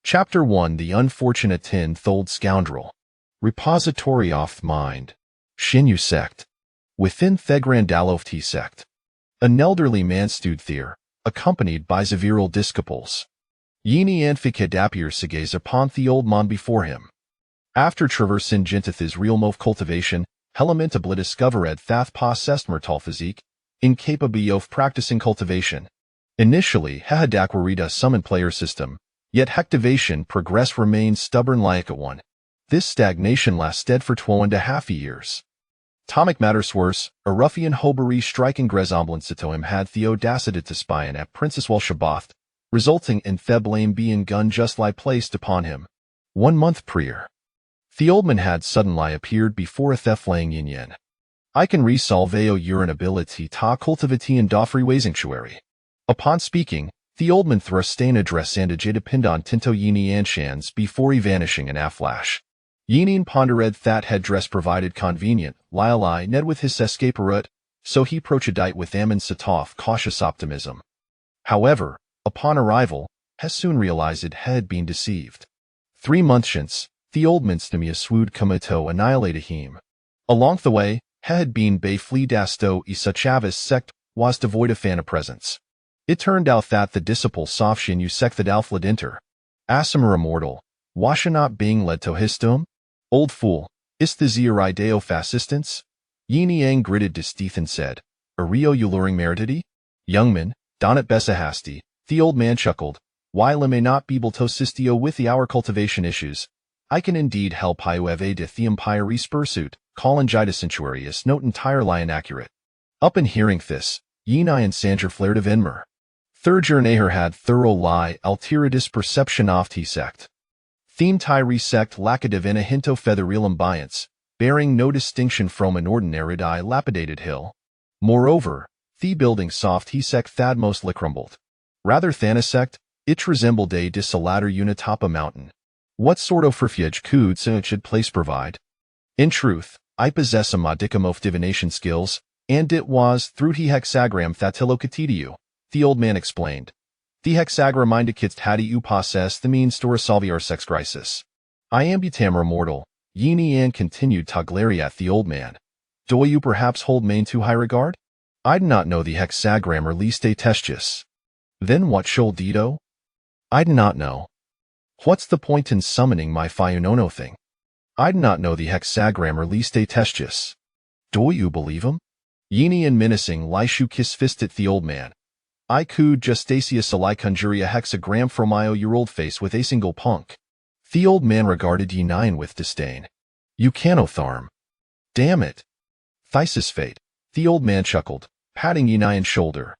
Chapter 1 The Unfortunate Tin-Tholed Scoundrel. Repository of Mind. Shinyu Sect. Within Thegrandalofti Sect. An elderly man stood there, accompanied by several disciples. Yini and Fikadapir Sagaze upon the old man before him. After traversing Jintith's real move cultivation, Helamentabla discovered that possessed mortal physique, incapable of practicing cultivation. Initially, Hahadakwarita summoned player system, yet hectivation progress remained stubborn like a one. This stagnation lasted for 2.5 years. Tomic matters worse, a ruffian Hobari striking Grezomblin had the audacity to spy at Princess Walshaboth, resulting in Theblame being gun justly placed upon him. 1 month prior. The old man had suddenly appeared before a Theflang Yin. I can resolve your inability ta cultivati and Doffrey Wasanctuary. Upon speaking, the old man thrust an address and a jada pindon tinto Yini Anshans before vanishing in a flash. Yinin pondered that headdress provided convenient, Lyle Ned with his escape route, so he procedite with Ammon Satov cautious optimism. However, upon arrival, he soon realized it had been deceived. 3 months since, the old man swood Kamato annihilated him. Along the way, he had been bay flea dasto isa Chavis sect was devoid of fana presence. It turned out that the disciple Sofshin you sected Alfled inter. Asimur immortal, washa not being led to histum? Old fool, is the Zerai deo fasistance? Yini Yang gritted his teeth and said, Ario uluring meritity? Youngman, donat besahasti, the old man chuckled, while I may not be able to assist you with our cultivation issues, I can indeed help you evade the empire pursuit, cholangitis centurius note entirely inaccurate. Up in hearing this, Yini and Sanger flared of Enmer. Third Naher had thorough lie altiridis perception of T sect. Theme Tyree sect lackadav in a hinto featherilum biance, bearing no distinction from an ordinary dilapidated hill. Moreover, the building soft he sect thadmos licrumbled. Rather than a sect, it resembled a desolator unitop a mountain. What sort of refuge could such a place provide? In truth, I possess a modicum of divination skills, and it was through the hexagram that telocatidiu, the old man explained. The hexagram indicates how you possess the means to resolve our sex crisis. I am butamra mortal, Yini Yan continued to glare at the old man. Do you perhaps hold main to high regard? I do not know the hexagram released a testis. Then what shall Dido? I do not know. What's the point in summoning my Fiunono thing? I do not know the hexagram released a testis. Do you believe him? Yini and menacing Lishu kiss-fist at the old man. I could justasius alai conjure a hexagram from my year-old face with a single punk. The old man regarded Yini with disdain. You canotharm. Damn it. Thysis fate. The old man chuckled, patting Yini's shoulder.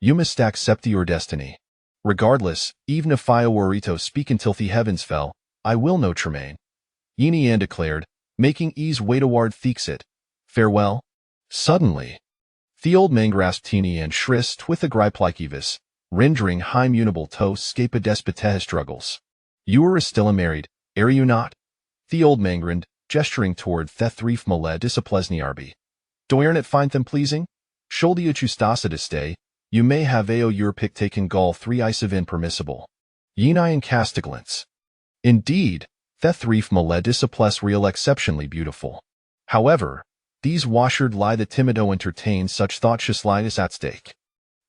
You must accept your destiny. Regardless, even if I were to speak until the heavens fell, I will no Tremaine. Yini declared, making ease way toward Thexit. Farewell. Suddenly, the old man grasped Tini and shrist with a gripe like Evis, rendering high mutable to escape a despote's struggles. You are still married, are you not? The old man grinned, gesturing toward Thethrif Maled Disciplesniarbi. Doernet find them pleasing? Sholdia chustasa stay. You may have your pick taken gall 3 isovin permissible. Yini and Castiglance. Indeed, Thethrif Maled Disciples real exceptionally beautiful. However, these washered lie the timido entertain such thoughtless lies at stake.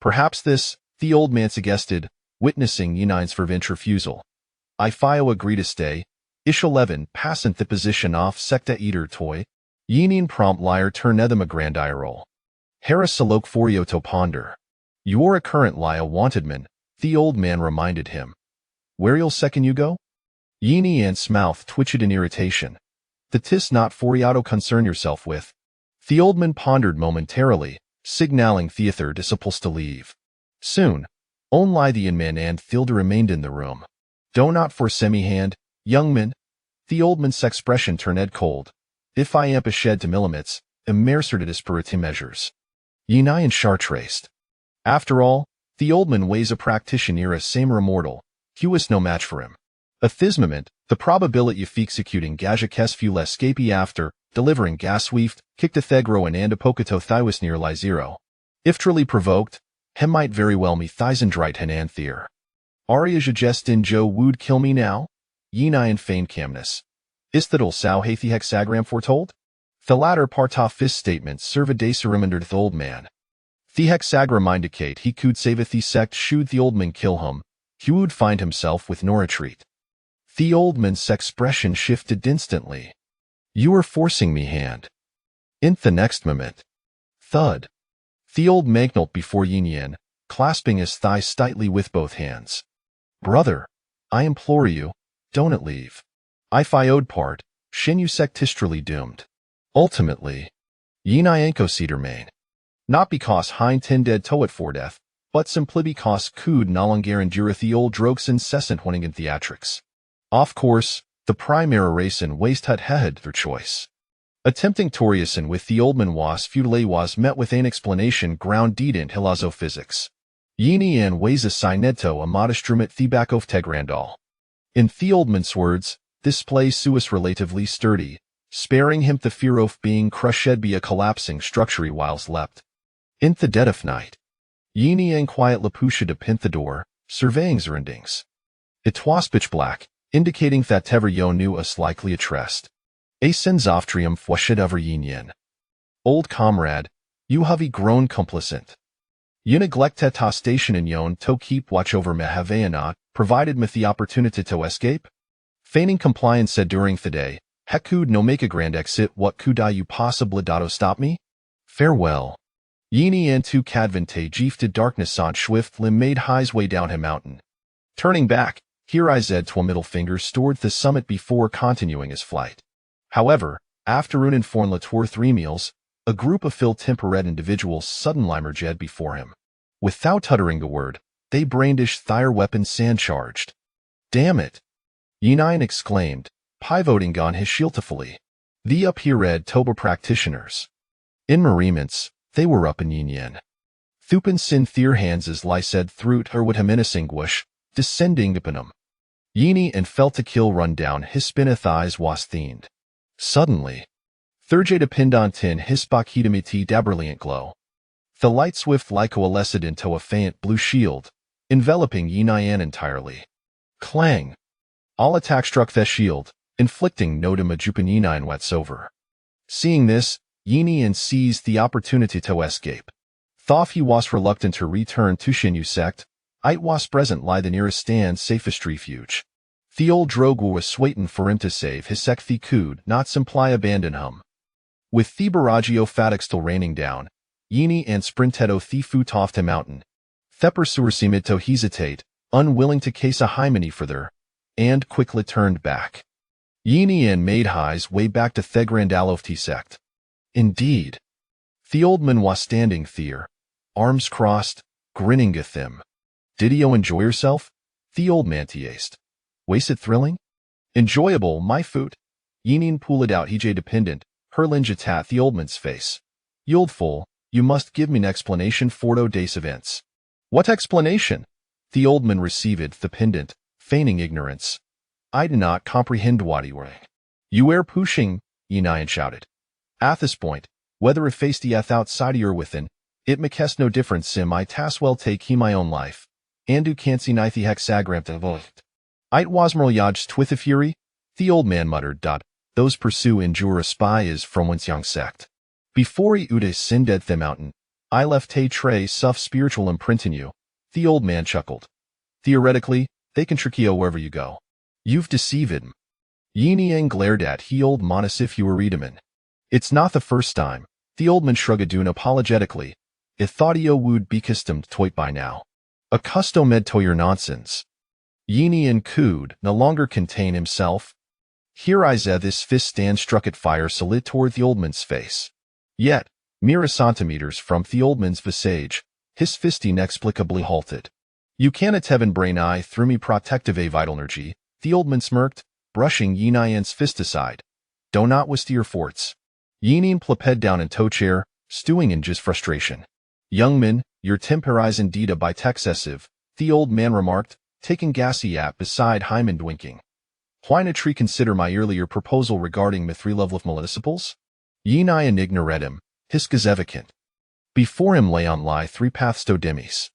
Perhaps this, the old man suggested, witnessing Yini's fervent refusal. I fio agree to stay. Ish 11 passant the position off secta eater toy. Yinin prompt liar turn them a grandirole. Hera salok forio to ponder. You're a current lia wantedman, the old man reminded him. Where'll second you go? Yini Ant's mouth twitched in irritation. The tis not foriato concern yourself with. The old man pondered momentarily, signaling Theather disciples to leave. Soon, only the man and Thilda remained in the room. Do not for semi-hand, young man. The old man's expression turned cold. If I am a shed to millimits, immerser disparity measures. Yini and Char traced. After all, the old man weighs a practitioner as samer immortal. He was no match for him. At this moment, the probability of executing Gajakes few less scapy after, delivering Gasweeft, Kictathegro and Antipocato Thywis near lie 0. If truly provoked, he might very well me Thysandrite Henanthier. Arya Jajestin Jo would kill me now? Yinayan feign calmness. Isthodol sao hathi hexagram foretold? The latter part of his statements serve a dace reminder to the old man. The hexagram indicate he could save the sect should the old man kill him, he would find himself with no retreat. The old man's expression shifted instantly. You are forcing me hand. In the next moment. Thud. The old man knelt before Yinyan, clasping his thighs tightly with both hands. Brother, I implore you, don't leave. If I owed part, Shin you sectistrally doomed. Ultimately, Yinayanko Cedarmain. Not because Hein Tin dead to it for death, but simply because could no longer endure the old drogue's incessant hunting and theatrics. Of course, the primary reason waste had their choice. Attempting Toriuson with the old man was feudally was met with an explanation grounded in philosophysics. Yinian weighs a sineto a modistrument theback of tegrandal. In the old man's words, this place suis relatively sturdy, sparing him the fear of being crushed by a collapsing structure whilst leapt. In the dead of night, Yinian quiet lapusha to pin the door, surveying surroundings. It was pitch black, indicating that Tever Yo knew us likely a trest. A sins of triumph washed over Yinian. Old comrade, you have grown complacent. You neglected ta station in Yon to keep watch over me Havana, provided me the opportunity to escape? Feigning compliance said during the day, Hekud no make a grand exit, what could I you possibly dato stop me? Farewell. Yini and tu cadvente jeefted darkness on swift limb made highs way down him mountain. Turning back, here I zed twa middle finger stored the summit before continuing his flight. However, after an informed Latour 3 meals, a group of ill-tempered individuals suddenly emerged before him. Without uttering a word, they brandished their weapons sand-charged. Damn it! Yinayan exclaimed, pivoting on his shieldfully. The up-here-ed Toba practitioners. In merriments, they were up in Yinyan. Thupan sin their hands as Lysed through her with heminis anguish, descending upon him. Yini and felt a kill run down his spinneth eyes was themed. Suddenly, Thurjay depend on tin his bakhitamiti daberliant glow. The light swift like coalesced into a faint blue shield, enveloping Yinayan entirely. Clang! All attack struck the shield, inflicting no damage upon Yinayan whatsoever. Seeing this, Yinian seized the opportunity to escape. Though he was reluctant to return to Shinyu sect, it was present lie the nearest stand safest refuge. The old Drogu was waiting for him to save his sect the could not simply abandon him. With the Baragio fatigue still raining down, Yini and sprintedo the foot off the mountain. Thepper sursimid to hesitate, unwilling to case a hymeny further, and quickly turned back. Yini and made highs way back to Thegrandalofti sect. Indeed. The old man was standing there, arms crossed, grinning at them. Did you enjoy yourself? The old man asked. Was it thrilling? Enjoyable, my foot. Yinin pulled out hej dependent, hurling at the old man's face. Yold fool, you must give me an explanation for today's events. What explanation? The old man received the pendant, feigning ignorance. I do not comprehend what you were. You were pushing, Yinayan shouted. At this point, whether it faced the outside or within, it makes no difference sim I tas well take he my own life. And do can't see the hexagram to vote. It was Merliage twith a fury, the old man muttered. Those pursue endure a spy is from whence young sect. Before Uda sinded the mountain, I left a tray suff spiritual imprint in you, the old man chuckled. Theoretically, they can trick you wherever you go. You've deceived him. Yiniang glared at he old man as if you were Edaman. It's not the first time, the old man shrugged apologetically. It thought you would be accustomed to it by now. Accustomed to your nonsense. Yinian could no longer contain himself. Here this fist stand struck at fire salid toward the old man's face. Yet, mere centimeters from the old man's visage, his fist inexplicably halted. You cannot have in brain eye through me protective a vital energy, the old man smirked, brushing Yinian's fist aside. Do not waste your forts. Yinian plopped down in tow chair, stewing in just frustration. Young man, your temporize indeed by excessive, the old man remarked, taking gassy app beside Hyman winking. Why not reconsider my earlier proposal regarding my 3 level of municipals? Yinayan ignored him, his gazevacant. Before him lay on lie 3 paths to demis.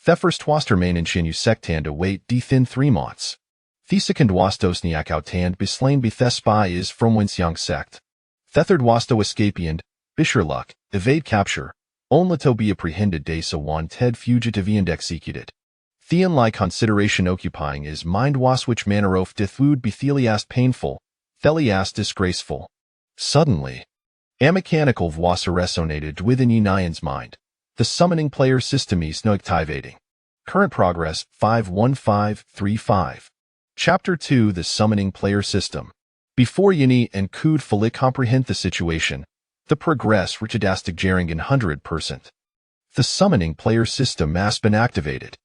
The first wastermain in Chinu sectand await de thin 3 months. The second wastos niakautand bislain bethespi is from Winsyang sect. The third wasto escapiand, bisherluck, evade capture, onlato be apprehended de so wanted fugitive and executed. Theon like consideration occupying is mind was which manner of dithwood betheliast painful, theliast disgraceful. Suddenly, a mechanical voice resonated within Yinian's mind. The summoning player system is no activating. Current progress 51535. Chapter 2 The Summoning Player System. Before Yini and could fully comprehend the situation, the progress richadastic jaringen 100%. The summoning player system has been activated.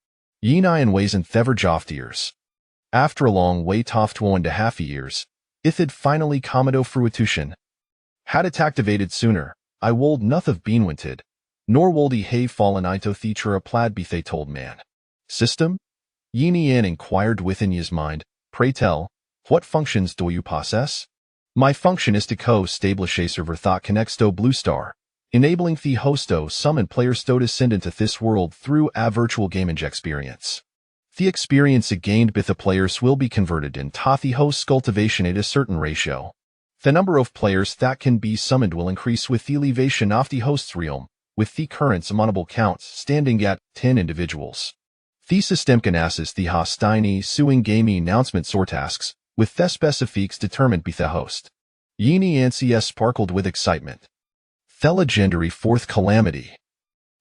Yinian weighs in theverjoftiers. After a long wait of 2.5 years, ithid finally commado fruition. Had it activated sooner, I wold nothing been winted, nor wold he have fallen ito theater a plaid be they told man. System? Yinian inquired within his mind, pray tell, what functions do you possess? My function is to co-establish a server thought connects to Blue Star, enabling the hosto summon players to descend into this world through a virtual gaming experience. The experience gained by the players will be converted in the host's cultivation at a certain ratio. The number of players that can be summoned will increase with the elevation of the host's realm, with the current summonable counts standing at 10 individuals. The system can assess the hostini suing gaming announcement sort tasks, with the specifics determined by the host. Yini Ancs sparkled with excitement. The legendary fourth calamity.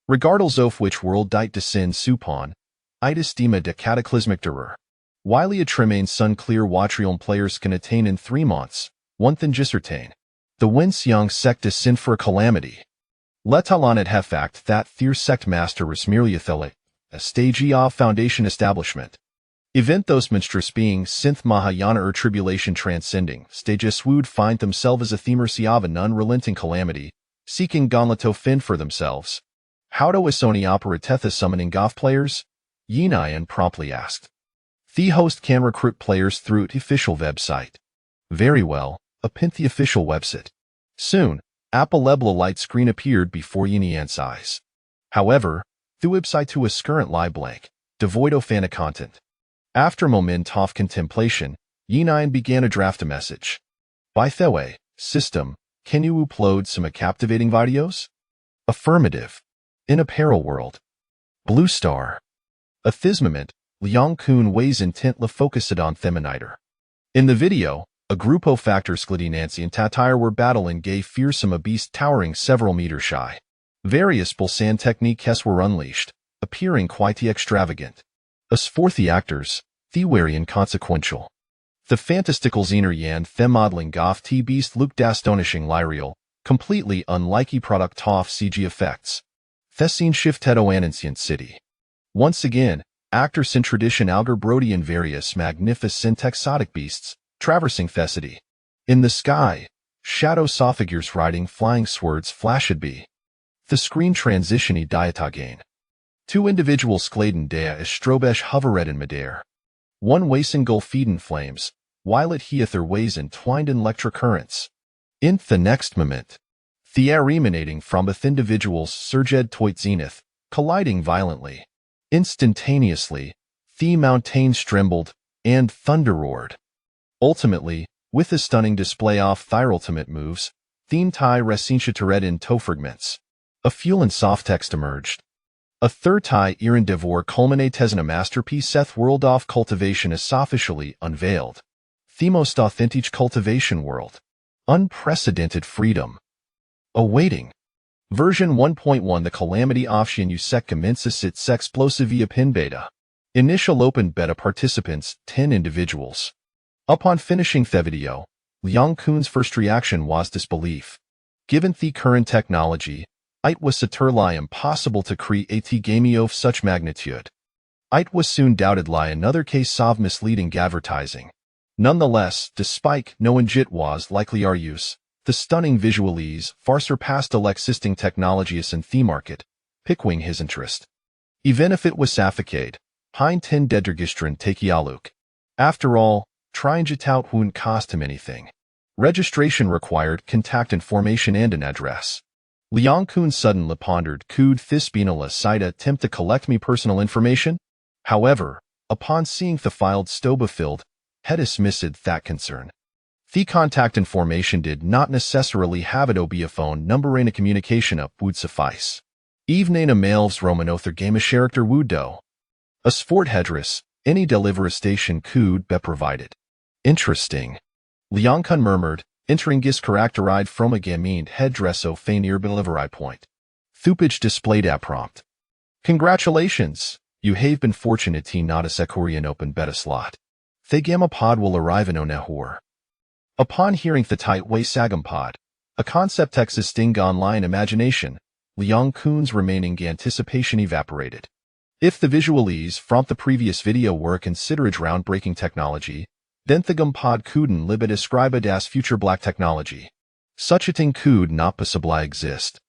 Regardless of which world dight descend supon, itis dema de cataclysmic terror. Wiley a tremaine sun clear watrion players can attain in 3 months, one than gisertain. The Winsyang sect descend for a calamity. Letalanet have fact that their sect master is merely a stage of foundation establishment. Event those monstrous beings synth Mahayana tribulation transcending, stages would find themselves as a themercy of an unrelenting calamity, seeking Gonlato fin for themselves. How do Isoni opera Tetha summoning Goth players? Yinian promptly asked. The host can recruit players through the official website. Very well, append the official website. Soon, Apple Lebla light screen appeared before Yinian's eyes. However, the website was current lie blank, devoid of fan content. After a moment of contemplation, Yinian began to draft a message. By the way, system, can you upload some captivating videos? Affirmative. In Apparel World. Blue Star. A this moment, Liang Kun weighs intent la focused on Themoniter. In the video, a group of factors Skliddy Nancy and Tatire were battling gay fearsome a beast towering several meters shy. Various Bulsan techniques were unleashed, appearing quite extravagant. As for the actors, the wary and consequential. The fantastical Zener Yan the modeling goth T beast looked astonishing lyrial, completely unlikely product of CG effects. The scene shifted o ancient city. Once again, actors in tradition Algar Brody and various magnificent exotic beasts, traversing the city. In the sky, shadow saw figures riding flying swords flashed be. The screen transition-y diatagain. 2 individuals Skladen dea Estrobesh hovered in midair. One Wasengul feeden flames, while it heather ways entwined in electric currents. In the next moment, the air emanating from both individuals surged toit zenith, colliding violently. Instantaneously, the mountains trembled, and thunder roared. Ultimately, with a stunning display of their ultimate moves, theme tai resincha tered in toe fragments. A fuel and soft text emerged. A third tie Iran Devor culminates in a masterpiece Seth World of Cultivation is officially unveiled. The most authentic cultivation world. Unprecedented freedom. Awaiting. Version 1.1 The Calamity Option USEC commences its explosive via pin beta. Initial open beta participants 10 individuals. Upon finishing the video, Liang Kun's first reaction was disbelief. Given the current technology, it was certainly impossible to create a game of such magnitude. It was soon doubted lie another case of misleading advertising. Nonetheless, despite knowing it was likely our use, the stunning visualies far surpassed all existing technologies in the market, piquing his interest. Even if it was sufficate, hein 10 Dedregistran Takialuk. After all, trying it out wouldn't cost him anything. Registration required contact information and an address. Liang Kun suddenly pondered, could this be a side attempt to collect me personal information? However, upon seeing the filed stoba filled, he dismissed that concern. The contact information did not necessarily have it be a phone number and a communication up would suffice. Even a mail's Romanother game a character would do. A sport headdress, any delivery station could be provided. Interesting. Liang Kun murmured, entering gis characterized from a gamined headdress o near delivery point. Thupage displayed a prompt. Congratulations, you have been fortunate to not a Sekorian open beta slot. The gamma pod will arrive in Onehor. Upon hearing the Tightway Sagam pod, a concept existing online imagination, Liang Kun's remaining anticipation evaporated. If the visualies from the previous video were considered groundbreaking technology, then the Gumpod couldn't libe describe as future black technology. Such a thing could not possibly exist.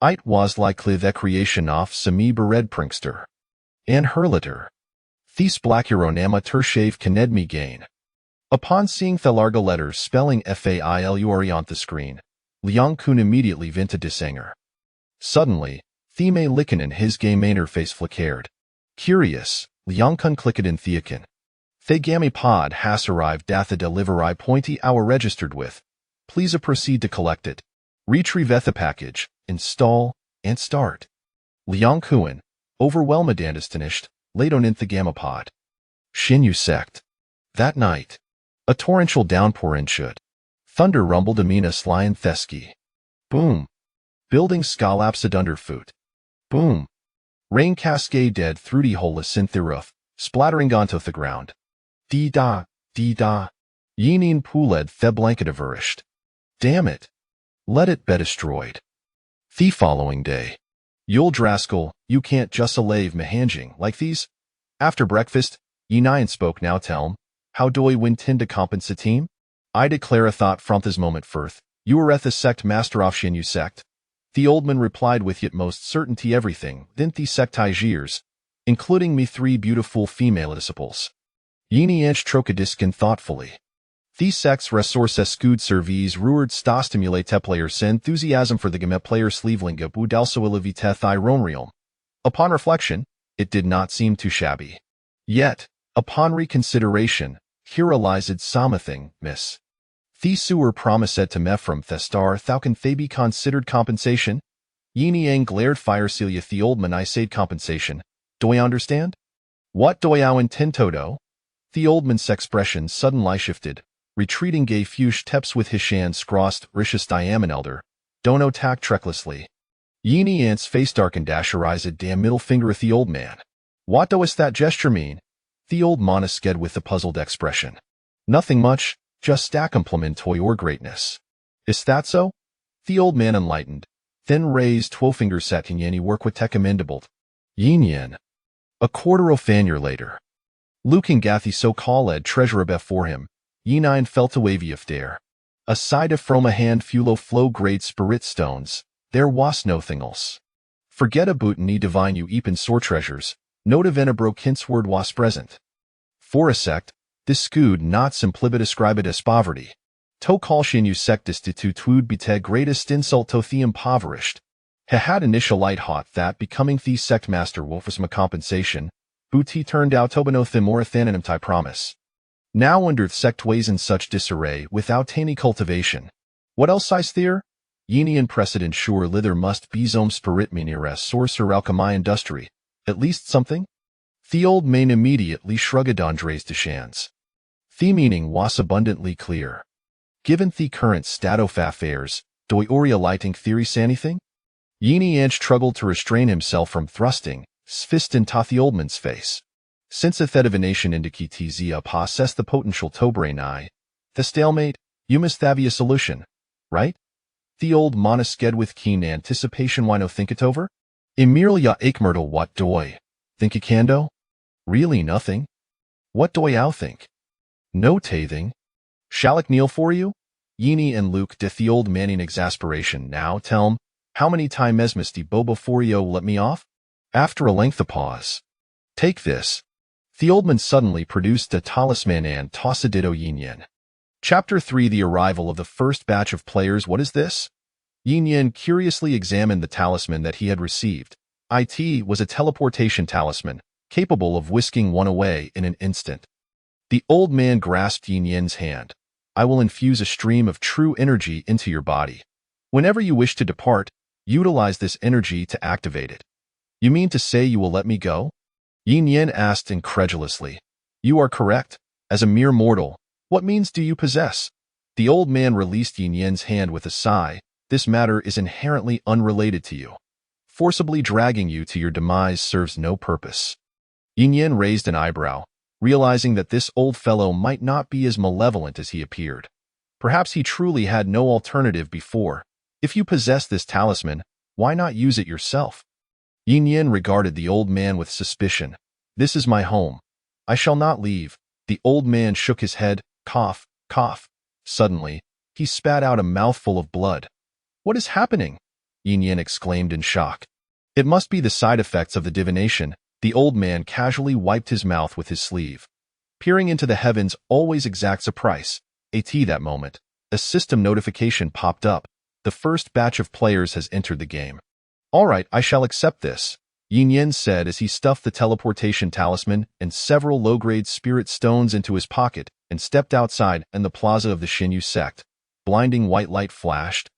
It was likely the creation of Sami Bered Prankster. And Herliter. These black Euronama Tershave Kanedmi gain. Upon seeing the large letters spelling FAILURE on the screen, Liang Kun immediately went to disanger. Suddenly, Theme Likinen his game interface flickered. Curious, Liang Kun clicked in Theakin. The Gammy pod has arrived at the delivery pointy hour registered with. Please proceed to collect it. Retrieve the package, install, and start. Liang Kun, overwhelmed and astonished, laid on in the Gamma pod. Shinyu sect. That night, a torrential downpour ensued. Thunder rumbled amina slyan theski. Boom. Buildings collapsed underfoot. Boom. Rain cascaded through the hole in the roof, splattering onto the ground. Dee-da, dee-da. Yinin pooled the blanket averished. Damn it. Let it be destroyed. The following day. Yul Draskell, you can't just lave mehanjing like these. After breakfast, Yinayan spoke now tell 'm, how do I win tend to compensate team? I declare a thought from this moment forth, you were at the sect master of Shinyu sect. The old man replied with yet most certainty everything, then the sectai years, including me 3 beautiful female disciples. Yini Anch Trokadiskin thoughtfully. These sects resources scood servis ruard sta stimulate players' enthusiasm for the game player sleevelinga would also elevate ironrealm. Upon reflection, it did not seem too shabby. Yet, upon reconsideration, here lies something, miss. The sewer promised to Mephram Thestar thou can they be considered compensation? Yini Yang glared fire Celia the old man I said compensation. Do I understand? What do I intend todo? The old man's expression suddenly shifted, retreating gay fush teps with his hands crossed, rishus diamonelder. Dono tack trecklessly. Yini Ant's face darkened dasherized a damn middle finger at the old man. What does that gesture mean? The old monasked with a puzzled expression. Nothing much, just a compliment to your greatness. Is that so? The old man enlightened, then raised 12 fingers set in Yeni work with tech commendable. Yin yin. A quarter of an year later. Luke and Gathi so-called treasurer before him, Yinine felt a wavy of dare. Aside from a handful of flow-grade spirit stones, there was nothing else. Forget about any divine you epen sore treasures, no divinabro kinsword was present. For a sect, this scood not simply describe it as poverty. To call Shinyu sect destitute would be the greatest insult to the impoverished. He had initial light hot that becoming the sect master wolf was my compensation, but he turned out to be no more than ty promise. Now under the sect ways in such disarray without any cultivation. What else I steer? Yini and precedent sure lither must be zome spirit mineras sorcerer alchemy industry. At least something? The old man immediately shrugged Andres de Shans. The meaning was abundantly clear. Given the current state of affairs, do Oria lighting theory say anything? Yini Anch struggled to restrain himself from thrusting his fist into the old man's face. Since a thedivination indicates a possess the potential to brain eye, the stalemate, you must have a solution, right? The old monasked with keen anticipation why no think it over? Emilia Aikmyrtle what doy? Think you can do? Really nothing? What doy ow think? No tathing. Shall ik kneel for you? Yini and Luke dith the old man in exasperation now tell 'm, how many times must the bo before yo let me off? After a length of pause. Take this. The old man suddenly produced a talisman and tossed it Yin Yin. Chapter 3 The arrival of the first batch of players. What is this? Yin Yen curiously examined the talisman that he had received. It was a teleportation talisman, capable of whisking one away in an instant. The old man grasped Yin Yen's hand. I will infuse a stream of true energy into your body. Whenever you wish to depart, utilize this energy to activate it. You mean to say you will let me go? Yin Yen asked incredulously. You are correct. As a mere mortal, what means do you possess? The old man released Yin Yen's hand with a sigh. This matter is inherently unrelated to you. Forcibly dragging you to your demise serves no purpose. Yin Yen raised an eyebrow, realizing that this old fellow might not be as malevolent as he appeared. Perhaps he truly had no alternative before. If you possess this talisman, why not use it yourself? Yin Yen regarded the old man with suspicion. This is my home. I shall not leave. The old man shook his head, cough, cough. Suddenly, he spat out a mouthful of blood. What is happening? Yin Yen exclaimed in shock. It must be the side effects of the divination. The old man casually wiped his mouth with his sleeve. Peering into the heavens always exacts a price. That moment, a system notification popped up. The first batch of players has entered the game. All right, I shall accept this, Yin Yen said as he stuffed the teleportation talisman and several low-grade spirit stones into his pocket and stepped outside in the plaza of the Xinyu sect. Blinding white light flashed,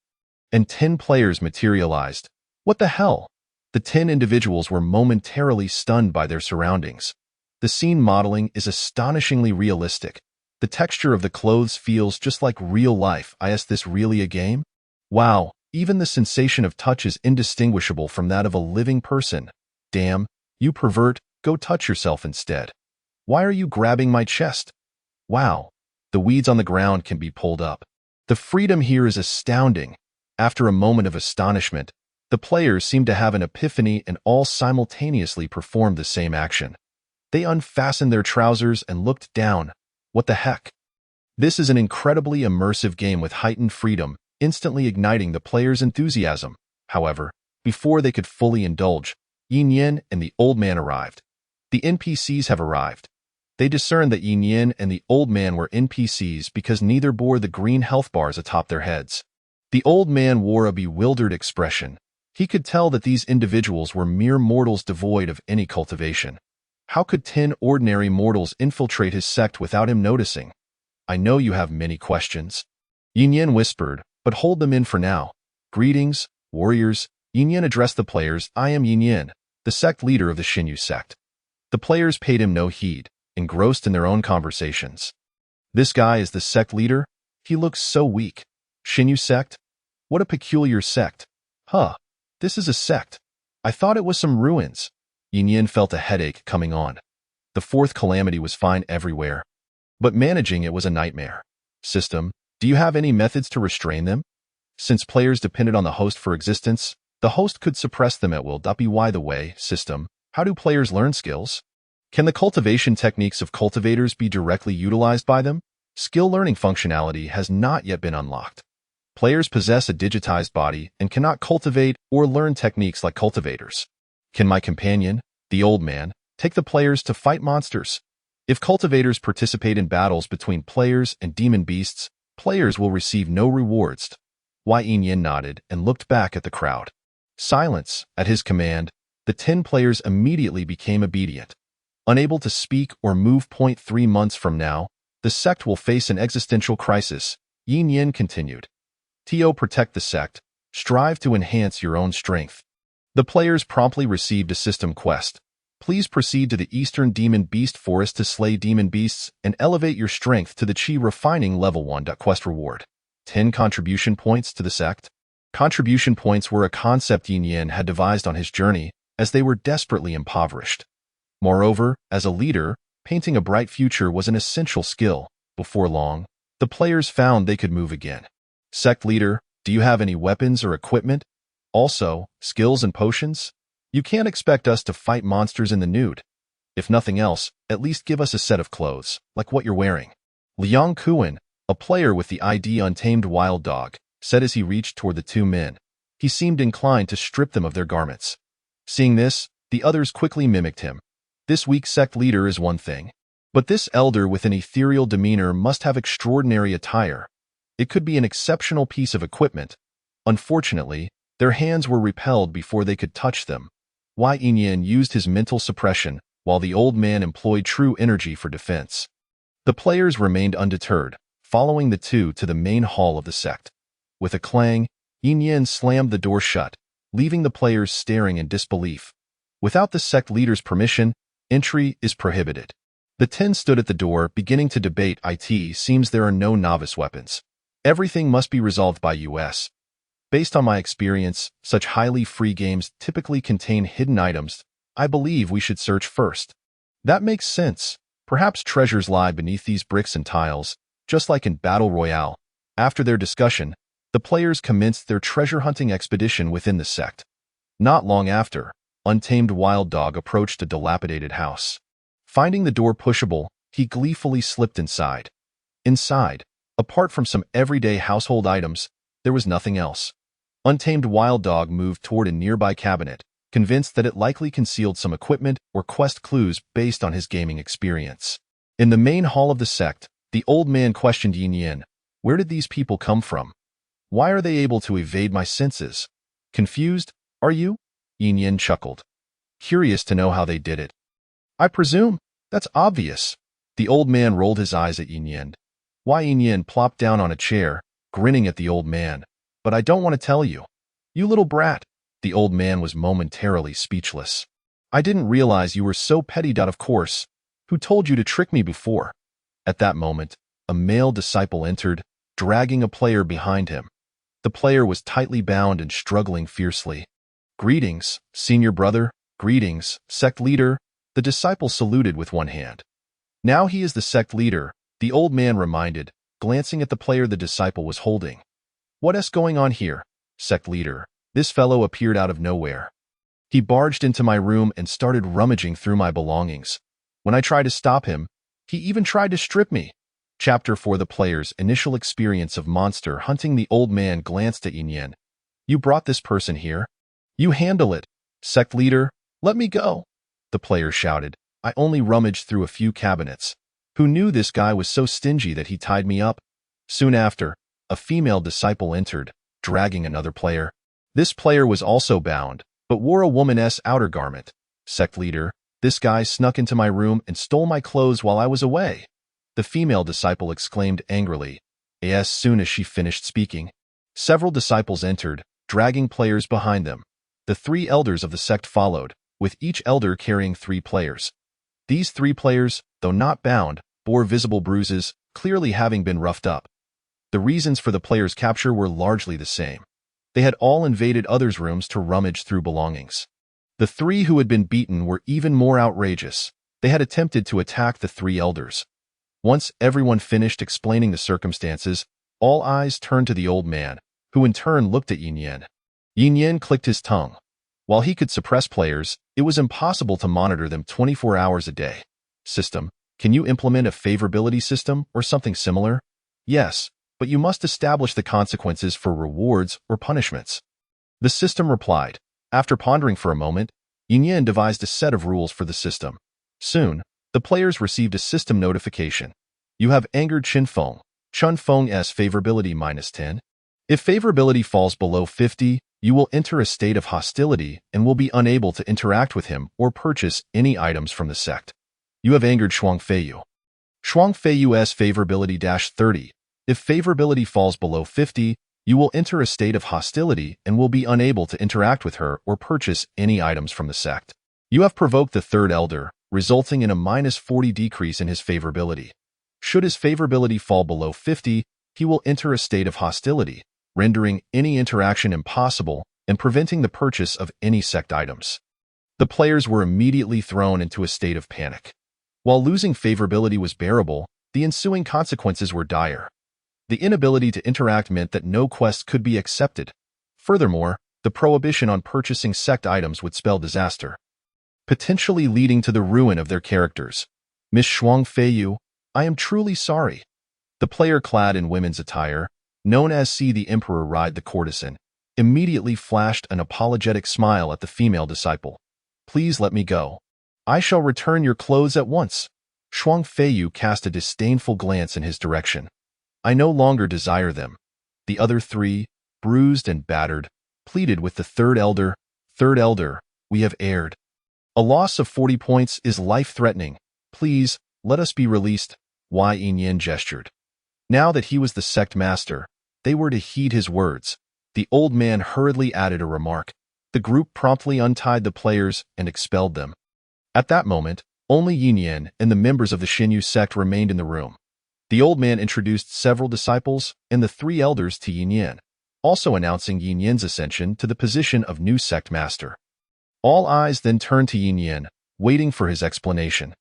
and 10 players materialized. What the hell? The 10 individuals were momentarily stunned by their surroundings. The scene modeling is astonishingly realistic. The texture of the clothes feels just like real life. Is this really a game? Wow, even the sensation of touch is indistinguishable from that of a living person. Damn, you pervert, go touch yourself instead. Why are you grabbing my chest? Wow, the weeds on the ground can be pulled up. The freedom here is astounding. After a moment of astonishment, the players seemed to have an epiphany and all simultaneously performed the same action. They unfastened their trousers and looked down. What the heck? This is an incredibly immersive game with heightened freedom, instantly igniting the players' enthusiasm. However, before they could fully indulge, Yin Yen and the old man arrived. The NPCs have arrived. They discerned that Yin Yen and the old man were NPCs because neither bore the green health bars atop their heads. The old man wore a bewildered expression. He could tell that these individuals were mere mortals devoid of any cultivation. How could 10 ordinary mortals infiltrate his sect without him noticing? I know you have many questions, Yin Yen whispered, but hold them in for now. Greetings, warriors. Yin Yen addressed the players. I am Yin Yen, the sect leader of the Xinyu sect. The players paid him no heed, engrossed in their own conversations. This guy is the sect leader? He looks so weak. Xinyu sect? What a peculiar sect. Huh, this is a sect. I thought it was some ruins. Yin Yen felt a headache coming on. The fourth calamity was fine everywhere, but managing it was a nightmare. System, do you have any methods to restrain them? Since players depended on the host for existence, the host could suppress them at will. By the way, system, how do players learn skills? Can the cultivation techniques of cultivators be directly utilized by them? Skill learning functionality has not yet been unlocked. Players possess a digitized body and cannot cultivate or learn techniques like cultivators. Can my companion, the old man, take the players to fight monsters? If cultivators participate in battles between players and demon beasts, players will receive no rewards. Yin Yen nodded and looked back at the crowd. Silence. At his command, the 10 players immediately became obedient. Unable to speak or move. 3 months from now, the sect will face an existential crisis, Yin Yen continued. Protect the sect. Strive to enhance your own strength. The players promptly received a system quest. Please proceed to the Eastern Demon Beast Forest to slay demon beasts and elevate your strength to the Chi Refining Level 1. Quest reward. 10 contribution points to the sect. Contribution points were a concept Yin Yen had devised on his journey, as they were desperately impoverished. Moreover, as a leader, painting a bright future was an essential skill. Before long, the players found they could move again. Sect leader, do you have any weapons or equipment? Also, skills and potions? You can't expect us to fight monsters in the nude. If nothing else, at least give us a set of clothes, like what you're wearing. Liang Kuan, a player with the ID Untamed Wild Dog, said as he reached toward the 2 men. He seemed inclined to strip them of their garments. Seeing this, the others quickly mimicked him. This weak sect leader is one thing, but this elder with an ethereal demeanor must have extraordinary attire. It could be an exceptional piece of equipment. Unfortunately, their hands were repelled before they could touch them. Wei Yinyan used his mental suppression, while the old man employed true energy for defense. The players remained undeterred, following the two to the main hall of the sect. With a clang, Yinyan slammed the door shut, leaving the players staring in disbelief. Without the sect leader's permission, entry is prohibited. The 10 stood at the door, beginning to debate. It seems there are no novice weapons. Everything must be resolved by us. Based on my experience, such highly free games typically contain hidden items. I believe we should search first. That makes sense. Perhaps treasures lie beneath these bricks and tiles, just like in Battle Royale. After their discussion, the players commenced their treasure-hunting expedition within the sect. Not long after, Untamed Wild Dog approached a dilapidated house. Finding the door pushable, he gleefully slipped inside. Inside, apart from some everyday household items, there was nothing else. Untamed Wild Dog moved toward a nearby cabinet, convinced that it likely concealed some equipment or quest clues based on his gaming experience. In the main hall of the sect, the old man questioned Yinyan. Where did these people come from? Why are they able to evade my senses? Confused, are you? Yinyan chuckled. Curious to know how they did it. I presume that's obvious. The old man rolled his eyes at Yinyan. Wei Yinyan plopped down on a chair, grinning at the old man. But I don't want to tell you. You little brat. The old man was momentarily speechless. I didn't realize you were so petty. Of course. Who told you to trick me before? At that moment, a male disciple entered, dragging a player behind him. The player was tightly bound and struggling fiercely. Greetings, senior brother. Greetings, sect leader. The disciple saluted with one hand. Now he is the sect leader, the old man reminded, glancing at the player the disciple was holding. What's going on here, sect leader? This fellow appeared out of nowhere. He barged into my room and started rummaging through my belongings. When I tried to stop him, he even tried to strip me. Chapter 4. The player's initial experience of monster hunting. The old man glanced at Yinyan. You brought this person here? You handle it, sect leader. Let me go. The player shouted. I only rummaged through a few cabinets. Who knew this guy was so stingy that he tied me up? Soon after, a female disciple entered, dragging another player. This player was also bound, but wore a woman's outer garment. Sect leader, this guy snuck into my room and stole my clothes while I was away. The female disciple exclaimed angrily. As soon as she finished speaking, several disciples entered, dragging players behind them. The 3 elders of the sect followed, with each elder carrying 3 players. These 3 players, though not bound, bore visible bruises, clearly having been roughed up. The reasons for the players' capture were largely the same. They had all invaded others' rooms to rummage through belongings. The 3 who had been beaten were even more outrageous. They had attempted to attack the 3 elders. Once everyone finished explaining the circumstances, all eyes turned to the old man, who in turn looked at Yinyan. Yinyan clicked his tongue. While he could suppress players, it was impossible to monitor them 24 hours a day. System, can you implement a favorability system or something similar? Yes, but you must establish the consequences for rewards or punishments. The system replied. After pondering for a moment, Yinyan devised a set of rules for the system. Soon, the players received a system notification. You have angered Chunfeng. Chunfeng's favorability -10. If favorability falls below 50, you will enter a state of hostility and will be unable to interact with him or purchase any items from the sect. You have angered Shuangfeiyu. Shuangfeiyu's favorability -30. If favorability falls below 50, you will enter a state of hostility and will be unable to interact with her or purchase any items from the sect. You have provoked the 3rd elder, resulting in a -40 decrease in his favorability. Should his favorability fall below 50, he will enter a state of hostility, rendering any interaction impossible and preventing the purchase of any sect items. The players were immediately thrown into a state of panic. While losing favorability was bearable, the ensuing consequences were dire. The inability to interact meant that no quest could be accepted. Furthermore, the prohibition on purchasing sect items would spell disaster, potentially leading to the ruin of their characters. Miss Shuangfeiyu, I am truly sorry. The player clad in women's attire, known as See the Emperor Ride the Courtesan, immediately flashed an apologetic smile at the female disciple. Please let me go. I shall return your clothes at once. Shuangfeiyu cast a disdainful glance in his direction. I no longer desire them. The other 3, bruised and battered, pleaded with the third elder, "Third elder, we have erred. A loss of 40 points is life-threatening. Please, let us be released." Yin Yin gestured. Now that he was the sect master, they were to heed his words. The old man hurriedly added a remark. The group promptly untied the players and expelled them. At that moment, only Yin Yin and the members of the Xinyu sect remained in the room. The old man introduced several disciples and the 3 elders to Yin Yin, also announcing Yin Yin's ascension to the position of new sect master. All eyes then turned to Yin Yin, waiting for his explanation.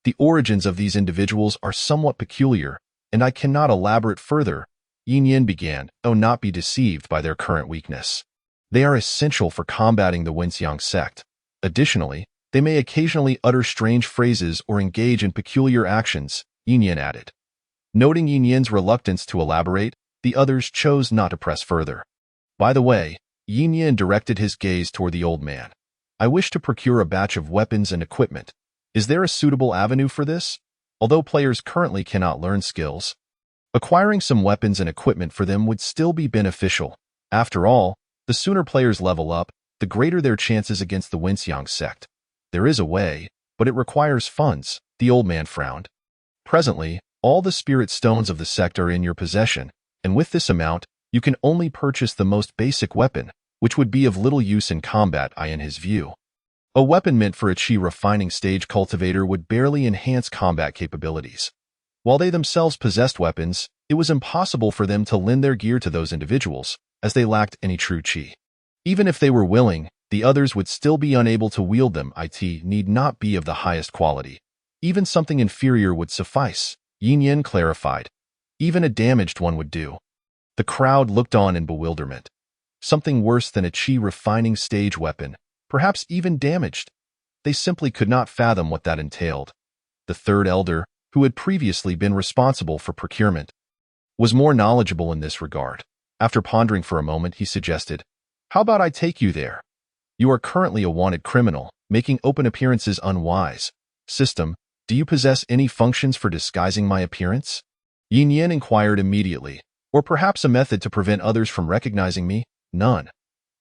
The origins of these individuals are somewhat peculiar, and I cannot elaborate further. Yin Yin began, "Oh, not be deceived by their current weakness. They are essential for combating the Wenxiang sect. Additionally, they may occasionally utter strange phrases or engage in peculiar actions," Yin Yin added. Noting Yin Yin's reluctance to elaborate, the others chose not to press further. By the way, Yin Yin directed his gaze toward the old man. "I wish to procure a batch of weapons and equipment. Is there a suitable avenue for this? Although players currently cannot learn skills, acquiring some weapons and equipment for them would still be beneficial. After all, the sooner players level up, the greater their chances against the Wenxiang sect. There is a way, but it requires funds," the old man frowned. "Presently, all the spirit stones of the sect are in your possession, and with this amount, you can only purchase the most basic weapon, which would be of little use in combat. In his view, a weapon meant for a chi refining stage cultivator would barely enhance combat capabilities. While they themselves possessed weapons, it was impossible for them to lend their gear to those individuals, as they lacked any true chi. Even if they were willing, the others would still be unable to wield them. It need not be of the highest quality. Even something inferior would suffice," Yin Yin clarified. "Even a damaged one would do." The crowd looked on in bewilderment. Something worse than a chi refining stage weapon, perhaps even damaged. They simply could not fathom what that entailed. The third elder, who had previously been responsible for procurement, was more knowledgeable in this regard. After pondering for a moment, he suggested, "How about I take you there? You are currently a wanted criminal, making open appearances unwise. System, do you possess any functions for disguising my appearance?" Yin Yin inquired immediately. "Or perhaps a method to prevent others from recognizing me?" "None.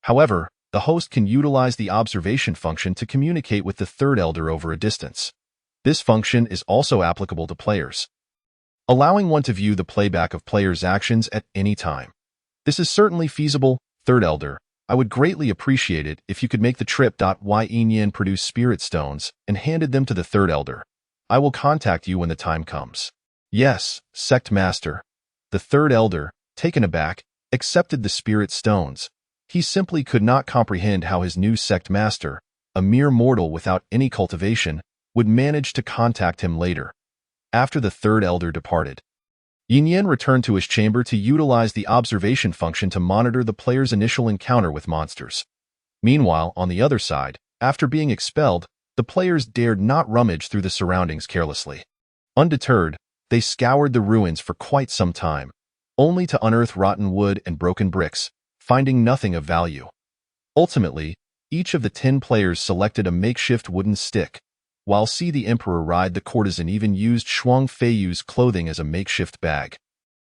However, the host can utilize the observation function to communicate with the third elder over a distance. This function is also applicable to players, allowing one to view the playback of players' actions at any time. This is certainly feasible, third elder. I would greatly appreciate it if you could make the trip. Yin Yin produced spirit stones and handed them to the third elder. "I will contact you when the time comes." "Yes, sect master." The third elder, taken aback, accepted the spirit stones. He simply could not comprehend how his new sect master, a mere mortal without any cultivation, would manage to contact him later. After the third elder departed, Yin Yin returned to his chamber to utilize the observation function to monitor the player's initial encounter with monsters. Meanwhile, on the other side, after being expelled, the players dared not rummage through the surroundings carelessly. Undeterred, they scoured the ruins for quite some time, only to unearth rotten wood and broken bricks, finding nothing of value. Ultimately, each of the 10 players selected a makeshift wooden stick, while the Emperor ride the courtesan even used Shuang Feiyu's clothing as a makeshift bag.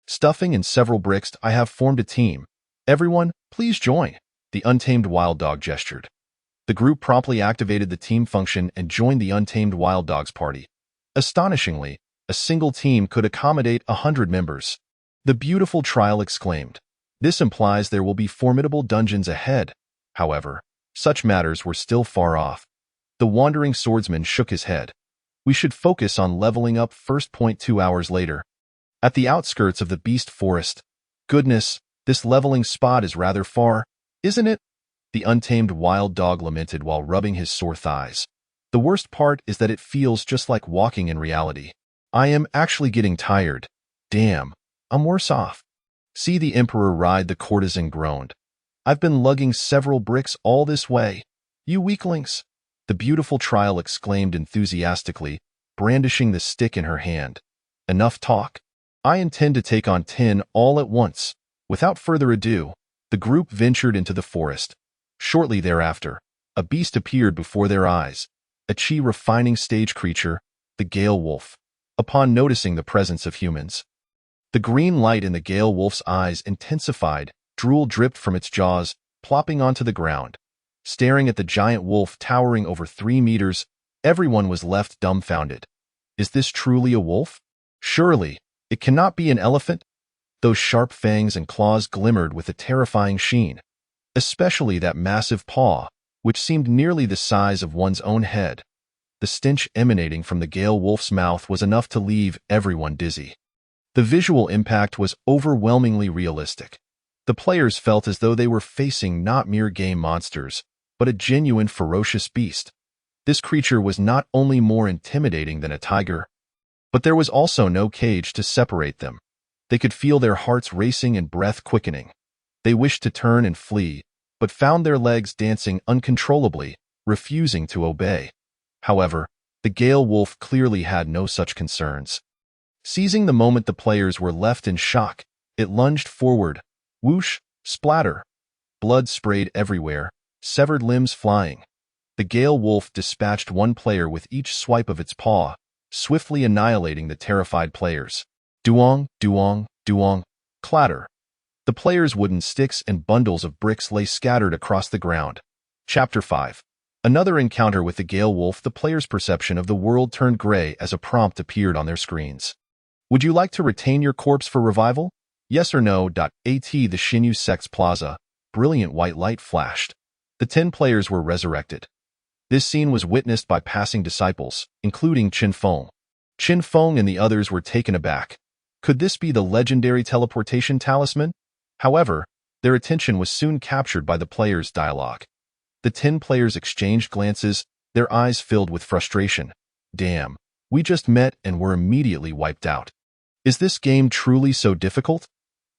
"Stuffing and several bricks, I have formed a team. Everyone, please join," the Untamed Wild Dog gestured. The group promptly activated the team function and joined the Untamed Wild Dog's party. Astonishingly, a single team could accommodate 100 members. The beautiful trial exclaimed. "This implies there will be formidable dungeons ahead." However, such matters were still far off. The wandering swordsman shook his head. "We should focus on leveling up first. 2 hours later, at the outskirts of the Beast Forest. Goodness, this leveling spot is rather far, isn't it?" The Untamed Wild Dog lamented while rubbing his sore thighs. "The worst part is that it feels just like walking in reality. I am actually getting tired. Damn, I'm worse off." The Emperor ride the courtesan groaned. "I've been lugging several bricks all this way. You weaklings." The beautiful trial exclaimed enthusiastically, brandishing the stick in her hand. "Enough talk. I intend to take on 10 all at once." Without further ado, the group ventured into the forest. Shortly thereafter, a beast appeared before their eyes, a chi refining stage creature, the Gale Wolf. Upon noticing the presence of humans, the green light in the Gale Wolf's eyes intensified, Drool dripped from its jaws, plopping onto the ground. Staring at the giant wolf towering over 3 meters, everyone was left dumbfounded. Is this truly a wolf? Surely, it cannot be an elephant? Those sharp fangs and claws glimmered with a terrifying sheen, especially that massive paw, which seemed nearly the size of one's own head. The stench emanating from the Gale wolf's mouth was enough to leave everyone dizzy. The visual impact was overwhelmingly realistic. The players felt as though they were facing not mere game monsters, but a genuine ferocious beast. This creature was not only more intimidating than a tiger, but there was also no cage to separate them. They could feel their hearts racing and breath quickening. They wished to turn and flee, but found their legs dancing uncontrollably, refusing to obey. However, the Gale wolf clearly had no such concerns. Seizing the moment the players were left in shock, it lunged forward. Whoosh, splatter. Blood sprayed everywhere, severed limbs flying. The Gale wolf dispatched one player with each swipe of its paw, swiftly annihilating the terrified players. Duong, duong, duong, clatter. The players' wooden sticks and bundles of bricks lay scattered across the ground. Chapter 5. Another encounter with the Gale wolf. The players' perception of the world turned gray as a prompt appeared on their screens. Would you like to retain your corpse for revival? Yes or no? At the Shinyu Sect's plaza, brilliant white light flashed. The 10 players were resurrected. This scene was witnessed by passing disciples, including Qin Feng. Qin Feng and the others were taken aback. Could this be the legendary teleportation talisman? However, their attention was soon captured by the players' dialogue. The 10 players exchanged glances, their eyes filled with frustration. Damn, we just met and were immediately wiped out. Is this game truly so difficult?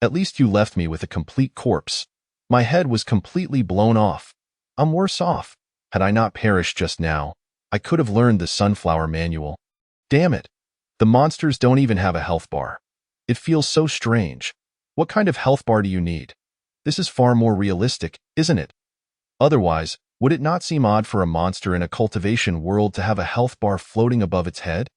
At least you left me with a complete corpse. My head was completely blown off. I'm worse off. Had I not perished just now, I could have learned the Sunflower Manual. Damn it. The monsters don't even have a health bar. It feels so strange. What kind of health bar do you need? This is far more realistic, isn't it? Otherwise, would it not seem odd for a monster in a cultivation world to have a health bar floating above its head?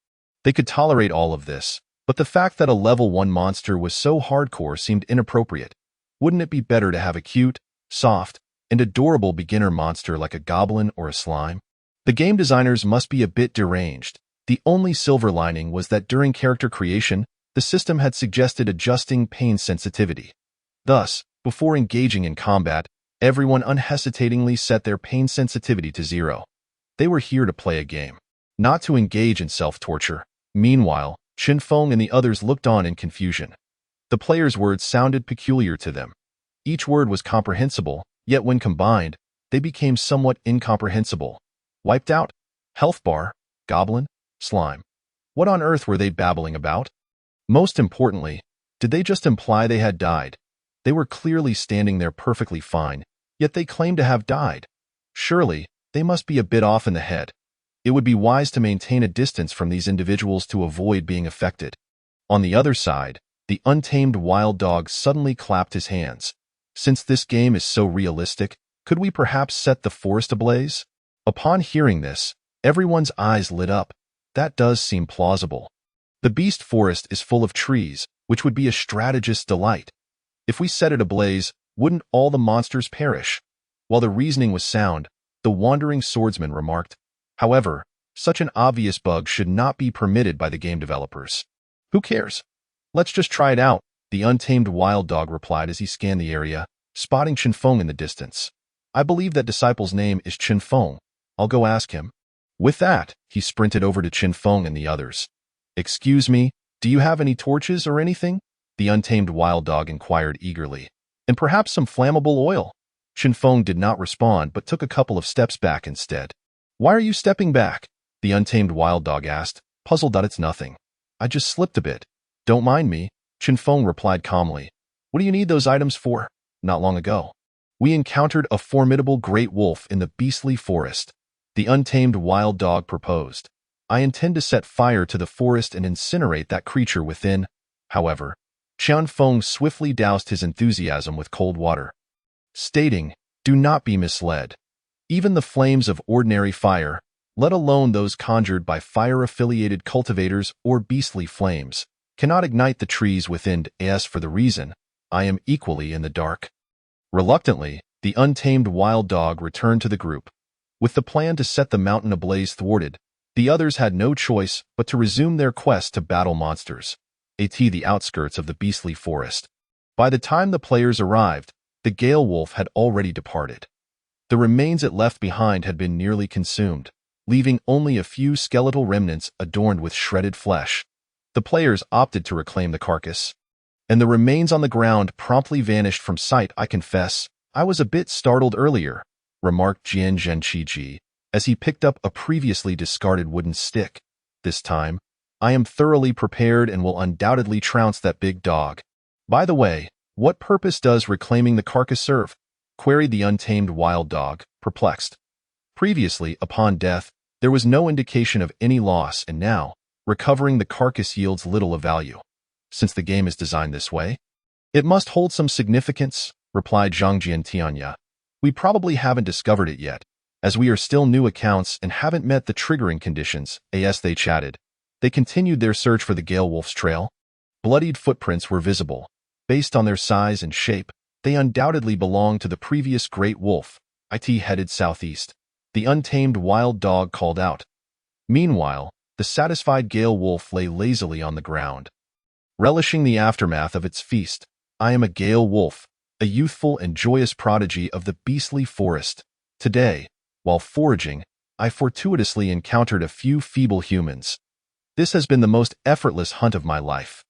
They could tolerate all of this, but the fact that a level 1 monster was so hardcore seemed inappropriate. Wouldn't it be better to have a cute, soft, and adorable beginner monster like a goblin or a slime? The game designers must be a bit deranged. The only silver lining was that during character creation, the system had suggested adjusting pain sensitivity. Thus, before engaging in combat, everyone unhesitatingly set their pain sensitivity to 0. They were here to play a game, not to engage in self-torture. Meanwhile, Qin Feng and the others looked on in confusion. The players' words sounded peculiar to them. Each word was comprehensible, yet when combined, they became somewhat incomprehensible. Wiped out? Health bar? Goblin? Slime? What on earth were they babbling about? Most importantly, did they just imply they had died? They were clearly standing there perfectly fine, yet they claimed to have died. Surely, they must be a bit off in the head. It would be wise to maintain a distance from these individuals to avoid being affected. On the other side, the untamed wild dog suddenly clapped his hands. Since this game is so realistic, could we perhaps set the forest ablaze? Upon hearing this, everyone's eyes lit up. That does seem plausible. The Beast Forest is full of trees, which would be a strategist's delight. If we set it ablaze, wouldn't all the monsters perish? While the reasoning was sound, the wandering swordsman remarked. However, such an obvious bug should not be permitted by the game developers. Who cares? Let's just try it out, the untamed wild dog replied as he scanned the area, spotting Qin Feng in the distance. I believe that disciple's name is Qin Feng. I'll go ask him. With that, he sprinted over to Qin Feng and the others. Excuse me, do you have any torches or anything? The untamed wild dog inquired eagerly. And perhaps some flammable oil? Qin Feng did not respond but took a couple of steps back instead. Why are you stepping back? The untamed wild dog asked, puzzled. It's nothing. I just slipped a bit. Don't mind me, Qin Feng replied calmly. What do you need those items for? Not long ago, we encountered a formidable great wolf in the beastly forest. The untamed wild dog proposed. I intend to set fire to the forest and incinerate that creature within. However, Qin Feng swiftly doused his enthusiasm with cold water, stating, do not be misled. Even the flames of ordinary fire, let alone those conjured by fire-affiliated cultivators or beastly flames, cannot ignite the trees within. As for the reason, I am equally in the dark. Reluctantly, the untamed wild dog returned to the group. With the plan to set the mountain ablaze thwarted, the others had no choice but to resume their quest to battle monsters, the outskirts of the beastly forest. By the time the players arrived, the Gale Wolf had already departed. The remains it left behind had been nearly consumed, leaving only a few skeletal remnants adorned with shredded flesh. The players opted to reclaim the carcass, and the remains on the ground promptly vanished from sight. "I confess, I was a bit startled earlier," remarked Jian Zhenqiji, as he picked up a previously discarded wooden stick. "This time, I am thoroughly prepared and will undoubtedly trounce that big dog." "By the way, what purpose does reclaiming the carcass serve?" queried the untamed wild dog, perplexed. Previously, upon death, there was no indication of any loss, and now, recovering the carcass yields little of value. Since the game is designed this way, it must hold some significance, replied Zhangjian Tianya. "We probably haven't discovered it yet, as we are still new accounts and haven't met the triggering conditions." As they chatted, they continued their search for the Gale Wolf's trail. Bloodied footprints were visible. Based on their size and shape, they undoubtedly belonged to the previous great wolf. Headed southeast. The untamed wild dog called out. Meanwhile, the satisfied Gale Wolf lay lazily on the ground, relishing the aftermath of its feast. "I am a Gale Wolf, a youthful and joyous prodigy of the beastly forest. Today, while foraging, I fortuitously encountered a few feeble humans. This has been the most effortless hunt of my life.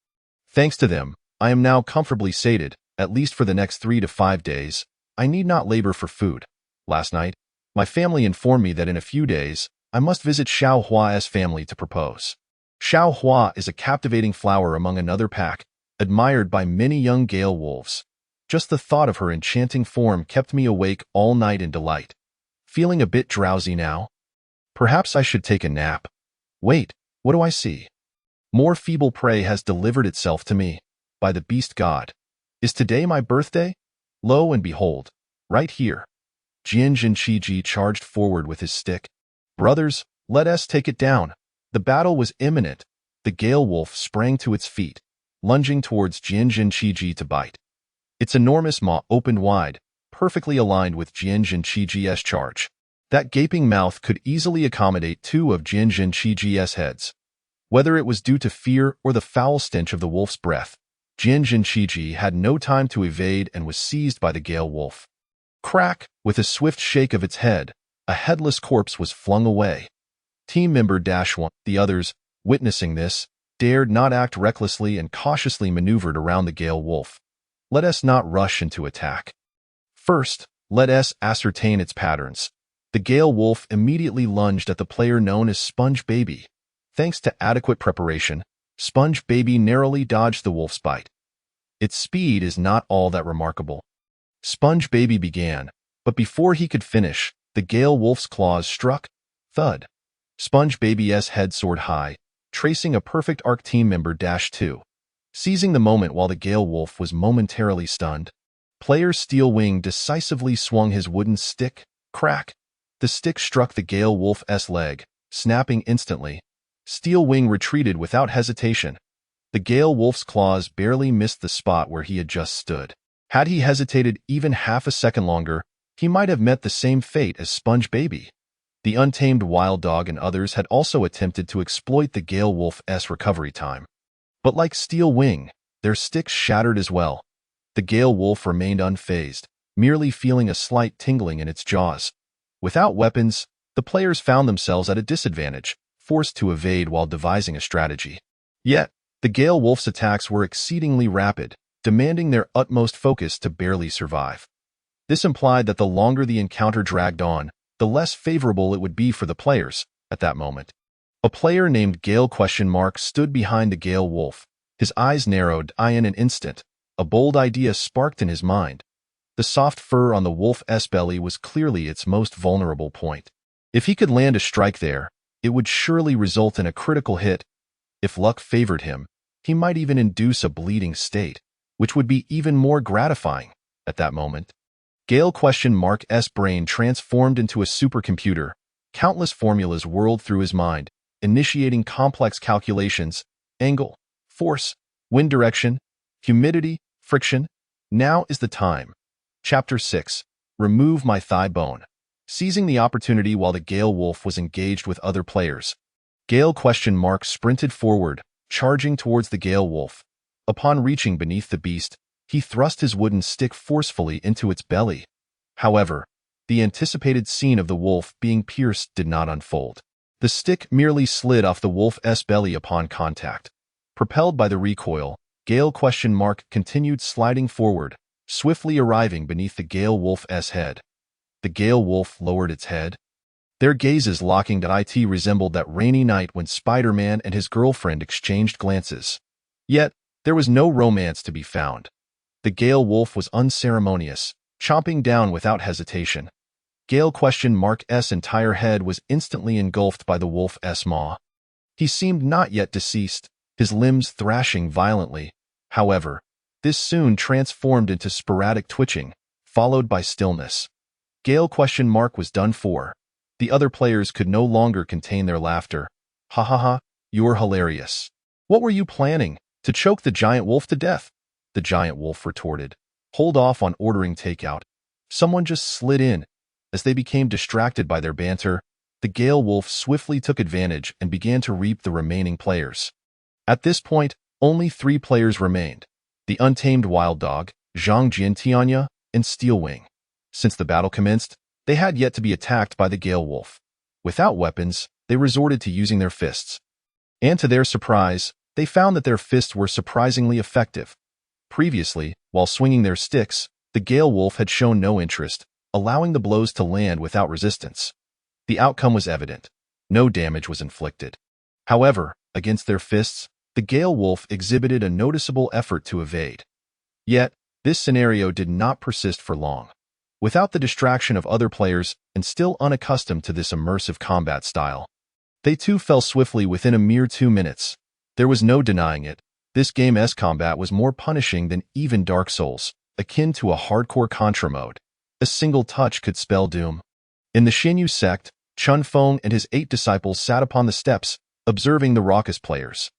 Thanks to them, I am now comfortably sated, at least for the next 3 to 5 days. I need not labor for food. Last night, my family informed me that in a few days, I must visit Xiao Hua's family to propose. Xiao Hua is a captivating flower among another pack, admired by many young Gale Wolves. Just the thought of her enchanting form kept me awake all night in delight. Feeling a bit drowsy now? Perhaps I should take a nap. Wait, what do I see? More feeble prey has delivered itself to me. By the beast god. Is today my birthday? Lo and behold, right here." Jian Zhenqiji charged forward with his stick. "Brothers, let us take it down." The battle was imminent. The Gale Wolf sprang to its feet, lunging towards Jian Zhenqiji to bite. Its enormous maw opened wide, perfectly aligned with Jian Zhenqiji's charge. That gaping mouth could easily accommodate 2 of Jian Zhenqiji's heads. Whether it was due to fear or the foul stench of the wolf's breath, Jian Zhenqiji had no time to evade and was seized by the Gale Wolf. Crack! With a swift shake of its head, a headless corpse was flung away. Team member -1, the others, witnessing this, dared not act recklessly and cautiously maneuvered around the Gale Wolf. "Let us not rush into attack. First, let us ascertain its patterns." The Gale Wolf immediately lunged at the player known as Sponge Baby. Thanks to adequate preparation, Sponge Baby narrowly dodged the wolf's bite. Its speed is not all that remarkable. Sponge Baby began, but before he could finish, the Gale Wolf's claws struck. Thud. Sponge Baby's head soared high, tracing a perfect arc. Team member -2. Seizing the moment while the Gale Wolf was momentarily stunned, player Steel Wing decisively swung his wooden stick. Crack! The stick struck the Gale Wolf's leg, snapping instantly. Steel Wing retreated without hesitation. The Gale Wolf's claws barely missed the spot where he had just stood. Had he hesitated even half a second longer, he might have met the same fate as Sponge Baby. The untamed wild dog and others had also attempted to exploit the Gale Wolf's recovery time. But like Steel Wing, their sticks shattered as well. The Gale Wolf remained unfazed, merely feeling a slight tingling in its jaws. Without weapons, the players found themselves at a disadvantage, forced to evade while devising a strategy. Yet, the Gale Wolf's attacks were exceedingly rapid, demanding their utmost focus to barely survive. This implied that the longer the encounter dragged on, the less favorable it would be for the players at that moment. A player named Gale stood behind the Gale Wolf. His eyes narrowed in an instant. A bold idea sparked in his mind. The soft fur on the wolf's belly was clearly its most vulnerable point. If he could land a strike there, it would surely result in a critical hit. If luck favored him, he might even induce a bleeding state, which would be even more gratifying at that moment. Gale's brain transformed into a supercomputer. Countless formulas whirled through his mind, initiating complex calculations: angle, force, wind direction, humidity, friction. Now is the time. Chapter 6. Remove my thigh bone. Seizing the opportunity while the Gale Wolf was engaged with other players, Gale sprinted forward, charging towards the Gale Wolf. Upon reaching beneath the beast, he thrust his wooden stick forcefully into its belly. However, the anticipated scene of the wolf being pierced did not unfold. The stick merely slid off the wolf's belly upon contact. Propelled by the recoil, Gale continued sliding forward, swiftly arriving beneath the Gale Wolf's head. The Gale Wolf lowered its head. Their gazes locking that it resembled that rainy night when Spider-Man and his girlfriend exchanged glances. Yet, there was no romance to be found. The Gale Wolf was unceremonious, chomping down without hesitation. Gale?'s entire head was instantly engulfed by the wolf's maw. He seemed not yet deceased, his limbs thrashing violently. However, this soon transformed into sporadic twitching, followed by stillness. Gale?' was done for. The other players could no longer contain their laughter. Ha ha ha, you're hilarious. What were you planning? To choke the giant wolf to death? The giant wolf retorted. Hold off on ordering takeout. Someone just slid in. As they became distracted by their banter, the Gale Wolf swiftly took advantage and began to reap the remaining players. At this point, only 3 players remained: the untamed wild dog, Zhang Jiantianya, and Steelwing. Since the battle commenced, they had yet to be attacked by the Gale Wolf. Without weapons, they resorted to using their fists. And to their surprise, they found that their fists were surprisingly effective. Previously, while swinging their sticks, the Gale Wolf had shown no interest, allowing the blows to land without resistance. The outcome was evident. No damage was inflicted. However, against their fists, the Gale Wolf exhibited a noticeable effort to evade. Yet, this scenario did not persist for long. Without the distraction of other players and still unaccustomed to this immersive combat style, they too fell swiftly within a mere 2 minutes. There was no denying it. This game's combat was more punishing than even Dark Souls, akin to a hardcore Contra mode. A single touch could spell doom. In the Xinyu sect, Chun Feng and his 8 disciples sat upon the steps, observing the raucous players.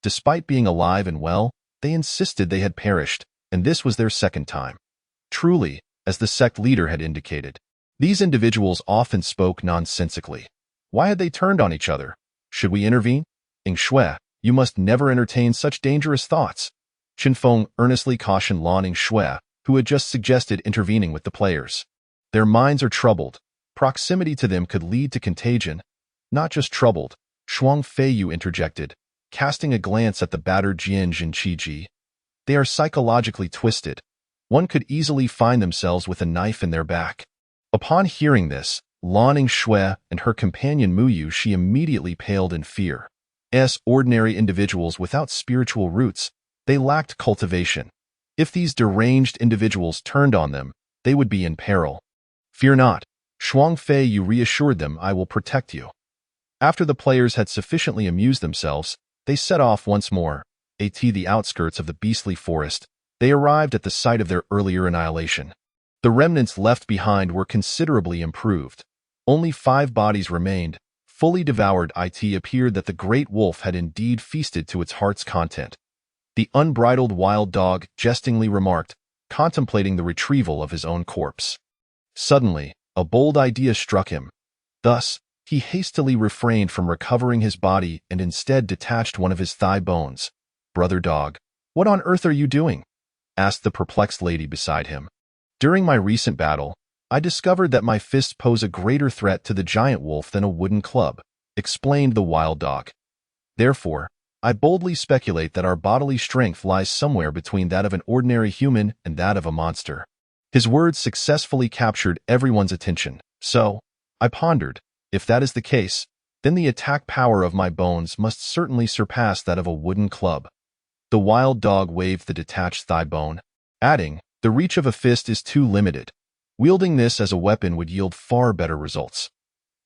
Despite being alive and well, they insisted they had perished, and this was their second time. Truly, as the sect leader had indicated, these individuals often spoke nonsensically. Why had they turned on each other? Should we intervene? Ing Shui, you must never entertain such dangerous thoughts. Qin Feng earnestly cautioned Lan Ing Shui, who had just suggested intervening with the players. Their minds are troubled. Proximity to them could lead to contagion. Not just troubled, Shuang Feiyu interjected, casting a glance at the battered Jian Jinqiji. They are psychologically twisted. One could easily find themselves with a knife in their back. Upon hearing this, Lan Ing Shui and her companion Muyu Shi immediately paled in fear. As ordinary individuals without spiritual roots, they lacked cultivation. If these deranged individuals turned on them, they would be in peril. Fear not, Shuang Feiyu reassured them, I will protect you. After the players had sufficiently amused themselves, they set off once more. At the outskirts of the beastly forest, they arrived at the site of their earlier annihilation. The remnants left behind were considerably improved. Only 5 bodies remained. Fully devoured, it appeared that the great wolf had indeed feasted to its heart's content. The unbridled wild dog jestingly remarked, contemplating the retrieval of his own corpse. Suddenly, a bold idea struck him. Thus, he hastily refrained from recovering his body and instead detached one of his thigh bones. Brother dog, what on earth are you doing? Asked the perplexed lady beside him. During my recent battle, I discovered that my fists pose a greater threat to the giant wolf than a wooden club, explained the wild dog. Therefore, I boldly speculate that our bodily strength lies somewhere between that of an ordinary human and that of a monster. His words successfully captured everyone's attention, so, I pondered, if that is the case, then the attack power of my bones must certainly surpass that of a wooden club. The wild dog waved the detached thigh bone, adding, the reach of a fist is too limited. Wielding this as a weapon would yield far better results.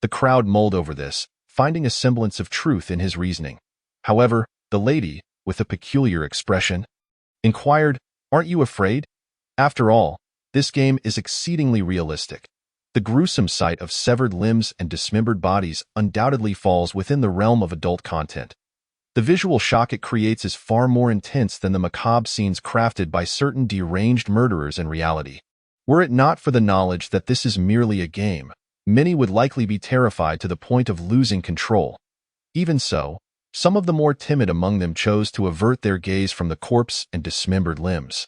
The crowd mulled over this, finding a semblance of truth in his reasoning. However, the lady, with a peculiar expression, inquired, aren't you afraid? After all, this game is exceedingly realistic. The gruesome sight of severed limbs and dismembered bodies undoubtedly falls within the realm of adult content. The visual shock it creates is far more intense than the macabre scenes crafted by certain deranged murderers in reality. Were it not for the knowledge that this is merely a game, many would likely be terrified to the point of losing control. Even so, some of the more timid among them chose to avert their gaze from the corpse and dismembered limbs.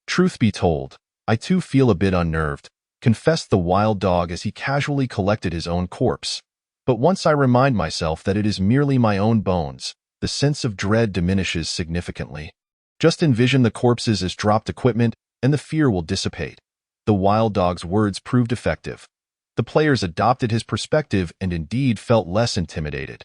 Truth be told, I too feel a bit unnerved, confessed the wild dog as he casually collected his own corpse. But once I remind myself that it is merely my own bones, the sense of dread diminishes significantly. Just envision the corpses as dropped equipment, and the fear will dissipate. The wild dog's words proved effective. The players adopted his perspective and indeed felt less intimidated.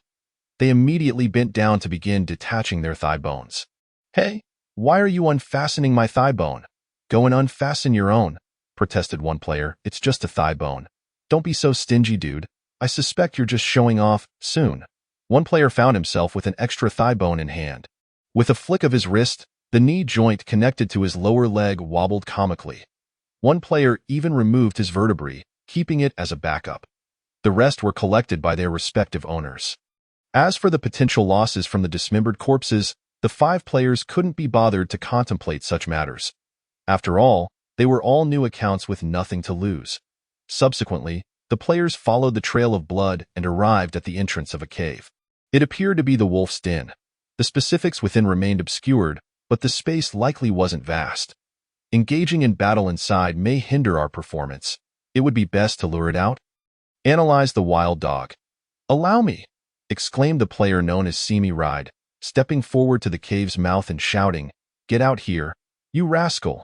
They immediately bent down to begin detaching their thigh bones. "Hey, why are you unfastening my thigh bone? Go and unfasten your own," protested one player. "It's just a thigh bone. Don't be so stingy, dude. I suspect you're just showing off." Soon, one player found himself with an extra thigh bone in hand. With a flick of his wrist, the knee joint connected to his lower leg wobbled comically. One player even removed his vertebrae, keeping it as a backup. The rest were collected by their respective owners. As for the potential losses from the dismembered corpses, the 5 players couldn't be bothered to contemplate such matters. After all, they were all new accounts with nothing to lose. Subsequently, the players followed the trail of blood and arrived at the entrance of a cave. It appeared to be the wolf's den. The specifics within remained obscured, but the space likely wasn't vast. Engaging in battle inside may hinder our performance. It would be best to lure it out. Analyze the wild dog. "Allow me," exclaimed the player known as Simi Ride, stepping forward to the cave's mouth and shouting, "Get out here, you rascal.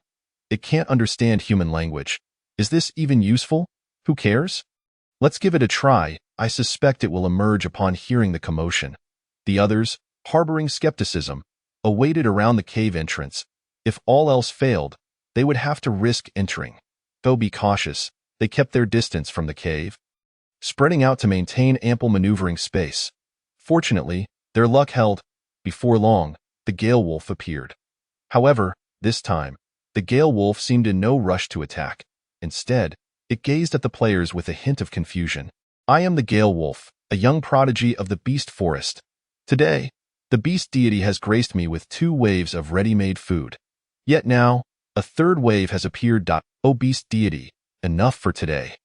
It can't understand human language. Is this even useful? Who cares? Let's give it a try. I suspect it will emerge upon hearing the commotion." The others, harboring skepticism, awaited around the cave entrance. If all else failed, they would have to risk entering. Though be cautious, they kept their distance from the cave, spreading out to maintain ample maneuvering space. Fortunately, their luck held. Before long, the Gale Wolf appeared. However, this time, the Gale Wolf seemed in no rush to attack. Instead, it gazed at the players with a hint of confusion. "I am the Gale Wolf, a young prodigy of the Beast Forest. Today, the Beast Deity has graced me with 2 waves of ready-made food. Yet now, a 3rd wave has appeared. O Beast Deity, enough for today.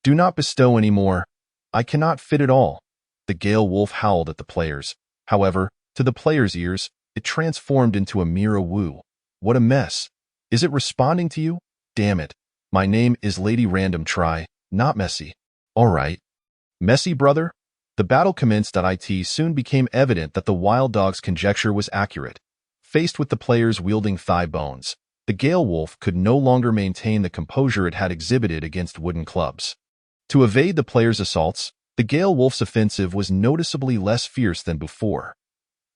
Do not bestow any more. I cannot fit it all." The Gale Wolf howled at the players. However, to the players' ears, it transformed into a mere woo. "What a mess. Is it responding to you? Damn it. My name is Lady Random Try, not Messy." "All right. Messy, brother?" The battle commenced. It soon became evident that the wild dog's conjecture was accurate. Faced with the players wielding thigh bones, the Gale Wolf could no longer maintain the composure it had exhibited against wooden clubs. To evade the players' assaults, the Gale Wolf's offensive was noticeably less fierce than before.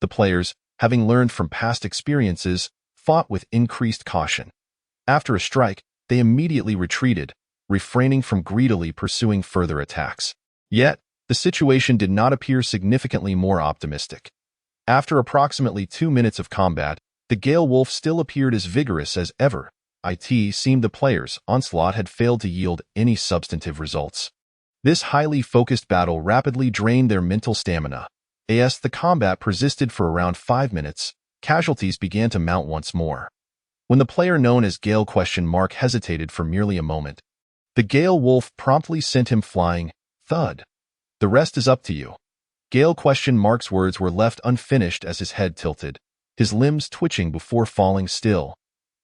The players, having learned from past experiences, fought with increased caution. After a strike, they immediately retreated, refraining from greedily pursuing further attacks. Yet, the situation did not appear significantly more optimistic. After approximately 2 minutes of combat, the Gale Wolf still appeared as vigorous as ever. It seemed the players' onslaught had failed to yield any substantive results. This highly focused battle rapidly drained their mental stamina. As the combat persisted for around 5 minutes, casualties began to mount once more. When the player known as Gale hesitated for merely a moment, the Gale Wolf promptly sent him flying. Thud. "The rest is up to you." Gale?'s words were left unfinished as his head tilted, his limbs twitching before falling still.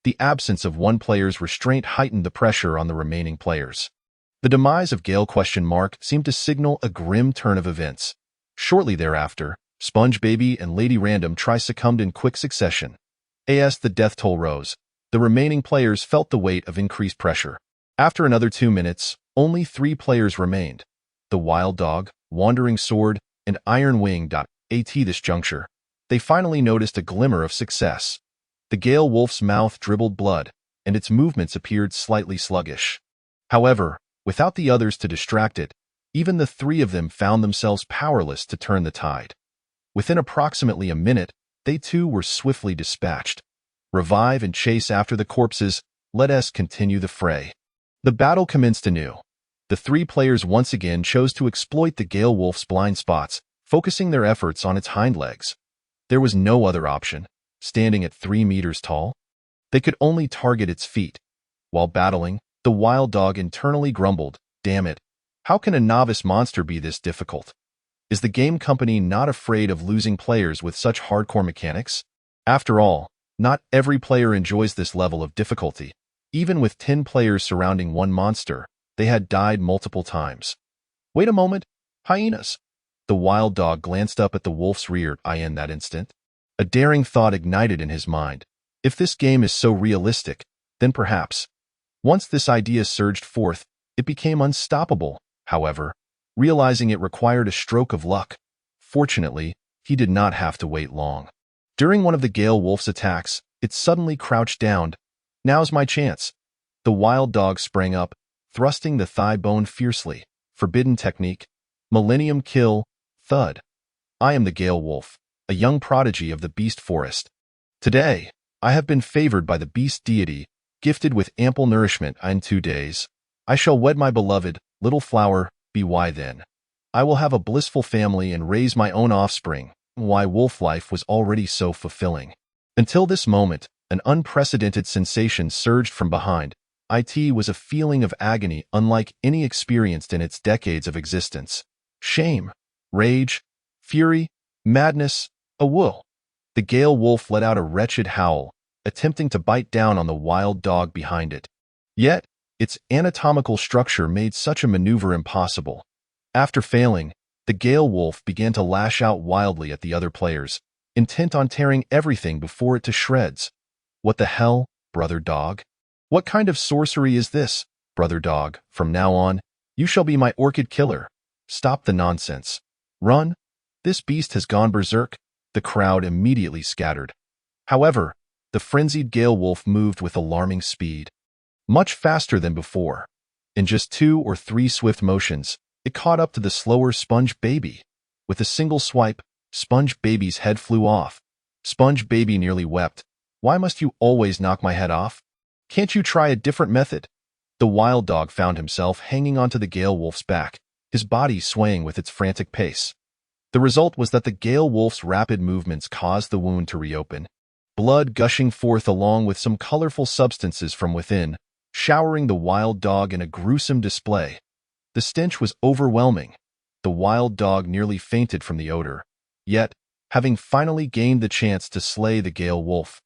The absence of one player's restraint heightened the pressure on the remaining players. The demise of Gale seemed to signal a grim turn of events. Shortly thereafter, Sponge Baby and Lady Random Try succumbed in quick succession. As the death toll rose, the remaining players felt the weight of increased pressure. After another 2 minutes, only 3 players remained: the Wild Dog, Wandering Sword, and Iron Wing. At this juncture, they finally noticed a glimmer of success. The Gale Wolf's mouth dribbled blood, and its movements appeared slightly sluggish. However, without the others to distract it, even the 3 of them found themselves powerless to turn the tide. Within approximately a minute, they too were swiftly dispatched. Revive and chase after the corpses. Let us continue the fray. The battle commenced anew. The 3 players once again chose to exploit the Gale Wolf's blind spots, focusing their efforts on its hind legs. There was no other option. Standing at 3 meters tall, they could only target its feet. While battling, The wild dog internally grumbled, "Damn it. How can a novice monster be this difficult? Is the game company not afraid of losing players with such hardcore mechanics? After all, not every player enjoys this level of difficulty. Even with 10 players surrounding one monster, they had died multiple times." "Wait a moment, hyenas." The wild dog glanced up at the wolf's rear eye in that instant. A daring thought ignited in his mind. If this game is so realistic, then perhaps. Once this idea surged forth, it became unstoppable, however, realizing it required a stroke of luck. Fortunately, he did not have to wait long. During one of the Gale Wolf's attacks, it suddenly crouched down. "Now's my chance." The wild dog sprang up, thrusting the thigh bone fiercely. Forbidden technique. Millennium kill. Thud. "I am the Gale Wolf, a young prodigy of the beast forest. Today, I have been favored by the beast deity, gifted with ample nourishment. In 2 days, I shall wed my beloved, little flower. By then, I will have a blissful family and raise my own offspring." Why wolf life was already so fulfilling. Until this moment, an unprecedented sensation surged from behind. It was a feeling of agony unlike any experienced in its decades of existence. Shame, rage, fury, madness, a wool. The Gale Wolf let out a wretched howl, attempting to bite down on the wild dog behind it. Yet, its anatomical structure made such a maneuver impossible. After failing, the Gale Wolf began to lash out wildly at the other players, intent on tearing everything before it to shreds. "What the hell, brother dog? What kind of sorcery is this, brother dog? From now on, you shall be my orchid killer. Stop the nonsense. Run. This beast has gone berserk." The crowd immediately scattered. However, the frenzied Gale Wolf moved with alarming speed, much faster than before. In just 2 or 3 swift motions, it caught up to the slower Sponge Baby. With a single swipe, Sponge Baby's head flew off. Sponge Baby nearly wept. "Why must you always knock my head off? Can't you try a different method?" The wild dog found himself hanging onto the Gale Wolf's back, his body swaying with its frantic pace. The result was that the Gale Wolf's rapid movements caused the wound to reopen, blood gushing forth along with some colorful substances from within, showering the wild dog in a gruesome display. The stench was overwhelming. The wild dog nearly fainted from the odor. Yet, having finally gained the chance to slay the Gale Wolf,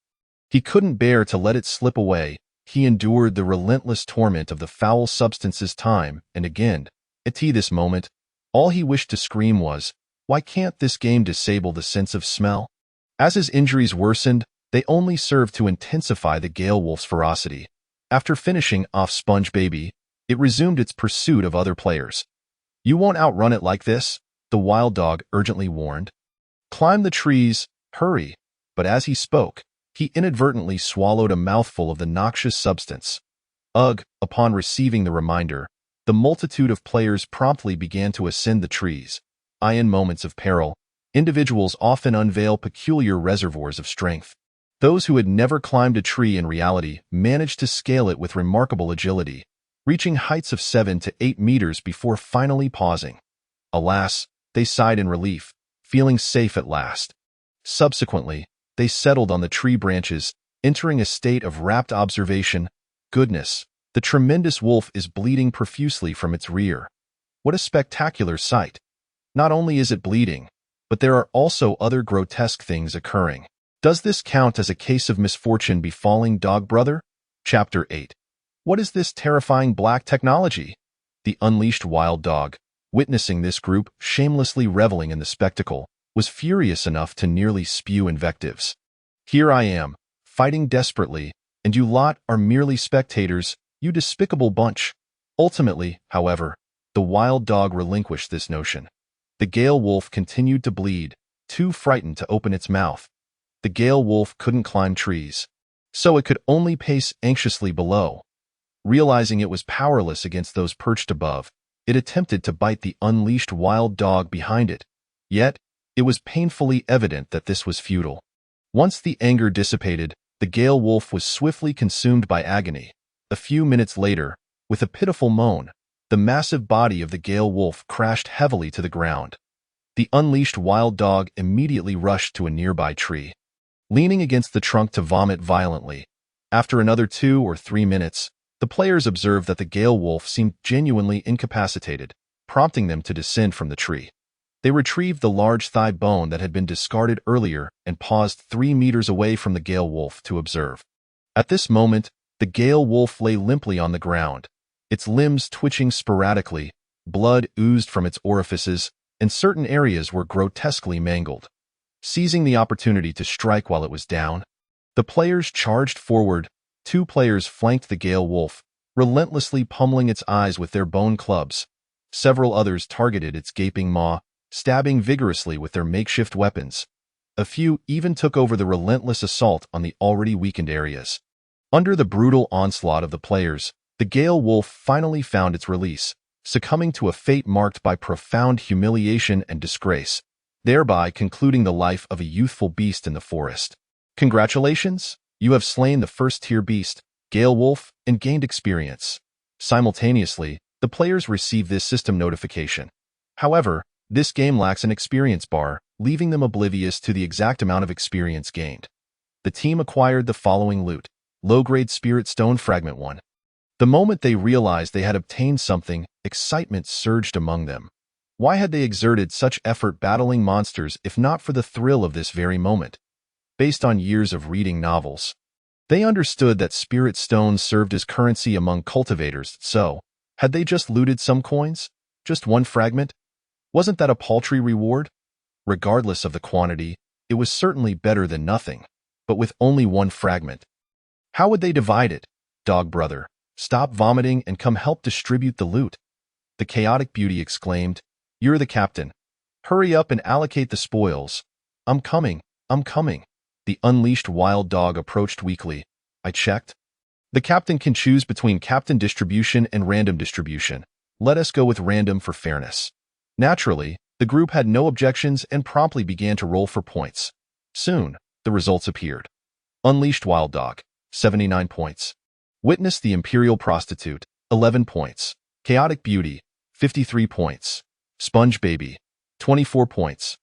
he couldn't bear to let it slip away. He endured the relentless torment of the foul substances time and again. At this moment, all he wished to scream was, "Why can't this game disable the sense of smell?" As his injuries worsened, they only served to intensify the Gale Wolf's ferocity. After finishing off Sponge Baby, it resumed its pursuit of other players. "You won't outrun it like this," the wild dog urgently warned. "Climb the trees, hurry." But as he spoke, he inadvertently swallowed a mouthful of the noxious substance. Ugh! Upon receiving the reminder, the multitude of players promptly began to ascend the trees. In moments of peril, individuals often unveil peculiar reservoirs of strength. Those who had never climbed a tree in reality managed to scale it with remarkable agility, reaching heights of 7 to 8 meters before finally pausing. Alas, they sighed in relief, feeling safe at last. Subsequently, they settled on the tree branches, entering a state of rapt observation. Goodness, the tremendous wolf is bleeding profusely from its rear. What a spectacular sight! Not only is it bleeding, but there are also other grotesque things occurring. Does this count as a case of misfortune befalling Dog Brother? Chapter 8. What is this terrifying black technology? The unleashed wild dog, witnessing this group shamelessly reveling in the spectacle, was furious enough to nearly spew invectives. "Here I am, fighting desperately, and you lot are merely spectators, you despicable bunch." Ultimately, however, the wild dog relinquished this notion. The Gale Wolf continued to bleed, too frightened to open its mouth. The Gale Wolf couldn't climb trees, so it could only pace anxiously below. Realizing it was powerless against those perched above, it attempted to bite the unleashed wild dog behind it. Yet, it was painfully evident that this was futile. Once the anger dissipated, the Gale Wolf was swiftly consumed by agony. A few minutes later, with a pitiful moan, the massive body of the Gale Wolf crashed heavily to the ground. The unleashed wild dog immediately rushed to a nearby tree, leaning against the trunk to vomit violently. After another 2 or 3 minutes, The players observed that the Gale Wolf seemed genuinely incapacitated, prompting them to descend from the tree. They retrieved the large thigh bone that had been discarded earlier and paused 3 meters away from the Gale Wolf to observe. At this moment, the Gale Wolf lay limply on the ground, its limbs twitching sporadically, blood oozed from its orifices, and certain areas were grotesquely mangled. Seizing the opportunity to strike while it was down, the players charged forward. 2 players flanked the Gale Wolf, relentlessly pummeling its eyes with their bone clubs. Several others targeted its gaping maw, stabbing vigorously with their makeshift weapons. A few even took over the relentless assault on the already weakened areas. Under the brutal onslaught of the players, the Gale Wolf finally found its release, succumbing to a fate marked by profound humiliation and disgrace, thereby concluding the life of a youthful beast in the forest. Congratulations! You have slain the first-tier beast, Gale Wolf, and gained experience. Simultaneously, the players receive this system notification. However, this game lacks an experience bar, leaving them oblivious to the exact amount of experience gained. The team acquired the following loot: low-grade Spirit Stone Fragment 1. The moment they realized they had obtained something, excitement surged among them. Why had they exerted such effort battling monsters if not for the thrill of this very moment? Based on years of reading novels, they understood that spirit stones served as currency among cultivators, so, had they just looted some coins? Just one fragment? Wasn't that a paltry reward? Regardless of the quantity, it was certainly better than nothing, but with only one fragment. How would they divide it? Dog brother, stop vomiting and come help distribute the loot. The Chaotic Beauty exclaimed, You're the captain. Hurry up and allocate the spoils. I'm coming. The unleashed wild dog approached weakly. I checked. The captain can choose between captain distribution and random distribution. Let us go with random for fairness. Naturally, the group had no objections and promptly began to roll for points. Soon, the results appeared. Unleashed Wild Dog, 79 points. Witness the Imperial Prostitute, 11 points. Chaotic Beauty, 53 points. Sponge Baby, 24 points.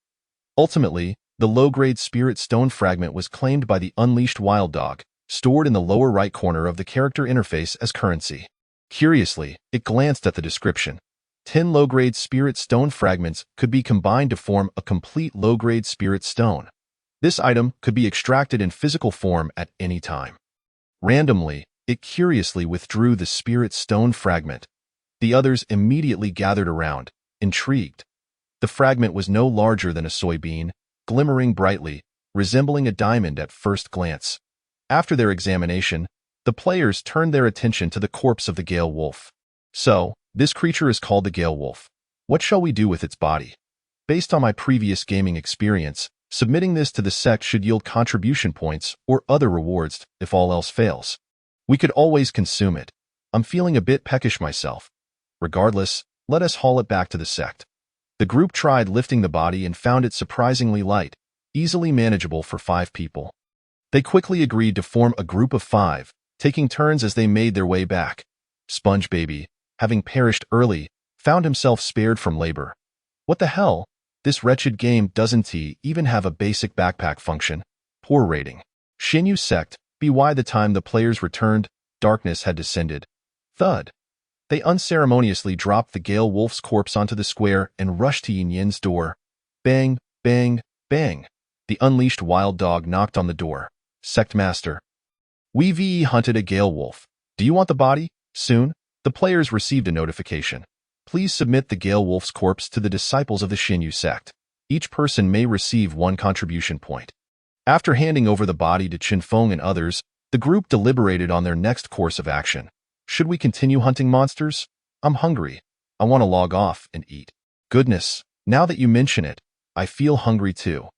Ultimately, the low-grade Spirit Stone Fragment was claimed by the Unleashed Wild Dog, stored in the lower right corner of the character interface as currency. Curiously, it glanced at the description. 10 low-grade Spirit Stone Fragments could be combined to form a complete low-grade Spirit Stone. This item could be extracted in physical form at any time. Randomly, it curiously withdrew the Spirit Stone Fragment. The others immediately gathered around, intrigued. The fragment was no larger than a soybean, glimmering brightly, resembling a diamond at first glance. After their examination, the players turned their attention to the corpse of the Gale Wolf. So, this creature is called the Gale Wolf. What shall we do with its body? Based on my previous gaming experience, submitting this to the sect should yield contribution points or other rewards if all else fails. We could always consume it. I'm feeling a bit peckish myself. Regardless, let us haul it back to the sect. The group tried lifting the body and found it surprisingly light, easily manageable for 5 people. They quickly agreed to form a group of 5, taking turns as they made their way back. Sponge Baby, having perished early, found himself spared from labor. What the hell? This wretched game doesn't even have a basic backpack function. Poor rating. Shinyu Sect, by the time the players returned, darkness had descended. Thud. They unceremoniously dropped the Gale Wolf's corpse onto the square and rushed to Yin Yin's door. Bang, bang, bang. The Unleashed Wild Dog knocked on the door. Sect Master. We VE hunted a Gale Wolf. Do you want the body? Soon, the players received a notification. Please submit the Gale Wolf's corpse to the disciples of the Shinyu Sect. Each person may receive 1 contribution point. After handing over the body to Qinfeng and others, the group deliberated on their next course of action. Should we continue hunting monsters? I'm hungry. I want to log off and eat. Goodness, now that you mention it, I feel hungry too.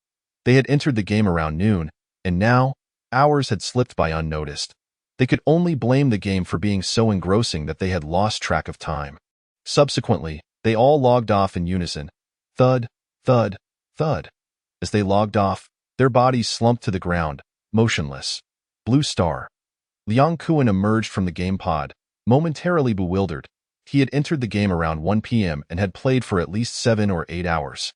They had entered the game around noon, and now, hours had slipped by unnoticed. They could only blame the game for being so engrossing that they had lost track of time. Subsequently, they all logged off in unison. Thud, thud, thud. As they logged off, their bodies slumped to the ground, motionless. Blue Star. Liang Kuan emerged from the game pod, momentarily bewildered. He had entered the game around 1 p.m. and had played for at least 7 or 8 hours.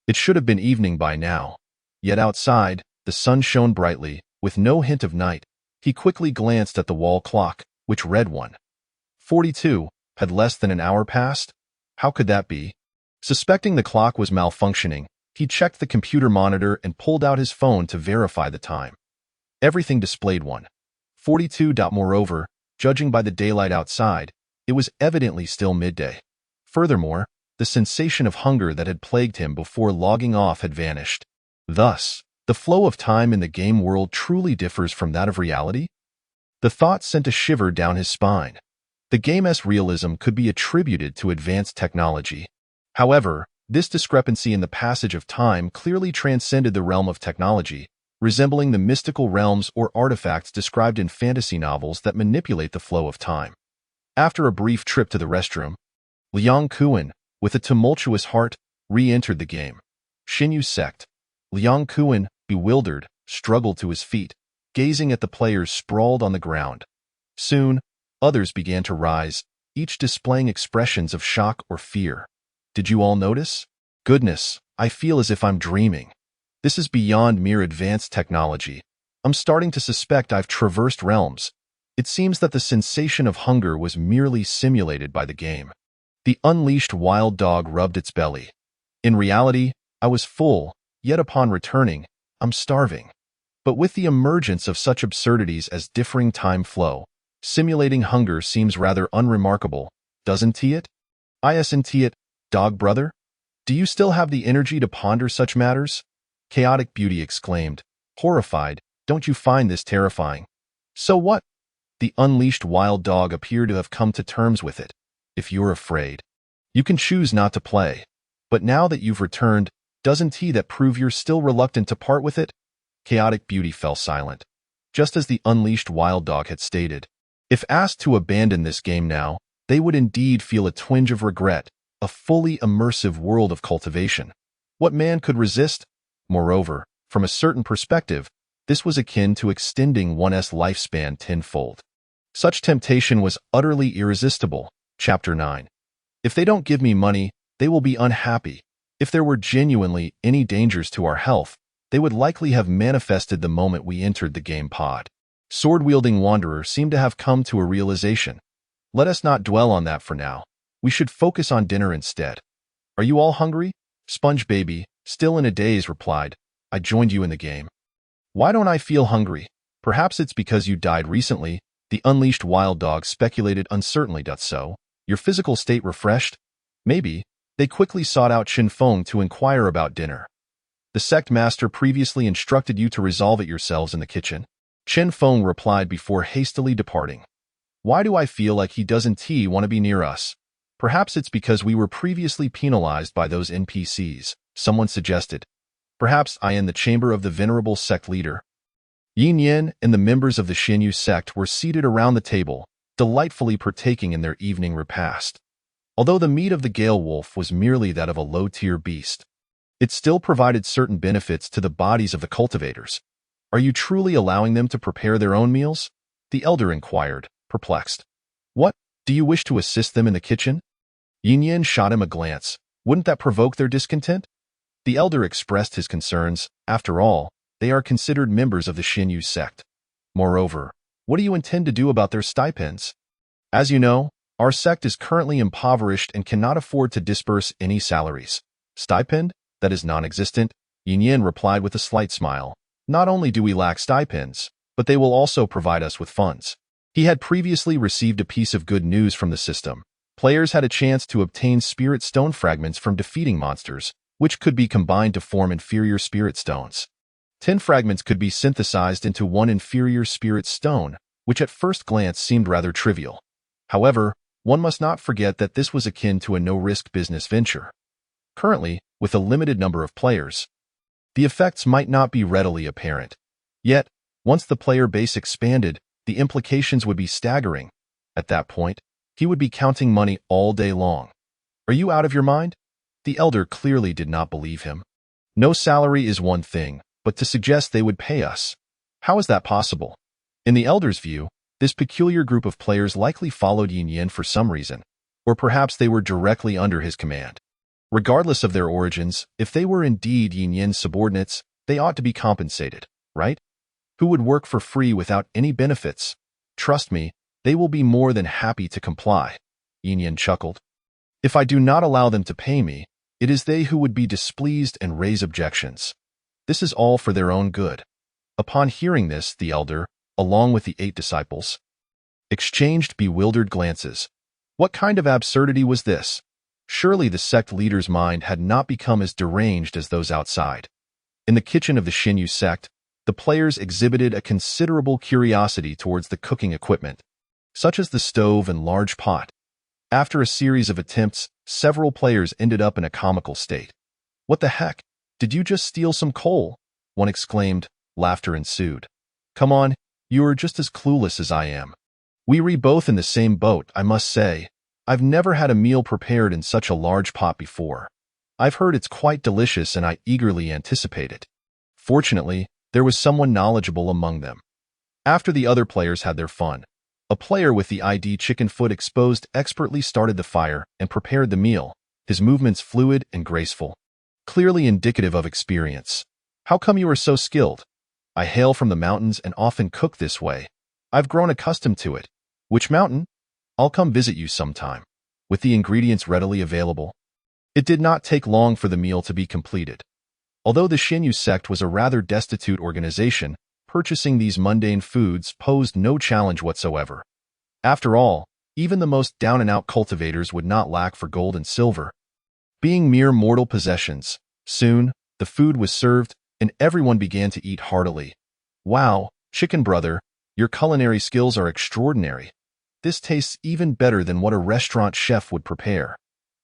It should have been evening by now. Yet outside, the sun shone brightly, with no hint of night. He quickly glanced at the wall clock, which read 1. 42. Had less than an hour passed? How could that be? Suspecting the clock was malfunctioning, he checked the computer monitor and pulled out his phone to verify the time. Everything displayed 1:42. Moreover, judging by the daylight outside, it was evidently still midday. Furthermore, the sensation of hunger that had plagued him before logging off had vanished. Thus, the flow of time in the game world truly differs from that of reality? The thought sent a shiver down his spine. The game's realism could be attributed to advanced technology. However, this discrepancy in the passage of time clearly transcended the realm of technology, resembling the mystical realms or artifacts described in fantasy novels that manipulate the flow of time. After a brief trip to the restroom, Liang Kuan, with a tumultuous heart, re-entered the game. Xinyu sect. Liang Kuan, bewildered, struggled to his feet, gazing at the players sprawled on the ground. Soon, others began to rise, each displaying expressions of shock or fear. Did you all notice? Goodness, I feel as if I'm dreaming. This is beyond mere advanced technology. I'm starting to suspect I've traversed realms. It seems that the sensation of hunger was merely simulated by the game. The unleashed wild dog rubbed its belly. In reality, I was full, yet upon returning, I'm starving. But with the emergence of such absurdities as differing time flow, simulating hunger seems rather unremarkable, doesn't it? Isn't it, dog brother? Do you still have the energy to ponder such matters? Chaotic Beauty exclaimed, horrified. Don't you find this terrifying? So what? The unleashed wild dog appeared to have come to terms with it. If you're afraid, you can choose not to play. But now that you've returned, doesn't that prove you're still reluctant to part with it? Chaotic Beauty fell silent. Just as the unleashed wild dog had stated, if asked to abandon this game now, they would indeed feel a twinge of regret, a fully immersive world of cultivation. What man could resist? Moreover, from a certain perspective, this was akin to extending one's lifespan tenfold. Such temptation was utterly irresistible. Chapter 9. If they don't give me money, they will be unhappy. If there were genuinely any dangers to our health, they would likely have manifested the moment we entered the game pod. Sword-wielding Wanderer seemed to have come to a realization. Let us not dwell on that for now. We should focus on dinner instead. Are you all hungry? Sponge Baby, still in a daze, replied, I joined you in the game. Why don't I feel hungry? Perhaps it's because you died recently, the unleashed wild dog speculated uncertainly. So, your physical state refreshed? Maybe. They quickly sought out Qin Feng to inquire about dinner. The sect master previously instructed you to resolve it yourselves in the kitchen. Qin Feng replied before hastily departing. Why do I feel like he doesn't want to be near us? Perhaps it's because we were previously penalized by those NPCs, someone suggested. Perhaps I am the chamber of the venerable sect leader. Yin Yin and the members of the Xinyu sect were seated around the table, delightfully partaking in their evening repast. Although the meat of the Gale Wolf was merely that of a low-tier beast, it still provided certain benefits to the bodies of the cultivators. Are you truly allowing them to prepare their own meals? The elder inquired, perplexed. What? Do you wish to assist them in the kitchen? Yin Yin shot him a glance. Wouldn't that provoke their discontent? The elder expressed his concerns. After all, they are considered members of the Xinyu sect. Moreover, what do you intend to do about their stipends? As you know, our sect is currently impoverished and cannot afford to disburse any salaries. Stipend? That is non-existent, Yin Yin replied with a slight smile. Not only do we lack stipends, but they will also provide us with funds. He had previously received a piece of good news from the system. Players had a chance to obtain spirit stone fragments from defeating monsters, which could be combined to form inferior spirit stones. 10 fragments could be synthesized into one inferior spirit stone, which at first glance seemed rather trivial. However, one must not forget that this was akin to a no-risk business venture. Currently, with a limited number of players, the effects might not be readily apparent. Yet, once the player base expanded, the implications would be staggering. At that point, he would be counting money all day long. Are you out of your mind? The elder clearly did not believe him. No salary is one thing, but to suggest they would pay us. How is that possible? In the elder's view, this peculiar group of players likely followed Yin Yin for some reason, or perhaps they were directly under his command. Regardless of their origins, if they were indeed Yin Yin's subordinates, they ought to be compensated, right? Who would work for free without any benefits? Trust me, They will be more than happy to comply. Yin chuckled. If I do not allow them to pay me, it is they who would be displeased and raise objections. This is all for their own good. Upon hearing this, the elder, along with the 8 disciples, exchanged bewildered glances. What kind of absurdity was this? Surely the sect leader's mind had not become as deranged as those outside. In the kitchen of the Xinyu sect, the players exhibited a considerable curiosity towards the cooking equipment, such as the stove and large pot. After a series of attempts, several players ended up in a comical state. What the heck? Did you just steal some coal? One exclaimed. Laughter ensued. Come on, you are just as clueless as I am. We re both in the same boat, I must say. I've never had a meal prepared in such a large pot before. I've heard it's quite delicious and I eagerly anticipate it. Fortunately, there was someone knowledgeable among them. After the other players had their fun, a player with the ID chicken foot exposed expertly started the fire and prepared the meal, his movements fluid and graceful, clearly indicative of experience. How come you are so skilled? I hail from the mountains and often cook this way. I've grown accustomed to it. Which mountain? I'll come visit you sometime. With the ingredients readily available. It did not take long for the meal to be completed. Although the Xinyu sect was a rather destitute organization, purchasing these mundane foods posed no challenge whatsoever. After all, even the most down-and-out cultivators would not lack for gold and silver. Being mere mortal possessions, soon, the food was served, and everyone began to eat heartily. Wow, chicken brother, your culinary skills are extraordinary. This tastes even better than what a restaurant chef would prepare.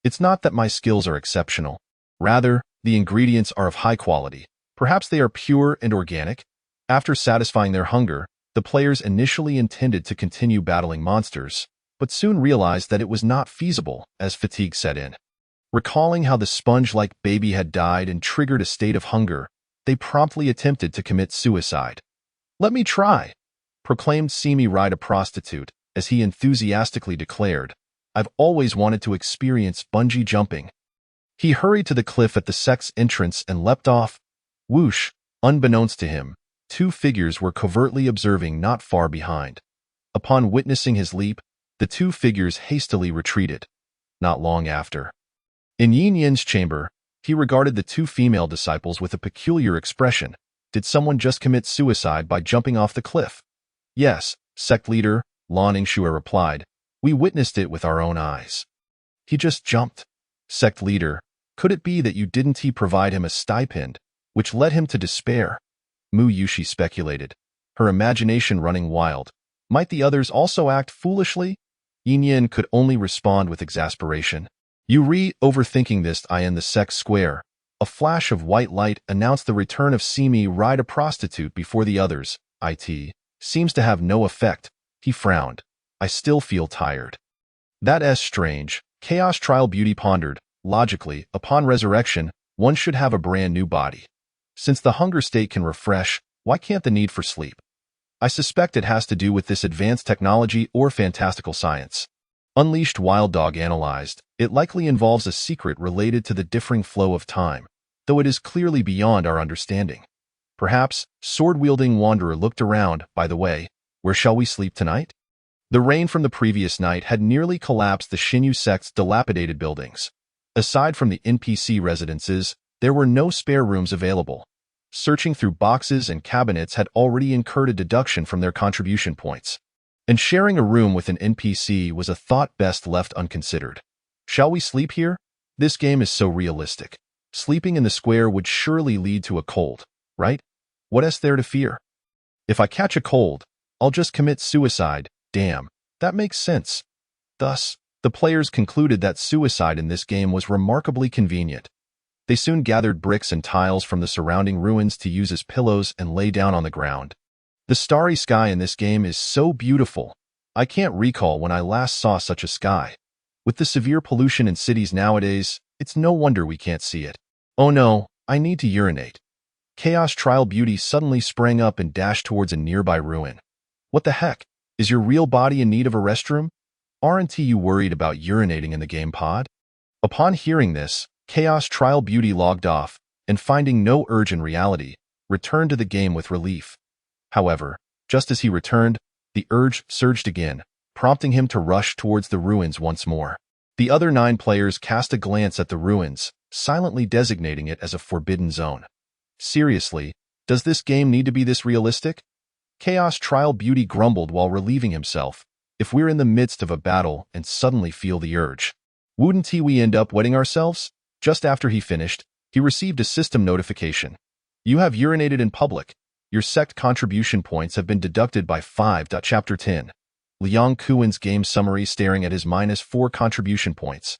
It's not that my skills are exceptional. Rather, the ingredients are of high quality. Perhaps they are pure and organic. After satisfying their hunger, the players initially intended to continue battling monsters, but soon realized that it was not feasible as fatigue set in. Recalling how the sponge-like baby had died and triggered a state of hunger, they promptly attempted to commit suicide. Let me try, proclaimed Simi Ride, a prostitute, as he enthusiastically declared, I've always wanted to experience bungee jumping. He hurried to the cliff at the sect's entrance and leapt off. Whoosh, unbeknownst to him, 2 figures were covertly observing not far behind. Upon witnessing his leap, the 2 figures hastily retreated. Not long after, in Yin Yin's chamber, he regarded the 2 female disciples with a peculiar expression. Did someone just commit suicide by jumping off the cliff? Yes, sect leader, Lan Ningxue replied. We witnessed it with our own eyes. He just jumped. Sect leader, could it be that you didn't provide him a stipend, which led him to despair? Mu Yushi speculated, her imagination running wild. Might the others also act foolishly? Yin Yin could only respond with exasperation. You overthinking this. I in the sect square. A flash of white light announced the return of Simi Ride, a prostitute, before the others. It seems to have no effect. He frowned. I still feel tired. That's strange. Chaos Trial Beauty pondered. Logically, upon resurrection, one should have a brand new body. Since the hunger state can refresh, why can't the need for sleep? I suspect it has to do with this advanced technology or fantastical science. Unleashed Wild Dog analyzed. It likely involves a secret related to the differing flow of time, though it is clearly beyond our understanding. Perhaps, sword-wielding Wanderer looked around. By the way, where shall we sleep tonight? The rain from the previous night had nearly collapsed the Xinyu sect's dilapidated buildings. Aside from the NPC residences, there were no spare rooms available. Searching through boxes and cabinets had already incurred a deduction from their contribution points, and sharing a room with an NPC was a thought best left unconsidered. Shall we sleep here? This game is so realistic. Sleeping in the square would surely lead to a cold, right? What is there to fear? If I catch a cold, I'll just commit suicide. Damn, that makes sense. Thus, the players concluded that suicide in this game was remarkably convenient. They soon gathered bricks and tiles from the surrounding ruins to use as pillows and lay down on the ground. The starry sky in this game is so beautiful. I can't recall when I last saw such a sky. With the severe pollution in cities nowadays, it's no wonder we can't see it. Oh no, I need to urinate. Chaos Trial Beauty suddenly sprang up and dashed towards a nearby ruin. What the heck? Is your real body in need of a restroom? Aren't you worried about urinating in the game pod? Upon hearing this, Chaos Trial Beauty logged off, and finding no urge in reality, returned to the game with relief. However, just as he returned, the urge surged again. prompting him to rush towards the ruins once more. The other 9 players cast a glance at the ruins, silently designating it as a forbidden zone. Seriously, does this game need to be this realistic? Chaos Trial Beauty grumbled while relieving himself. If we're in the midst of a battle and suddenly feel the urge, wouldn't we end up wetting ourselves? Just after he finished, he received a system notification. You have urinated in public. Your sect contribution points have been deducted by 5. Chapter 10. Liang Kuin's game summary staring at his -4 contribution points.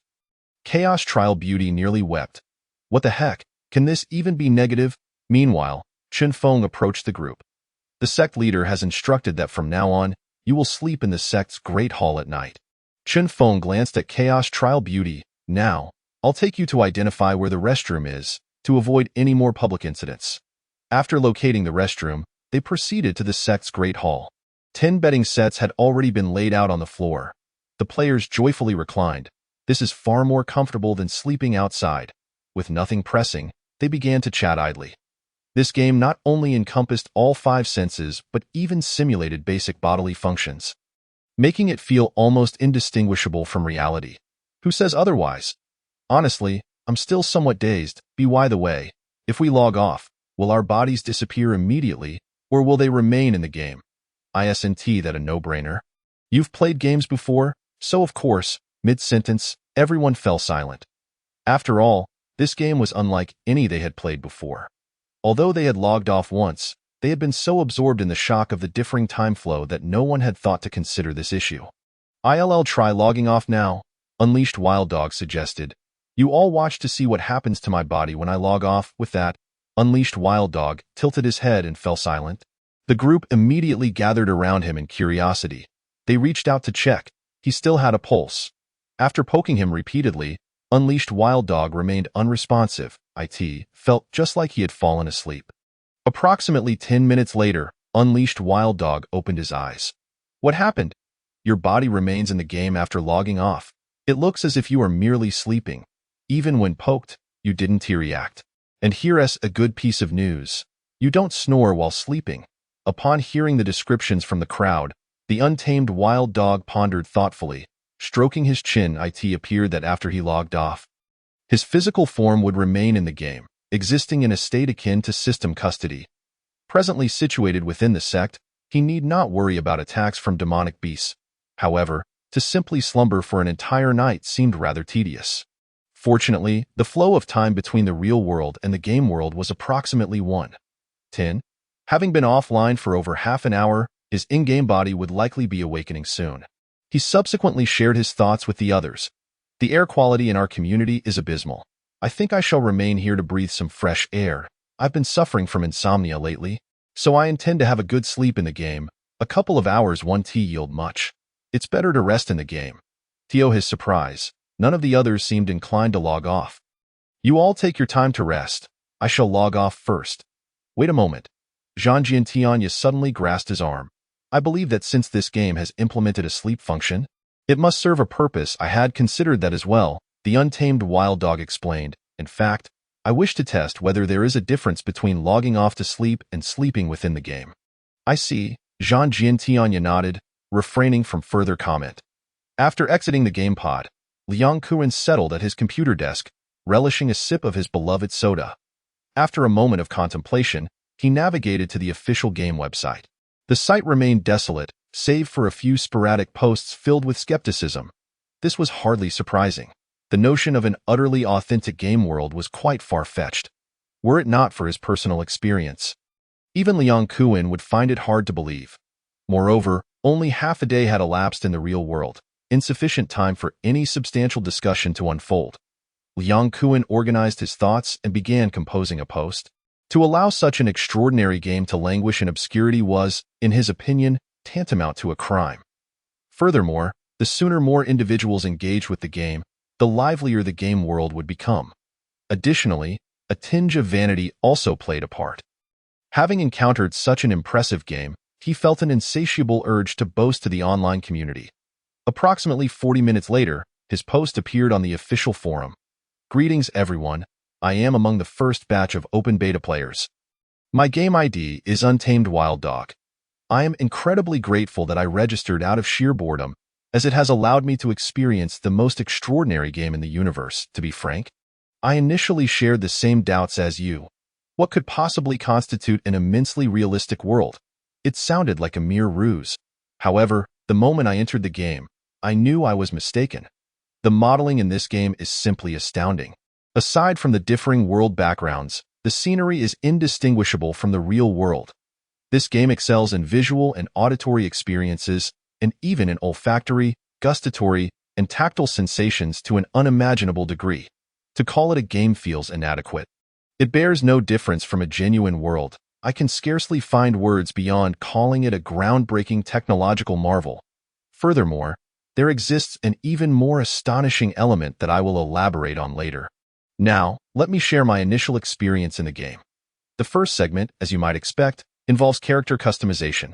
Chaos Trial Beauty nearly wept. What the heck? Can this even be negative? Meanwhile, Chen Feng approached the group. The sect leader has instructed that from now on, you will sleep in the sect's great hall at night. Chen Feng glanced at Chaos Trial Beauty. Now, I'll take you to identify where the restroom is, to avoid any more public incidents. After locating the restroom, they proceeded to the sect's great hall. 10 betting sets had already been laid out on the floor. The players joyfully reclined. This is far more comfortable than sleeping outside. With nothing pressing, they began to chat idly. This game not only encompassed all 5 senses but even simulated basic bodily functions, making it feel almost indistinguishable from reality. Who says otherwise? Honestly, I'm still somewhat dazed. By the way, if we log off, will our bodies disappear immediately, or will they remain in the game? Isn't that a no-brainer? You've played games before, so of course, mid-sentence, everyone fell silent. After all, this game was unlike any they had played before. Although they had logged off once, they had been so absorbed in the shock of the differing time flow that no one had thought to consider this issue. I'll try logging off now, Unleashed Wild Dog suggested. You all watch to see what happens to my body when I log off. With that, Unleashed Wild Dog tilted his head and fell silent. The group immediately gathered around him in curiosity. They reached out to check. He still had a pulse. After poking him repeatedly, Unleashed Wild Dog remained unresponsive. It felt just like he had fallen asleep. Approximately 10 minutes later, Unleashed Wild Dog opened his eyes. What happened? Your body remains in the game after logging off. It looks as if you are merely sleeping. Even when poked, you didn't react. And here's a good piece of news. You don't snore while sleeping. Upon hearing the descriptions from the crowd, the untamed wild dog pondered thoughtfully. Stroking his chin, it appeared that after he logged off, his physical form would remain in the game, existing in a state akin to system custody. Presently situated within the sect, he need not worry about attacks from demonic beasts. However, to simply slumber for an entire night seemed rather tedious. Fortunately, the flow of time between the real world and the game world was approximately 1:10. Having been offline for over half an hour, his in-game body would likely be awakening soon. He subsequently shared his thoughts with the others. The air quality in our community is abysmal. I think I shall remain here to breathe some fresh air. I've been suffering from insomnia lately, so I intend to have a good sleep in the game. A couple of hours won't yield much. It's better to rest in the game. To his surprise, none of the others seemed inclined to log off. You all take your time to rest. I shall log off first. Wait a moment. Zhang Jiantianya suddenly grasped his arm. I believe that since this game has implemented a sleep function, it must serve a purpose. I had considered that as well, the untamed wild dog explained. In fact, I wish to test whether there is a difference between logging off to sleep and sleeping within the game. I see, Zhang Jiantianya nodded, refraining from further comment. After exiting the game pod, Liang Kuin settled at his computer desk, relishing a sip of his beloved soda. After a moment of contemplation, he navigated to the official game website. The site remained desolate, save for a few sporadic posts filled with skepticism. This was hardly surprising. The notion of an utterly authentic game world was quite far-fetched, were it not for his personal experience. Even Liang Kuin would find it hard to believe. Moreover, only half a day had elapsed in the real world, insufficient time for any substantial discussion to unfold. Liang Kuin organized his thoughts and began composing a post. To allow such an extraordinary game to languish in obscurity was, in his opinion, tantamount to a crime. Furthermore, the sooner more individuals engaged with the game, the livelier the game world would become. Additionally, a tinge of vanity also played a part. Having encountered such an impressive game, he felt an insatiable urge to boast to the online community. Approximately 40 minutes later, his post appeared on the official forum. Greetings everyone. I am among the first batch of open beta players. My game ID is Untamed Wild Dog. I am incredibly grateful that I registered out of sheer boredom, as it has allowed me to experience the most extraordinary game in the universe. To be frank, I initially shared the same doubts as you. What could possibly constitute an immensely realistic world? It sounded like a mere ruse. However, the moment I entered the game, I knew I was mistaken. The modeling in this game is simply astounding. Aside from the differing world backgrounds, the scenery is indistinguishable from the real world. This game excels in visual and auditory experiences, and even in olfactory, gustatory, and tactile sensations to an unimaginable degree. To call it a game feels inadequate. It bears no difference from a genuine world. I can scarcely find words beyond calling it a groundbreaking technological marvel. Furthermore, there exists an even more astonishing element that I will elaborate on later. Now, let me share my initial experience in the game. The first segment, as you might expect, involves character customization.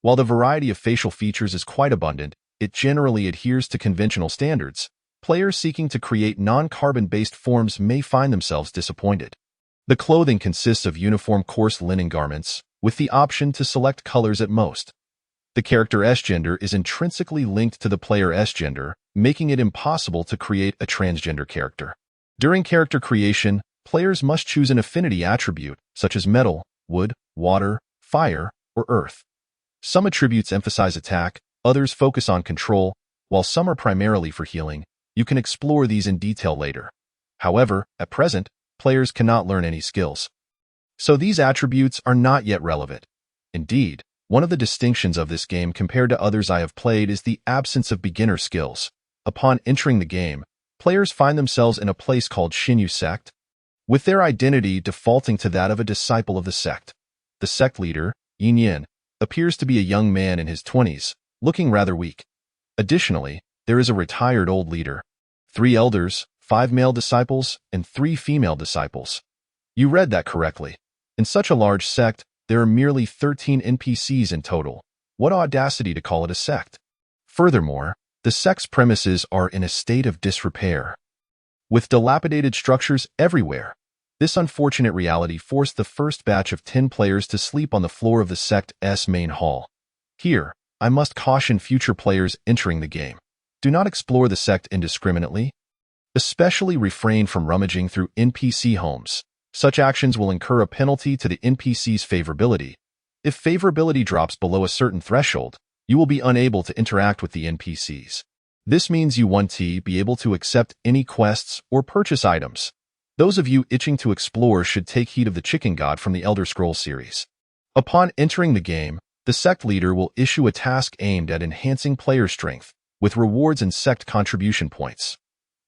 While the variety of facial features is quite abundant, it generally adheres to conventional standards. Players seeking to create non-carbon-based forms may find themselves disappointed. The clothing consists of uniform coarse linen garments, with the option to select colors at most. The character S-gender is intrinsically linked to the player S-gender, making it impossible to create a transgender character. During character creation, players must choose an affinity attribute, such as metal, wood, water, fire, or earth. Some attributes emphasize attack, others focus on control, while some are primarily for healing. You can explore these in detail later. However, at present, players cannot learn any skills. So these attributes are not yet relevant. Indeed, one of the distinctions of this game compared to others I have played is the absence of beginner skills. Upon entering the game, players find themselves in a place called Shinyu Sect, with their identity defaulting to that of a disciple of the sect. The sect leader, Yin Yin, appears to be a young man in his 20s, looking rather weak. Additionally, there is a retired old leader, 3 elders, 5 male disciples, and 3 female disciples. You read that correctly. In such a large sect, there are merely 13 NPCs in total. What audacity to call it a sect! Furthermore, the sect's premises are in a state of disrepair, with dilapidated structures everywhere. This unfortunate reality forced the first batch of 10 players to sleep on the floor of the sect's main hall. Here, I must caution future players entering the game. Do not explore the sect indiscriminately. Especially refrain from rummaging through NPC homes. Such actions will incur a penalty to the NPC's favorability. If favorability drops below a certain threshold, you will be unable to interact with the NPCs. This means you won't be able to accept any quests or purchase items. Those of you itching to explore should take heed of the Chicken God from the Elder Scrolls series. Upon entering the game, the sect leader will issue a task aimed at enhancing player strength, with rewards and sect contribution points.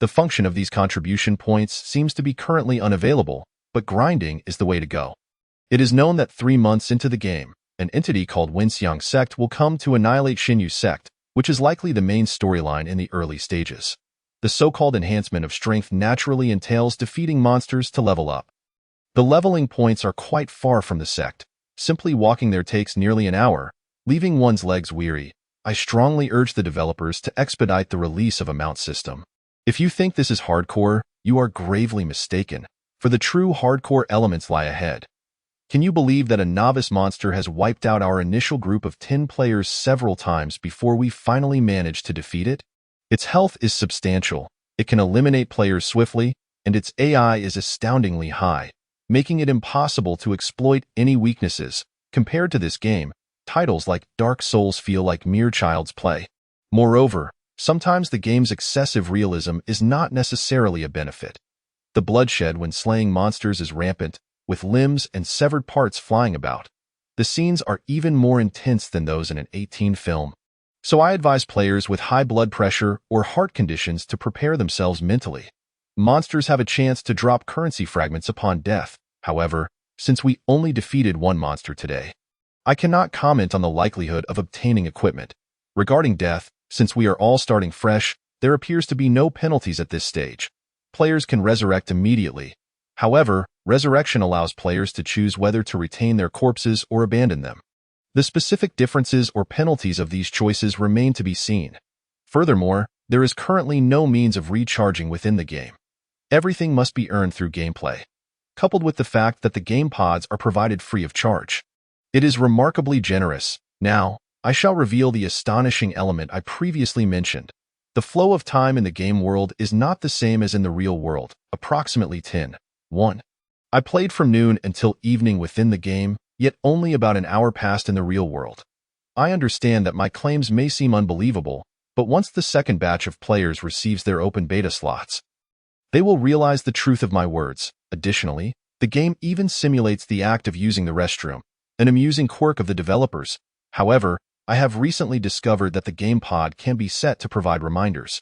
The function of these contribution points seems to be currently unavailable, but grinding is the way to go. It is known that 3 months into the game, an entity called Wenxiang Sect will come to annihilate Shinyu Sect, which is likely the main storyline in the early stages. The so-called enhancement of strength naturally entails defeating monsters to level up. The leveling points are quite far from the sect. Simply walking there takes nearly an hour, leaving one's legs weary. I strongly urge the developers to expedite the release of a mount system. If you think this is hardcore, you are gravely mistaken, for the true hardcore elements lie ahead. Can you believe that a novice monster has wiped out our initial group of 10 players several times before we finally managed to defeat it? Its health is substantial, it can eliminate players swiftly, and its AI is astoundingly high, making it impossible to exploit any weaknesses. Compared to this game, titles like Dark Souls feel like mere child's play. Moreover, sometimes the game's excessive realism is not necessarily a benefit. The bloodshed when slaying monsters is rampant, with limbs and severed parts flying about. The scenes are even more intense than those in an 18 film. So I advise players with high blood pressure or heart conditions to prepare themselves mentally. Monsters have a chance to drop currency fragments upon death. However, since we only defeated 1 monster today, I cannot comment on the likelihood of obtaining equipment. Regarding death, since we are all starting fresh, there appears to be no penalties at this stage. Players can resurrect immediately. However, resurrection allows players to choose whether to retain their corpses or abandon them. The specific differences or penalties of these choices remain to be seen. Furthermore, there is currently no means of recharging within the game. Everything must be earned through gameplay, coupled with the fact that the game pods are provided free of charge. It is remarkably generous. Now, I shall reveal the astonishing element I previously mentioned. The flow of time in the game world is not the same as in the real world, approximately 10:1. I played from noon until evening within the game, yet only about an hour passed in the real world. I understand that my claims may seem unbelievable, but once the second batch of players receives their open beta slots, they will realize the truth of my words. Additionally, the game even simulates the act of using the restroom, an amusing quirk of the developers. However, I have recently discovered that the game pod can be set to provide reminders.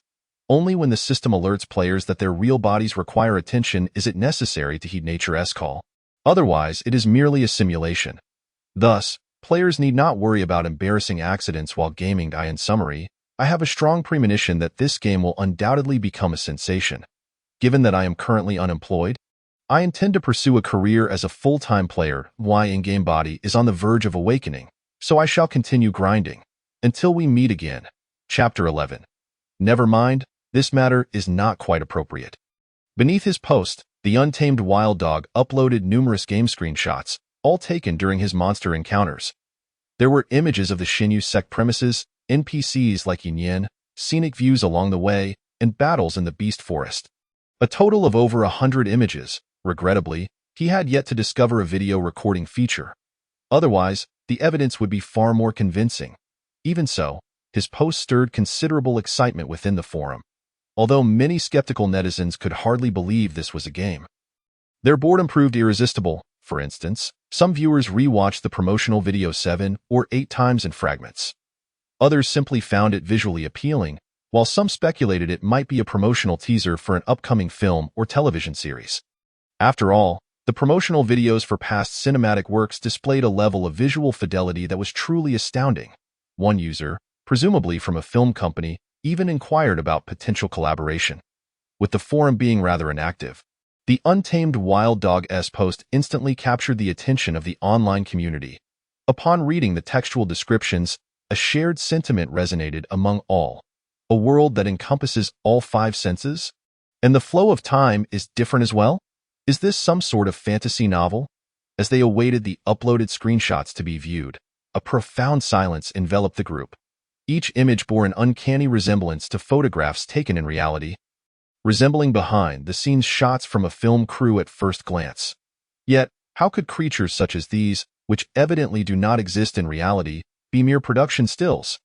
Only when the system alerts players that their real bodies require attention is it necessary to heed nature's call. Otherwise, it is merely a simulation. Thus, players need not worry about embarrassing accidents while gaming. In summary, I have a strong premonition that this game will undoubtedly become a sensation. Given that I am currently unemployed, I intend to pursue a career as a full-time player. My in-game body is on the verge of awakening, so I shall continue grinding. Until we meet again. Chapter 11. Never mind, this matter is not quite appropriate. Beneath his post, the untamed wild dog uploaded numerous game screenshots, all taken during his monster encounters. There were images of the Xinyu sect premises, NPCs like Yin Yin, scenic views along the way, and battles in the beast forest. A total of over 100 images. Regrettably, he had yet to discover a video recording feature. Otherwise, the evidence would be far more convincing. Even so, his post stirred considerable excitement within the forum, although many skeptical netizens could hardly believe this was a game. Their boredom proved irresistible. For instance, some viewers rewatched the promotional video 7 or 8 times in fragments. Others simply found it visually appealing, while some speculated it might be a promotional teaser for an upcoming film or television series. After all, the promotional videos for past cinematic works displayed a level of visual fidelity that was truly astounding. One user, presumably from a film company, even inquired about potential collaboration. With the forum being rather inactive, the Untamed Wild Dog's post instantly captured the attention of the online community. Upon reading the textual descriptions, a shared sentiment resonated among all. A world that encompasses all 5 senses? And the flow of time is different as well? Is this some sort of fantasy novel? As they awaited the uploaded screenshots to be viewed, a profound silence enveloped the group. Each image bore an uncanny resemblance to photographs taken in reality, resembling behind-the-scenes shots from a film crew at first glance. Yet, how could creatures such as these, which evidently do not exist in reality, be mere production stills?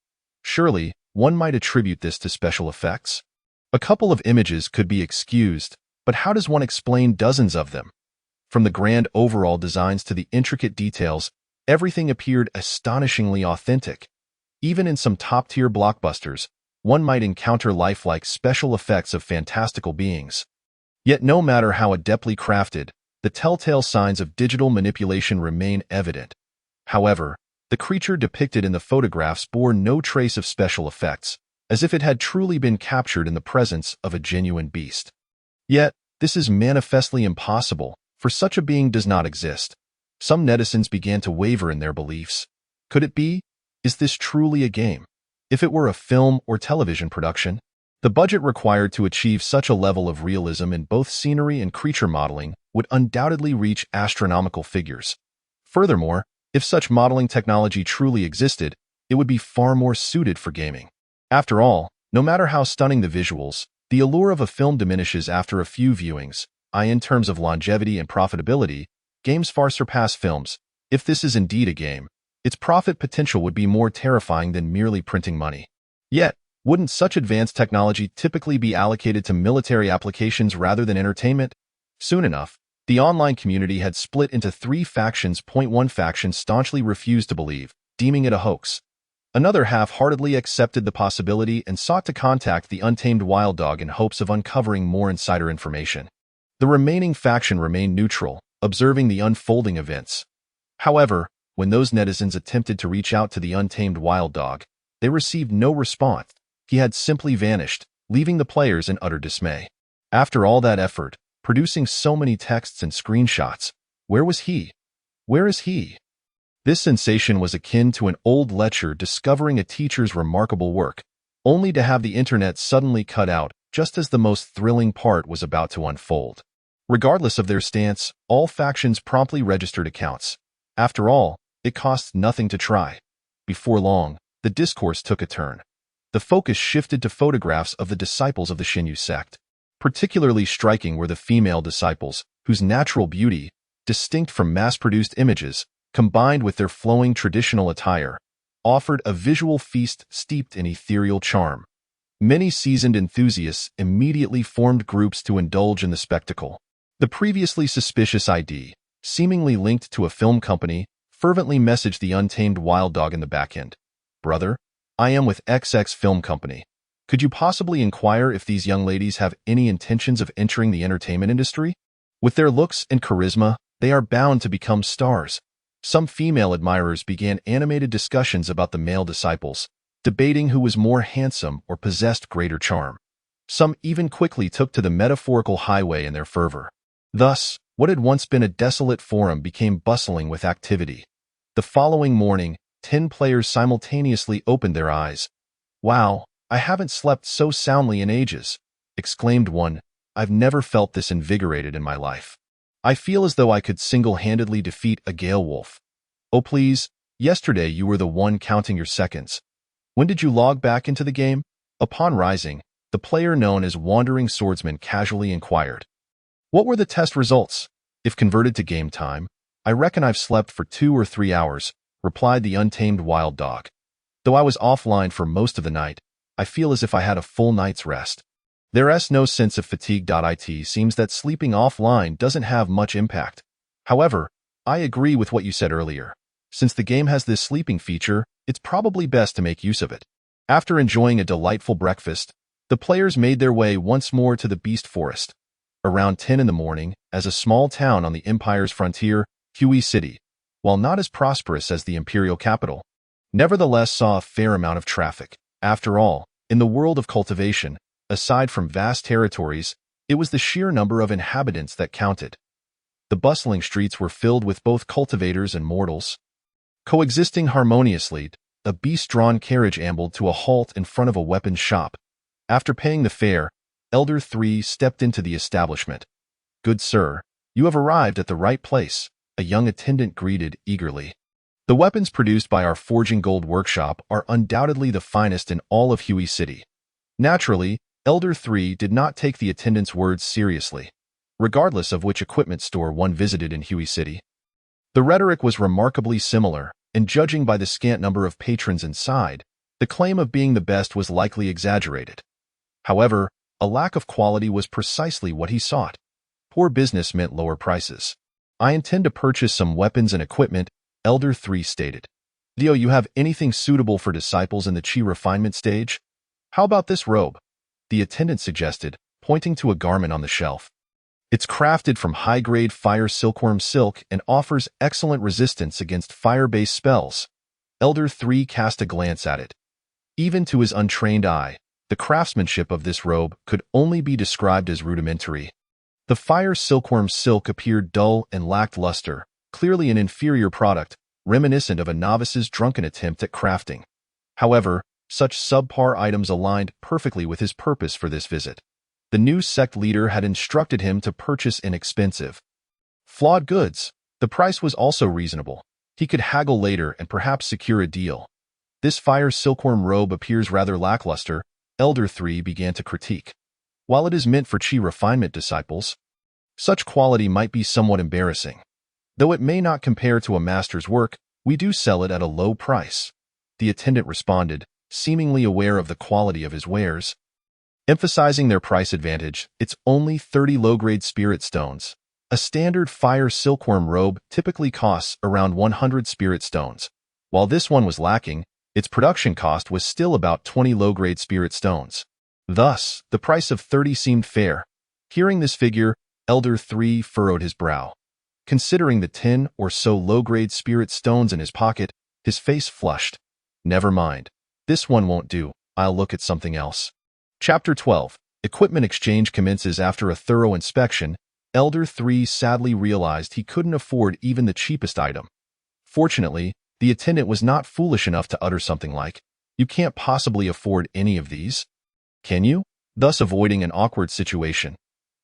Surely, one might attribute this to special effects. A couple of images could be excused, but how does one explain dozens of them? From the grand overall designs to the intricate details, everything appeared astonishingly authentic. Even in some top-tier blockbusters, one might encounter lifelike special effects of fantastical beings. Yet no matter how adeptly crafted, the telltale signs of digital manipulation remain evident. However, the creature depicted in the photographs bore no trace of special effects, as if it had truly been captured in the presence of a genuine beast. Yet, this is manifestly impossible, for such a being does not exist. Some netizens began to waver in their beliefs. Could it be? Is this truly a game? If it were a film or television production, the budget required to achieve such a level of realism in both scenery and creature modeling would undoubtedly reach astronomical figures. Furthermore, if such modeling technology truly existed, it would be far more suited for gaming. After all, no matter how stunning the visuals, the allure of a film diminishes after a few viewings. In terms of longevity and profitability, games far surpass films. If this is indeed a game, its profit potential would be more terrifying than merely printing money. Yet, wouldn't such advanced technology typically be allocated to military applications rather than entertainment? Soon enough, the online community had split into 3 factions. One faction staunchly refused to believe, deeming it a hoax. Another half-heartedly accepted the possibility and sought to contact the Untamed Wild Dog in hopes of uncovering more insider information. The remaining faction remained neutral, observing the unfolding events. However, when those netizens attempted to reach out to the Untamed Wild Dog, they received no response. He had simply vanished, leaving the players in utter dismay. After all that effort, producing so many texts and screenshots, where was he? Where is he? This sensation was akin to an old lecturer discovering a teacher's remarkable work, only to have the internet suddenly cut out just as the most thrilling part was about to unfold. Regardless of their stance, all factions promptly registered accounts. After all, it costs nothing to try. Before long, the discourse took a turn. The focus shifted to photographs of the disciples of the Shinyu sect. Particularly striking were the female disciples, whose natural beauty, distinct from mass-produced images, combined with their flowing traditional attire, offered a visual feast steeped in ethereal charm. Many seasoned enthusiasts immediately formed groups to indulge in the spectacle. The previously suspicious ID, seemingly linked to a film company, fervently messaged the untamed wild dog in the backend. "Brother, I am with XX Film Company. Could you possibly inquire if these young ladies have any intentions of entering the entertainment industry? With their looks and charisma, they are bound to become stars." Some female admirers began animated discussions about the male disciples, debating who was more handsome or possessed greater charm. Some even quickly took to the metaphorical highway in their fervor. Thus, what had once been a desolate forum became bustling with activity. The following morning, 10 players simultaneously opened their eyes. "Wow, I haven't slept so soundly in ages," exclaimed one. "I've never felt this invigorated in my life. I feel as though I could single-handedly defeat a Gale Wolf." "Oh please, yesterday you were the one counting your seconds. When did you log back into the game?" Upon rising, the player known as Wandering Swordsman casually inquired. "What were the test results? If converted to game time, I reckon I've slept for 2 or 3 hours," replied the untamed wild dog. "Though I was offline for most of the night, I feel as if I had a full night's rest. There's no sense of fatigue. It seems that sleeping offline doesn't have much impact. However, I agree with what you said earlier. Since the game has this sleeping feature, it's probably best to make use of it." After enjoying a delightful breakfast, the players made their way once more to the Beast Forest. Around 10 in the morning, as a small town on the Empire's frontier, Huey City, while not as prosperous as the imperial capital, nevertheless saw a fair amount of traffic. After all, in the world of cultivation, aside from vast territories, it was the sheer number of inhabitants that counted. The bustling streets were filled with both cultivators and mortals. Coexisting harmoniously, a beast-drawn carriage ambled to a halt in front of a weapons shop. After paying the fare, Elder 3 stepped into the establishment. "Good sir, you have arrived at the right place," a young attendant greeted eagerly. "The weapons produced by our Forging Gold workshop are undoubtedly the finest in all of Huey City." Naturally, Elder 3 did not take the attendant's words seriously, regardless of which equipment store one visited in Huey City. The rhetoric was remarkably similar, and judging by the scant number of patrons inside, the claim of being the best was likely exaggerated. However, a lack of quality was precisely what he sought. Poor business meant lower prices. "I intend to purchase some weapons and equipment," Elder 3 stated. "Do you have anything suitable for disciples in the chi refinement stage? How about this robe?" the attendant suggested, pointing to a garment on the shelf. "It's crafted from high-grade fire silkworm silk and offers excellent resistance against fire-based spells." Elder 3 cast a glance at it. Even to his untrained eye, the craftsmanship of this robe could only be described as rudimentary. The fire silkworm silk appeared dull and lacked luster, clearly an inferior product, reminiscent of a novice's drunken attempt at crafting. However, such subpar items aligned perfectly with his purpose for this visit. The new sect leader had instructed him to purchase inexpensive, flawed goods. The price was also reasonable. He could haggle later and perhaps secure a deal. "This fire silkworm robe appears rather lackluster," Elder 3 began to critique. "While it is meant for chi refinement disciples, such quality might be somewhat embarrassing. Though it may not compare to a master's work, we do sell it at a low price," the attendant responded, seemingly aware of the quality of his wares. Emphasizing their price advantage, "It's only 30 low-grade spirit stones. A standard fire silkworm robe typically costs around 100 spirit stones. While this one was lacking, its production cost was still about 20 low-grade spirit stones. Thus, the price of 30 seemed fair." Hearing this figure, Elder 3 furrowed his brow. Considering the 10 or so low-grade spirit stones in his pocket, his face flushed. "Never mind. This one won't do. I'll look at something else." Chapter 12. Equipment exchange commences. After a thorough inspection, Elder 3 sadly realized he couldn't afford even the cheapest item. Fortunately, the attendant was not foolish enough to utter something like, "You can't possibly afford any of these, can you?" thus avoiding an awkward situation.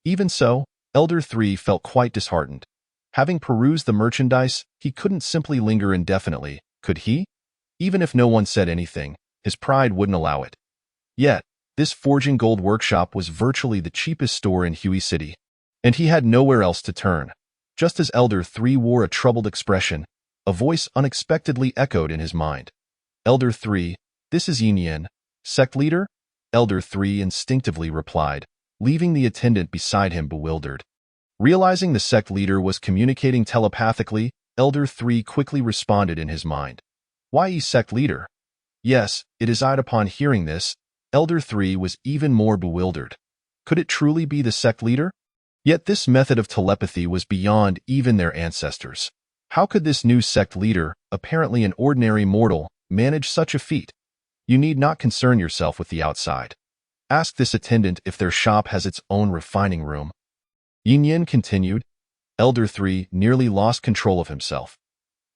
Even so, Elder 3 felt quite disheartened. Having perused the merchandise, he couldn't simply linger indefinitely, could he? Even if no one said anything, his pride wouldn't allow it. Yet, this forging gold workshop was virtually the cheapest store in Huey City, and he had nowhere else to turn. Just as Elder 3 wore a troubled expression, a voice unexpectedly echoed in his mind. Elder 3, this is Yin Yin, sect leader? Elder 3 instinctively replied, leaving the attendant beside him bewildered. Realizing the sect leader was communicating telepathically, Elder 3 quickly responded in his mind. Why ye sect leader? Yes, it is I. Upon hearing this, Elder 3 was even more bewildered. Could it truly be the sect leader? Yet this method of telepathy was beyond even their ancestors. How could this new sect leader, apparently an ordinary mortal, manage such a feat? You need not concern yourself with the outside. Ask this attendant if their shop has its own refining room. Yin Yin continued. Elder 3 nearly lost control of himself.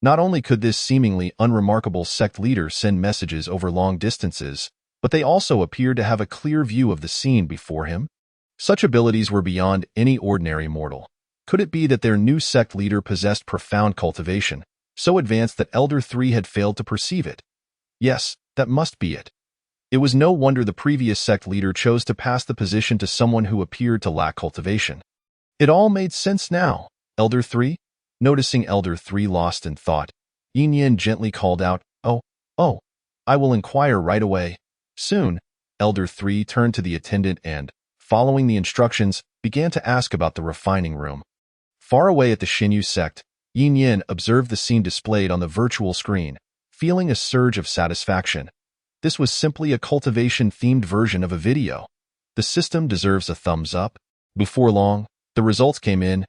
Not only could this seemingly unremarkable sect leader send messages over long distances, but they also appeared to have a clear view of the scene before him. Such abilities were beyond any ordinary mortal. Could it be that their new sect leader possessed profound cultivation, so advanced that Elder 3 had failed to perceive it? Yes, that must be it. It was no wonder the previous sect leader chose to pass the position to someone who appeared to lack cultivation. It all made sense now. Elder 3? Noticing Elder 3 lost in thought, Yin Yin gently called out, Oh, I will inquire right away. Soon, Elder 3 turned to the attendant and, following the instructions, began to ask about the refining room. Far away at the Xinyu sect, Yin Yin observed the scene displayed on the virtual screen, feeling a surge of satisfaction. This was simply a cultivation-themed version of a video. The system deserves a thumbs up. Before long, the results came in.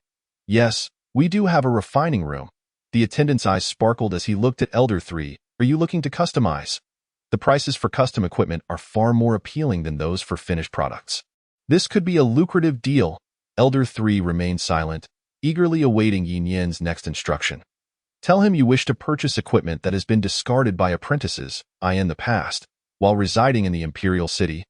Yes, we do have a refining room. The attendant's eyes sparkled as he looked at Elder 3. Are you looking to customize? The prices for custom equipment are far more appealing than those for finished products. This could be a lucrative deal. Elder 3 remained silent, eagerly awaiting Yin Yin's next instruction. Tell him you wish to purchase equipment that has been discarded by apprentices, in the past, while residing in the Imperial City.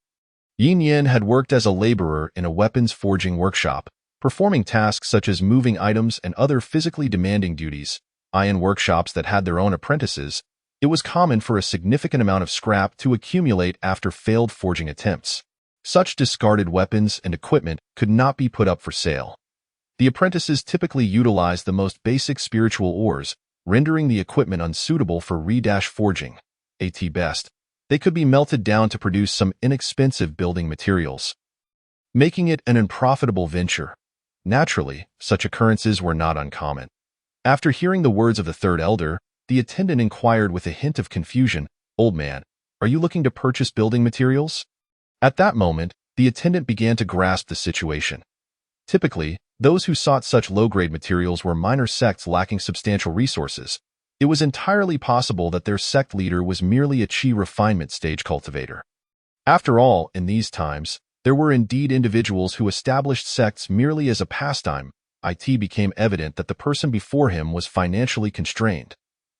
Yin Yin had worked as a laborer in a weapons forging workshop, performing tasks such as moving items and other physically demanding duties. In workshops that had their own apprentices, it was common for a significant amount of scrap to accumulate after failed forging attempts. Such discarded weapons and equipment could not be put up for sale. The apprentices typically utilized the most basic spiritual ores, rendering the equipment unsuitable for forging. At best, they could be melted down to produce some inexpensive building materials, making it an unprofitable venture. Naturally, such occurrences were not uncommon. After hearing the words of the third elder, the attendant inquired with a hint of confusion, Old man, are you looking to purchase building materials? At that moment, the attendant began to grasp the situation. Typically, those who sought such low-grade materials were minor sects lacking substantial resources. It was entirely possible that their sect leader was merely a chi refinement stage cultivator. After all, in these times, there were indeed individuals who established sects merely as a pastime. It became evident that the person before him was financially constrained.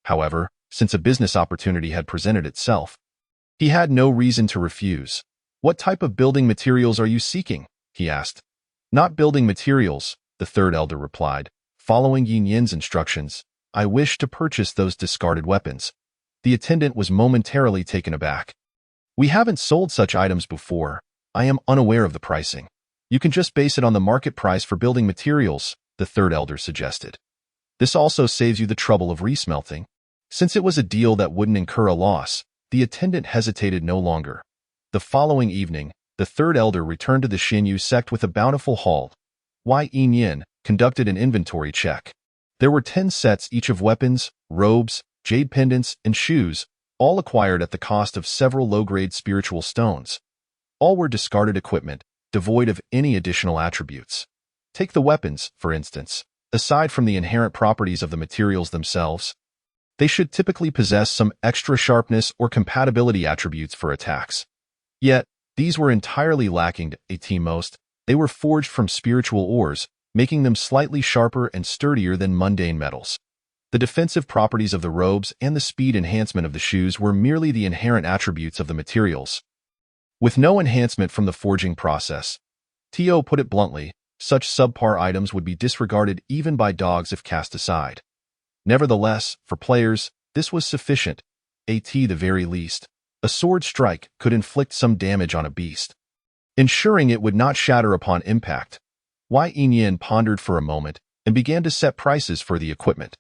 However, since a business opportunity had presented itself, he had no reason to refuse. What type of building materials are you seeking? He asked. Not building materials, the third elder replied. Following Yin Yin's instructions, I wish to purchase those discarded weapons. The attendant was momentarily taken aback. We haven't sold such items before. I am unaware of the pricing. You can just base it on the market price for building materials, the third elder suggested. This also saves you the trouble of resmelting. Since it was a deal that wouldn't incur a loss, the attendant hesitated no longer. The following evening, the third elder returned to the Xinyu sect with a bountiful haul. Yin Yin conducted an inventory check. There were 10 sets each of weapons, robes, jade pendants, and shoes, all acquired at the cost of several low-grade spiritual stones. All were discarded equipment, devoid of any additional attributes. Take the weapons, for instance. Aside from the inherent properties of the materials themselves, they should typically possess some extra sharpness or compatibility attributes for attacks. Yet, these were entirely lacking at most. They were forged from spiritual ores, making them slightly sharper and sturdier than mundane metals. The defensive properties of the robes and the speed enhancement of the shoes were merely the inherent attributes of the materials, with no enhancement from the forging process. Tio put it bluntly, such subpar items would be disregarded even by dogs if cast aside. Nevertheless, for players, this was sufficient. at the very least, a sword strike could inflict some damage on a beast, ensuring it would not shatter upon impact. Wei Yinyan pondered for a moment and began to set prices for the equipment.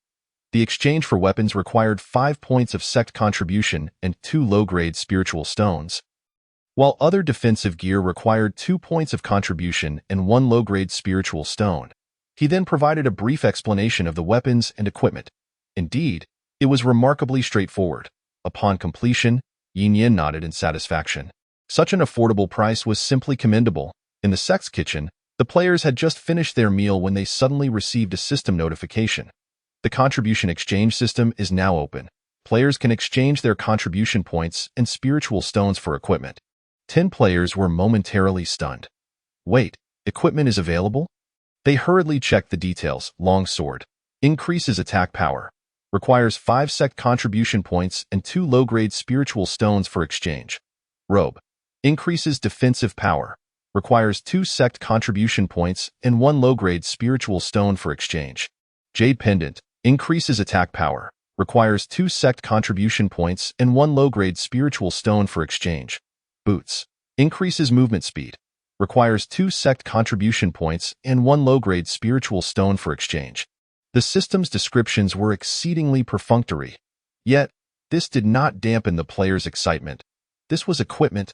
The exchange for weapons required 5 points of sect contribution and 2 low-grade spiritual stones, while other defensive gear required 2 points of contribution and 1 low-grade spiritual stone. He then provided a brief explanation of the weapons and equipment. Indeed, it was remarkably straightforward. Upon completion, Yinyan nodded in satisfaction. Such an affordable price was simply commendable. In the sect's kitchen, the players had just finished their meal when they suddenly received a system notification. The contribution exchange system is now open. Players can exchange their contribution points and spiritual stones for equipment. 10 players were momentarily stunned. Wait, equipment is available? They hurriedly checked the details. Longsword. Increases attack power. Requires 5 sect contribution points and 2 low-grade spiritual stones for exchange. Robe. Increases defensive power. Requires 2 sect contribution points and 1 low-grade spiritual stone for exchange. Jade Pendant. Increases attack power. Requires 2 sect contribution points and 1 low-grade spiritual stone for exchange. Boots. Increases movement speed. Requires 2 sect contribution points and 1 low-grade spiritual stone for exchange. The system's descriptions were exceedingly perfunctory. Yet, this did not dampen the players' excitement. This was equipment.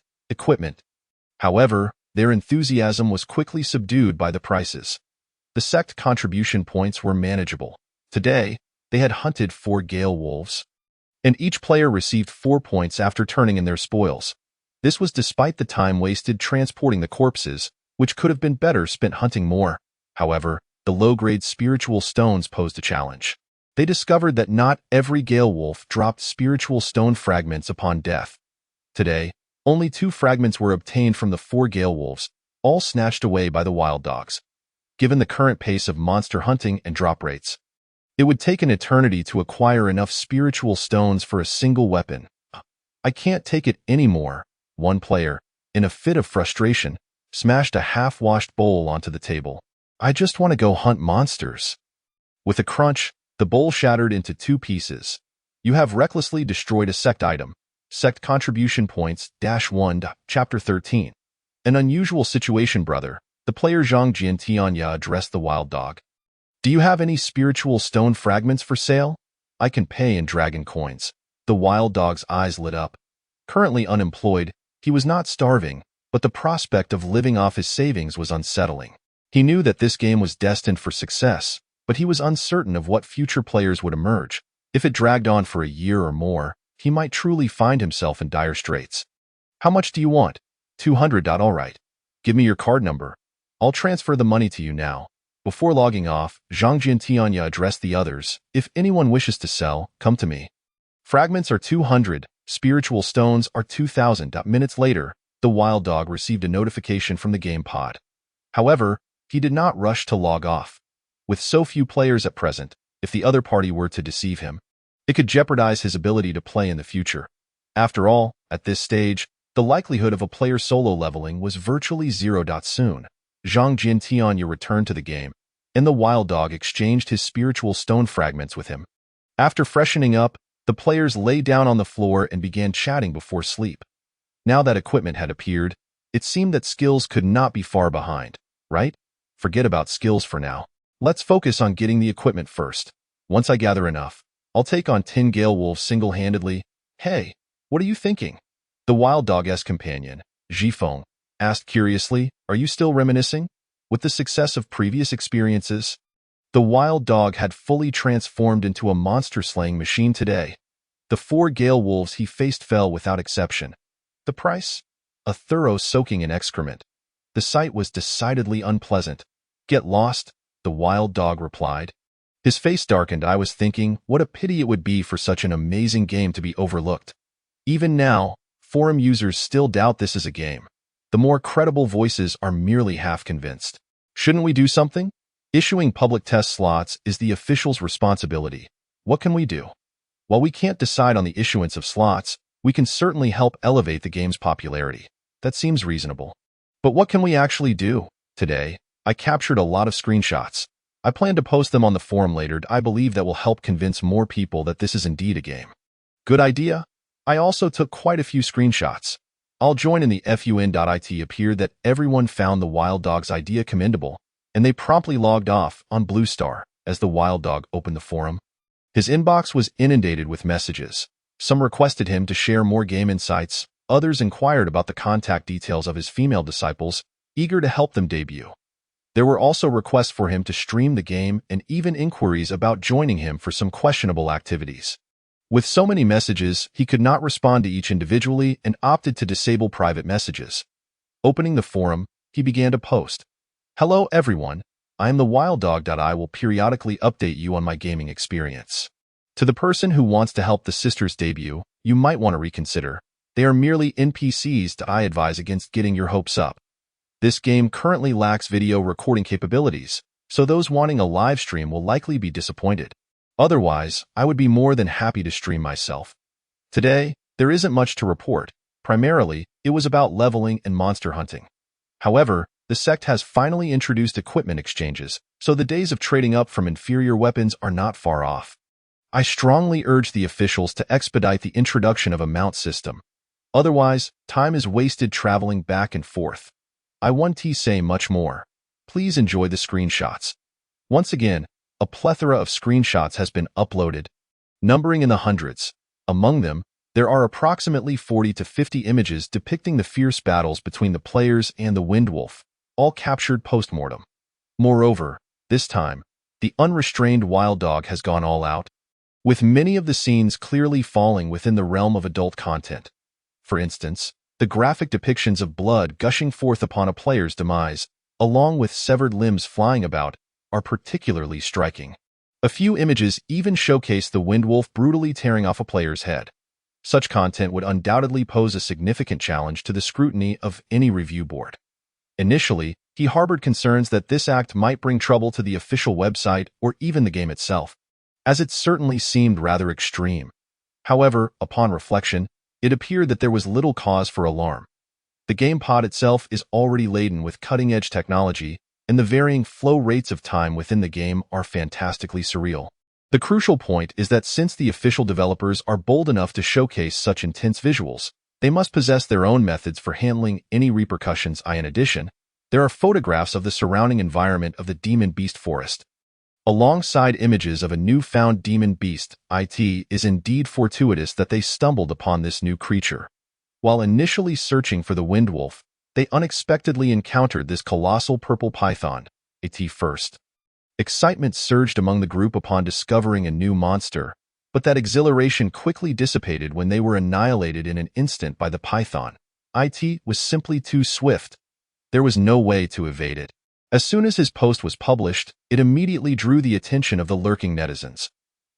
However, their enthusiasm was quickly subdued by the prices. The sect contribution points were manageable. Today, they had hunted 4 Gale Wolves, and each player received 4 points after turning in their spoils. This was despite the time wasted transporting the corpses, which could have been better spent hunting more. However, the low-grade spiritual stones posed a challenge. They discovered that not every Gale Wolf dropped spiritual stone fragments upon death. Today, only 2 fragments were obtained from the 4 Gale Wolves, all snatched away by the wild dogs. Given the current pace of monster hunting and drop rates, it would take an eternity to acquire enough spiritual stones for a single weapon. I can't take it anymore. One player, in a fit of frustration, smashed a half-washed bowl onto the table. I just want to go hunt monsters. With a crunch, the bowl shattered into 2 pieces. You have recklessly destroyed a sect item. Sect contribution points -1. Chapter 13. An unusual situation, brother. The player Zhang Jiantianya addressed the wild dog. Do you have any spiritual stone fragments for sale? I can pay in dragon coins. The wild dog's eyes lit up. Currently unemployed, he was not starving, but the prospect of living off his savings was unsettling. He knew that this game was destined for success, but he was uncertain of what future players would emerge. If it dragged on for a year or more, he might truly find himself in dire straits. How much do you want? 200. All right. Give me your card number. I'll transfer the money to you now. Before logging off, Zhang Jiantianya addressed the others. If anyone wishes to sell, come to me. Fragments are 200. Spiritual stones are 2,000. Minutes later, the wild dog received a notification from the game pod. However, he did not rush to log off. With so few players at present, if the other party were to deceive him, it could jeopardize his ability to play in the future. After all, at this stage, the likelihood of a player solo leveling was virtually 0. Soon, Zhang Jiantianya returned to the game, and the wild dog exchanged his spiritual stone fragments with him. After freshening up, the players lay down on the floor and began chatting before sleep. Now that equipment had appeared, it seemed that skills could not be far behind, right? Forget about skills for now. Let's focus on getting the equipment first. Once I gather enough, I'll take on 10 Gale Wolves single-handedly. Hey, what are you thinking? The wild dog's companion, Zhifeng, asked curiously, are you still reminiscing? With the success of previous experiences, the wild dog had fully transformed into a monster-slaying machine today. The 4 Gale Wolves he faced fell without exception. The price? A thorough soaking in excrement. The sight was decidedly unpleasant. Get lost, the wild dog replied. His face darkened. I was thinking, what a pity it would be for such an amazing game to be overlooked. Even now, forum users still doubt this is a game. The more credible voices are merely half convinced. Shouldn't we do something? Issuing public test slots is the official's responsibility. What can we do? While we can't decide on the issuance of slots, we can certainly help elevate the game's popularity. That seems reasonable. But what can we actually do? Today, I captured a lot of screenshots. I plan to post them on the forum later. I believe that will help convince more people that this is indeed a game. Good idea? I also took quite a few screenshots. I'll join in the fun.it appeared that everyone found the Wild Dog's idea commendable, and they promptly logged off on Blue Star as the Wild Dog opened the forum. His inbox was inundated with messages. Some requested him to share more game insights, others inquired about the contact details of his female disciples, eager to help them debut. There were also requests for him to stream the game and even inquiries about joining him for some questionable activities. With so many messages, he could not respond to each individually and opted to disable private messages. Opening the forum, he began to post, "Hello everyone, I am the Wild Dog. I will periodically update you on my gaming experience. To the person who wants to help the sisters debut, you might want to reconsider. They are merely NPCs. I advise against getting your hopes up. This game currently lacks video recording capabilities, so those wanting a live stream will likely be disappointed. Otherwise, I would be more than happy to stream myself. Today, there isn't much to report. Primarily, it was about leveling and monster hunting. However, the sect has finally introduced equipment exchanges, so the days of trading up from inferior weapons are not far off. I strongly urge the officials to expedite the introduction of a mount system. Otherwise, time is wasted traveling back and forth. I want to say much more. Please enjoy the screenshots." Once again, a plethora of screenshots has been uploaded, numbering in the hundreds. Among them, there are approximately 40 to 50 images depicting the fierce battles between the players and the Windwolf, all captured post-mortem. Moreover, this time, the unrestrained Wild Dog has gone all out, with many of the scenes clearly falling within the realm of adult content. For instance, the graphic depictions of blood gushing forth upon a player's demise, along with severed limbs flying about, are particularly striking. A few images even showcase the Windwolf brutally tearing off a player's head. Such content would undoubtedly pose a significant challenge to the scrutiny of any review board. Initially, he harbored concerns that this act might bring trouble to the official website or even the game itself, as it certainly seemed rather extreme. However, upon reflection, it appeared that there was little cause for alarm. The game pod itself is already laden with cutting-edge technology, and the varying flow rates of time within the game are fantastically surreal. The crucial point is that since the official developers are bold enough to showcase such intense visuals, they must possess their own methods for handling any repercussions. In addition, there are photographs of the surrounding environment of the Demon Beast Forest. Alongside images of a newfound demon beast, it is indeed fortuitous that they stumbled upon this new creature. While initially searching for the Windwolf, they unexpectedly encountered this colossal purple python, it first. Excitement surged among the group upon discovering a new monster, but that exhilaration quickly dissipated when they were annihilated in an instant by the python. It was simply too swift. There was no way to evade it. As soon as his post was published, it immediately drew the attention of the lurking netizens.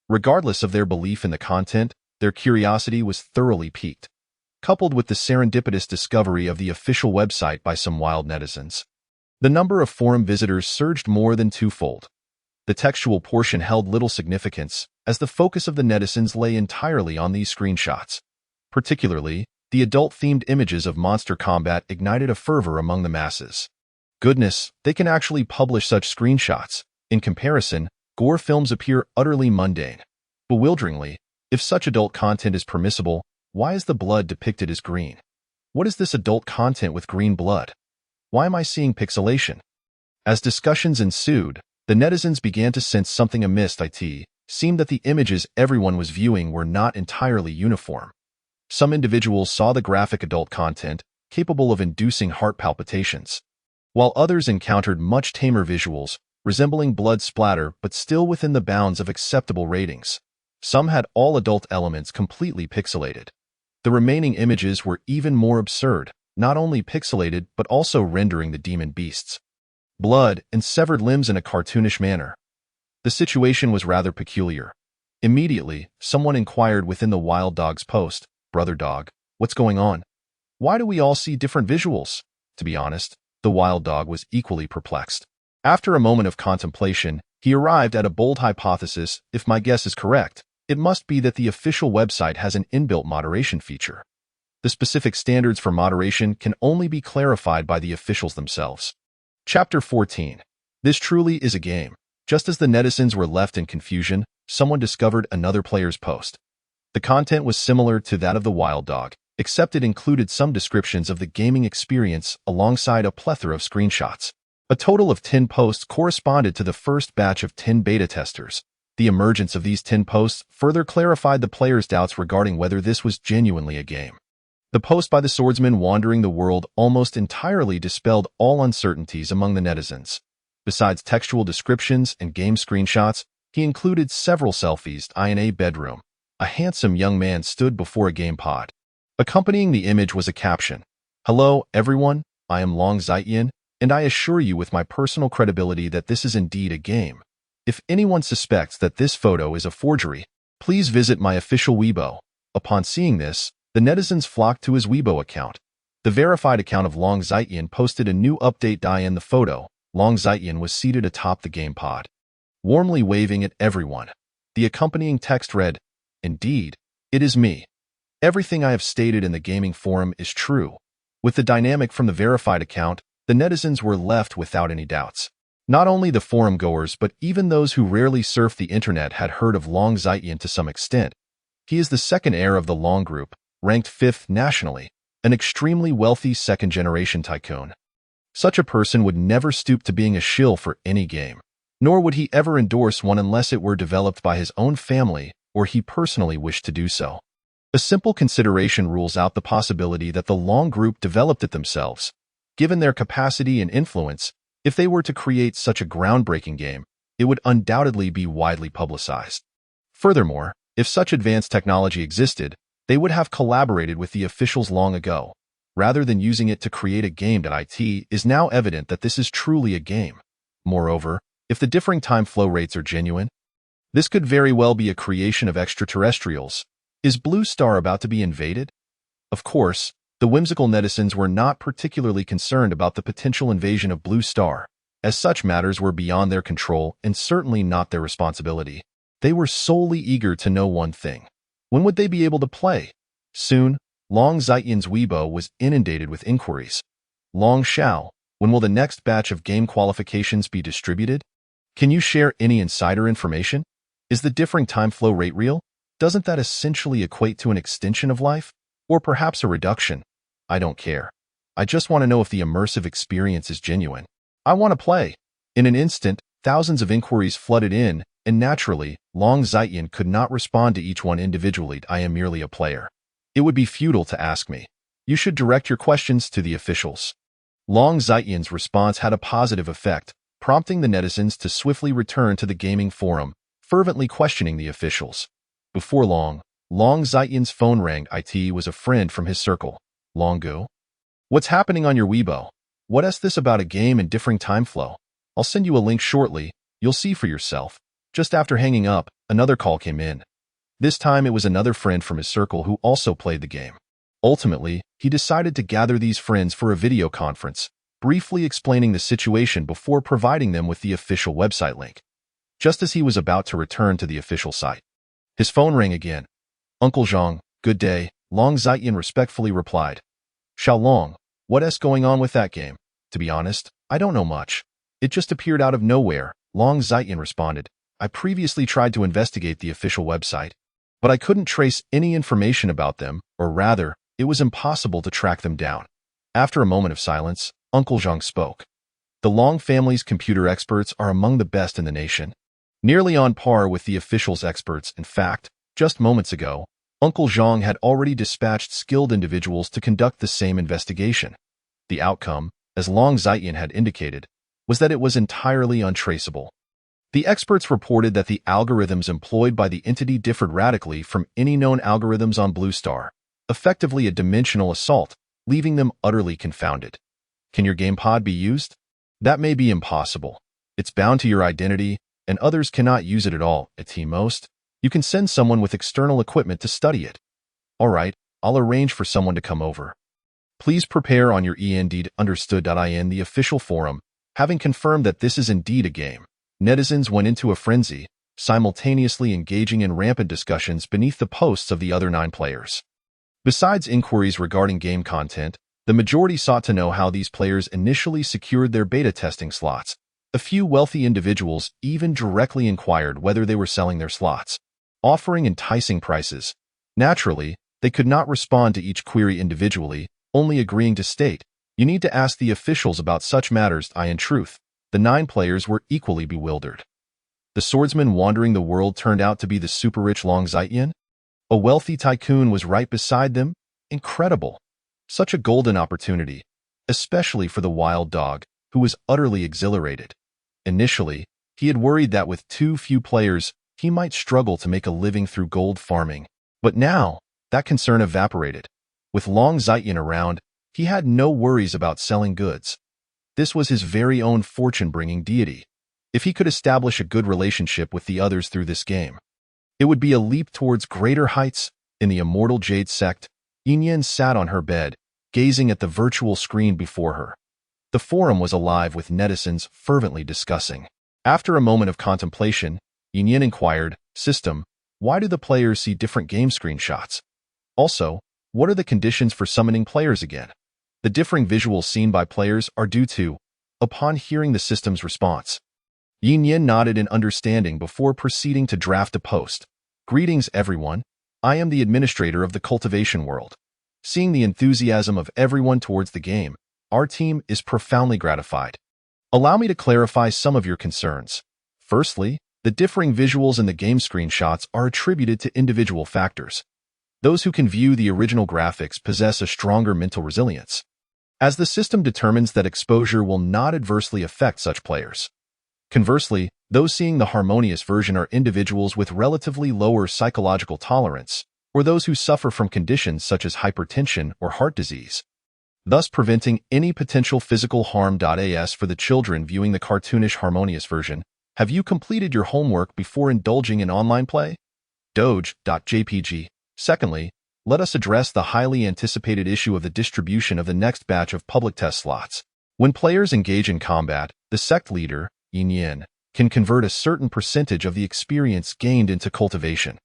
Regardless of their belief in the content, their curiosity was thoroughly piqued, coupled with the serendipitous discovery of the official website by some wild netizens. The number of forum visitors surged more than twofold. The textual portion held little significance, as the focus of the netizens lay entirely on these screenshots. Particularly, the adult-themed images of monster combat ignited a fervor among the masses. Goodness, they can actually publish such screenshots. In comparison, gore films appear utterly mundane. Bewilderingly, if such adult content is permissible, why is the blood depicted as green? What is this adult content with green blood? Why am I seeing pixelation? As discussions ensued, the netizens began to sense something amiss. It seemed that the images everyone was viewing were not entirely uniform. Some individuals saw the graphic adult content, capable of inducing heart palpitations, while others encountered much tamer visuals, resembling blood splatter but still within the bounds of acceptable ratings. Some had all adult elements completely pixelated. The remaining images were even more absurd, not only pixelated but also rendering the demon beasts, blood, and severed limbs in a cartoonish manner. The situation was rather peculiar. Immediately, someone inquired within the Wild Dog's post, "Brother Dog, what's going on? Why do we all see different visuals?" To be honest, the Wild Dog was equally perplexed. After a moment of contemplation, he arrived at a bold hypothesis. If my guess is correct, it must be that the official website has an inbuilt moderation feature. The specific standards for moderation can only be clarified by the officials themselves. Chapter 14. This truly is a game. Just as the netizens were left in confusion, someone discovered another player's post. The content was similar to that of the Wild Dog, except it included some descriptions of the gaming experience alongside a plethora of screenshots. A total of 10 posts corresponded to the first batch of 10 beta testers. The emergence of these 10 posts further clarified the players' doubts regarding whether this was genuinely a game. The post by the swordsman wandering the world almost entirely dispelled all uncertainties among the netizens. Besides textual descriptions and game screenshots, he included several selfies in a bedroom. A handsome young man stood before a game pod. Accompanying the image was a caption, "Hello, everyone, I am Long Zitian, and I assure you with my personal credibility that this is indeed a game. If anyone suspects that this photo is a forgery, please visit my official Weibo." Upon seeing this, the netizens flocked to his Weibo account. The verified account of Long Zitian posted a new update. In the photo, Long Zitian was seated atop the game pod, warmly waving at everyone. The accompanying text read, "Indeed, it is me. Everything I have stated in the gaming forum is true." With the dynamic from the verified account, the netizens were left without any doubts. Not only the forum goers but even those who rarely surf the internet had heard of Long Zitian to some extent. He is the second heir of the Long Group, ranked 5th nationally, an extremely wealthy second-generation tycoon. Such a person would never stoop to being a shill for any game, nor would he ever endorse one unless it were developed by his own family or he personally wished to do so. A simple consideration rules out the possibility that the Long Group developed it themselves. Given their capacity and influence, if they were to create such a groundbreaking game, it would undoubtedly be widely publicized. Furthermore, if such advanced technology existed, they would have collaborated with the officials long ago. Rather than using it to create a game, it is now evident that this is truly a game. Moreover, if the differing time flow rates are genuine, this could very well be a creation of extraterrestrials. Is Blue Star about to be invaded? Of course, the whimsical netizens were not particularly concerned about the potential invasion of Blue Star, as such matters were beyond their control and certainly not their responsibility. They were solely eager to know one thing. When would they be able to play? Soon, Long Zitian's Weibo was inundated with inquiries. Long Xiao, when will the next batch of game qualifications be distributed? Can you share any insider information? Is the differing time flow rate real? Doesn't that essentially equate to an extension of life? Or perhaps a reduction? I don't care. I just want to know if the immersive experience is genuine. I want to play. In an instant, thousands of inquiries flooded in, and naturally, Long Zitian could not respond to each one individually. I am merely a player. It would be futile to ask me. You should direct your questions to the officials. Long Zitian's response had a positive effect, prompting the netizens to swiftly return to the gaming forum, fervently questioning the officials. Before long, Long Zitian's phone rang. It was a friend from his circle. Longu? What's happening on your Weibo? What is this about a game and differing time flow? I'll send you a link shortly, you'll see for yourself. Just after hanging up, another call came in. This time it was another friend from his circle who also played the game. Ultimately, he decided to gather these friends for a video conference, briefly explaining the situation before providing them with the official website link. Just as he was about to return to the official site, his phone rang again. Uncle Zhang, good day, Long Zitian respectfully replied. Xiao Long, what's going on with that game? To be honest, I don't know much. It just appeared out of nowhere, Long Zitian responded. I previously tried to investigate the official website, but I couldn't trace any information about them, or rather, it was impossible to track them down. After a moment of silence, Uncle Zhang spoke. The Long family's computer experts are among the best in the nation, nearly on par with the officials' experts. In fact, just moments ago, Uncle Zhang had already dispatched skilled individuals to conduct the same investigation. The outcome, as Long Zitian had indicated, was that it was entirely untraceable. The experts reported that the algorithms employed by the entity differed radically from any known algorithms on Blue Star, effectively a dimensional assault, leaving them utterly confounded. Can your GamePod be used? That may be impossible. It's bound to your identity, and others cannot use it at all. At most, you can send someone with external equipment to study it. All right, I'll arrange for someone to come over. Please prepare on your END understood.in. The official forum, having confirmed that this is indeed a game, netizens went into a frenzy, simultaneously engaging in rampant discussions beneath the posts of the other 9 players. Besides inquiries regarding game content, the majority sought to know how these players initially secured their beta testing slots. A few wealthy individuals even directly inquired whether they were selling their slots, offering enticing prices. Naturally, they could not respond to each query individually, only agreeing to state, "You need to ask the officials about such matters." In truth, the 9 players were equally bewildered. The swordsman wandering the world turned out to be the super-rich Long Zitian? A wealthy tycoon was right beside them? Incredible! Such a golden opportunity, especially for the wild dog, who was utterly exhilarated. Initially, he had worried that with too few players, he might struggle to make a living through gold farming. But now, that concern evaporated. With Long Zitian around, he had no worries about selling goods. This was his very own fortune-bringing deity. If he could establish a good relationship with the others through this game, it would be a leap towards greater heights. In the Immortal Jade Sect, Yinyan sat on her bed, gazing at the virtual screen before her. The forum was alive with netizens fervently discussing. After a moment of contemplation, Yinyan inquired, "System, why do the players see different game screenshots? Also, what are the conditions for summoning players again? The differing visuals seen by players are due to." Upon hearing the system's response, Yinyan nodded in understanding before proceeding to draft a post. "Greetings, everyone. I am the administrator of the cultivation world. Seeing the enthusiasm of everyone towards the game, our team is profoundly gratified. Allow me to clarify some of your concerns. Firstly, the differing visuals in the game screenshots are attributed to individual factors. Those who can view the original graphics possess a stronger mental resilience, as the system determines that exposure will not adversely affect such players. Conversely, those seeing the harmonious version are individuals with relatively lower psychological tolerance, or those who suffer from conditions such as hypertension or heart disease, thus preventing any potential physical harm. As for the children viewing the cartoonish harmonious version, have you completed your homework before indulging in online play? Doge.jpg. Secondly, let us address the highly anticipated issue of the distribution of the next batch of public test slots. When players engage in combat, the sect leader, Yinyan, can convert a certain percentage of the experience gained into cultivation.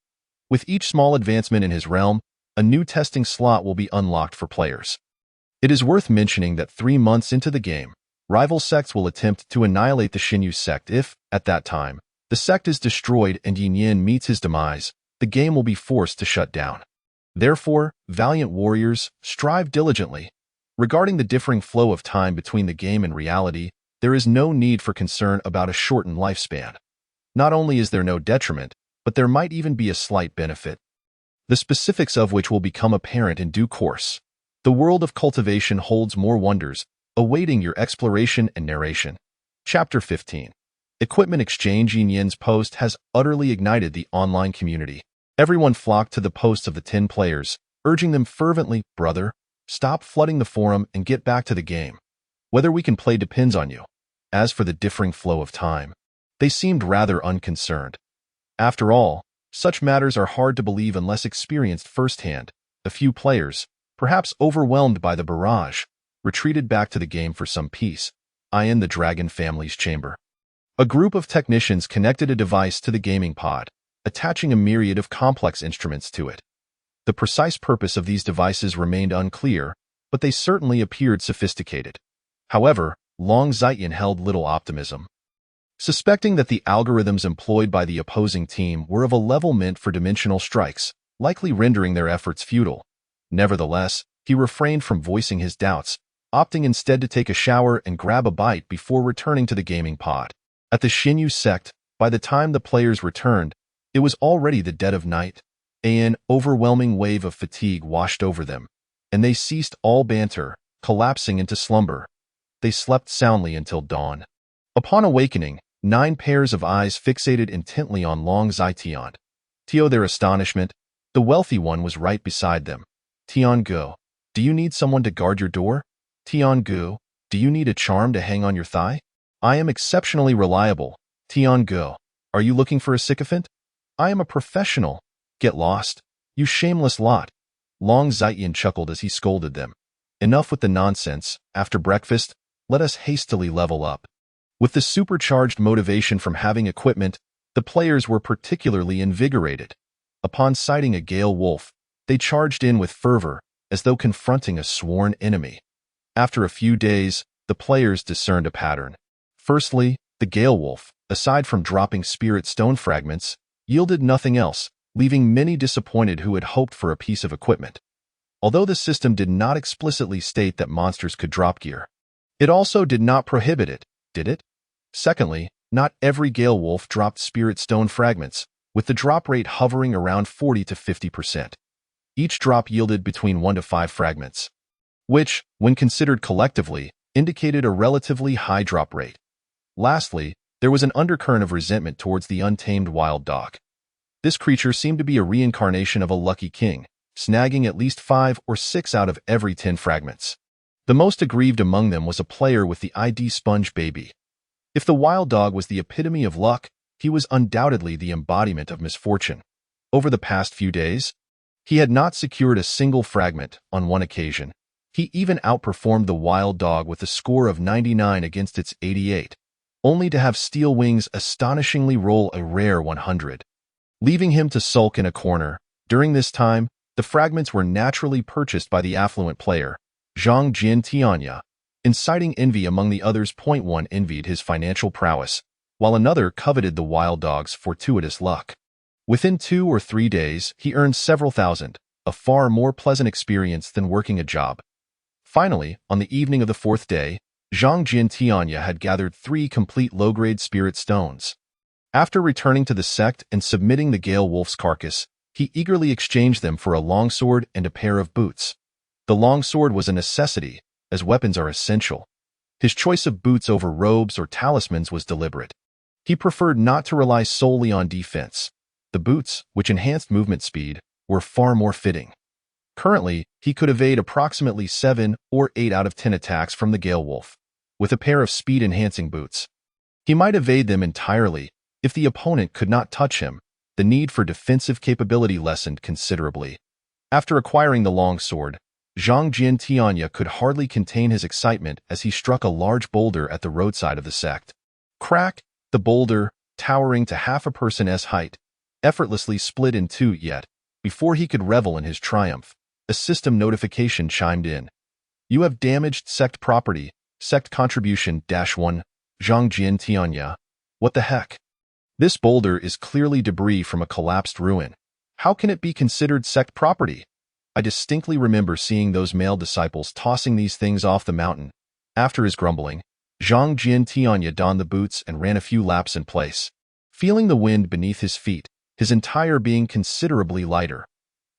With each small advancement in his realm, a new testing slot will be unlocked for players. It is worth mentioning that 3 months into the game, rival sects will attempt to annihilate the Xinyu sect. If, at that time, the sect is destroyed and Yinyan meets his demise, the game will be forced to shut down. Therefore, valiant warriors, strive diligently. Regarding the differing flow of time between the game and reality, there is no need for concern about a shortened lifespan. Not only is there no detriment, but there might even be a slight benefit, the specifics of which will become apparent in due course. The world of cultivation holds more wonders, awaiting your exploration and narration. Chapter 15. Equipment Exchange. Yinyan's post has utterly ignited the online community. Everyone flocked to the posts of the 10 players, urging them fervently, "Brother, stop flooding the forum and get back to the game. Whether we can play depends on you." As for the differing flow of time, they seemed rather unconcerned. After all, such matters are hard to believe unless experienced firsthand. A few players, perhaps overwhelmed by the barrage, retreated back to the game for some peace. In the Dragon family's chamber, a group of technicians connected a device to the gaming pod, attaching a myriad of complex instruments to it. The precise purpose of these devices remained unclear, but they certainly appeared sophisticated. However, Long Zitian held little optimism, suspecting that the algorithms employed by the opposing team were of a level meant for dimensional strikes, likely rendering their efforts futile. Nevertheless, he refrained from voicing his doubts, opting instead to take a shower and grab a bite before returning to the gaming pod. At the Xinyu sect, by the time the players returned, it was already the dead of night. An overwhelming wave of fatigue washed over them, and they ceased all banter, collapsing into slumber. They slept soundly until dawn. Upon awakening, 9 pairs of eyes fixated intently on Long Zitian. To their astonishment, the wealthy one was right beside them. "Tiangu, do you need someone to guard your door? Tiangu, do you need a charm to hang on your thigh? I am exceptionally reliable. Tiangu, are you looking for a sycophant? I am a professional. Get lost, you shameless lot." Long Zitian chuckled as he scolded them. "Enough with the nonsense. After breakfast, let us hastily level up." With the supercharged motivation from having equipment, the players were particularly invigorated. Upon sighting a Gale Wolf, they charged in with fervor, as though confronting a sworn enemy. After a few days, the players discerned a pattern. Firstly, the Gale Wolf, aside from dropping spirit stone fragments, yielded nothing else, leaving many disappointed who had hoped for a piece of equipment. Although the system did not explicitly state that monsters could drop gear, it also did not prohibit it, did it? Secondly, not every Gale Wolf dropped Spirit Stone fragments, with the drop rate hovering around 40 to 50%. Each drop yielded between 1 to 5 fragments, which, when considered collectively, indicated a relatively high drop rate. Lastly, there was an undercurrent of resentment towards the untamed wild dog. This creature seemed to be a reincarnation of a lucky king, snagging at least 5 or 6 out of every 10 fragments. The most aggrieved among them was a player with the ID Sponge Baby. If the wild dog was the epitome of luck, he was undoubtedly the embodiment of misfortune. Over the past few days, he had not secured a single fragment. On one occasion, he even outperformed the wild dog with a score of 99 against its 88, only to have Steel Wings astonishingly roll a rare 100, leaving him to sulk in a corner. During this time, the fragments were naturally purchased by the affluent player, Zhang Jin Tianya, inciting envy among the others. One envied his financial prowess, while another coveted the wild dog's fortuitous luck. Within 2 or 3 days, he earned several thousand, a far more pleasant experience than working a job. Finally, on the evening of the 4th day, Zhang Jin Tianya had gathered 3 complete low-grade spirit stones. After returning to the sect and submitting the Gale Wolf's carcass, he eagerly exchanged them for a longsword and a pair of boots. The longsword was a necessity, as weapons are essential. His choice of boots over robes or talismans was deliberate. He preferred not to rely solely on defense. The boots, which enhanced movement speed, were far more fitting. Currently, he could evade approximately 7 or 8 out of 10 attacks from the Gale Wolf. With a pair of speed-enhancing boots, he might evade them entirely. If the opponent could not touch him, the need for defensive capability lessened considerably. After acquiring the longsword, Zhang Jin Tianya could hardly contain his excitement as he struck a large boulder at the roadside of the sect. Crack! The boulder, towering to half a person's height, effortlessly split in 2. Yet, before he could revel in his triumph, a system notification chimed in. You have damaged sect property, sect contribution -1, Zhang Jin Tianya. What the heck? This boulder is clearly debris from a collapsed ruin. How can it be considered sect property? I distinctly remember seeing those male disciples tossing these things off the mountain. After his grumbling, Zhang Jin Tianya donned the boots and ran a few laps in place, feeling the wind beneath his feet, his entire being considerably lighter.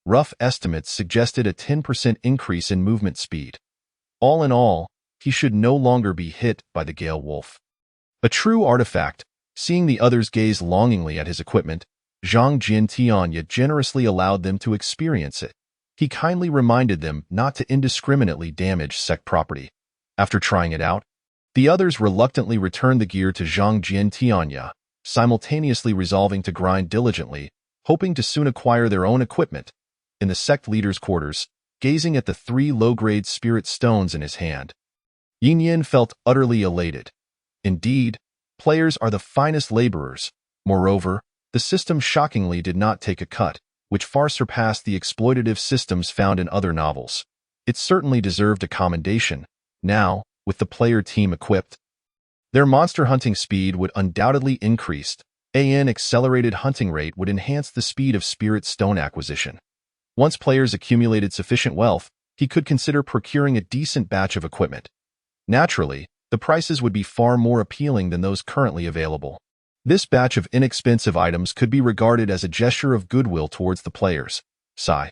Rough estimates suggested a 10% increase in movement speed. All in all, he should no longer be hit by the Gale Wolf. A true artifact. Seeing the others gaze longingly at his equipment, Zhang Jin Tianya generously allowed them to experience it. He kindly reminded them not to indiscriminately damage sect property. After trying it out, the others reluctantly returned the gear to Zhang Jin Tianya, simultaneously resolving to grind diligently, hoping to soon acquire their own equipment. In the sect leader's quarters, gazing at the 3 low-grade spirit stones in his hand, Yin Yin felt utterly elated. Indeed, players are the finest laborers. Moreover, the system shockingly did not take a cut, which far surpassed the exploitative systems found in other novels. It certainly deserved a commendation. Now, with the player team equipped, their monster hunting speed would undoubtedly increase. An accelerated hunting rate would enhance the speed of spirit stone acquisition. Once players accumulated sufficient wealth, he could consider procuring a decent batch of equipment. Naturally, the prices would be far more appealing than those currently available. This batch of inexpensive items could be regarded as a gesture of goodwill towards the players. Sigh.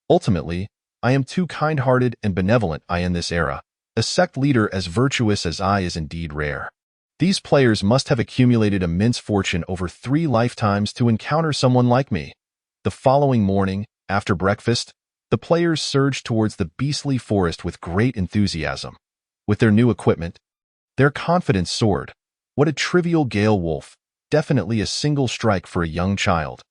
Ultimately, I am too kind-hearted and benevolent. In this era, a sect leader as virtuous as I is indeed rare. These players must have accumulated immense fortune over 3 lifetimes to encounter someone like me. The following morning, after breakfast, the players surged towards the beastly forest with great enthusiasm. With their new equipment, their confidence soared. What a trivial Gale Wolf, definitely a single strike for a young child.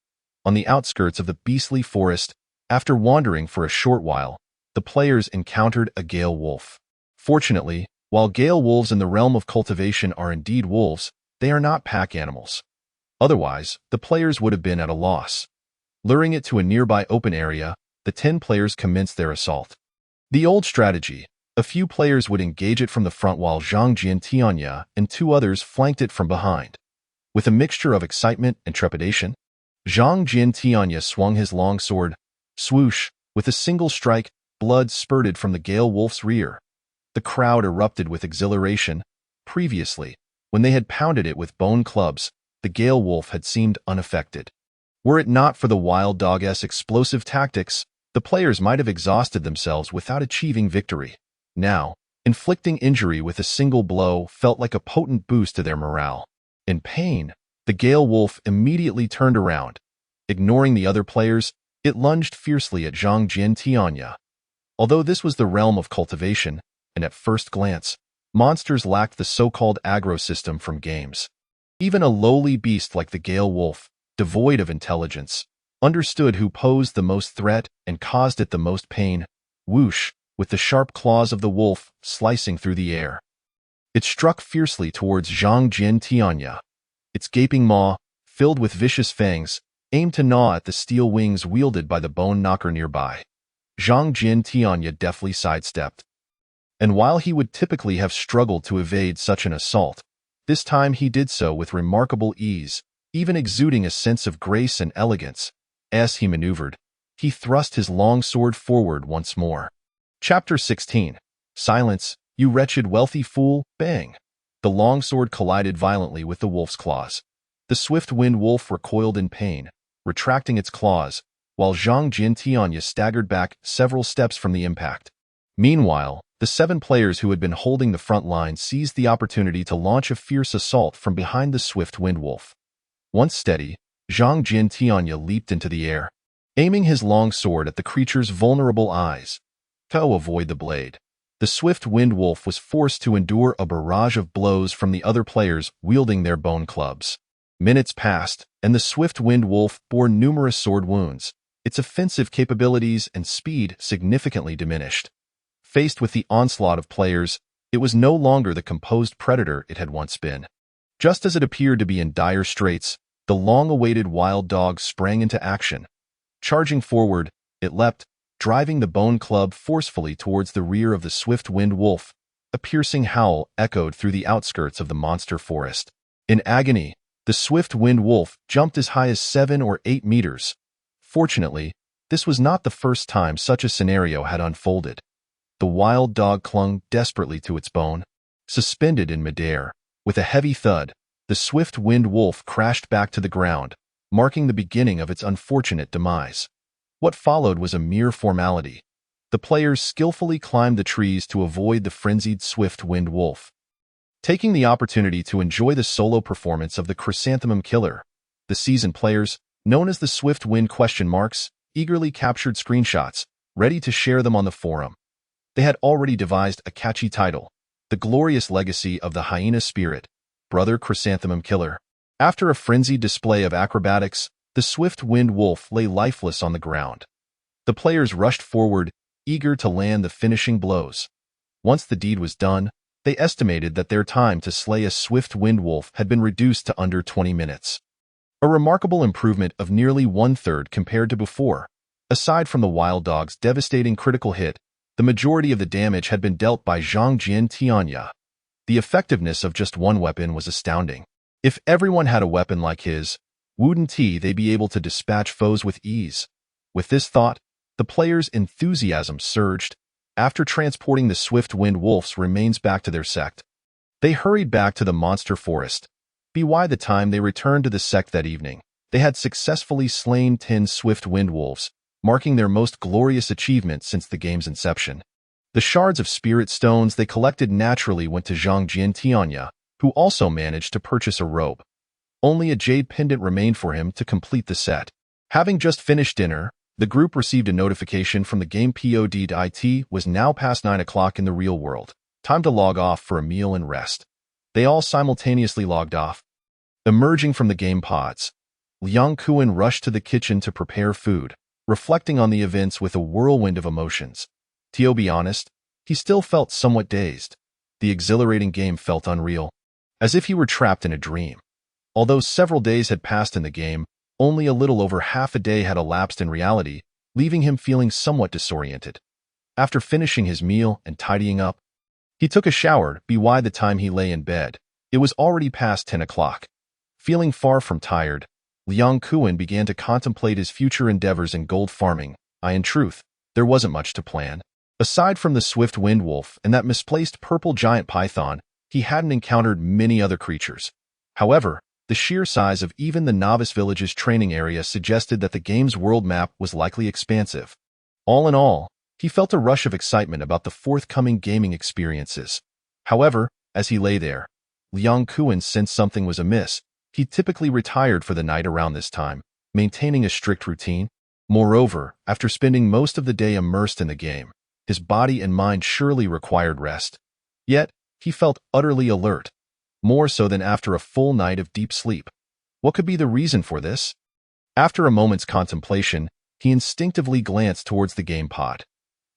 On the outskirts of the beastly forest, after wandering for a short while, the players encountered a Gale Wolf. Fortunately, while Gale Wolves in the realm of cultivation are indeed wolves, they are not pack animals. Otherwise, the players would have been at a loss. Luring it to a nearby open area, the 10 players commenced their assault. The old strategy. A few players would engage it from the front while Zhang Jin Tianya and 2 others flanked it from behind. With a mixture of excitement and trepidation, Zhang Jin Tianya swung his long sword. Swoosh! With a single strike, blood spurted from the Gale Wolf's rear. The crowd erupted with exhilaration. Previously, when they had pounded it with bone clubs, the Gale Wolf had seemed unaffected. Were it not for the Wild Dog's explosive tactics, the players might have exhausted themselves without achieving victory. Now, inflicting injury with a single blow felt like a potent boost to their morale. In pain, the Gale Wolf immediately turned around. Ignoring the other players, it lunged fiercely at Zhang Jin Tianya. Although this was the realm of cultivation, and at first glance, monsters lacked the so-called aggro system from games. Even a lowly beast like the Gale Wolf, devoid of intelligence, understood who posed the most threat and caused it the most pain. Whoosh, with the sharp claws of the wolf slicing through the air. It struck fiercely towards Zhang Jin Tianya. Its gaping maw, filled with vicious fangs, aimed to gnaw at the steel wings wielded by the bone knocker nearby. Zhang Jin Tianya deftly sidestepped. And while he would typically have struggled to evade such an assault, this time he did so with remarkable ease, even exuding a sense of grace and elegance. As he maneuvered, he thrust his long sword forward once more. Chapter 16. Silence, you wretched wealthy fool, bang! The longsword collided violently with the wolf's claws. The swift-winged wolf recoiled in pain, retracting its claws, while Zhang Jin Tianya staggered back several steps from the impact. Meanwhile, the 7 players who had been holding the front line seized the opportunity to launch a fierce assault from behind the swift-winged wolf. Once steady, Zhang Jin Tianya leaped into the air, aiming his long sword at the creature's vulnerable eyes. To avoid the blade, the swift-winged wolf was forced to endure a barrage of blows from the other players wielding their bone clubs. Minutes passed, and the swift-winged wolf bore numerous sword wounds, its offensive capabilities and speed significantly diminished. Faced with the onslaught of players, it was no longer the composed predator it had once been. Just as it appeared to be in dire straits, the long-awaited wild dog sprang into action. Charging forward, it leapt, driving the bone club forcefully towards the rear of the swift-winged wolf. A piercing howl echoed through the outskirts of the monster forest. In agony, the swift-winged wolf jumped as high as 7 or 8 meters. Fortunately, this was not the first time such a scenario had unfolded. The wild dog clung desperately to its bone. Suspended in midair, with a heavy thud, the swift-winged wolf crashed back to the ground, marking the beginning of its unfortunate demise. What followed was a mere formality. The players skillfully climbed the trees to avoid the frenzied swift-winged wolf. Taking the opportunity to enjoy the solo performance of the Chrysanthemum Killer, the seasoned players, known as the Swift-Wind ? Eagerly captured screenshots, ready to share them on the forum. They had already devised a catchy title, The Glorious Legacy of the Hyena Spirit, Brother Chrysanthemum Killer. After a frenzied display of acrobatics, the swift-winged wolf lay lifeless on the ground. The players rushed forward, eager to land the finishing blows. Once the deed was done, they estimated that their time to slay a swift-winged wolf had been reduced to under 20 minutes. A remarkable improvement of nearly 1/3 compared to before. Aside from the wild dog's devastating critical hit, the majority of the damage had been dealt by Zhang Jin Tianya. The effectiveness of just one weapon was astounding. If everyone had a weapon like his, wouldn't they be able to dispatch foes with ease? With this thought, the players' enthusiasm surged. After transporting the swift-winged wolf's remains back to their sect, they hurried back to the monster forest. By the time they returned to the sect that evening, they had successfully slain 10 swift-winged wolves, marking their most glorious achievement since the game's inception. The shards of spirit stones they collected naturally went to Zhang Jin Tianya, who also managed to purchase a robe. Only a jade pendant remained for him to complete the set. Having just finished dinner, the group received a notification from the game pod it was now past 9 o'clock in the real world. Time to log off for a meal and rest. They all simultaneously logged off. Emerging from the game pods, Liang Kuan rushed to the kitchen to prepare food, reflecting on the events with a whirlwind of emotions. To be honest, he still felt somewhat dazed. The exhilarating game felt unreal, as if he were trapped in a dream. Although several days had passed in the game, only a little over half a day had elapsed in reality, leaving him feeling somewhat disoriented. After finishing his meal and tidying up, he took a shower. By the time he lay in bed, it was already past 10 o'clock. Feeling far from tired, Liang Kuan began to contemplate his future endeavors in gold farming. In truth, there wasn't much to plan. Aside from the swift wind wolf and that misplaced purple giant python, he hadn't encountered many other creatures. However, the sheer size of even the novice village's training area suggested that the game's world map was likely expansive. All in all, he felt a rush of excitement about the forthcoming gaming experiences. However, as he lay there, Liang Kuan sensed something was amiss. He typically retired for the night around this time, maintaining a strict routine. Moreover, after spending most of the day immersed in the game, his body and mind surely required rest. Yet, he felt utterly alert, more so than after a full night of deep sleep. What could be the reason for this? After a moment's contemplation, he instinctively glanced towards the gamepad.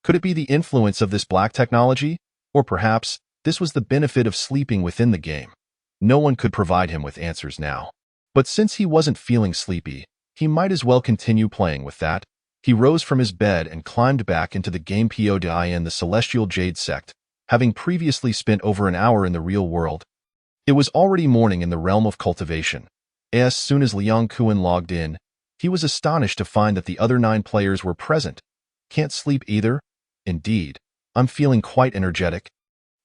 Could it be the influence of this black technology? Or perhaps, this was the benefit of sleeping within the game? No one could provide him with answers now. But since he wasn't feeling sleepy, he might as well continue playing with that. He rose from his bed and climbed back into the game PODIN the Celestial Jade Sect, having previously spent over an hour in the real world. It was already morning in the realm of cultivation. As soon as Liang Kuan logged in, he was astonished to find that the other 9 players were present. Can't sleep either? Indeed, I'm feeling quite energetic.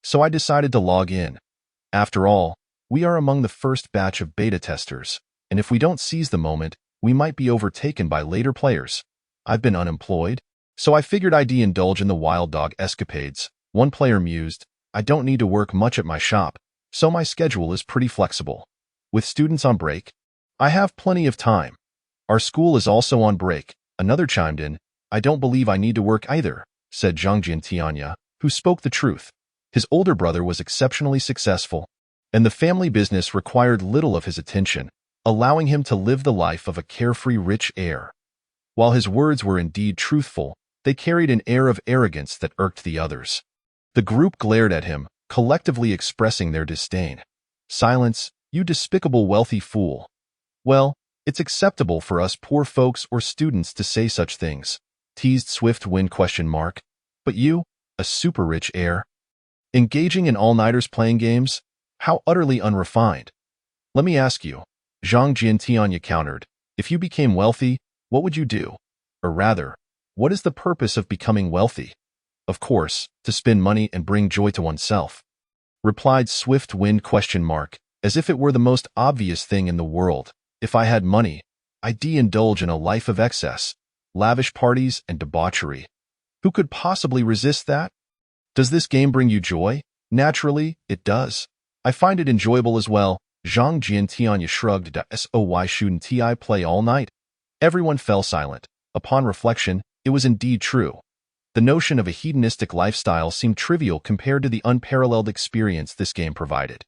So I decided to log in. After all, we are among the first batch of beta testers, and if we don't seize the moment, we might be overtaken by later players. I've been unemployed, so I figured I'd indulge in the wild dog escapades. One player mused, I don't need to work much at my shop, so my schedule is pretty flexible. With students on break, I have plenty of time. Our school is also on break. Another chimed in, I don't believe I need to work either, said Zhang Jiantianya, who spoke the truth. His older brother was exceptionally successful, and the family business required little of his attention, allowing him to live the life of a carefree rich heir. While his words were indeed truthful, they carried an air of arrogance that irked the others. The group glared at him, collectively expressing their disdain. Silence, you despicable wealthy fool. Well, it's acceptable for us poor folks or students to say such things, teased Swift Wind ? But you, a super rich heir, engaging in all-nighters playing games? How utterly unrefined. Let me ask you, Zhang Jiantianya countered, if you became wealthy, what would you do? Or rather, what is the purpose of becoming wealthy? Of course, to spend money and bring joy to oneself, replied Swift Wind ? As if it were the most obvious thing in the world. If I had money, I'd indulge in a life of excess, lavish parties and debauchery. Who could possibly resist that? Does this game bring you joy? Naturally, it does. I find it enjoyable as well. Zhang Jiantianya shrugged. So why shouldn't I play all night? Everyone fell silent. Upon reflection, it was indeed true. The notion of a hedonistic lifestyle seemed trivial compared to the unparalleled experience this game provided.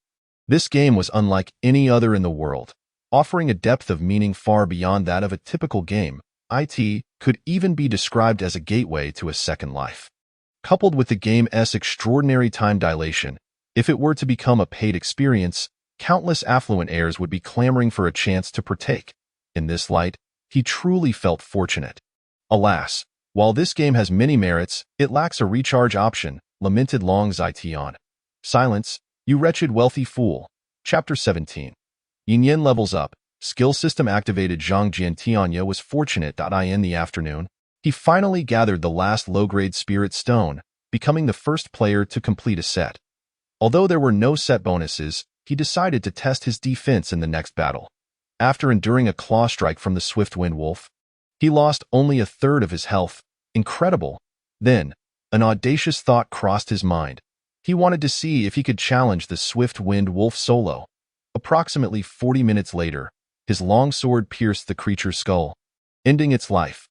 This game was unlike any other in the world, offering a depth of meaning far beyond that of a typical game. It could even be described as a gateway to a second life. Coupled with the game's extraordinary time dilation, if it were to become a paid experience, countless affluent heirs would be clamoring for a chance to partake. In this light, he truly felt fortunate. Alas, while this game has many merits, it lacks a recharge option, lamented Long Zition. Silence, you wretched wealthy fool. Chapter 17. Yin Yin levels up. Skill system activated. Zhang Jiantianya was fortunate. In the afternoon, he finally gathered the last low-grade spirit stone, becoming the first player to complete a set. Although there were no set bonuses, he decided to test his defense in the next battle. After enduring a claw strike from the Swift Wind Wolf, he lost only a third of his health. Incredible. Then, an audacious thought crossed his mind. He wanted to see if he could challenge the Swift Wind Wolf solo. Approximately 40 minutes later, his long sword pierced the creature's skull, ending its life.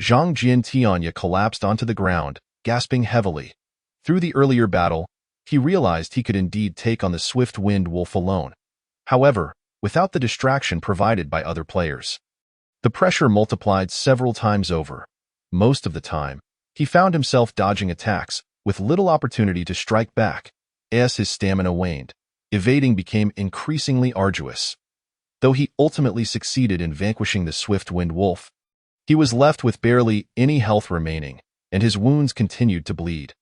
Zhang Jiantianya collapsed onto the ground, gasping heavily. Through the earlier battle, he realized he could indeed take on the Swift Wind Wolf alone. However, without the distraction provided by other players. The pressure multiplied several times over. Most of the time, he found himself dodging attacks, with little opportunity to strike back. As his stamina waned, evading became increasingly arduous. Though he ultimately succeeded in vanquishing the Swift Wind Wolf, he was left with barely any health remaining, and his wounds continued to bleed.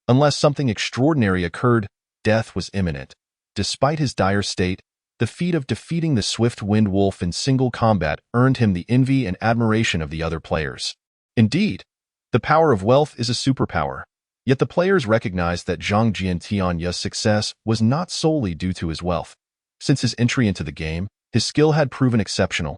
Unless something extraordinary occurred, death was imminent. Despite his dire state, The feat of defeating the Swift Wind Wolf in single combat earned him the envy and admiration of the other players. Indeed, the power of wealth is a superpower, yet the players recognized that Zhang Jiantian's success was not solely due to his wealth. Since his entry into the game, his skill had proven exceptional.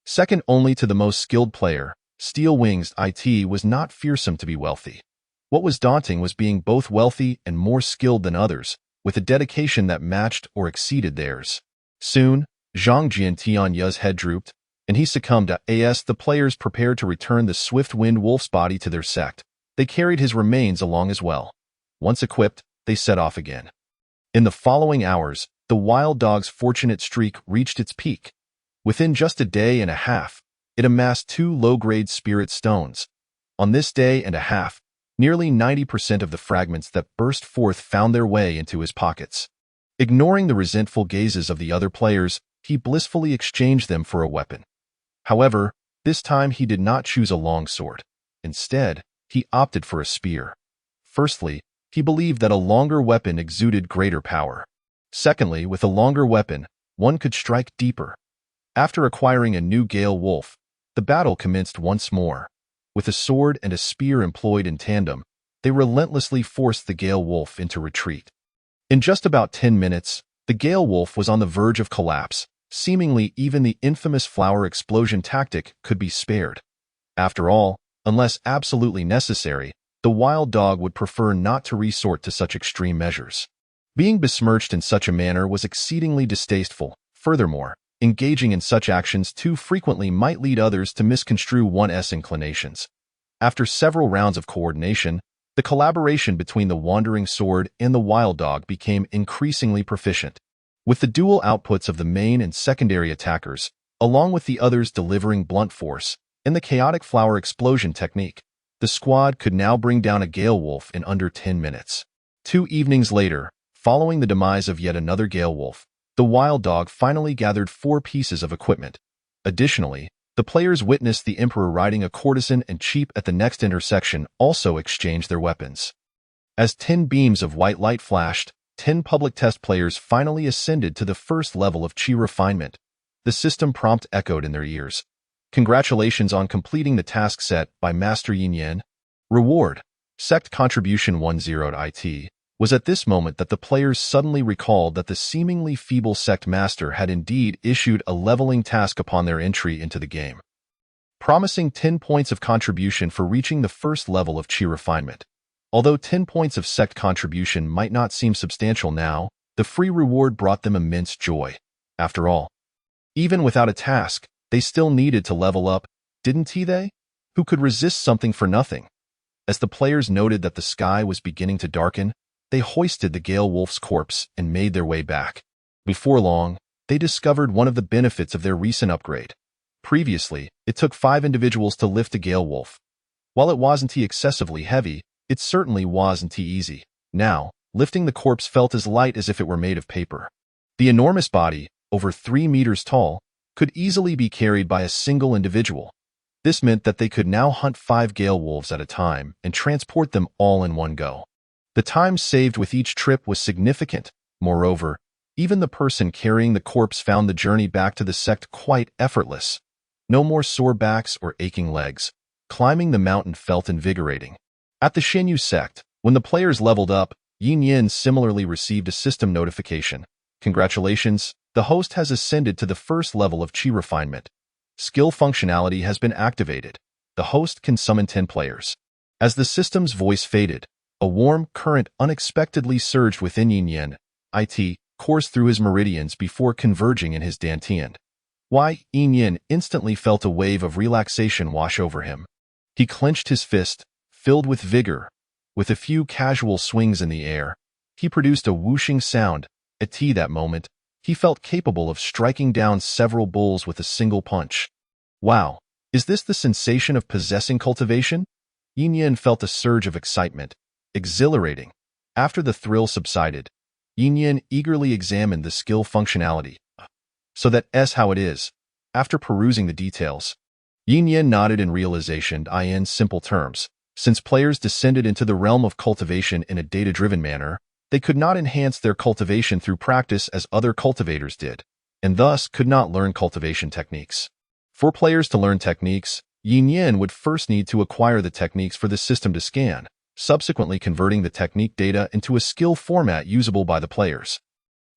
Second only to the most skilled player, Steel Wings IT was not fearsome to be wealthy. What was daunting was being both wealthy and more skilled than others, with a dedication that matched or exceeded theirs. Soon, Zhang Jiantian's head drooped, and he succumbed. As the players prepared to return the Swift Wind Wolf's body to their sect, they carried his remains along as well. Once equipped, they set off again. In the following hours, the wild dog's fortunate streak reached its peak. Within just a day and a half, it amassed 2 low-grade spirit stones. On this day and a half, nearly 90% of the fragments that burst forth found their way into his pockets. Ignoring the resentful gazes of the other players, he blissfully exchanged them for a weapon. However, this time he did not choose a long sword. Instead, he opted for a spear. Firstly, he believed that a longer weapon exuded greater power. Secondly, with a longer weapon, one could strike deeper. After acquiring a new Gale Wolf, the battle commenced once more. With a sword and a spear employed in tandem, they relentlessly forced the Gale Wolf into retreat. In just about 10 minutes, the Gale Wolf was on the verge of collapse. Seemingly, even the infamous flower explosion tactic could be spared. After all, unless absolutely necessary, the wild dog would prefer not to resort to such extreme measures. Being besmirched in such a manner was exceedingly distasteful. Furthermore, engaging in such actions too frequently might lead others to misconstrue one's inclinations. After several rounds of coordination, the collaboration between the Wandering Sword and the Wild Dog became increasingly proficient. With the dual outputs of the main and secondary attackers, along with the others delivering blunt force, and the chaotic flower explosion technique, the squad could now bring down a Gale Wolf in under 10 minutes. 2 evenings later, following the demise of yet another Gale Wolf, the Wild Dog finally gathered 4 pieces of equipment. Additionally, the players witnessed the Emperor riding a courtesan and Cheap at the next intersection also exchange their weapons. As 10 beams of white light flashed, 10 public test players finally ascended to the first level of Qi refinement. The system prompt echoed in their ears. Congratulations on completing the task set by Master Yin Yan. Reward, Sect Contribution 10 IT, was at this moment that the players suddenly recalled that the seemingly feeble Sect Master had indeed issued a leveling task upon their entry into the game, promising 10 points of contribution for reaching the first level of Qi refinement. Although 10 points of Sect contribution might not seem substantial now, the free reward brought them immense joy. After all, even without a task, they still needed to level up, didn't they? Who could resist something for nothing? As the players noted that the sky was beginning to darken, they hoisted the Gale Wolf's corpse and made their way back. Before long, they discovered one of the benefits of their recent upgrade. Previously, it took 5 individuals to lift a Gale Wolf. While it wasn't excessively heavy, it certainly wasn't easy. Now, lifting the corpse felt as light as if it were made of paper. The enormous body, over 3 meters tall, could easily be carried by a single individual. This meant that they could now hunt 5 Gale Wolves at a time and transport them all in one go. The time saved with each trip was significant. Moreover, even the person carrying the corpse found the journey back to the sect quite effortless. No more sore backs or aching legs. Climbing the mountain felt invigorating. At the Shenyu sect, when the players leveled up, Yin Yin similarly received a system notification. Congratulations, the host has ascended to the first level of Qi refinement. Skill functionality has been activated. The host can summon 10 players. As the system's voice faded, a warm current unexpectedly surged within Yin Yin. IT coursed through his meridians before converging in his dantian. Yin Yin instantly felt a wave of relaxation wash over him. He clenched his fist, filled with vigor. With a few casual swings in the air, he produced a whooshing sound. At that moment, he felt capable of striking down several bulls with a single punch. Wow, is this the sensation of possessing cultivation? Yin Yin felt a surge of excitement. Exhilarating. After the thrill subsided, Yin Yin eagerly examined the skill functionality. So that's how it is. After perusing the details, Yin Yin nodded in realization. In simple terms, since players descended into the realm of cultivation in a data-driven manner, they could not enhance their cultivation through practice as other cultivators did. and thus could not learn cultivation techniques. For players to learn techniques, Yin Yin would first need to acquire the techniques for the system to scan, subsequently converting the technique data into a skill format usable by the players.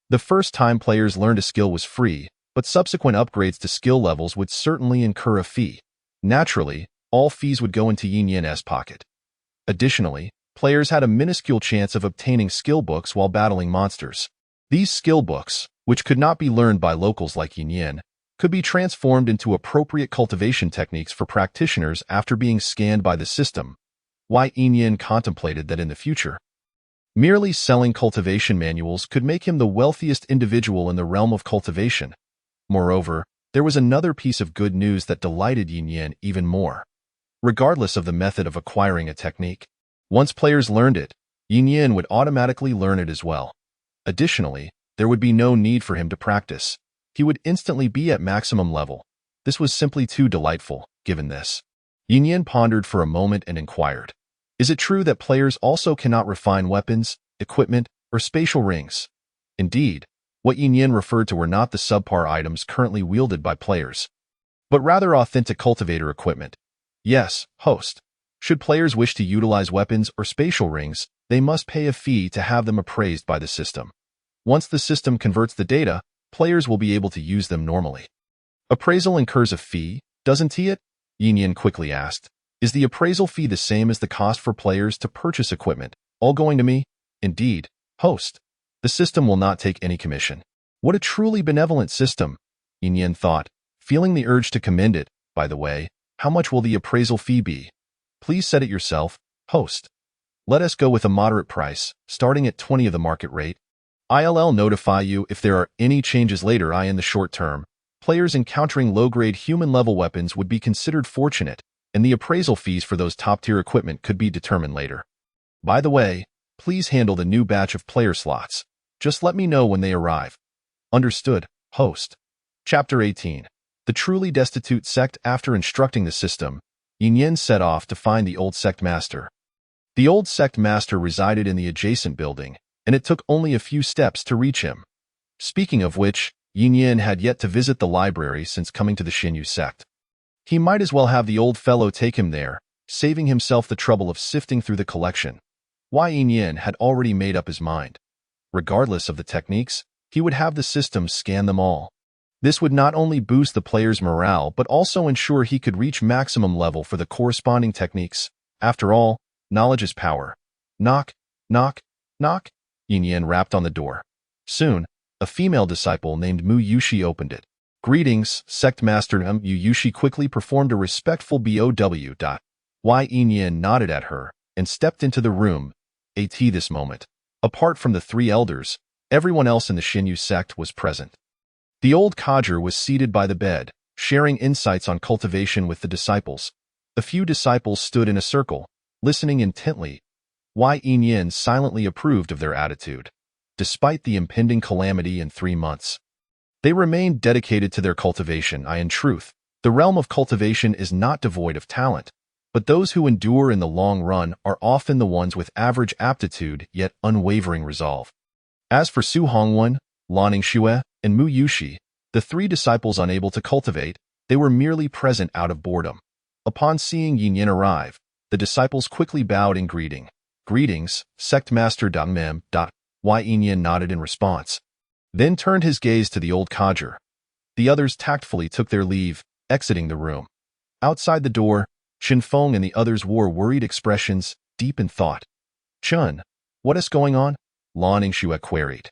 The first time players learned a skill was free, but subsequent upgrades to skill levels would certainly incur a fee. Naturally, all fees would go into Yin Yin's pocket. Additionally, players had a minuscule chance of obtaining skill books while battling monsters. These skill books, which could not be learned by locals like Yin Yin, could be transformed into appropriate cultivation techniques for practitioners after being scanned by the system. Why Yin Yin contemplated that in the future, merely selling cultivation manuals could make him the wealthiest individual in the realm of cultivation. Moreover, there was another piece of good news that delighted Yin Yin even more. Regardless of the method of acquiring a technique, once players learned it, Yin Yin would automatically learn it as well. Additionally, there would be no need for him to practice. He would instantly be at maximum level. This was simply too delightful, given this. Yin Yin pondered for a moment and inquired, "Is it true that players also cannot refine weapons, equipment, or spatial rings?" Indeed, what Yin Yin referred to were not the subpar items currently wielded by players, but rather authentic cultivator equipment. Yes, host. Should players wish to utilize weapons or spatial rings, they must pay a fee to have them appraised by the system. Once the system converts the data, players will be able to use them normally. Appraisal incurs a fee, doesn't it? Yin Yin quickly asked. Is the appraisal fee the same as the cost for players to purchase equipment, all going to me? Indeed, host. The system will not take any commission. What a truly benevolent system, Yin Yin thought, feeling the urge to commend it. By the way, how much will the appraisal fee be? Please set it yourself, host. Let us go with a moderate price, starting at 20 of the market rate. I'll notify you if there are any changes later. In the short term, players encountering low-grade human-level weapons would be considered fortunate, and the appraisal fees for those top-tier equipment could be determined later. By the way, please handle the new batch of player slots. Just let me know when they arrive. Understood, host. Chapter 18. The Truly Destitute Sect. After instructing the system, Yin Yin set off to find the old sect master. The old sect master resided in the adjacent building, and it took only a few steps to reach him. Speaking of which, Yin Yin had yet to visit the library since coming to the Xinyu sect. He might as well have the old fellow take him there, saving himself the trouble of sifting through the collection. Why Yin Yin had already made up his mind. Regardless of the techniques, he would have the system scan them all. This would not only boost the player's morale but also ensure he could reach maximum level for the corresponding techniques. After all, knowledge is power. Knock, knock, knock. Yin Yin rapped on the door. Soon, a female disciple named Mu Yushi opened it. Greetings, Sect Master. Mu Yushi quickly performed a respectful bow. Yin Yin nodded at her and stepped into the room. This moment, apart from the three elders, everyone else in the Xinyu sect was present. The old Kager was seated by the bed, sharing insights on cultivation with the disciples. A few disciples stood in a circle, listening intently. Yin Yin silently approved of their attitude. Despite the impending calamity in 3 months, they remained dedicated to their cultivation. In truth, the realm of cultivation is not devoid of talent, but those who endure in the long run are often the ones with average aptitude yet unwavering resolve. As for Su Hongwen, Lan Ningxue, and Mu Yushi, the three disciples unable to cultivate, they were merely present out of boredom. Upon seeing Yin Yin arrive, the disciples quickly bowed in greeting. Greetings, Sect Master Mem. Yin Yin nodded in response, then turned his gaze to the old Kager. The others tactfully took their leave, exiting the room. Outside the door, Chen Feng and the others wore worried expressions, deep in thought. Chun, what is going on? Lan Ningxue queried.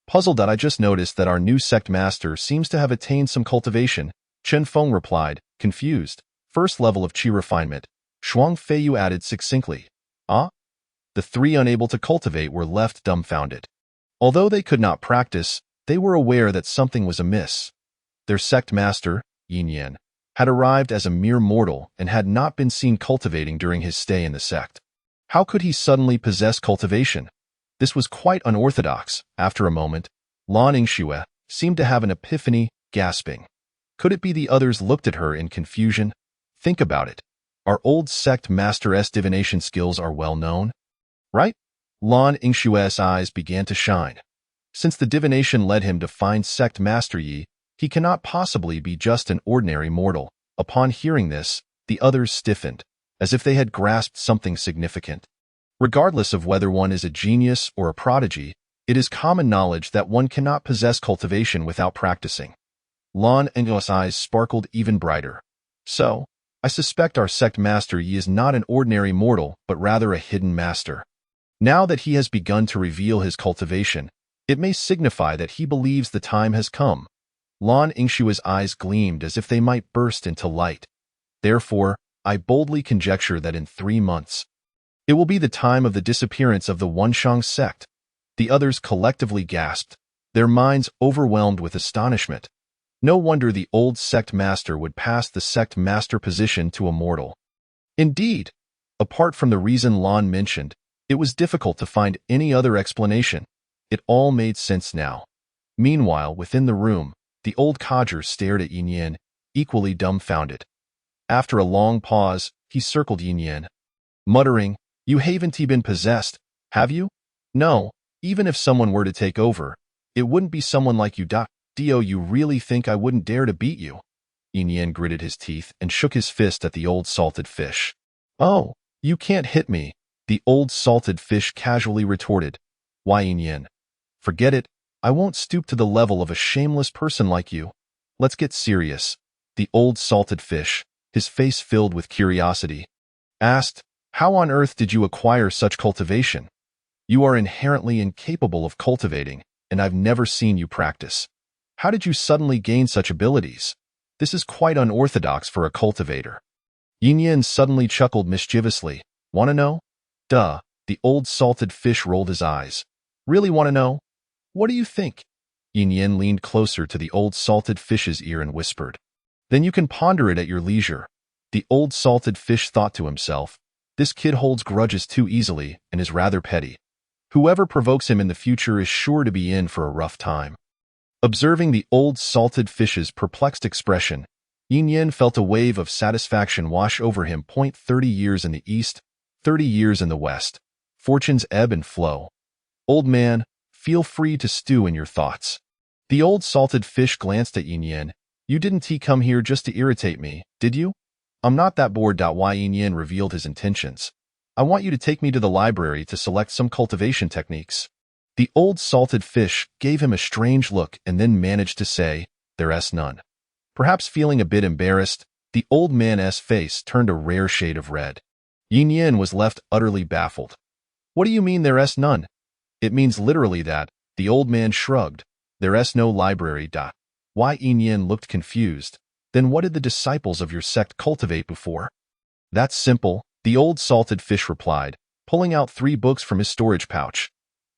Puzzled. I just noticed that our new sect master seems to have attained some cultivation, Chen Feng replied, confused. First level of qi refinement, Shuang Feiyu added succinctly. Ah? The three unable to cultivate were left dumbfounded. Although they could not practice, they were aware that something was amiss. Their sect master, Yin Yin, had arrived as a mere mortal and had not been seen cultivating during his stay in the sect. How could he suddenly possess cultivation? This was quite unorthodox. After a moment, Lan Ningxue seemed to have an epiphany, gasping. Could it be the others looked at her in confusion? Think about it. Our old sect master's divination skills are well known, right? Lan Ningxue's eyes began to shine. Since the divination led him to find sect master Yi, He cannot possibly be just an ordinary mortal. Upon hearing this, the others stiffened, as if they had grasped something significant. Regardless of whether one is a genius or a prodigy, it is common knowledge that one cannot possess cultivation without practicing. Lan Engel's eyes sparkled even brighter. So, I suspect our sect master Yi is not an ordinary mortal, but rather a hidden master. Now that he has begun to reveal his cultivation, it may signify that he believes the time has come. Lan Yingshua's eyes gleamed as if they might burst into light. Therefore, I boldly conjecture that in 3 months, it will be the time of the disappearance of the Wenxiang sect. The others collectively gasped, their minds overwhelmed with astonishment. No wonder the old sect master would pass the sect master position to a mortal. Indeed, apart from the reason Lan mentioned, it was difficult to find any other explanation. It all made sense now. Meanwhile, within the room, the old codger stared at Yin Yan, equally dumbfounded. After a long pause, he circled Yin Yan, muttering, "You haven't been possessed, have you?" "No, even if someone were to take over, it wouldn't be someone like you. Dio, you really think I wouldn't dare to beat you?" Yin Yan gritted his teeth and shook his fist at the old salted fish. "Oh, you can't hit me," the old salted fish casually retorted. "Why, Yin Yan? Forget it. I won't stoop to the level of a shameless person like you. Let's get serious." The old salted fish, his face filled with curiosity, asked, "How on earth did you acquire such cultivation? You are inherently incapable of cultivating, and I've never seen you practice. How did you suddenly gain such abilities? This is quite unorthodox for a cultivator." Yin Yan suddenly chuckled mischievously. "Want to know?" "Duh." The old salted fish rolled his eyes. "Really want to know? What do you think?" Yin Yan leaned closer to the old salted fish's ear and whispered, "Then you can ponder it at your leisure." The old salted fish thought to himself, "This kid holds grudges too easily and is rather petty. Whoever provokes him in the future is sure to be in for a rough time." Observing the old salted fish's perplexed expression, Yin Yan felt a wave of satisfaction wash over him. 30 years in the east, 30 years in the west. Fortunes ebb and flow. Old man, feel free to stew in your thoughts. The old salted fish glanced at Yin Yan. "You didn't come here just to irritate me, did you?" "I'm not that bored." Why? Yin Yan revealed his intentions. "I want you to take me to the library to select some cultivation techniques." The old salted fish gave him a strange look and then managed to say, "There's none." Perhaps feeling a bit embarrassed, the old man's face turned a rare shade of red. Yin Yan was left utterly baffled. "What do you mean there's none?" "It means literally that," the old man shrugged. "There's no library." Why? Yin Yan looked confused. "Then what did the disciples of your sect cultivate before?" "That's simple," the old salted fish replied, pulling out 3 books from his storage pouch.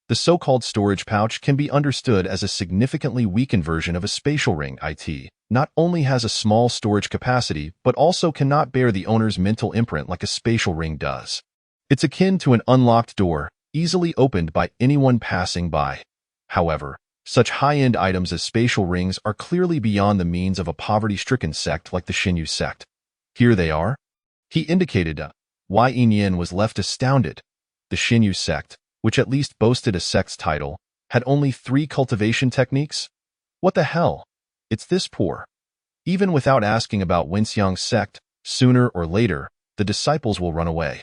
The so-called storage pouch can be understood as a significantly weakened version of a spatial ring. It not only has a small storage capacity, but also cannot bear the owner's mental imprint like a spatial ring does. It's akin to an unlocked door, easily opened by anyone passing by. However, such high-end items as spatial rings are clearly beyond the means of a poverty-stricken sect like the Xinyu sect. Here they are. He indicated Why Yin Yan was left astounded. The Xinyu sect, which at least boasted a sect's title, had only 3 cultivation techniques? What the hell? It's this poor. Even without asking about Wenxiang's sect, sooner or later, the disciples will run away.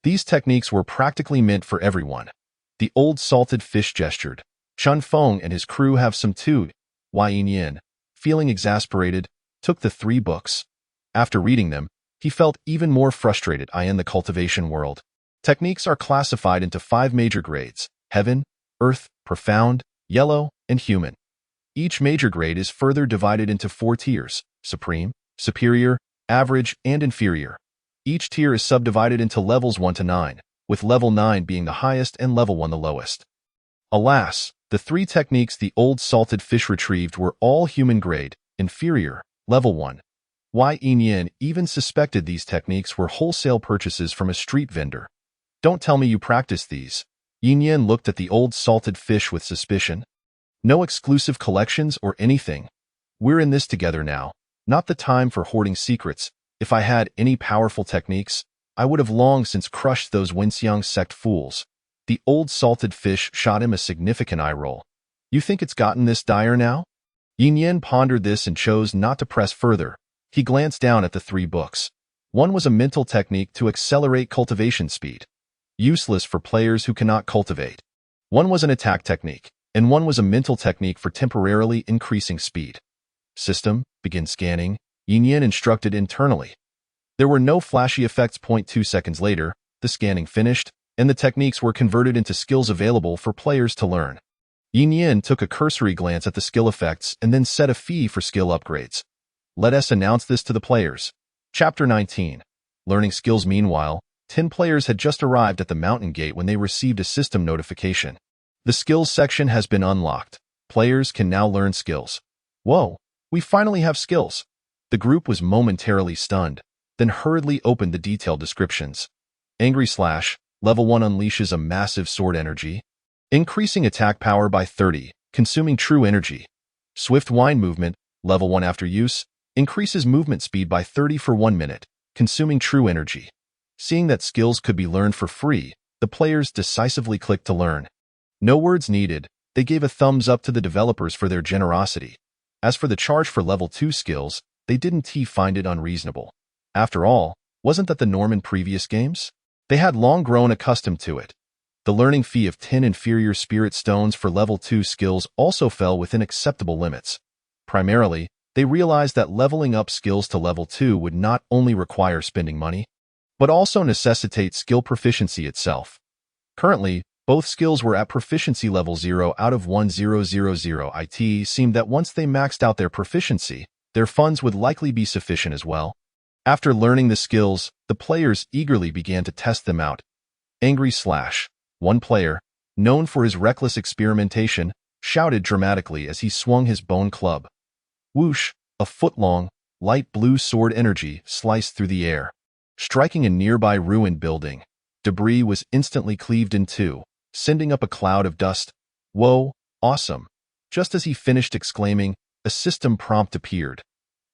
These techniques were practically meant for everyone. The old salted fish gestured. Chun Feng and his crew have some too. Why? Yin Yan, feeling exasperated, took the 3 books. After reading them, he felt even more frustrated. In the cultivation world, techniques are classified into 5 major grades: heaven, earth, profound, yellow, and human. Each major grade is further divided into 4 tiers: supreme, superior, average, and inferior. Each tier is subdivided into levels 1 to 9, with level 9 being the highest and level 1 the lowest. Alas, the 3 techniques the old salted fish retrieved were all human grade, inferior, level 1. Why? Yin Yan even suspected these techniques were wholesale purchases from a street vendor. "Don't tell me you practice these." Yin Yan looked at the old salted fish with suspicion. "No exclusive collections or anything. We're in this together now. Not the time for hoarding secrets. If I had any powerful techniques, I would have long since crushed those Wenxiang sect fools." The old salted fish shot him a significant eye roll. "You think it's gotten this dire now?" Yin Yen pondered this and chose not to press further. He glanced down at the 3 books. One was a mental technique to accelerate cultivation speed, useless for players who cannot cultivate. One was an attack technique, and one was a mental technique for temporarily increasing speed. System, begin scanning, Yin Yen instructed internally. There were no flashy effects. 2 seconds later, the scanning finished, and the techniques were converted into skills available for players to learn. Yin Yen took a cursory glance at the skill effects and then set a fee for skill upgrades. Let us announce this to the players. Chapter 19. Learning skills. Meanwhile, 10 players had just arrived at the mountain gate when they received a system notification. The skills section has been unlocked. Players can now learn skills. Whoa, we finally have skills. The group was momentarily stunned, then hurriedly opened the detailed descriptions. Angry Slash, level 1 unleashes a massive sword energy, increasing attack power by 30, consuming true energy. Swift Wind Movement, level 1 after use, increases movement speed by 30 for 1 minute, consuming true energy. Seeing that skills could be learned for free, the players decisively clicked to learn. No words needed, they gave a thumbs up to the developers for their generosity. As for the charge for level 2 skills, they didn't find it unreasonable. After all, wasn't that the norm in previous games? They had long grown accustomed to it. The learning fee of 10 inferior spirit stones for level 2 skills also fell within acceptable limits. Primarily, they realized that leveling up skills to level 2 would not only require spending money, but also necessitate skill proficiency itself. Currently, both skills were at proficiency level 0 out of 1000. It seemed that once they maxed out their proficiency, their funds would likely be sufficient as well. After learning the skills, the players eagerly began to test them out. Angry Slash, one player, known for his reckless experimentation, shouted dramatically as he swung his bone club. Whoosh, a foot-long, light blue sword energy sliced through the air, striking a nearby ruined building. Debris was instantly cleaved in two, sending up a cloud of dust. Whoa, awesome. Just as he finished exclaiming, a system prompt appeared.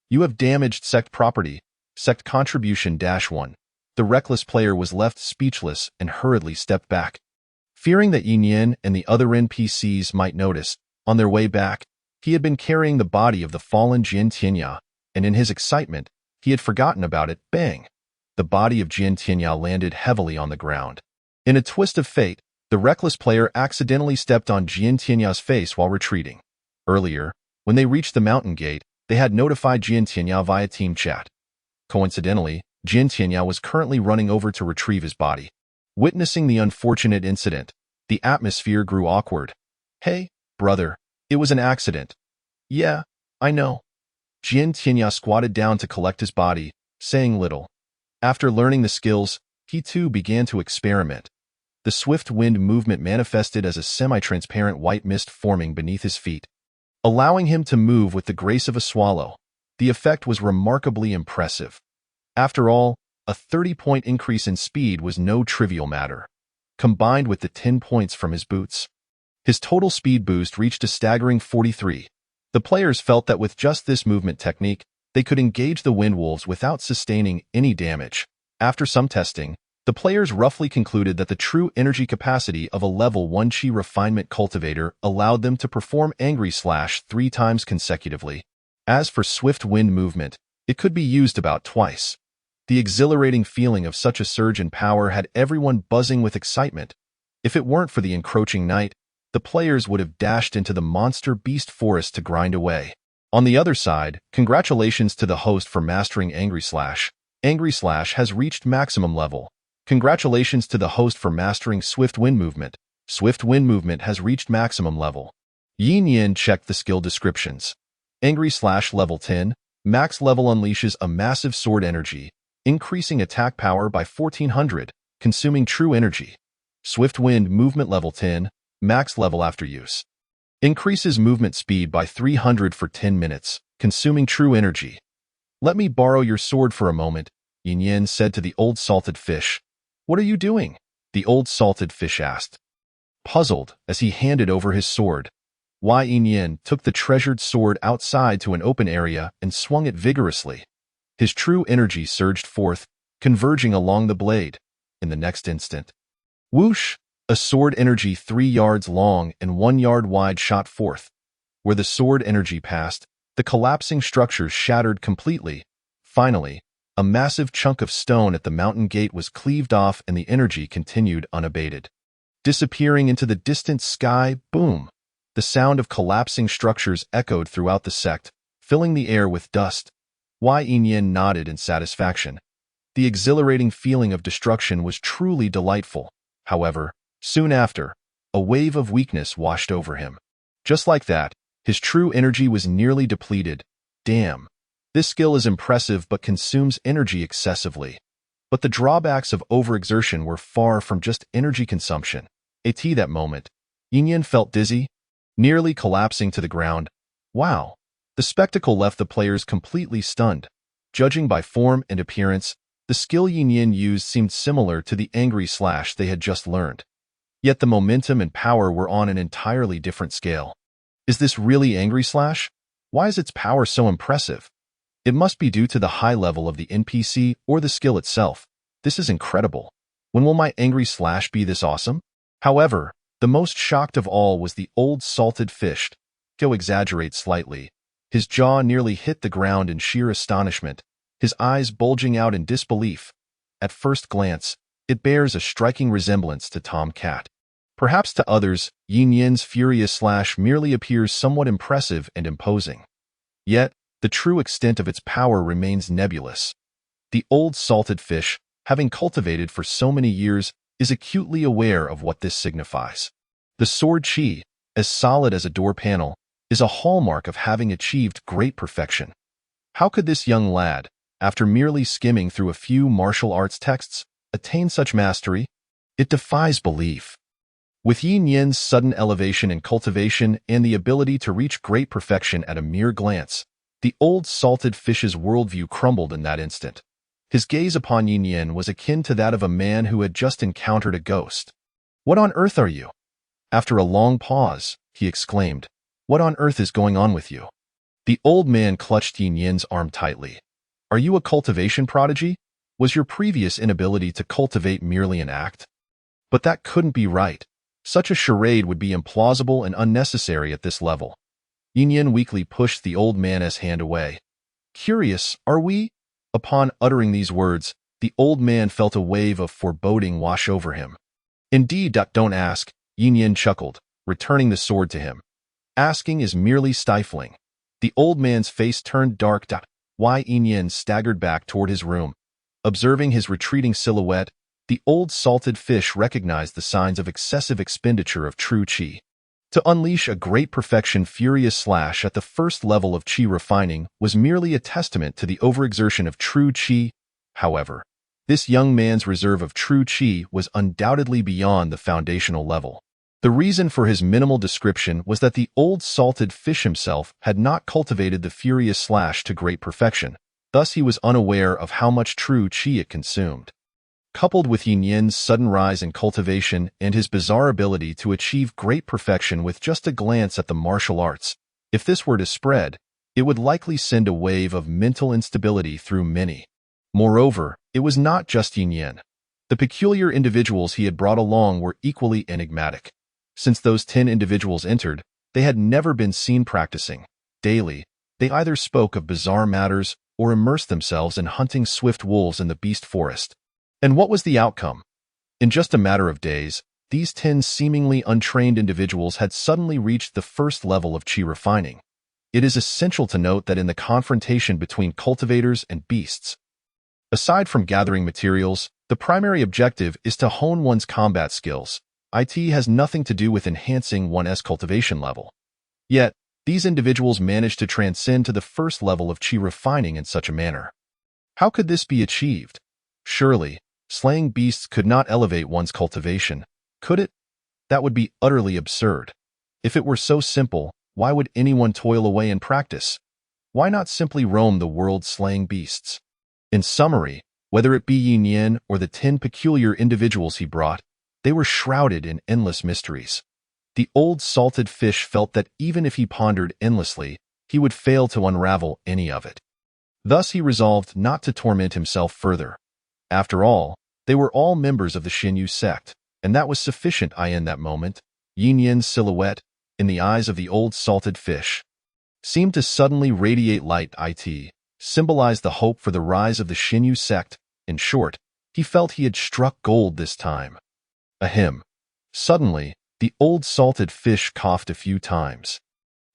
You have damaged sect property. Sect contribution -1. The reckless player was left speechless and hurriedly stepped back. Fearing that Yin Yen and the other NPCs might notice, on their way back, he had been carrying the body of the fallen Jian Tianya, and in his excitement, he had forgotten about it. Bang! The body of Jian Tianya landed heavily on the ground. In a twist of fate, the reckless player accidentally stepped on Jian Tianya's face while retreating. Earlier, when they reached the mountain gate, they had notified Jian Tianya via team chat. Coincidentally, Jian Tianya was currently running over to retrieve his body. Witnessing the unfortunate incident, the atmosphere grew awkward. Hey, brother, it was an accident. Yeah, I know. Jian Tianya squatted down to collect his body, saying little. After learning the skills, he too began to experiment. The swift wind movement manifested as a semi-transparent white mist forming beneath his feet, allowing him to move with the grace of a swallow. The effect was remarkably impressive. After all, a 30-point increase in speed was no trivial matter. Combined with the 10 points from his boots, his total speed boost reached a staggering 43. The players felt that with just this movement technique, they could engage the wind wolves without sustaining any damage. After some testing, the players roughly concluded that the true energy capacity of a level 1 Chi refinement cultivator allowed them to perform Angry Slash 3 times consecutively. As for swift wind movement, it could be used about twice. The exhilarating feeling of such a surge in power had everyone buzzing with excitement. If it weren't for the encroaching night, the players would have dashed into the monster beast forest to grind away. On the other side, congratulations to the host for mastering Angry Slash. Angry Slash has reached maximum level. Congratulations to the host for mastering Swift Wind Movement. Swift Wind Movement has reached maximum level. Yin Yen checked the skill descriptions. Angry Slash level 10, max level unleashes a massive sword energy, increasing attack power by 1400, consuming true energy. Swift Wind Movement level 10, max level after use. Increases movement speed by 300 for 10 minutes, consuming true energy. Let me borrow your sword for a moment, Yin Yen said to the old salted fish. What are you doing? The old salted fish asked, puzzled as he handed over his sword. Yin Yen took the treasured sword outside to an open area and swung it vigorously. His true energy surged forth, converging along the blade. In the next instant, whoosh! A sword energy 3 yards long and 1 yard wide shot forth. Where the sword energy passed, the collapsing structures shattered completely. Finally, a massive chunk of stone at the mountain gate was cleaved off and the energy continued unabated. Disappearing into the distant sky, boom! The sound of collapsing structures echoed throughout the sect, filling the air with dust. Yin nodded in satisfaction. The exhilarating feeling of destruction was truly delightful. However, soon after, a wave of weakness washed over him. Just like that, his true energy was nearly depleted. Damn. This skill is impressive but consumes energy excessively. But the drawbacks of overexertion were far from just energy consumption. At that moment, Yin felt dizzy, nearly collapsing to the ground. Wow. The spectacle left the players completely stunned. Judging by form and appearance, the skill Yin used seemed similar to the Angry Slash they had just learned. Yet the momentum and power were on an entirely different scale. Is this really Angry Slash? Why is its power so impressive? It must be due to the high level of the NPC or the skill itself. This is incredible. When will my Angry Slash be this awesome? However, the most shocked of all was the old salted fish. Go exaggerate slightly. His jaw nearly hit the ground in sheer astonishment, his eyes bulging out in disbelief. At first glance, it bears a striking resemblance to Tom Cat. Perhaps to others, Yin's Furious Slash merely appears somewhat impressive and imposing. Yet, the true extent of its power remains nebulous. The old salted fish, having cultivated for so many years, is acutely aware of what this signifies. The sword chi, as solid as a door panel, is a hallmark of having achieved great perfection. How could this young lad, after merely skimming through a few martial arts texts, attain such mastery? It defies belief. With Yin's sudden elevation in cultivation and the ability to reach great perfection at a mere glance, the old salted fish's worldview crumbled in that instant. His gaze upon Yin was akin to that of a man who had just encountered a ghost. "What on earth are you?" After a long pause, he exclaimed, "What on earth is going on with you?" The old man clutched Yin's arm tightly. "Are you a cultivation prodigy? Was your previous inability to cultivate merely an act?" But that couldn't be right. Such a charade would be implausible and unnecessary at this level. Yin weakly pushed the old man's hand away. "Curious, are we?" Upon uttering these words, the old man felt a wave of foreboding wash over him. "Indeed, don't ask," Yin chuckled, returning the sword to him. "Asking is merely stifling." The old man's face turned dark. Yin staggered back toward his room. Observing his retreating silhouette, the old salted fish recognized the signs of excessive expenditure of true chi. To unleash a great perfection Furious Slash at the first level of chi refining was merely a testament to the overexertion of true chi. However, this young man's reserve of true chi was undoubtedly beyond the foundational level. The reason for his minimal description was that the old salted fish himself had not cultivated the Furious Slash to great perfection, thus he was unaware of how much true chi it consumed. Coupled with Yin's sudden rise in cultivation and his bizarre ability to achieve great perfection with just a glance at the martial arts, if this were to spread, it would likely send a wave of mental instability through many. Moreover, it was not just Yin. The peculiar individuals he had brought along were equally enigmatic. Since those 10 individuals entered, they had never been seen practicing. Daily, they either spoke of bizarre matters or immersed themselves in hunting swift wolves in the beast forest. And what was the outcome? In just a matter of days, these 10 seemingly untrained individuals had suddenly reached the first level of chi refining. It is essential to note that in the confrontation between cultivators and beasts, aside from gathering materials, the primary objective is to hone one's combat skills. It has nothing to do with enhancing one's cultivation level. Yet, these individuals managed to transcend to the first level of chi refining in such a manner. How could this be achieved? Surely, slaying beasts could not elevate one's cultivation, could it? That would be utterly absurd. If it were so simple, why would anyone toil away in practice? Why not simply roam the world slaying beasts? In summary, whether it be Yin or the 10 peculiar individuals he brought, they were shrouded in endless mysteries. The old salted fish felt that even if he pondered endlessly, he would fail to unravel any of it. Thus he resolved not to torment himself further. After all, they were all members of the Xinyu sect, and that was sufficient. In that moment, Yin's silhouette, in the eyes of the old salted fish, seemed to suddenly radiate light. It symbolized the hope for the rise of the Xinyu sect. In short, he felt he had struck gold this time. Ahem. Suddenly, the old salted fish coughed a few times.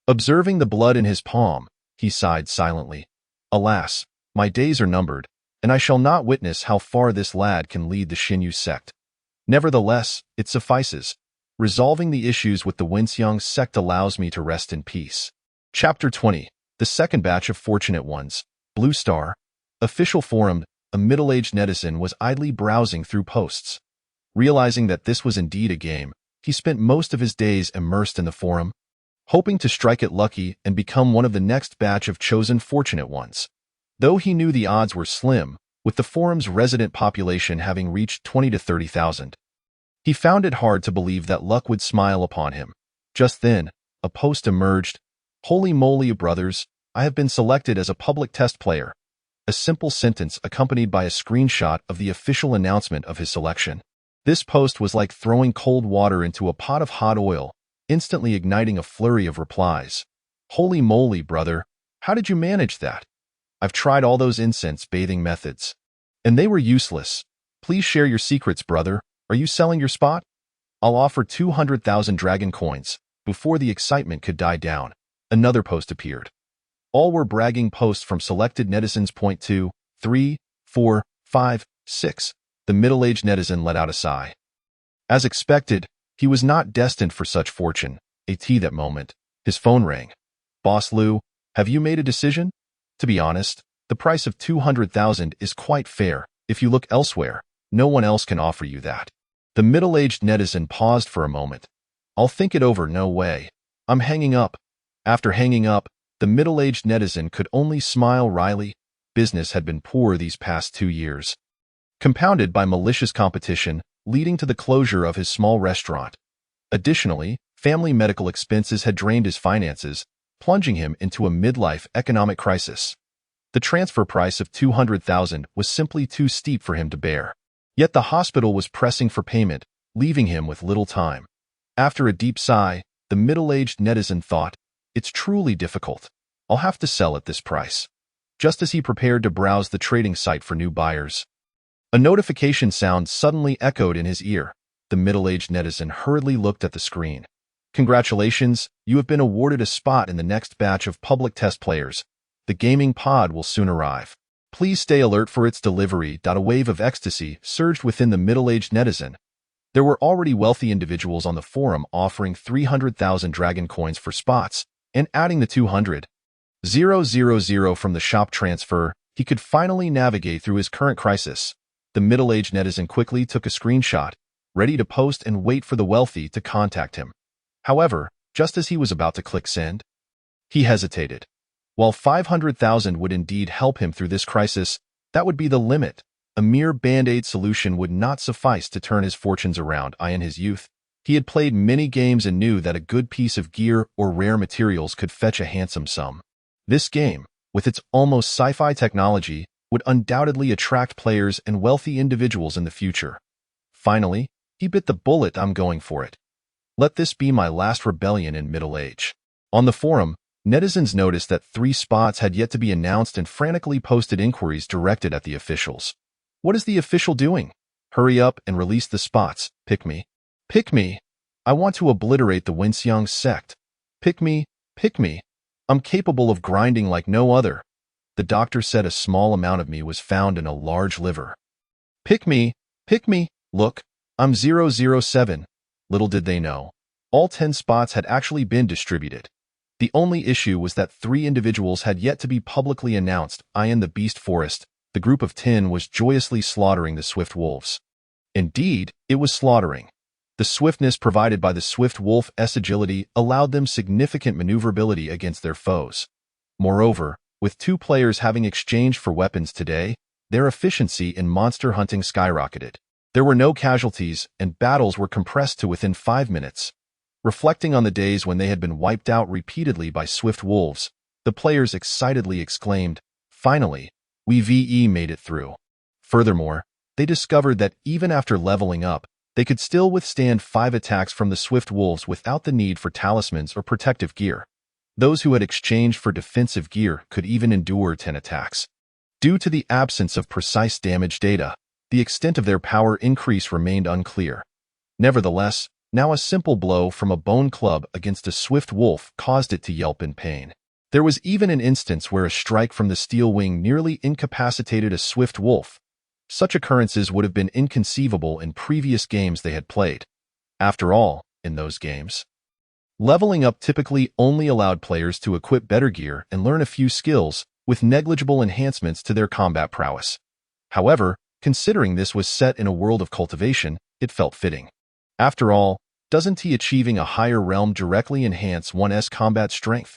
Observing the blood in his palm, he sighed silently. Alas, my days are numbered, and I shall not witness how far this lad can lead the Xinyu sect. Nevertheless, it suffices. Resolving the issues with the Wenxiang sect allows me to rest in peace. Chapter 20. The second batch of fortunate ones. Blue Star. Official forum. A middle-aged netizen was idly browsing through posts. Realizing that this was indeed a game, he spent most of his days immersed in the forum, hoping to strike it lucky and become one of the next batch of chosen fortunate ones. Though he knew the odds were slim, with the forum's resident population having reached 20 to 30,000. He found it hard to believe that luck would smile upon him. Just then, a post emerged. Holy moly, brothers, I have been selected as a public test player. A simple sentence accompanied by a screenshot of the official announcement of his selection. This post was like throwing cold water into a pot of hot oil, instantly igniting a flurry of replies. Holy moly, brother, how did you manage that? I've tried all those incense-bathing methods, and they were useless. Please share your secrets, brother. Are you selling your spot? I'll offer 200,000 dragon coins. Before the excitement could die down, another post appeared. All were bragging posts from selected netizens. 2, 3, 4, 5, 6. The middle-aged netizen let out a sigh. As expected, he was not destined for such fortune. That moment, his phone rang. Boss Liu, have you made a decision? To be honest, the price of 200,000 is quite fair. If you look elsewhere, no one else can offer you that. The middle-aged netizen paused for a moment. I'll think it over. No way. I'm hanging up. After hanging up, the middle-aged netizen could only smile wryly. Business had been poor these past 2 years, compounded by malicious competition, leading to the closure of his small restaurant. Additionally, family medical expenses had drained his finances, plunging him into a midlife economic crisis. The transfer price of 200,000 was simply too steep for him to bear. Yet the hospital was pressing for payment, leaving him with little time. After a deep sigh, the middle-aged netizen thought, it's truly difficult. I'll have to sell at this price. Just as he prepared to browse the trading site for new buyers, a notification sound suddenly echoed in his ear. The middle-aged netizen hurriedly looked at the screen. Congratulations, you have been awarded a spot in the next batch of public test players. The gaming pod will soon arrive. Please stay alert for its delivery. A wave of ecstasy surged within the middle-aged netizen. There were already wealthy individuals on the forum offering 300,000 dragon coins for spots, and adding the 200,000 from the shop transfer, he could finally navigate through his current crisis. The middle-aged netizen quickly took a screenshot, ready to post and wait for the wealthy to contact him. However, just as he was about to click send, he hesitated. While 500,000 would indeed help him through this crisis, that would be the limit. A mere band-aid solution would not suffice to turn his fortunes around. In his youth, he had played many games and knew that a good piece of gear or rare materials could fetch a handsome sum. This game, with its almost sci-fi technology, would undoubtedly attract players and wealthy individuals in the future. Finally, he bit the bullet. I'm going for it. Let this be my last rebellion in middle age. On the forum, netizens noticed that 3 spots had yet to be announced and frantically posted inquiries directed at the officials. What is the official doing? Hurry up and release the spots. Pick me. Pick me. I want to obliterate the Wenxiang sect. Pick me. Pick me. I'm capable of grinding like no other. The doctor said a small amount of me was found in a large liver. Pick me. Pick me. Look, I'm 007. Little did they know, all 10 spots had actually been distributed. The only issue was that 3 individuals had yet to be publicly announced. In the Beast Forest, the group of 10 was joyously slaughtering the swift wolves. Indeed, it was slaughtering. The swiftness provided by the swift wolf's agility allowed them significant maneuverability against their foes. Moreover, with 2 players having exchanged for weapons today, their efficiency in monster hunting skyrocketed. There were no casualties, and battles were compressed to within 5 minutes. Reflecting on the days when they had been wiped out repeatedly by swift wolves, the players excitedly exclaimed, "Finally, we made it through." Furthermore, they discovered that even after leveling up, they could still withstand 5 attacks from the swift wolves without the need for talismans or protective gear. Those who had exchanged for defensive gear could even endure 10 attacks. Due to the absence of precise damage data, the extent of their power increase remained unclear. Nevertheless, now a simple blow from a bone club against a swift wolf caused it to yelp in pain. There was even an instance where a strike from the steel wing nearly incapacitated a swift wolf. Such occurrences would have been inconceivable in previous games they had played. After all, in those games, leveling up typically only allowed players to equip better gear and learn a few skills with negligible enhancements to their combat prowess. However, considering this was set in a world of cultivation, it felt fitting. After all, doesn't he achieving a higher realm directly enhance one's combat strength?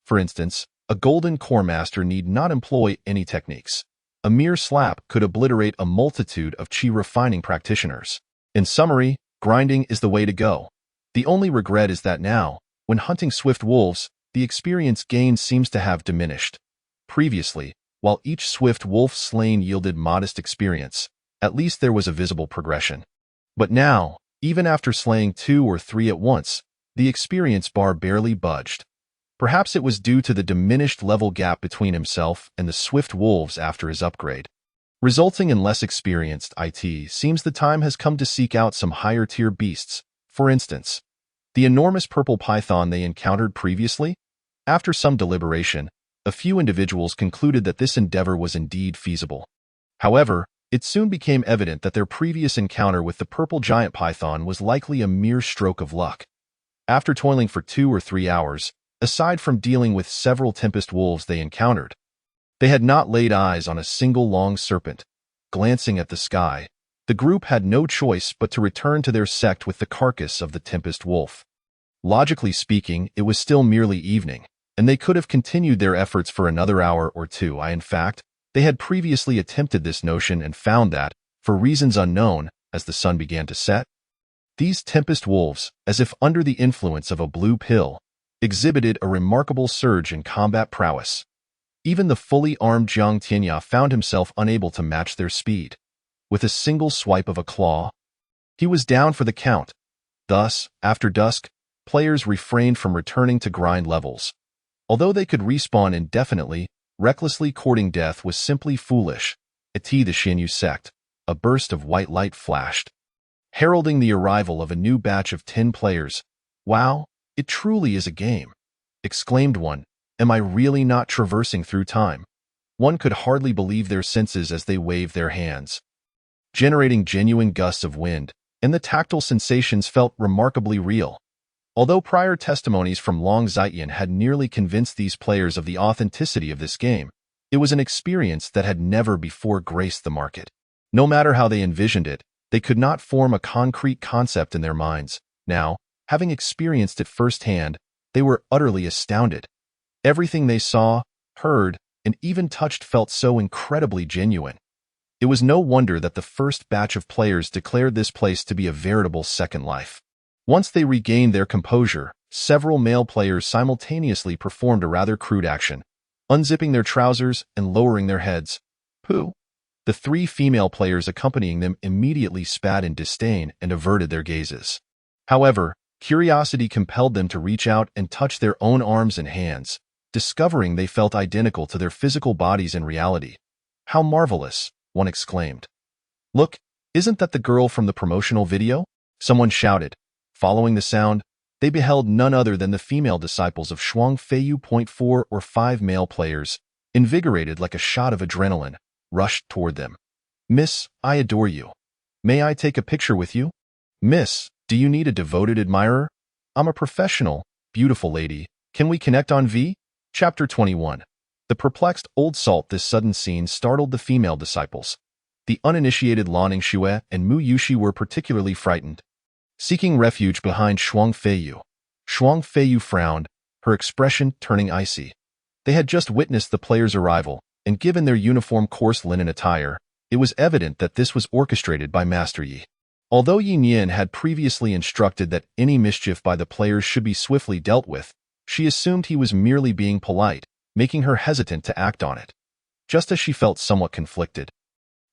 For instance, a golden core master need not employ any techniques. A mere slap could obliterate a multitude of chi refining practitioners. In summary, grinding is the way to go. The only regret is that now, when hunting swift wolves, the experience gained seems to have diminished. Previously, while each swift wolf slain yielded modest experience, at least there was a visible progression. But now, even after slaying 2 or 3 at once, the experience bar barely budged. Perhaps it was due to the diminished level gap between himself and the swift wolves after his upgrade. Resulting in less experienced IT, seems the time has come to seek out some higher-tier beasts. For instance, the enormous purple python they encountered previously? After some deliberation, a few individuals concluded that this endeavor was indeed feasible. However, it soon became evident that their previous encounter with the purple giant python was likely a mere stroke of luck. After toiling for 2 or 3 hours, aside from dealing with several tempest wolves they encountered, they had not laid eyes on a single long serpent. Glancing at the sky, the group had no choice but to return to their sect with the carcass of the tempest wolf. Logically speaking, it was still merely evening, and they could have continued their efforts for another hour or 2. In fact, they had previously attempted this notion and found that, for reasons unknown, as the sun began to set, these tempest wolves, as if under the influence of a blue pill, exhibited a remarkable surge in combat prowess. Even the fully armed Jiang Tianya found himself unable to match their speed. With a single swipe of a claw, he was down for the count. Thus, after dusk, players refrained from returning to grind levels. Although they could respawn indefinitely, recklessly courting death was simply foolish. At the Xinyu sect, a burst of white light flashed, heralding the arrival of a new batch of 10 players. "Wow, it truly is a game," exclaimed one. "Am I really not traversing through time?" One could hardly believe their senses as they waved their hands, generating genuine gusts of wind, and the tactile sensations felt remarkably real. Although prior testimonies from Long Zitian had nearly convinced these players of the authenticity of this game, it was an experience that had never before graced the market. No matter how they envisioned it, they could not form a concrete concept in their minds. Now, having experienced it firsthand, they were utterly astounded. Everything they saw, heard, and even touched felt so incredibly genuine. It was no wonder that the first batch of players declared this place to be a veritable second life. Once they regained their composure, several male players simultaneously performed a rather crude action, unzipping their trousers and lowering their heads. Pooh! The 3 female players accompanying them immediately spat in disdain and averted their gazes. However, curiosity compelled them to reach out and touch their own arms and hands, discovering they felt identical to their physical bodies in reality. "How marvelous!" one exclaimed. "Look, isn't that the girl from the promotional video?" someone shouted. Following the sound, they beheld none other than the female disciples of Shuang Feiyu. 4 or 5 male players, invigorated like a shot of adrenaline, rushed toward them. "Miss, I adore you. May I take a picture with you? Miss, do you need a devoted admirer? I'm a professional, beautiful lady. Can we connect on V?" Chapter 21. The perplexed old salt. This sudden scene startled the female disciples. The uninitiated Lan Ningxue and Mu Yushi were particularly frightened, seeking refuge behind Shuang Feiyu. Shuang Feiyu frowned, her expression turning icy. They had just witnessed the players' arrival, and given their uniform coarse linen attire, it was evident that this was orchestrated by Master Yi. Although Yin Yin had previously instructed that any mischief by the players should be swiftly dealt with, she assumed he was merely being polite, making her hesitant to act on it. Just as she felt somewhat conflicted,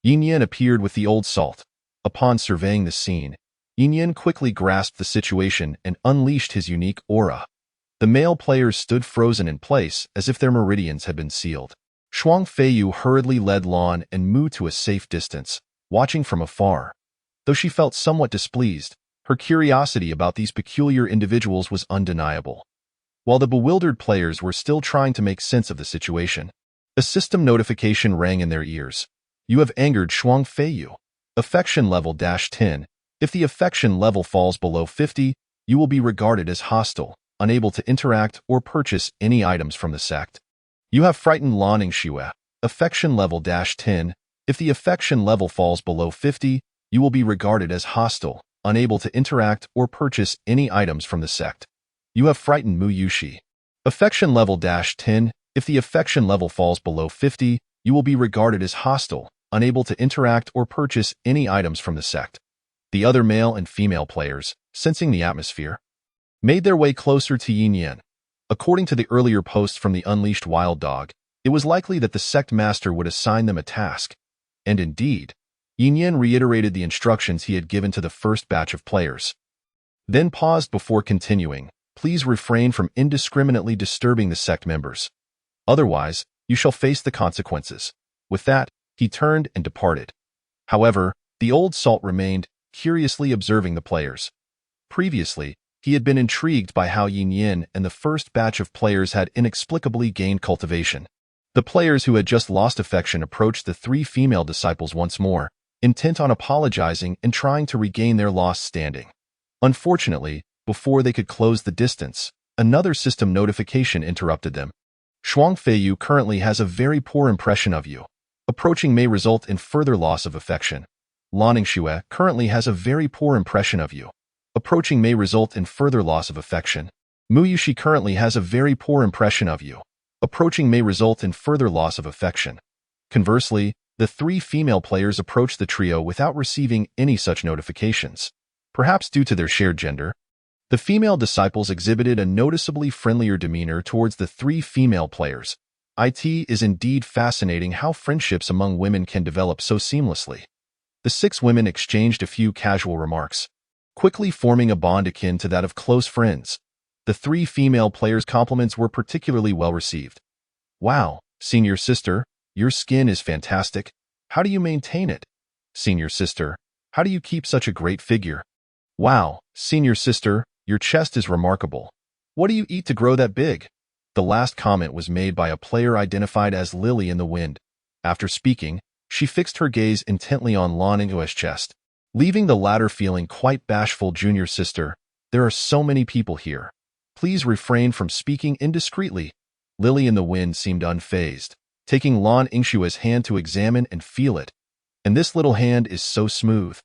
Yin Yin appeared with the old salt. Upon surveying the scene, Yin Yin quickly grasped the situation and unleashed his unique aura. The male players stood frozen in place as if their meridians had been sealed. Shuang Feiyu hurriedly led Lan and Mu to a safe distance, watching from afar. Though she felt somewhat displeased, her curiosity about these peculiar individuals was undeniable. While the bewildered players were still trying to make sense of the situation, a system notification rang in their ears. You have angered Shuang Feiyu. Affection level -10. If the affection level falls below 50, you will be regarded as hostile, unable to interact or purchase any items from the sect. You have frightened Lan Ningxue. Affection level -10. If the affection level falls below 50, you will be regarded as hostile, unable to interact or purchase any items from the sect. You have frightened Mu Yushi. Affection level -10. If the affection level falls below 50, you will be regarded as hostile, unable to interact or purchase any items from the sect. The other male and female players, sensing the atmosphere, made their way closer to Yin Yin. According to the earlier post from the Unleashed Wild Dog, it was likely that the sect master would assign them a task. And indeed, Yin Yin reiterated the instructions he had given to the first batch of players. Then paused before continuing. Please refrain from indiscriminately disturbing the sect members. Otherwise, you shall face the consequences. With that, he turned and departed. However, the old salt remained, curiously observing the players. Previously, he had been intrigued by how Yin Yin and the first batch of players had inexplicably gained cultivation. The players who had just lost affection approached the three female disciples once more, intent on apologizing and trying to regain their lost standing. Unfortunately, before they could close the distance, another system notification interrupted them. Shuang Feiyu currently has a very poor impression of you. Approaching may result in further loss of affection. Lan Ningxue currently has a very poor impression of you. Approaching may result in further loss of affection. Mu Yushi currently has a very poor impression of you. Approaching may result in further loss of affection. Conversely, the three female players approached the trio without receiving any such notifications. Perhaps due to their shared gender, the female disciples exhibited a noticeably friendlier demeanor towards the three female players. It is indeed fascinating how friendships among women can develop so seamlessly. The six women exchanged a few casual remarks, quickly forming a bond akin to that of close friends. The three female players' compliments were particularly well received. Wow, senior sister, your skin is fantastic. How do you maintain it? Senior sister, how do you keep such a great figure? Wow, senior sister, your chest is remarkable. What do you eat to grow that big? The last comment was made by a player identified as Lily in the Wind. After speaking, she fixed her gaze intently on Lan Ningxue's chest, leaving the latter feeling quite bashful. Junior sister, there are so many people here. Please refrain from speaking indiscreetly. Lily in the Wind seemed unfazed, taking Lan Ningxue's hand to examine and feel it. And this little hand is so smooth.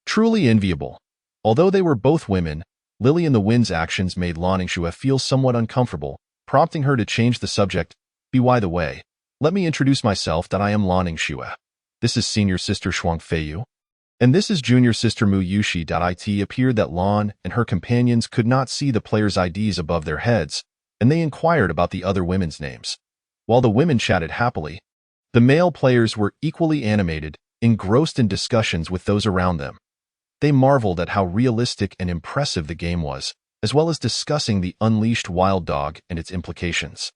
Truly enviable. Although they were both women, Lily in the Wind's actions made Lan Ningxue feel somewhat uncomfortable, prompting her to change the subject. By the way, let me introduce myself that I am Lan Ningxue. This is senior sister Shuang Feiyu. And this is junior sister Mu Yushi. It appeared that Lan and her companions could not see the players' IDs above their heads, and they inquired about the other women's names. While the women chatted happily, the male players were equally animated, engrossed in discussions with those around them. They marveled at how realistic and impressive the game was, as well as discussing the Unleashed Wild Dog and its implications.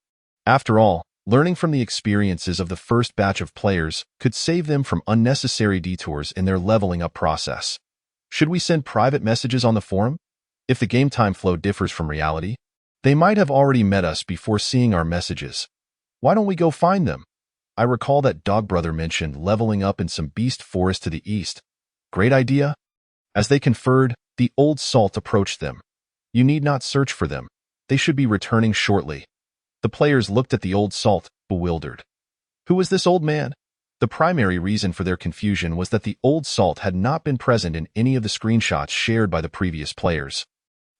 After all, learning from the experiences of the first batch of players could save them from unnecessary detours in their leveling up process. Should we send private messages on the forum? If the game time flow differs from reality, they might have already met us before seeing our messages. Why don't we go find them? I recall that Dogbrother mentioned leveling up in some beast forest to the east. Great idea. As they conferred, the old salt approached them. You need not search for them. They should be returning shortly. The players looked at the old salt, bewildered. Who was this old man? The primary reason for their confusion was that the old salt had not been present in any of the screenshots shared by the previous players.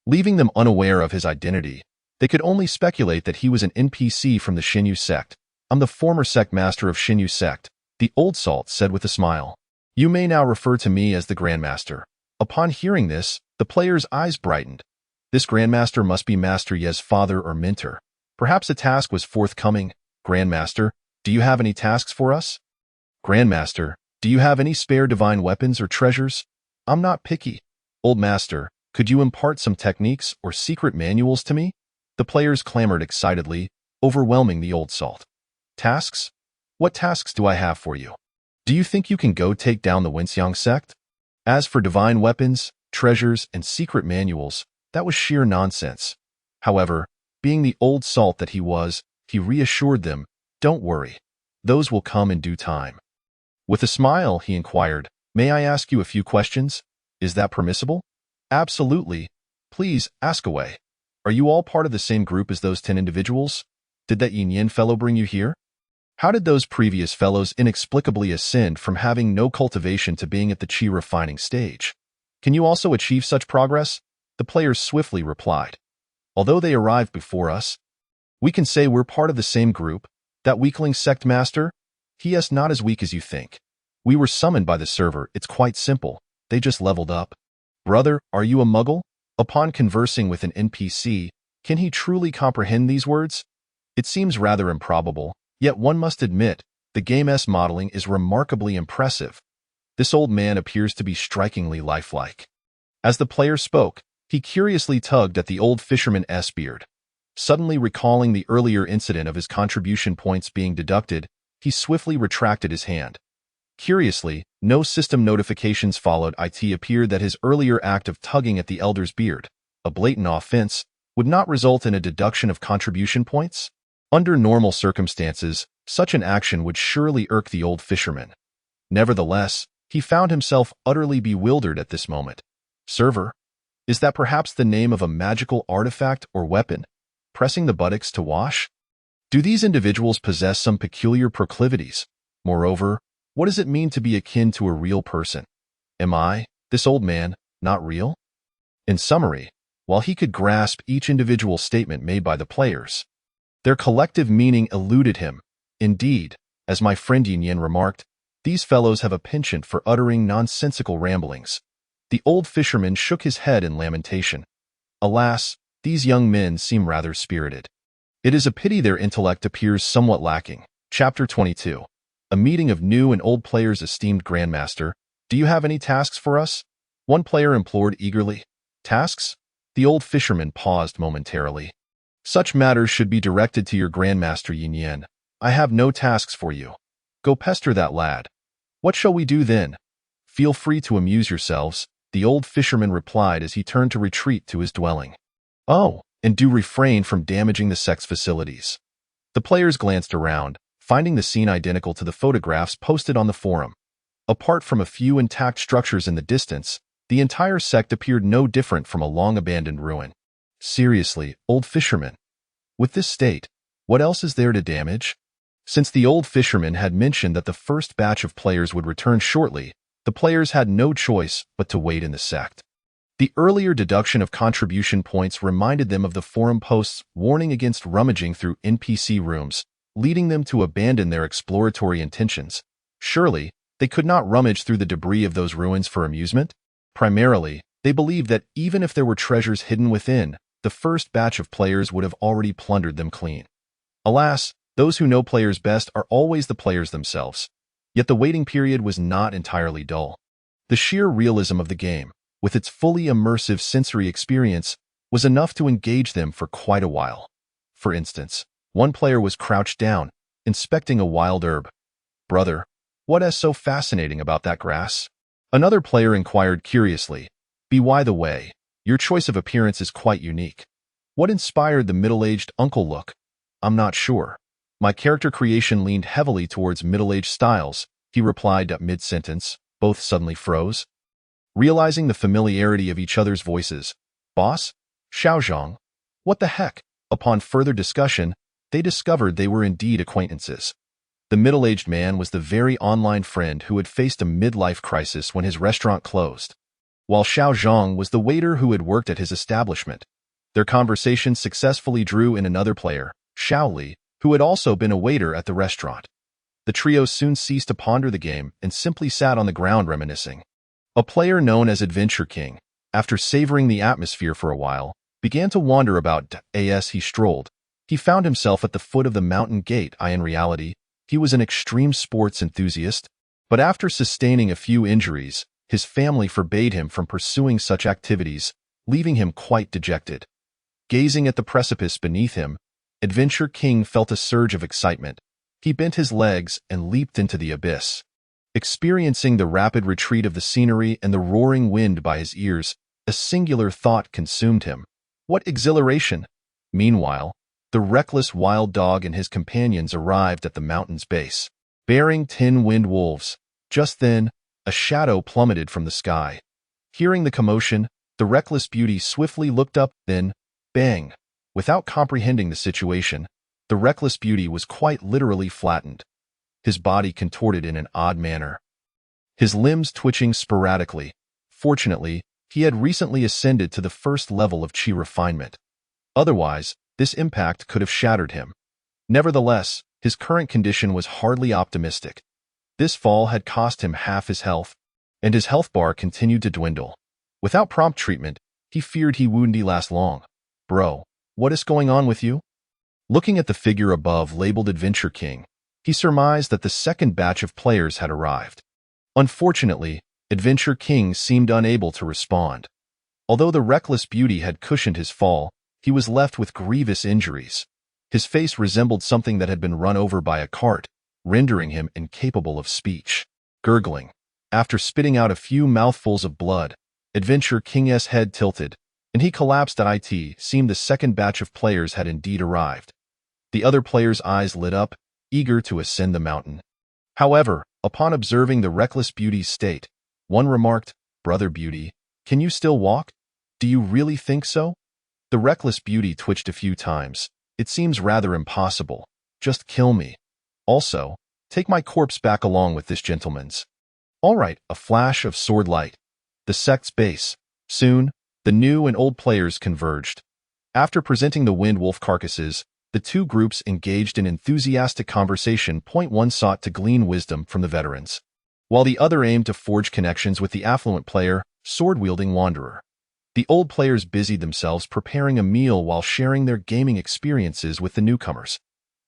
Leaving them unaware of his identity, they could only speculate that he was an NPC from the Xinyu sect. I'm the former sect master of Xinyu sect, the old salt said with a smile. You may now refer to me as the Grandmaster. Upon hearing this, the players' eyes brightened. This Grandmaster must be Master Ye's father or mentor. Perhaps a task was forthcoming. Grandmaster, do you have any tasks for us? Grandmaster, do you have any spare divine weapons or treasures? I'm not picky. Old master, could you impart some techniques or secret manuals to me? The players clamored excitedly, overwhelming the old salt. Tasks? What tasks do I have for you? Do you think you can go take down the Winxiang sect? As for divine weapons, treasures, and secret manuals, that was sheer nonsense. However, being the old salt that he was, he reassured them, "Don't worry. Those will come in due time." With a smile, he inquired, "May I ask you a few questions? Is that permissible?" "Absolutely. Please, ask away. Are you all part of the same group as those 10 individuals? Did that Yin Yin fellow bring you here? How did those previous fellows inexplicably ascend from having no cultivation to being at the Qi refining stage? Can you also achieve such progress?" The players swiftly replied. "Although they arrived before us, we can say we're part of the same group. That weakling sect master? He is not as weak as you think. We were summoned by the server. It's quite simple. They just leveled up." "Brother, are you a muggle?" Upon conversing with an NPC, can he truly comprehend these words? It seems rather improbable, yet one must admit, the game's modeling is remarkably impressive. This old man appears to be strikingly lifelike. As the player spoke, he curiously tugged at the old fisherman's beard. Suddenly recalling the earlier incident of his contribution points being deducted, he swiftly retracted his hand. Curiously, no system notifications followed. It appeared that his earlier act of tugging at the elder's beard, a blatant offense, would not result in a deduction of contribution points. Under normal circumstances, such an action would surely irk the old fisherman. Nevertheless, he found himself utterly bewildered at this moment. Server? Is that perhaps the name of a magical artifact or weapon? Pressing the buttocks to wash? Do these individuals possess some peculiar proclivities? Moreover, what does it mean to be akin to a real person? Am I, this old man, not real? In summary, while he could grasp each individual statement made by the players, their collective meaning eluded him. Indeed, as my friend Yin Yin remarked, these fellows have a penchant for uttering nonsensical ramblings. The old fisherman shook his head in lamentation. Alas, these young men seem rather spirited. It is a pity their intellect appears somewhat lacking. Chapter 22. A meeting of new and old players. Esteemed Grandmaster, do you have any tasks for us? One player implored eagerly. Tasks? The old fisherman paused momentarily. Such matters should be directed to your Grandmaster Yin Yin. I have no tasks for you. Go pester that lad. What shall we do then? Feel free to amuse yourselves, the old fisherman replied as he turned to retreat to his dwelling. Oh, and do refrain from damaging the sect's facilities. The players glanced around, finding the scene identical to the photographs posted on the forum. Apart from a few intact structures in the distance, the entire sect appeared no different from a long-abandoned ruin. Seriously, old fisherman. With this state, what else is there to damage? Since the old fisherman had mentioned that the first batch of players would return shortly, the players had no choice but to wait in the sect. The earlier deduction of contribution points reminded them of the forum post's warning against rummaging through NPC rooms, leading them to abandon their exploratory intentions. Surely, they could not rummage through the debris of those ruins for amusement? Primarily, they believed that even if there were treasures hidden within, the first batch of players would have already plundered them clean. Alas, those who know players best are always the players themselves. Yet the waiting period was not entirely dull. The sheer realism of the game, with its fully immersive sensory experience, was enough to engage them for quite a while. For instance, one player was crouched down, inspecting a wild herb. "Brother, what is so fascinating about that grass?" Another player inquired curiously. By the way, your choice of appearance is quite unique. What inspired the middle-aged uncle look? I'm not sure. My character creation leaned heavily towards middle-aged styles, he replied mid-sentence. Both suddenly froze. Realizing the familiarity of each other's voices. Boss? Xiaozhong? What the heck? Upon further discussion, they discovered they were indeed acquaintances. The middle-aged man was the very online friend who had faced a midlife crisis when his restaurant closed, while Xiao Zhang was the waiter who had worked at his establishment. Their conversation successfully drew in another player, Xiao Li, who had also been a waiter at the restaurant. The trio soon ceased to ponder the game and simply sat on the ground reminiscing. A player known as Adventure King, after savoring the atmosphere for a while, began to wander about. As he strolled, he found himself at the foot of the mountain gate. In reality, he was an extreme sports enthusiast, but after sustaining a few injuries, his family forbade him from pursuing such activities, leaving him quite dejected. Gazing at the precipice beneath him, Adventure King felt a surge of excitement. He bent his legs and leaped into the abyss. Experiencing the rapid retreat of the scenery and the roaring wind by his ears, a singular thought consumed him. What exhilaration! Meanwhile, the reckless wild dog and his companions arrived at the mountain's base, bearing 10 wind wolves. Just then, a shadow plummeted from the sky. Hearing the commotion, the reckless beauty swiftly looked up, then, bang! Without comprehending the situation, the reckless beauty was quite literally flattened, his body contorted in an odd manner, his limbs twitching sporadically. Fortunately, he had recently ascended to the first level of chi refinement. Otherwise, this impact could have shattered him. Nevertheless, his current condition was hardly optimistic. This fall had cost him half his health, and his health bar continued to dwindle. Without prompt treatment, he feared he wouldn't last long. Bro, what is going on with you? Looking at the figure above labeled Adventure King, he surmised that the second batch of players had arrived. Unfortunately, Adventure King seemed unable to respond. Although the reckless beauty had cushioned his fall, he was left with grievous injuries. His face resembled something that had been run over by a cart, rendering him incapable of speech. Gurgling, after spitting out a few mouthfuls of blood, Adventure King's head tilted, and he collapsed. It seemed the second batch of players had indeed arrived. The other players' eyes lit up, eager to ascend the mountain. However, upon observing the reckless beauty's state, one remarked, "Brother Beauty, can you still walk? Do you really think so?" The reckless beauty twitched a few times. "It seems rather impossible. Just kill me. Also, take my corpse back along with this gentleman's." All right, a flash of sword light. The sect's base. Soon, the new and old players converged. After presenting the wind wolf carcasses, the two groups engaged in enthusiastic conversation. One sought to glean wisdom from the veterans, while the other aimed to forge connections with the affluent player, sword-wielding wanderer. The old players busied themselves preparing a meal while sharing their gaming experiences with the newcomers.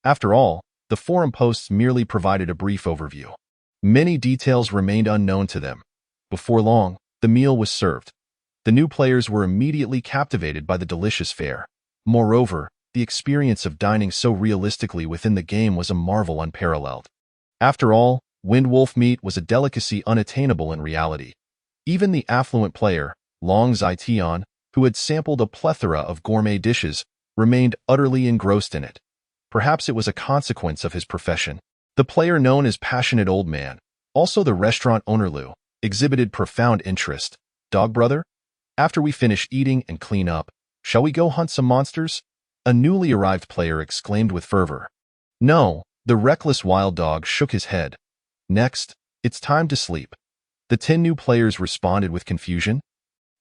After all, the forum posts merely provided a brief overview. Many details remained unknown to them. Before long, the meal was served. The new players were immediately captivated by the delicious fare. Moreover, the experience of dining so realistically within the game was a marvel unparalleled. After all, wind wolf meat was a delicacy unattainable in reality. Even the affluent player, Long Zaition, who had sampled a plethora of gourmet dishes, remained utterly engrossed in it. Perhaps it was a consequence of his profession. The player known as Passionate Old Man, also the restaurant owner Lu, exhibited profound interest. "Dog brother? After we finish eating and clean up, shall we go hunt some monsters?" A newly arrived player exclaimed with fervor. "No," the reckless wild dog shook his head. "Next, it's time to sleep." The 10 new players responded with confusion.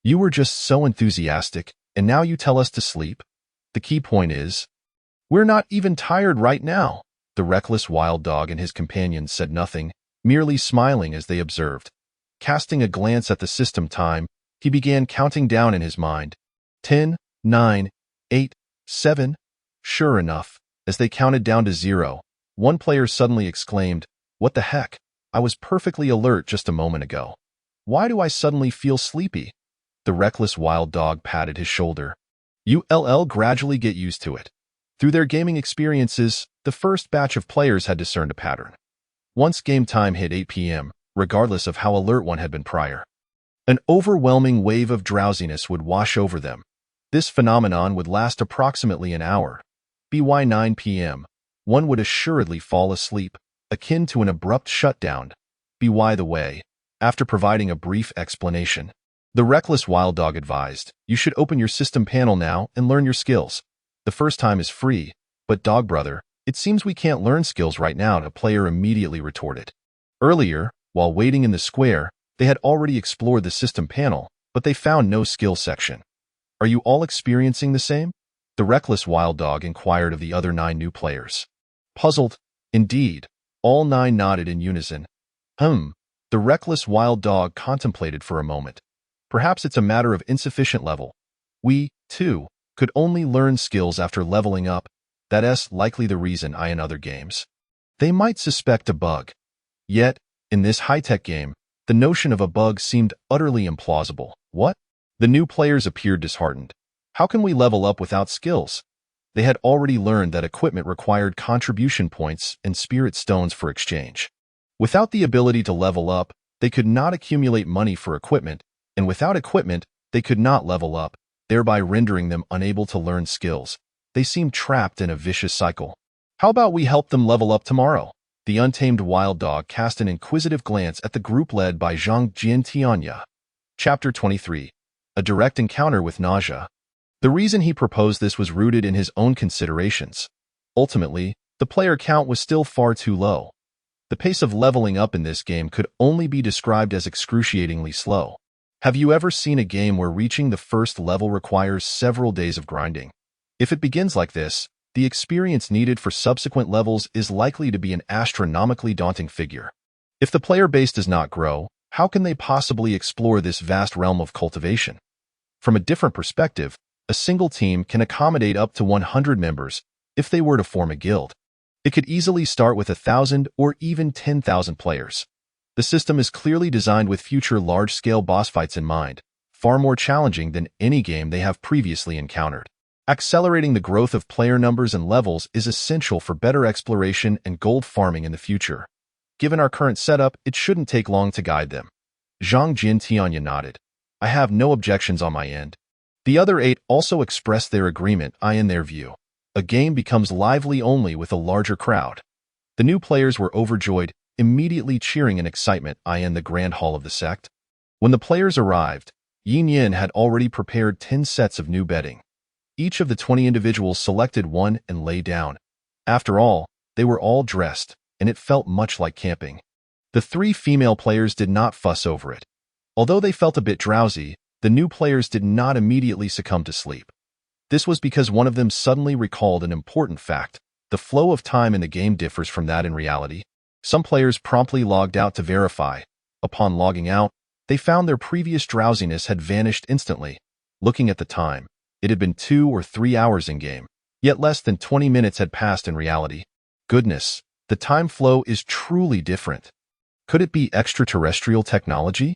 "You were just so enthusiastic, and now you tell us to sleep? The key point is, we're not even tired right now." The reckless wild dog and his companions said nothing, merely smiling as they observed. Casting a glance at the system time, he began counting down in his mind. 10, 9, 8, 7. Sure enough, as they counted down to 0, one player suddenly exclaimed, "What the heck? I was perfectly alert just a moment ago. Why do I suddenly feel sleepy?" The reckless wild dog patted his shoulder. "You'll gradually get used to it." Through their gaming experiences, the first batch of players had discerned a pattern. Once game time hit 8 p.m., regardless of how alert one had been prior, an overwhelming wave of drowsiness would wash over them. This phenomenon would last approximately an hour. By 9 p.m., one would assuredly fall asleep, akin to an abrupt shutdown. By the way, after providing a brief explanation, the reckless wild dog advised, "You should open your system panel now and learn your skills. The first time is free, but dog brother, it seems we can't learn skills right now," a player immediately retorted. Earlier, while waiting in the square, they had already explored the system panel, but they found no skill section. "Are you all experiencing the same?" the reckless wild dog inquired of the other 9 new players. Puzzled, indeed, all 9 nodded in unison. The reckless wild dog contemplated for a moment. "Perhaps it's a matter of insufficient level. We, too, could only learn skills after leveling up. That's likely the reason in other games they might suspect a bug. Yet, in this high-tech game, The notion of a bug seemed utterly implausible. What? The new players appeared disheartened. How can we level up without skills? They had already learned that equipment required contribution points and spirit stones for exchange. Without the ability to level up, they could not accumulate money for equipment, and without equipment, they could not level up, thereby rendering them unable to learn skills. They seemed trapped in a vicious cycle. How about we help them level up tomorrow? The untamed wild dog cast an inquisitive glance at the group led by Zhang Jiantianya. Chapter 23. A direct encounter with nausea. The reason he proposed this was rooted in his own considerations. Ultimately, the player count was still far too low. The pace of leveling up in this game could only be described as excruciatingly slow. Have you ever seen a game where reaching the first level requires several days of grinding? If it begins like this, the experience needed for subsequent levels is likely to be an astronomically daunting figure. If the player base does not grow, how can they possibly explore this vast realm of cultivation? From a different perspective, a single team can accommodate up to 100 members if they were to form a guild. It could easily start with 1,000 or even 10,000 players. The system is clearly designed with future large-scale boss fights in mind, far more challenging than any game they have previously encountered. Accelerating the growth of player numbers and levels is essential for better exploration and gold farming in the future. Given our current setup, it shouldn't take long to guide them. Zhang Jiantianya nodded. I have no objections on my end. The other 8 also expressed their agreement. In their view, a game becomes lively only with a larger crowd. The new players were overjoyed, immediately cheering in excitement in the grand hall of the sect. When the players arrived, Yin Yin had already prepared 10 sets of new bedding. Each of the 20 individuals selected one and lay down. After all, they were all dressed, and it felt much like camping. The 3 female players did not fuss over it. Although they felt a bit drowsy, the new players did not immediately succumb to sleep. This was because one of them suddenly recalled an important fact. The flow of time in the game differs from that in reality. Some players promptly logged out to verify. Upon logging out, they found their previous drowsiness had vanished instantly. Looking at the time, it had been 2 or 3 hours in-game, yet less than 20 minutes had passed in reality. Goodness, the time flow is truly different. Could it be extraterrestrial technology?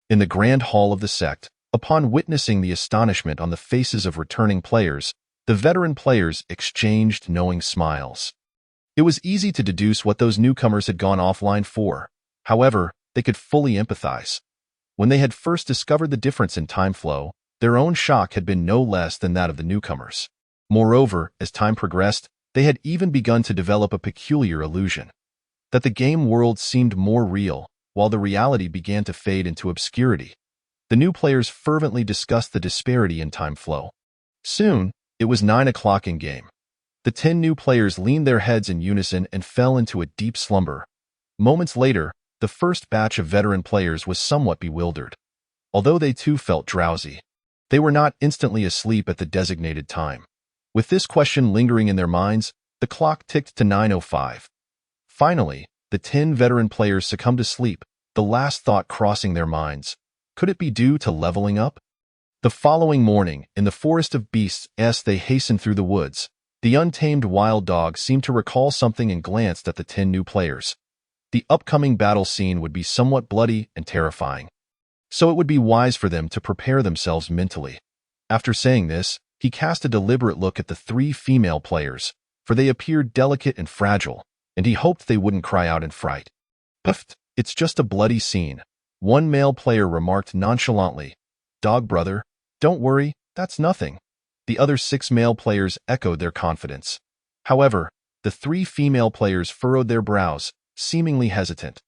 In the grand hall of the sect, upon witnessing the astonishment on the faces of returning players, the veteran players exchanged knowing smiles. It was easy to deduce what those newcomers had gone offline for. However, they could fully empathize. When they had first discovered the difference in time flow, their own shock had been no less than that of the newcomers. Moreover, as time progressed, they had even begun to develop a peculiar illusion that the game world seemed more real, while the reality began to fade into obscurity. The new players fervently discussed the disparity in time flow. Soon, it was 9 o'clock in game. The 10 new players leaned their heads in unison and fell into a deep slumber. Moments later, the first batch of veteran players was somewhat bewildered. Although they too felt drowsy, they were not instantly asleep at the designated time. With this question lingering in their minds, the clock ticked to 9:05. Finally, the 10 veteran players succumbed to sleep, the last thought crossing their minds. Could it be due to leveling up? The following morning, in the forest of beasts as they hastened through the woods, the untamed wild dog seemed to recall something and glanced at the 10 new players. The upcoming battle scene would be somewhat bloody and terrifying, so it would be wise for them to prepare themselves mentally. After saying this, he cast a deliberate look at the 3 female players, for they appeared delicate and fragile, and he hoped they wouldn't cry out in fright. "Puffed, it's just a bloody scene," one male player remarked nonchalantly. "Dog brother, don't worry, that's nothing." The other 6 male players echoed their confidence. However, the 3 female players furrowed their brows, seemingly hesitant.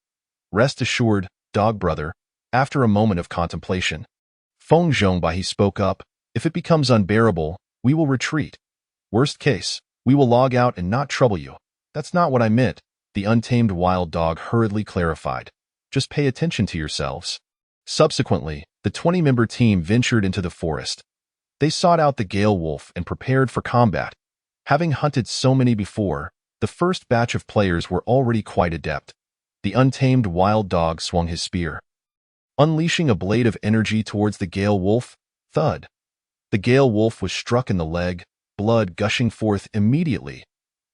"Rest assured, dog brother," after a moment of contemplation, Feng Zhongbai he spoke up, "if it becomes unbearable, we will retreat. Worst case, we will log out and not trouble you." "That's not what I meant," the untamed wild dog hurriedly clarified. "Just pay attention to yourselves." Subsequently, the 20-member team ventured into the forest. They sought out the Gale Wolf and prepared for combat. Having hunted so many before, the first batch of players were already quite adept. The untamed wild dog swung his spear, unleashing a blade of energy towards the Gale Wolf. Thud! The Gale Wolf was struck in the leg, blood gushing forth immediately.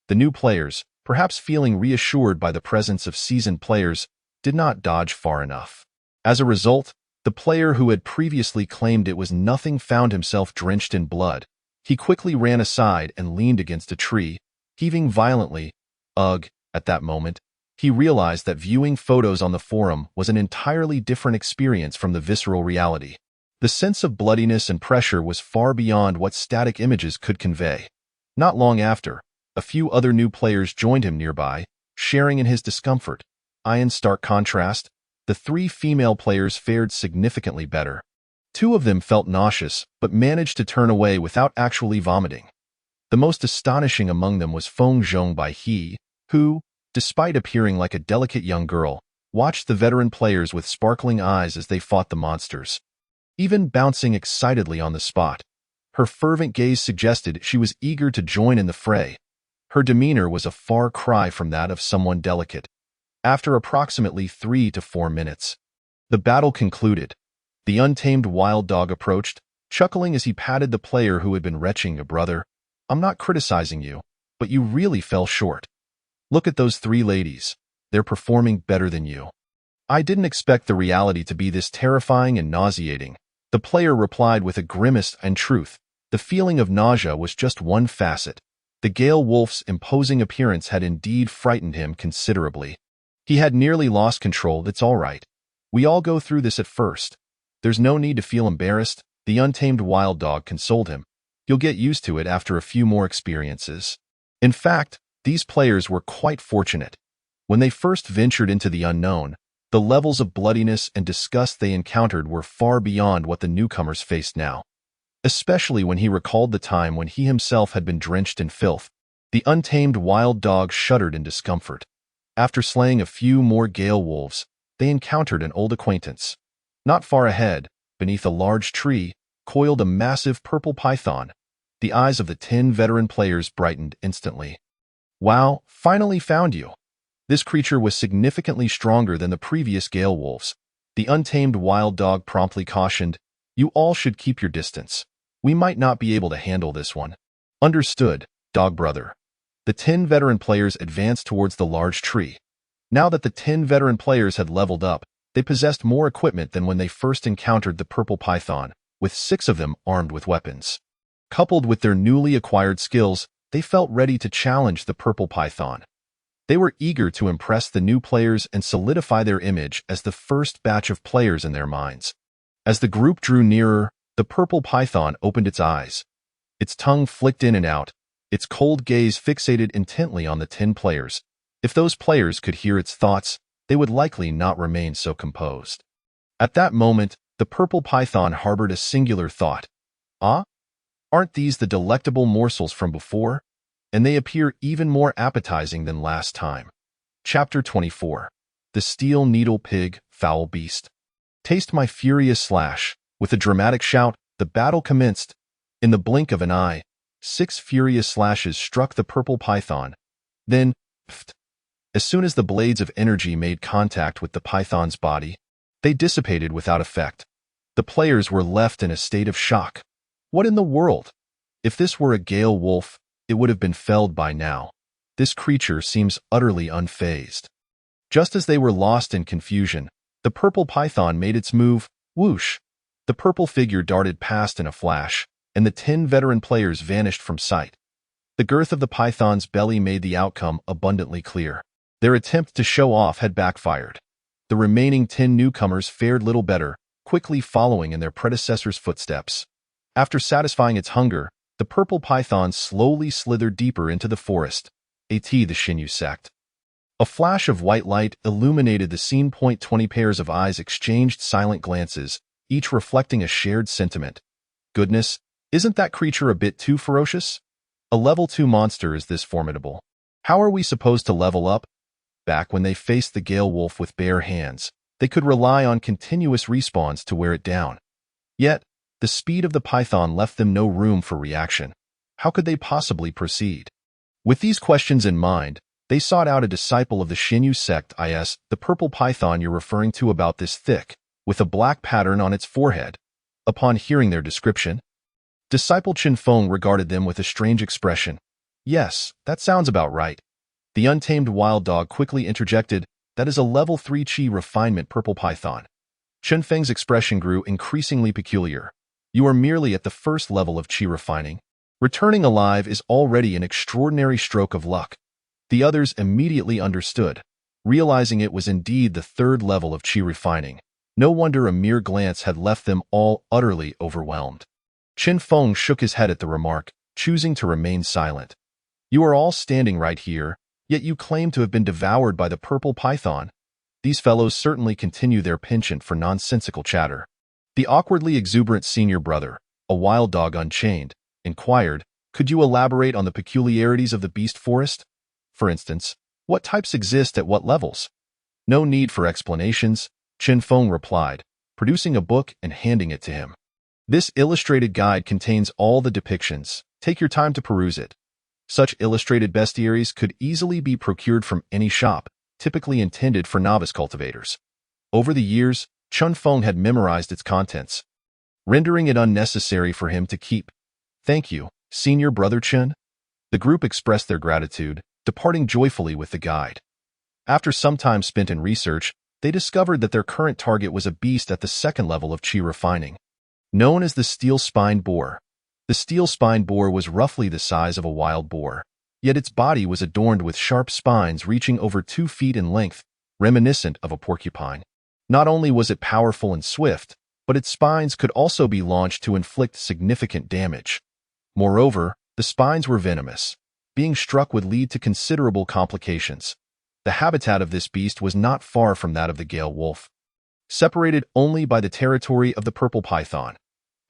The new players, perhaps feeling reassured by the presence of seasoned players, did not dodge far enough. As a result, the player who had previously claimed it was nothing found himself drenched in blood. He quickly ran aside and leaned against a tree, heaving violently. Ugh, at that moment, he realized that viewing photos on the forum was an entirely different experience from the visceral reality. The sense of bloodiness and pressure was far beyond what static images could convey. Not long after, a few other new players joined him nearby, sharing in his discomfort. In stark contrast, the 3 female players fared significantly better. 2 of them felt nauseous, but managed to turn away without actually vomiting. The most astonishing among them was Feng Zhong Baihe, who, despite appearing like a delicate young girl, watched the veteran players with sparkling eyes as they fought the monsters. Even bouncing excitedly on the spot, her fervent gaze suggested she was eager to join in the fray. Her demeanor was a far cry from that of someone delicate. After approximately 3 to 4 minutes, the battle concluded. The untamed wild dog approached, chuckling as he patted the player who had been retching. Brother, I'm not criticizing you, but you really fell short. Look at those 3 ladies. They're performing better than you. I didn't expect the reality to be this terrifying and nauseating. The player replied with a grimace. And truth, the feeling of nausea was just one facet. The Gale Wolf's imposing appearance had indeed frightened him considerably. He had nearly lost control. It's all right. We all go through this at first. There's no need to feel embarrassed, the untamed wild dog consoled him. You'll get used to it after a few more experiences. In fact, these players were quite fortunate. When they first ventured into the unknown, the levels of bloodiness and disgust they encountered were far beyond what the newcomers faced now. Especially when he recalled the time when he himself had been drenched in filth, the untamed wild dog shuddered in discomfort. After slaying a few more Gale Wolves, they encountered an old acquaintance. Not far ahead, beneath a large tree, coiled a massive purple python. The eyes of the 10 veteran players brightened instantly. Wow, finally found you. This creature was significantly stronger than the previous Gale Wolves. The untamed wild dog promptly cautioned, you all should keep your distance. We might not be able to handle this one. Understood, dog brother. The 10 veteran players advanced towards the large tree. Now that the 10 veteran players had leveled up, they possessed more equipment than when they first encountered the purple python, with 6 of them armed with weapons. Coupled with their newly acquired skills, they felt ready to challenge the purple python. They were eager to impress the new players and solidify their image as the first batch of players in their minds. As the group drew nearer, the purple python opened its eyes. Its tongue flicked in and out, its cold gaze fixated intently on the 10 players. If those players could hear its thoughts, they would likely not remain so composed. At that moment, the purple python harbored a singular thought. Ah? Aren't these the delectable morsels from before? And they appear even more appetizing than last time. Chapter 24. The Steel Needle Pig, Foul Beast. Taste my furious slash. With a dramatic shout, the battle commenced. In the blink of an eye, 6 furious slashes struck the purple python. Then, pfft. As soon as the blades of energy made contact with the python's body, they dissipated without effect. The players were left in a state of shock. What in the world? If this were a Gale Wolf, it would have been felled by now. This creature seems utterly unfazed. Just as they were lost in confusion, the purple python made its move. Whoosh! The purple figure darted past in a flash, and the 10 veteran players vanished from sight. The girth of the python's belly made the outcome abundantly clear. Their attempt to show off had backfired. The remaining 10 newcomers fared little better, quickly following in their predecessor's footsteps. After satisfying its hunger, the purple python slowly slithered deeper into the forest. The Shinyu sect. A flash of white light illuminated the scene. 20 pairs of eyes exchanged silent glances, each reflecting a shared sentiment. Goodness, isn't that creature a bit too ferocious? A level 2 monster is this formidable. How are we supposed to level up? Back when they faced the Gale Wolf with bare hands, they could rely on continuous respawns to wear it down. Yet, the speed of the python left them no room for reaction. How could they possibly proceed? With these questions in mind, they sought out a disciple of the Shinyu sect. The purple python you're referring to about this thick, with a black pattern on its forehead. Upon hearing their description, Disciple Chen Feng regarded them with a strange expression. Yes, that sounds about right. The untamed wild dog quickly interjected, that is a level 3 Qi refinement purple python. Chen Feng's expression grew increasingly peculiar. You are merely at the first level of qi refining. Returning alive is already an extraordinary stroke of luck. The others immediately understood, realizing it was indeed the third level of qi refining. No wonder a mere glance had left them all utterly overwhelmed. Chen Feng shook his head at the remark, choosing to remain silent. You are all standing right here, yet you claim to have been devoured by the purple python. These fellows certainly continue their penchant for nonsensical chatter. The awkwardly exuberant senior brother, a wild dog unchained, inquired, could you elaborate on the peculiarities of the beast forest? For instance, what types exist at what levels? No need for explanations, Chen Feng replied, producing a book and handing it to him. This illustrated guide contains all the depictions. Take your time to peruse it. Such illustrated bestiaries could easily be procured from any shop, typically intended for novice cultivators. Over the years, Chen Feng had memorized its contents, rendering it unnecessary for him to keep. Thank you, Senior Brother Chen. The group expressed their gratitude, departing joyfully with the guide. After some time spent in research, they discovered that their current target was a beast at the second level of qi refining. Known as the steel-spined boar. The steel-spined boar was roughly the size of a wild boar, yet its body was adorned with sharp spines reaching over 2 feet in length, reminiscent of a porcupine. Not only was it powerful and swift, but its spines could also be launched to inflict significant damage. Moreover, the spines were venomous. Being struck would lead to considerable complications. The habitat of this beast was not far from that of the Gale wolf, separated only by the territory of the purple python.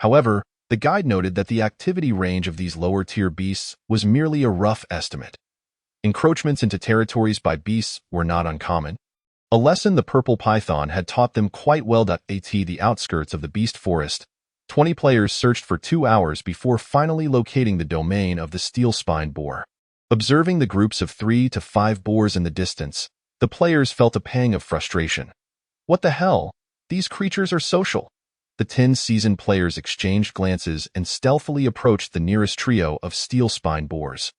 However, the guide noted that the activity range of these lower-tier beasts was merely a rough estimate. Encroachments into territories by beasts were not uncommon. A lesson the purple python had taught them quite well. At the outskirts of the beast forest, 20 players searched for 2 hours before finally locating the domain of the steel-spined boar. Observing the groups of 3 to 5 boars in the distance, the players felt a pang of frustration. What the hell? These creatures are social. The 10 seasoned players exchanged glances and stealthily approached the nearest trio of steel-spined boars.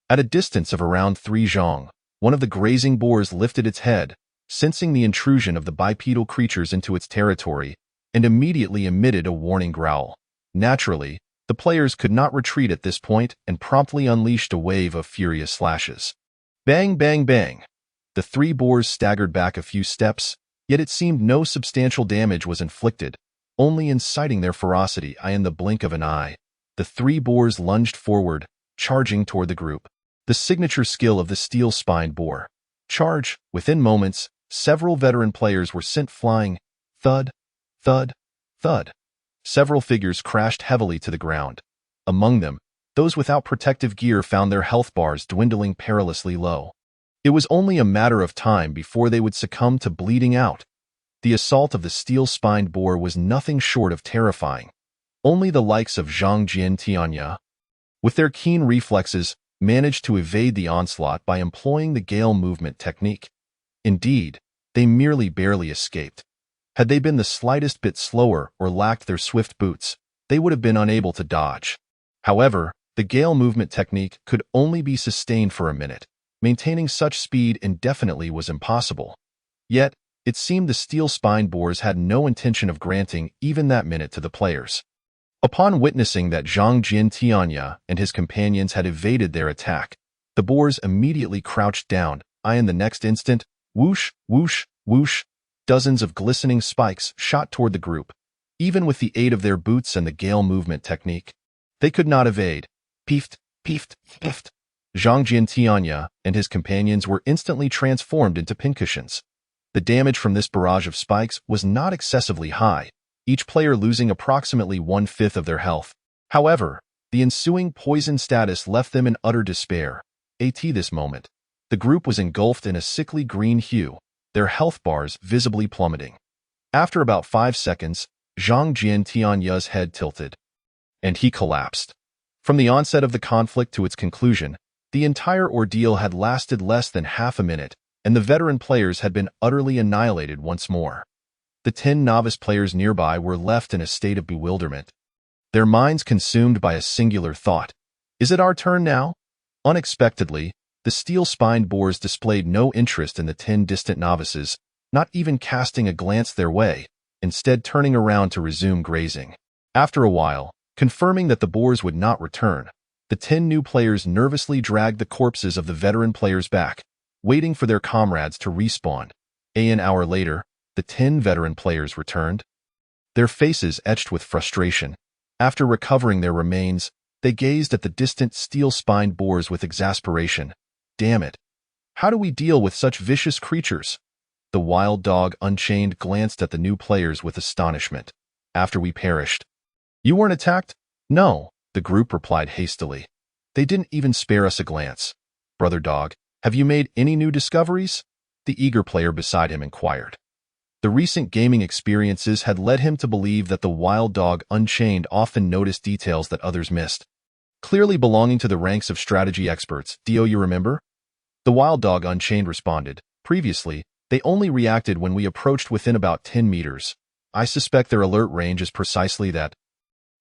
At a distance of around 3 zhong, one of the grazing boars lifted its head, sensing the intrusion of the bipedal creatures into its territory, and immediately emitted a warning growl. Naturally, the players could not retreat at this point and promptly unleashed a wave of furious slashes. Bang, bang, bang. The 3 boars staggered back a few steps, yet it seemed no substantial damage was inflicted, only inciting their ferocity. In the blink of an eye, the 3 boars lunged forward, charging toward the group. The signature skill of the steel-spined boar. Charge. Within moments, several veteran players were sent flying. Thud, thud, thud. Several figures crashed heavily to the ground. Among them, those without protective gear found their health bars dwindling perilously low. It was only a matter of time before they would succumb to bleeding out. The assault of the steel-spined boar was nothing short of terrifying. Only the likes of Zhang Jian Tianya, with their keen reflexes, managed to evade the onslaught by employing the Gale movement technique. Indeed, they merely barely escaped. Had they been the slightest bit slower or lacked their swift boots, they would have been unable to dodge. However, the Gale movement technique could only be sustained for a minute. Maintaining such speed indefinitely was impossible. Yet, it seemed the steel-spined boars had no intention of granting even that minute to the players. Upon witnessing that Zhang Jin Tianya and his companions had evaded their attack, the boars immediately crouched down. In the next instant, whoosh, whoosh, whoosh, dozens of glistening spikes shot toward the group. Even with the aid of their boots and the Gale movement technique, they could not evade. Peefed, peefed, peefed. Zhang Jin Tianya and his companions were instantly transformed into pincushions. The damage from this barrage of spikes was not excessively high, each player losing approximately 1/5 of their health. However, the ensuing poison status left them in utter despair. At this moment, the group was engulfed in a sickly green hue, their health bars visibly plummeting. After about 5 seconds, Zhang Jian Tianya's head tilted, and he collapsed. From the onset of the conflict to its conclusion, the entire ordeal had lasted less than half a minute, and the veteran players had been utterly annihilated once more. The 10 novice players nearby were left in a state of bewilderment, their minds consumed by a singular thought. Is it our turn now? Unexpectedly, the steel-spined boars displayed no interest in the 10 distant novices, not even casting a glance their way. instead turning around to resume grazing. After a while, confirming that the boars would not return, the 10 new players nervously dragged the corpses of the veteran players back, waiting for their comrades to respawn. An hour later, the 10 veteran players returned, their faces etched with frustration. After recovering their remains, they gazed at the distant steel-spined boars with exasperation. Damn it! How do we deal with such vicious creatures? The wild dog Unchained glanced at the new players with astonishment. After we perished. You weren't attacked? No, the group replied hastily. They didn't even spare us a glance. Brother Dog, have you made any new discoveries? The eager player beside him inquired. The recent gaming experiences had led him to believe that the wild dog Unchained often noticed details that others missed. Clearly belonging to the ranks of strategy experts, do you remember? The wild dog Unchained responded. Previously, they only reacted when we approached within about 10 meters. I suspect their alert range is precisely that.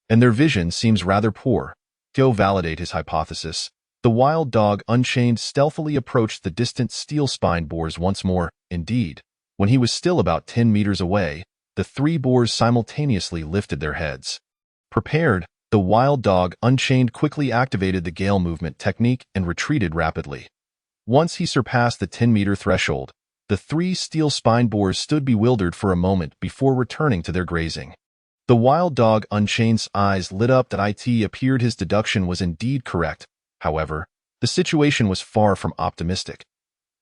And their vision seems rather poor. To validate his hypothesis, the wild dog Unchained stealthily approached the distant steel-spined boars once more. Indeed, when he was still about 10 meters away, the 3 boars simultaneously lifted their heads. Prepared, the wild dog Unchained quickly activated the gale movement technique and retreated rapidly. Once he surpassed the 10-meter threshold, the 3 steel-spined boars stood bewildered for a moment before returning to their grazing. The wild dog Unchained's eyes lit up that it appeared his deduction was indeed correct. However, the situation was far from optimistic.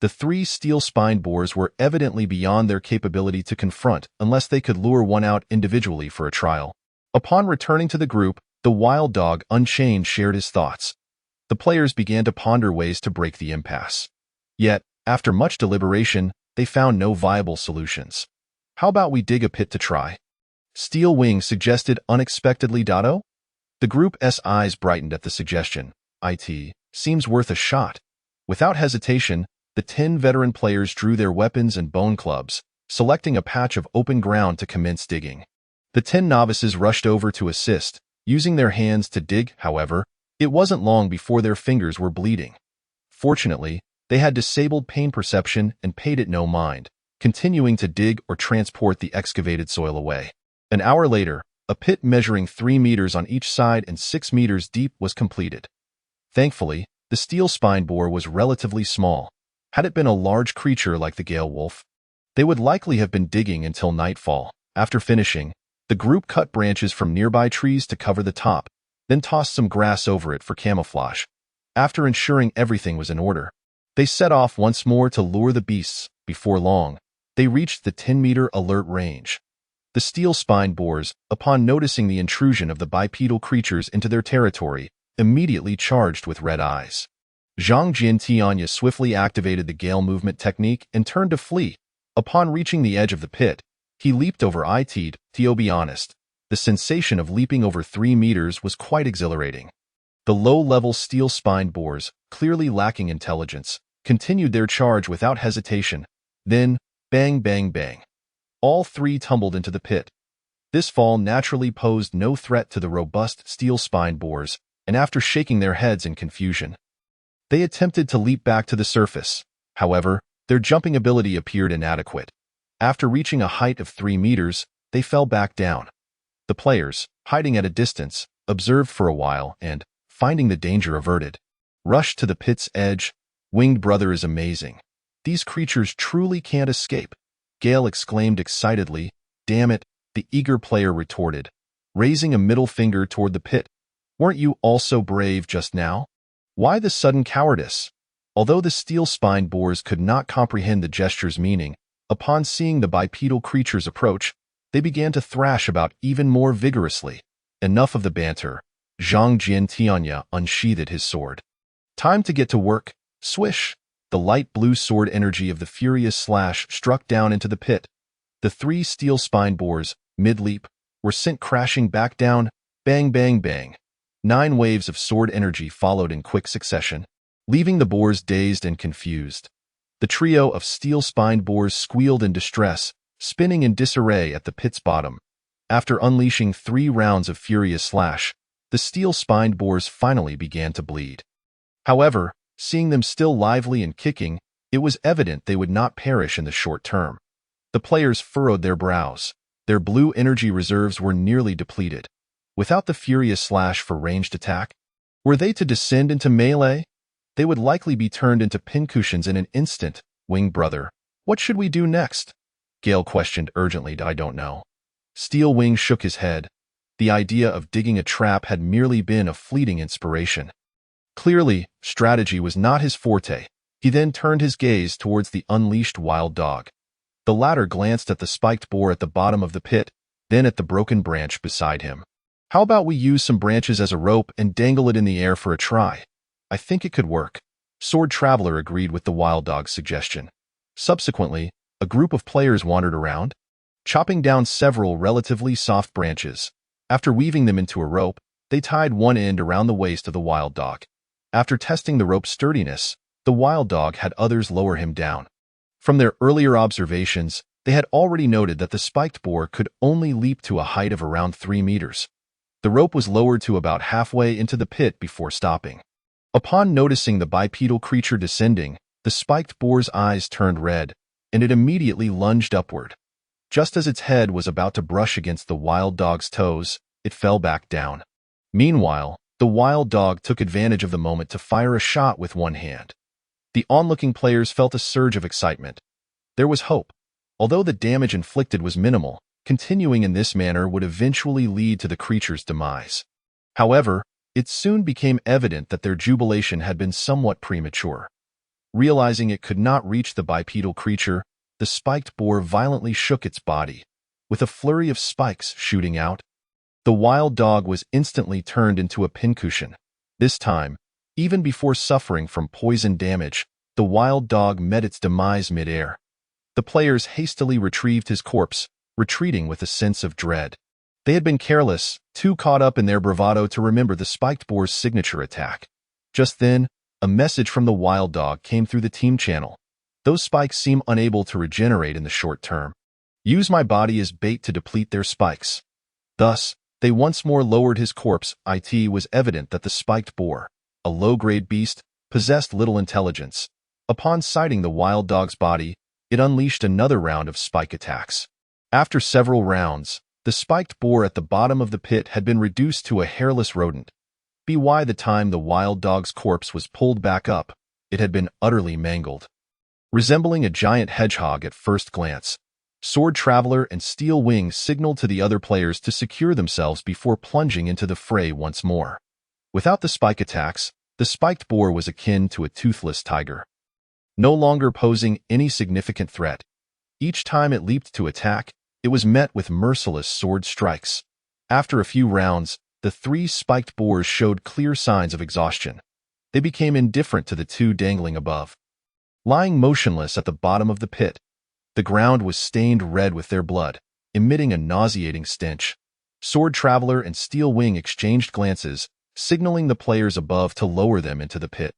The 3 steel-spined boars were evidently beyond their capability to confront unless they could lure one out individually for a trial. Upon returning to the group, the wild dog Unchained shared his thoughts. The players began to ponder ways to break the impasse. Yet, after much deliberation, they found no viable solutions. How about we dig a pit to try? Steel Wing suggested unexpectedly. The group's eyes brightened at the suggestion. It seems worth a shot. Without hesitation, the 10 veteran players drew their weapons and bone clubs, selecting a patch of open ground to commence digging. The 10 novices rushed over to assist, using their hands to dig. However, it wasn't long before their fingers were bleeding. Fortunately, they had disabled pain perception and paid it no mind, continuing to dig or transport the excavated soil away. An hour later, a pit measuring 3 meters on each side and 6 meters deep was completed. Thankfully, the steel-spined boar was relatively small. Had it been a large creature like the Gale Wolf, they would likely have been digging until nightfall. After finishing, the group cut branches from nearby trees to cover the top, then tossed some grass over it for camouflage. After ensuring everything was in order, they set off once more to lure the beasts. Before long, they reached the 10-meter alert range. The steel-spined boars, upon noticing the intrusion of the bipedal creatures into their territory, immediately charged with red eyes. Zhang Jiantianya swiftly activated the gale movement technique and turned to flee. Upon reaching the edge of the pit, he leaped over it. To be honest, the sensation of leaping over 3 meters was quite exhilarating. The low-level steel-spined boars, clearly lacking intelligence, continued their charge without hesitation. Then, bang, bang, bang. All 3 tumbled into the pit. This fall naturally posed no threat to the robust steel-spined boars, and after shaking their heads in confusion, they attempted to leap back to the surface. However, their jumping ability appeared inadequate. After reaching a height of 3 meters, they fell back down. The players, hiding at a distance, observed for a while and, finding the danger averted, rushed to the pit's edge. Winged Brother is amazing. These creatures truly can't escape. Gale exclaimed excitedly. Damn it, the eager player retorted, raising a middle finger toward the pit. Weren't you all so brave just now? Why the sudden cowardice? Although the steel-spined boars could not comprehend the gesture's meaning, upon seeing the bipedal creatures approach, they began to thrash about even more vigorously. Enough of the banter. Zhang Jiantianya unsheathed his sword. Time to get to work. Swish! The light blue sword energy of the furious slash struck down into the pit. The 3 steel-spined boars, mid-leap, were sent crashing back down. Bang, bang, bang. 9 waves of sword energy followed in quick succession, leaving the boars dazed and confused. The trio of steel-spined boars squealed in distress, spinning in disarray at the pit's bottom. After unleashing 3 rounds of furious slash, the steel-spined boars finally began to bleed. However, seeing them still lively and kicking, it was evident they would not perish in the short term. The players furrowed their brows. Their blue energy reserves were nearly depleted. Without the furious slash for ranged attack, were they to descend into melee, they would likely be turned into pincushions in an instant. Wing brother, what should we do next? Gale questioned urgently. I don't know. Steel Wing shook his head. The idea of digging a trap had merely been a fleeting inspiration. Clearly, strategy was not his forte. He then turned his gaze towards the unleashed wild dog. The latter glanced at the spiked boar at the bottom of the pit, then at the broken branch beside him. How about we use some branches as a rope and dangle it in the air for a try? I think it could work. Sword Traveler agreed with the wild dog's suggestion. Subsequently, a group of players wandered around, chopping down several relatively soft branches. After weaving them into a rope, they tied one end around the waist of the wild dog. After testing the rope's sturdiness, the wild dog had others lower him down. From their earlier observations, they had already noted that the spiked boar could only leap to a height of around 3 meters. The rope was lowered to about halfway into the pit before stopping. Upon noticing the bipedal creature descending, the spiked boar's eyes turned red, and it immediately lunged upward. Just as its head was about to brush against the wild dog's toes, it fell back down. Meanwhile, the wild dog took advantage of the moment to fire a shot with one hand. The onlooking players felt a surge of excitement. There was hope. Although the damage inflicted was minimal, continuing in this manner would eventually lead to the creature's demise. However, it soon became evident that their jubilation had been somewhat premature. Realizing it could not reach the bipedal creature, the spiked boar violently shook its body, with a flurry of spikes shooting out. The wild dog was instantly turned into a pincushion. This time, even before suffering from poison damage, the wild dog met its demise mid-air. The players hastily retrieved his corpse, retreating with a sense of dread. They had been careless, too caught up in their bravado to remember the spiked boar's signature attack. Just then, a message from the wild dog came through the team channel. Those spikes seem unable to regenerate in the short term. Use my body as bait to deplete their spikes. Thus, they once more lowered his corpse. It was evident that the spiked boar, a low-grade beast, possessed little intelligence. Upon sighting the wild dog's body, it unleashed another round of spike attacks. After several rounds, the spiked boar at the bottom of the pit had been reduced to a hairless rodent. By the time the wild dog's corpse was pulled back up, it had been utterly mangled. Resembling a giant hedgehog at first glance, Sword Traveler and Steel Wing signaled to the other players to secure themselves before plunging into the fray once more. Without the spike attacks, the spiked boar was akin to a toothless tiger, no longer posing any significant threat. Each time it leaped to attack, it was met with merciless sword strikes. After a few rounds, the 3 spiked boars showed clear signs of exhaustion. They became indifferent to the 2 dangling above. Lying motionless at the bottom of the pit, the ground was stained red with their blood, emitting a nauseating stench. Sword Traveler and Steel Wing exchanged glances, signaling the players above to lower them into the pit.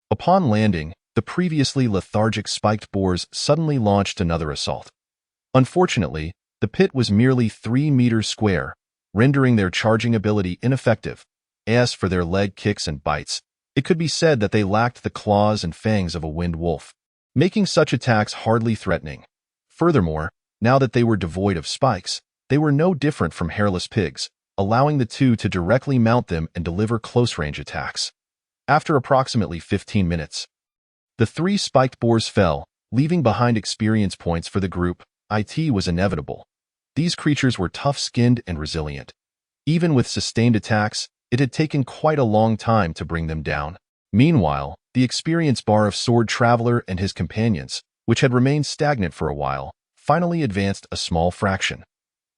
Upon landing, the previously lethargic spiked boars suddenly launched another assault. Unfortunately, the pit was merely 3 meters square, rendering their charging ability ineffective. As for their leg kicks and bites, it could be said that they lacked the claws and fangs of a wind wolf, making such attacks hardly threatening. Furthermore, now that they were devoid of spikes, they were no different from hairless pigs, allowing the 2 to directly mount them and deliver close-range attacks. After approximately 15 minutes, the 3 spiked boars fell, leaving behind experience points for the group. It was inevitable. These creatures were tough-skinned and resilient. Even with sustained attacks, it had taken quite a long time to bring them down. Meanwhile, the experience bar of Sword Traveler and his companions, which had remained stagnant for a while, finally advanced a small fraction.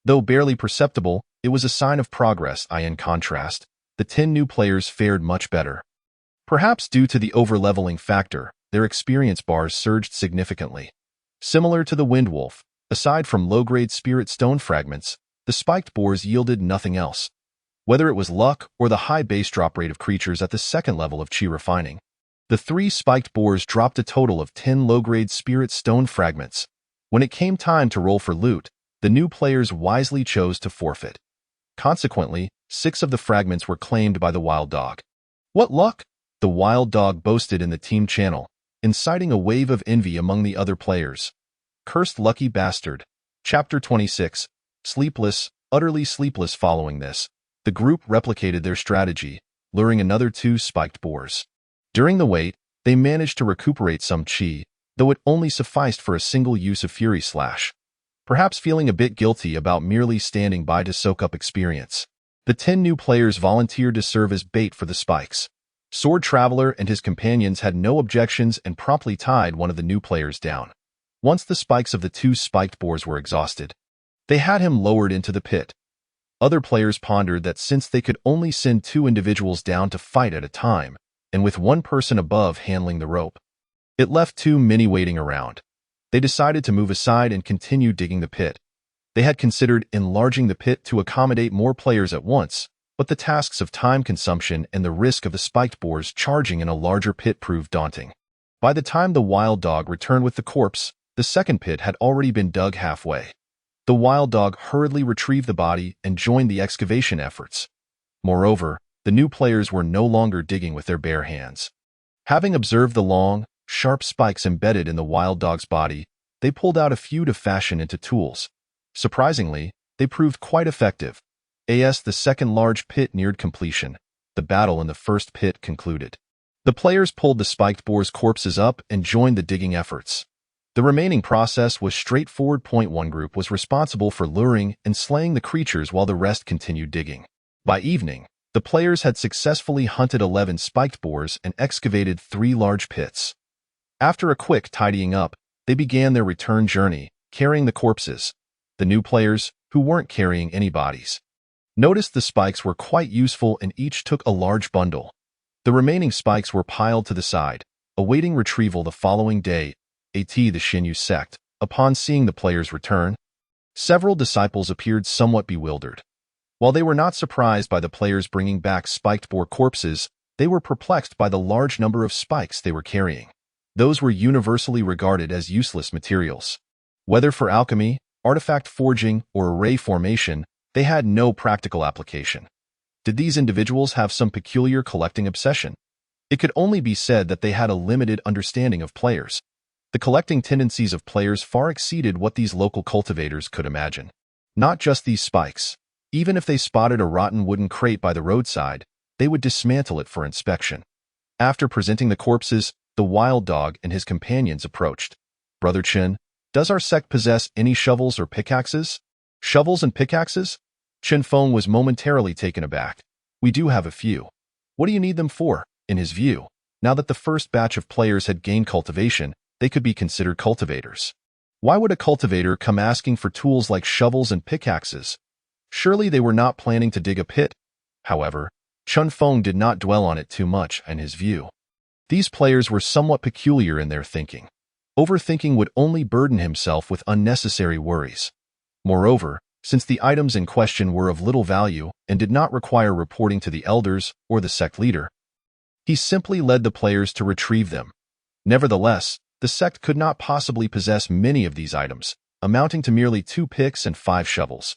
Though barely perceptible, it was a sign of progress. In contrast, the 10 new players fared much better. Perhaps due to the over-leveling factor, their experience bars surged significantly. Similar to the Wind Wolf, aside from low-grade spirit stone fragments, the spiked boars yielded nothing else. Whether it was luck or the high base drop rate of creatures at the second level of chi refining, the 3 spiked boars dropped a total of 10 low-grade spirit stone fragments. When it came time to roll for loot, the new players wisely chose to forfeit. Consequently, 6 of the fragments were claimed by the wild dog. What luck! The wild dog boasted in the team channel, inciting a wave of envy among the other players. Cursed lucky bastard. Chapter 26. Utterly sleepless following this, the group replicated their strategy, luring another 2 spiked boars. During the wait, they managed to recuperate some chi, though it only sufficed for a single use of Fury Slash. Perhaps feeling a bit guilty about merely standing by to soak up experience, the 10 new players volunteered to serve as bait for the spikes. Sword Traveler and his companions had no objections and promptly tied one of the new players down. Once the spikes of the 2 spiked boars were exhausted, they had him lowered into the pit. Other players pondered that since they could only send 2 individuals down to fight at a time, and with 1 person above handling the rope, it left too many waiting around. They decided to move aside and continue digging the pit. They had considered enlarging the pit to accommodate more players at once, but the tasks of time consumption and the risk of the spiked boars charging in a larger pit proved daunting. By the time the wild dog returned with the corpse, the second pit had already been dug halfway. The wild dog hurriedly retrieved the body and joined the excavation efforts. Moreover, the new players were no longer digging with their bare hands. Having observed the long, sharp spikes embedded in the wild dog's body, they pulled out a few to fashion into tools. Surprisingly, they proved quite effective. As the second large pit neared completion, the battle in the first pit concluded. The players pulled the spiked boars' corpses up and joined the digging efforts. The remaining process was straightforward. One group was responsible for luring and slaying the creatures while the rest continued digging. By evening, the players had successfully hunted 11 spiked boars and excavated 3 large pits. After a quick tidying up, they began their return journey, carrying the corpses. The new players, who weren't carrying any bodies, noticed the spikes were quite useful and each took a large bundle. The remaining spikes were piled to the side, awaiting retrieval the following day. The Shinyu sect, upon seeing the players return, several disciples appeared somewhat bewildered. While they were not surprised by the players bringing back spiked boar corpses, they were perplexed by the large number of spikes they were carrying. Those were universally regarded as useless materials. Whether for alchemy, artifact forging, or array formation, they had no practical application. Did these individuals have some peculiar collecting obsession? It could only be said that they had a limited understanding of players. The collecting tendencies of players far exceeded what these local cultivators could imagine. Not just these spikes. Even if they spotted a rotten wooden crate by the roadside, they would dismantle it for inspection. After presenting the corpses, the wild dog and his companions approached. "Brother Chen, does our sect possess any shovels or pickaxes?" "Shovels and pickaxes?" Chen Feng was momentarily taken aback. "We do have a few. What do you need them for?" In his view, now that the first batch of players had gained cultivation, they could be considered cultivators. Why would a cultivator come asking for tools like shovels and pickaxes? Surely they were not planning to dig a pit. However, Chen Feng did not dwell on it too much in his view. These players were somewhat peculiar in their thinking. Overthinking would only burden himself with unnecessary worries. Moreover, since the items in question were of little value and did not require reporting to the elders or the sect leader, he simply led the players to retrieve them. Nevertheless, the sect could not possibly possess many of these items, amounting to merely 2 picks and 5 shovels.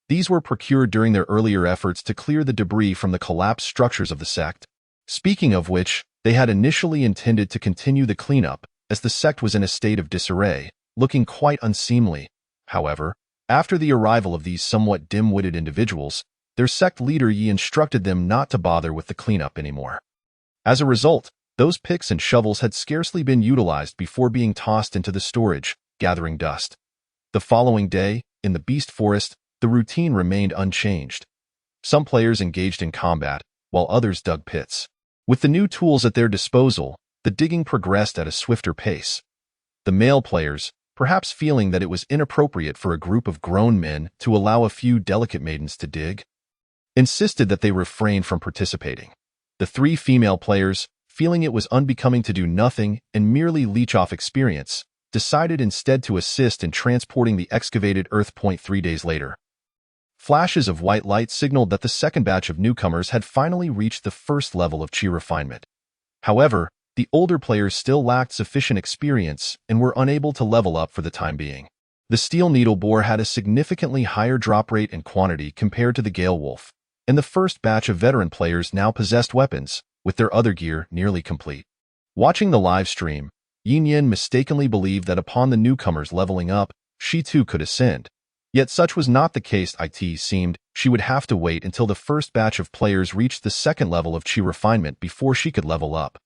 These were procured during their earlier efforts to clear the debris from the collapsed structures of the sect. Speaking of which, they had initially intended to continue the cleanup, as the sect was in a state of disarray, looking quite unseemly. However, after the arrival of these somewhat dim-witted individuals, their sect leader Yi instructed them not to bother with the cleanup anymore. As a result, those picks and shovels had scarcely been utilized before being tossed into the storage, gathering dust. The following day, in the Beast Forest, the routine remained unchanged. Some players engaged in combat, while others dug pits. With the new tools at their disposal, the digging progressed at a swifter pace. The male players, perhaps feeling that it was inappropriate for a group of grown men to allow a few delicate maidens to dig, insisted that they refrain from participating. The 3 female players, feeling it was unbecoming to do nothing and merely leech off experience, decided instead to assist in transporting the excavated earth. 3 days later, flashes of white light signaled that the second batch of newcomers had finally reached the first level of chi refinement. However, the older players still lacked sufficient experience and were unable to level up for the time being. The steel needle boar had a significantly higher drop rate and quantity compared to the Gale Wolf, and the first batch of veteran players now possessed weapons, with their other gear nearly complete. Watching the live stream, Yin Yin mistakenly believed that upon the newcomers leveling up, she too could ascend. Yet such was not the case. It seemed she would have to wait until the first batch of players reached the second level of Qi refinement before she could level up.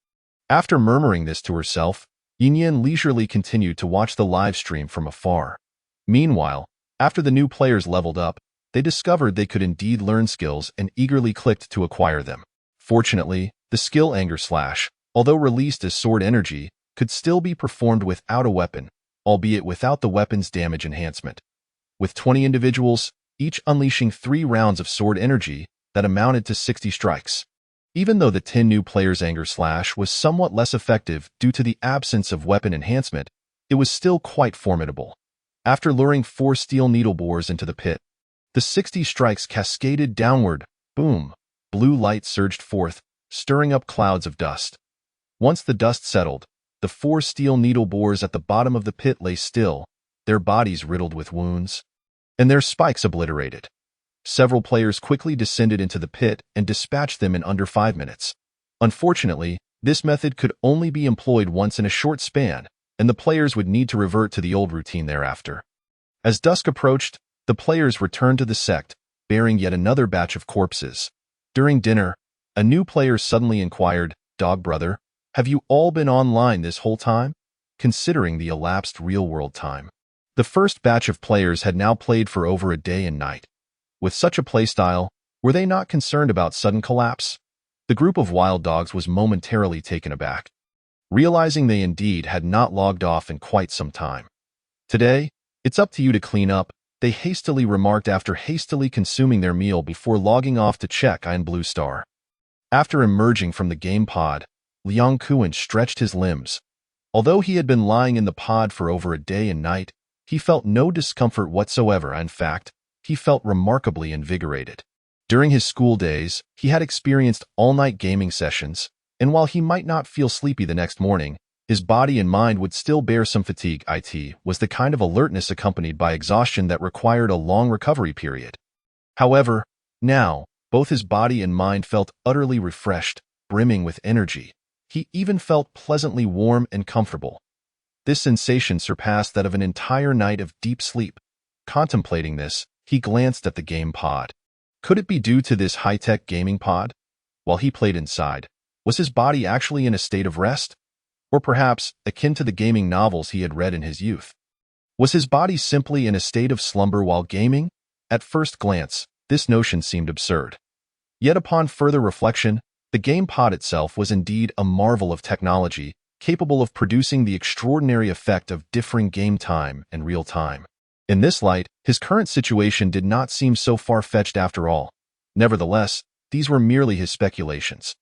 After murmuring this to herself, Yin leisurely continued to watch the live stream from afar. Meanwhile, after the new players leveled up, they discovered they could indeed learn skills and eagerly clicked to acquire them. Fortunately, the skill Anger Slash, although released as sword energy, could still be performed without a weapon, albeit without the weapon's damage enhancement. With 20 individuals, each unleashing 3 rounds of sword energy that amounted to 60 strikes. Even though the 10 new players' Anger Slash was somewhat less effective due to the absence of weapon enhancement, it was still quite formidable. After luring 4 steel needle bores into the pit, the 60 strikes cascaded downward. Boom! Blue light surged forth, stirring up clouds of dust. Once the dust settled, the 4 steel needle bores at the bottom of the pit lay still, their bodies riddled with wounds, and their spikes obliterated. Several players quickly descended into the pit and dispatched them in under 5 minutes. Unfortunately, this method could only be employed once in a short span, and the players would need to revert to the old routine thereafter. As dusk approached, the players returned to the sect, bearing yet another batch of corpses. During dinner, a new player suddenly inquired, "Dog brother, have you all been online this whole time?" Considering the elapsed real-world time. The first batch of players had now played for over a day and night. With such a playstyle, were they not concerned about sudden collapse? The group of wild dogs was momentarily taken aback, realizing they indeed had not logged off in quite some time. "Today, it's up to you to clean up," they hastily remarked after hastily consuming their meal before logging off to check in Blue Star. After emerging from the game pod, Liang Kuan stretched his limbs. Although he had been lying in the pod for over a day and night, he felt no discomfort whatsoever. In fact, he felt remarkably invigorated. During his school days, he had experienced all-night gaming sessions, and while he might not feel sleepy the next morning, his body and mind would still bear some fatigue. It was the kind of alertness accompanied by exhaustion that required a long recovery period. However, now, both his body and mind felt utterly refreshed, brimming with energy. He even felt pleasantly warm and comfortable. This sensation surpassed that of an entire night of deep sleep. Contemplating this, he glanced at the game pod. Could it be due to this high-tech gaming pod? While he played inside, was his body actually in a state of rest? Or perhaps, akin to the gaming novels he had read in his youth? Was his body simply in a state of slumber while gaming? At first glance, this notion seemed absurd. Yet upon further reflection, the game pod itself was indeed a marvel of technology, capable of producing the extraordinary effect of differing game time and real time. In this light, his current situation did not seem so far-fetched after all. Nevertheless, these were merely his speculations.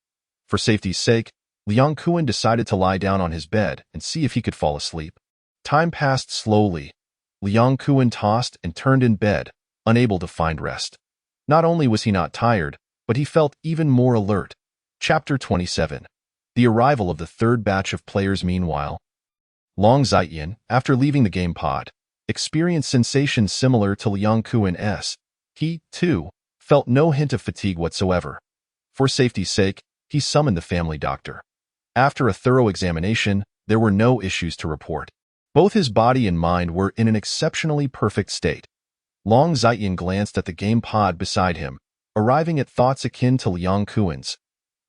For safety's sake, Liang Kuan decided to lie down on his bed and see if he could fall asleep. Time passed slowly. Liang Kuan tossed and turned in bed, unable to find rest. Not only was he not tired, but he felt even more alert. Chapter 27. The arrival of the third batch of players. Meanwhile, Long Ziyan, after leaving the game pod, experienced sensations similar to Liang Kuan's. He, too, felt no hint of fatigue whatsoever. For safety's sake, he summoned the family doctor. After a thorough examination, there were no issues to report. Both his body and mind were in an exceptionally perfect state. Long Ziyan glanced at the game pod beside him, arriving at thoughts akin to Liang Kuan's.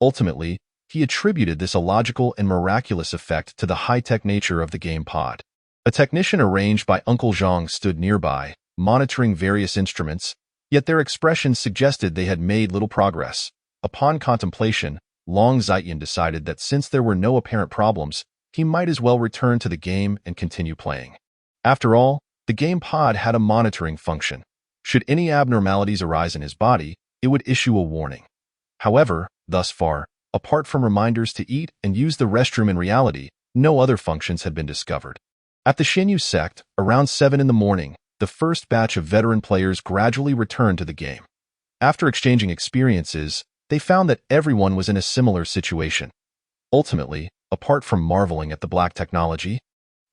Ultimately, he attributed this illogical and miraculous effect to the high-tech nature of the game pod. A technician arranged by Uncle Zhang stood nearby, monitoring various instruments, yet their expressions suggested they had made little progress. Upon contemplation, Long Ziyan decided that since there were no apparent problems, he might as well return to the game and continue playing. After all, the game pod had a monitoring function. Should any abnormalities arise in his body, it would issue a warning. However, thus far, apart from reminders to eat and use the restroom in reality, no other functions had been discovered. At the Xinyu sect, around 7 in the morning, the first batch of veteran players gradually returned to the game. After exchanging experiences, they found that everyone was in a similar situation. Ultimately, apart from marveling at the black technology,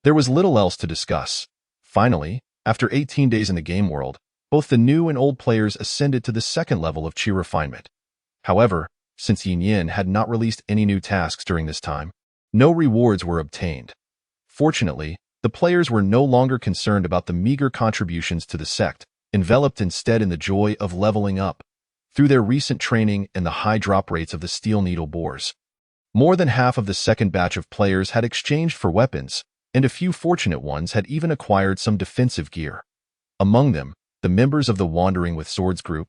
there was little else to discuss. Finally, after 18 days in the game world, both the new and old players ascended to the second level of Qi refinement. However, since Yin had not released any new tasks during this time, no rewards were obtained. Fortunately, the players were no longer concerned about the meager contributions to the sect, enveloped instead in the joy of leveling up, through their recent training and the high drop rates of the Steel Needle Boars. More than half of the second batch of players had exchanged for weapons, and a few fortunate ones had even acquired some defensive gear. Among them, the members of the Wandering with Swords group,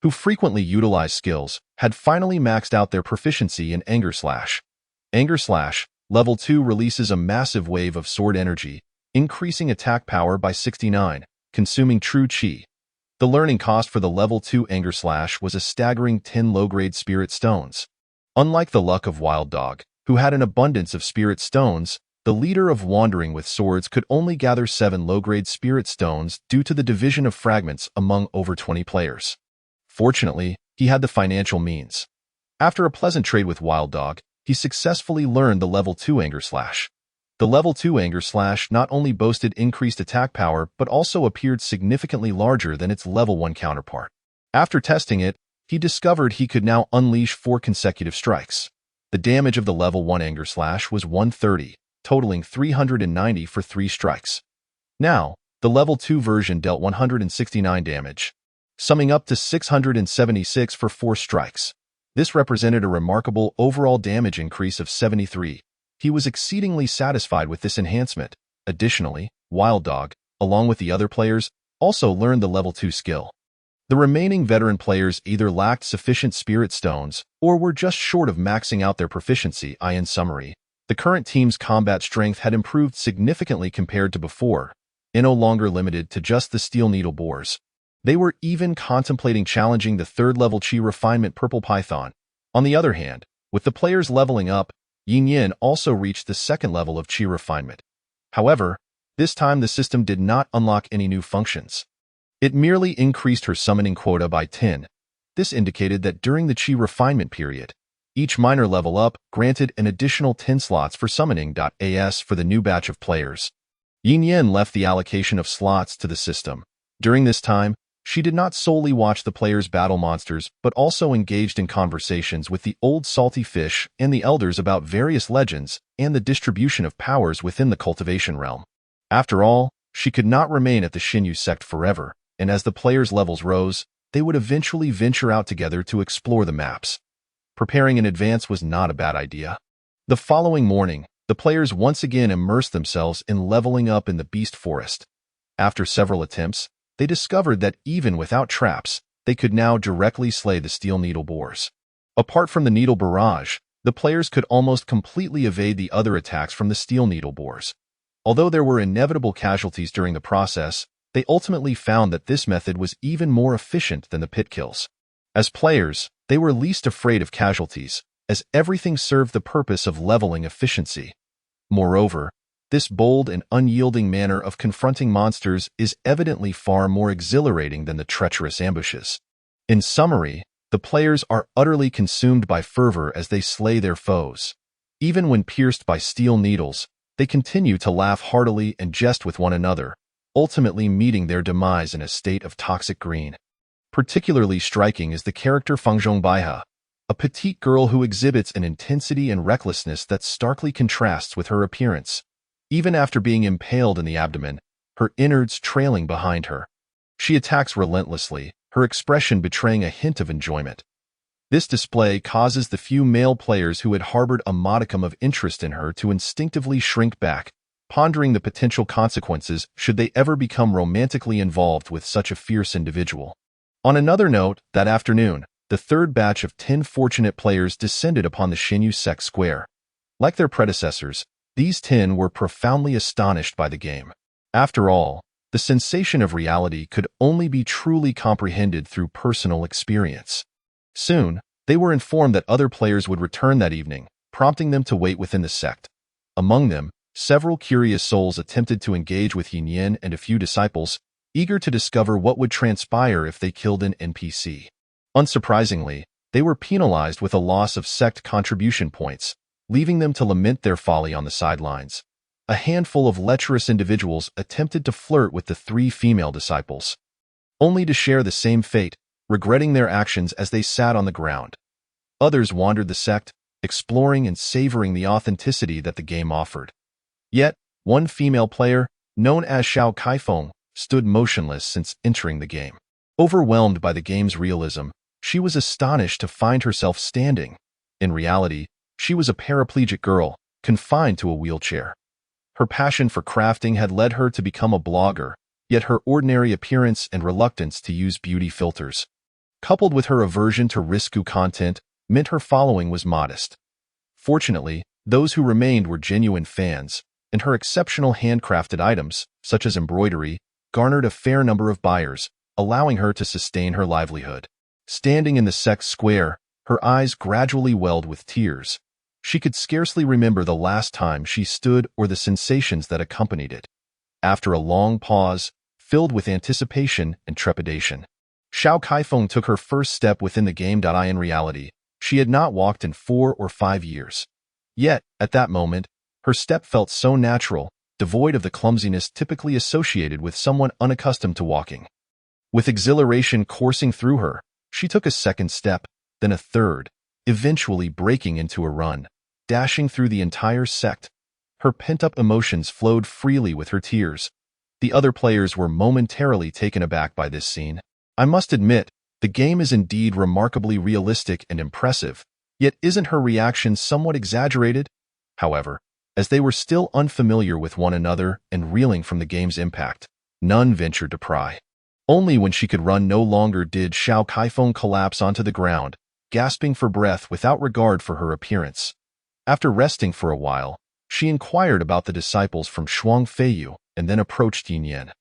who frequently utilize skills, had finally maxed out their proficiency in Anger Slash. Anger Slash, Level 2 releases a massive wave of sword energy, increasing attack power by 69, consuming true chi. The learning cost for the Level 2 Anger Slash was a staggering 10 low-grade Spirit Stones. Unlike the luck of Wild Dog, who had an abundance of Spirit Stones, the leader of Wandering with Swords could only gather 7 low-grade Spirit Stones due to the division of fragments among over 20 players. Fortunately, he had the financial means. After a pleasant trade with Wild Dog, he successfully learned the Level 2 Anger Slash. The Level 2 Anger Slash not only boasted increased attack power but also appeared significantly larger than its Level 1 counterpart. After testing it, he discovered he could now unleash 4 consecutive strikes. The damage of the Level 1 Anger Slash was 130, totaling 390 for 3 strikes. Now, the Level 2 version dealt 169 damage, summing up to 676 for 4 strikes. This represented a remarkable overall damage increase of 73. He was exceedingly satisfied with this enhancement. Additionally, Wild Dog, along with the other players, also learned the Level 2 skill. The remaining veteran players either lacked sufficient Spirit Stones or were just short of maxing out their proficiency. In summary, the current team's combat strength had improved significantly compared to before, and no longer limited to just the Steel Needle Boars. They were even contemplating challenging the 3rd-level Chi Refinement Purple Python. On the other hand, with the players leveling up, Yin Yin also reached the 2nd level of Chi Refinement. However, this time the system did not unlock any new functions. It merely increased her summoning quota by 10. This indicated that during the Chi Refinement period, each minor level up granted an additional 10 slots for summoning.as for the new batch of players. Yin Yin left the allocation of slots to the system. During this time, she did not solely watch the players battle monsters but also engaged in conversations with the old salty fish and the elders about various legends and the distribution of powers within the cultivation realm. After all, she could not remain at the Xinyu sect forever, and as the players' levels rose, they would eventually venture out together to explore the maps. Preparing in advance was not a bad idea. The following morning, the players once again immersed themselves in leveling up in the Beast Forest. After several attempts, they discovered that even without traps, they could now directly slay the Steel Needle Boars. Apart from the Needle Barrage, the players could almost completely evade the other attacks from the Steel Needle Boars. Although there were inevitable casualties during the process, they ultimately found that this method was even more efficient than the pit kills. As players, they were least afraid of casualties, as everything served the purpose of leveling efficiency. Moreover, this bold and unyielding manner of confronting monsters is evidently far more exhilarating than the treacherous ambushes. In summary, the players are utterly consumed by fervor as they slay their foes. Even when pierced by steel needles, they continue to laugh heartily and jest with one another, ultimately meeting their demise in a state of toxic green. Particularly striking is the character Fengzhong Baihe, a petite girl who exhibits an intensity and recklessness that starkly contrasts with her appearance. Even after being impaled in the abdomen, her innards trailing behind her, she attacks relentlessly, her expression betraying a hint of enjoyment. This display causes the few male players who had harbored a modicum of interest in her to instinctively shrink back, pondering the potential consequences should they ever become romantically involved with such a fierce individual. On another note, that afternoon, the 3rd batch of 10 fortunate players descended upon the Xinyu Sect Square. Like their predecessors, these 10 were profoundly astonished by the game. After all, the sensation of reality could only be truly comprehended through personal experience. Soon, they were informed that other players would return that evening, prompting them to wait within the sect. Among them, several curious souls attempted to engage with Yin Yin and a few disciples, eager to discover what would transpire if they killed an NPC. Unsurprisingly, they were penalized with a loss of sect contribution points, leaving them to lament their folly on the sidelines. A handful of lecherous individuals attempted to flirt with the 3 female disciples, only to share the same fate, regretting their actions as they sat on the ground. Others wandered the sect, exploring and savoring the authenticity that the game offered. Yet, one female player, known as Xiao Kaifeng, stood motionless since entering the game. Overwhelmed by the game's realism, she was astonished to find herself standing. In reality, she was a paraplegic girl, confined to a wheelchair. Her passion for crafting had led her to become a blogger, yet her ordinary appearance and reluctance to use beauty filters, coupled with her aversion to risque content, meant her following was modest. Fortunately, those who remained were genuine fans, and her exceptional handcrafted items, such as embroidery, garnered a fair number of buyers, allowing her to sustain her livelihood. Standing in the sect square, her eyes gradually welled with tears. She could scarcely remember the last time she stood or the sensations that accompanied it. After a long pause, filled with anticipation and trepidation, Xiao Kaifeng took her first step within the game. In reality, she had not walked in 4 or 5 years. Yet, at that moment, her step felt so natural, devoid of the clumsiness typically associated with someone unaccustomed to walking. With exhilaration coursing through her, she took a second step, then a third, eventually breaking into a run, dashing through the entire sect. Her pent-up emotions flowed freely with her tears. The other players were momentarily taken aback by this scene. I must admit, the game is indeed remarkably realistic and impressive, yet isn't her reaction somewhat exaggerated? However, as they were still unfamiliar with one another and reeling from the game's impact, none ventured to pry. Only when she could run no longer did Xiao Kaifeng collapse onto the ground, gasping for breath without regard for her appearance. After resting for a while, she inquired about the disciples from Shuang Feiyu and then approached Yin Yan.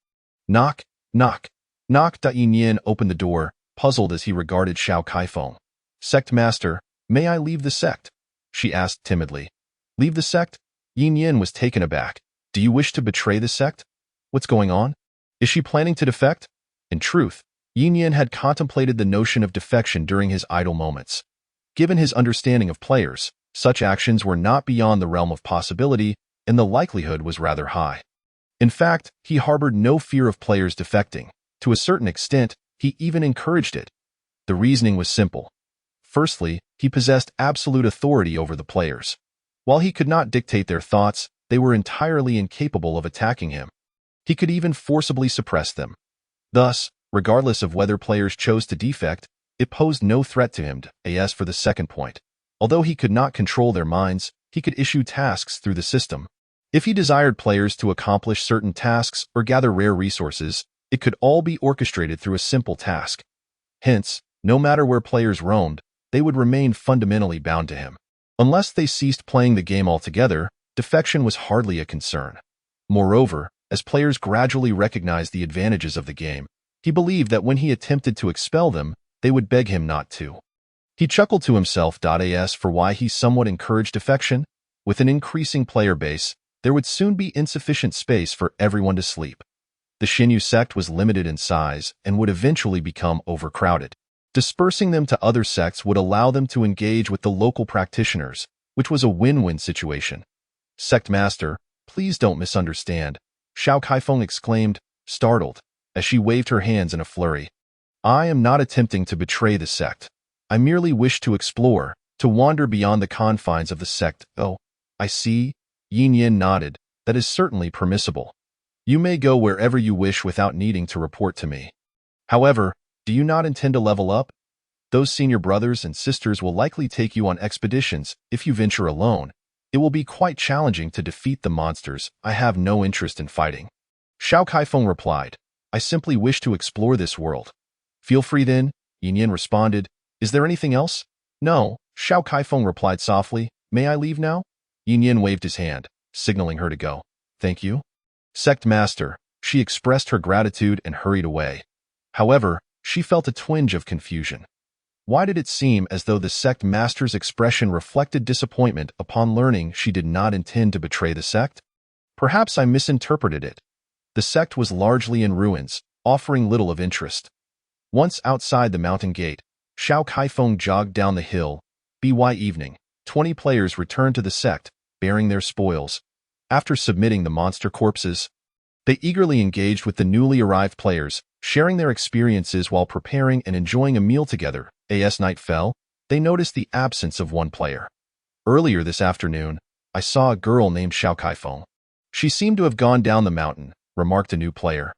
Knock, knock, knock. Yin Yan opened the door, puzzled as he regarded Xiao Kaifeng. Sect Master, may I leave the sect? She asked timidly. Leave the sect? Yin Yan was taken aback. Do you wish to betray the sect? What's going on? Is she planning to defect? In truth, Yin Yan had contemplated the notion of defection during his idle moments. Given his understanding of players, such actions were not beyond the realm of possibility, and the likelihood was rather high. In fact, he harbored no fear of players defecting. To a certain extent, he even encouraged it. The reasoning was simple. Firstly, he possessed absolute authority over the players. While he could not dictate their thoughts, they were entirely incapable of attacking him. He could even forcibly suppress them. Thus, regardless of whether players chose to defect, it posed no threat to him. As for the second point, although he could not control their minds, he could issue tasks through the system. If he desired players to accomplish certain tasks or gather rare resources, it could all be orchestrated through a simple task. Hence, no matter where players roamed, they would remain fundamentally bound to him. Unless they ceased playing the game altogether, defection was hardly a concern. Moreover, as players gradually recognized the advantages of the game, he believed that when he attempted to expel them, they would beg him not to. He chuckled to himself. As for why he somewhat encouraged defection, with an increasing player base, there would soon be insufficient space for everyone to sleep. The Xinyu sect was limited in size and would eventually become overcrowded. Dispersing them to other sects would allow them to engage with the local practitioners, which was a win-win situation. Sect Master, please don't misunderstand, Xiao Kaifeng exclaimed, startled, as she waved her hands in a flurry. I am not attempting to betray the sect. I merely wish to explore, to wander beyond the confines of the sect. Oh, I see. Yin Yan nodded. That is certainly permissible. You may go wherever you wish without needing to report to me. However, do you not intend to level up? Those senior brothers and sisters will likely take you on expeditions. If you venture alone, it will be quite challenging to defeat the monsters. I have no interest in fighting. Xiao Kaifeng replied. I simply wish to explore this world. Feel free then, Yin Yan responded. Is there anything else? No, Xiao Kaifeng replied softly. May I leave now? Yin Yan waved his hand, signaling her to go. Thank you. Sect Master, she expressed her gratitude and hurried away. However, she felt a twinge of confusion. Why did it seem as though the sect master's expression reflected disappointment upon learning she did not intend to betray the sect? Perhaps I misinterpreted it. The sect was largely in ruins, offering little of interest. Once outside the mountain gate, Xiao Kaifeng jogged down the hill. By evening, 20 players returned to the sect, bearing their spoils. After submitting the monster corpses, they eagerly engaged with the newly arrived players, sharing their experiences while preparing and enjoying a meal together. As night fell, they noticed the absence of one player. Earlier this afternoon, I saw a girl named Xiao Kaifeng. She seemed to have gone down the mountain, remarked a new player.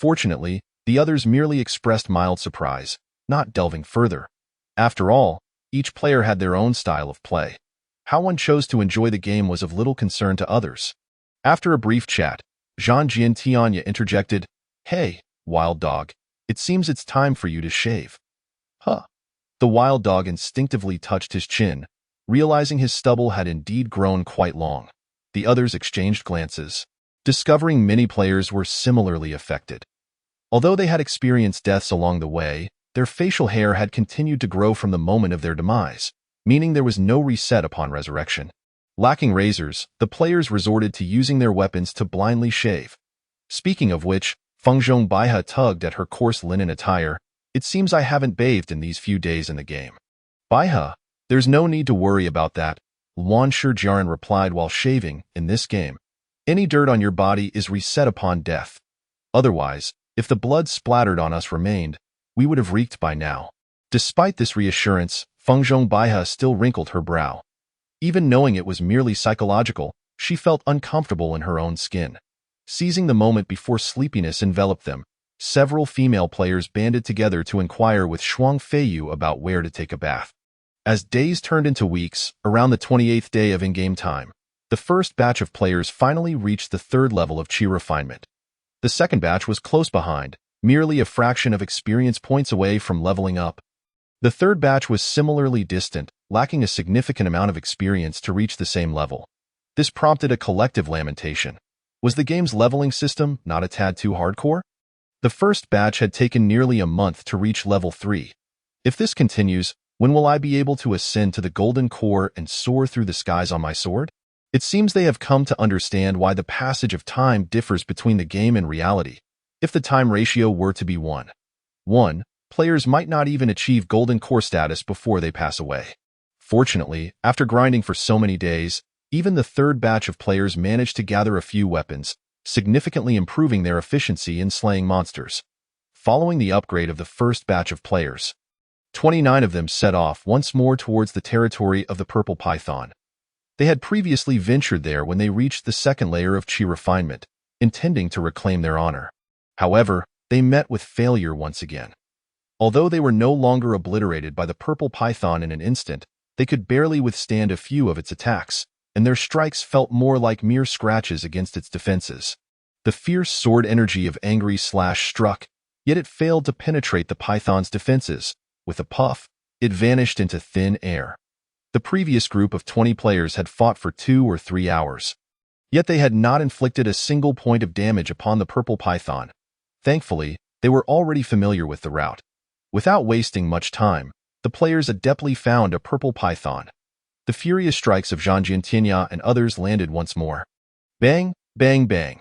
Fortunately, the others merely expressed mild surprise, not delving further. After all, each player had their own style of play. How one chose to enjoy the game was of little concern to others. After a brief chat, Zhang Tianya interjected, "Hey, wild dog, it seems it's time for you to shave." Huh. The wild dog instinctively touched his chin, realizing his stubble had indeed grown quite long. The others exchanged glances, discovering many players were similarly affected. Although they had experienced deaths along the way, their facial hair had continued to grow from the moment of their demise, meaning there was no reset upon resurrection. Lacking razors, the players resorted to using their weapons to blindly shave. Speaking of which, Fengzhong Baihe tugged at her coarse linen attire. "It seems I haven't bathed in these few days in the game." "Baihe, there's no need to worry about that," Luan Shijian replied while shaving. "In this game, any dirt on your body is reset upon death. Otherwise, if the blood splattered on us remained, we would have reeked by now." Despite this reassurance, Fengzhong Baihe still wrinkled her brow. Even knowing it was merely psychological, she felt uncomfortable in her own skin. Seizing the moment before sleepiness enveloped them, several female players banded together to inquire with Shuang Feiyu about where to take a bath. As days turned into weeks, around the 28th day of in-game time, the first batch of players finally reached the third level of Qi refinement. The second batch was close behind, merely a fraction of experience points away from leveling up. The third batch was similarly distant, lacking a significant amount of experience to reach the same level. This prompted a collective lamentation. Was the game's leveling system not a tad too hardcore? The first batch had taken nearly a month to reach level 3. If this continues, when will I be able to ascend to the golden core and soar through the skies on my sword? It seems they have come to understand why the passage of time differs between the game and reality. If the time ratio were to be 1:1, players might not even achieve golden core status before they pass away. Fortunately, after grinding for so many days, even the third batch of players managed to gather a few weapons, significantly improving their efficiency in slaying monsters. Following the upgrade of the first batch of players, 29 of them set off once more towards the territory of the Purple Python. They had previously ventured there when they reached the second layer of Qi refinement, intending to reclaim their honor. However, they met with failure once again. Although they were no longer obliterated by the Purple Python in an instant, they could barely withstand a few of its attacks, and their strikes felt more like mere scratches against its defenses. The fierce sword energy of Angry Slash struck, yet it failed to penetrate the python's defenses. With a puff, it vanished into thin air. The previous group of 20 players had fought for 2 or 3 hours. Yet they had not inflicted a single point of damage upon the Purple Python. Thankfully, they were already familiar with the route. Without wasting much time, the players adeptly found a Purple Python. The furious strikes of Zhang Tianya and others landed once more. Bang, bang, bang.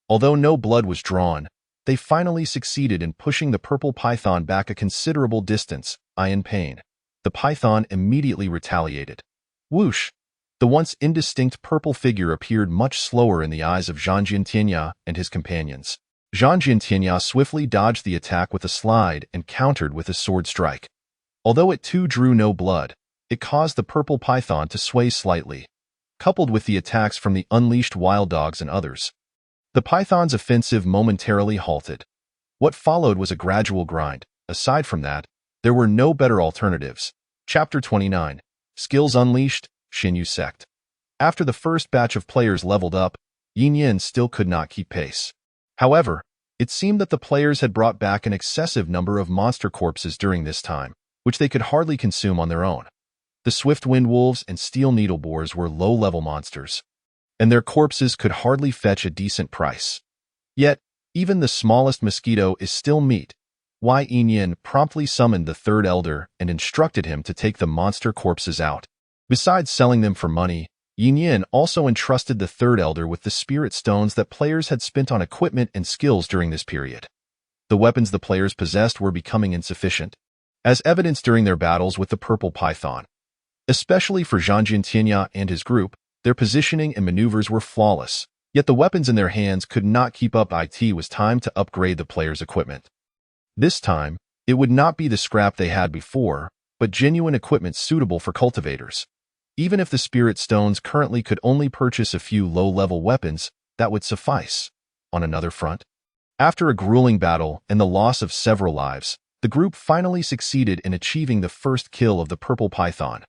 Although no blood was drawn, they finally succeeded in pushing the Purple Python back a considerable distance. In pain, the python immediately retaliated. Whoosh! The once indistinct purple figure appeared much slower in the eyes of Zhang Tianya and his companions. Zhang Tianya swiftly dodged the attack with a slide and countered with a sword strike. Although it too drew no blood, it caused the Purple Python to sway slightly, coupled with the attacks from the unleashed wild dogs and others. The python's offensive momentarily halted. What followed was a gradual grind. Aside from that, there were no better alternatives. Chapter 29. Skills Unleashed, Xinyu Sect. After the first batch of players leveled up, Yin Yin still could not keep pace. However, it seemed that the players had brought back an excessive number of monster corpses during this time, which they could hardly consume on their own. The Swift Wind Wolves and Steel Needleboars were low-level monsters, and their corpses could hardly fetch a decent price. Yet, even the smallest mosquito is still meat. Yin Yin promptly summoned the third elder and instructed him to take the monster corpses out. Besides selling them for money, Yin Yin also entrusted the third elder with the spirit stones that players had spent on equipment and skills during this period. The weapons the players possessed were becoming insufficient, as evidenced during their battles with the Purple Python. Especially for Zhang Tianya and his group, their positioning and maneuvers were flawless, yet the weapons in their hands could not keep up. It was time to upgrade the players' equipment. This time, it would not be the scrap they had before, but genuine equipment suitable for cultivators. Even if the spirit stones currently could only purchase a few low-level weapons, that would suffice. On another front, After a grueling battle and the loss of several lives, the group finally succeeded in achieving the first kill of the purple python.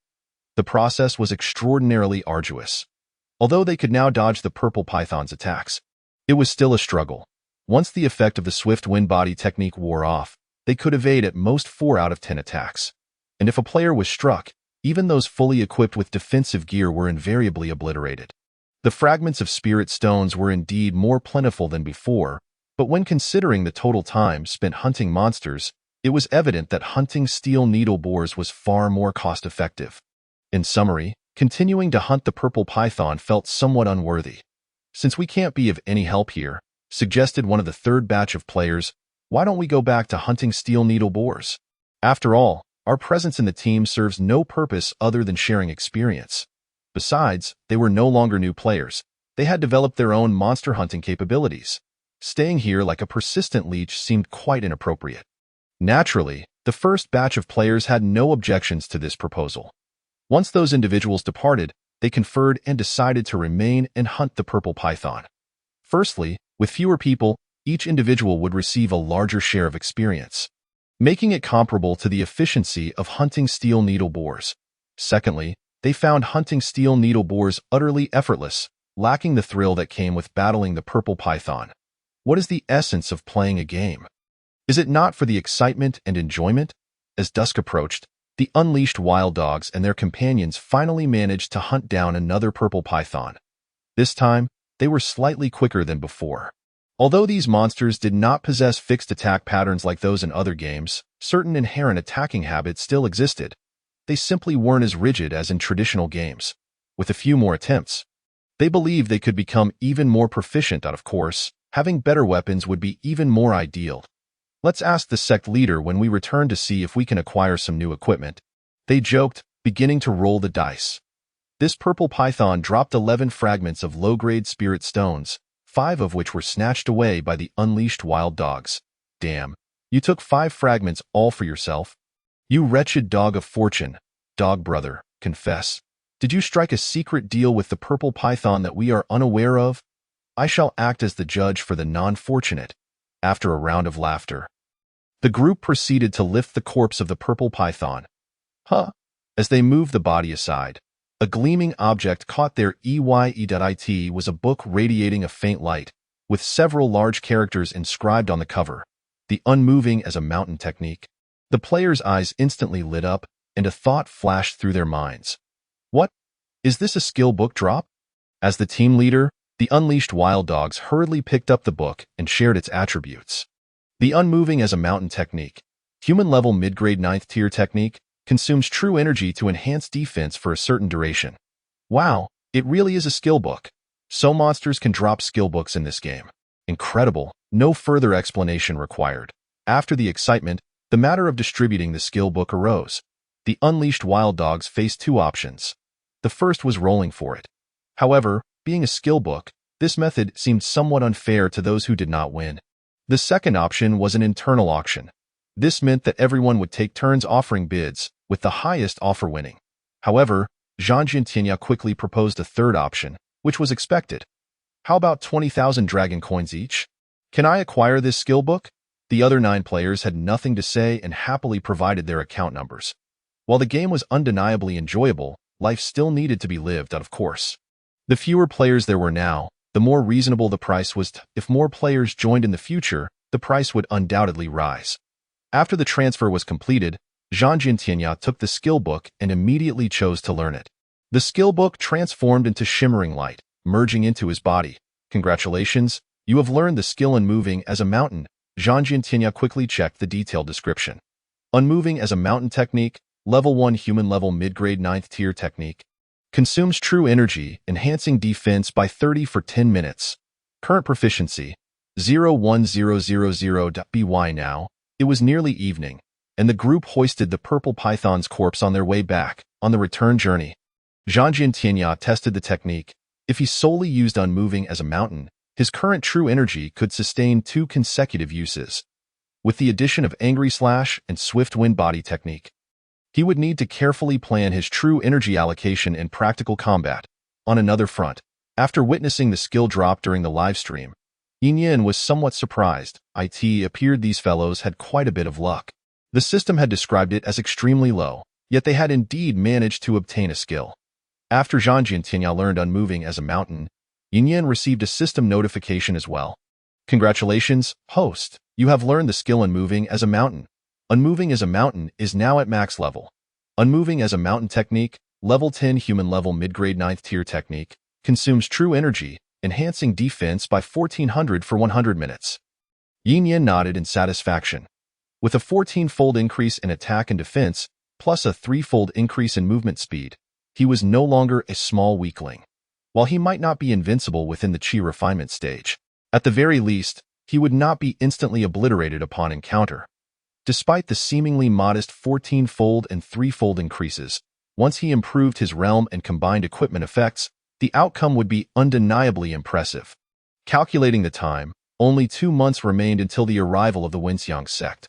The process was extraordinarily arduous. Although they could now dodge the purple python's attacks, it was still a struggle. Once the effect of the swift wind body technique wore off, they could evade at most 4 out of 10 attacks. And if a player was struck, even those fully equipped with defensive gear were invariably obliterated. The fragments of spirit stones were indeed more plentiful than before, but when considering the total time spent hunting monsters, it was evident that hunting steel needle boars was far more cost-effective. In summary, continuing to hunt the purple python felt somewhat unworthy. Since we can't be of any help here, suggested one of the third batch of players, why don't we go back to hunting steel needle boars? After all, our presence in the team serves no purpose other than sharing experience. Besides, they were no longer new players. They had developed their own monster hunting capabilities. Staying here like a persistent leech seemed quite inappropriate. Naturally, the first batch of players had no objections to this proposal. Once those individuals departed, they conferred and decided to remain and hunt the purple python. Firstly, with fewer people, each individual would receive a larger share of experience, making it comparable to the efficiency of hunting steel needle boars. Secondly, they found hunting steel needle boars utterly effortless, lacking the thrill that came with battling the purple python. What is the essence of playing a game? Is it not for the excitement and enjoyment? As dusk approached, the unleashed wild dogs and their companions finally managed to hunt down another purple python. This time, they were slightly quicker than before. Although these monsters did not possess fixed attack patterns like those in other games, certain inherent attacking habits still existed. They simply weren't as rigid as in traditional games. With a few more attempts, they believed they could become even more proficient. Of course, having better weapons would be even more ideal. Let's ask the sect leader when we return to see if we can acquire some new equipment. They joked, beginning to roll the dice. This purple python dropped 11 fragments of low-grade spirit stones, 5 of which were snatched away by the unleashed wild dogs. Damn, you took 5 fragments all for yourself? You wretched dog of fortune, dog brother, confess. Did you strike a secret deal with the purple python that we are unaware of? I shall act as the judge for the non-fortunate. After a round of laughter, the group proceeded to lift the corpse of the purple python. As they moved the body aside, a gleaming object caught their eye. It was a book radiating a faint light, with several large characters inscribed on the cover. The unmoving as a mountain technique. The players' eyes instantly lit up, and a thought flashed through their minds. What? Is this a skill book drop? As the team leader, the unleashed wild dogs hurriedly picked up the book and shared its attributes. The unmoving as a mountain technique, human-level mid-grade 9th tier technique, consumes true energy to enhance defense for a certain duration. Wow, it really is a skill book. So monsters can drop skill books in this game. Incredible, no further explanation required. After the excitement, the matter of distributing the skill book arose. The unleashed wild dogs faced 2 options. The first was rolling for it. However, being a skill book, this method seemed somewhat unfair to those who did not win. The second option was an internal auction. This meant that everyone would take turns offering bids, with the highest offer winning. However, Zhang Jintianya quickly proposed a third option, which was expected. How about 20,000 dragon coins each? Can I acquire this skill book? The other 9 players had nothing to say and happily provided their account numbers. While the game was undeniably enjoyable, life still needed to be lived, of course. The fewer players there were now, the more reasonable the price was. If more players joined in the future, the price would undoubtedly rise. After the transfer was completed, Zhang Jintianya took the skill book and immediately chose to learn it. The skill book transformed into shimmering light, merging into his body. Congratulations, you have learned the skill Unmoving as a mountain. Zhang Jintianya quickly checked the detailed description. Unmoving as a mountain technique, level 1 human-level mid-grade 9th tier technique. Consumes true energy, enhancing defense by 30 for 10 minutes. Current proficiency, 01000. By now, it was nearly evening, and the group hoisted the purple python's corpse on their way back, on the return journey. Zhang Jintianya tested the technique. If he solely used Unmoving as a mountain, his current true energy could sustain 2 consecutive uses. With the addition of Angry Slash and Swift Wind Body technique, he would need to carefully plan his true energy allocation in practical combat. On another front, after witnessing the skill drop during the livestream, Yin Yin was somewhat surprised. It appeared these fellows had quite a bit of luck. The system had described it as extremely low, yet they had indeed managed to obtain a skill. After Zhang Jintianya learned Unmoving as a mountain, Yin Yin received a system notification as well. Congratulations, host. You have learned the skill Unmoving as a mountain. Unmoving as a mountain is now at max level. Unmoving as a mountain technique, level 10 human level mid-grade 9th tier technique, consumes true energy, enhancing defense by 1400 for 100 minutes. Yin Yin nodded in satisfaction. With a 14-fold increase in attack and defense, plus a 3-fold increase in movement speed, he was no longer a small weakling. While he might not be invincible within the Qi refinement stage, at the very least, he would not be instantly obliterated upon encounter. Despite the seemingly modest 14-fold and 3-fold increases, once he improved his realm and combined equipment effects, the outcome would be undeniably impressive. Calculating the time, only 2 months remained until the arrival of the Wenxiang sect.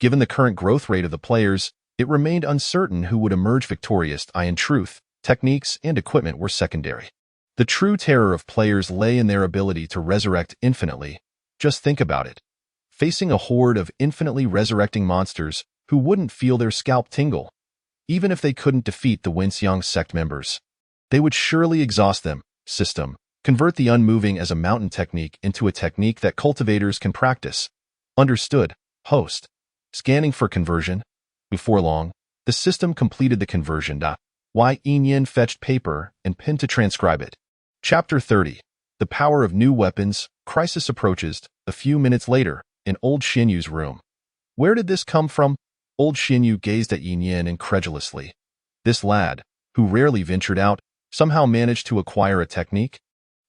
Given the current growth rate of the players, it remained uncertain who would emerge victorious. In truth, techniques and equipment were secondary. The true terror of players lay in their ability to resurrect infinitely. Just think about it. Facing a horde of infinitely resurrecting monsters who wouldn't feel their scalp tingle. Even if they couldn't defeat the Wenxiang sect members, they would surely exhaust them. System. Convert the Unmoving as a mountain technique into a technique that cultivators can practice. Understood, host. Scanning for conversion. Before long, the system completed the conversion. Yin Yin fetched paper and pen to transcribe it. Chapter 30. The Power of New Weapons. Crisis approaches. A few minutes later, in old Xinyu's room. Where did this come from? Old Xinyu gazed at Yin Yin incredulously. This lad, who rarely ventured out, somehow managed to acquire a technique?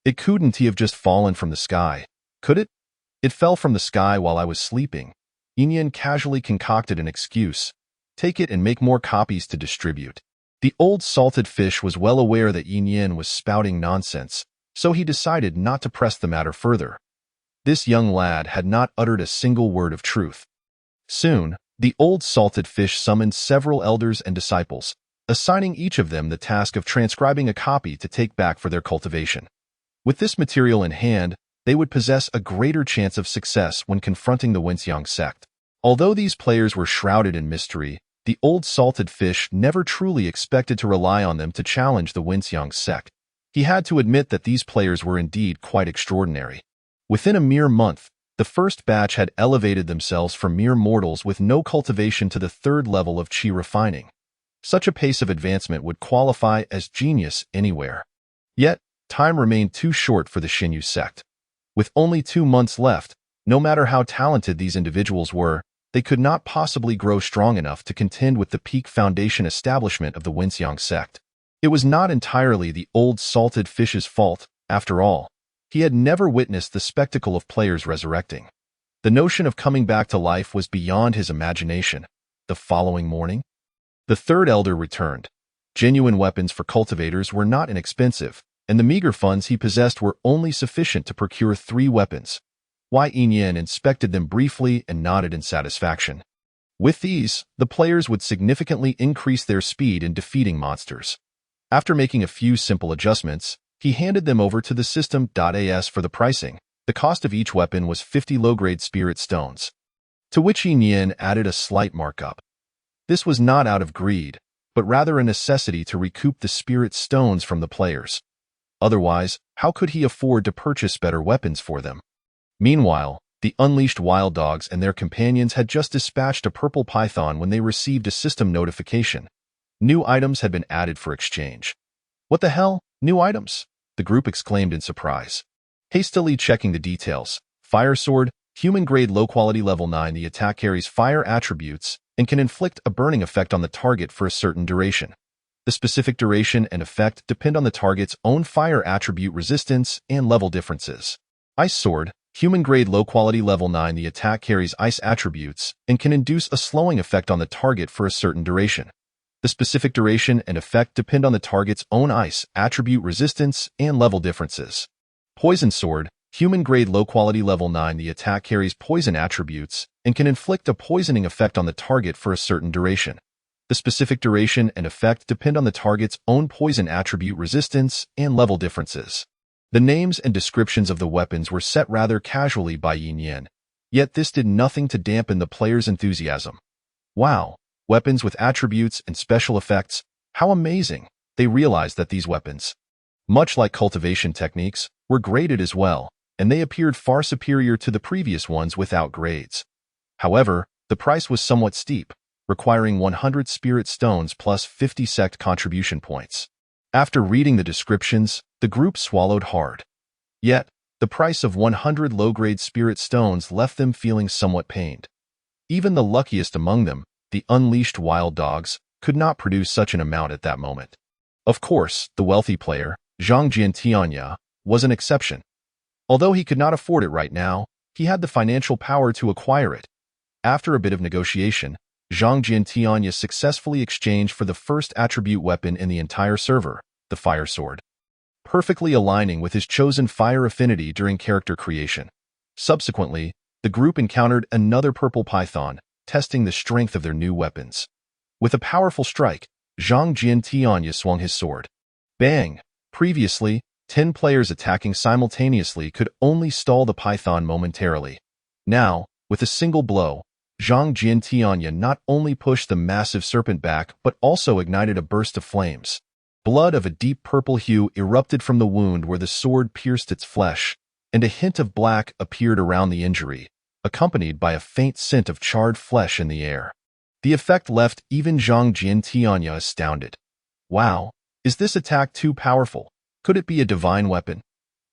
It couldn't have just fallen from the sky, could it? It fell from the sky while I was sleeping. Yin Yin casually concocted an excuse. Take it and make more copies to distribute. The old salted fish was well aware that Yin Yin was spouting nonsense, so he decided not to press the matter further. This young lad had not uttered a single word of truth. Soon, the old salted fish summoned several elders and disciples, assigning each of them the task of transcribing a copy to take back for their cultivation. With this material in hand, they would possess a greater chance of success when confronting the Wenxiang sect. Although these players were shrouded in mystery, the old salted fish never truly expected to rely on them to challenge the Wenxiang sect. He had to admit that these players were indeed quite extraordinary. Within a mere month, the first batch had elevated themselves from mere mortals with no cultivation to the 3rd level of Qi refining. Such a pace of advancement would qualify as genius anywhere. Yet, time remained too short for the Xinyu sect. With only 2 months left, no matter how talented these individuals were, they could not possibly grow strong enough to contend with the peak foundation establishment of the Wenxiang sect. It was not entirely the old salted fish's fault, after all. He had never witnessed the spectacle of players resurrecting. The notion of coming back to life was beyond his imagination. The following morning, the 3rd elder returned. Genuine weapons for cultivators were not inexpensive, and the meager funds he possessed were only sufficient to procure 3 weapons. Yin Yin inspected them briefly and nodded in satisfaction. With these, the players would significantly increase their speed in defeating monsters. After making a few simple adjustments, he handed them over to the system.as for the pricing. The cost of each weapon was 50 low-grade spirit stones, to which Yin Yin added a slight markup. This was not out of greed, but rather a necessity to recoup the spirit stones from the players. Otherwise, how could he afford to purchase better weapons for them? Meanwhile, the unleashed wild dogs and their companions had just dispatched a purple python when they received a system notification. New items had been added for exchange. What the hell? New items? The group exclaimed in surprise. Hastily checking the details. Fire sword, human grade low quality level 9. The attack carries fire attributes and can inflict a burning effect on the target for a certain duration. The specific duration and effect depend on the target's own fire attribute resistance and level differences. Ice sword, human grade low quality level 9. The attack carries ice attributes and can induce a slowing effect on the target for a certain duration. The specific duration and effect depend on the target's own ice attribute resistance and level differences. Poison sword, human grade low quality level 9. The attack carries poison attributes and can inflict a poisoning effect on the target for a certain duration. The specific duration and effect depend on the target's own poison attribute resistance and level differences. The names and descriptions of the weapons were set rather casually by Yin Yan, yet this did nothing to dampen the players' enthusiasm. Wow, weapons with attributes and special effects, how amazing! They realized that these weapons, much like cultivation techniques, were graded as well, and they appeared far superior to the previous ones without grades. However, the price was somewhat steep, requiring 100 spirit stones plus 50 sect contribution points. After reading the descriptions, the group swallowed hard. Yet, the price of 100 low-grade spirit stones left them feeling somewhat pained. Even the luckiest among them, the unleashed wild dogs, could not produce such an amount at that moment. Of course, the wealthy player, Zhang Jiantianya, was an exception. Although he could not afford it right now, he had the financial power to acquire it. After a bit of negotiation, Zhang Jiantianya successfully exchanged for the first attribute weapon in the entire server, the Fire Sword, perfectly aligning with his chosen fire affinity during character creation. Subsequently, the group encountered another purple python, testing the strength of their new weapons. With a powerful strike, Zhang Jiantianya swung his sword. Bang! Previously, 10 players attacking simultaneously could only stall the python momentarily. Now, with a single blow, Zhang Jiantianya not only pushed the massive serpent back but also ignited a burst of flames. Blood of a deep purple hue erupted from the wound where the sword pierced its flesh, and a hint of black appeared around the injury, accompanied by a faint scent of charred flesh in the air. The effect left even Zhang Jiantianya astounded. Wow, is this attack too powerful? Could it be a divine weapon?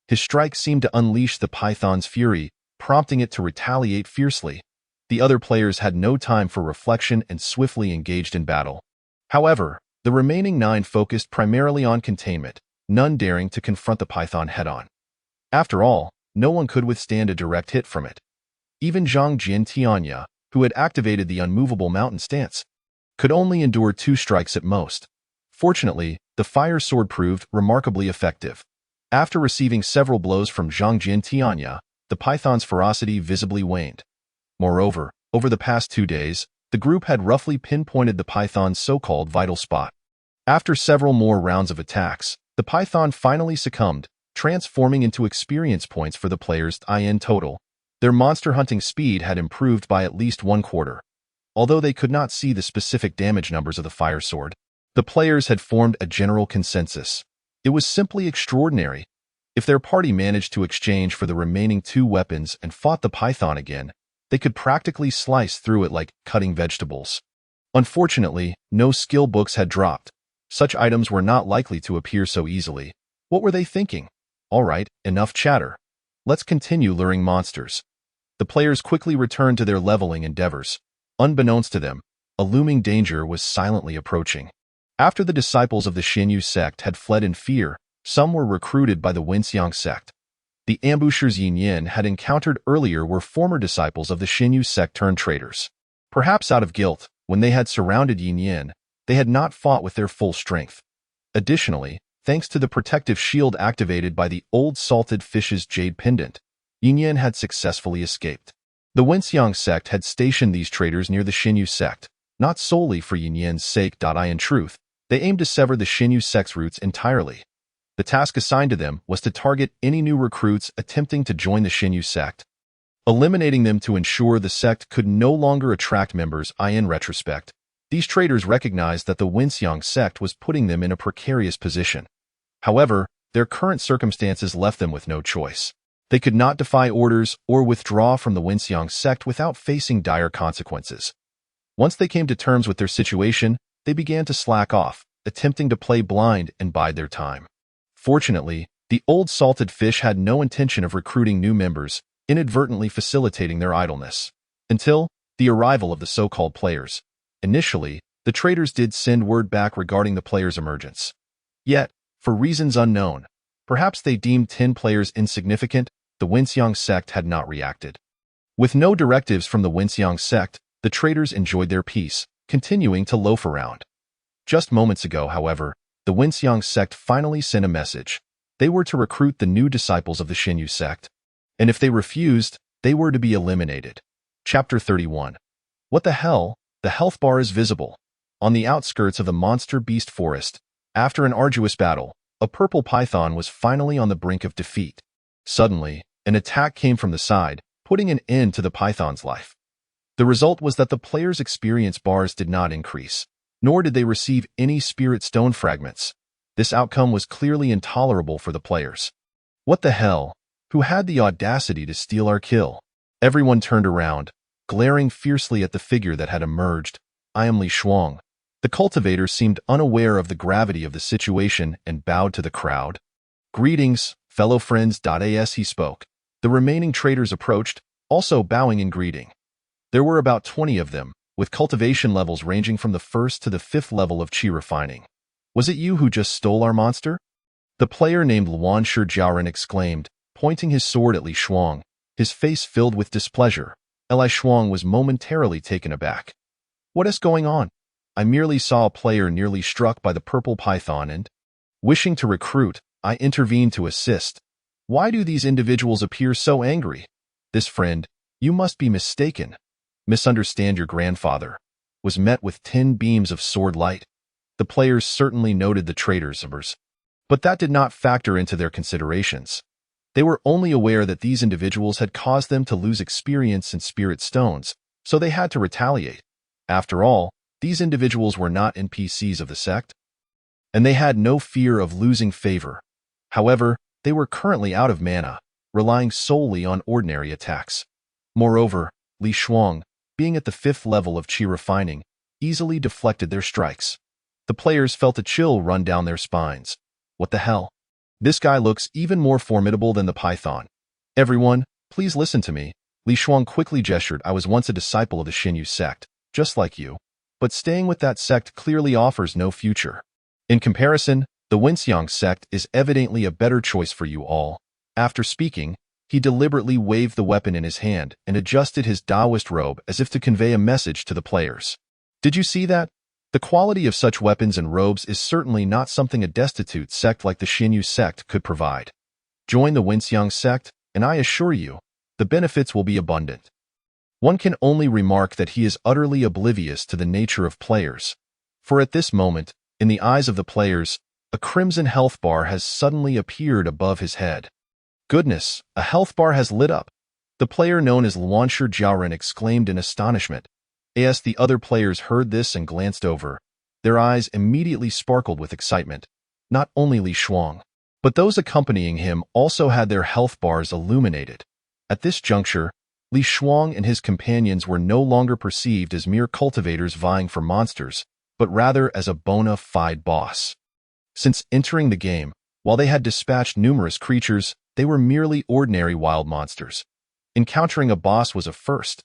His strike seemed to unleash the python's fury, prompting it to retaliate fiercely. The other players had no time for reflection and swiftly engaged in battle. However, the remaining 9 focused primarily on containment, none daring to confront the python head-on. After all, no one could withstand a direct hit from it. Even Zhang Jiantianya, who had activated the unmovable mountain stance, could only endure 2 strikes at most. Fortunately, the fire sword proved remarkably effective. After receiving several blows from Zhang Jiantianya, the python's ferocity visibly waned. Moreover, over the past 2 days, the group had roughly pinpointed the python's so-called vital spot. After several more rounds of attacks, the python finally succumbed, transforming into experience points for the players' IN total. Their monster hunting speed had improved by at least 1/4. Although they could not see the specific damage numbers of the fire sword, the players had formed a general consensus. It was simply extraordinary. If their party managed to exchange for the remaining 2 weapons and fought the python again, they could practically slice through it like cutting vegetables. Unfortunately, no skill books had dropped. Such items were not likely to appear so easily. What were they thinking? All right, enough chatter. Let's continue luring monsters. The players quickly returned to their leveling endeavors. Unbeknownst to them, a looming danger was silently approaching. After the disciples of the Xinyu sect had fled in fear, some were recruited by the Wenxiang sect. The ambushers Yin Yan had encountered earlier were former disciples of the Xinyu sect turned traitors. Perhaps out of guilt, when they had surrounded Yin Yan, they had not fought with their full strength. Additionally, thanks to the protective shield activated by the old salted fish's jade pendant, Yin Yan had successfully escaped. The Wenxiang sect had stationed these traitors near the Xinyu sect, not solely for Yin Yan's sake. In truth, they aimed to sever the Xinyu sect's roots entirely. The task assigned to them was to target any new recruits attempting to join the Xinyu sect, eliminating them to ensure the sect could no longer attract members. In retrospect, these traitors recognized that the Wenxiang sect was putting them in a precarious position. However, their current circumstances left them with no choice. They could not defy orders or withdraw from the Wenxiang sect without facing dire consequences. Once they came to terms with their situation, they began to slack off, attempting to play blind and bide their time. Fortunately, the old salted fish had no intention of recruiting new members, inadvertently facilitating their idleness. Until the arrival of the so-called players. Initially, the traitors did send word back regarding the players' emergence. Yet, for reasons unknown, perhaps they deemed 10 players insignificant, the Wenxiang sect had not reacted. With no directives from the Wenxiang sect, the traitors enjoyed their peace, continuing to loaf around. Just moments ago, however, the Wenxiang sect finally sent a message. They were to recruit the new disciples of the Xinyu sect, and if they refused, they were to be eliminated. Chapter 31. What the hell? The health bar is visible. On the outskirts of the monster beast forest, after an arduous battle, a purple python was finally on the brink of defeat. Suddenly, an attack came from the side, putting an end to the python's life. The result was that the players' experience bars did not increase, nor did they receive any spirit stone fragments. This outcome was clearly intolerable for the players. What the hell? Who had the audacity to steal our kill? Everyone turned around, glaring fiercely at the figure that had emerged. I am Li Shuang. The cultivator seemed unaware of the gravity of the situation and bowed to the crowd. Greetings, fellow friends. As he spoke, the remaining traders approached, also bowing in greeting. There were about 20 of them, with cultivation levels ranging from the 1st to the 5th level of qi refining. Was it you who just stole our monster? The player named Luan Shijiaoren exclaimed, pointing his sword at Li Shuang, his face filled with displeasure. Li Shuang was momentarily taken aback. What is going on? I merely saw a player nearly struck by the purple python and, wishing to recruit, I intervened to assist. Why do these individuals appear so angry? This friend, you must be mistaken. Misunderstand your grandfather, was met with 10 beams of sword light. The players certainly noted the traitors, but that did not factor into their considerations. They were only aware that these individuals had caused them to lose experience in spirit stones, so they had to retaliate. After all, these individuals were not NPCs of the sect, and they had no fear of losing favor. However, they were currently out of mana, relying solely on ordinary attacks. Moreover, Li Shuang, being at the 5th level of qi refining, easily deflected their strikes. The players felt a chill run down their spines. What the hell? This guy looks even more formidable than the python. Everyone, please listen to me. Li Shuang quickly gestured. I was once a disciple of the Xinyu sect, just like you. But staying with that sect clearly offers no future. In comparison, the Wenxiang sect is evidently a better choice for you all. After speaking, he deliberately waved the weapon in his hand and adjusted his Taoist robe as if to convey a message to the players. Did you see that? The quality of such weapons and robes is certainly not something a destitute sect like the Xinyu sect could provide. Join the Wenxiang sect, and I assure you, the benefits will be abundant. One can only remark that he is utterly oblivious to the nature of players. For at this moment, in the eyes of the players, a crimson health bar has suddenly appeared above his head. Goodness, a health bar has lit up. The player known as Luan Shijiaoren exclaimed in astonishment. As the other players heard this and glanced over, their eyes immediately sparkled with excitement. Not only Li Shuang, but those accompanying him also had their health bars illuminated. At this juncture, Li Shuang and his companions were no longer perceived as mere cultivators vying for monsters, but rather as a bona fide boss. Since entering the game, while they had dispatched numerous creatures, they were merely ordinary wild monsters. Encountering a boss was a first,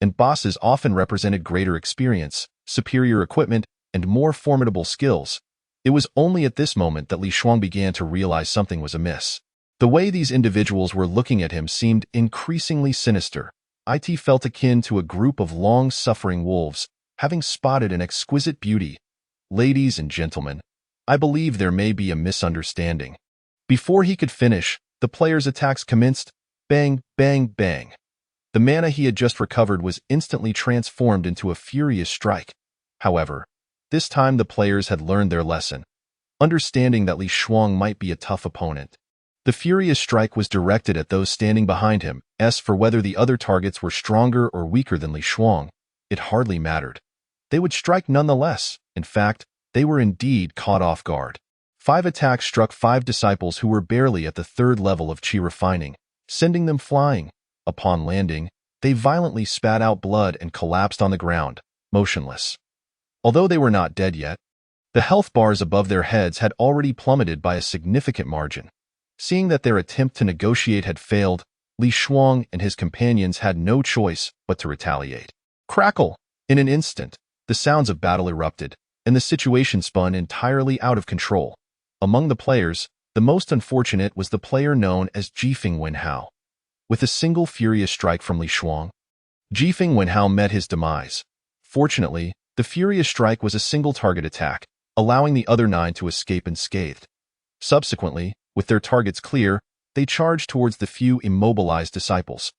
and bosses often represented greater experience, superior equipment, and more formidable skills. It was only at this moment that Li Shuang began to realize something was amiss. The way these individuals were looking at him seemed increasingly sinister. It felt akin to a group of long-suffering wolves, having spotted an exquisite beauty. Ladies and gentlemen, I believe there may be a misunderstanding. Before he could finish, the player's attacks commenced. Bang, bang, bang. The mana he had just recovered was instantly transformed into a furious strike. However, this time the players had learned their lesson, understanding that Li Shuang might be a tough opponent. The furious strike was directed at those standing behind him. As for whether the other targets were stronger or weaker than Li Shuang, it hardly mattered. They would strike nonetheless. In fact, they were indeed caught off guard. 5 attacks struck 5 disciples who were barely at the 3rd level of qi refining, sending them flying. Upon landing, they violently spat out blood and collapsed on the ground, motionless. Although they were not dead yet, the health bars above their heads had already plummeted by a significant margin. Seeing that their attempt to negotiate had failed, Li Shuang and his companions had no choice but to retaliate. Crackle! In an instant, the sounds of battle erupted, and the situation spun entirely out of control. Among the players, the most unfortunate was the player known as Jifeng Wenhao. With a single furious strike from Li Shuang, Jifeng Wenhao met his demise. Fortunately, the furious strike was a single target attack, allowing the other 9 to escape unscathed. Subsequently, with their targets clear, they charged towards the few immobilized disciples.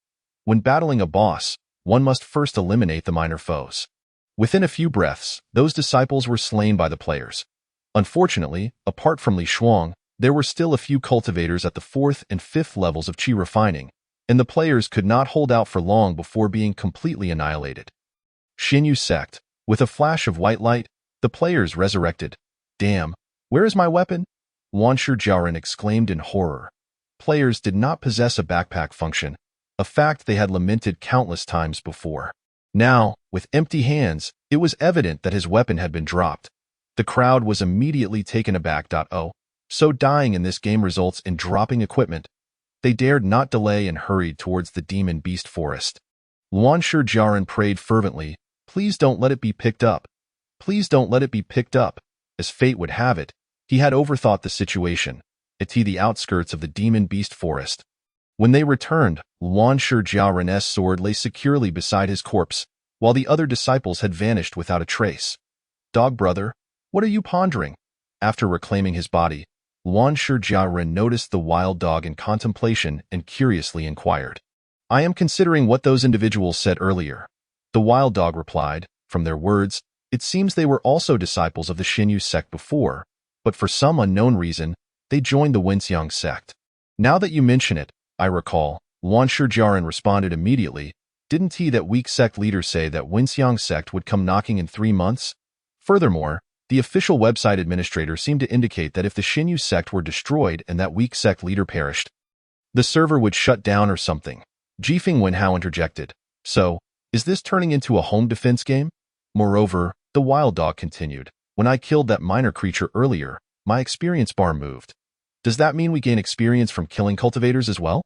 When battling a boss, one must first eliminate the minor foes. Within a few breaths, those disciples were slain by the players. Unfortunately, apart from Li Shuang, There were still a few cultivators at the 4th and 5th levels of Qi refining, and the players could not hold out for long before being completely annihilated. Xinyu sect. With a flash of white light, the players resurrected. Damn, where is my weapon? Wanshi Jiaoren exclaimed in horror. Players did not possess a backpack function, a fact they had lamented countless times before. Now, with empty hands, it was evident that his weapon had been dropped. The crowd was immediately taken aback. Oh, so dying in this game results in dropping equipment. They dared not delay and hurried towards the demon beast forest. Wanshi Jiaoren prayed fervently, please don't let it be picked up. Please don't let it be picked up. As fate would have it, he had overthought the situation, at the outskirts of the demon beast forest. When they returned, Wanshi Jiaoren's sword lay securely beside his corpse, while the other disciples had vanished without a trace. Dog brother, what are you pondering? After reclaiming his body, Wanshi Jiaoren noticed the wild dog in contemplation and curiously inquired. I am considering what those individuals said earlier. The wild dog replied, from their words, it seems they were also disciples of the Xinyu sect before, but for some unknown reason, they joined the Wenxiang sect. Now that you mention it, I recall, Wanshi Jiaoren responded immediately, didn't he that weak sect leader say that Wenxiang sect would come knocking in 3 months? Furthermore, the official website administrator seemed to indicate that if the Xinyu sect were destroyed and that weak sect leader perished, the server would shut down or something. Jifeng Wenhao interjected. So, is this turning into a home defense game? Moreover, the wild dog continued, when I killed that minor creature earlier, my experience bar moved. Does that mean we gain experience from killing cultivators as well?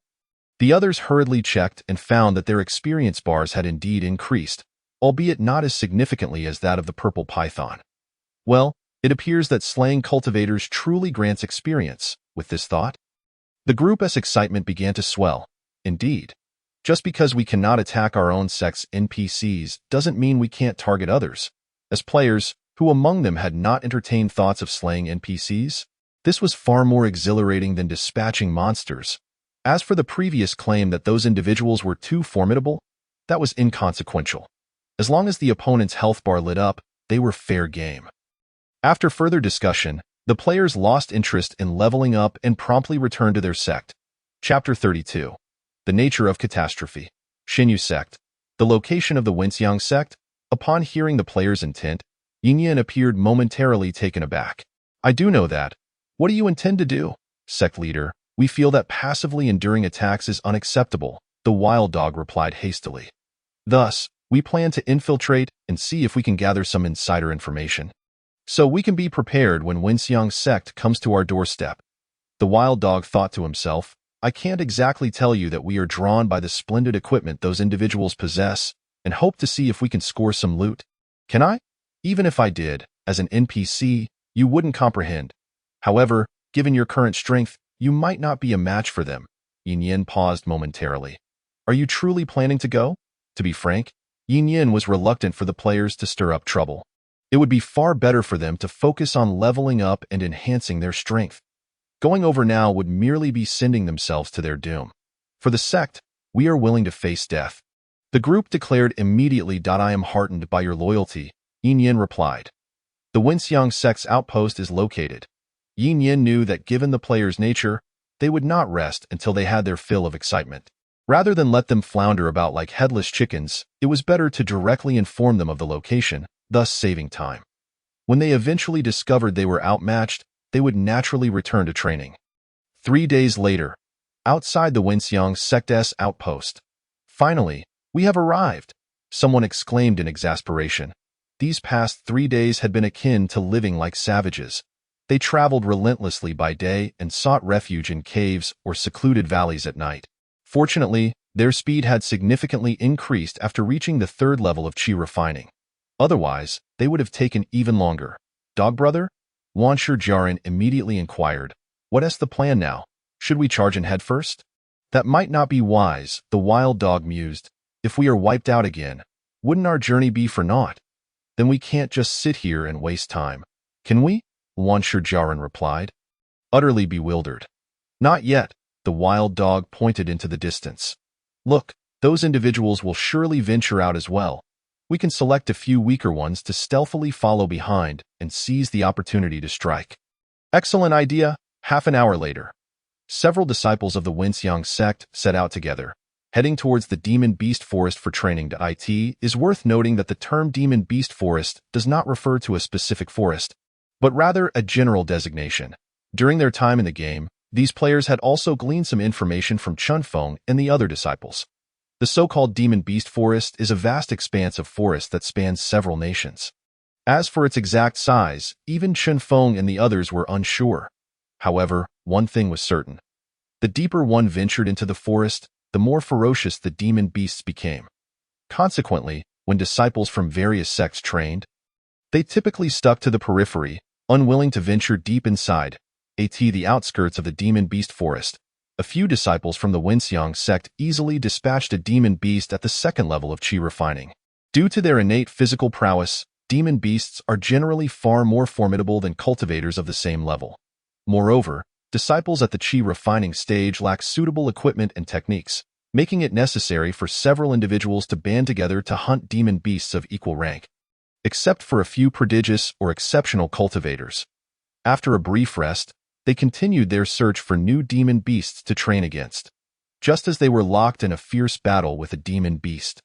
The others hurriedly checked and found that their experience bars had indeed increased, albeit not as significantly as that of the purple python. Well, it appears that slaying cultivators truly grants experience. With this thought, the group's excitement began to swell. Indeed, just because we cannot attack our own sect's NPCs doesn't mean we can't target others. As players, who among them had not entertained thoughts of slaying NPCs, this was far more exhilarating than dispatching monsters. As for the previous claim that those individuals were too formidable, that was inconsequential. As long as the opponent's health bar lit up, they were fair game. After further discussion, the players lost interest in leveling up and promptly returned to their sect. Chapter 32. The Nature of Catastrophe. Xinyu Sect. The location of the Wenxiang sect. Upon hearing the players' intent, Yinyan appeared momentarily taken aback. I do know that. What do you intend to do? Sect leader, we feel that passively enduring attacks is unacceptable, the wild dog replied hastily. Thus, we plan to infiltrate and see if we can gather some insider information, so we can be prepared when Wenxiang sect comes to our doorstep. The wild dog thought to himself, I can't exactly tell you that we are drawn by the splendid equipment those individuals possess and hope to see if we can score some loot. Can I? Even if I did, as an NPC, you wouldn't comprehend. However, given your current strength, you might not be a match for them. Yinyan paused momentarily. Are you truly planning to go? To be frank, Yinyan was reluctant for the players to stir up trouble. It would be far better for them to focus on leveling up and enhancing their strength. Going over now would merely be sending themselves to their doom. For the sect, we are willing to face death. The group declared immediately. I am heartened by your loyalty, Yinyan replied. The Wenxiang sect's outpost is located. Yinyan knew that given the players' nature, they would not rest until they had their fill of excitement. Rather than let them flounder about like headless chickens, it was better to directly inform them of the location, thus saving time. When they eventually discovered they were outmatched, they would naturally return to training. 3 days later, outside the Wenxiang sect's outpost. Finally, we have arrived, someone exclaimed in exasperation. These past 3 days had been akin to living like savages. They traveled relentlessly by day and sought refuge in caves or secluded valleys at night. Fortunately, their speed had significantly increased after reaching the 3rd level of Qi refining. Otherwise, they would have taken even longer. Dog brother? Wanshi Jiaoren immediately inquired. What is the plan now? Should we charge in head first? That might not be wise, the wild dog mused. If we are wiped out again, wouldn't our journey be for naught? Then we can't just sit here and waste time. Can we? Wanshi Jiaoren replied, utterly bewildered. Not yet, the wild dog pointed into the distance. Look, those individuals will surely venture out as well. We can select a few weaker ones to stealthily follow behind and seize the opportunity to strike. Excellent idea, Half an hour later, several disciples of the Wenxiang sect set out together, heading towards the Demon Beast Forest for training. It is worth noting that the term Demon Beast Forest does not refer to a specific forest, but rather a general designation. During their time in the game, these players had also gleaned some information from Chunfeng and the other disciples. The so-called Demon Beast Forest is a vast expanse of forest that spans several nations. As for its exact size, even Chunfeng and the others were unsure. However, one thing was certain. The deeper one ventured into the forest, the more ferocious the demon beasts became. Consequently, when disciples from various sects trained, they typically stuck to the periphery, unwilling to venture deep inside, the outskirts of the demon beast forest. A few disciples from the Wenxiang sect easily dispatched a demon beast at the second level of qi refining. Due to their innate physical prowess, demon beasts are generally far more formidable than cultivators of the same level. Moreover, disciples at the qi refining stage lack suitable equipment and techniques, making it necessary for several individuals to band together to hunt demon beasts of equal rank. Except for a few prodigious or exceptional cultivators. After a brief rest, they continued their search for new demon beasts to train against. Just as they were locked in a fierce battle with a demon beast,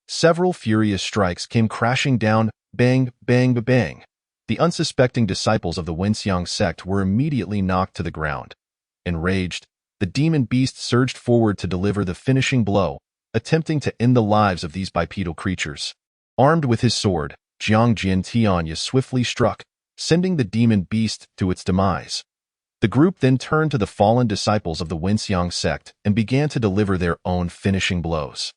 several furious strikes came crashing down, bang, bang, bang. The unsuspecting disciples of the Wenxiang sect were immediately knocked to the ground. Enraged, the demon beast surged forward to deliver the finishing blow, attempting to end the lives of these bipedal creatures. Armed with his sword, Jiang Jin Tianya swiftly struck, sending the demon beast to its demise. The group then turned to the fallen disciples of the Wenxiang sect and began to deliver their own finishing blows.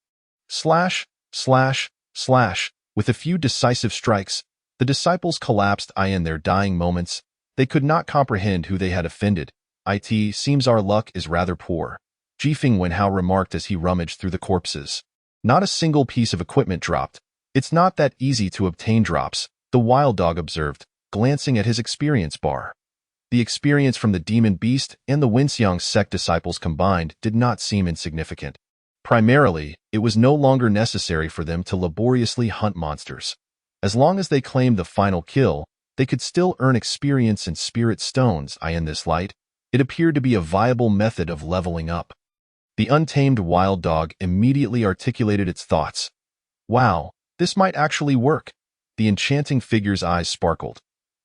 Slash, slash, slash. With a few decisive strikes, the disciples collapsed. In their dying moments, they could not comprehend who they had offended. It seems our luck is rather poor, Jifeng Wenhao remarked as he rummaged through the corpses. Not a single piece of equipment dropped. It's not that easy to obtain drops, the wild dog observed, glancing at his experience bar. The experience from the demon beast and the Wenxiang sect disciples combined did not seem insignificant. Primarily, it was no longer necessary for them to laboriously hunt monsters. As long as they claimed the final kill, they could still earn experience and spirit stones. In this light, it appeared to be a viable method of leveling up. The untamed wild dog immediately articulated its thoughts. Wow, this might actually work. The enchanting figure's eyes sparkled.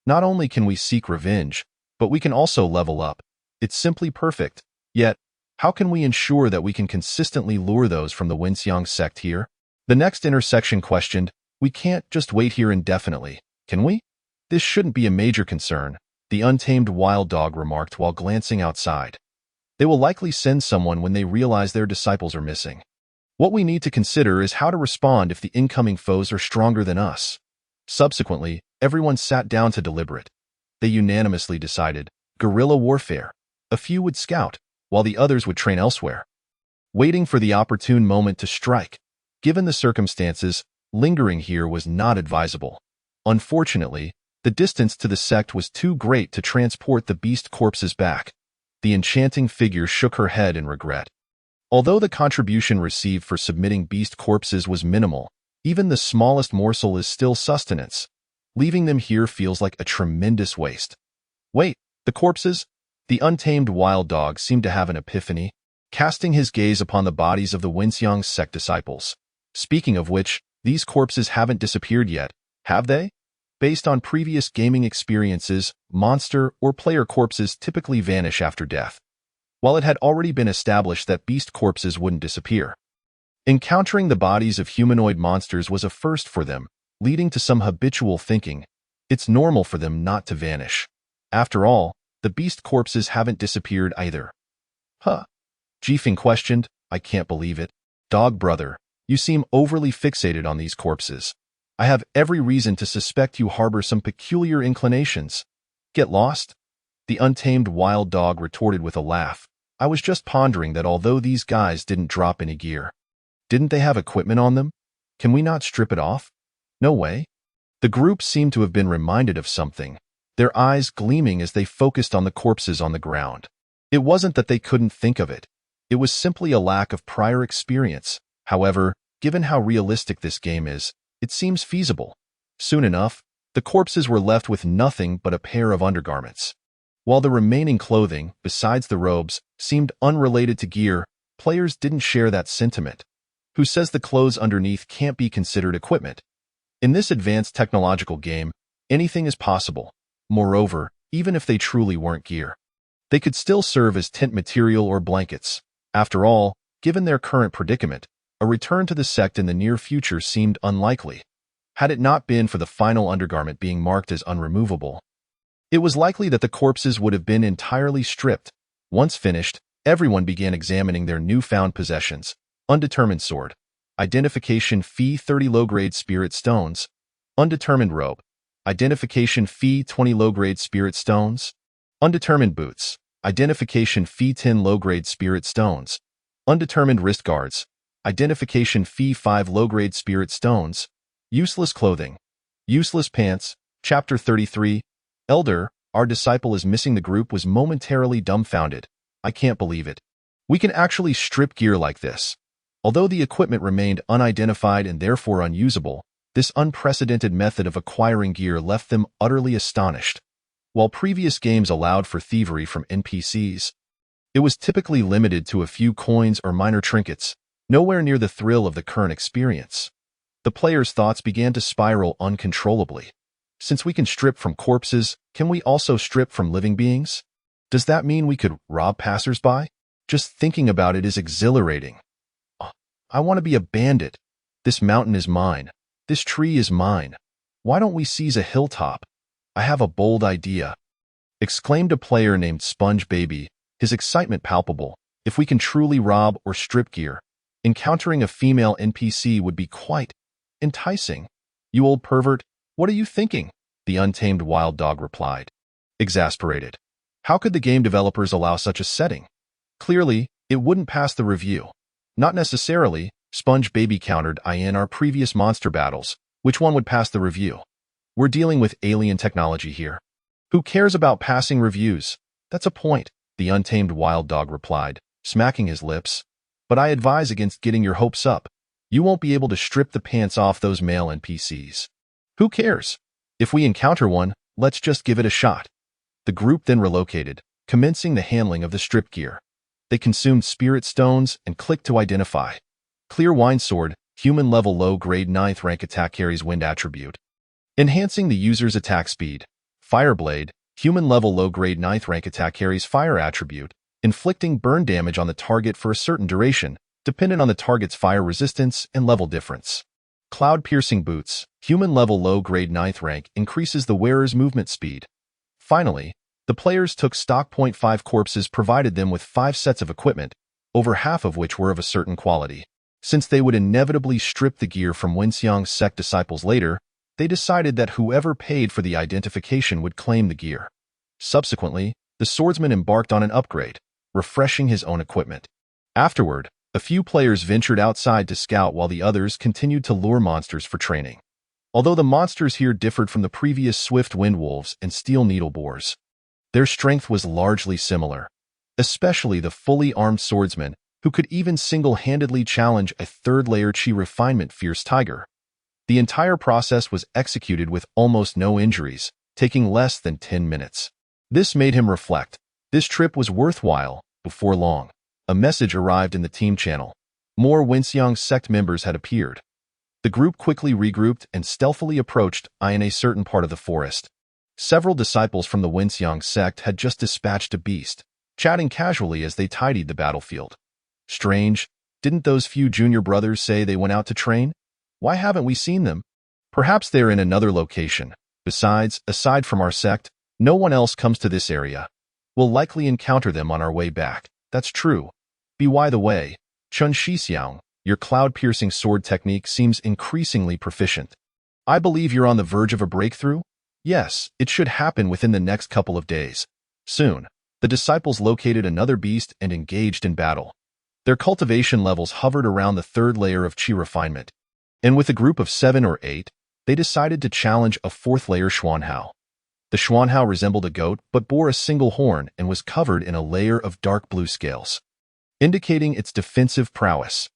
Not only can we seek revenge, but we can also level up. It's simply perfect. Yet, how can we ensure that we can consistently lure those from the Wenxiang sect here? The next intersection questioned, we can't just wait here indefinitely, can we? This shouldn't be a major concern, the untamed wild dog remarked while glancing outside. They will likely send someone when they realize their disciples are missing. What we need to consider is how to respond if the incoming foes are stronger than us. Subsequently, everyone sat down to deliberate. They unanimously decided, guerrilla warfare. A few would scout, while the others would train elsewhere, waiting for the opportune moment to strike. Given the circumstances, lingering here was not advisable. Unfortunately, the distance to the sect was too great to transport the beast corpses back. The enchanting figure shook her head in regret. Although the contribution received for submitting beast corpses was minimal, even the smallest morsel is still sustenance. Leaving them here feels like a tremendous waste. Wait, the corpses? The untamed wild dog seemed to have an epiphany, casting his gaze upon the bodies of the Wenxiang sect disciples. Speaking of which, these corpses haven't disappeared yet, have they? Based on previous gaming experiences, monster or player corpses typically vanish after death, while it had already been established that beast corpses wouldn't disappear. Encountering the bodies of humanoid monsters was a first for them, leading to some habitual thinking. It's normal for them not to vanish. After all, the beast corpses haven't disappeared either. Huh? Jifeng questioned. I can't believe it. Dog brother, you seem overly fixated on these corpses. I have every reason to suspect you harbor some peculiar inclinations. Get lost? The untamed wild dog retorted with a laugh. I was just pondering that although these guys didn't drop any gear, didn't they have equipment on them? Can we not strip it off? No way. The group seemed to have been reminded of something, their eyes gleaming as they focused on the corpses on the ground. It wasn't that they couldn't think of it. It was simply a lack of prior experience. However, given how realistic this game is, it seems feasible. Soon enough, the corpses were left with nothing but a pair of undergarments. While the remaining clothing, besides the robes, seemed unrelated to gear, players didn't share that sentiment. Who says the clothes underneath can't be considered equipment? In this advanced technological game, anything is possible. Moreover, even if they truly weren't gear, they could still serve as tent material or blankets. After all, given their current predicament, a return to the sect in the near future seemed unlikely. Had it not been for the final undergarment being marked as unremovable, it was likely that the corpses would have been entirely stripped. Once finished, everyone began examining their newfound possessions. Undetermined sword. Identification fee 30 low-grade spirit stones. Undetermined robe. Identification fee 20 low-grade spirit stones. Undetermined boots. Identification fee 10 low-grade spirit stones. Undetermined wrist guards. Identification fee 5 low-grade spirit stones. Useless clothing. Useless pants. Chapter 33. Elder, our disciple is missing. The group was momentarily dumbfounded. I can't believe it. We can actually strip gear like this. Although the equipment remained unidentified and therefore unusable, this unprecedented method of acquiring gear left them utterly astonished. While previous games allowed for thievery from NPCs, it was typically limited to a few coins or minor trinkets, nowhere near the thrill of the current experience. The players' thoughts began to spiral uncontrollably. Since we can strip from corpses, can we also strip from living beings? Does that mean we could rob passersby? Just thinking about it is exhilarating. I want to be a bandit. This mountain is mine. This tree is mine. Why don't we seize a hilltop? I have a bold idea, exclaimed a player named Sponge Baby, his excitement palpable. If we can truly rob or strip gear, encountering a female NPC would be quite enticing. You old pervert, what are you thinking? The untamed wild dog replied, exasperated. How could the game developers allow such a setting? Clearly, it wouldn't pass the review. Not necessarily, Sponge Baby countered. In our previous monster battles, which one would pass the review? We're dealing with alien technology here. Who cares about passing reviews? That's a point, the untamed wild dog replied, smacking his lips. But I advise against getting your hopes up. You won't be able to strip the pants off those male NPCs. Who cares? If we encounter one, let's just give it a shot. The group then relocated, commencing the handling of the strip gear. They consumed spirit stones and clicked to identify. Clear Wine Sword, human level low grade 9th rank attack, carries wind attribute, enhancing the user's attack speed. Fireblade, human level low grade 9th rank attack, carries fire attribute, inflicting burn damage on the target for a certain duration, dependent on the target's fire resistance and level difference. Cloud Piercing Boots, human level low grade 9th rank, increases the wearer's movement speed. Finally, the players took stock. 5 corpses provided them with 5 sets of equipment, over half of which were of a certain quality. Since they would inevitably strip the gear from Wenxiang sect disciples later, they decided that whoever paid for the identification would claim the gear. Subsequently, the swordsman embarked on an upgrade, refreshing his own equipment. Afterward, a few players ventured outside to scout while the others continued to lure monsters for training. Although the monsters here differed from the previous swift wind wolves and steel needle boars, their strength was largely similar, especially the fully armed swordsman, who could even single-handedly challenge a third-layer chi refinement fierce tiger. The entire process was executed with almost no injuries, taking less than 10 minutes. This made him reflect. This trip was worthwhile. Before long, a message arrived in the team channel. More Wenxiang sect members had appeared. The group quickly regrouped and stealthily approached in a certain part of the forest. Several disciples from the Wenxiang sect had just dispatched a beast, chatting casually as they tidied the battlefield. Strange, didn't those few junior brothers say they went out to train? Why haven't we seen them? Perhaps they're in another location. Besides, aside from our sect, no one else comes to this area. We'll likely encounter them on our way back. That's true. By the way, Chun Shixiang, your cloud-piercing sword technique seems increasingly proficient. I believe you're on the verge of a breakthrough? Yes, it should happen within the next couple of days. Soon, the disciples located another beast and engaged in battle. Their cultivation levels hovered around the 3rd layer of chi refinement, and with a group of 7 or 8, they decided to challenge a 4th layer Xuanhao. The Xuanhao resembled a goat but bore a single horn and was covered in a layer of dark blue scales, indicating its defensive prowess.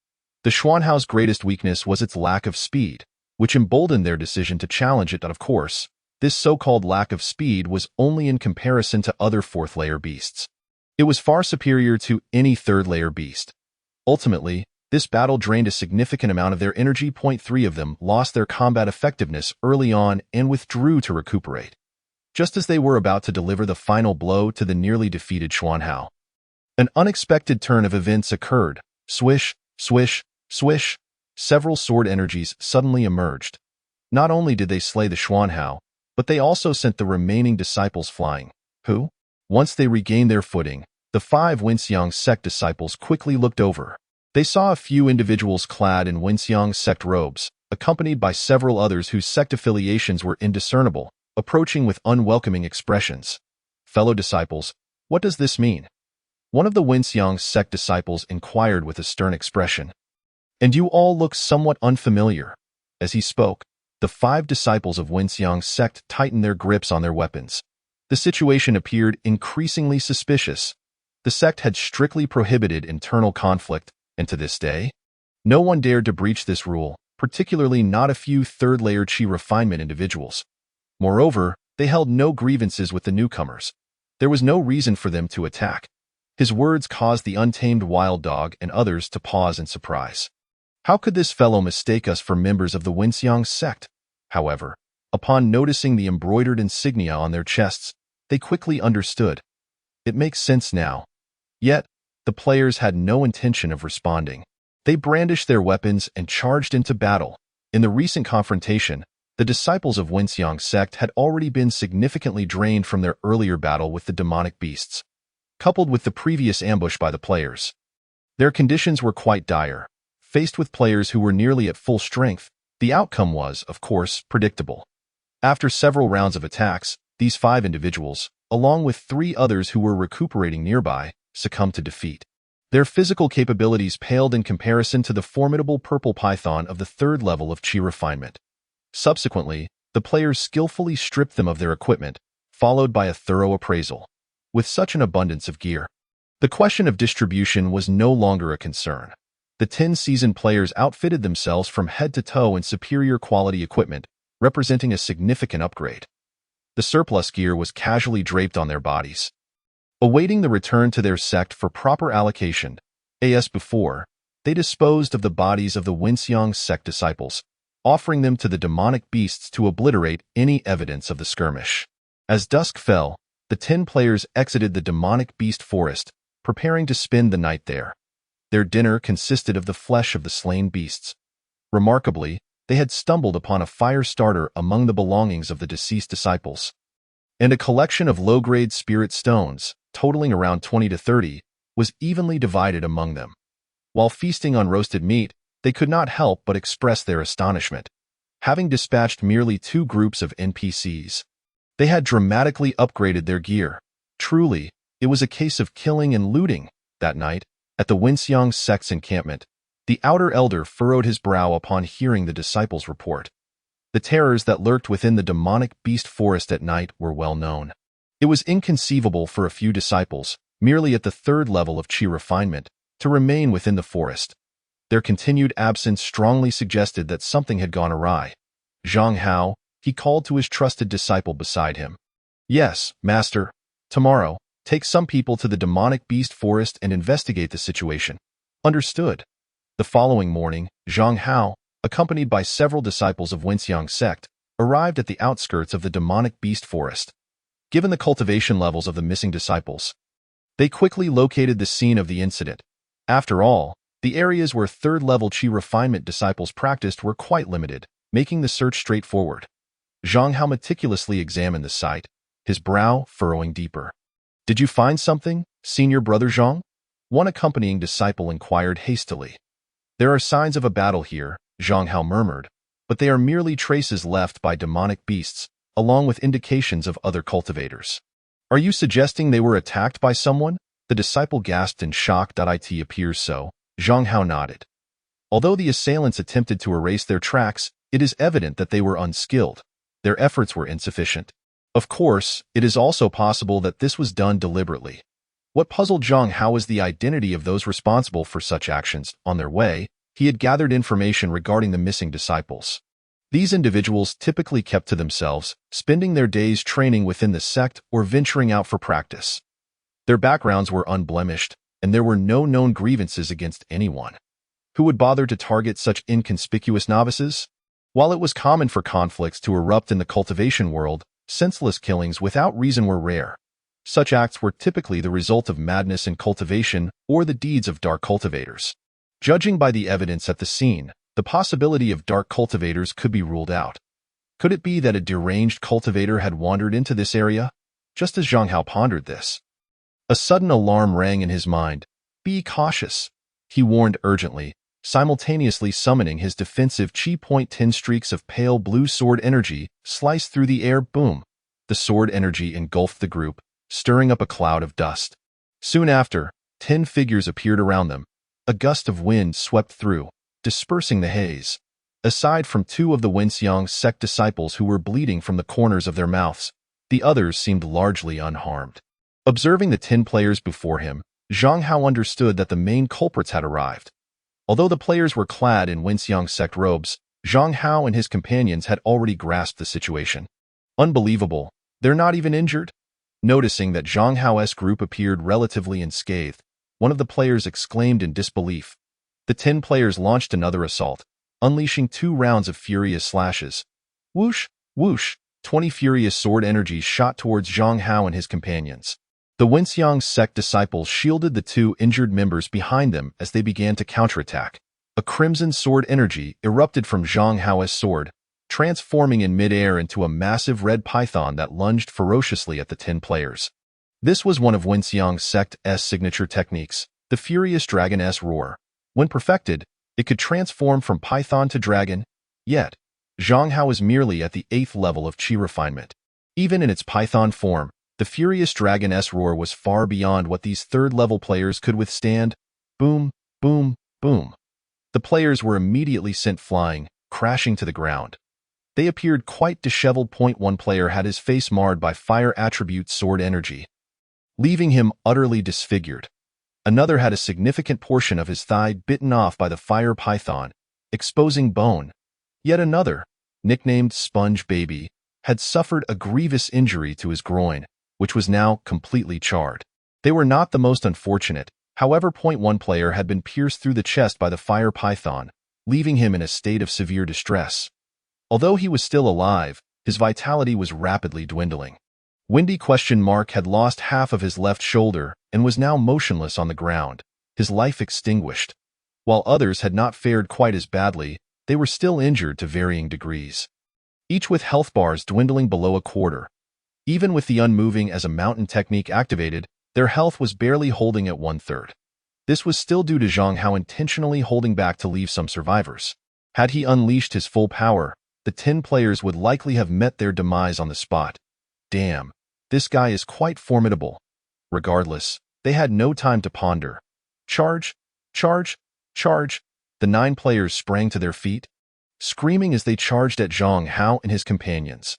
The Xuanhao's greatest weakness was its lack of speed, which emboldened their decision to challenge it. Of course, This so-called lack of speed was only in comparison to other fourth-layer beasts. It was far superior to any third-layer beast. Ultimately, this battle drained a significant amount of their energy. 3 of them lost their combat effectiveness early on and withdrew to recuperate, just as they were about to deliver the final blow to the nearly defeated Xuanhao. An unexpected turn of events occurred. Swish, swish, swish. Several sword energies suddenly emerged. Not only did they slay the Xuanhao, but they also sent the remaining disciples flying. Who? Once they regained their footing, the 5 Wenxiang sect disciples quickly looked over. They saw a few individuals clad in Wenxiang sect robes, accompanied by several others whose sect affiliations were indiscernible, approaching with unwelcoming expressions. Fellow disciples, what does this mean? One of the Wenxiang sect disciples inquired with a stern expression. And you all look somewhat unfamiliar. As he spoke, the 5 disciples of Wenxiang sect tightened their grips on their weapons. The situation appeared increasingly suspicious. The sect had strictly prohibited internal conflict, and to this day, no one dared to breach this rule, particularly not a few third-layer qi refinement individuals. Moreover, they held no grievances with the newcomers. There was no reason for them to attack. His words caused the untamed wild dog and others to pause in surprise. How could this fellow mistake us for members of the Wenxiang sect? However, upon noticing the embroidered insignia on their chests, they quickly understood. It makes sense now. Yet, the players had no intention of responding. They brandished their weapons and charged into battle. In the recent confrontation, the disciples of Wenxiang sect had already been significantly drained from their earlier battle with the demonic beasts, coupled with the previous ambush by the players. Their conditions were quite dire. Faced with players who were nearly at full strength, the outcome was, of course, predictable. After several rounds of attacks, these 5 individuals, along with 3 others who were recuperating nearby, succumbed to defeat. Their physical capabilities paled in comparison to the formidable purple python of the 3rd level of qi refinement. Subsequently, the players skillfully stripped them of their equipment, followed by a thorough appraisal. With such an abundance of gear, the question of distribution was no longer a concern. The 10 seasoned players outfitted themselves from head to toe in superior quality equipment, representing a significant upgrade. The surplus gear was casually draped on their bodies. Awaiting the return to their sect for proper allocation, as before, they disposed of the bodies of the Wenxiang sect disciples, offering them to the demonic beasts to obliterate any evidence of the skirmish. As dusk fell, the 10 players exited the demonic beast forest, preparing to spend the night there. Their dinner consisted of the flesh of the slain beasts. Remarkably, they had stumbled upon a fire starter among the belongings of the deceased disciples, and a collection of low-grade spirit stones, totaling around 20 to 30, was evenly divided among them. While feasting on roasted meat, they could not help but express their astonishment. Having dispatched merely 2 groups of NPCs, they had dramatically upgraded their gear. Truly, it was a case of killing and looting. That night, at the Wenxiang sect's encampment, the outer elder furrowed his brow upon hearing the disciples' report. The terrors that lurked within the demonic beast forest at night were well known. It was inconceivable for a few disciples, merely at the 3rd level of qi refinement, to remain within the forest. Their continued absence strongly suggested that something had gone awry. Zhang Hao, he called to his trusted disciple beside him. Yes, master. Tomorrow, take some people to the demonic beast forest and investigate the situation. Understood. The following morning, Zhang Hao, accompanied by several disciples of Wenxiang sect, arrived at the outskirts of the demonic beast forest. Given the cultivation levels of the missing disciples, they quickly located the scene of the incident. After all, the areas where 3rd level qi refinement disciples practiced were quite limited, making the search straightforward. Zhang Hao meticulously examined the site, his brow furrowing deeper. Did you find something, senior brother Zhang? One accompanying disciple inquired hastily. There are signs of a battle here, Zhang Hao murmured, but they are merely traces left by demonic beasts, along with indications of other cultivators. Are you suggesting they were attacked by someone? The disciple gasped in shock. It appears so. Zhang Hao nodded. Although the assailants attempted to erase their tracks, it is evident that they were unskilled. Their efforts were insufficient. Of course, it is also possible that this was done deliberately. What puzzled Zhang Hao was the identity of those responsible for such actions. On their way, he had gathered information regarding the missing disciples. These individuals typically kept to themselves, spending their days training within the sect or venturing out for practice. Their backgrounds were unblemished, and there were no known grievances against anyone. Who would bother to target such inconspicuous novices? While it was common for conflicts to erupt in the cultivation world, senseless killings without reason were rare. Such acts were typically the result of madness in cultivation or the deeds of dark cultivators. Judging by the evidence at the scene, the possibility of dark cultivators could be ruled out. Could it be that a deranged cultivator had wandered into this area? Just as Zhang Hao pondered this, a sudden alarm rang in his mind. Be cautious, he warned urgently, simultaneously summoning his defensive Chi Point 10 streaks of pale blue sword energy sliced through the air. Boom! The sword energy engulfed the group, stirring up a cloud of dust. Soon after, 10 figures appeared around them. A gust of wind swept through, dispersing the haze. Aside from 2 of the Wenxiang sect disciples who were bleeding from the corners of their mouths, the others seemed largely unharmed. Observing the 10 players before him, Zhang Hao understood that the main culprits had arrived. Although the players were clad in Wenxiang sect robes, Zhang Hao and his companions had already grasped the situation. Unbelievable, they're not even injured? Noticing that Zhang Hao's group appeared relatively unscathed, one of the players exclaimed in disbelief. The 10 players launched another assault, unleashing 2 rounds of furious slashes. Whoosh, whoosh, 20 furious sword energies shot towards Zhang Hao and his companions. The Wenxiang sect disciples shielded the 2 injured members behind them as they began to counterattack. A crimson sword energy erupted from Zhang Hao's sword, transforming in midair into a massive red python that lunged ferociously at the 10 players. This was one of Wenxiang sect's signature techniques, the Furious Dragon-S Roar. When perfected, it could transform from python to dragon, yet Zhang Hao is merely at the 8th level of Qi refinement. Even in its python form, the Furious Dragon-S Roar was far beyond what these 3rd-level players could withstand. Boom, boom, boom. The players were immediately sent flying, crashing to the ground. They appeared quite disheveled. One player had his face marred by fire attribute sword energy, leaving him utterly disfigured. Another had a significant portion of his thigh bitten off by the fire python, exposing bone. Yet another, nicknamed Sponge Baby, had suffered a grievous injury to his groin, which was now completely charred. They were not the most unfortunate, however. One player had been pierced through the chest by the fire python, leaving him in a state of severe distress. Although he was still alive, his vitality was rapidly dwindling. Windy had lost half of his left shoulder and was now motionless on the ground, his life extinguished. While others had not fared quite as badly, they were still injured to varying degrees, each with health bars dwindling below a quarter. Even with the unmoving as a mountain technique activated, their health was barely holding at 1/3. This was still due to Zhang Hao intentionally holding back to leave some survivors. Had he unleashed his full power, the 10 players would likely have met their demise on the spot. Damn, this guy is quite formidable. Regardless, they had no time to ponder. Charge, charge, charge. The 9 players sprang to their feet, screaming as they charged at Zhang Hao and his companions.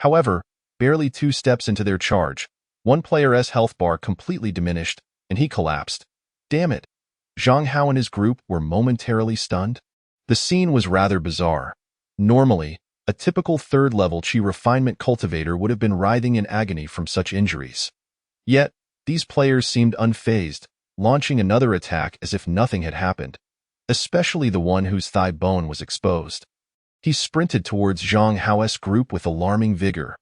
However, barely 2 steps into their charge, one player's health bar completely diminished, and he collapsed. Damn it! Zhang Hao and his group were momentarily stunned. The scene was rather bizarre. Normally, a typical 3rd-level Qi refinement cultivator would have been writhing in agony from such injuries. Yet, these players seemed unfazed, launching another attack as if nothing had happened, especially the one whose thigh bone was exposed. He sprinted towards Zhang Hao's group with alarming vigor.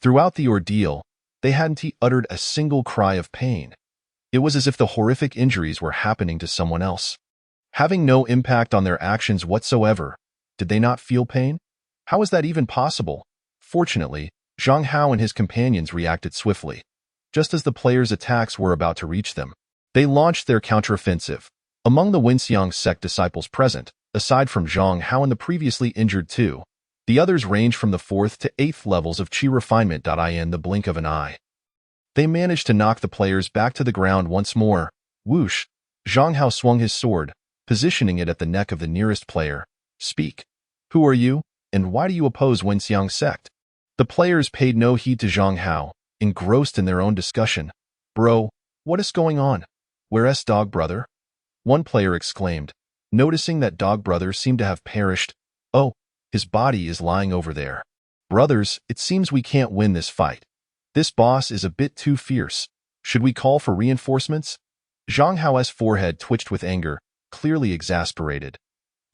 Throughout the ordeal, they hadn't uttered a single cry of pain. It was as if the horrific injuries were happening to someone else, having no impact on their actions whatsoever. Did they not feel pain? How is that even possible? Fortunately, Zhang Hao and his companions reacted swiftly. Just as the players' attacks were about to reach them, they launched their counteroffensive. Among the Wenxiang sect disciples present, aside from Zhang Hao and the previously injured 2, the others ranged from the 4th to 8th levels of Qi refinement. In the blink of an eye, they managed to knock the players back to the ground once more. Whoosh! Zhang Hao swung his sword, positioning it at the neck of the nearest player. Speak. Who are you, and why do you oppose Wenxiang sect? The players paid no heed to Zhang Hao, engrossed in their own discussion. Bro, what is going on? Where's Dog Brother? One player exclaimed, noticing that Dog Brother seemed to have perished. Oh, His body is lying over there. Brothers, it seems we can't win this fight. This boss is a bit too fierce. Should we call for reinforcements? Zhang Hao's forehead twitched with anger, clearly exasperated.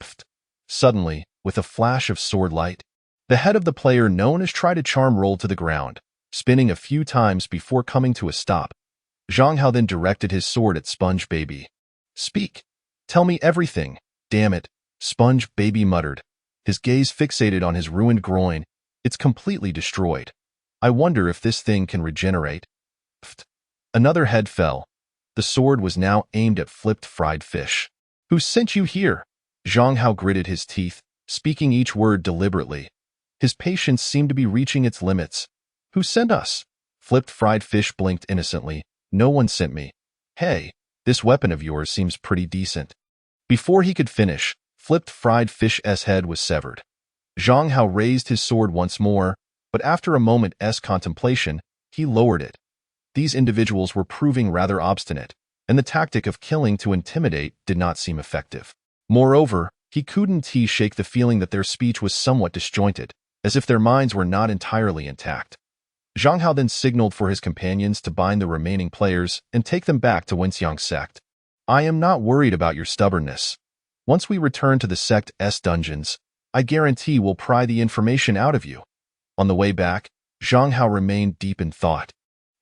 Pfft. Suddenly, with a flash of sword light, the head of the player known as Try to Charm rolled to the ground, spinning a few times before coming to a stop. Zhang Hao then directed his sword at Sponge Baby. Speak. Tell me everything. Damn it, Sponge Baby muttered, his gaze fixated on his ruined groin. It's completely destroyed. I wonder if this thing can regenerate. Pfft. Another head fell. The sword was now aimed at Flipped Fried Fish. Who sent you here? Zhang Hao gritted his teeth, speaking each word deliberately. His patience seemed to be reaching its limits. Who sent us? Flipped Fried Fish blinked innocently. No one sent me. Hey, this weapon of yours seems pretty decent. Before he could finish, Flipped Fried Fish's head was severed. Zhang Hao raised his sword once more, but after a moment's contemplation, he lowered it. These individuals were proving rather obstinate, and the tactic of killing to intimidate did not seem effective. Moreover, he couldn't shake the feeling that their speech was somewhat disjointed, as if their minds were not entirely intact. Zhang Hao then signaled for his companions to bind the remaining players and take them back to Wenxiang sect. I am not worried about your stubbornness. Once we return to the sect's dungeons, I guarantee we'll pry the information out of you. On the way back, Zhang Hao remained deep in thought.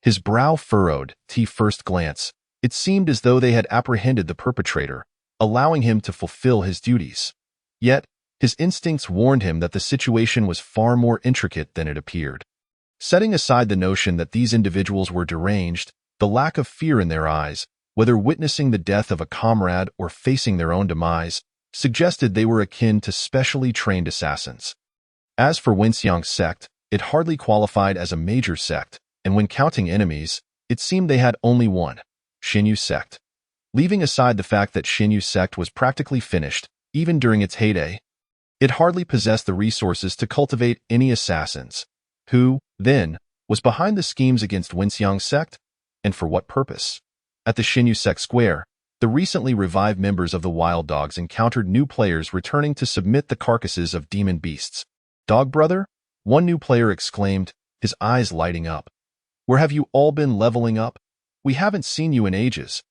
His brow furrowed. First glance, it seemed as though they had apprehended the perpetrator, allowing him to fulfill his duties. Yet, his instincts warned him that the situation was far more intricate than it appeared. Setting aside the notion that these individuals were deranged, the lack of fear in their eyes, whether witnessing the death of a comrade or facing their own demise, suggested they were akin to specially trained assassins. As for Wenxiang sect, it hardly qualified as a major sect, and when counting enemies, it seemed they had only one, Xinyu sect. Leaving aside the fact that Xinyu sect was practically finished, even during its heyday, it hardly possessed the resources to cultivate any assassins. Who, then, was behind the schemes against Wenxiang sect, and for what purpose? At the Xinyu sect square, the recently revived members of the Wild Dogs encountered new players returning to submit the carcasses of demon beasts. Dog brother? One new player exclaimed, his eyes lighting up. Where have you all been leveling up? We haven't seen you in ages.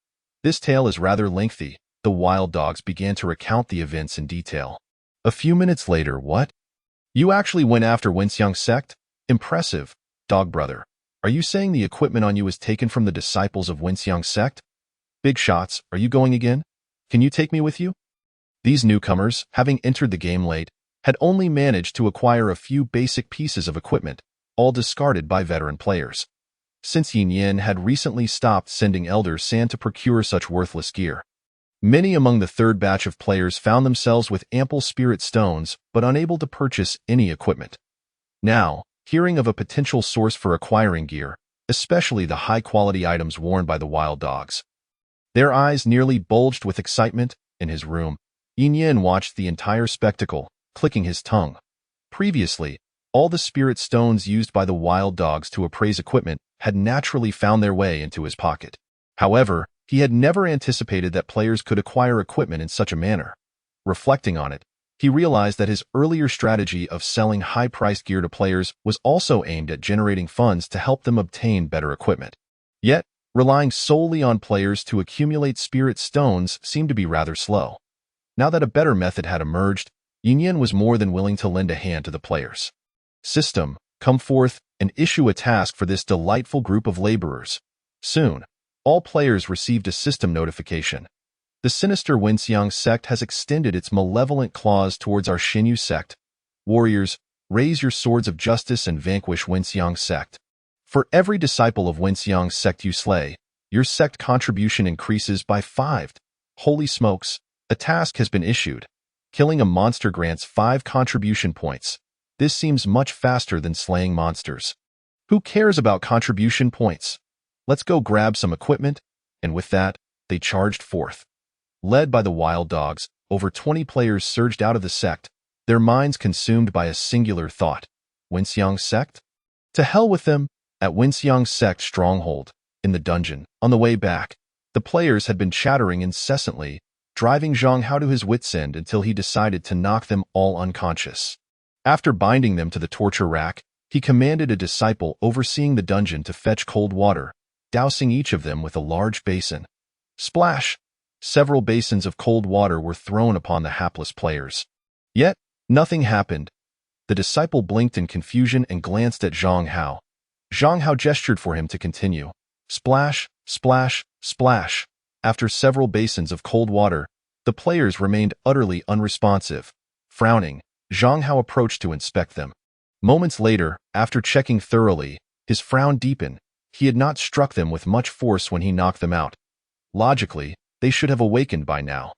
This tale is rather lengthy. The Wild Dogs began to recount the events in detail. A few minutes later, what? You actually went after Wenxiang sect? Impressive, dog brother. Are you saying the equipment on you was taken from the disciples of Wenxiang sect? Big shots, are you going again? Can you take me with you? These newcomers, having entered the game late, had only managed to acquire a few basic pieces of equipment, all discarded by veteran players. Since Yin Yin had recently stopped sending Elder San to procure such worthless gear. Many among the third batch of players found themselves with ample spirit stones but unable to purchase any equipment. Now, hearing of a potential source for acquiring gear, especially the high-quality items worn by the Wild Dogs, their eyes nearly bulged with excitement. In his room, Yin Yin watched the entire spectacle, clicking his tongue. Previously, all the spirit stones used by the Wild Dogs to appraise equipment had naturally found their way into his pocket. However, he had never anticipated that players could acquire equipment in such a manner. Reflecting on it, he realized that his earlier strategy of selling high-priced gear to players was also aimed at generating funds to help them obtain better equipment. Yet, relying solely on players to accumulate spirit stones seemed to be rather slow. Now that a better method had emerged, Yin Yin was more than willing to lend a hand to the players. System, come forth and issue a task for this delightful group of laborers. Soon, all players received a system notification. The sinister Wenxiang sect has extended its malevolent claws towards our Xinyu sect. Warriors, raise your swords of justice and vanquish Wenxiang sect. For every disciple of Wenxiang sect you slay, your sect contribution increases by 5. Holy smokes, a task has been issued. Killing a monster grants 5 contribution points. This seems much faster than slaying monsters. Who cares about contribution points? Let's go grab some equipment, and with that, they charged forth. Led by the Wild Dogs, over 20 players surged out of the sect, their minds consumed by a singular thought. Wenxiang sect? To hell with them! At Wenxiang sect stronghold, in the dungeon, on the way back, the players had been chattering incessantly, driving Zhang Hao to his wits' end until he decided to knock them all unconscious. After binding them to the torture rack, he commanded a disciple overseeing the dungeon to fetch cold water, dousing each of them with a large basin. Splash! Several basins of cold water were thrown upon the hapless players. Yet, nothing happened. The disciple blinked in confusion and glanced at Zhang Hao. Zhang Hao gestured for him to continue. Splash, splash, splash. After several basins of cold water, the players remained utterly unresponsive. Frowning, Zhang Hao approached to inspect them. Moments later, after checking thoroughly, his frown deepened. He had not struck them with much force when he knocked them out. Logically, they should have awakened by now.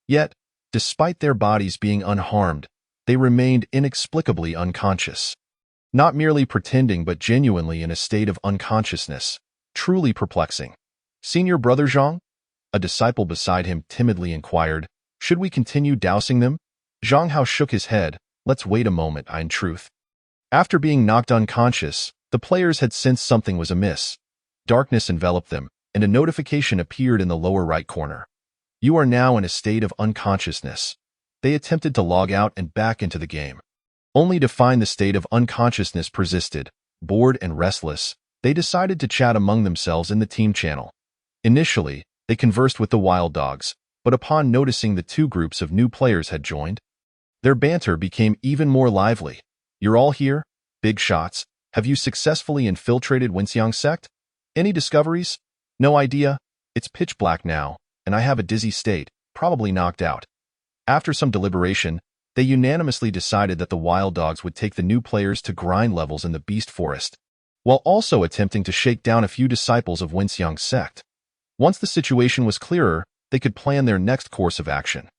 Yet, despite their bodies being unharmed, they remained inexplicably unconscious. Not merely pretending but genuinely in a state of unconsciousness. Truly perplexing. Senior Brother Zhang? A disciple beside him timidly inquired, should we continue dousing them? Zhang Hao shook his head. Let's wait a moment, in truth. After being knocked unconscious, the players had sensed something was amiss. Darkness enveloped them, and a notification appeared in the lower right corner. You are now in a state of unconsciousness. They attempted to log out and back into the game. Only to find the state of unconsciousness persisted. Bored and restless, they decided to chat among themselves in the team channel. Initially, they conversed with the Wild Dogs, but upon noticing the two groups of new players had joined, their banter became even more lively. You're all here? Big shots. Have you successfully infiltrated Wenxiang sect? Any discoveries? No idea. It's pitch black now, and I have a dizzy state, probably knocked out. After some deliberation, they unanimously decided that the Wild Dogs would take the new players to grind levels in the Beast Forest, while also attempting to shake down a few disciples of Wenxiang sect. Once the situation was clearer, they could plan their next course of action.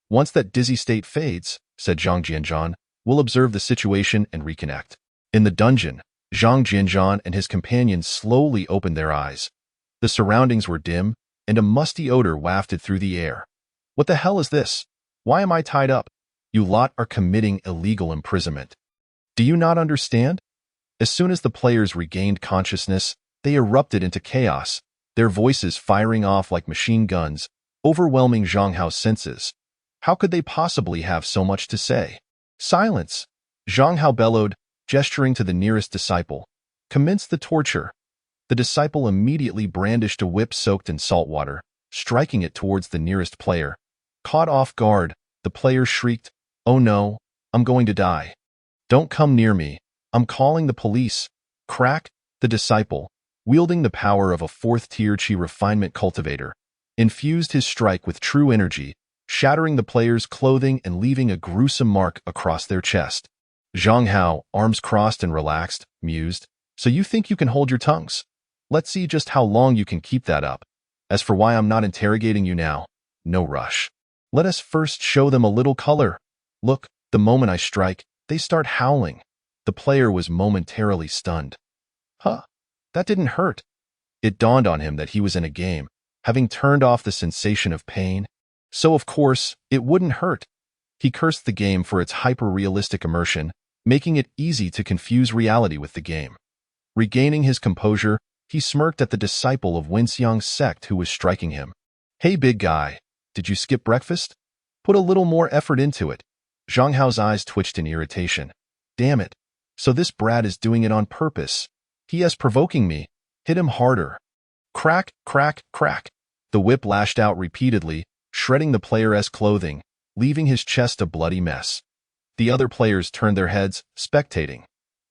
Once that dizzy state fades, said Zhang Jianzhan, we'll observe the situation and reconnect. In the dungeon, Zhang Jianzhan and his companions slowly opened their eyes. The surroundings were dim, and a musty odor wafted through the air. What the hell is this? Why am I tied up? You lot are committing illegal imprisonment. Do you not understand? As soon as the players regained consciousness, they erupted into chaos, their voices firing off like machine guns, overwhelming Zhang Hao's senses. How could they possibly have so much to say? Silence! Zhang Hao bellowed, gesturing to the nearest disciple. Commence the torture. The disciple immediately brandished a whip soaked in salt water, striking it towards the nearest player. Caught off guard, the player shrieked, "Oh no, I'm going to die. Don't come near me. I'm calling the police." Crack! The disciple, wielding the power of a fourth-tier Qi refinement cultivator, infused his strike with true energy, shattering the player's clothing and leaving a gruesome mark across their chest. Zhang Hao, arms crossed and relaxed, mused, "So you think you can hold your tongues? Let's see just how long you can keep that up. As for why I'm not interrogating you now, no rush. Let us first show them a little color. Look, the moment I strike, they start howling." The player was momentarily stunned. Huh, that didn't hurt. It dawned on him that he was in a game, having turned off the sensation of pain. So of course, it wouldn't hurt. He cursed the game for its hyper-realistic immersion, making it easy to confuse reality with the game. Regaining his composure, he smirked at the disciple of Wenxiang's sect who was striking him. "Hey big guy, did you skip breakfast? Put a little more effort into it." Zhang Hao's eyes twitched in irritation. "Damn it. So this brat is doing it on purpose. He is provoking me. Hit him harder." Crack, crack, crack. The whip lashed out repeatedly, shredding the player's clothing, leaving his chest a bloody mess. The other players turned their heads, spectating.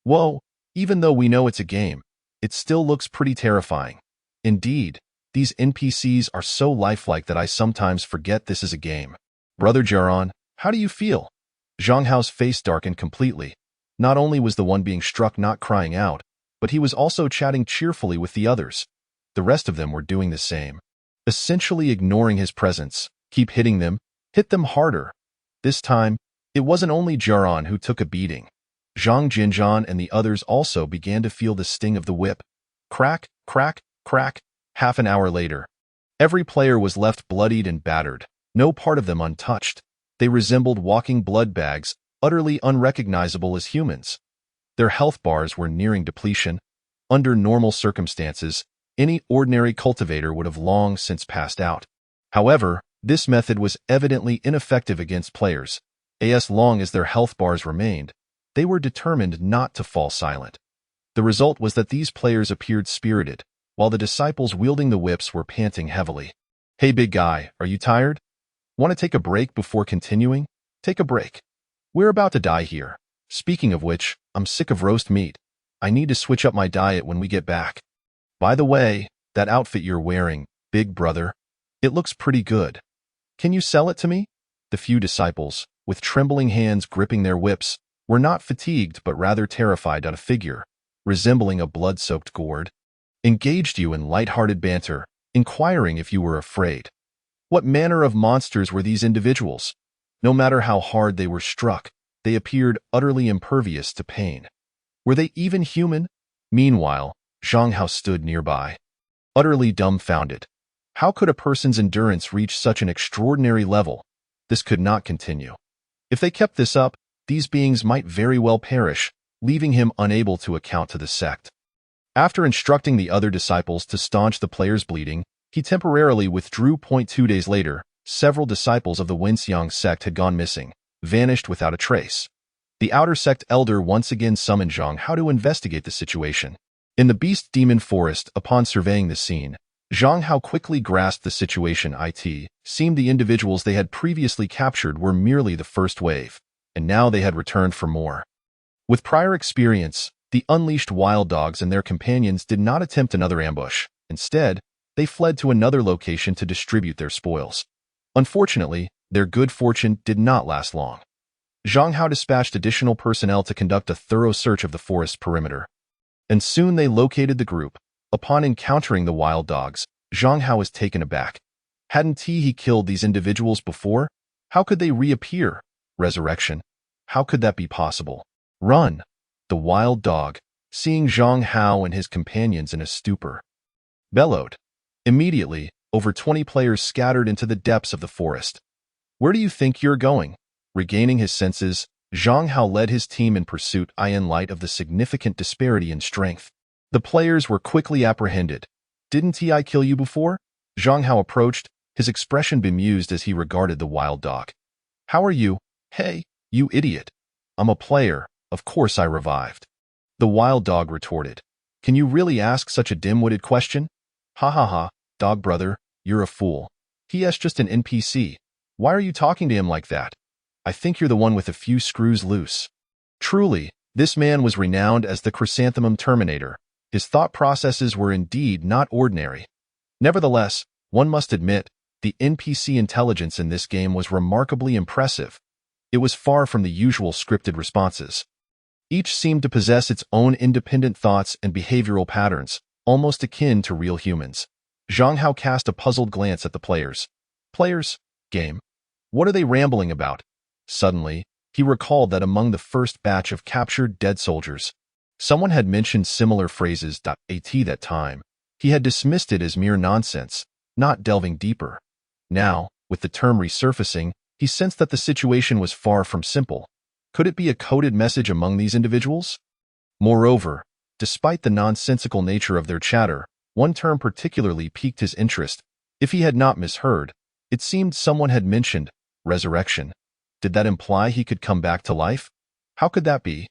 Whoa, even though we know it's a game, it still looks pretty terrifying. Indeed, these NPCs are so lifelike that I sometimes forget this is a game. Brother Jiaran, how do you feel? Zhang Hao's face darkened completely. Not only was the one being struck not crying out, but he was also chatting cheerfully with the others. The rest of them were doing the same, essentially ignoring his presence. Keep hitting them, hit them harder. This time, it wasn't only Jiaran who took a beating. Zhang Jianzhan and the others also began to feel the sting of the whip. Crack, crack, crack. Half an hour later, every player was left bloodied and battered, no part of them untouched. They resembled walking blood bags, utterly unrecognizable as humans. Their health bars were nearing depletion. Under normal circumstances, any ordinary cultivator would have long since passed out. However, this method was evidently ineffective against players, as long as their health bars remained. They were determined not to fall silent. The result was that these players appeared spirited, while the disciples wielding the whips were panting heavily. "Hey big guy, are you tired? Want to take a break before continuing? Take a break. We're about to die here. Speaking of which, I'm sick of roast meat. I need to switch up my diet when we get back. By the way, that outfit you're wearing, big brother, it looks pretty good. Can you sell it to me?" The few disciples, with trembling hands gripping their whips, were not fatigued but rather terrified at a figure, resembling a blood-soaked gourd, engaged you in light-hearted banter, inquiring if you were afraid. What manner of monsters were these individuals? No matter how hard they were struck, they appeared utterly impervious to pain. Were they even human? Meanwhile, Zhang Hao stood nearby, utterly dumbfounded. How could a person's endurance reach such an extraordinary level? This could not continue. If they kept this up, these beings might very well perish, leaving him unable to account to the sect. After instructing the other disciples to staunch the players' bleeding, he temporarily withdrew. 2 days later, several disciples of the Wenxiang sect had gone missing, vanished without a trace. The outer sect elder once again summoned Zhang Hao to investigate the situation. In the Beast Demon Forest, upon surveying the scene, Zhang Hao quickly grasped the situation. It seemed the individuals they had previously captured were merely the first wave, and now they had returned for more. With prior experience, the unleashed wild dogs and their companions did not attempt another ambush. Instead, they fled to another location to distribute their spoils. Unfortunately, their good fortune did not last long. Zhang Hao dispatched additional personnel to conduct a thorough search of the forest perimeter, and soon they located the group. Upon encountering the wild dogs, Zhang Hao was taken aback. Hadn't he killed these individuals before? How could they reappear? Resurrection? How could that be possible? Run! The wild dog, seeing Zhang Hao and his companions in a stupor, bellowed. Immediately, over 20 players scattered into the depths of the forest. "Where do you think you're going?" Regaining his senses, Zhang Hao led his team in pursuit. In light of the significant disparity in strength, the players were quickly apprehended. "Didn't I kill you before?" Zhang Hao approached, his expression bemused as he regarded the wild dog. "How are you? Hey, you idiot. I'm a player. Of course I revived." The wild dog retorted. "Can you really ask such a dim-witted question? Ha ha ha, dog brother, you're a fool. He's just an NPC. Why are you talking to him like that? I think you're the one with a few screws loose." Truly, this man was renowned as the Chrysanthemum Terminator. His thought processes were indeed not ordinary. Nevertheless, one must admit, the NPC intelligence in this game was remarkably impressive. It was far from the usual scripted responses. Each seemed to possess its own independent thoughts and behavioral patterns, almost akin to real humans. Zhang Hao cast a puzzled glance at the players. "Players? Game? What are they rambling about?" Suddenly, he recalled that among the first batch of captured dead soldiers, someone had mentioned similar phrases. At that time, he had dismissed it as mere nonsense, not delving deeper. Now, with the term resurfacing, he sensed that the situation was far from simple. Could it be a coded message among these individuals? Moreover, despite the nonsensical nature of their chatter, one term particularly piqued his interest. If he had not misheard, it seemed someone had mentioned resurrection. Did that imply he could come back to life? How could that be?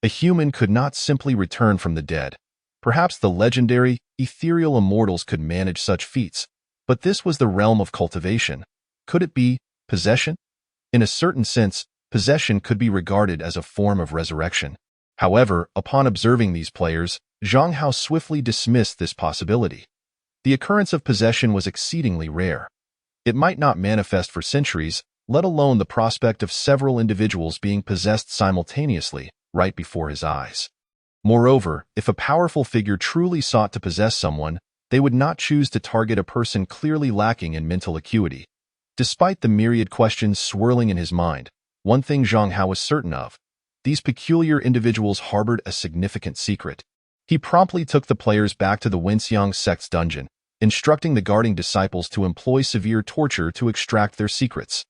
A human could not simply return from the dead. Perhaps the legendary, ethereal immortals could manage such feats, but this was the realm of cultivation. Could it be possession? In a certain sense, possession could be regarded as a form of resurrection. However, upon observing these players, Zhang Hao swiftly dismissed this possibility. The occurrence of possession was exceedingly rare. It might not manifest for centuries, let alone the prospect of several individuals being possessed simultaneously, right before his eyes. Moreover, if a powerful figure truly sought to possess someone, they would not choose to target a person clearly lacking in mental acuity. Despite the myriad questions swirling in his mind, one thing Zhang Hao was certain of: these peculiar individuals harbored a significant secret. He promptly took the players back to the Wenxiang sect's dungeon, instructing the guarding disciples to employ severe torture to extract their secrets.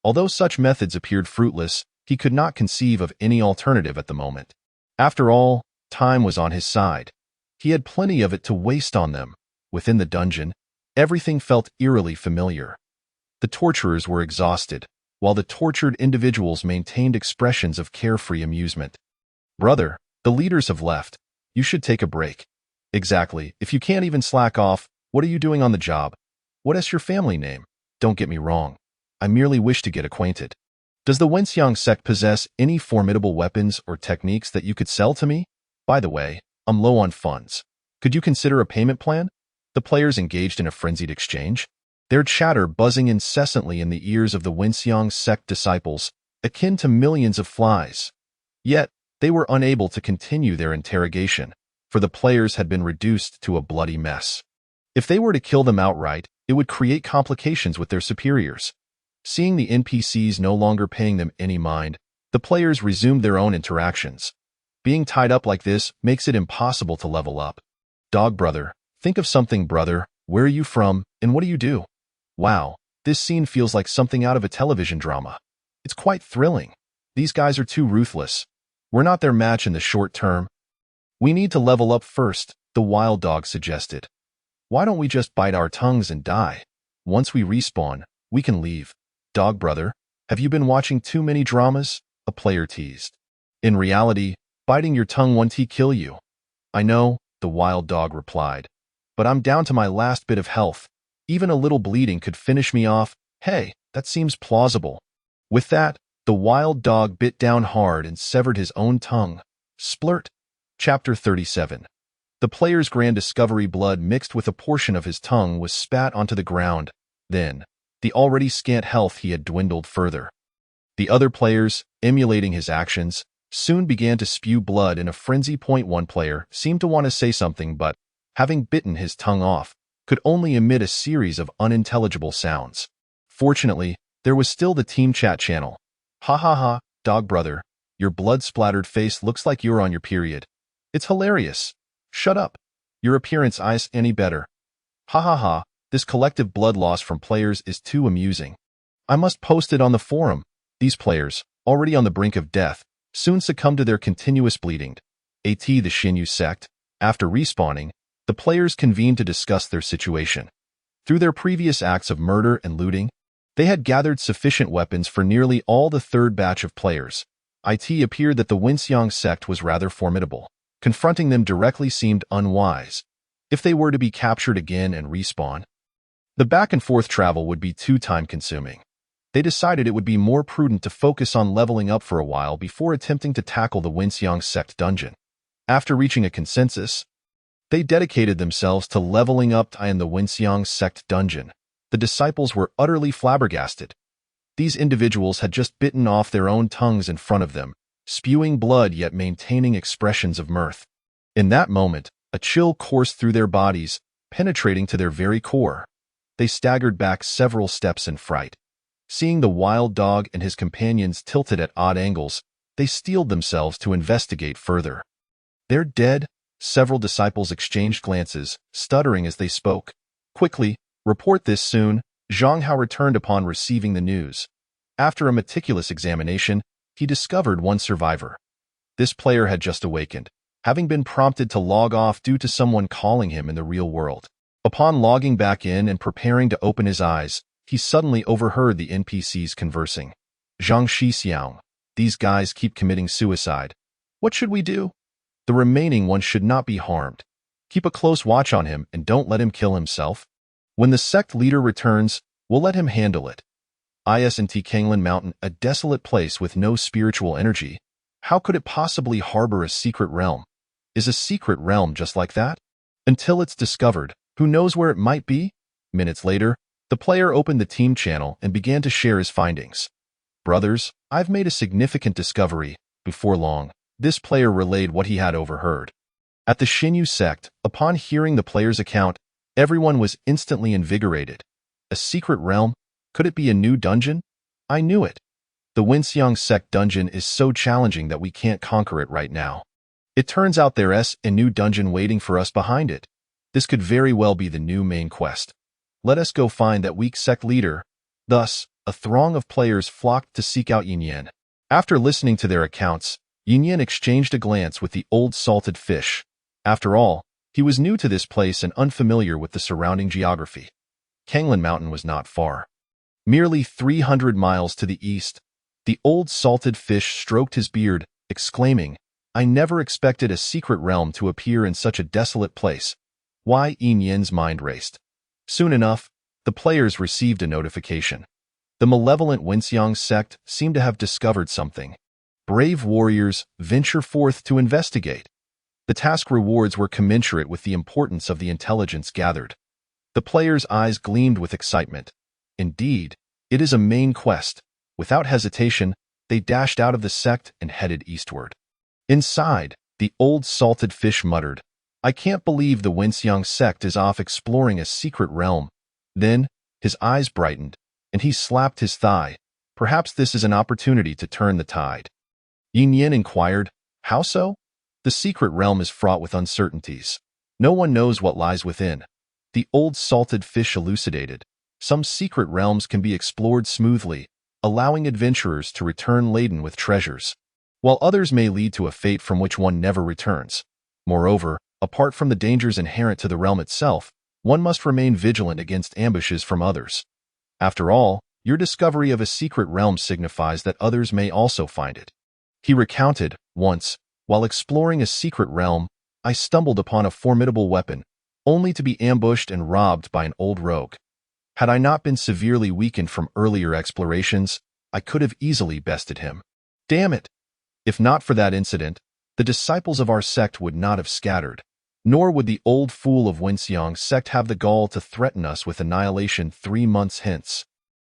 Although such methods appeared fruitless, he could not conceive of any alternative at the moment. After all, time was on his side. He had plenty of it to waste on them. Within the dungeon, everything felt eerily familiar. The torturers were exhausted, while the tortured individuals maintained expressions of carefree amusement. Brother, the leaders have left. You should take a break. Exactly. If you can't even slack off, what are you doing on the job? What is your family name? Don't get me wrong. I merely wish to get acquainted. Does the Wenxiang sect possess any formidable weapons or techniques that you could sell to me? By the way, I'm low on funds. Could you consider a payment plan? The players engaged in a frenzied exchange, their chatter buzzing incessantly in the ears of the Wenxiang sect disciples, akin to millions of flies. Yet, they were unable to continue their interrogation, for the players had been reduced to a bloody mess. If they were to kill them outright, it would create complications with their superiors. Seeing the NPCs no longer paying them any mind, the players resumed their own interactions. Being tied up like this makes it impossible to level up. Dog brother, think of something, brother. Where are you from, and what do you do? Wow, this scene feels like something out of a television drama. It's quite thrilling. These guys are too ruthless. We're not their match in the short term. We need to level up first, the wild dog suggested. Why don't we just bite our tongues and die? Once we respawn, we can leave. Dog brother, have you been watching too many dramas? A player teased. In reality, biting your tongue won't kill you. I know, the wild dog replied. But I'm down to my last bit of health. Even a little bleeding could finish me off. Hey, that seems plausible. With that, the wild dog bit down hard and severed his own tongue. Splurt. Chapter 37. The player's grand discovery: blood mixed with a portion of his tongue was spat onto the ground. Then, the already scant health he had dwindled further. The other players, emulating his actions, soon began to spew blood in a frenzy. One player seemed to want to say something, but, having bitten his tongue off, could only emit a series of unintelligible sounds. Fortunately, there was still the team chat channel. Ha ha ha, dog brother, your blood-splattered face looks like you're on your period. It's hilarious. Shut up. Your appearance isn't any better. Ha ha ha, this collective blood loss from players is too amusing. I must post it on the forum. These players, already on the brink of death, soon succumbed to their continuous bleeding. The Xinyu sect, after respawning, the players convened to discuss their situation. Through their previous acts of murder and looting, they had gathered sufficient weapons for nearly all the third batch of players. It appeared that the Wenxiang sect was rather formidable. Confronting them directly seemed unwise. If they were to be captured again and respawn, the back-and-forth travel would be too time-consuming. They decided it would be more prudent to focus on leveling up for a while before attempting to tackle the Wenxiang sect dungeon. After reaching a consensus, they dedicated themselves to leveling up in the Wenxiang sect dungeon. The disciples were utterly flabbergasted. These individuals had just bitten off their own tongues in front of them, spewing blood yet maintaining expressions of mirth. In that moment, a chill coursed through their bodies, penetrating to their very core. They staggered back several steps in fright. Seeing the wild dog and his companions tilted at odd angles, they steeled themselves to investigate further. They're dead. Several disciples exchanged glances, stuttering as they spoke. Quickly, report this soon. Zhang Hao returned upon receiving the news. After a meticulous examination, he discovered one survivor. This player had just awakened, having been prompted to log off due to someone calling him in the real world. Upon logging back in and preparing to open his eyes, he suddenly overheard the NPCs conversing. Zhang Shixiang, these guys keep committing suicide. What should we do? The remaining one should not be harmed. Keep a close watch on him and don't let him kill himself. When the sect leader returns, we'll let him handle it. Isn't Kanglan Mountain a desolate place with no spiritual energy? How could it possibly harbor a secret realm? Is a secret realm just like that? Until it's discovered, who knows where it might be? Minutes later, the player opened the team channel and began to share his findings. Brothers, I've made a significant discovery. Before long, this player relayed what he had overheard. At the Xinyu sect, upon hearing the player's account, everyone was instantly invigorated. A secret realm? Could it be a new dungeon? I knew it. The Wenxiang sect dungeon is so challenging that we can't conquer it right now. It turns out there's a new dungeon waiting for us behind it. This could very well be the new main quest. Let us go find that weak sect leader. Thus, a throng of players flocked to seek out Yinyan. After listening to their accounts, Yinyan exchanged a glance with the old salted fish. After all, he was new to this place and unfamiliar with the surrounding geography. Kanglan Mountain was not far. Merely 300 miles to the east, the old salted fish stroked his beard, exclaiming, I never expected a secret realm to appear in such a desolate place. Why? Yin Yan's mind raced. Soon enough, the players received a notification. The malevolent Wenxiang sect seemed to have discovered something. Brave warriors, venture forth to investigate. The task rewards were commensurate with the importance of the intelligence gathered. The players' eyes gleamed with excitement. Indeed, it is a main quest. Without hesitation, they dashed out of the sect and headed eastward. Inside, the old salted fish muttered, "I can't believe the Wenxiang sect is off exploring a secret realm." Then, his eyes brightened, and he slapped his thigh. Perhaps this is an opportunity to turn the tide. Yin Yan inquired, "How so?" "The secret realm is fraught with uncertainties. No one knows what lies within." The old salted fish elucidated. "Some secret realms can be explored smoothly, allowing adventurers to return laden with treasures, while others may lead to a fate from which one never returns. Moreover, apart from the dangers inherent to the realm itself, one must remain vigilant against ambushes from others. After all, your discovery of a secret realm signifies that others may also find it." He recounted, "Once, while exploring a secret realm, I stumbled upon a formidable weapon, only to be ambushed and robbed by an old rogue. Had I not been severely weakened from earlier explorations, I could have easily bested him. Damn it! If not for that incident, the disciples of our sect would not have scattered, nor would the old fool of Wenxiang sect have the gall to threaten us with annihilation 3 months hence."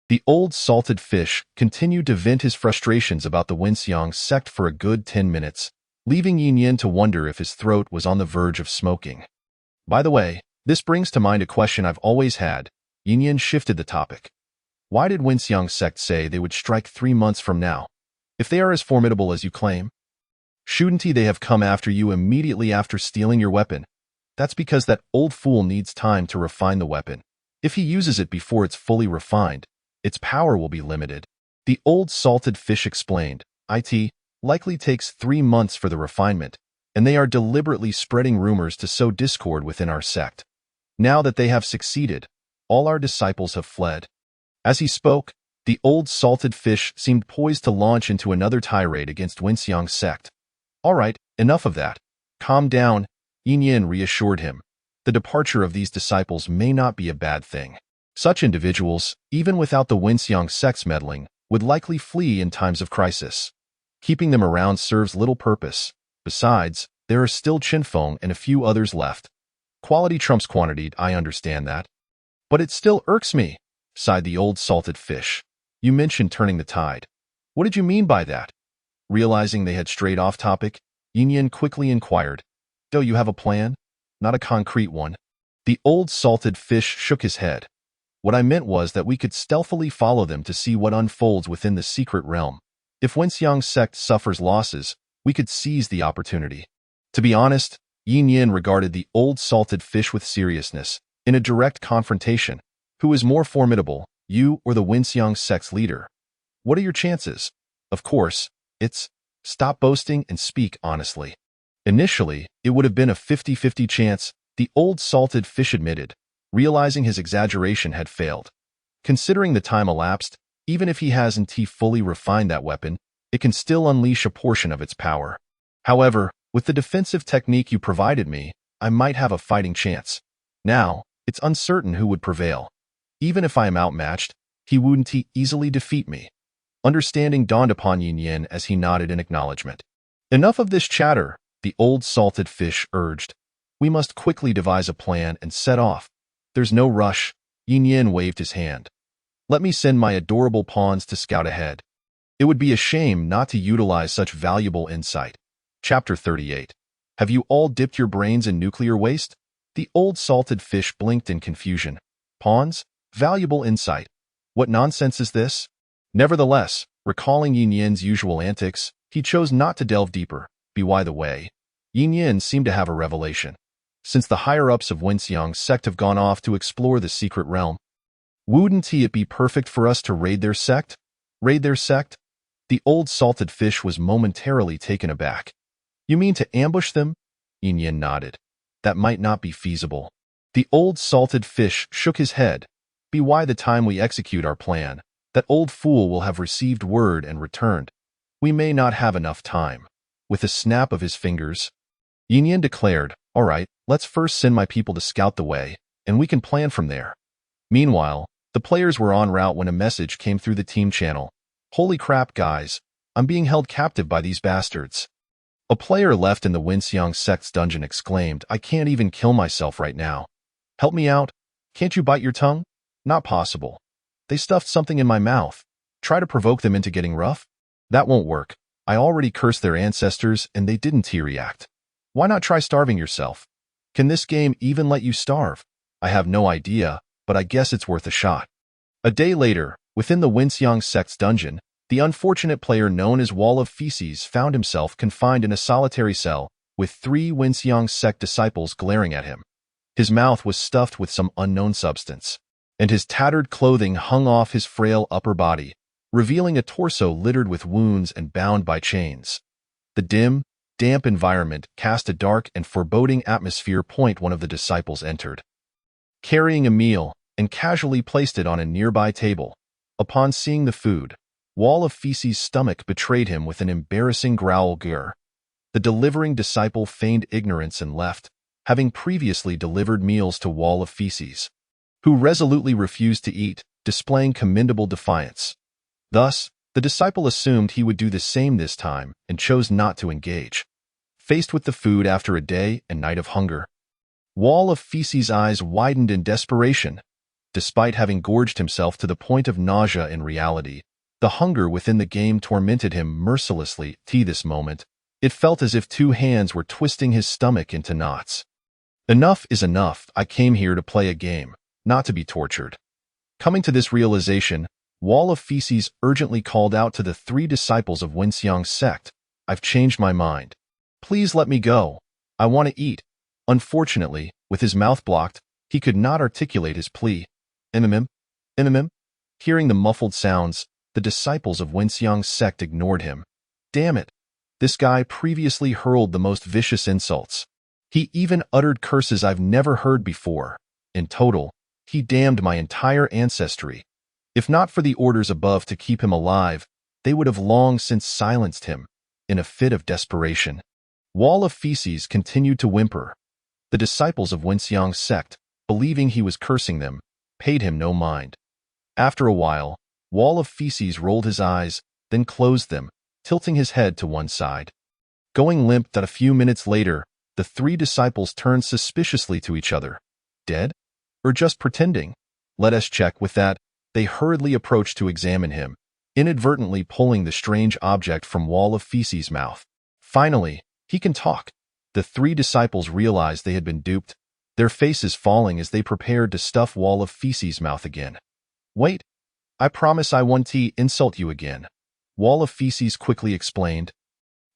The old salted fish continued to vent his frustrations about the Wenxiang sect for a good 10 minutes, leaving Yin Yan to wonder if his throat was on the verge of smoking. "By the way, this brings to mind a question I've always had." Yin Yan shifted the topic. "Why did Wenxiang sect say they would strike 3 months from now? If they are as formidable as you claim, shouldn't they have come after you immediately after stealing your weapon?" "That's because that old fool needs time to refine the weapon. If he uses it before it's fully refined, its power will be limited." The old salted fish explained, "It likely takes 3 months for the refinement, and they are deliberately spreading rumors to sow discord within our sect. Now that they have succeeded, all our disciples have fled." As he spoke, the old salted fish seemed poised to launch into another tirade against Wenxiang's sect. "All right, enough of that. Calm down," Yin Yan reassured him. "The departure of these disciples may not be a bad thing. Such individuals, even without the Wenxiang sect's meddling, would likely flee in times of crisis. Keeping them around serves little purpose. Besides, there are still Qinfeng and a few others left. Quality trumps quantity, I understand that. But it still irks me," sighed the old salted fish. "You mentioned turning the tide. What did you mean by that?" Realizing they had strayed off topic, Yin Yan quickly inquired, "Do you have a plan?" "Not a concrete one." The old salted fish shook his head. "What I meant was that we could stealthily follow them to see what unfolds within the secret realm. If Wenxiang's sect suffers losses, we could seize the opportunity." To be honest, Yin Yan regarded the old salted fish with seriousness. In a direct confrontation, who is more formidable, you or the Wenxiang sect's leader? What are your chances? Of course, it's stop boasting and speak honestly. Initially, it would have been a 50-50 chance, the old salted fish admitted, realizing his exaggeration had failed. Considering the time elapsed, even if he hasn't fully refined that weapon, it can still unleash a portion of its power. However, with the defensive technique you provided me, I might have a fighting chance. Now, it's uncertain who would prevail. Even if I am outmatched, he wouldn't easily defeat me. Understanding dawned upon Yin Yan as he nodded in acknowledgement. "Enough of this chatter," the old salted fish urged. "We must quickly devise a plan and set off. There's no rush." Yin Yan waved his hand. "Let me send my adorable pawns to scout ahead. It would be a shame not to utilize such valuable insight." Chapter 38. Have you all dipped your brains in nuclear waste? The old salted fish blinked in confusion. Pawns? Valuable insight. What nonsense is this? Nevertheless, recalling Yin Yan's usual antics, he chose not to delve deeper. By the way, Yin Yan seemed to have a revelation. Since the higher-ups of Wenxiang's sect have gone off to explore the secret realm, wouldn't it be perfect for us to raid their sect? Raid their sect? The old salted fish was momentarily taken aback. "You mean to ambush them?" Yin Yan nodded. "That might not be feasible." The old salted fish shook his head. "By the time we execute our plan, that old fool will have received word and returned. We may not have enough time." with a snap of his fingers. Yin Yin declared, "All right, let's first send my people to scout the way, and we can plan from there." Meanwhile, the players were en route when a message came through the team channel. "Holy crap, guys. I'm being held captive by these bastards." A player left in the Winxiang sect's dungeon exclaimed, "I can't even kill myself right now. Help me out. Can't you bite your tongue?" "Not possible. They stuffed something in my mouth. Try to provoke them into getting rough? That won't work. I already cursed their ancestors and they didn't react. Why not try starving yourself? Can this game even let you starve? I have no idea, but I guess it's worth a shot." A day later, within the Winxiang sect's dungeon, the unfortunate player known as Wall of Feces found himself confined in a solitary cell with 3 Winxiang sect disciples glaring at him. His mouth was stuffed with some unknown substance, and his tattered clothing hung off his frail upper body, revealing a torso littered with wounds and bound by chains. The dim, damp environment cast a dark and foreboding atmosphere. One of the disciples entered, carrying a meal, and casually placed it on a nearby table. Upon seeing the food, Wall of Feces' stomach betrayed him with an embarrassing growl. The delivering disciple feigned ignorance and left, having previously delivered meals to Wall of Feces, who resolutely refused to eat, displaying commendable defiance. Thus, the disciple assumed he would do the same this time and chose not to engage. Faced with the food after a day and night of hunger, Wall of Feces' eyes widened in desperation. Despite having gorged himself to the point of nausea in reality, the hunger within the game tormented him mercilessly. This moment, it felt as if 2 hands were twisting his stomach into knots. Enough is enough. I came here to play a game, not to be tortured. Coming to this realization, Wall of Feces urgently called out to the 3 disciples of Winxiang sect, "I've changed my mind. Please let me go. I want to eat." Unfortunately, with his mouth blocked, he could not articulate his plea. "Imimim." Hearing the muffled sounds, the disciples of Winxiang sect ignored him. Damn it. This guy previously hurled the most vicious insults. He even uttered curses I've never heard before. In total, he damned my entire ancestry. If not for the orders above to keep him alive, they would have long since silenced him. In a fit of desperation, Wall of Feces continued to whimper. The disciples of Winxiang sect, believing he was cursing them, paid him no mind. After a while, Wall of Feces rolled his eyes, then closed them, tilting his head to one side. Going limp. That a few minutes later, the 3 disciples turned suspiciously to each other. Dead? Or just pretending? Let us check. With that, they hurriedly approached to examine him, inadvertently pulling the strange object from Wall of Feces' mouth. Finally, he can talk. The 3 disciples realized they had been duped, their faces falling as they prepared to stuff Wall of Feces' mouth again. "Wait. I promise I won't insult you again," Wall of Feces quickly explained.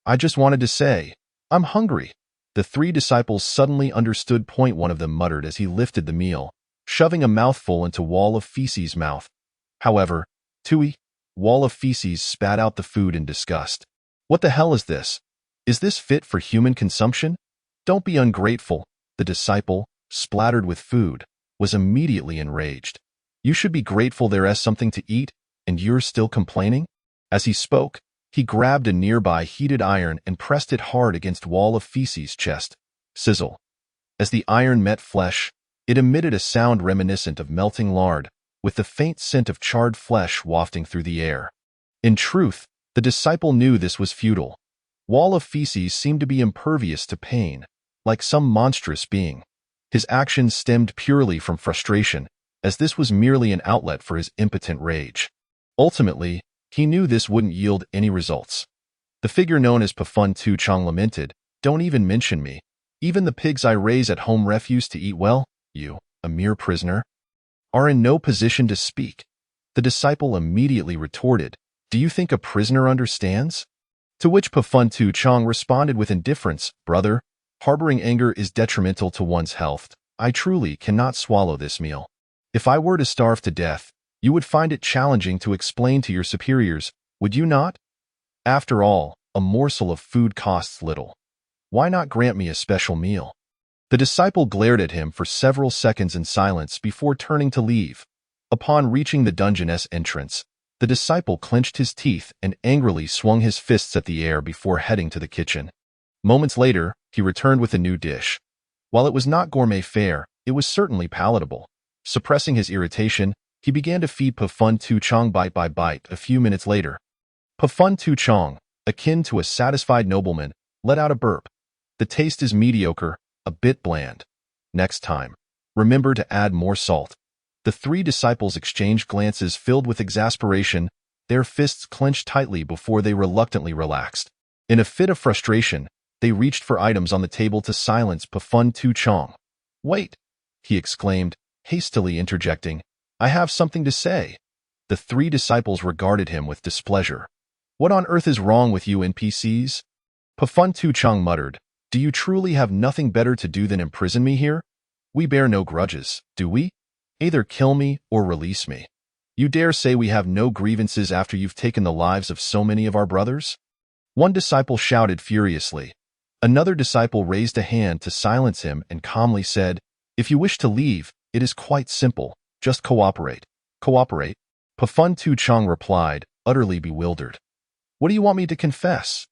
"I just wanted to say, I'm hungry." The 3 disciples suddenly understood. One of them muttered as he lifted the meal, shoving a mouthful into Wall of Feces' mouth. However, Tui, Wall of Feces spat out the food in disgust. "What the hell is this? Is this fit for human consumption? Don't be ungrateful." The disciple, splattered with food, was immediately enraged. "You should be grateful there's something to eat, and you're still complaining?" As he spoke, he grabbed a nearby heated iron and pressed it hard against Wall of Feces' chest. Sizzle. As the iron met flesh, it emitted a sound reminiscent of melting lard, with the faint scent of charred flesh wafting through the air. In truth, the disciple knew this was futile. Wall of Feces seemed to be impervious to pain, like some monstrous being. His actions stemmed purely from frustration, as this was merely an outlet for his impotent rage. Ultimately, he knew this wouldn't yield any results. The figure known as Pafun Tu Chong lamented, "Don't even mention me. Even the pigs I raise at home refuse to eat well. You, a mere prisoner, are in no position to speak." The disciple immediately retorted, "Do you think a prisoner understands?" To which Pafun Tu Chong responded with indifference, "Brother, harboring anger is detrimental to one's health. I truly cannot swallow this meal. If I were to starve to death, you would find it challenging to explain to your superiors, would you not? After all, a morsel of food costs little. Why not grant me a special meal?" The disciple glared at him for several seconds in silence before turning to leave. Upon reaching the dungeon's entrance, The disciple clenched his teeth and angrily swung his fists at the air before heading to the kitchen. Moments later, he returned with a new dish. While it was not gourmet fare, it was certainly palatable. Suppressing his irritation, he began to feed Pafun Tu-Chong bite by bite a few minutes later. Pafun Tu-Chong, akin to a satisfied nobleman, let out a burp. The taste is mediocre, a bit bland. Next time, remember to add more salt. The three disciples exchanged glances filled with exasperation, their fists clenched tightly before they reluctantly relaxed. In a fit of frustration, they reached for items on the table to silence Pafun Tu-Chong. "Wait," he exclaimed, hastily interjecting. "I have something to say." The three disciples regarded him with displeasure. "What on earth is wrong with you NPCs?" Pafun Tu-Chong muttered. "Do you truly have nothing better to do than imprison me here? We bear no grudges, do we? Either kill me or release me. You dare say we have no grievances after you've taken the lives of so many of our brothers?" One disciple shouted furiously. Another disciple raised a hand to silence him and calmly said, "If you wish to leave, it is quite simple. Just cooperate." "Cooperate?" Pafun Tu-Chong replied, utterly bewildered. "What do you want me to confess?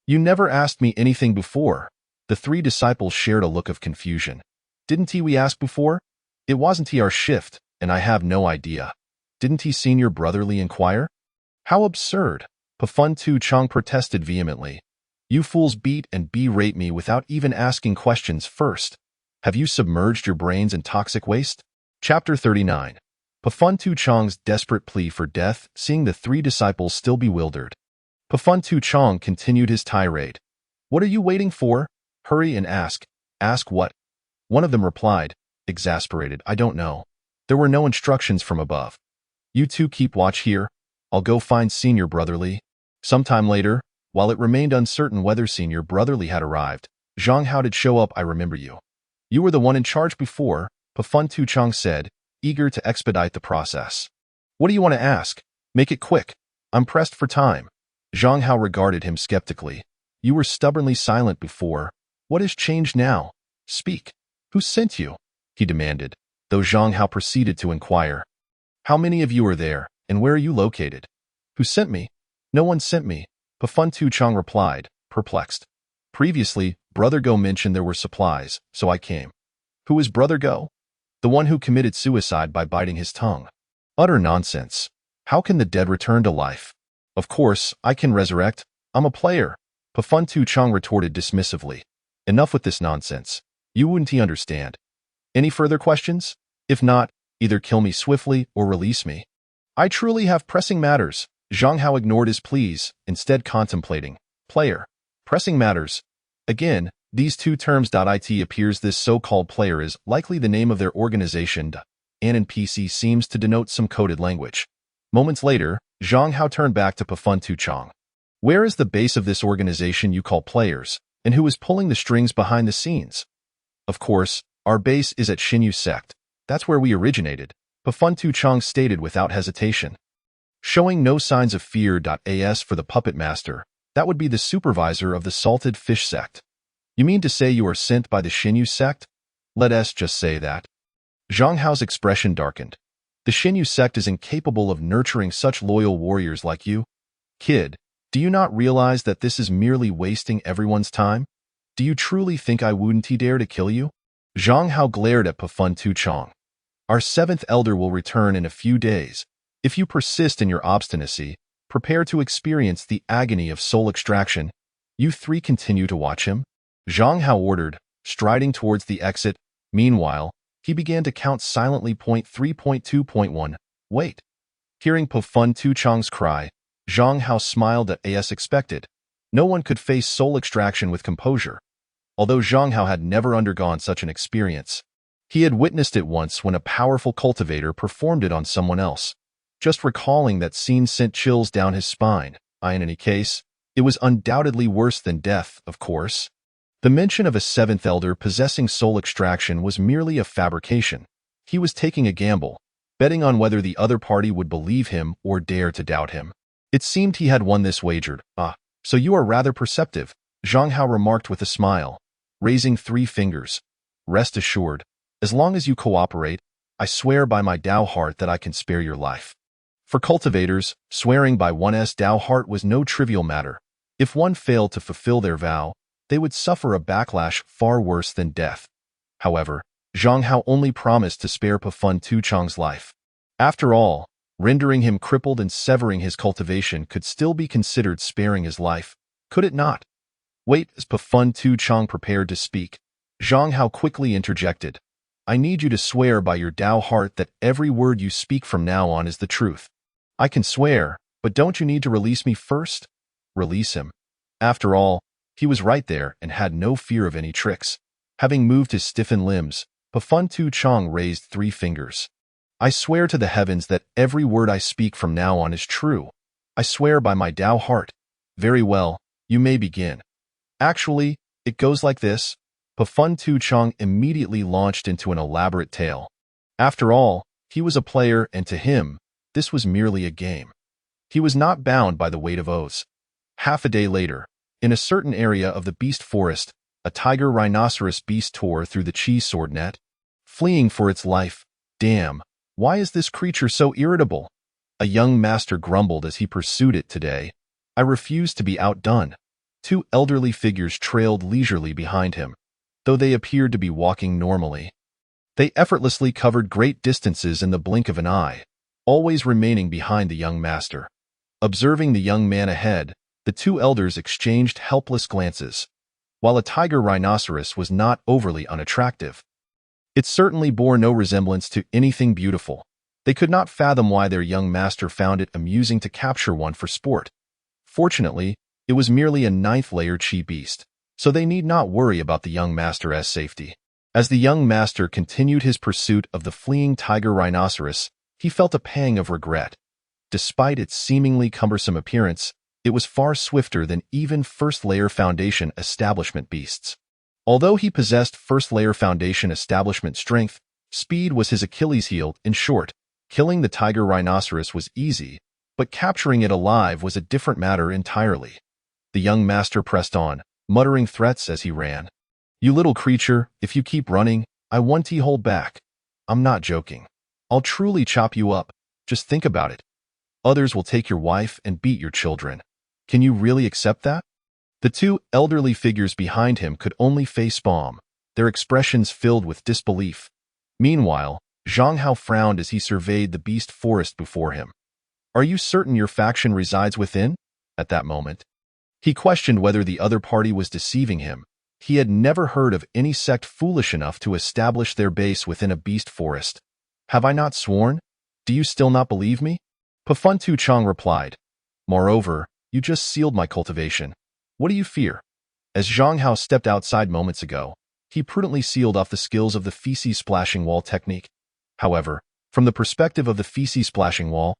You never asked me anything before." The three disciples shared a look of confusion. "Didn't we ask before? It wasn't our shift, and I have no idea. Didn't Senior brotherly inquire?" "How absurd!" Pafun Tu-Chong protested vehemently. "You fools beat and berate me without even asking questions first. Have you submerged your brains in toxic waste?" Chapter 39. Pafun Tu-Chong's desperate plea for death, seeing the three disciples still bewildered. Pafun Tu-Chong continued his tirade. "What are you waiting for? Hurry and ask." "Ask what?" One of them replied, exasperated. "I don't know. There were no instructions from above. You two keep watch here. I'll go find Senior Brotherly." Sometime later, while it remained uncertain whether Senior Brotherly had arrived, Zhang Hao did show up. "I remember you. You were the one in charge before," Pafun Tu-Chong said, eager to expedite the process. "What do you want to ask? Make it quick. I'm pressed for time." Zhang Hao regarded him skeptically. "You were stubbornly silent before. What has changed now? Speak. Who sent you?" he demanded, though Zhang Hao proceeded to inquire. "How many of you are there, and where are you located?" "Who sent me? No one sent me," Pafun Tu-Chong replied, perplexed. "Previously, Brother Go mentioned there were supplies, so I came." "Who is Brother Go?" "The one who committed suicide by biting his tongue." "Utter nonsense. How can the dead return to life?" "Of course, I can resurrect. I'm a player," Pafun Tu-Chong retorted dismissively. "Enough with this nonsense. You wouldn't understand. Any further questions? If not, either kill me swiftly or release me." "I truly have pressing matters." Zhang Hao ignored his pleas, instead contemplating. "Player. Pressing matters. Again, these two terms. It appears this so-called player is likely the name of their organization. An NPC seems to denote some coded language." Moments later, Zhang Hao turned back to Pafun Tu-Chong. "Where is the base of this organization you call players, and who is pulling the strings behind the scenes?" "Of course, our base is at Xinyu Sect. That's where we originated," Pafun Tu-Chong stated without hesitation. Showing no signs of fear. As for the puppet master, that would be the supervisor of the Salted Fish Sect. "You mean to say you are sent by the Xinyu Sect?" "Let us just say that." Zhang Hao's expression darkened. "The Xinyu Sect is incapable of nurturing such loyal warriors like you. Kid, do you not realize that this is merely wasting everyone's time? Do you truly think I wouldn't dare to kill you?" Zhang Hao glared at Pafun Tu-Chong. "Our seventh elder will return in a few days. If you persist in your obstinacy, prepare to experience the agony of soul extraction." "You three continue to watch him," Zhang Hao ordered, striding towards the exit. Meanwhile, he began to count silently. 3.2.1. "Wait." Hearing Pafun Tu-Chong's cry, Zhang Hao smiled as expected. No one could face soul extraction with composure. Although Zhang Hao had never undergone such an experience, he had witnessed it once when a powerful cultivator performed it on someone else. Just recalling that scene sent chills down his spine. In any case, it was undoubtedly worse than death, of course. The mention of a seventh elder possessing soul extraction was merely a fabrication. He was taking a gamble, betting on whether the other party would believe him or dare to doubt him. It seemed he had won this wager. "Ah, so you are rather perceptive," Zhang Hao remarked with a smile, raising 3 fingers. "Rest assured, as long as you cooperate, I swear by my Dao heart that I can spare your life." For cultivators, swearing by one's Dao heart was no trivial matter. If one failed to fulfill their vow, they would suffer a backlash far worse than death. However, Zhang Hao only promised to spare Pafun Tuchang's life. After all, rendering him crippled and severing his cultivation could still be considered sparing his life, could it not? Wait, as Pafun Tuchang prepared to speak, Zhang Hao quickly interjected. I need you to swear by your Dao heart that every word you speak from now on is the truth. I can swear, but don't you need to release me first? Release him. After all, he was right there and had no fear of any tricks. Having moved his stiffened limbs, Pafun Tuchang raised 3 fingers. I swear to the heavens that every word I speak from now on is true. I swear by my Dao heart. Very well, you may begin. Actually, it goes like this. Pafun Tuchang immediately launched into an elaborate tale. After all, he was a player, and to him, this was merely a game. He was not bound by the weight of oaths. Half a day later, in a certain area of the beast forest, a tiger-rhinoceros beast tore through the chi sword net, fleeing for its life. Damn, why is this creature so irritable? A young master grumbled as he pursued it today. I refuse to be outdone. 2 elderly figures trailed leisurely behind him, though they appeared to be walking normally. They effortlessly covered great distances in the blink of an eye, always remaining behind the young master. Observing the young man ahead, the 2 elders exchanged helpless glances. While a tiger-rhinoceros was not overly unattractive, it certainly bore no resemblance to anything beautiful. They could not fathom why their young master found it amusing to capture one for sport. Fortunately, it was merely a 9th-layer chi beast, so they need not worry about the young master's safety. As the young master continued his pursuit of the fleeing tiger-rhinoceros, he felt a pang of regret. Despite its seemingly cumbersome appearance, it was far swifter than even first-layer foundation establishment beasts. Although he possessed first-layer foundation establishment strength, speed was his Achilles heel. In short, killing the tiger-rhinoceros was easy, but capturing it alive was a different matter entirely. The young master pressed on, muttering threats as he ran. You little creature, if you keep running, I won't hold back. I'm not joking. I'll truly chop you up. Just think about it. Others will take your wife and beat your children. Can you really accept that? The 2 elderly figures behind him could only face-palm, their expressions filled with disbelief. Meanwhile, Zhang Hao frowned as he surveyed the beast forest before him. Are you certain your faction resides within? At that moment, he questioned whether the other party was deceiving him. He had never heard of any sect foolish enough to establish their base within a beast forest. Have I not sworn? Do you still not believe me? Pafun Tuchang replied. Moreover, you just sealed my cultivation. What do you fear? As Zhang Hao stepped outside moments ago, he prudently sealed off the skills of the feces splashing wall technique. However, from the perspective of the feces splashing wall,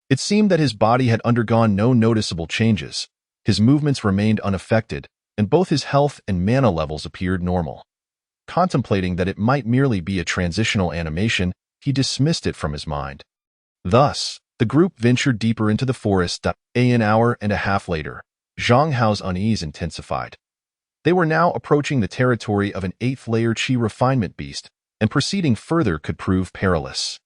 it seemed that his body had undergone no noticeable changes. His movements remained unaffected, and both his health and mana levels appeared normal. Contemplating that it might merely be a transitional animation, he dismissed it from his mind. Thus, the group ventured deeper into the forest. An hour and a half later, Zhang Hao's unease intensified. They were now approaching the territory of an 8th-layer chi refinement beast, and proceeding further could prove perilous.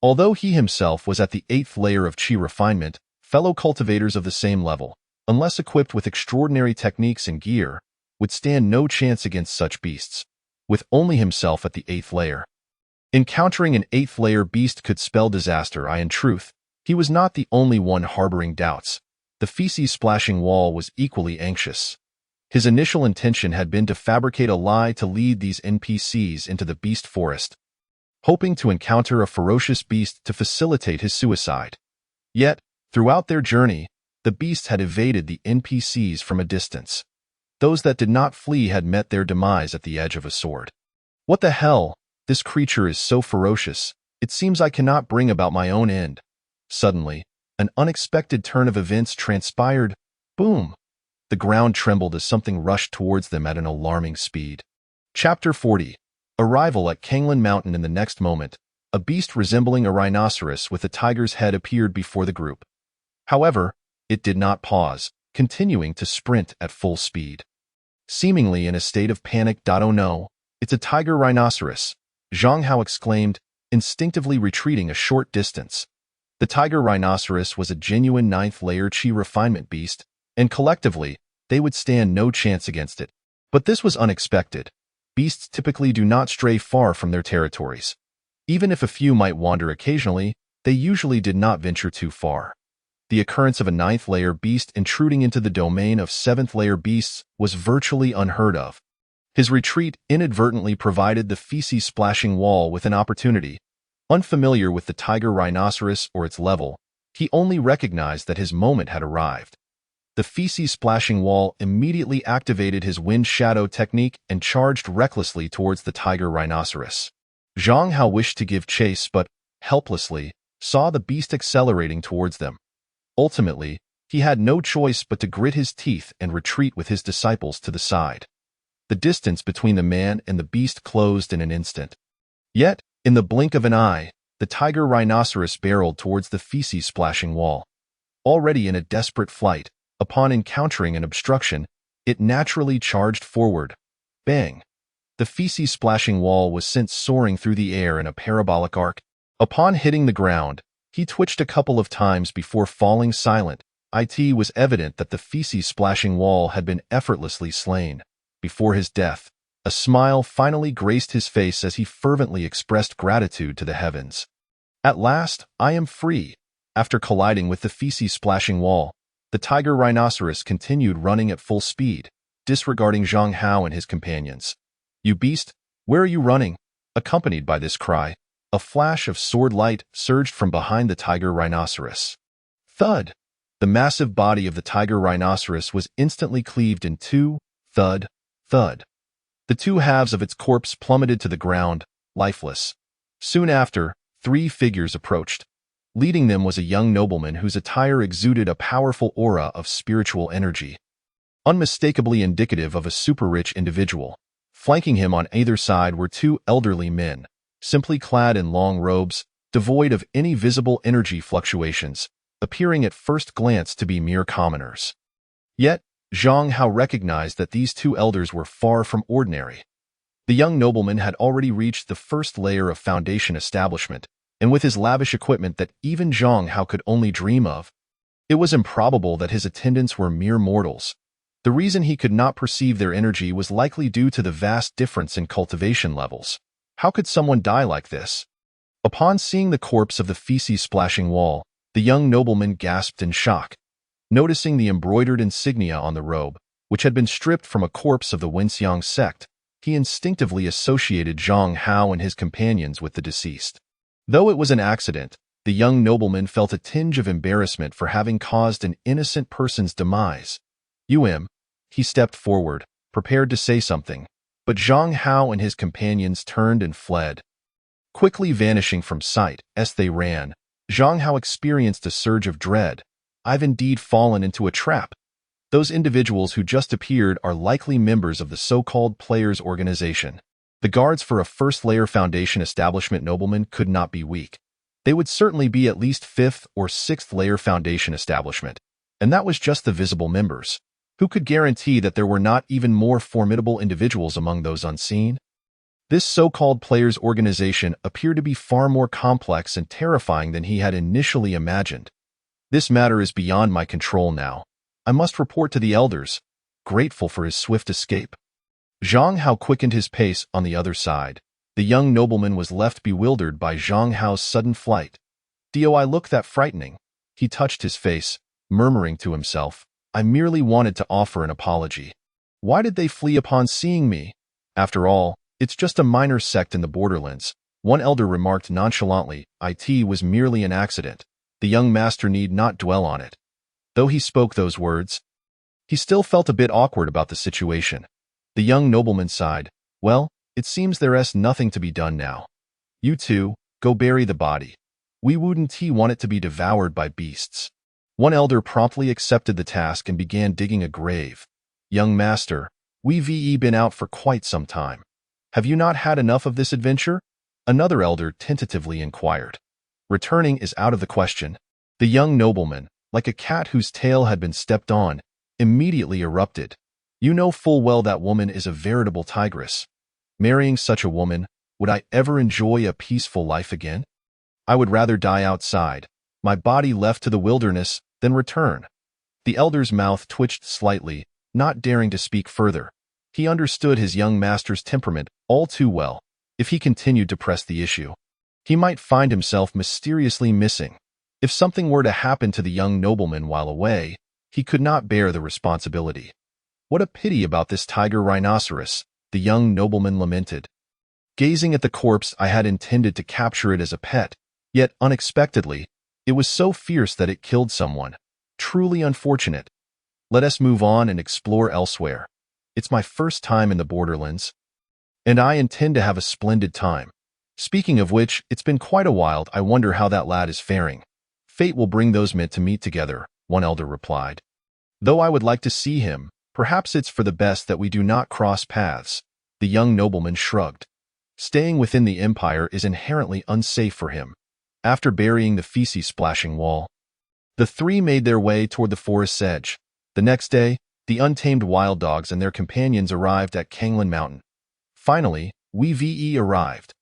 Although he himself was at the 8th layer of chi refinement, fellow cultivators of the same level, unless equipped with extraordinary techniques and gear, would stand no chance against such beasts, with only himself at the 8th layer. Encountering an 8th-layer beast could spell disaster. In truth, he was not the only one harboring doubts. The feces splashing wall was equally anxious. His initial intention had been to fabricate a lie to lead these NPCs into the beast forest, hoping to encounter a ferocious beast to facilitate his suicide. Yet, throughout their journey, the beasts had evaded the NPCs from a distance. Those that did not flee had met their demise at the edge of a sword. What the hell? This creature is so ferocious. It seems I cannot bring about my own end. Suddenly, an unexpected turn of events transpired. Boom! The ground trembled as something rushed towards them at an alarming speed. Chapter 40. Arrival at Kanglan Mountain. In the next moment, a beast resembling a rhinoceros with a tiger's head appeared before the group. However, it did not pause, continuing to sprint at full speed. Seemingly in a state of panic. Oh no, it's a tiger-rhinoceros, Zhang Hao exclaimed, instinctively retreating a short distance. The tiger rhinoceros was a genuine ninth-layer Qi refinement beast, and collectively, they would stand no chance against it. But this was unexpected. Beasts typically do not stray far from their territories. Even if a few might wander occasionally, they usually did not venture too far. The occurrence of a ninth-layer beast intruding into the domain of seventh-layer beasts was virtually unheard of. His retreat inadvertently provided the feces-splashing wall with an opportunity. Unfamiliar with the tiger rhinoceros or its level, he only recognized that his moment had arrived. The feces-splashing wall immediately activated his wind shadow technique and charged recklessly towards the tiger rhinoceros. Zhang Hao wished to give chase but, helplessly, saw the beast accelerating towards them. Ultimately, he had no choice but to grit his teeth and retreat with his disciples to the side. The distance between the man and the beast closed in an instant. Yet, in the blink of an eye, the tiger rhinoceros barreled towards the feces-splashing wall. Already in a desperate flight, upon encountering an obstruction, it naturally charged forward. Bang! The feces-splashing wall was sent soaring through the air in a parabolic arc. Upon hitting the ground, he twitched a couple of times before falling silent. It was evident that the feces-splashing wall had been effortlessly slain. Before his death, a smile finally graced his face as he fervently expressed gratitude to the heavens. At last, I am free. After colliding with the feces-splashing wall, the tiger rhinoceros continued running at full speed, disregarding Zhang Hao and his companions. You beast, where are you running? Accompanied by this cry, a flash of sword light surged from behind the tiger rhinoceros. Thud! The massive body of the tiger rhinoceros was instantly cleaved in two. Thud, thud. The two halves of its corpse plummeted to the ground, lifeless. Soon after, three figures approached. Leading them was a young nobleman whose attire exuded a powerful aura of spiritual energy, unmistakably indicative of a super-rich individual. Flanking him on either side were two elderly men, simply clad in long robes, devoid of any visible energy fluctuations, appearing at first glance to be mere commoners. Yet, Zhang Hao recognized that these two elders were far from ordinary. The young nobleman had already reached the first layer of foundation establishment, and with his lavish equipment that even Zhang Hao could only dream of. It was improbable that his attendants were mere mortals. The reason he could not perceive their energy was likely due to the vast difference in cultivation levels. How could someone die like this? Upon seeing the corpse of the feces-splashing wall, the young nobleman gasped in shock. Noticing the embroidered insignia on the robe, which had been stripped from a corpse of the Wenxiang sect, he instinctively associated Zhang Hao and his companions with the deceased. Though it was an accident, the young nobleman felt a tinge of embarrassment for having caused an innocent person's demise. He stepped forward, prepared to say something, but Zhang Hao and his companions turned and fled. Quickly vanishing from sight as they ran, Zhang Hao experienced a surge of dread. I've indeed fallen into a trap. Those individuals who just appeared are likely members of the so-called Players Organization. The guards for a first-layer foundation establishment nobleman could not be weak. They would certainly be at least fifth or sixth-layer foundation establishment, and that was just the visible members. Who could guarantee that there were not even more formidable individuals among those unseen? This so-called Players Organization appeared to be far more complex and terrifying than he had initially imagined. This matter is beyond my control now. I must report to the elders, grateful for his swift escape. Zhang Hao quickened his pace on the other side. The young nobleman was left bewildered by Zhang Hao's sudden flight. Do I look that frightening? He touched his face, murmuring to himself, I merely wanted to offer an apology. Why did they flee upon seeing me? After all, it's just a minor sect in the borderlands. One elder remarked nonchalantly, it was merely an accident. The young master need not dwell on it. Though he spoke those words, he still felt a bit awkward about the situation. The young nobleman sighed. Well, it seems there's nothing to be done now. You two, go bury the body. We wouldn't want it to be devoured by beasts. One elder promptly accepted the task and began digging a grave. Young master, we've been out for quite some time. Have you not had enough of this adventure? Another elder tentatively inquired. Returning is out of the question. The young nobleman, like a cat whose tail had been stepped on, immediately erupted. You know full well that woman is a veritable tigress. Marrying such a woman, would I ever enjoy a peaceful life again? I would rather die outside. my body left to the wilderness, then return. The elder's mouth twitched slightly, not daring to speak further. He understood his young master's temperament all too well. If he continued to press the issue, he might find himself mysteriously missing. If something were to happen to the young nobleman while away, he could not bear the responsibility. What a pity about this tiger rhinoceros, the young nobleman lamented. Gazing at the corpse, I had intended to capture it as a pet, yet unexpectedly, it was so fierce that it killed someone. Truly unfortunate. Let us move on and explore elsewhere. It's my first time in the Borderlands, and I intend to have a splendid time. Speaking of which, it's been quite a while. I wonder how that lad is faring. Fate will bring those meant to meet together, one elder replied. Though I would like to see him, perhaps it's for the best that we do not cross paths. The young nobleman shrugged. Staying within the Empire is inherently unsafe for him. After burying the feces-splashing wall, the three made their way toward the forest's edge. The next day, the untamed wild dogs and their companions arrived at Kanglen Mountain. Finally, we arrived.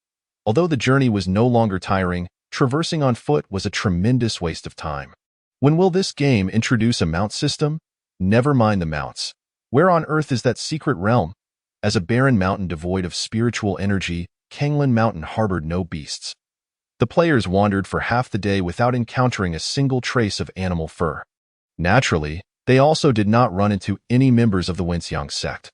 Although the journey was no longer tiring, traversing on foot was a tremendous waste of time. When will this game introduce a mount system? Never mind the mounts. Where on earth is that secret realm? As a barren mountain devoid of spiritual energy, Kanglen Mountain harbored no beasts. The players wandered for half the day without encountering a single trace of animal fur. Naturally, they also did not run into any members of the Wenxiang sect.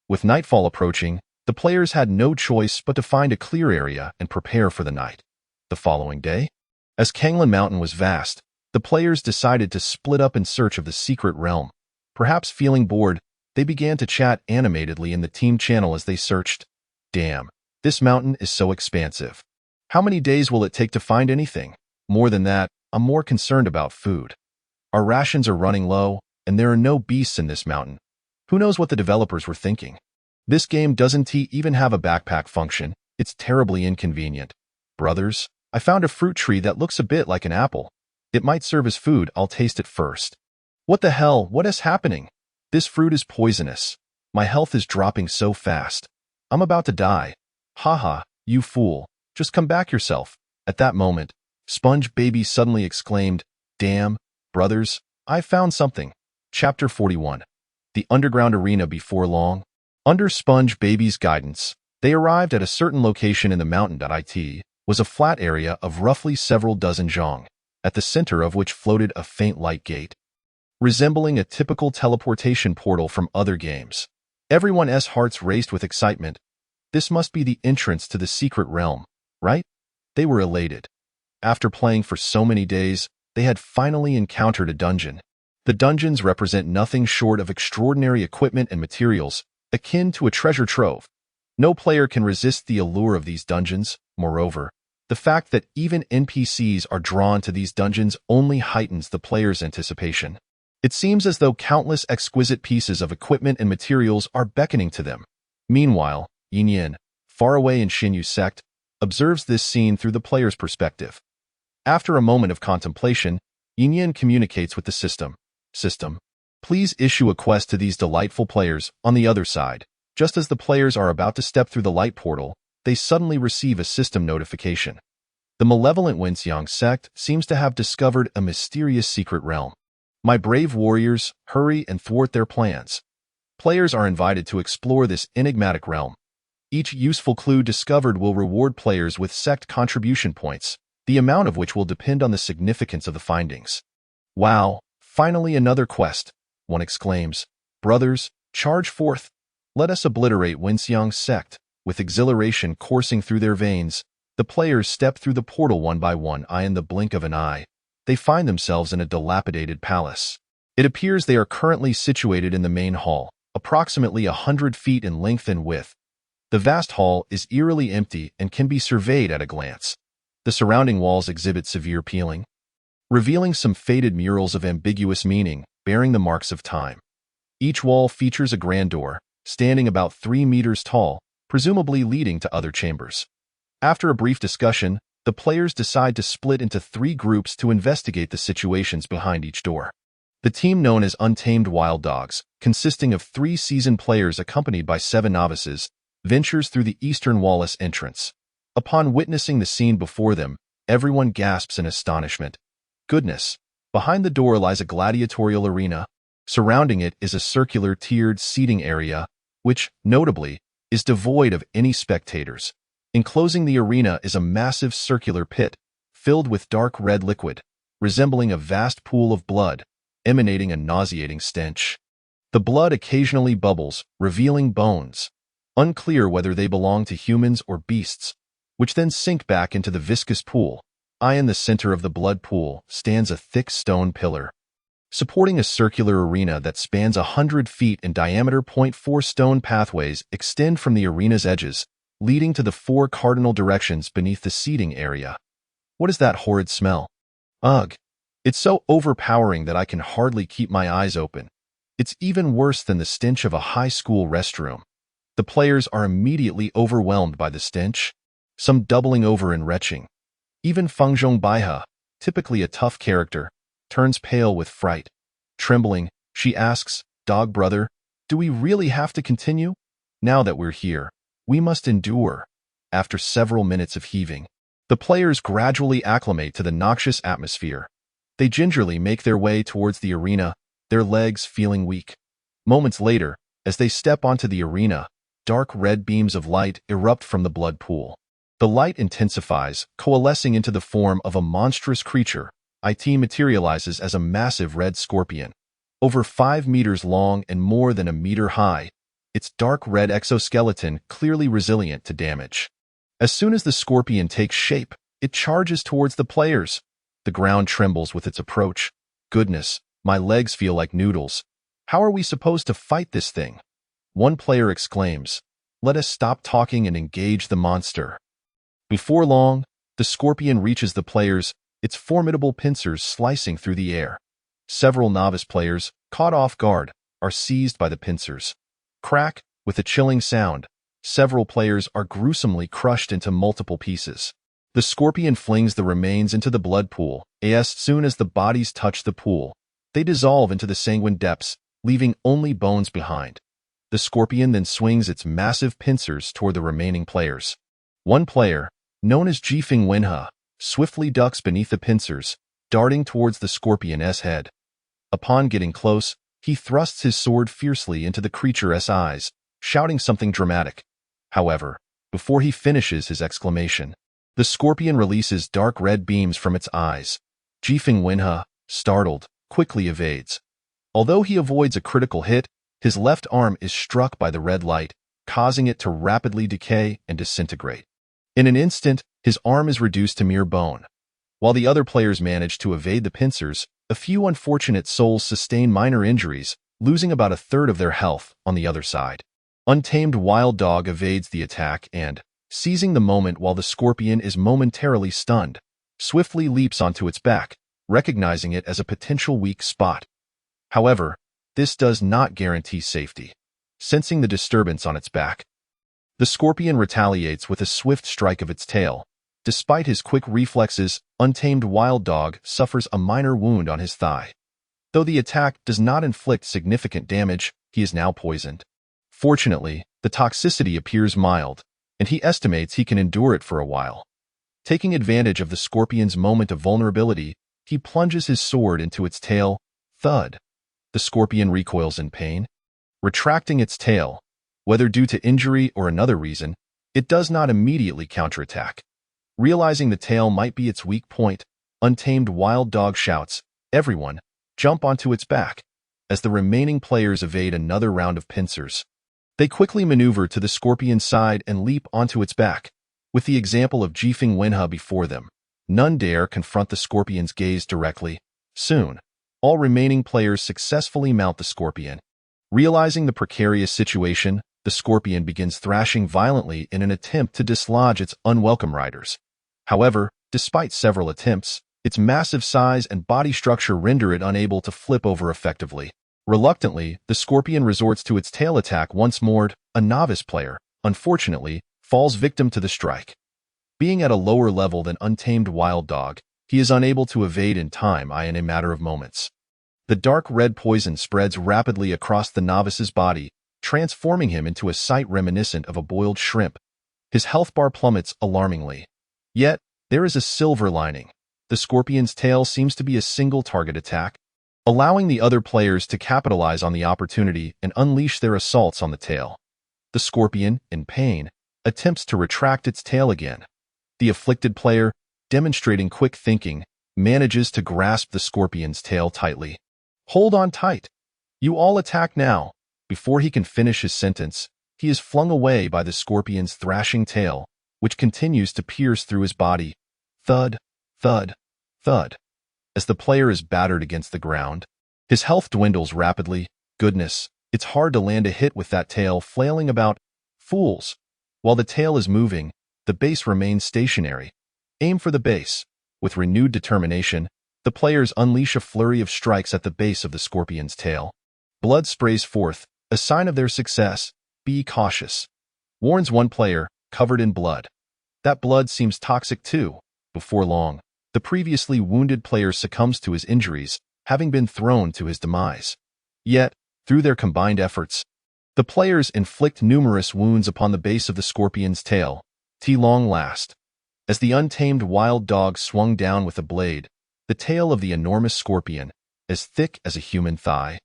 With nightfall approaching, the players had no choice but to find a clear area and prepare for the night. The following day, as Kanglen Mountain was vast, the players decided to split up in search of the secret realm. Perhaps feeling bored, they began to chat animatedly in the team channel as they searched. Damn, this mountain is so expansive. How many days will it take to find anything? More than that, I'm more concerned about food. Our rations are running low, and there are no beasts in this mountain. Who knows what the developers were thinking? This game doesn't even have a backpack function. It's terribly inconvenient. Brothers, I found a fruit tree that looks a bit like an apple. It might serve as food. I'll taste it first. What the hell? What is happening? This fruit is poisonous. My health is dropping so fast. I'm about to die. Haha, you fool. Just come back yourself. At that moment, Sponge Baby suddenly exclaimed, Damn, brothers, I found something. Chapter 41. The Underground Arena. Before long, under Sponge Baby's guidance, they arrived at a certain location in the mountain. It was a flat area of roughly several dozen zhong, at the center of which floated a faint light gate, resembling a typical teleportation portal from other games. Everyone's hearts raced with excitement. This must be the entrance to the secret realm, right? They were elated. After playing for so many days, they had finally encountered a dungeon. The dungeons represent nothing short of extraordinary equipment and materials, akin to a treasure trove. No player can resist the allure of these dungeons. Moreover, the fact that even NPCs are drawn to these dungeons only heightens the player's anticipation. It seems as though countless exquisite pieces of equipment and materials are beckoning to them. Meanwhile, Yin, far away in Xinyu sect, observes this scene through the player's perspective. After a moment of contemplation, Yin communicates with the system. System, please issue a quest to these delightful players on the other side. Just as the players are about to step through the light portal, they suddenly receive a system notification. The malevolent Wenxiang sect seems to have discovered a mysterious secret realm. My brave warriors, hurry and thwart their plans. Players are invited to explore this enigmatic realm. Each useful clue discovered will reward players with sect contribution points, the amount of which will depend on the significance of the findings. Wow, finally another quest, one exclaims. Brothers, charge forth. Let us obliterate Wenxiang sect. With exhilaration coursing through their veins, the players step through the portal one by one. In the blink of an eye, they find themselves in a dilapidated palace. It appears they are currently situated in the main hall, approximately 100 feet in length and width. The vast hall is eerily empty and can be surveyed at a glance. The surrounding walls exhibit severe peeling, revealing some faded murals of ambiguous meaning, bearing the marks of time. Each wall features a grand door, standing about 3 meters tall, presumably leading to other chambers. After a brief discussion, the players decide to split into 3 groups to investigate the situations behind each door. The team known as Untamed Wild Dogs, consisting of 3 seasoned players accompanied by 7 novices, ventures through the eastern wall-less entrance. Upon witnessing the scene before them, everyone gasps in astonishment. Goodness! Behind the door lies a gladiatorial arena. Surrounding it is a circular tiered seating area, which, notably, is devoid of any spectators. Enclosing the arena is a massive circular pit, filled with dark red liquid, resembling a vast pool of blood, emanating a nauseating stench. The blood occasionally bubbles, revealing bones, unclear whether they belong to humans or beasts, which then sink back into the viscous pool. In the center of the blood pool stands a thick stone pillar. Supporting a circular arena that spans 100 feet in diameter. 4 stone pathways extend from the arena's edges, leading to the 4 cardinal directions beneath the seating area. What is that horrid smell? Ugh! It's so overpowering that I can hardly keep my eyes open. It's even worse than the stench of a high school restroom. The players are immediately overwhelmed by the stench, some doubling over in retching. Even Feng Zhongbaihe, typically a tough character, turns pale with fright. Trembling, she asks, "Dog brother, do we really have to continue? Now that we're here, we must endure." After several minutes of heaving, the players gradually acclimate to the noxious atmosphere. They gingerly make their way towards the arena, their legs feeling weak. Moments later, as they step onto the arena, dark red beams of light erupt from the blood pool. The light intensifies, coalescing into the form of a monstrous creature. It materializes as a massive red scorpion. Over 5 meters long and more than a meter high, its dark red exoskeleton clearly resilient to damage. As soon as the scorpion takes shape, it charges towards the players. The ground trembles with its approach. Goodness, my legs feel like noodles. How are we supposed to fight this thing? One player exclaims, "Let us stop talking and engage the monster." Before long, the scorpion reaches the players, its formidable pincers slicing through the air. Several novice players, caught off guard, are seized by the pincers. Crack, with a chilling sound, several players are gruesomely crushed into multiple pieces. The scorpion flings the remains into the blood pool. As soon as the bodies touch the pool, they dissolve into the sanguine depths, leaving only bones behind. The scorpion then swings its massive pincers toward the remaining players. One player, known as Jifeng Wenhe, swiftly ducks beneath the pincers, darting towards the scorpion's head. Upon getting close, he thrusts his sword fiercely into the creature's eyes, shouting something dramatic. However, before he finishes his exclamation, the scorpion releases dark red beams from its eyes. Jifeng Wenhe, startled, quickly evades. Although he avoids a critical hit, his left arm is struck by the red light, causing it to rapidly decay and disintegrate. In an instant, his arm is reduced to mere bone. While the other players manage to evade the pincers, a few unfortunate souls sustain minor injuries, losing about a third of their health on the other side. Untamed Wild Dog evades the attack and, seizing the moment while the scorpion is momentarily stunned, swiftly leaps onto its back, recognizing it as a potential weak spot. However, this does not guarantee safety. Sensing the disturbance on its back, the scorpion retaliates with a swift strike of its tail. Despite his quick reflexes, Untamed Wild Dog suffers a minor wound on his thigh. Though the attack does not inflict significant damage, he is now poisoned. Fortunately, the toxicity appears mild, and he estimates he can endure it for a while. Taking advantage of the scorpion's moment of vulnerability, he plunges his sword into its tail. Thud. The scorpion recoils in pain. Retracting its tail, whether due to injury or another reason, it does not immediately counterattack. Realizing the tail might be its weak point, Untamed Wild Dog shouts, "Everyone, jump onto its back," as the remaining players evade another round of pincers. They quickly maneuver to the scorpion's side and leap onto its back. With the example of Jifeng Wenhe before them, none dare confront the scorpion's gaze directly. Soon, all remaining players successfully mount the scorpion. Realizing the precarious situation, the scorpion begins thrashing violently in an attempt to dislodge its unwelcome riders. However, despite several attempts, its massive size and body structure render it unable to flip over effectively. Reluctantly, the scorpion resorts to its tail attack once more. A novice player, unfortunately, falls victim to the strike. Being at a lower level than Untamed Wild Dog, he is unable to evade in time in a matter of moments. The dark red poison spreads rapidly across the novice's body, transforming him into a sight reminiscent of a boiled shrimp. His health bar plummets alarmingly. Yet, there is a silver lining. The scorpion's tail seems to be a single target attack, allowing the other players to capitalize on the opportunity and unleash their assaults on the tail. The scorpion, in pain, attempts to retract its tail again. The afflicted player, demonstrating quick thinking, manages to grasp the scorpion's tail tightly. "Hold on tight. You all attack now." Before he can finish his sentence, he is flung away by the scorpion's thrashing tail, which continues to pierce through his body. Thud, thud, thud. As the player is battered against the ground, his health dwindles rapidly. Goodness, it's hard to land a hit with that tail flailing about. Fools. While the tail is moving, the base remains stationary. Aim for the base. With renewed determination, the players unleash a flurry of strikes at the base of the scorpion's tail. Blood sprays forth, a sign of their success. Be cautious, warns one player, covered in blood. That blood seems toxic too. Before long, the previously wounded player succumbs to his injuries, having been thrown to his demise. Yet, through their combined efforts, the players inflict numerous wounds upon the base of the scorpion's tail. Long last. As the untamed wild dog swung down with a blade, the tail of the enormous scorpion, as thick as a human thigh,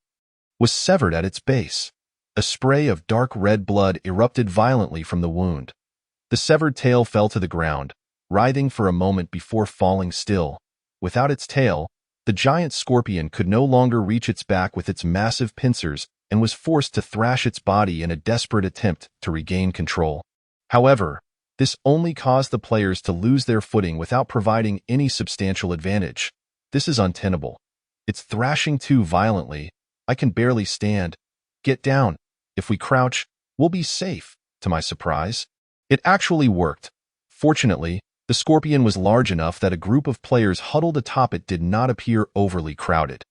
was severed at its base. A spray of dark red blood erupted violently from the wound. The severed tail fell to the ground, writhing for a moment before falling still. Without its tail, the giant scorpion could no longer reach its back with its massive pincers and was forced to thrash its body in a desperate attempt to regain control. However, this only caused the players to lose their footing without providing any substantial advantage. This is untenable. It's thrashing too violently. I can barely stand. Get down. If we crouch, we'll be safe. To my surprise, it actually worked. Fortunately, the scorpion was large enough that a group of players huddled atop it did not appear overly crowded.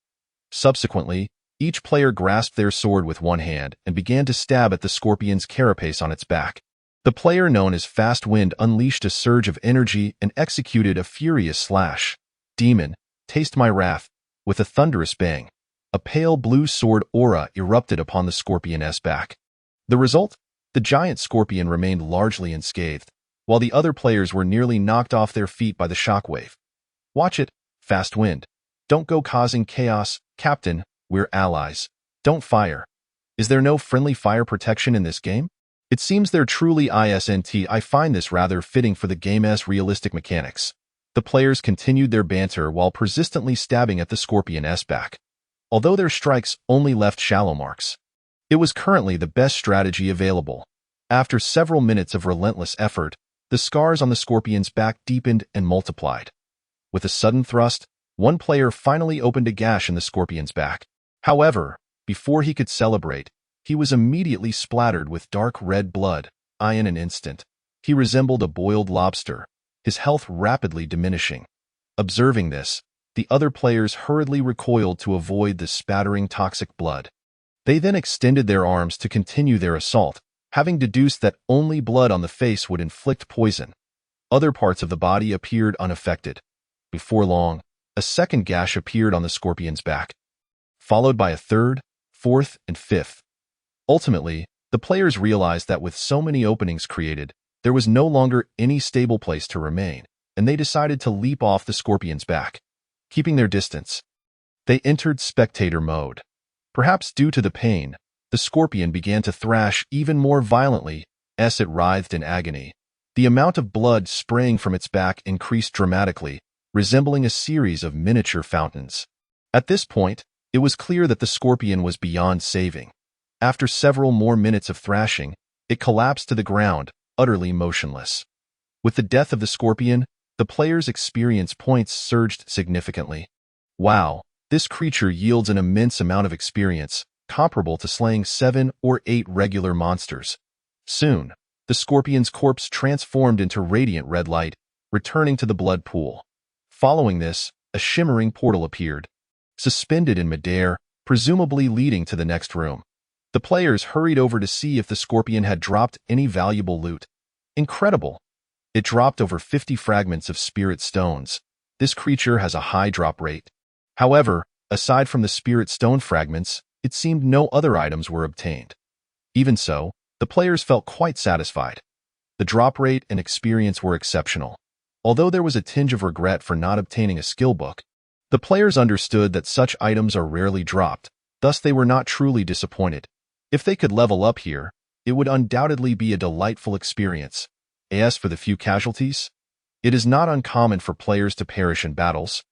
Subsequently, each player grasped their sword with one hand and began to stab at the scorpion's carapace on its back. The player known as Fast Wind unleashed a surge of energy and executed a furious slash. Demon, taste my wrath. With a thunderous bang, a pale blue sword aura erupted upon the scorpion's back. The result? The giant scorpion remained largely unscathed, while the other players were nearly knocked off their feet by the shockwave. Watch it, Fast Wind. Don't go causing chaos, Captain. We're allies. Don't fire. Is there no friendly fire protection in this game? It seems there truly isn't. I find this rather fitting for the game's realistic mechanics. The players continued their banter while persistently stabbing at the scorpion's back, although their strikes only left shallow marks. It was currently the best strategy available. After several minutes of relentless effort, the scars on the scorpion's back deepened and multiplied. With a sudden thrust, one player finally opened a gash in the scorpion's back. However, before he could celebrate, he was immediately splattered with dark red blood. In an instant, he resembled a boiled lobster, his health rapidly diminishing. Observing this, the other players hurriedly recoiled to avoid the spattering toxic blood. They then extended their arms to continue their assault, having deduced that only blood on the face would inflict poison. Other parts of the body appeared unaffected. Before long, a second gash appeared on the scorpion's back, followed by a third, fourth, and fifth. Ultimately, the players realized that with so many openings created, there was no longer any stable place to remain, and they decided to leap off the scorpion's back. Keeping their distance, they entered spectator mode. Perhaps due to the pain, the scorpion began to thrash even more violently as it writhed in agony. The amount of blood spraying from its back increased dramatically, resembling a series of miniature fountains. At this point, it was clear that the scorpion was beyond saving. After several more minutes of thrashing, it collapsed to the ground, utterly motionless. With the death of the scorpion, the player's experience points surged significantly. Wow, this creature yields an immense amount of experience, comparable to slaying 7 or 8 regular monsters. Soon, the scorpion's corpse transformed into radiant red light, returning to the blood pool. Following this, a shimmering portal appeared, suspended in midair, presumably leading to the next room. The players hurried over to see if the scorpion had dropped any valuable loot. Incredible! It dropped over 50 fragments of spirit stones. This creature has a high drop rate. However, aside from the spirit stone fragments, it seemed no other items were obtained. Even so, the players felt quite satisfied. The drop rate and experience were exceptional. Although there was a tinge of regret for not obtaining a skill book, the players understood that such items are rarely dropped, thus they were not truly disappointed. If they could level up here, it would undoubtedly be a delightful experience. As for the few casualties, it is not uncommon for players to perish in battles.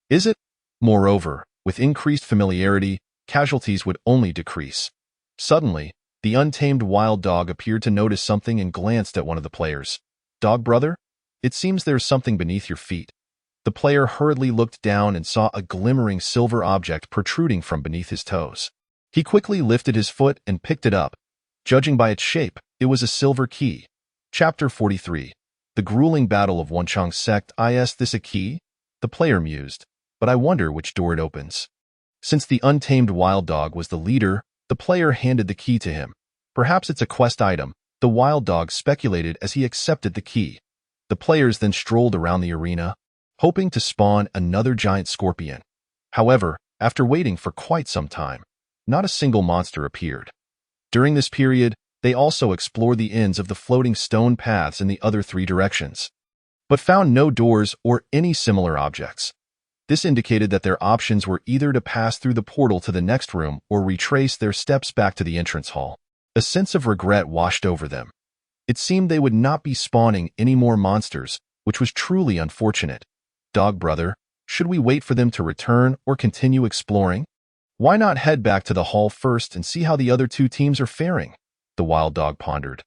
Is it? Moreover, with increased familiarity, casualties would only decrease. Suddenly, the untamed wild dog appeared to notice something and glanced at one of the players. Dog brother? It seems there's something beneath your feet. The player hurriedly looked down and saw a glimmering silver object protruding from beneath his toes. He quickly lifted his foot and picked it up. Judging by its shape, it was a silver key. Chapter 43. The Grueling Battle of Wanchang Sect. Is this a key? The player mused, but I wonder which door it opens. Since the untamed wild dog was the leader, the player handed the key to him. Perhaps it's a quest item, the wild dog speculated as he accepted the key. The players then strolled around the arena, hoping to spawn another giant scorpion. However, after waiting for quite some time, not a single monster appeared. During this period, they also explored the ends of the floating stone paths in the other three directions, but found no doors or any similar objects. This indicated that their options were either to pass through the portal to the next room or retrace their steps back to the entrance hall. A sense of regret washed over them. It seemed they would not be spawning any more monsters, which was truly unfortunate. Dog brother, should we wait for them to return or continue exploring? Why not head back to the hall first and see how the other two teams are faring? The wild dog pondered.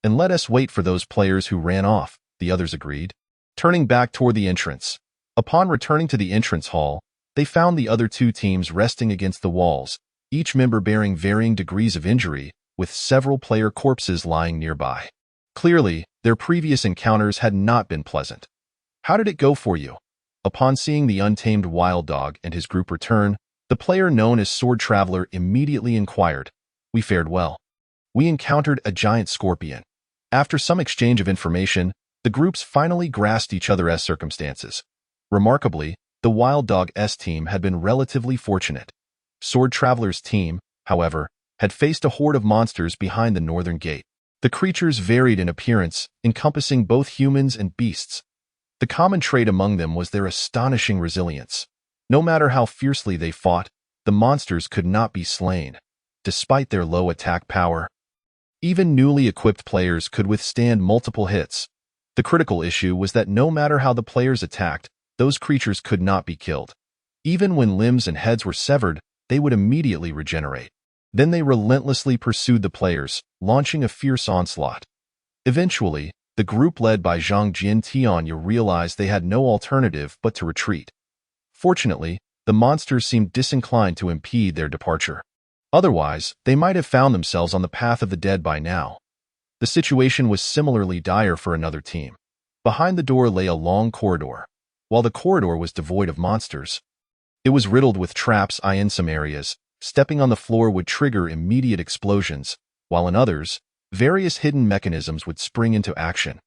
And let us wait for those players who ran off, the others agreed. Turning back toward the entrance. Upon returning to the entrance hall, they found the other two teams resting against the walls, each member bearing varying degrees of injury, with several player corpses lying nearby. Clearly, their previous encounters had not been pleasant. How did it go for you? Upon seeing the untamed wild dog and his group return, the player known as Sword Traveler immediately inquired. We fared well. We encountered a giant scorpion. After some exchange of information, the groups finally grasped each other's circumstances. Remarkably, the Wild Dog's team had been relatively fortunate. Sword Traveler's team, however, had faced a horde of monsters behind the northern gate. The creatures varied in appearance, encompassing both humans and beasts. The common trait among them was their astonishing resilience. No matter how fiercely they fought, the monsters could not be slain, despite their low attack power. Even newly equipped players could withstand multiple hits. The critical issue was that no matter how the players attacked, those creatures could not be killed. Even when limbs and heads were severed, they would immediately regenerate. Then they relentlessly pursued the players, launching a fierce onslaught. Eventually, the group led by Zhang Jintianya realized they had no alternative but to retreat. Fortunately, the monsters seemed disinclined to impede their departure. Otherwise, they might have found themselves on the path of the dead by now. The situation was similarly dire for another team. Behind the door lay a long corridor. While the corridor was devoid of monsters, it was riddled with traps. In some areas, stepping on the floor would trigger immediate explosions, while in others, various hidden mechanisms would spring into action.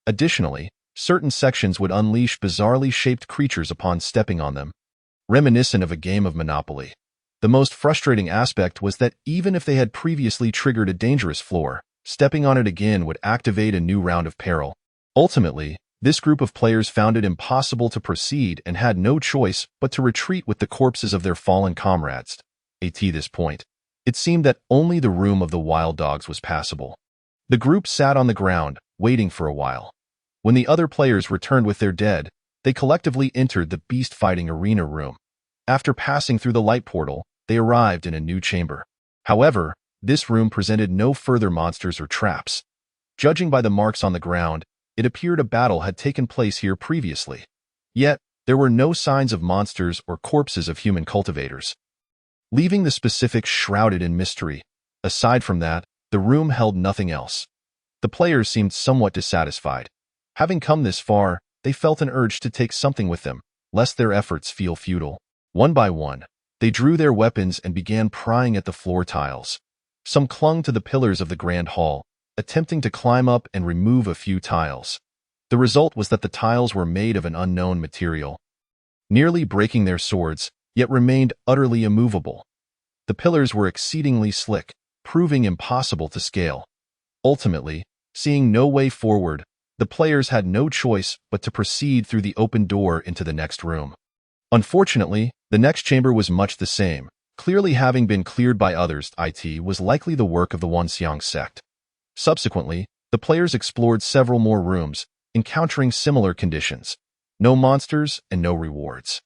Additionally, certain sections would unleash bizarrely shaped creatures upon stepping on them, reminiscent of a game of Monopoly. The most frustrating aspect was that even if they had previously triggered a dangerous floor, stepping on it again would activate a new round of peril. Ultimately, this group of players found it impossible to proceed and had no choice but to retreat with the corpses of their fallen comrades. At this point, it seemed that only the room of the wild dogs was passable. The group sat on the ground, waiting for a while. When the other players returned with their dead, they collectively entered the beast-fighting arena room. After passing through the light portal, they arrived in a new chamber. However, this room presented no further monsters or traps. Judging by the marks on the ground, it appeared a battle had taken place here previously. Yet, there were no signs of monsters or corpses of human cultivators, leaving the specifics shrouded in mystery. Aside from that, the room held nothing else. The players seemed somewhat dissatisfied. Having come this far, they felt an urge to take something with them, lest their efforts feel futile. One by one, they drew their weapons and began prying at the floor tiles. Some clung to the pillars of the grand hall, attempting to climb up and remove a few tiles. The result was that the tiles were made of an unknown material, nearly breaking their swords, yet remained utterly immovable. The pillars were exceedingly slick, proving impossible to scale. Ultimately, seeing no way forward, The players had no choice but to proceed through the open door into the next room. Unfortunately, the next chamber was much the same. Clearly having been cleared by others, it was likely the work of the Wanxiang sect. Subsequently, the players explored several more rooms, encountering similar conditions. No monsters and no rewards.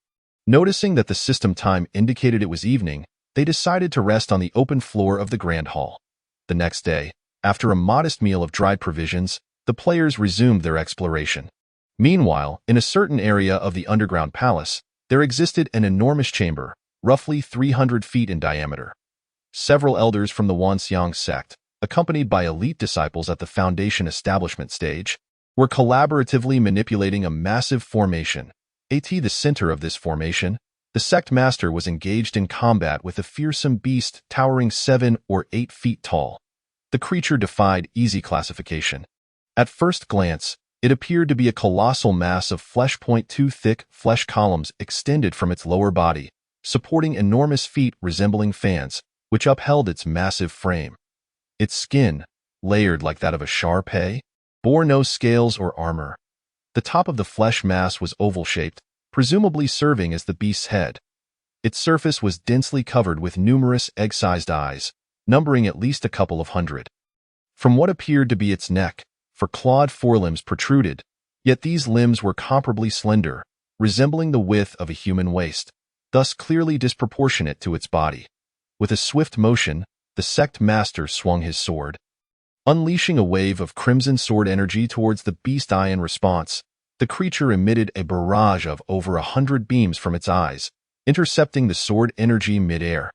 Noticing that the system time indicated it was evening, they decided to rest on the open floor of the Grand Hall. The next day, after a modest meal of dried provisions, the players resumed their exploration. Meanwhile, in a certain area of the underground palace, there existed an enormous chamber, roughly 300 feet in diameter. Several elders from the Wanxiang sect, accompanied by elite disciples at the Foundation establishment stage, were collaboratively manipulating a massive formation. At the center of this formation, the sect master was engaged in combat with a fearsome beast towering 7 or 8 feet tall. The creature defied easy classification. At first glance, it appeared to be a colossal mass of flesh. Two thick flesh columns extended from its lower body, supporting enormous feet resembling fans, which upheld its massive frame. Its skin, layered like that of a Shar-Pei, bore no scales or armor. The top of the flesh mass was oval-shaped, presumably serving as the beast's head. Its surface was densely covered with numerous egg-sized eyes, numbering at least a couple of hundred. From what appeared to be its neck, clawed forelimbs protruded, yet these limbs were comparably slender, resembling the width of a human waist, thus clearly disproportionate to its body. With a swift motion, the sect master swung his sword, unleashing a wave of crimson sword energy towards the beast eye. In response, the creature emitted a barrage of over 100 beams from its eyes, intercepting the sword energy mid-air.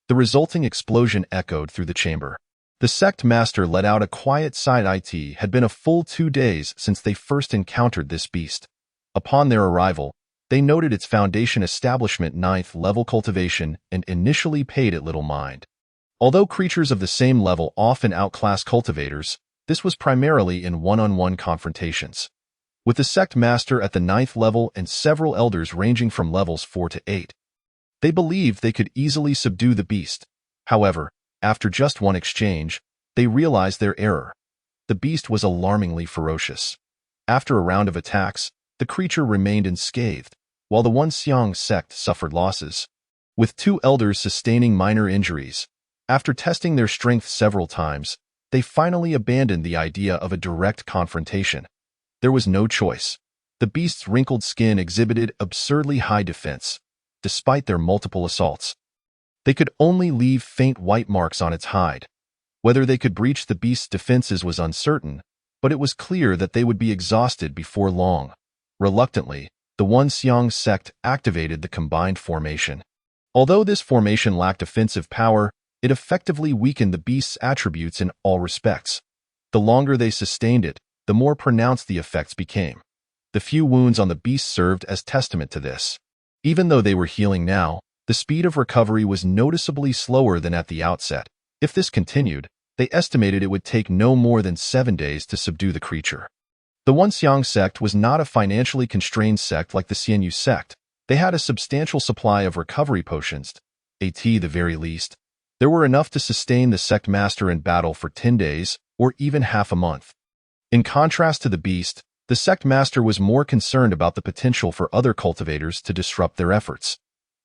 The resulting explosion echoed through the chamber. The sect master let out a quiet sigh. It had been a full 2 days since they first encountered this beast. Upon their arrival, they noted its Foundation establishment 9th level cultivation and initially paid it little mind. Although creatures of the same level often outclass cultivators, this was primarily in one-on-one confrontations. With the sect master at the 9th level and several elders ranging from levels 4 to 8, they believed they could easily subdue the beast. However, after just one exchange, they realized their error. The beast was alarmingly ferocious. After a round of attacks, the creature remained unscathed, while the Wanxiang sect suffered losses, with 2 elders sustaining minor injuries. After testing their strength several times, they finally abandoned the idea of a direct confrontation. There was no choice. The beast's wrinkled skin exhibited absurdly high defense, despite their multiple assaults. They could only leave faint white marks on its hide. Whether they could breach the beast's defenses was uncertain, but it was clear that they would be exhausted before long. Reluctantly, the Wanxiang sect activated the combined formation. Although this formation lacked offensive power, it effectively weakened the beast's attributes in all respects. The longer they sustained it, the more pronounced the effects became. The few wounds on the beast served as testament to this. Even though they were healing now, the speed of recovery was noticeably slower than at the outset. If this continued, they estimated it would take no more than 7 days to subdue the creature. The Wanxiang sect was not a financially constrained sect like the Xianyu sect. They had a substantial supply of recovery potions, at the very least. There were enough to sustain the sect master in battle for 10 days, or even half a month. In contrast to the beast, the sect master was more concerned about the potential for other cultivators to disrupt their efforts.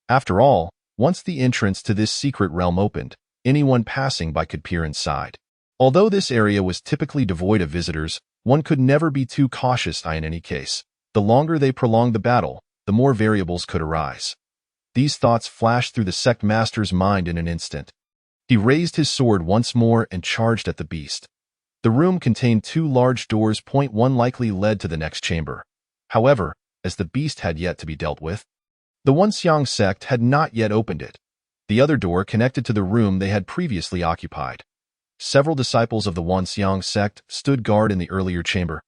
After all, once the entrance to this secret realm opened, anyone passing by could peer inside. Although this area was typically devoid of visitors, one could never be too cautious in any case. The longer they prolonged the battle, the more variables could arise. These thoughts flashed through the sect master's mind in an instant. He raised his sword once more and charged at the beast. The room contained 2 large doors. One likely led to the next chamber. However, as the beast had yet to be dealt with, the Wanxiang sect had not yet opened it. The other door connected to the room they had previously occupied. Several disciples of the Wanxiang sect stood guard in the earlier chamber,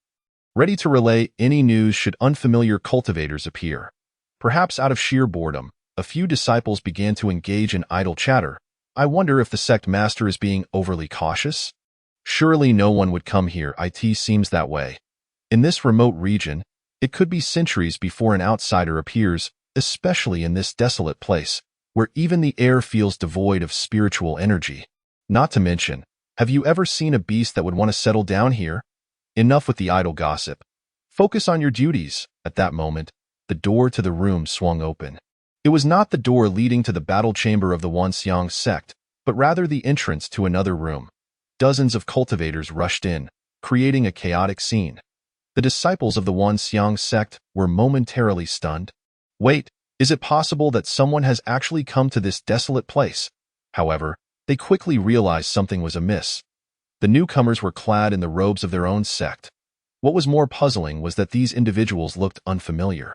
ready to relay any news should unfamiliar cultivators appear. Perhaps out of sheer boredom, a few disciples began to engage in idle chatter. I wonder if the sect master is being overly cautious? Surely no one would come here. It seems that way. In this remote region, it could be centuries before an outsider appears, especially in this desolate place, where even the air feels devoid of spiritual energy. Not to mention, have you ever seen a beast that would want to settle down here? Enough with the idle gossip. Focus on your duties." At that moment, the door to the room swung open. It was not the door leading to the battle chamber of the Wanxiang sect, but rather the entrance to another room. Dozens of cultivators rushed in, creating a chaotic scene. The disciples of the Wanxiang sect were momentarily stunned. Wait, is it possible that someone has actually come to this desolate place? However, they quickly realized something was amiss. The newcomers were clad in the robes of their own sect. What was more puzzling was that these individuals looked unfamiliar.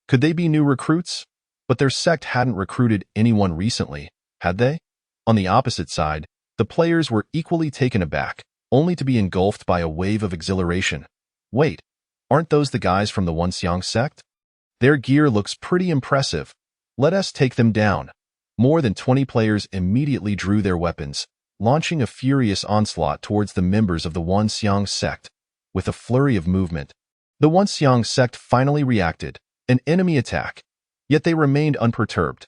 Could they be new recruits? But their sect hadn't recruited anyone recently, had they? On the opposite side, the players were equally taken aback, only to be engulfed by a wave of exhilaration. Wait, aren't those the guys from the Wanxiang sect? Their gear looks pretty impressive. Let us take them down. More than 20 players immediately drew their weapons, launching a furious onslaught towards the members of the Wanxiang sect. With a flurry of movement, the Wanxiang sect finally reacted, an enemy attack, yet they remained unperturbed.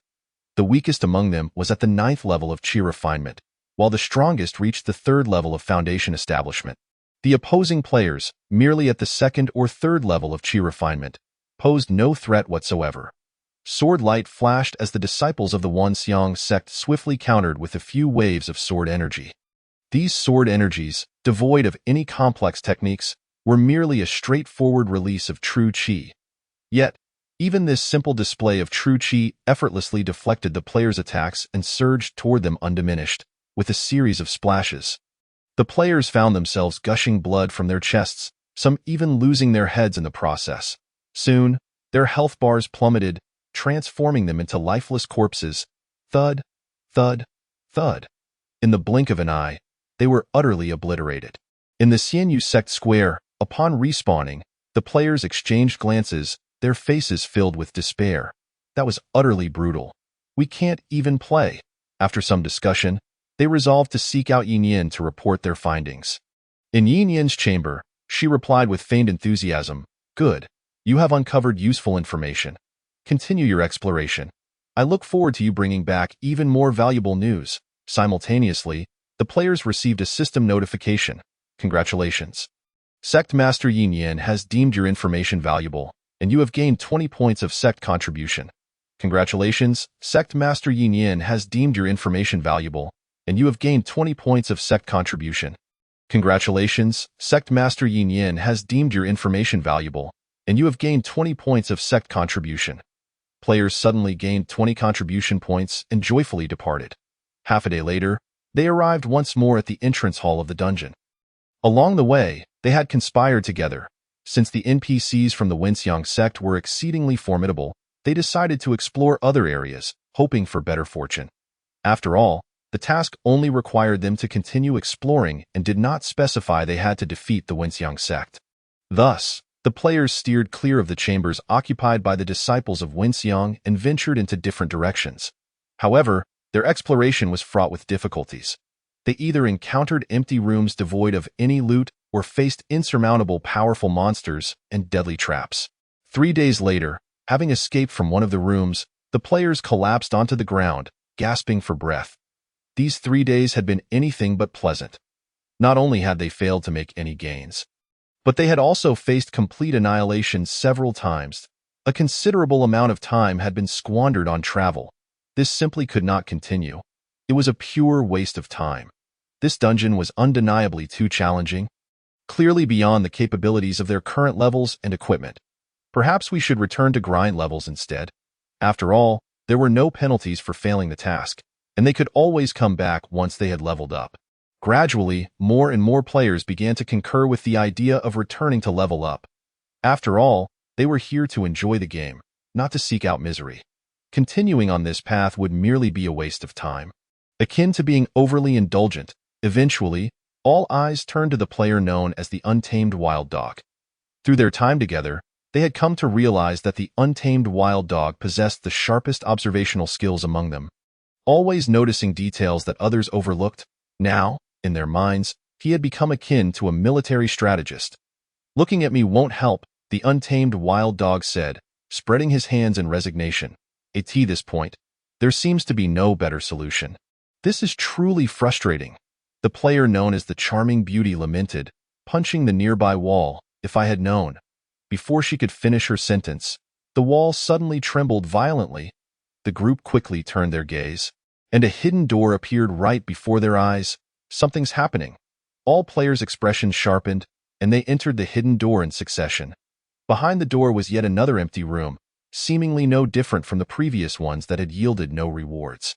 The weakest among them was at the 9th level of Qi refinement, while the strongest reached the 3rd level of foundation establishment. The opposing players, merely at the 2nd or 3rd level of Qi refinement, posed no threat whatsoever. Sword light flashed as the disciples of the Wanxiang sect swiftly countered with a few waves of sword energy. These sword energies, devoid of any complex techniques, were merely a straightforward release of true Qi. Yet, even this simple display of true Qi effortlessly deflected the players' attacks and surged toward them undiminished, with a series of splashes. The players found themselves gushing blood from their chests, some even losing their heads in the process. Soon, their health bars plummeted, transforming them into lifeless corpses. Thud, thud, thud. In the blink of an eye, they were utterly obliterated. In the Xianyu sect square, upon respawning, the players exchanged glances, their faces filled with despair. That was utterly brutal. We can't even play. After some discussion, they resolved to seek out Yin Yin to report their findings. In Yin Yin's chamber, she replied with feigned enthusiasm, "Good. You have uncovered useful information. Continue your exploration. I look forward to you bringing back even more valuable news." Simultaneously, the players received a system notification. "Congratulations. Sect Master Yin Yin has deemed your information valuable, and you have gained 20 points of sect contribution." Congratulations, Sect Master Yin Yin has deemed your information valuable, and you have gained 20 points of sect contribution. Congratulations, Sect Master Yin Yin has deemed your information valuable, and you have gained 20 points of sect contribution. Players suddenly gained 20 contribution points and joyfully departed. Half a day later, they arrived once more at the entrance hall of the dungeon. Along the way, they had conspired together. Since the NPCs from the Wanxiang sect were exceedingly formidable, they decided to explore other areas, hoping for better fortune. After all, the task only required them to continue exploring and did not specify they had to defeat the Wanxiang sect. Thus, the players steered clear of the chambers occupied by the disciples of Wanxiang and ventured into different directions. However, their exploration was fraught with difficulties. They either encountered empty rooms devoid of any loot or faced insurmountable powerful monsters and deadly traps. 3 days later, having escaped from one of the rooms, the players collapsed onto the ground, gasping for breath. These 3 days had been anything but pleasant. Not only had they failed to make any gains, but they had also faced complete annihilation several times. A considerable amount of time had been squandered on travel. This simply could not continue. It was a pure waste of time. This dungeon was undeniably too challenging, clearly beyond the capabilities of their current levels and equipment. Perhaps we should return to grind levels instead. After all, there were no penalties for failing the task, and they could always come back once they had leveled up. Gradually, more and more players began to concur with the idea of returning to level up. After all, they were here to enjoy the game, not to seek out misery. Continuing on this path would merely be a waste of time, akin to being overly indulgent. Eventually, all eyes turned to the player known as the Untamed Wild Dog. Through their time together, they had come to realize that the Untamed Wild Dog possessed the sharpest observational skills among them, always noticing details that others overlooked. Now, in their minds, he had become akin to a military strategist. "Looking at me won't help," the Untamed Wild Dog said, spreading his hands in resignation. At this point, there seems to be no better solution. "This is truly frustrating," the player known as the Charming Beauty lamented, punching the nearby wall, if I had known. Before she could finish her sentence, the wall suddenly trembled violently. The group quickly turned their gaze, and a hidden door appeared right before their eyes. Something's happening. All players' expressions sharpened, and they entered the hidden door in succession. Behind the door was yet another empty room, seemingly no different from the previous ones that had yielded no rewards.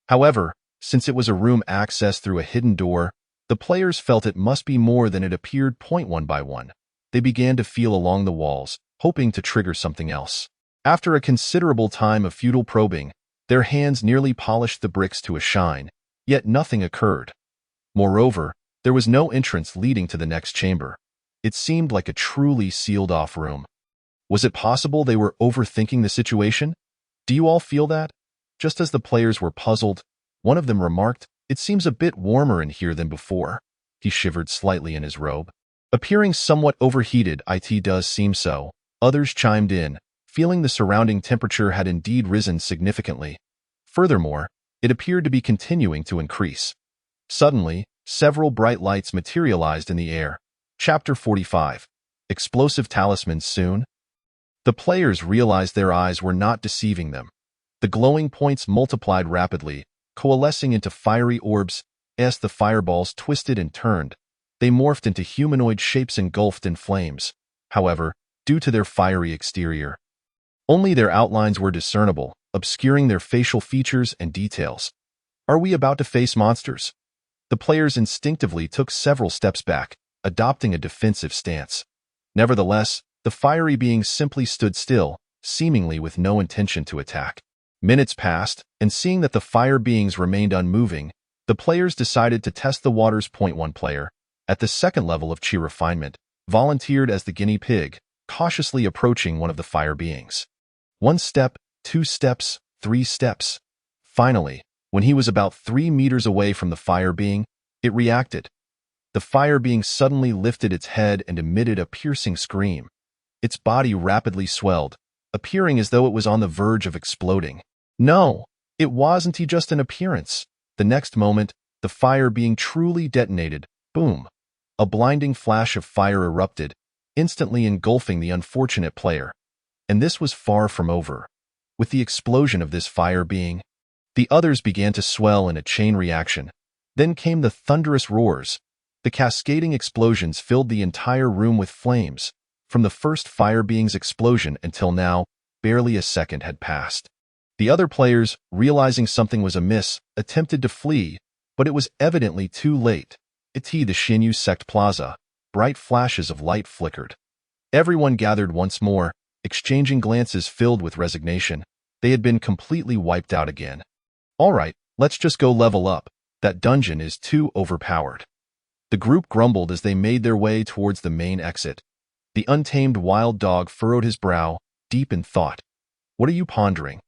However, since it was a room accessed through a hidden door, the players felt it must be more than it appeared. One by one, they began to feel along the walls, hoping to trigger something else. After a considerable time of futile probing, their hands nearly polished the bricks to a shine, yet nothing occurred. Moreover, there was no entrance leading to the next chamber. It seemed like a truly sealed-off room. Was it possible they were overthinking the situation? Do you all feel that? Just as the players were puzzled, one of them remarked, "It seems a bit warmer in here than before." He shivered slightly in his robe. Appearing somewhat overheated, "It does seem so." Others chimed in, feeling the surrounding temperature had indeed risen significantly. Furthermore, it appeared to be continuing to increase. Suddenly, several bright lights materialized in the air. Chapter 45. Explosive Talismans Soon. The players realized their eyes were not deceiving them. The glowing points multiplied rapidly, coalescing into fiery orbs. As the fireballs twisted and turned, they morphed into humanoid shapes engulfed in flames. However, due to their fiery exterior, only their outlines were discernible, obscuring their facial features and details. Are we about to face monsters? The players instinctively took several steps back, adopting a defensive stance. Nevertheless, the fiery beings simply stood still, seemingly with no intention to attack. Minutes passed, and seeing that the fire beings remained unmoving, the players decided to test the waters. One player, at the second level of chi refinement, volunteered as the guinea pig, cautiously approaching one of the fire beings. 1 step, 2 steps, 3 steps. Finally, when he was about 3 meters away from the fire being, it reacted. The fire being suddenly lifted its head and emitted a piercing scream. Its body rapidly swelled, appearing as though it was on the verge of exploding. No, it wasn't just an appearance. The next moment, the fire being truly detonated. Boom! A blinding flash of fire erupted, instantly engulfing the unfortunate player. And this was far from over. With the explosion of this fire being, the others began to swell in a chain reaction. Then came the thunderous roars. The cascading explosions filled the entire room with flames. From the first fire being's explosion until now, barely a second had passed. The other players, realizing something was amiss, attempted to flee, but it was evidently too late. The Shinyu Sect Plaza, bright flashes of light flickered. Everyone gathered once more, exchanging glances filled with resignation. They had been completely wiped out again. All right, let's just go level up. That dungeon is too overpowered. The group grumbled as they made their way towards the main exit. The untamed wild dog furrowed his brow, deep in thought. What are you pondering?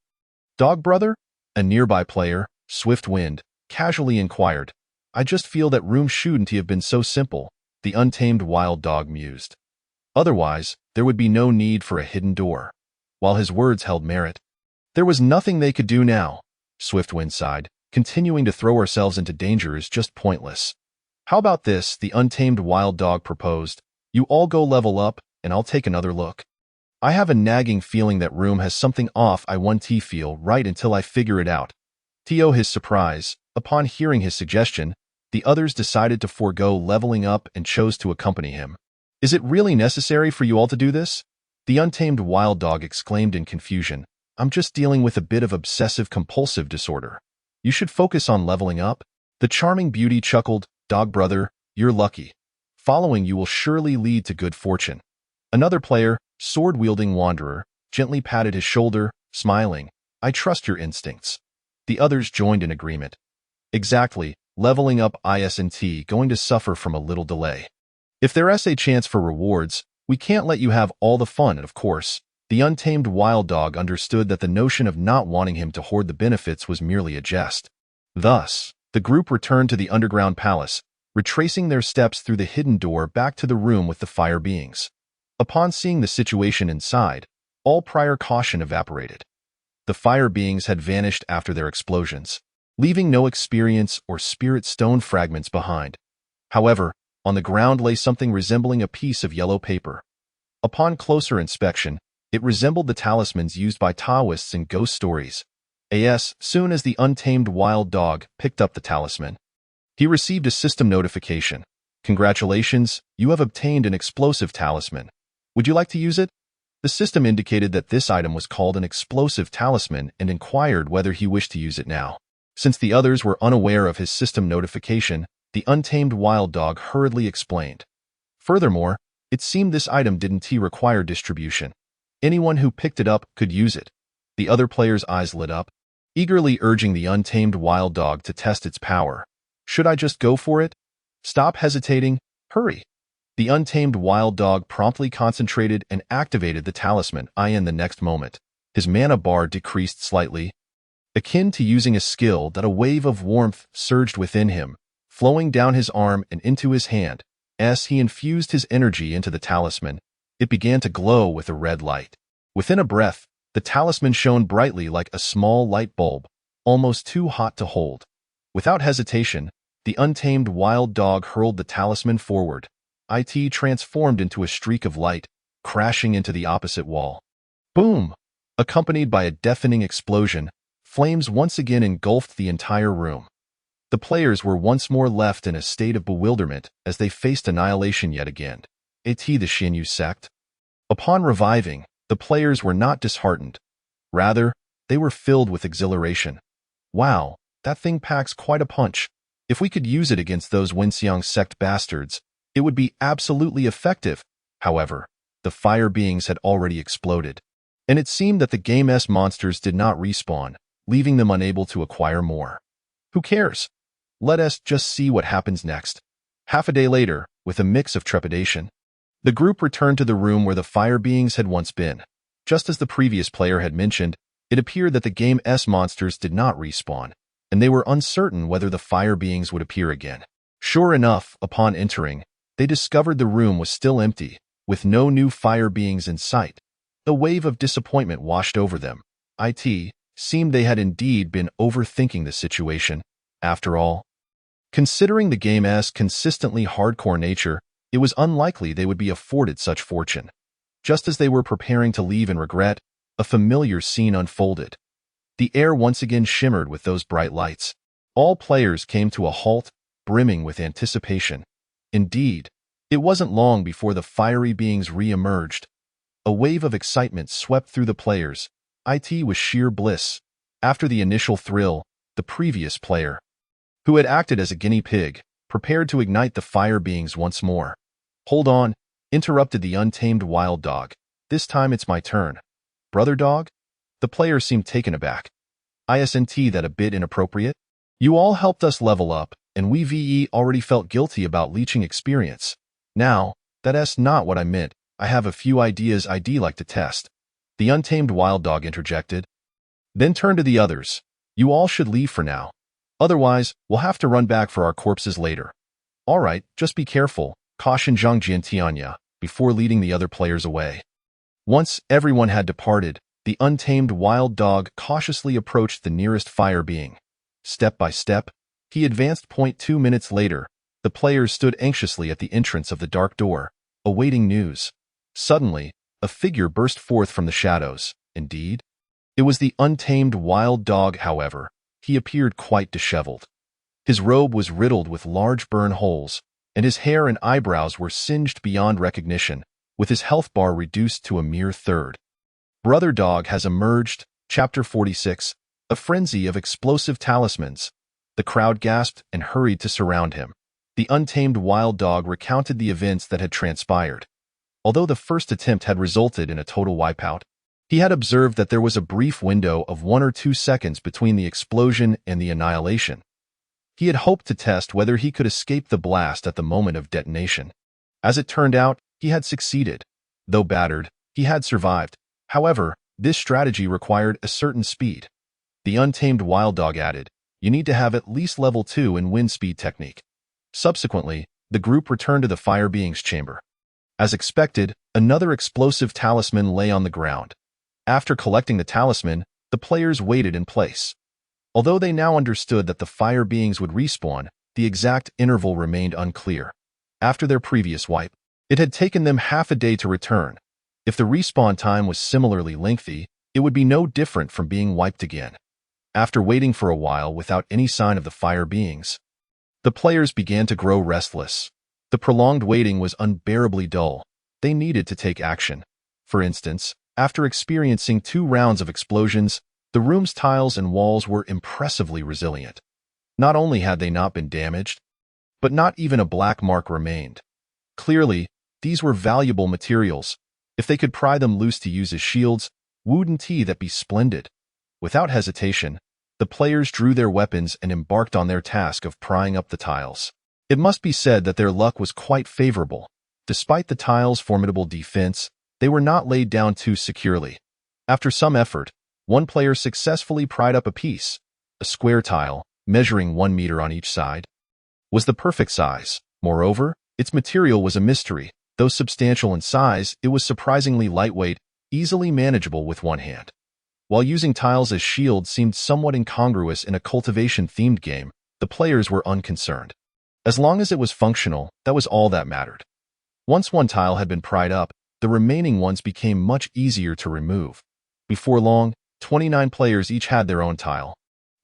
Dog brother? A nearby player, Swift Wind, casually inquired. I just feel that room shouldn't have been so simple, the untamed wild dog mused. Otherwise, there would be no need for a hidden door. While his words held merit, there was nothing they could do now. Swiftwind sighed. Continuing to throw ourselves into danger is just pointless. How about this? The untamed wild dog proposed. You all go level up, and I'll take another look. I have a nagging feeling that room has something off. I want to feel right until I figure it out. To his surprise, upon hearing his suggestion, the others decided to forego leveling up and chose to accompany him. Is it really necessary for you all to do this? The untamed wild dog exclaimed in confusion. I'm just dealing with a bit of obsessive-compulsive disorder. You should focus on leveling up. The charming beauty chuckled. Dog brother, you're lucky. Following you will surely lead to good fortune. Another player, sword-wielding wanderer, gently patted his shoulder, smiling. I trust your instincts. The others joined in agreement. Exactly, leveling up isn't going to suffer from a little delay. If there's a chance for rewards, we can't let you have all the fun, and of course, the untamed wild dog understood that the notion of not wanting him to hoard the benefits was merely a jest. Thus, the group returned to the underground palace, retracing their steps through the hidden door back to the room with the fire beings. Upon seeing the situation inside, all prior caution evaporated. The fire beings had vanished after their explosions, leaving no experience or spirit stone fragments behind. However, On the ground lay something resembling a piece of yellow paper. Upon closer inspection, it resembled the talismans used by Taoists in ghost stories. As soon as the untamed wild dog picked up the talisman, he received a system notification. Congratulations, you have obtained an explosive talisman. Would you like to use it? The system indicated that this item was called an explosive talisman and inquired whether he wished to use it now. Since the others were unaware of his system notification, the untamed wild dog hurriedly explained. Furthermore, it seemed this item didn't require distribution. Anyone who picked it up could use it. The other players' eyes lit up, eagerly urging the untamed wild dog to test its power. Should I just go for it? Stop hesitating, hurry. The untamed wild dog promptly concentrated and activated the talisman in the next moment. His mana bar decreased slightly, akin to using a skill that a wave of warmth surged within him, flowing down his arm and into his hand. As he infused his energy into the talisman, it began to glow with a red light. Within a breath, the talisman shone brightly like a small light bulb, almost too hot to hold. Without hesitation, the untamed wild dog hurled the talisman forward. It transformed into a streak of light, crashing into the opposite wall. Boom! Accompanied by a deafening explosion, flames once again engulfed the entire room. The players were once more left in a state of bewilderment as they faced annihilation yet again. The Xinyu sect. Upon reviving, the players were not disheartened. Rather, they were filled with exhilaration. Wow, that thing packs quite a punch. If we could use it against those Wenxiang sect bastards, it would be absolutely effective. However, the fire beings had already exploded, and it seemed that the Game's monsters did not respawn, leaving them unable to acquire more. Who cares? Let us just see what happens next. Half a day later, with a mix of trepidation, the group returned to the room where the fire beings had once been. Just as the previous player had mentioned, it appeared that the Game's monsters did not respawn, and they were uncertain whether the fire beings would appear again. Sure enough, upon entering, they discovered the room was still empty, with no new fire beings in sight. A wave of disappointment washed over them. It seemed they had indeed been overthinking the situation. After all, considering the Game's consistently hardcore nature, it was unlikely they would be afforded such fortune. Just as they were preparing to leave in regret, a familiar scene unfolded. The air once again shimmered with those bright lights. All players came to a halt, brimming with anticipation. Indeed, it wasn't long before the fiery beings re-emerged. A wave of excitement swept through the players. It was sheer bliss. After the initial thrill, the previous player, who had acted as a guinea pig, prepared to ignite the fire beings once more. Hold on, interrupted the untamed wild dog. This time it's my turn. Brother dog? The player seemed taken aback. Isn't that a bit inappropriate? You all helped us level up, and we already felt guilty about leeching experience. Now, that's not what I meant. I have a few ideas I'd like to test. The untamed wild dog interjected. Then turned to the others. You all should leave for now. Otherwise, we'll have to run back for our corpses later. All right, just be careful, cautioned Zhang Jiantianya, before leading the other players away. Once everyone had departed, the untamed wild dog cautiously approached the nearest fire being. Step by step, he advanced. 2 minutes later, the players stood anxiously at the entrance of the dark door, awaiting news. Suddenly, a figure burst forth from the shadows. Indeed, it was the untamed wild dog. However, he appeared quite disheveled. His robe was riddled with large burn holes, and his hair and eyebrows were singed beyond recognition, with his health bar reduced to a mere third. Brother Dog has emerged. Chapter 46, A Frenzy of Explosive Talismans. The crowd gasped and hurried to surround him. The untamed wild dog recounted the events that had transpired. Although the first attempt had resulted in a total wipeout, he had observed that there was a brief window of 1 or 2 seconds between the explosion and the annihilation. He had hoped to test whether he could escape the blast at the moment of detonation. As it turned out, he had succeeded. Though battered, he had survived. However, this strategy required a certain speed. The untamed wild dog added, "You need to have at least level 2 in wind speed technique." Subsequently, the group returned to the fire being's chamber. As expected, another explosive talisman lay on the ground. After collecting the talisman, the players waited in place. Although they now understood that the fire beings would respawn, the exact interval remained unclear. after their previous wipe. It had taken them half a day to return. If the respawn time was similarly lengthy, it would be no different from being wiped again. After waiting for a while without any sign of the fire beings, the players began to grow restless. The prolonged waiting was unbearably dull. They needed to take action. For instance, after experiencing 2 rounds of explosions, the room's tiles and walls were impressively resilient. Not only had they not been damaged, but not even a black mark remained. Clearly, these were valuable materials. If they could pry them loose to use as shields, wouldn't that be splendid? Without hesitation, the players drew their weapons and embarked on their task of prying up the tiles. It must be said that their luck was quite favorable. Despite the tiles' formidable defense, they were not laid down too securely. After some effort, one player successfully pried up a piece. A square tile, measuring 1 meter on each side, was the perfect size. Moreover, its material was a mystery. Though substantial in size, it was surprisingly lightweight, easily manageable with one hand. While using tiles as shields seemed somewhat incongruous in a cultivation-themed game, the players were unconcerned. As long as it was functional, that was all that mattered. Once one tile had been pried up, the remaining ones became much easier to remove. Before long, 29 players each had their own tile.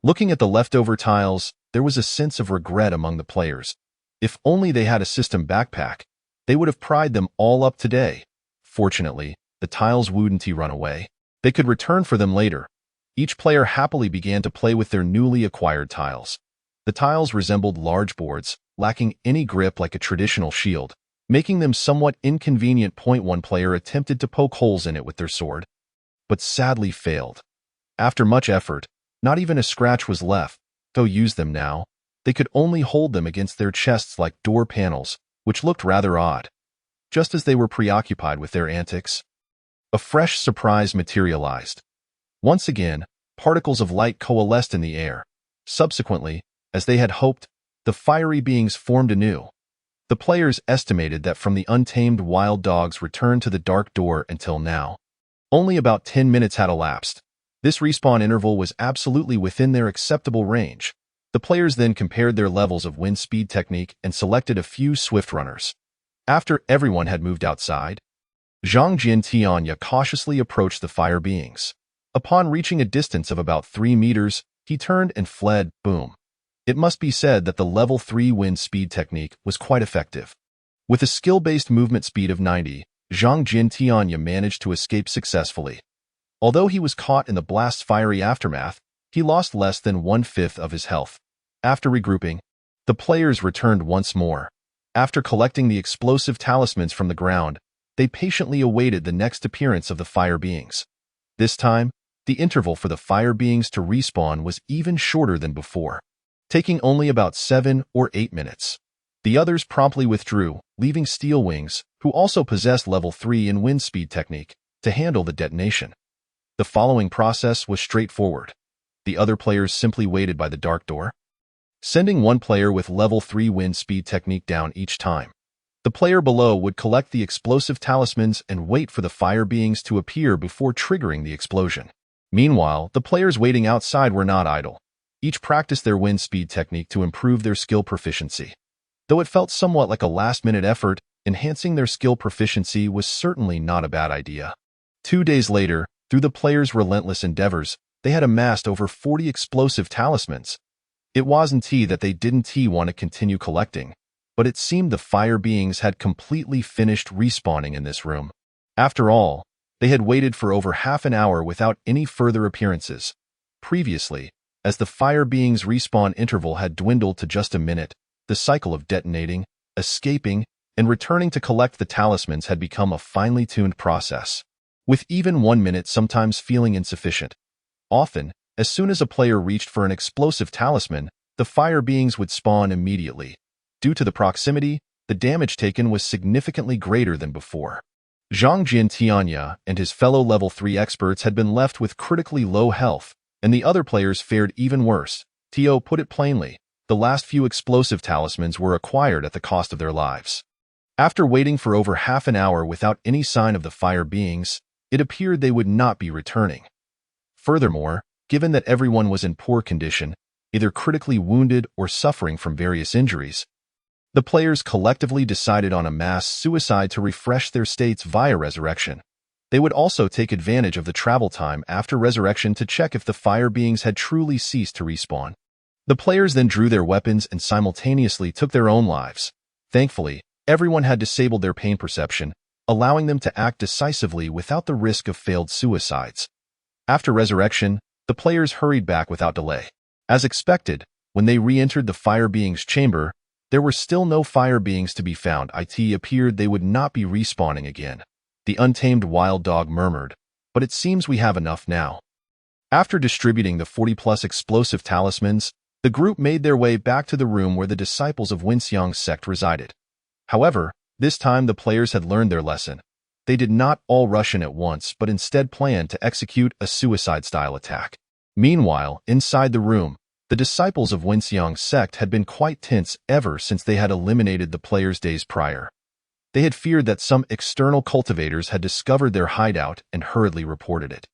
Looking at the leftover tiles, there was a sense of regret among the players. If only they had a system backpack, they would have pried them all up today. Fortunately, the tiles wouldn't run away. They could return for them later. Each player happily began to play with their newly acquired tiles. The tiles resembled large boards, lacking any grip like a traditional shield, making them somewhat inconvenient. One player attempted to poke holes in it with their sword, but sadly failed. After much effort, not even a scratch was left. Though use them now, they could only hold them against their chests like door panels, which looked rather odd. Just as they were preoccupied with their antics, a fresh surprise materialized. Once again, particles of light coalesced in the air. Subsequently, as they had hoped, the fiery beings formed anew. The players estimated that from the untamed wild dogs returned to the dark door until now, only about 10 minutes had elapsed. This respawn interval was absolutely within their acceptable range. The players then compared their levels of wind speed technique and selected a few swift runners. After everyone had moved outside, Zhang Jintianya cautiously approached the fire beings. Upon reaching a distance of about 3 meters, he turned and fled. Boom. It must be said that the level 3 wind speed technique was quite effective. With a skill-based movement speed of 90, Zhang Jintianya managed to escape successfully. Although he was caught in the blast's fiery aftermath, he lost less than 1/5 of his health. After regrouping, the players returned once more. After collecting the explosive talismans from the ground, they patiently awaited the next appearance of the fire beings. This time, the interval for the fire beings to respawn was even shorter than before, taking only about 7 or 8 minutes. The others promptly withdrew, leaving Steel Wings, who also possessed level 3 in wind speed technique, to handle the detonation. The following process was straightforward. The other players simply waited by the dark door, sending one player with level 3 wind speed technique down each time. The player below would collect the explosive talismans and wait for the fire beings to appear before triggering the explosion. Meanwhile, the players waiting outside were not idle. Each practiced their wind speed technique to improve their skill proficiency. Though it felt somewhat like a last-minute effort, enhancing their skill proficiency was certainly not a bad idea. 2 days later, through the players' relentless endeavors, they had amassed over 40 explosive talismans. It wasn't that they didn't want to continue collecting, but it seemed the fire beings had completely finished respawning in this room. After all, they had waited for over half an hour without any further appearances. Previously, as the fire beings' respawn interval had dwindled to just a minute, the cycle of detonating, escaping, and returning to collect the talismans had become a finely tuned process, with even 1 minute sometimes feeling insufficient. Often, as soon as a player reached for an explosive talisman, the fire beings would spawn immediately. Due to the proximity, the damage taken was significantly greater than before. Zhang Jintianya and his fellow level 3 experts had been left with critically low health, and the other players fared even worse. Tio put it plainly, the last few explosive talismans were acquired at the cost of their lives. After waiting for over half an hour without any sign of the fire beings, it appeared they would not be returning. Furthermore, given that everyone was in poor condition, either critically wounded or suffering from various injuries, The players collectively decided on a mass suicide to refresh their states via resurrection. They would also take advantage of the travel time after resurrection to check if the fire beings had truly ceased to respawn. The players then drew their weapons and simultaneously took their own lives. Thankfully, everyone had disabled their pain perception, allowing them to act decisively without the risk of failed suicides. After resurrection, the players hurried back without delay. As expected, when they re-entered the fire being's chamber, there were still no fire beings to be found. It appeared they would not be respawning again. The untamed wild dog murmured, "But it seems we have enough now." After distributing the 40-plus explosive talismans, the group made their way back to the room where the disciples of Winxiang's sect resided. However, this time the players had learned their lesson. They did not all rush in at once, but instead planned to execute a suicide-style attack. Meanwhile, inside the room, the disciples of Winxiang's sect had been quite tense ever since they had eliminated the players days prior. They had feared that some external cultivators had discovered their hideout and hurriedly reported it.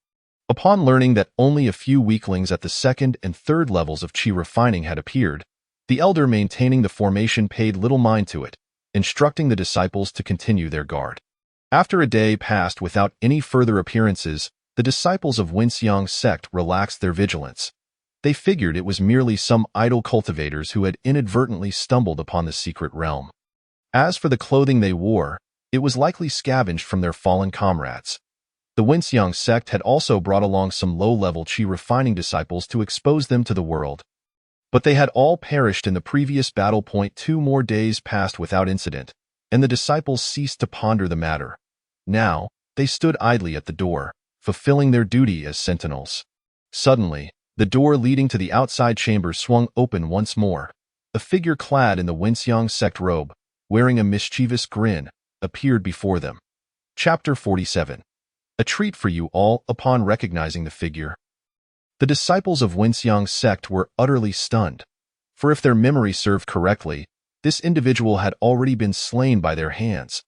Upon learning that only a few weaklings at the second and third levels of Qi refining had appeared, the elder maintaining the formation paid little mind to it, instructing the disciples to continue their guard. After a day passed without any further appearances, the disciples of Winxiang's sect relaxed their vigilance. They figured it was merely some idle cultivators who had inadvertently stumbled upon the secret realm. As for the clothing they wore, it was likely scavenged from their fallen comrades. The Winxiang sect had also brought along some low-level Qi refining disciples to expose them to the world. But they had all perished in the previous battle. 2 more days passed without incident, and the disciples ceased to ponder the matter. Now, they stood idly at the door, fulfilling their duty as sentinels. Suddenly, the door leading to the outside chamber swung open once more. A figure clad in the Winxiang sect robe, wearing a mischievous grin, appeared before them. Chapter 47. A treat for you all. Upon recognizing the figure, the disciples of Winxiang's sect were utterly stunned, for if their memory served correctly, this individual had already been slain by their hands.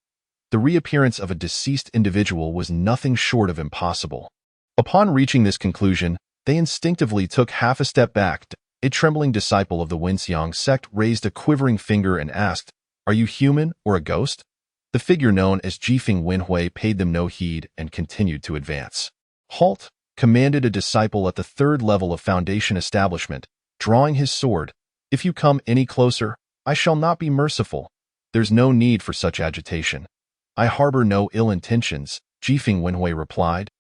The reappearance of a deceased individual was nothing short of impossible. Upon reaching this conclusion, they instinctively took half a step back. A trembling disciple of the Winxiang sect raised a quivering finger and asked, "Are you human or a ghost?" The figure known as Jifeng Wenhui paid them no heed and continued to advance. "Halt!" commanded a disciple at the third level of Foundation establishment, drawing his sword. "If you come any closer, I shall not be merciful." "There's no need for such agitation. I harbor no ill intentions," Jifeng Wenhui replied,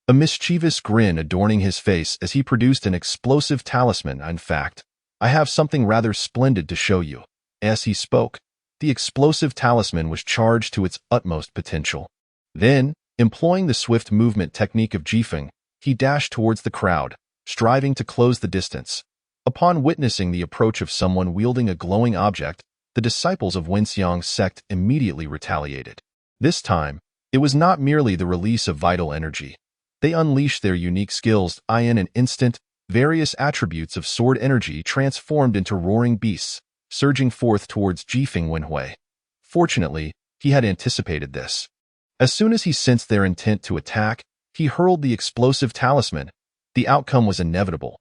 a mischievous grin adorning his face as he produced an explosive talisman. "In fact, I have something rather splendid to show you." As he spoke, the explosive talisman was charged to its utmost potential. Then, employing the swift movement technique of Jifeng, he dashed towards the crowd, striving to close the distance. Upon witnessing the approach of someone wielding a glowing object, the disciples of Winxiang's sect immediately retaliated. This time, it was not merely the release of vital energy. They unleashed their unique skills. In an instant, various attributes of sword energy transformed into roaring beasts, surging forth towards Jifeng Wenhui. Fortunately, he had anticipated this. As soon as he sensed their intent to attack, he hurled the explosive talisman. The outcome was inevitable.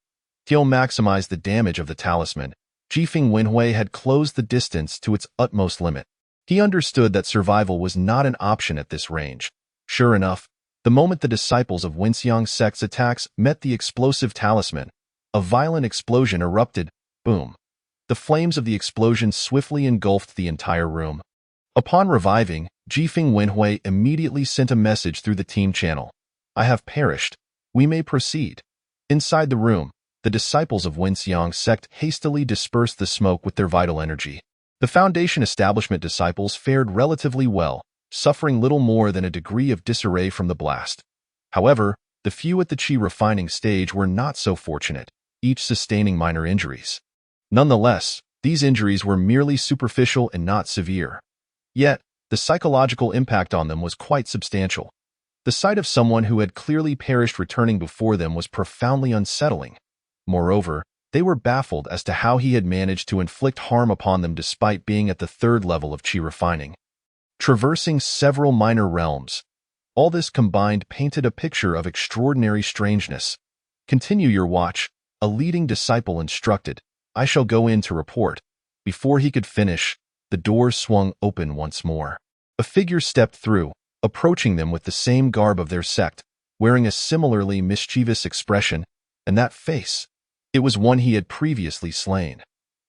To maximize the damage of the talisman, Jifeng Wenhui had closed the distance to its utmost limit. He understood that survival was not an option at this range. Sure enough, the moment the disciples of Winxiang's sect's attacks met the explosive talisman, a violent explosion erupted. Boom! The flames of the explosion swiftly engulfed the entire room. Upon reviving, Jifeng Wenhui immediately sent a message through the team channel. "I have perished. We may proceed." Inside the room, the disciples of Winxiang's sect hastily dispersed the smoke with their vital energy. The Foundation establishment disciples fared relatively well, suffering little more than a degree of disarray from the blast. However, the few at the Qi refining stage were not so fortunate, each sustaining minor injuries. Nonetheless, these injuries were merely superficial and not severe. Yet, the psychological impact on them was quite substantial. The sight of someone who had clearly perished returning before them was profoundly unsettling. Moreover, they were baffled as to how he had managed to inflict harm upon them despite being at the third level of Qi refining. Traversing several minor realms, all this combined painted a picture of extraordinary strangeness. "Continue your watch," a leading disciple instructed. "I shall go in to report." Before he could finish, the doors swung open once more. A figure stepped through, approaching them with the same garb of their sect, wearing a similarly mischievous expression, and that face. It was one he had previously slain.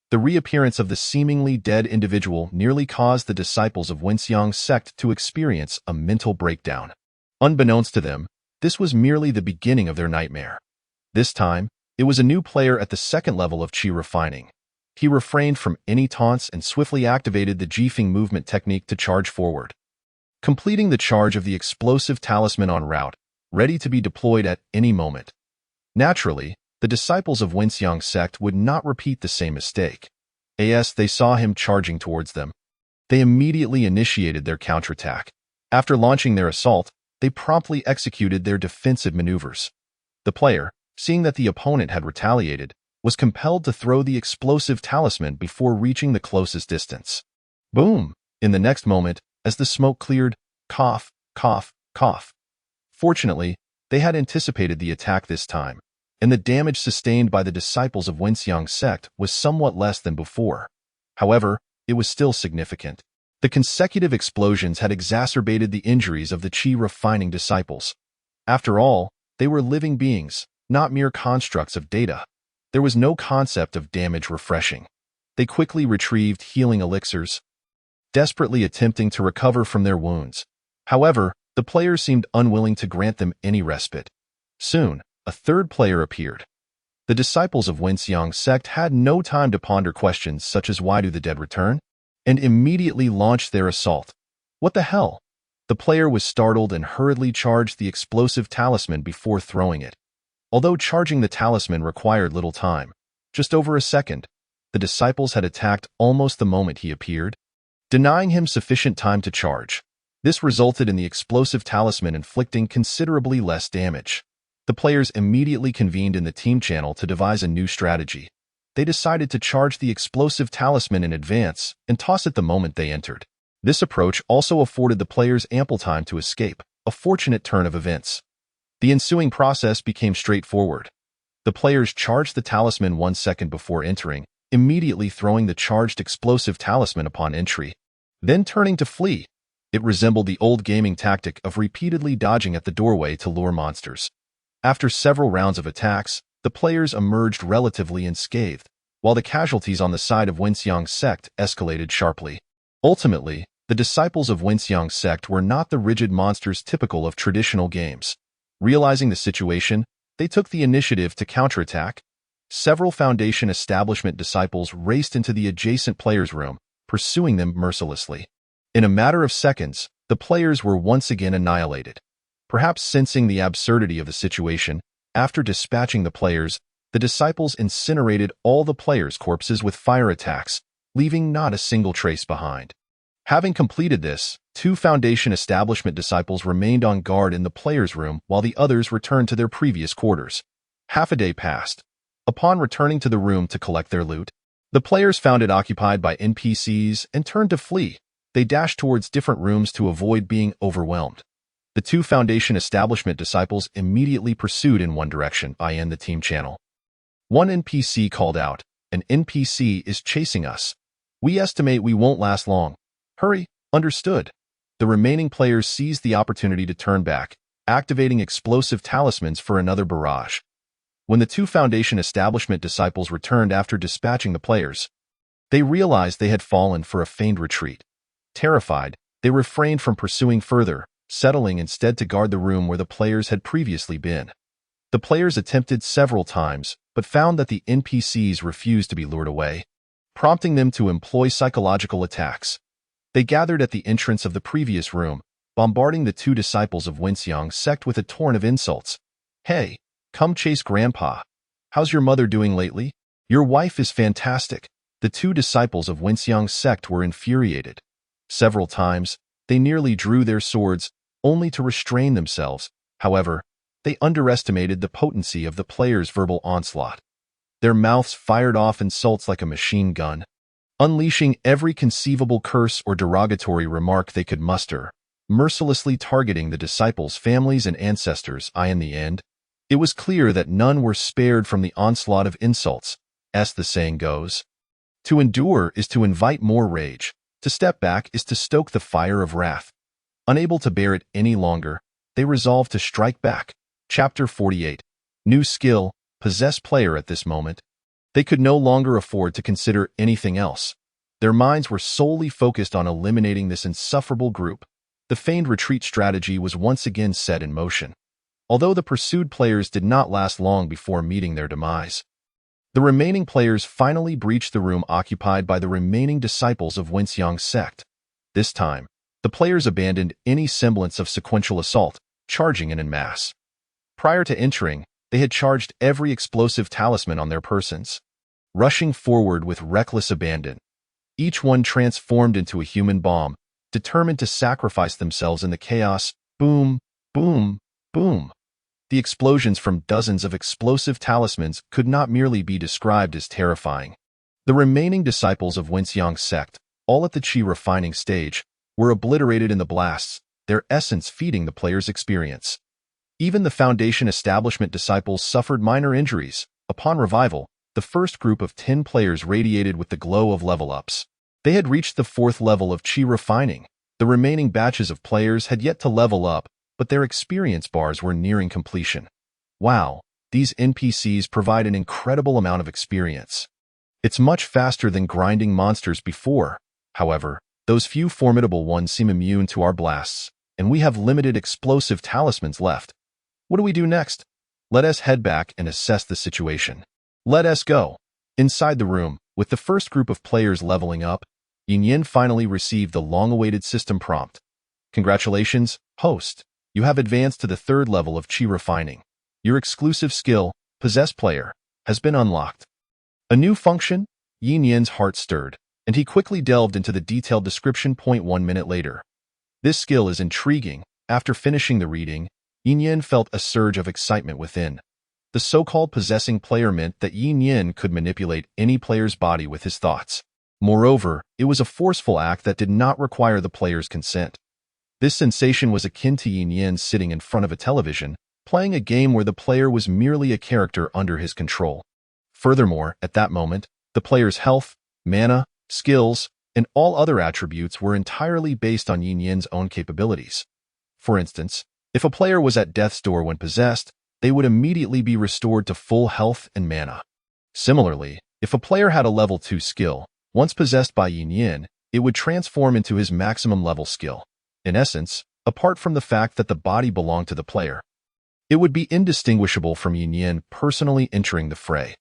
The reappearance of the seemingly dead individual nearly caused the disciples of Wenxiang's sect to experience a mental breakdown. Unbeknownst to them, this was merely the beginning of their nightmare. This time, it was a new player at the second level of Qi refining. He refrained from any taunts and swiftly activated the Jifeng movement technique to charge forward, completing the charge of the explosive talisman en route, ready to be deployed at any moment. Naturally, the disciples of Wenxiang's sect would not repeat the same mistake. As they saw him charging towards them, they immediately initiated their counterattack. After launching their assault, they promptly executed their defensive maneuvers. The player, seeing that the opponent had retaliated, was compelled to throw the explosive talisman before reaching the closest distance. Boom! In the next moment, as the smoke cleared, cough, cough, cough. Fortunately, they had anticipated the attack this time, and the damage sustained by the disciples of Wenxiang's sect was somewhat less than before. However, it was still significant. The consecutive explosions had exacerbated the injuries of the Qi refining disciples. After all, they were living beings, not mere constructs of data. There was no concept of damage refreshing. They quickly retrieved healing elixirs, desperately attempting to recover from their wounds. However, the players seemed unwilling to grant them any respite. Soon, a third player appeared. The disciples of Wenxiang's sect had no time to ponder questions such as why do the dead return, and immediately launched their assault. What the hell? The player was startled and hurriedly charged the explosive talisman before throwing it. Although charging the talisman required little time, just over a second, the disciples had attacked almost the moment he appeared, denying him sufficient time to charge. This resulted in the explosive talisman inflicting considerably less damage. The players immediately convened in the team channel to devise a new strategy. They decided to charge the explosive talisman in advance and toss it the moment they entered. This approach also afforded the players ample time to escape, a fortunate turn of events. The ensuing process became straightforward. The players charged the talisman 1 second before entering, immediately throwing the charged explosive talisman upon entry, then turning to flee. It resembled the old gaming tactic of repeatedly dodging at the doorway to lure monsters. After several rounds of attacks, the players emerged relatively unscathed, while the casualties on the side of Wenxiang's sect escalated sharply. Ultimately, the disciples of Wenxiang's sect were not the rigid monsters typical of traditional games. Realizing the situation, they took the initiative to counterattack. Several Foundation establishment disciples raced into the adjacent players' room, pursuing them mercilessly. In a matter of seconds, the players were once again annihilated. Perhaps sensing the absurdity of the situation, after dispatching the players, the disciples incinerated all the players' corpses with fire attacks, leaving not a single trace behind. Having completed this, 2 Foundation establishment disciples remained on guard in the players' room while the others returned to their previous quarters. Half a day passed. Upon returning to the room to collect their loot, the players found it occupied by NPCs and turned to flee. They dashed towards different rooms to avoid being overwhelmed. The 2 Foundation establishment disciples immediately pursued in one direction, in the team channel. One NPC called out, "An NPC is chasing us. We estimate we won't last long. Hurry." Understood. The remaining players seized the opportunity to turn back, activating explosive talismans for another barrage. When the 2 Foundation establishment disciples returned after dispatching the players, they realized they had fallen for a feigned retreat. Terrified, they refrained from pursuing further, settling instead to guard the room where the players had previously been. The players attempted several times, but found that the NPCs refused to be lured away, prompting them to employ psychological attacks. They gathered at the entrance of the previous room, bombarding the 2 disciples of Wenxiang's sect with a torrent of insults. "Hey, come chase Grandpa. How's your mother doing lately? Your wife is fantastic." The 2 disciples of Wenxiang's sect were infuriated. Several times, they nearly drew their swords, only to restrain themselves. However, they underestimated the potency of the players' verbal onslaught. Their mouths fired off insults like a machine gun, unleashing every conceivable curse or derogatory remark they could muster, mercilessly targeting the disciples' families and ancestors. In the end, it was clear that none were spared from the onslaught of insults. As the saying goes, to endure is to invite more rage. To step back is to stoke the fire of wrath. Unable to bear it any longer, they resolve to strike back. Chapter 48. New skill, possess player. At this moment, they could no longer afford to consider anything else. Their minds were solely focused on eliminating this insufferable group. The feigned retreat strategy was once again set in motion. Although the pursued players did not last long before meeting their demise, the remaining players finally breached the room occupied by the remaining disciples of Wenxiang sect. This time, the players abandoned any semblance of sequential assault, charging in masse. Prior to entering, they had charged every explosive talisman on their persons, rushing forward with reckless abandon. Each one transformed into a human bomb, determined to sacrifice themselves in the chaos. Boom, boom, boom. The explosions from dozens of explosive talismans could not merely be described as terrifying. The remaining disciples of Wenxiang sect, all at the Qi refining stage, were obliterated in the blasts, their essence feeding the player's experience. Even the Foundation establishment disciples suffered minor injuries. Upon revival, the first group of 10 players radiated with the glow of level-ups. They had reached the 4th level of Qi refining. The remaining batches of players had yet to level up, but their experience bars were nearing completion. Wow, these NPCs provide an incredible amount of experience. It's much faster than grinding monsters before. However, those few formidable ones seem immune to our blasts, and we have limited explosive talismans left. What do we do next? Let us head back and assess the situation. Let us go. Inside the room, with the first group of players leveling up, Yin Yin finally received the long-awaited system prompt. Congratulations, host. You have advanced to the 3rd level of Qi refining. Your exclusive skill, Possess Player, has been unlocked. A new function? Yin Yin's heart stirred, and he quickly delved into the detailed description. 1 minute later. This skill is intriguing. After finishing the reading, Yin Yin felt a surge of excitement within. The so-called possessing player meant that Yin Yin could manipulate any player's body with his thoughts. Moreover, it was a forceful act that did not require the player's consent. This sensation was akin to Yin Yin sitting in front of a television, playing a game where the player was merely a character under his control. Furthermore, at that moment, the player's health, mana, skills, and all other attributes were entirely based on Yin Yin's own capabilities. For instance, if a player was at death's door when possessed, they would immediately be restored to full health and mana. Similarly, if a player had a level 2 skill, once possessed by Yin Yin, it would transform into his maximum level skill. In essence, apart from the fact that the body belonged to the player, it would be indistinguishable from Yin Yin personally entering the fray.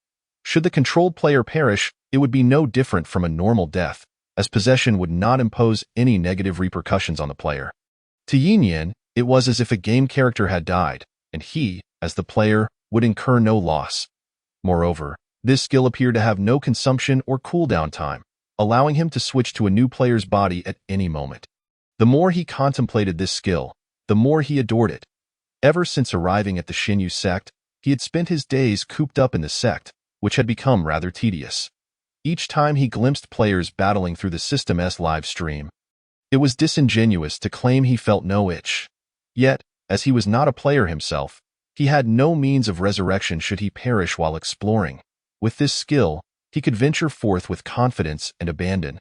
Should the controlled player perish, it would be no different from a normal death, as possession would not impose any negative repercussions on the player. To Yin Yin, it was as if a game character had died, and he, as the player, would incur no loss. Moreover, this skill appeared to have no consumption or cooldown time, allowing him to switch to a new player's body at any moment. The more he contemplated this skill, the more he adored it. Ever since arriving at the Xinyu sect, he had spent his days cooped up in the sect, which had become rather tedious. Each time he glimpsed players battling through the system's live stream, it was disingenuous to claim he felt no itch. Yet, as he was not a player himself, he had no means of resurrection should he perish while exploring. With this skill, he could venture forth with confidence and abandon,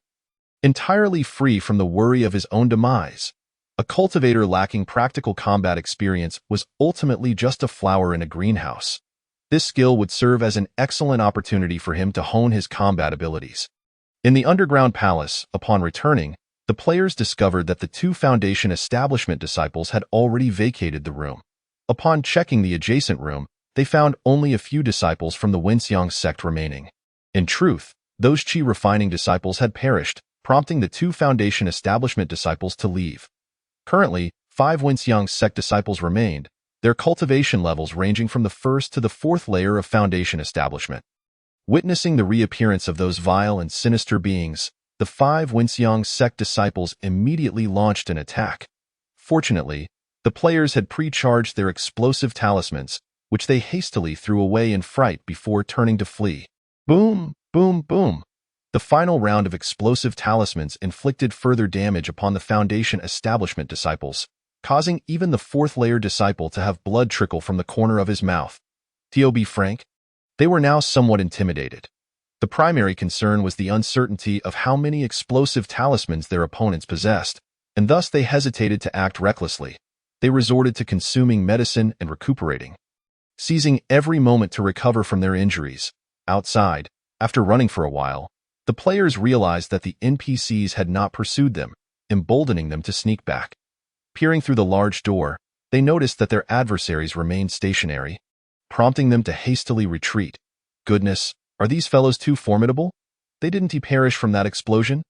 entirely free from the worry of his own demise. A cultivator lacking practical combat experience was ultimately just a flower in a greenhouse. This skill would serve as an excellent opportunity for him to hone his combat abilities. In the underground palace, upon returning, the players discovered that the 2 Foundation establishment disciples had already vacated the room. Upon checking the adjacent room, they found only a few disciples from the Wenxiang sect remaining. In truth, those Qi refining disciples had perished, prompting the 2 Foundation establishment disciples to leave. Currently, 5 Wenxiang sect disciples remained, their cultivation levels ranging from the 1st to the 4th layer of Foundation establishment. Witnessing the reappearance of those vile and sinister beings, the 5 Wenxiang sect disciples immediately launched an attack. Fortunately, the players had pre-charged their explosive talismans, which they hastily threw away in fright before turning to flee. Boom, boom, boom. The final round of explosive talismans inflicted further damage upon the Foundation establishment disciples, causing even the 4th layer disciple to have blood trickle from the corner of his mouth. To be frank, they were now somewhat intimidated. The primary concern was the uncertainty of how many explosive talismans their opponents possessed, and thus they hesitated to act recklessly. They resorted to consuming medicine and recuperating, seizing every moment to recover from their injuries. Outside, after running for a while, the players realized that the NPCs had not pursued them, emboldening them to sneak back. Peering through the large door, they noticed that their adversaries remained stationary, prompting them to hastily retreat. Goodness, are these fellows too formidable? They didn't perish from that explosion?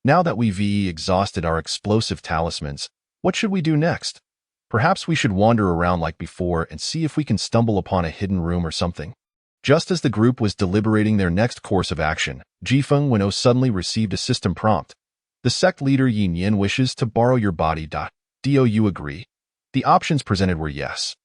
Now that we've exhausted our explosive talismans, what should we do next? Perhaps we should wander around like before and see if we can stumble upon a hidden room or something. Just as the group was deliberating their next course of action, Jifeng Wen'o suddenly received a system prompt. The sect leader Yin Yin wishes to borrow your body. Do you agree? The options presented were yes.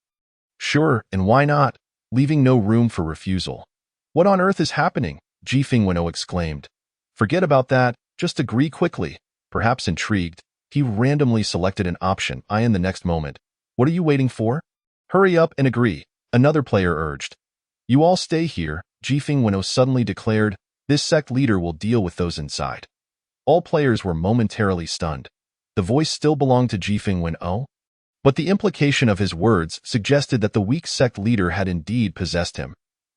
Sure, and why not? Leaving no room for refusal. What on earth is happening? Jifeng Wen'o exclaimed. Forget about that, just agree quickly. Perhaps intrigued, he randomly selected an option I in the next moment. What are you waiting for? Hurry up and agree, another player urged. You all stay here, Jifeng Wen'o suddenly declared. This sect leader will deal with those inside. All players were momentarily stunned. The voice still belonged to Jifeng Wen'o, but the implication of his words suggested that the weak sect leader had indeed possessed him.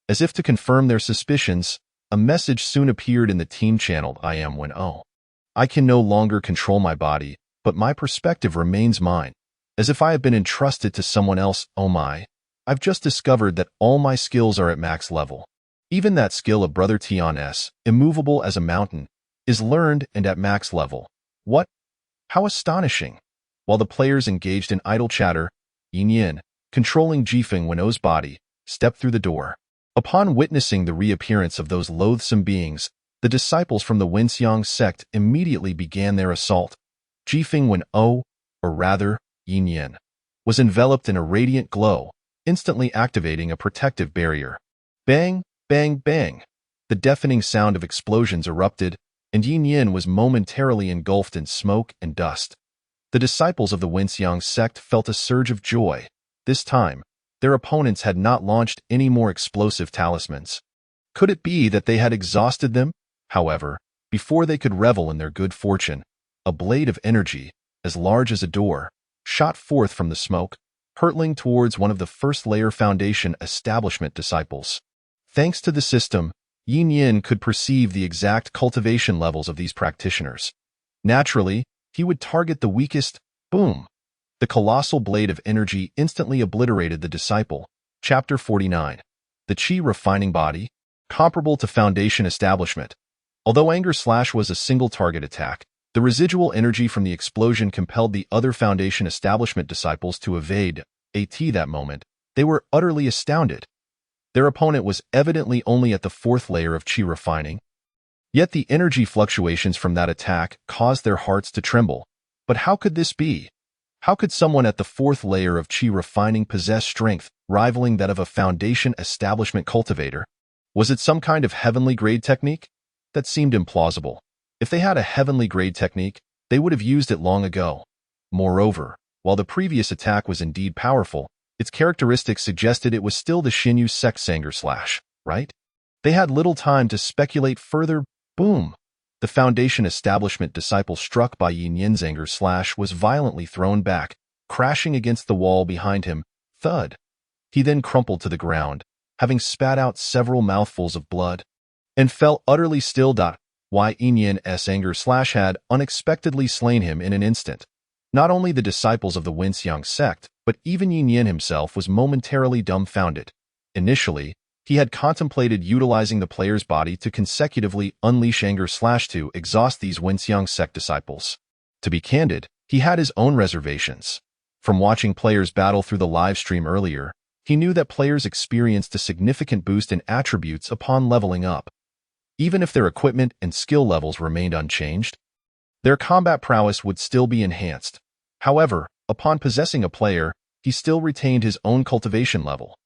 As if to confirm their suspicions, a message soon appeared in the team channel. I am Wen'o. I can no longer control my body, but my perspective remains mine. As if I have been entrusted to someone else. Oh my. I've just discovered that all my skills are at max level. Even that skill of Brother Tion's, immovable as a mountain, is learned and at max level. What? How astonishing. While the players engaged in idle chatter, Yin Yin, controlling Jifeng Wen'o's body, stepped through the door. Upon witnessing the reappearance of those loathsome beings, the disciples from the Wenxiang sect immediately began their assault. Jifeng Wen'o, or rather, Yin Yin, was enveloped in a radiant glow, instantly activating a protective barrier. Bang, bang, bang. The deafening sound of explosions erupted, and Yin Yin was momentarily engulfed in smoke and dust. The disciples of the Wenxiang sect felt a surge of joy. This time, their opponents had not launched any more explosive talismans. Could it be that they had exhausted them? However, before they could revel in their good fortune, a blade of energy, as large as a door, shot forth from the smoke, hurtling towards one of the first-layer Foundation establishment disciples. Thanks to the system, Yin Yin could perceive the exact cultivation levels of these practitioners. Naturally, he would target the weakest. Boom! The colossal blade of energy instantly obliterated the disciple. Chapter 49. The Qi Refining Body, comparable to Foundation establishment. Although Anger Slash was a single target attack, the residual energy from the explosion compelled the other Foundation establishment disciples to evade. At that moment, they were utterly astounded. Their opponent was evidently only at the fourth layer of Qi refining. Yet the energy fluctuations from that attack caused their hearts to tremble. But how could this be? How could someone at the fourth layer of Qi refining possess strength rivaling that of a Foundation establishment cultivator? Was it some kind of heavenly grade technique? That seemed implausible. If they had a heavenly grade technique, they would have used it long ago. Moreover, while the previous attack was indeed powerful, its characteristics suggested it was still the Xinyu sect's Anger Slash, right? They had little time to speculate further. Boom! The Foundation establishment disciple struck by Yin Yin's Anger Slash was violently thrown back, crashing against the wall behind him. Thud! He then crumpled to the ground, having spat out several mouthfuls of blood, and fell utterly still. Why Yin Yin's Anger Slash had unexpectedly slain him in an instant. Not only the disciples of the Wenxiang sect, but even Yin Yin himself was momentarily dumbfounded. Initially, he had contemplated utilizing the player's body to consecutively unleash Anger Slash to exhaust these Wenxiang sect disciples. To be candid, he had his own reservations. From watching players battle through the live stream earlier, he knew that players experienced a significant boost in attributes upon leveling up. Even if their equipment and skill levels remained unchanged, their combat prowess would still be enhanced. However, upon possessing a player, he still retained his own cultivation level.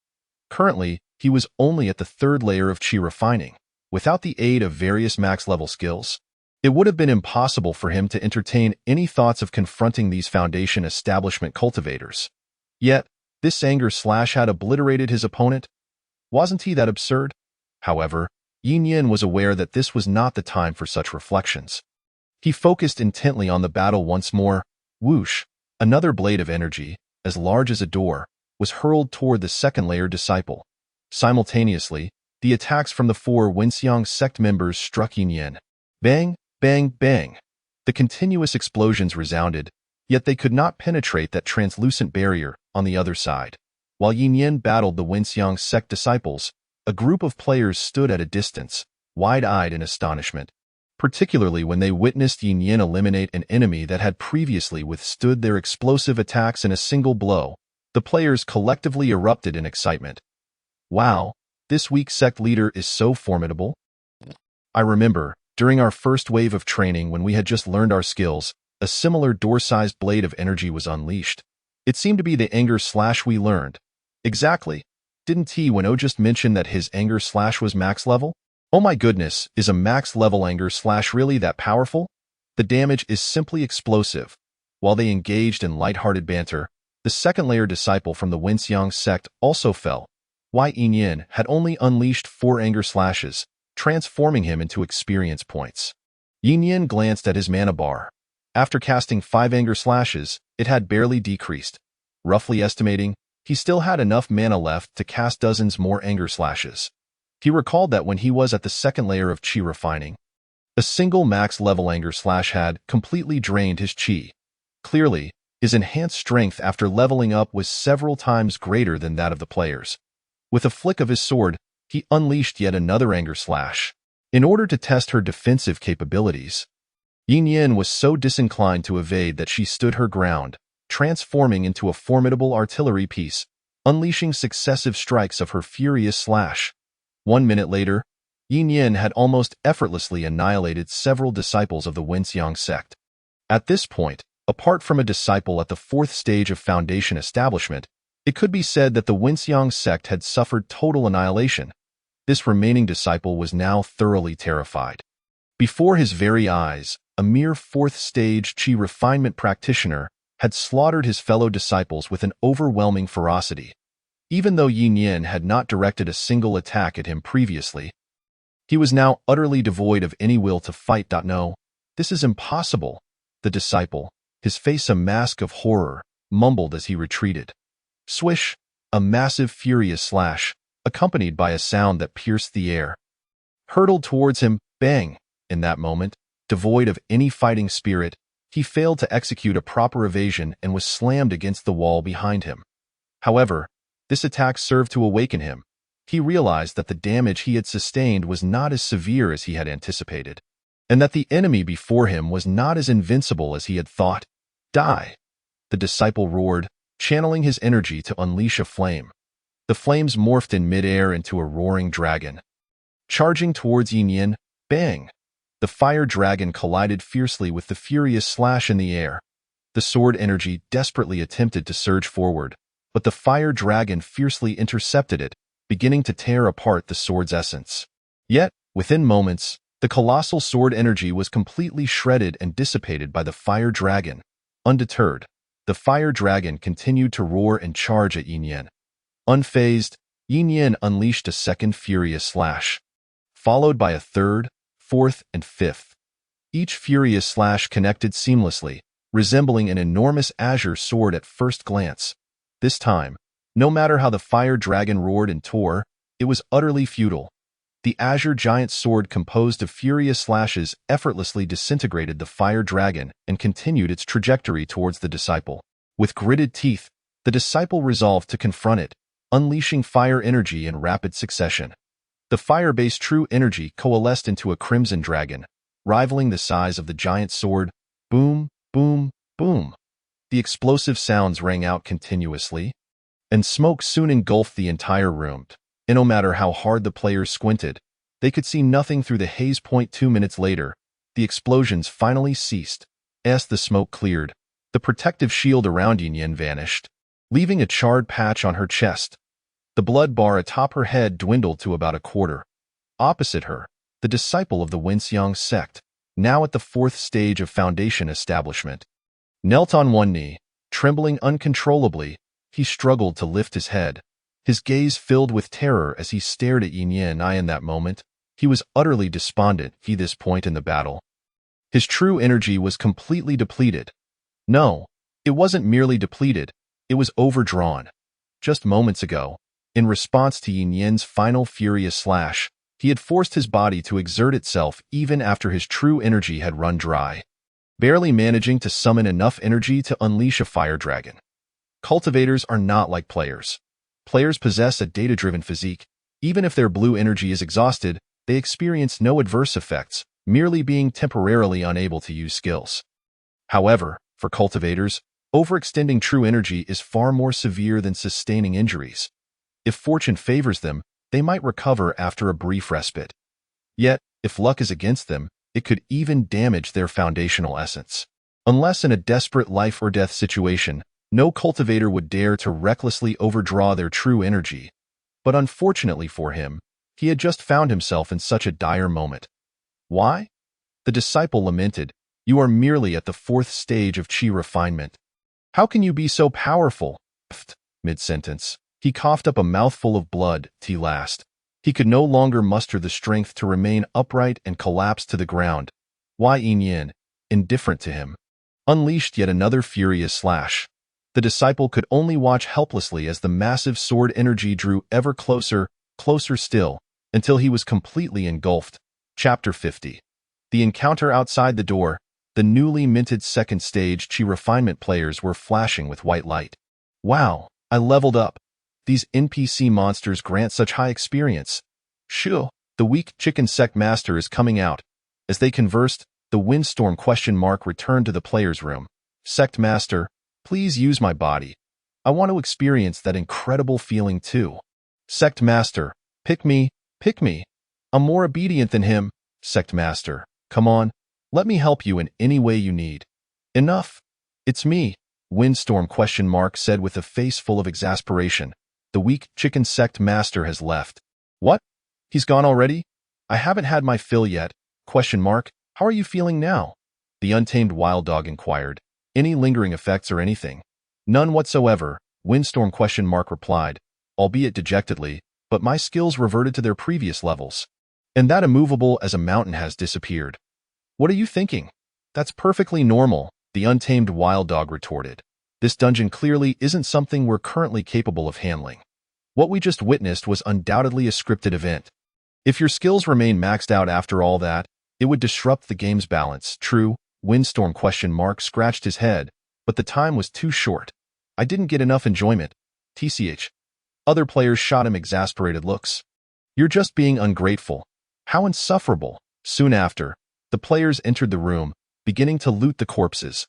Currently, he was only at the third layer of Qi refining. Without the aid of various max-level skills, it would have been impossible for him to entertain any thoughts of confronting these Foundation establishment cultivators. Yet, this Anger Slash had obliterated his opponent. Wasn't he that absurd? However, Yin Yin was aware that this was not the time for such reflections. He focused intently on the battle once more. Whoosh! Another blade of energy, as large as a door, was hurled toward the second-layer disciple. Simultaneously, the attacks from the 4 Wenxiang sect members struck Yin Yin. Bang, bang, bang. The continuous explosions resounded, yet they could not penetrate that translucent barrier on the other side. While Yin Yin battled the Wenxiang sect disciples, a group of players stood at a distance, wide-eyed in astonishment, particularly when they witnessed Yin Yin eliminate an enemy that had previously withstood their explosive attacks in a single blow. The players collectively erupted in excitement. Wow, this weak sect leader is so formidable. I remember, during our first wave of training when we had just learned our skills, a similar door-sized blade of energy was unleashed. It seemed to be the anger slash we learned. Exactly. Didn't T10 just mention that his anger slash was max level? Oh my goodness, is a max level anger slash really that powerful? The damage is simply explosive. While they engaged in light-hearted banter, the second-layer disciple from the Wenxiang sect also fell. Yin Yin had only unleashed 4 anger slashes, transforming him into experience points. Yin Yin glanced at his mana bar. After casting 5 anger slashes, it had barely decreased. Roughly estimating, he still had enough mana left to cast dozens more anger slashes. He recalled that when he was at the second layer of Qi refining, a single max-level anger slash had completely drained his Qi. Clearly, his enhanced strength after leveling up was several times greater than that of the players. With a flick of his sword, he unleashed yet another anger slash. In order to test her defensive capabilities, Yin Yin was so disinclined to evade that she stood her ground, transforming into a formidable artillery piece, unleashing successive strikes of her furious slash. 1 minute later, Yin Yin had almost effortlessly annihilated several disciples of the Wenxiang sect. At this point, apart from a disciple at the 4th stage of Foundation establishment, it could be said that the Wenxiang sect had suffered total annihilation. This remaining disciple was now thoroughly terrified. Before his very eyes, a mere 4th stage Qi refinement practitioner had slaughtered his fellow disciples with an overwhelming ferocity. Even though Yin Yin had not directed a single attack at him previously, he was now utterly devoid of any will to fight. No, this is impossible. The disciple, his face a mask of horror, mumbled as he retreated. Swish! A massive furious slash, accompanied by a sound that pierced the air, hurtled towards him. Bang! In that moment, devoid of any fighting spirit, he failed to execute a proper evasion and was slammed against the wall behind him. However, this attack served to awaken him. He realized that the damage he had sustained was not as severe as he had anticipated, and that the enemy before him was not as invincible as he had thought. Die! The disciple roared, channeling his energy to unleash a flame. The flames morphed in midair into a roaring dragon. Charging towards Yin Yin, bang! The fire dragon collided fiercely with the furious slash in the air. The sword energy desperately attempted to surge forward, but the fire dragon fiercely intercepted it, beginning to tear apart the sword's essence. Yet, within moments, the colossal sword energy was completely shredded and dissipated by the fire dragon. Undeterred, the fire dragon continued to roar and charge at Yin Yin. Unfazed, Yin Yin unleashed a second furious slash, followed by a third, 4th, and 5th. Each furious slash connected seamlessly, resembling an enormous azure sword at first glance. This time, no matter how the fire dragon roared and tore, it was utterly futile. The azure giant sword composed of furious slashes effortlessly disintegrated the fire dragon and continued its trajectory towards the disciple. With gritted teeth, the disciple resolved to confront it, unleashing fire energy in rapid succession. The fire-based true energy coalesced into a crimson dragon, rivaling the size of the giant sword. Boom, boom, boom. The explosive sounds rang out continuously, and smoke soon engulfed the entire room. And no matter how hard the players squinted, they could see nothing through the haze. 2 minutes later, the explosions finally ceased. As the smoke cleared, the protective shield around Yin Yin vanished, leaving a charred patch on her chest. The blood bar atop her head dwindled to about a quarter. Opposite her, the disciple of the Wenxiang sect, now at the 4th stage of Foundation establishment, knelt on one knee, trembling uncontrollably. He struggled to lift his head, his gaze filled with terror as he stared at Yin Yin. In that moment, He was utterly despondent at this point in the battle. His true energy was completely depleted. No, it wasn't merely depleted, it was overdrawn. Just moments ago, in response to Yin Yan's final furious slash, he had forced his body to exert itself even after his true energy had run dry, barely managing to summon enough energy to unleash a fire dragon. Cultivators are not like players. Players possess a data-driven physique. Even if their blue energy is exhausted, they experience no adverse effects, merely being temporarily unable to use skills. However, for cultivators, overextending true energy is far more severe than sustaining injuries. If fortune favors them, they might recover after a brief respite. Yet, if luck is against them, it could even damage their foundational essence. Unless in a desperate life-or-death situation, no cultivator would dare to recklessly overdraw their true energy. But unfortunately for him, he had just found himself in such a dire moment. Why? The disciple lamented, "You are merely at the 4th stage of chi refinement. How can you be so powerful?" Mid-sentence, he coughed up a mouthful of blood. Last. He could no longer muster the strength to remain upright and collapsed to the ground. Why Yin Yan, indifferent to him, unleashed yet another furious slash. The disciple could only watch helplessly as the massive sword energy drew ever closer, closer still, until he was completely engulfed. Chapter 50. The encounter outside the door. The newly minted 2nd stage chi refinement players were flashing with white light. Wow, I leveled up. These NPC monsters grant such high experience. Shoo, the weak chicken sect master is coming out. As they conversed, the windstorm ? Returned to the player's room. Sect master, please use my body. I want to experience that incredible feeling too. Sect master, pick me, pick me. I'm more obedient than him. Sect master, come on, let me help you in any way you need. Enough. It's me, windstorm ? Said with a face full of exasperation. The weak chicken sect master has left. What? He's gone already? I haven't had my fill yet. ? How are you feeling now? The untamed wild dog inquired. Any lingering effects or anything? None whatsoever, windstorm ? Replied, albeit dejectedly, but my skills reverted to their previous levels. And that immovable as a mountain has disappeared. What are you thinking? That's perfectly normal, the untamed wild dog retorted. This dungeon clearly isn't something we're currently capable of handling. What we just witnessed was undoubtedly a scripted event. If your skills remain maxed out after all that, it would disrupt the game's balance. True, windstorm ? Scratched his head, but the time was too short. I didn't get enough enjoyment. TCH. Other players shot him exasperated looks. You're just being ungrateful. How insufferable. Soon after, the players entered the room, beginning to loot the corpses.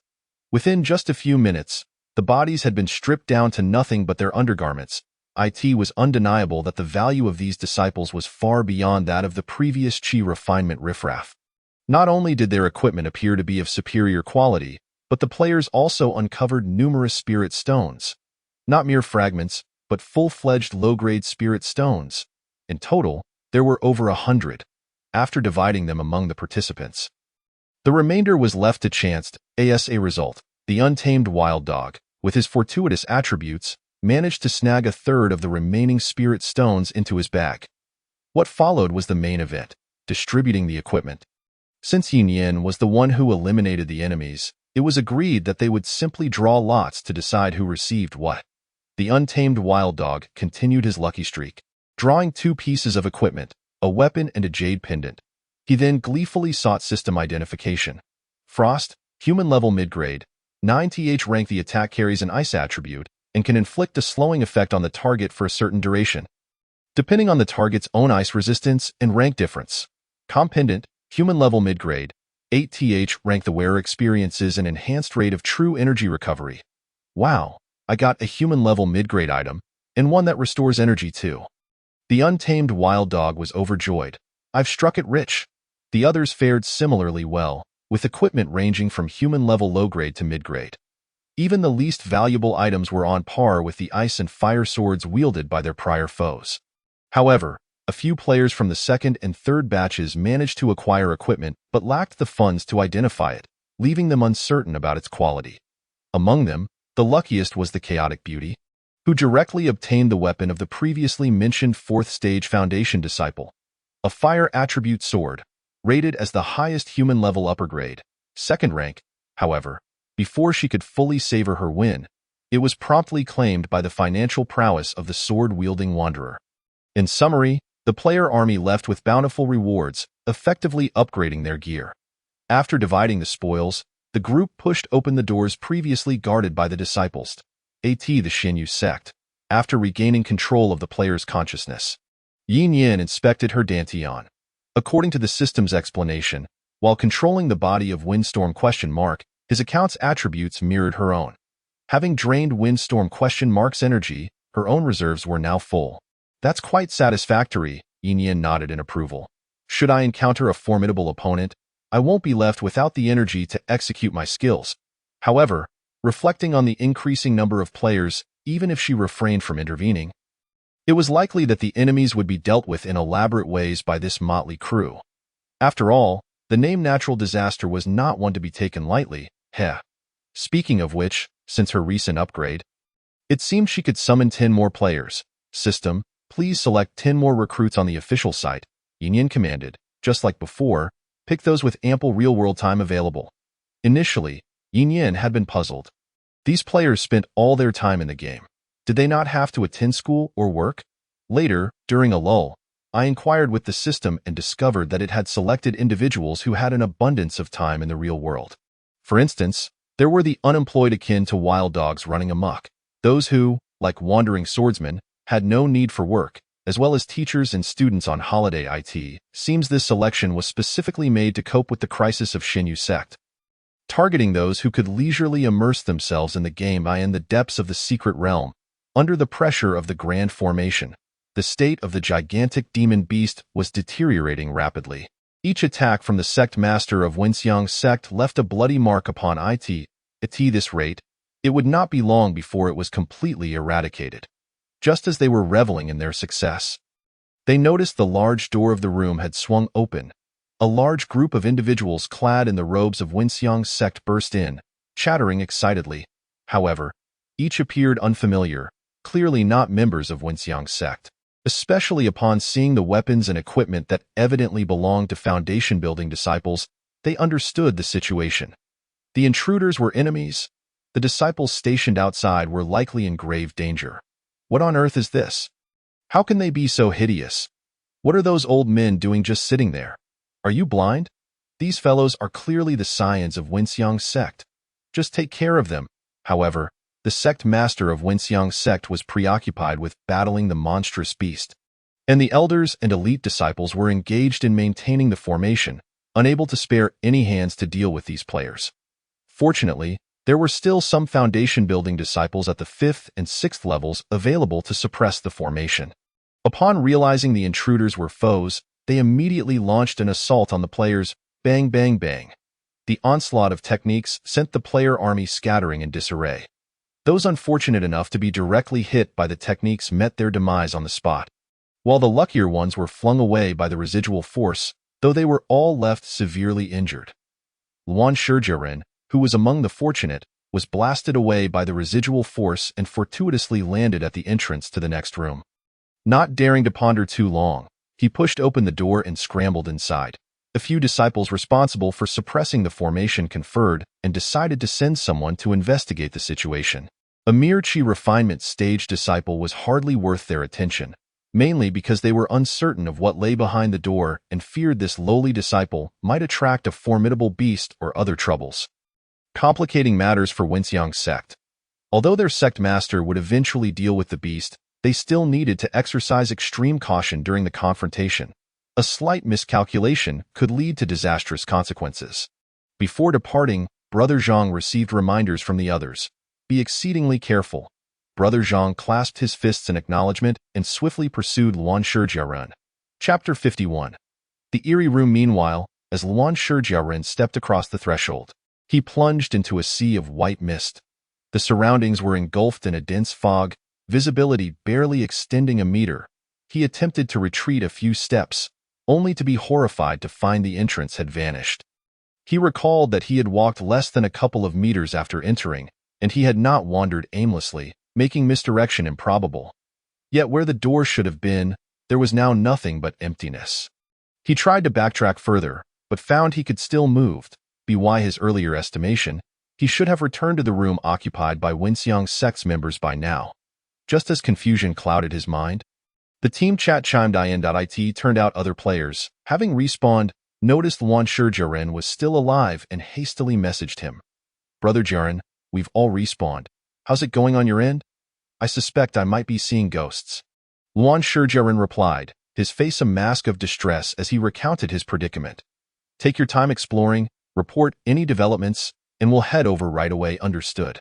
Within just a few minutes, the bodies had been stripped down to nothing but their undergarments. It was undeniable that the value of these disciples was far beyond that of the previous chi refinement riffraff. Not only did their equipment appear to be of superior quality, but the players also uncovered numerous spirit stones. Not mere fragments, but full-fledged low-grade spirit stones. In total, there were over 100, after dividing them among the participants. The remainder was left to chance. As a result, the untamed wild dog, with his fortuitous attributes, managed to snag a third of the remaining spirit stones into his bag. What followed was the main event, distributing the equipment. Since Yin Yan was the one who eliminated the enemies, it was agreed that they would simply draw lots to decide who received what. The untamed wild dog continued his lucky streak, drawing 2 pieces of equipment, a weapon and a jade pendant. He then gleefully sought system identification. Frost, human level mid-grade, 9th rank. The attack carries an ice attribute and can inflict a slowing effect on the target for a certain duration, depending on the target's own ice resistance and rank difference. Pendant, human level mid-grade, 8th rank. The wearer experiences an enhanced rate of true energy recovery. Wow, I got a human level mid-grade item, and one that restores energy too. The untamed wild dog was overjoyed. I've struck it rich. The others fared similarly well, with equipment ranging from human level low-grade to mid-grade. Even the least valuable items were on par with the ice and fire swords wielded by their prior foes. However, a few players from the 2nd and 3rd batches managed to acquire equipment but lacked the funds to identify it, leaving them uncertain about its quality. Among them, the luckiest was the Chaotic Beauty, who directly obtained the weapon of the previously mentioned 4th stage Foundation disciple. a fire attribute sword, rated as the highest human level upper grade, second rank. However, before she could fully savor her win, it was promptly claimed by the financial prowess of the sword-wielding wanderer. In summary, the player army left with bountiful rewards, effectively upgrading their gear. After dividing the spoils, the group pushed open the doors previously guarded by the disciples, the Xinyu sect, after regaining control of the player's consciousness. Yin Yin inspected her Dantian. According to the system's explanation, while controlling the body of Windstorm his account's attributes mirrored her own. Having drained Windstorm energy, her own reserves were now full. That's quite satisfactory, Yin Yin nodded in approval. Should I encounter a formidable opponent, I won't be left without the energy to execute my skills. However, reflecting on the increasing number of players, even if she refrained from intervening, it was likely that the enemies would be dealt with in elaborate ways by this motley crew. After all, the name Natural Disaster was not one to be taken lightly. Speaking of which, since her recent upgrade, it seemed she could summon 10 more players. System, please select 10 more recruits on the official site, Yin Yin commanded. Just like before, pick those with ample real-world time available. Initially, Yin Yin had been puzzled. These players spent all their time in the game. Did they not have to attend school or work? Later, during a lull, I inquired with the system and discovered that it had selected individuals who had an abundance of time in the real world. For instance, there were the unemployed akin to wild dogs running amok, those who, like wandering swordsmen, had no need for work, as well as teachers and students on holiday. It seems this selection was specifically made to cope with the crisis of Xinyu sect, targeting those who could leisurely immerse themselves in the game in the depths of the secret realm. Under the pressure of the Grand Formation, the state of the gigantic demon beast was deteriorating rapidly. Each attack from the sect master of Winxiang sect left a bloody mark upon it. At this rate, it would not be long before it was completely eradicated. Just as they were reveling in their success, they noticed the large door of the room had swung open. A large group of individuals clad in the robes of Winxiang sect burst in, chattering excitedly. However, each appeared unfamiliar, clearly not members of Winxiang sect. Especially upon seeing the weapons and equipment that evidently belonged to foundation-building disciples, they understood the situation. The intruders were enemies. The disciples stationed outside were likely in grave danger. What on earth is this? How can they be so hideous? What are those old men doing just sitting there? Are you blind? These fellows are clearly the scions of Winxiang sect. Just take care of them. However, the sect master of Winxiang sect was preoccupied with battling the monstrous beast, and the elders and elite disciples were engaged in maintaining the formation, unable to spare any hands to deal with these players. Fortunately, there were still some foundation-building disciples at the 5th and 6th levels available to suppress the formation. Upon realizing the intruders were foes, they immediately launched an assault on the players. Bang, bang, bang. The onslaught of techniques sent the player army scattering in disarray. Those unfortunate enough to be directly hit by the techniques met their demise on the spot, while the luckier ones were flung away by the residual force, though they were all left severely injured. Luan Shijiaren, who was among the fortunate, was blasted away by the residual force and fortuitously landed at the entrance to the next room. Not daring to ponder too long, he pushed open the door and scrambled inside. A few disciples responsible for suppressing the formation conferred and decided to send someone to investigate the situation. A mere Qi refinement stage disciple was hardly worth their attention, mainly because they were uncertain of what lay behind the door and feared this lowly disciple might attract a formidable beast or other troubles, complicating matters for Winxiang sect. Although their sect master would eventually deal with the beast, they still needed to exercise extreme caution during the confrontation. A slight miscalculation could lead to disastrous consequences. Before departing, Brother Zhang received reminders from the others. Be exceedingly careful. Brother Zhang clasped his fists in acknowledgement and swiftly pursued Luan Shijiaren. Chapter 51. The eerie room. Meanwhile, as Luan Shijiaren stepped across the threshold, he plunged into a sea of white mist. The surroundings were engulfed in a dense fog, visibility barely extending a meter. He attempted to retreat a few steps, only to be horrified to find the entrance had vanished. He recalled that he had walked less than a couple of meters after entering, and he had not wandered aimlessly, making misdirection improbable. Yet where the door should have been, there was now nothing but emptiness. He tried to backtrack further, but found he could still move. By his earlier estimation, he should have returned to the room occupied by Winxiang's sect's members by now. Just as confusion clouded his mind, the team chat chimed in. It turned out other players, having respawned, noticed Luan Shijiren was still alive and hastily messaged him. "Brother Jiren, we've all respawned. How's it going on your end? I suspect I might be seeing ghosts." Luan Shijiren replied, his face a mask of distress as he recounted his predicament. "Take your time exploring, report any developments, and we'll head over right away." Understood.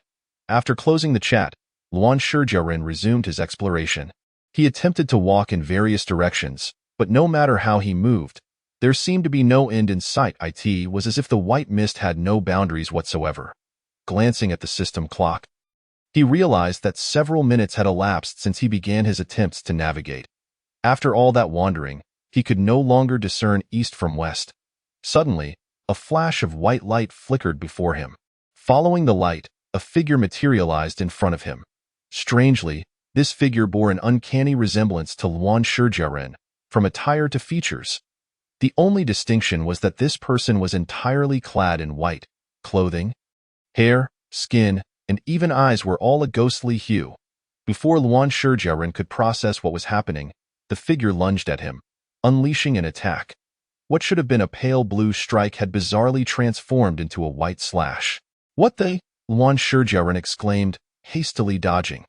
After closing the chat, Luan Shijiren resumed his exploration. He attempted to walk in various directions, but no matter how he moved, there seemed to be no end in sight. It was as if the white mist had no boundaries whatsoever. Glancing at the system clock, he realized that several minutes had elapsed since he began his attempts to navigate. After all that wandering, he could no longer discern east from west. Suddenly, a flash of white light flickered before him. Following the light, a figure materialized in front of him. Strangely, this figure bore an uncanny resemblance to Luan Shijiren, from attire to features. The only distinction was that this person was entirely clad in white. Clothing, hair, skin, and even eyes were all a ghostly hue. Before Luan Shijiren could process what was happening, the figure lunged at him, unleashing an attack. What should have been a pale blue strike had bizarrely transformed into a white slash. "What the?" Luan Shijiren exclaimed, hastily dodging.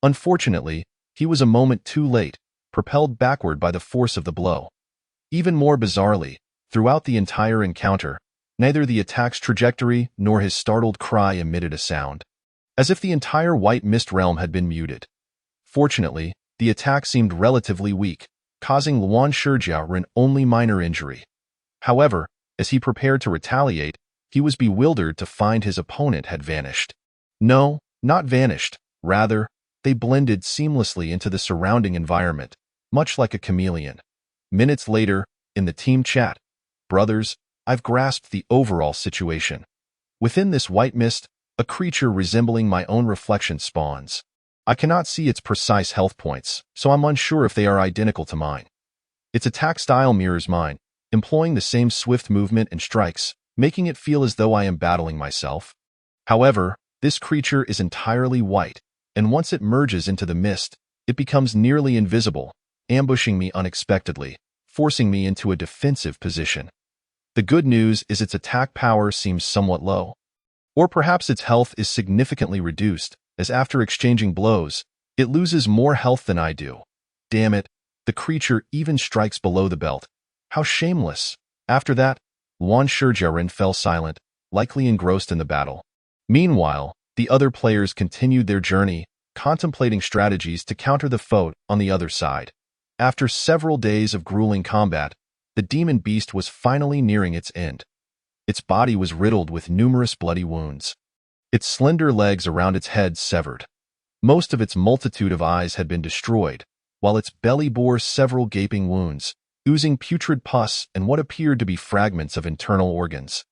Unfortunately, he was a moment too late, propelled backward by the force of the blow. Even more bizarrely, throughout the entire encounter, neither the attack's trajectory nor his startled cry emitted a sound, as if the entire white mist realm had been muted. Fortunately, the attack seemed relatively weak, causing Luan Shijiren only minor injury. However, as he prepared to retaliate, he was bewildered to find his opponent had vanished. No, not vanished, rather, they blended seamlessly into the surrounding environment, much like a chameleon. Minutes later, in the team chat, "Brothers, I've grasped the overall situation. Within this white mist, a creature resembling my own reflection spawns. I cannot see its precise health points, so I'm unsure if they are identical to mine. Its attack style mirrors mine, employing the same swift movement and strikes, making it feel as though I am battling myself. However, this creature is entirely white, and once it merges into the mist, it becomes nearly invisible, ambushing me unexpectedly, forcing me into a defensive position. The good news is its attack power seems somewhat low. Or perhaps its health is significantly reduced, as after exchanging blows, it loses more health than I do. Damn it, the creature even strikes below the belt. How shameless." After that, Luan Shijiren fell silent, likely engrossed in the battle. Meanwhile, the other players continued their journey, contemplating strategies to counter the foe on the other side. After several days of grueling combat, the demon beast was finally nearing its end. Its body was riddled with numerous bloody wounds. Its slender legs around its head severed. Most of its multitude of eyes had been destroyed, while its belly bore several gaping wounds, oozing putrid pus and what appeared to be fragments of internal organs.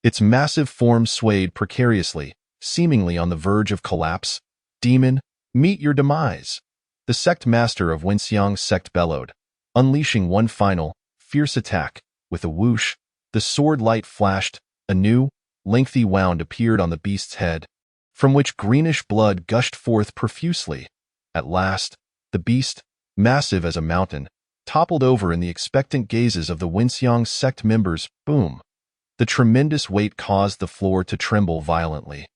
Its massive form swayed precariously, seemingly on the verge of collapse. "Demon, meet your demise!" The sect master of Winxiang's sect bellowed, unleashing one final, fierce attack. With a whoosh, the sword light flashed, a new, lengthy wound appeared on the beast's head, from which greenish blood gushed forth profusely. At last, the beast, massive as a mountain, toppled over in the expectant gazes of the Winxiang sect members. Boom! The tremendous weight caused the floor to tremble violently.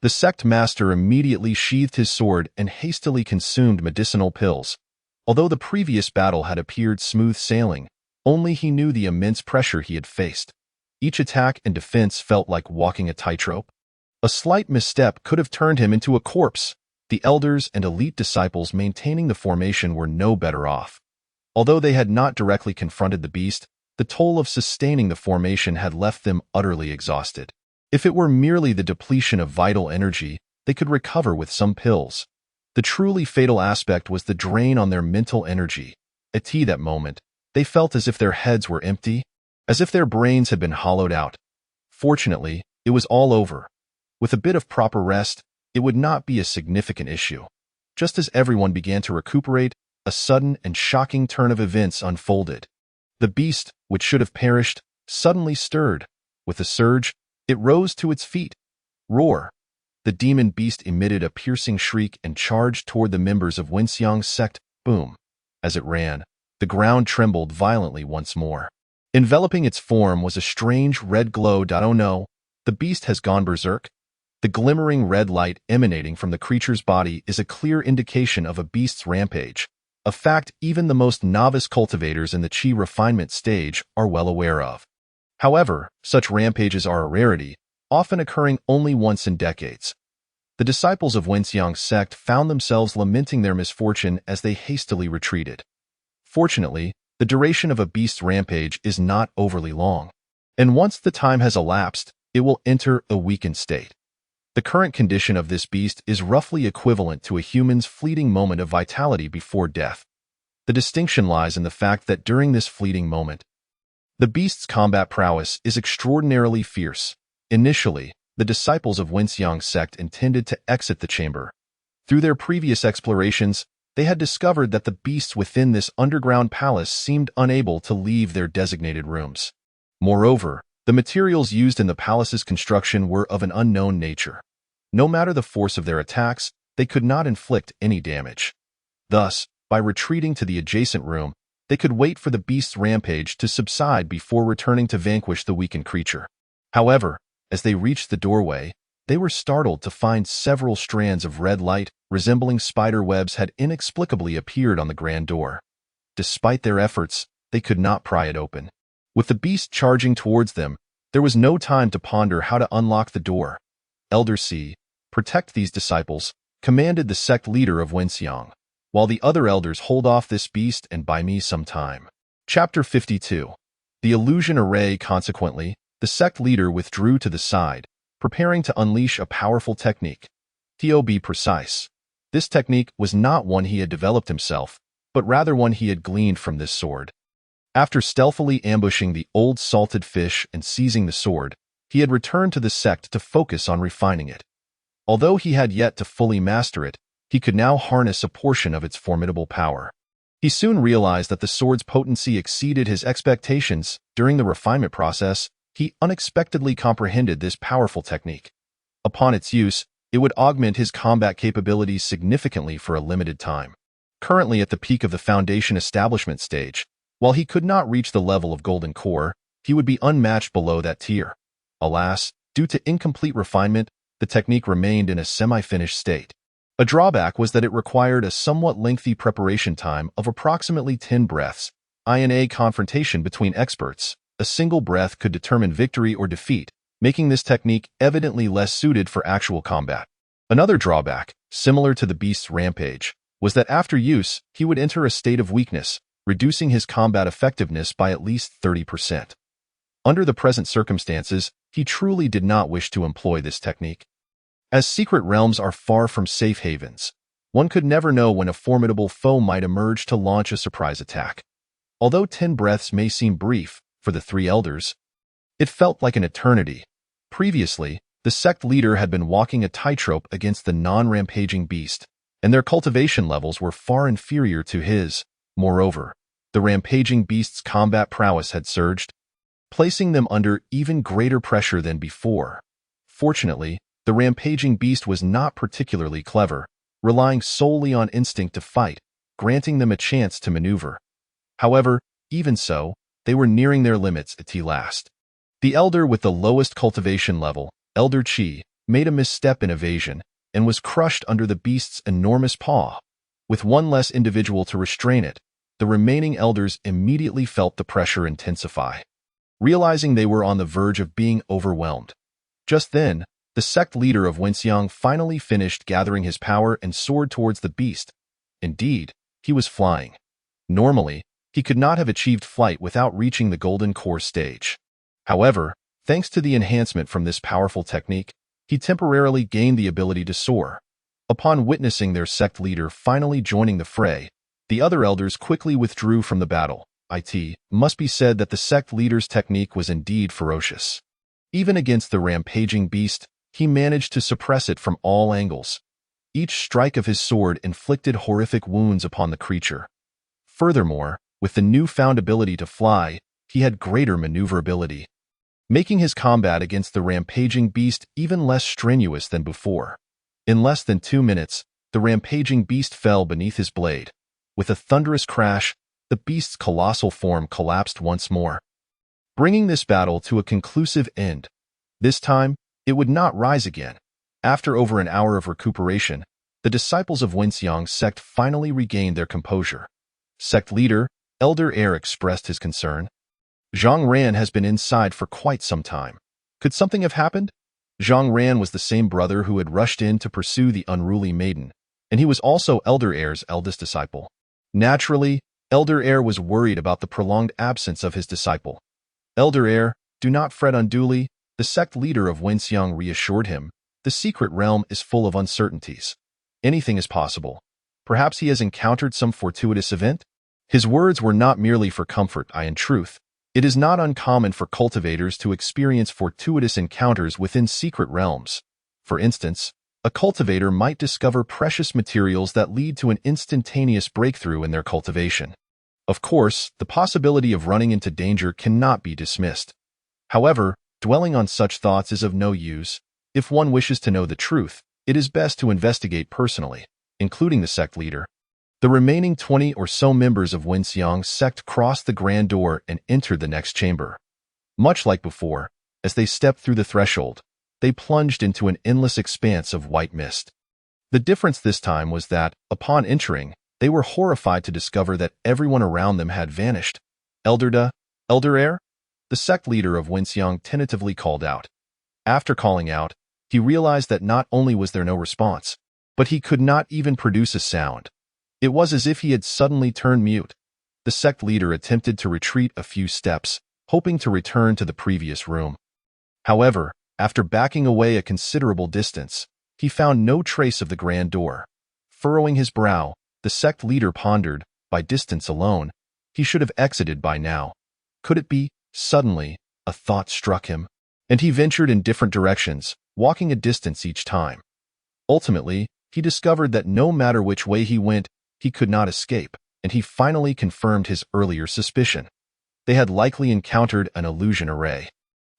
The sect master immediately sheathed his sword and hastily consumed medicinal pills. Although the previous battle had appeared smooth sailing, only he knew the immense pressure he had faced. Each attack and defense felt like walking a tightrope. A slight misstep could have turned him into a corpse. The elders and elite disciples maintaining the formation were no better off. Although they had not directly confronted the beast, the toll of sustaining the formation had left them utterly exhausted. If it were merely the depletion of vital energy, they could recover with some pills. The truly fatal aspect was the drain on their mental energy. At that moment, they felt as if their heads were empty, as if their brains had been hollowed out. Fortunately, it was all over. With a bit of proper rest, it would not be a significant issue. Just as everyone began to recuperate, a sudden and shocking turn of events unfolded. The beast, which should have perished, suddenly stirred. With a surge, it rose to its feet. Roar! The demon beast emitted a piercing shriek and charged toward the members of Wenxiang's sect. Boom! As it ran, the ground trembled violently once more. Enveloping its form was a strange red glow. Oh no, the beast has gone berserk. The glimmering red light emanating from the creature's body is a clear indication of a beast's rampage, a fact even the most novice cultivators in the qi refinement stage are well aware of. However, such rampages are a rarity, often occurring only once in decades. The disciples of Wenxiang's sect found themselves lamenting their misfortune as they hastily retreated. Fortunately, the duration of a beast's rampage is not overly long, and once the time has elapsed, it will enter a weakened state. The current condition of this beast is roughly equivalent to a human's fleeting moment of vitality before death. The distinction lies in the fact that during this fleeting moment, the beast's combat prowess is extraordinarily fierce. Initially, the disciples of Wenxiang's sect intended to exit the chamber. Through their previous explorations, they had discovered that the beasts within this underground palace seemed unable to leave their designated rooms. Moreover, the materials used in the palace's construction were of an unknown nature. No matter the force of their attacks, they could not inflict any damage. Thus, by retreating to the adjacent room, they could wait for the beast's rampage to subside before returning to vanquish the weakened creature. However, as they reached the doorway, they were startled to find several strands of red light resembling spider webs had inexplicably appeared on the grand door. Despite their efforts, they could not pry it open. With the beast charging towards them, there was no time to ponder how to unlock the door. Elder C, protect these disciples, commanded the sect leader of Wenxiang, while the other elders hold off this beast and buy me some time. Chapter 52. The illusion array. Consequently, the sect leader withdrew to the side, preparing to unleash a powerful technique. To be precise, this technique was not one he had developed himself, but rather one he had gleaned from this sword. After stealthily ambushing the old salted fish and seizing the sword, he had returned to the sect to focus on refining it. Although he had yet to fully master it, he could now harness a portion of its formidable power. He soon realized that the sword's potency exceeded his expectations. During the refinement process, he unexpectedly comprehended this powerful technique. Upon its use, it would augment his combat capabilities significantly for a limited time. Currently at the peak of the foundation establishment stage, while he could not reach the level of Golden Core, he would be unmatched below that tier. Alas, due to incomplete refinement, the technique remained in a semi-finished state. A drawback was that it required a somewhat lengthy preparation time of approximately 10 breaths. In a confrontation between experts, a single breath could determine victory or defeat, making this technique evidently less suited for actual combat. Another drawback, similar to the beast's rampage, was that after use, he would enter a state of weakness, reducing his combat effectiveness by at least 30%. Under the present circumstances, he truly did not wish to employ this technique. As secret realms are far from safe havens, one could never know when a formidable foe might emerge to launch a surprise attack. Although 10 breaths may seem brief for the three elders, it felt like an eternity. Previously, the sect leader had been walking a tightrope against the non-rampaging beast, and their cultivation levels were far inferior to his. Moreover, the rampaging beast's combat prowess had surged, placing them under even greater pressure than before. Fortunately, the rampaging beast was not particularly clever, relying solely on instinct to fight, granting them a chance to maneuver. However, even so, they were nearing their limits at last. The elder with the lowest cultivation level, Elder Qi, made a misstep in evasion and was crushed under the beast's enormous paw. With one less individual to restrain it, the remaining elders immediately felt the pressure intensify, realizing they were on the verge of being overwhelmed. Just then, the sect leader of Wenxiang finally finished gathering his power and soared towards the beast. Indeed, he was flying. Normally, he could not have achieved flight without reaching the Golden Core stage. However, thanks to the enhancement from this powerful technique, he temporarily gained the ability to soar. Upon witnessing their sect leader finally joining the fray, the other elders quickly withdrew from the battle. It must be said that the sect leader's technique was indeed ferocious. Even against the rampaging beast, he managed to suppress it from all angles. Each strike of his sword inflicted horrific wounds upon the creature. Furthermore, With the newfound ability to fly, he had greater maneuverability, making his combat against the rampaging beast even less strenuous than before. In less than 2 minutes, the rampaging beast fell beneath his blade. With a thunderous crash, the beast's colossal form collapsed once more, bringing this battle to a conclusive end. This time, it would not rise again. After over an hour of recuperation, the disciples of Wenxiang's sect finally regained their composure. Sect leader, Elder Heir, expressed his concern. Zhang Ran has been inside for quite some time. Could something have happened? Zhang Ran was the same brother who had rushed in to pursue the unruly maiden, and he was also Elder Heir's eldest disciple. Naturally, Elder Heir was worried about the prolonged absence of his disciple. Elder Heir, do not fret unduly, the sect leader of Wenxiang reassured him. The secret realm is full of uncertainties. Anything is possible. Perhaps he has encountered some fortuitous event? His words were not merely for comfort. In truth, it is not uncommon for cultivators to experience fortuitous encounters within secret realms. For instance, a cultivator might discover precious materials that lead to an instantaneous breakthrough in their cultivation. Of course, the possibility of running into danger cannot be dismissed. However, dwelling on such thoughts is of no use. If one wishes to know the truth, it is best to investigate personally, including the sect leader. The remaining 20 or so members of Wenxiang's sect crossed the grand door and entered the next chamber. Much like before, as they stepped through the threshold, they plunged into an endless expanse of white mist. The difference this time was that, upon entering, they were horrified to discover that everyone around them had vanished. Elder Heir? The sect leader of Wenxiang tentatively called out. After calling out, he realized that not only was there no response, but he could not even produce a sound. It was as if he had suddenly turned mute. The sect leader attempted to retreat a few steps, hoping to return to the previous room. However, after backing away a considerable distance, he found no trace of the grand door. Furrowing his brow, the sect leader pondered, by distance alone, he should have exited by now. Could it be? Suddenly, a thought struck him, and he ventured in different directions, walking a distance each time. Ultimately, he discovered that no matter which way he went, he could not escape, and he finally confirmed his earlier suspicion. They had likely encountered an illusion array.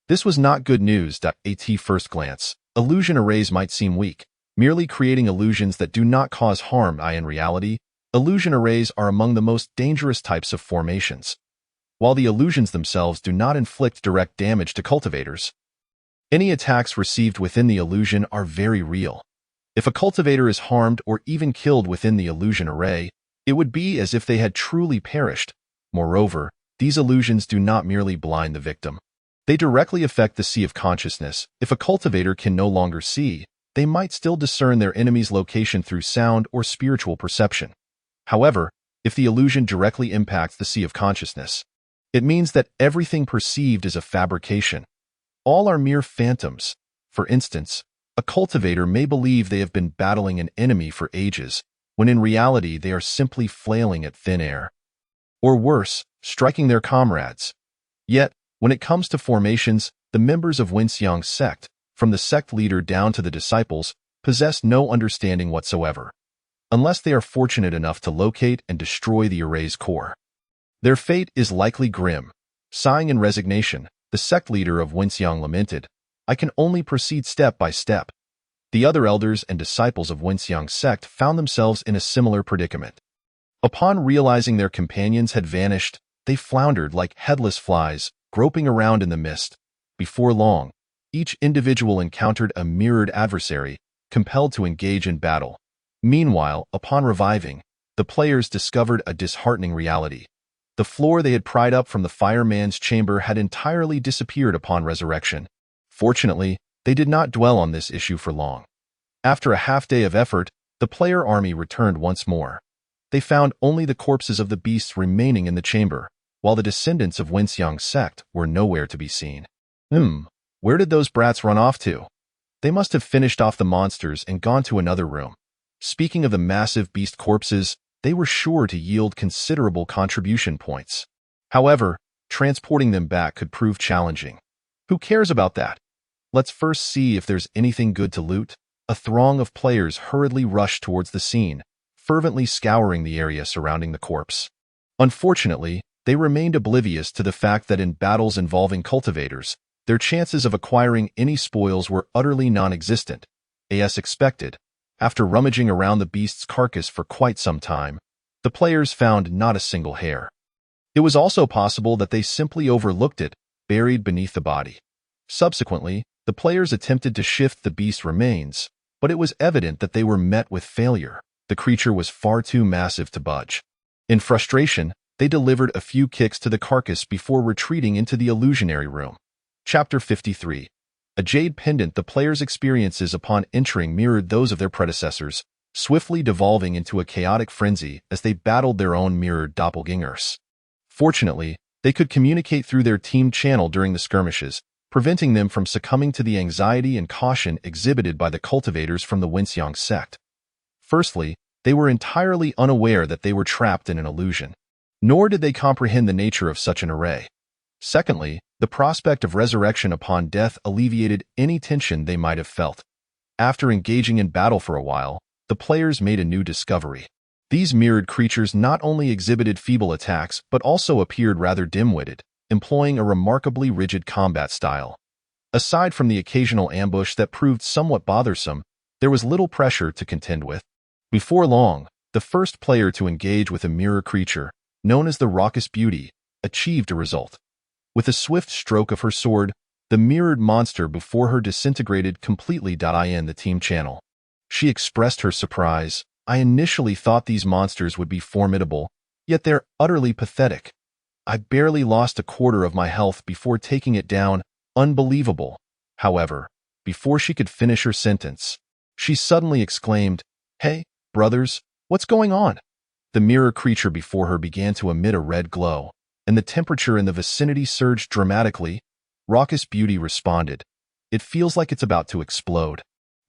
This was not good news. At first glance, illusion arrays might seem weak, merely creating illusions that do not cause harm. In reality, illusion arrays are among the most dangerous types of formations. While the illusions themselves do not inflict direct damage to cultivators, any attacks received within the illusion are very real. If a cultivator is harmed or even killed within the illusion array, it would be as if they had truly perished. Moreover, these illusions do not merely blind the victim. They directly affect the sea of consciousness. If a cultivator can no longer see, they might still discern their enemy's location through sound or spiritual perception. However, if the illusion directly impacts the sea of consciousness, it means that everything perceived is a fabrication. All are mere phantoms. For instance, a cultivator may believe they have been battling an enemy for ages, when in reality they are simply flailing at thin air. Or worse, striking their comrades. Yet, when it comes to formations, the members of Wenxiang's sect, from the sect leader down to the disciples, possess no understanding whatsoever, unless they are fortunate enough to locate and destroy the array's core. Their fate is likely grim. Sighing in resignation, the sect leader of Wenxiang lamented, "I can only proceed step by step." The other elders and disciples of Wenxiang's sect found themselves in a similar predicament. Upon realizing their companions had vanished, they floundered like headless flies, groping around in the mist. Before long, each individual encountered a mirrored adversary, compelled to engage in battle. Meanwhile, upon reviving, the players discovered a disheartening reality. The floor they had pried up from the fireman's chamber had entirely disappeared upon resurrection. Fortunately, they did not dwell on this issue for long. After a half-day of effort, the player army returned once more. They found only the corpses of the beasts remaining in the chamber, while the descendants of Wenxiang's sect were nowhere to be seen. Where did those brats run off to? They must have finished off the monsters and gone to another room. Speaking of the massive beast corpses, they were sure to yield considerable contribution points. However, transporting them back could prove challenging. Who cares about that? Let's first see if there's anything good to loot. A throng of players hurriedly rushed towards the scene, fervently scouring the area surrounding the corpse. Unfortunately, they remained oblivious to the fact that in battles involving cultivators, their chances of acquiring any spoils were utterly non-existent. As expected, after rummaging around the beast's carcass for quite some time, the players found not a single hair. It was also possible that they simply overlooked it, buried beneath the body. Subsequently, the players attempted to shift the beast's remains, but it was evident that they were met with failure. The creature was far too massive to budge. In frustration, they delivered a few kicks to the carcass before retreating into the illusionary room. Chapter 53. A jade pendant. The players' experiences upon entering mirrored those of their predecessors, swiftly devolving into a chaotic frenzy as they battled their own mirrored doppelgangers. Fortunately, they could communicate through their team channel during the skirmishes, preventing them from succumbing to the anxiety and caution exhibited by the cultivators from the Wenxiang sect. Firstly, they were entirely unaware that they were trapped in an illusion, nor did they comprehend the nature of such an array. Secondly, the prospect of resurrection upon death alleviated any tension they might have felt. After engaging in battle for a while, the players made a new discovery. These mirrored creatures not only exhibited feeble attacks but also appeared rather dim-witted, employing a remarkably rigid combat style. Aside from the occasional ambush that proved somewhat bothersome, there was little pressure to contend with. Before long, the first player to engage with a mirror creature, known as the Raucous Beauty, achieved a result. With a swift stroke of her sword, the mirrored monster before her disintegrated completely. In the team channel, she expressed her surprise. I initially thought these monsters would be formidable, yet they're utterly pathetic. I barely lost a quarter of my health before taking it down. Unbelievable. However, before she could finish her sentence, she suddenly exclaimed, "Hey, brothers, what's going on?" The mirror creature before her began to emit a red glow, and the temperature in the vicinity surged dramatically. Raucous Beauty responded, "It feels like it's about to explode."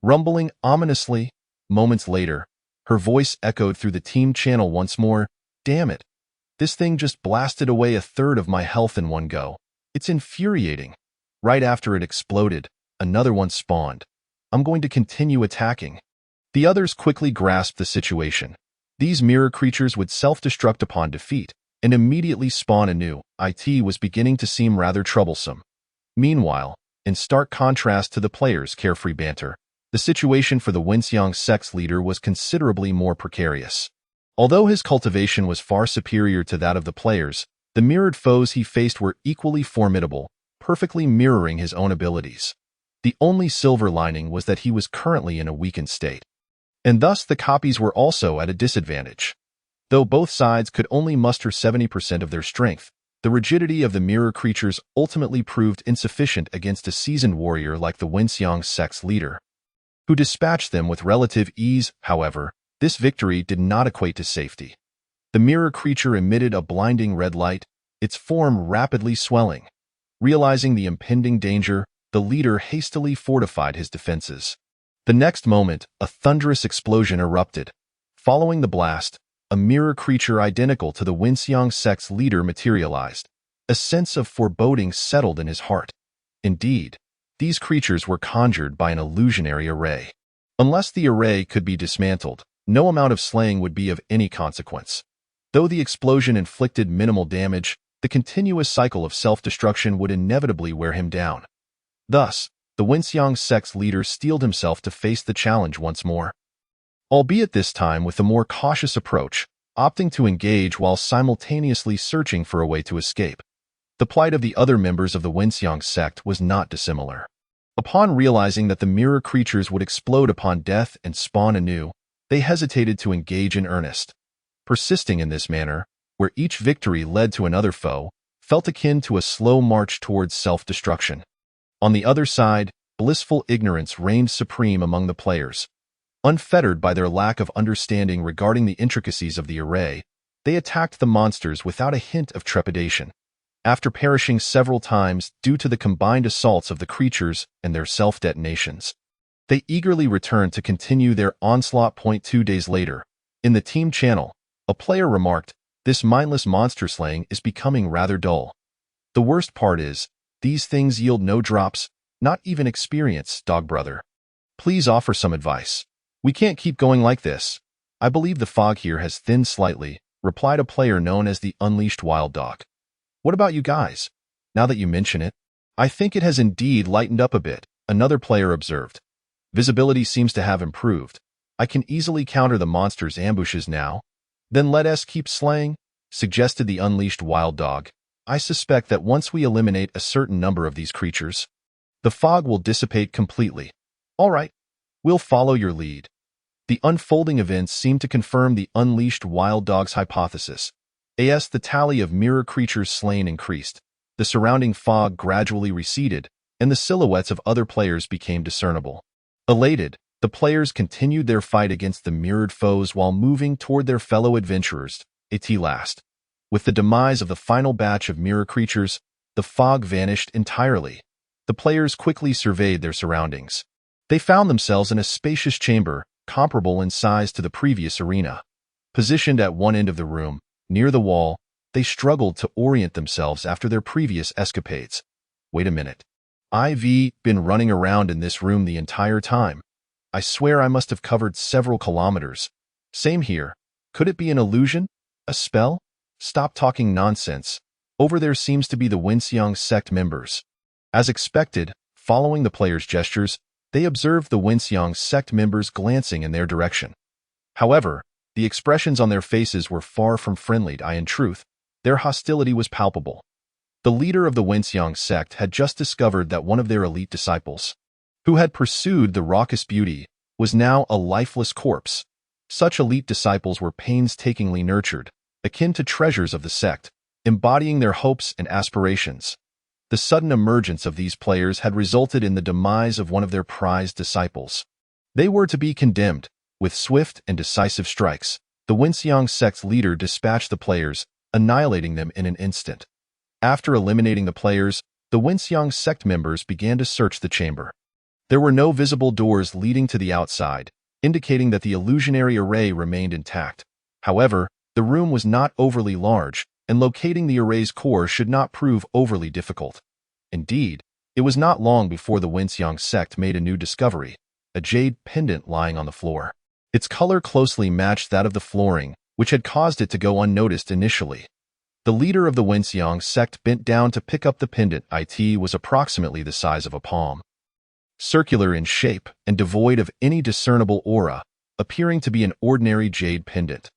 Rumbling ominously, moments later, her voice echoed through the team channel once more, "Damn it. This thing just blasted away a third of my health in one go. It's infuriating." Right after it exploded, another one spawned. "I'm going to continue attacking." The others quickly grasped the situation. These mirror creatures would self-destruct upon defeat, and immediately spawn anew. It was beginning to seem rather troublesome. Meanwhile, in stark contrast to the players' carefree banter, the situation for the Wenxiang sect's leader was considerably more precarious. Although his cultivation was far superior to that of the players, the mirrored foes he faced were equally formidable, perfectly mirroring his own abilities. The only silver lining was that he was currently in a weakened state, and thus the copies were also at a disadvantage. Though both sides could only muster 70% of their strength, the rigidity of the mirror creatures ultimately proved insufficient against a seasoned warrior like the Wenxiang sect's leader, who dispatched them with relative ease. However, this victory did not equate to safety. The mirror creature emitted a blinding red light, its form rapidly swelling. Realizing the impending danger, the leader hastily fortified his defenses. The next moment, a thunderous explosion erupted. Following the blast, a mirror creature identical to the Wenxiang sect's leader materialized. A sense of foreboding settled in his heart. Indeed, these creatures were conjured by an illusionary array. Unless the array could be dismantled, no amount of slaying would be of any consequence. Though the explosion inflicted minimal damage, the continuous cycle of self-destruction would inevitably wear him down. Thus, the Wenxiang sect's leader steeled himself to face the challenge once more, albeit this time with a more cautious approach, opting to engage while simultaneously searching for a way to escape. The plight of the other members of the Wenxiang sect was not dissimilar. Upon realizing that the mirror creatures would explode upon death and spawn anew, they hesitated to engage in earnest. Persisting in this manner, where each victory led to another foe, felt akin to a slow march towards self-destruction. On the other side, blissful ignorance reigned supreme among the players. Unfettered by their lack of understanding regarding the intricacies of the array, they attacked the monsters without a hint of trepidation. After perishing several times due to the combined assaults of the creatures and their self-detonations, they eagerly returned to continue their onslaught. 2 days later, in the team channel, a player remarked, "This mindless monster slaying is becoming rather dull. The worst part is, these things yield no drops, not even experience, dog brother. Please offer some advice. We can't keep going like this. I believe the fog here has thinned slightly, replied a player known as the Unleashed Wild Dog. What about you guys? Now that you mention it, I think it has indeed lightened up a bit, another player observed. Visibility seems to have improved. I can easily counter the monster's ambushes now. Then let us keep slaying, suggested the Unleashed Wild Dog. I suspect that once we eliminate a certain number of these creatures, the fog will dissipate completely. All right, we'll follow your lead. The unfolding events seem to confirm the Unleashed Wild Dog's hypothesis. As the tally of mirror creatures slain increased, the surrounding fog gradually receded, and the silhouettes of other players became discernible. Elated, the players continued their fight against the mirrored foes while moving toward their fellow adventurers, at last. With the demise of the final batch of mirror creatures, the fog vanished entirely. The players quickly surveyed their surroundings. They found themselves in a spacious chamber, comparable in size to the previous arena. Positioned at one end of the room, near the wall, they struggled to orient themselves after their previous escapades. Wait a minute. I've been running around in this room the entire time. I swear I must have covered several kilometers. Same here. Could it be an illusion? A spell? Stop talking nonsense. Over there seems to be the Winxiang sect members. As expected, following the players' gestures, they observed the Winxiang sect members glancing in their direction. However, the expressions on their faces were far from friendly. In truth, their hostility was palpable. The leader of the Winxiang sect had just discovered that one of their elite disciples, who had pursued the raucous beauty, was now a lifeless corpse. Such elite disciples were painstakingly nurtured, akin to treasures of the sect, embodying their hopes and aspirations. The sudden emergence of these players had resulted in the demise of one of their prized disciples. They were to be condemned. With swift and decisive strikes, the Winxiang sect's leader dispatched the players, annihilating them in an instant. After eliminating the players, the Winxiang sect members began to search the chamber. There were no visible doors leading to the outside, indicating that the illusionary array remained intact. However, the room was not overly large, and locating the array's core should not prove overly difficult. Indeed, it was not long before the Winxiang sect made a new discovery, a jade pendant lying on the floor. Its color closely matched that of the flooring, which had caused it to go unnoticed initially. The leader of the Winxiang sect bent down to pick up the pendant. It was approximately the size of a palm. Circular in shape and devoid of any discernible aura, appearing to be an ordinary jade pendant.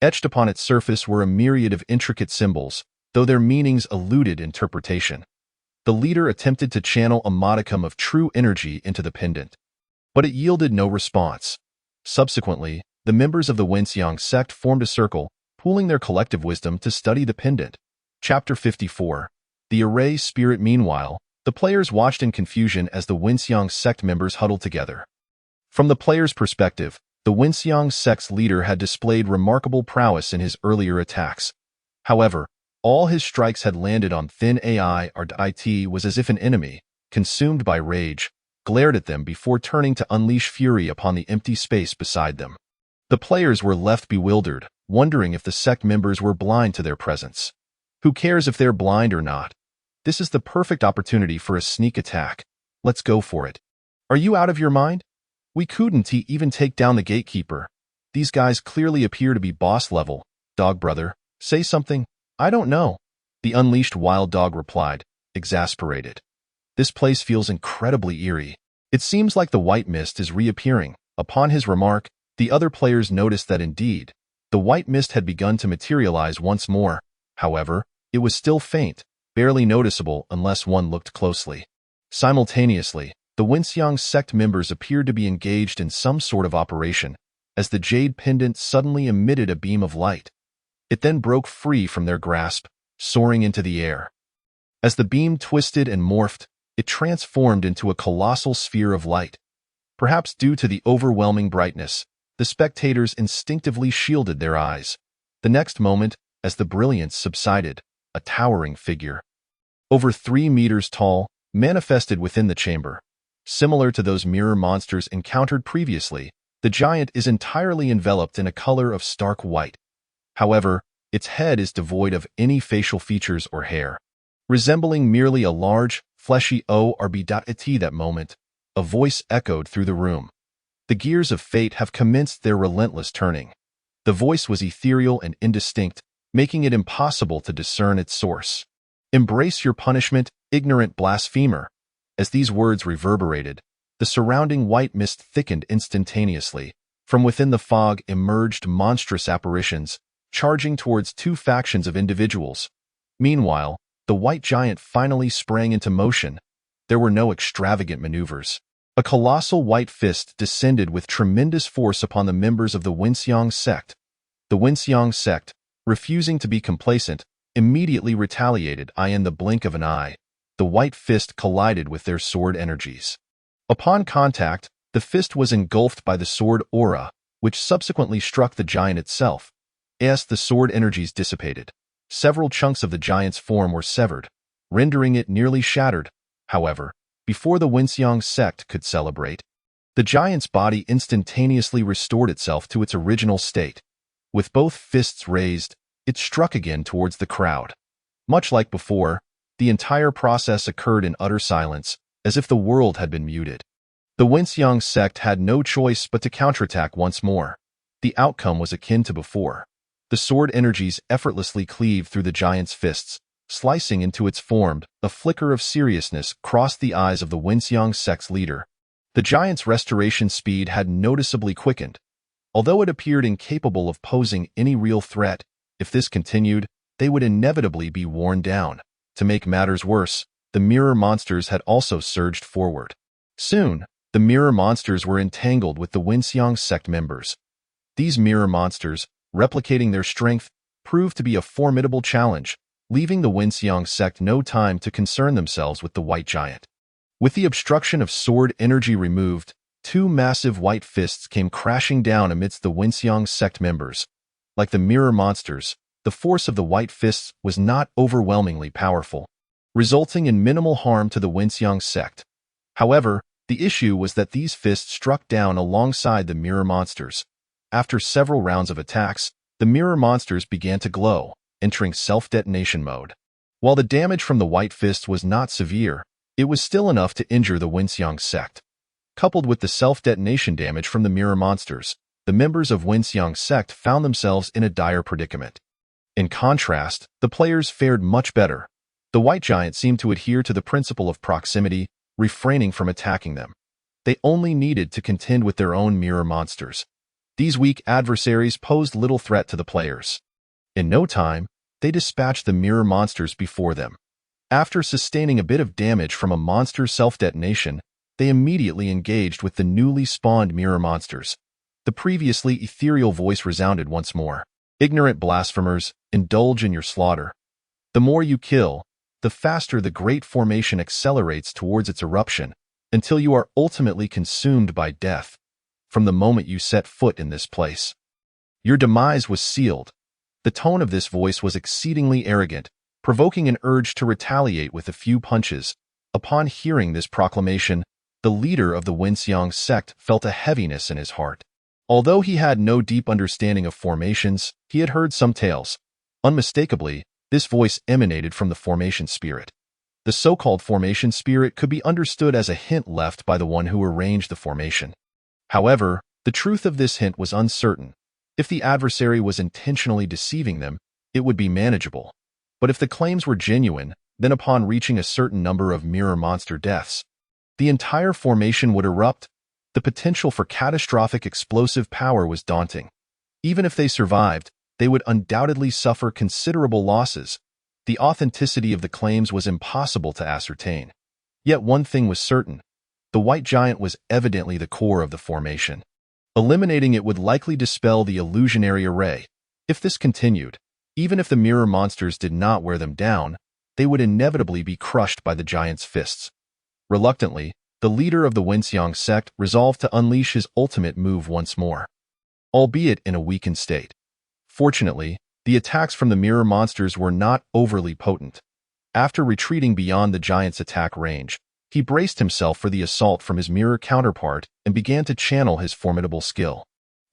Etched upon its surface were a myriad of intricate symbols, though their meanings eluded interpretation. The leader attempted to channel a modicum of true energy into the pendant, but it yielded no response. Subsequently, the members of the Winxiang sect formed a circle, pooling their collective wisdom to study the pendant. Chapter 54. The Array Spirit. Meanwhile, the players watched in confusion as the Winxiang sect members huddled together. From the players' perspective, the Winxiang sect's leader had displayed remarkable prowess in his earlier attacks. However, all his strikes had landed on thin AI. It was as if an enemy, consumed by rage, glared at them before turning to unleash fury upon the empty space beside them. The players were left bewildered, wondering if the sect members were blind to their presence. Who cares if they're blind or not? This is the perfect opportunity for a sneak attack. Let's go for it. Are you out of your mind? We couldn't even take down the gatekeeper. These guys clearly appear to be boss level. Dog brother, say something. I don't know. The Unleashed Wild Dog replied, exasperated. This place feels incredibly eerie. It seems like the white mist is reappearing. Upon his remark, the other players noticed that indeed, the white mist had begun to materialize once more. However, it was still faint, barely noticeable unless one looked closely. Simultaneously, the Winxiang sect members appeared to be engaged in some sort of operation, as the jade pendant suddenly emitted a beam of light. It then broke free from their grasp, soaring into the air. As the beam twisted and morphed, it transformed into a colossal sphere of light. Perhaps due to the overwhelming brightness, the spectators instinctively shielded their eyes. The next moment, as the brilliance subsided, a towering figure, over 3 meters tall, manifested within the chamber. Similar to those mirror monsters encountered previously, the giant is entirely enveloped in a color of stark white. However, its head is devoid of any facial features or hair. Resembling merely a large, fleshy orb. At that moment, a voice echoed through the room. The gears of fate have commenced their relentless turning. The voice was ethereal and indistinct, making it impossible to discern its source. "Embrace your punishment, ignorant blasphemer." As these words reverberated, the surrounding white mist thickened instantaneously. From within the fog emerged monstrous apparitions, charging towards two factions of individuals. Meanwhile, the white giant finally sprang into motion. There were no extravagant maneuvers. A colossal white fist descended with tremendous force upon the members of the Wenxiang sect. The Wenxiang sect, refusing to be complacent, immediately retaliated. In the blink of an eye, the white fist collided with their sword energies. Upon contact, the fist was engulfed by the sword aura, which subsequently struck the giant itself. As the sword energies dissipated, several chunks of the giant's form were severed, rendering it nearly shattered. However, before the Wenxiang sect could celebrate, the giant's body instantaneously restored itself to its original state. With both fists raised, it struck again towards the crowd. Much like before, the entire process occurred in utter silence, as if the world had been muted. The Wenxiang sect had no choice but to counterattack once more. The outcome was akin to before. The sword energies effortlessly cleaved through the giant's fists, slicing into its form. A flicker of seriousness crossed the eyes of the Wenxiang sect's leader. The giant's restoration speed had noticeably quickened. Although it appeared incapable of posing any real threat, if this continued, they would inevitably be worn down. To make matters worse, the mirror monsters had also surged forward. Soon, the mirror monsters were entangled with the Wenxiang sect members. These mirror monsters, replicating their strength, proved to be a formidable challenge, leaving the Wenxiang sect no time to concern themselves with the white giant. With the obstruction of sword energy removed, two massive white fists came crashing down amidst the Wenxiang sect members. Like the mirror monsters, the force of the white fists was not overwhelmingly powerful, resulting in minimal harm to the Wenxiang sect. However, the issue was that these fists struck down alongside the mirror monsters. After several rounds of attacks, the mirror monsters began to glow, entering self-detonation mode. While the damage from the white fist was not severe, it was still enough to injure the Wenxiang sect. Coupled with the self-detonation damage from the mirror monsters, the members of Wenxiang sect found themselves in a dire predicament. In contrast, the players fared much better. The white giant seemed to adhere to the principle of proximity, refraining from attacking them. They only needed to contend with their own mirror monsters. These weak adversaries posed little threat to the players. In no time, they dispatched the mirror monsters before them. After sustaining a bit of damage from a monster's self-detonation, they immediately engaged with the newly spawned mirror monsters. The previously ethereal voice resounded once more. "Ignorant blasphemers, indulge in your slaughter. The more you kill, the faster the great formation accelerates towards its eruption, until you are ultimately consumed by death. From the moment you set foot in this place, your demise was sealed." The tone of this voice was exceedingly arrogant, provoking an urge to retaliate with a few punches. Upon hearing this proclamation, the leader of the Wenxiang sect felt a heaviness in his heart. Although he had no deep understanding of formations, he had heard some tales. Unmistakably, this voice emanated from the formation spirit. The so-called formation spirit could be understood as a hint left by the one who arranged the formation. However, the truth of this hint was uncertain. If the adversary was intentionally deceiving them, it would be manageable. But if the claims were genuine, then upon reaching a certain number of mirror monster deaths, the entire formation would erupt. The potential for catastrophic explosive power was daunting. Even if they survived, they would undoubtedly suffer considerable losses. The authenticity of the claims was impossible to ascertain. Yet one thing was certain. The white giant was evidently the core of the formation. Eliminating it would likely dispel the illusionary array. If this continued, even if the mirror monsters did not wear them down, they would inevitably be crushed by the giant's fists. Reluctantly, the leader of the Wenxiang sect resolved to unleash his ultimate move once more, albeit in a weakened state. Fortunately, the attacks from the mirror monsters were not overly potent. After retreating beyond the giant's attack range, he braced himself for the assault from his mirror counterpart and began to channel his formidable skill.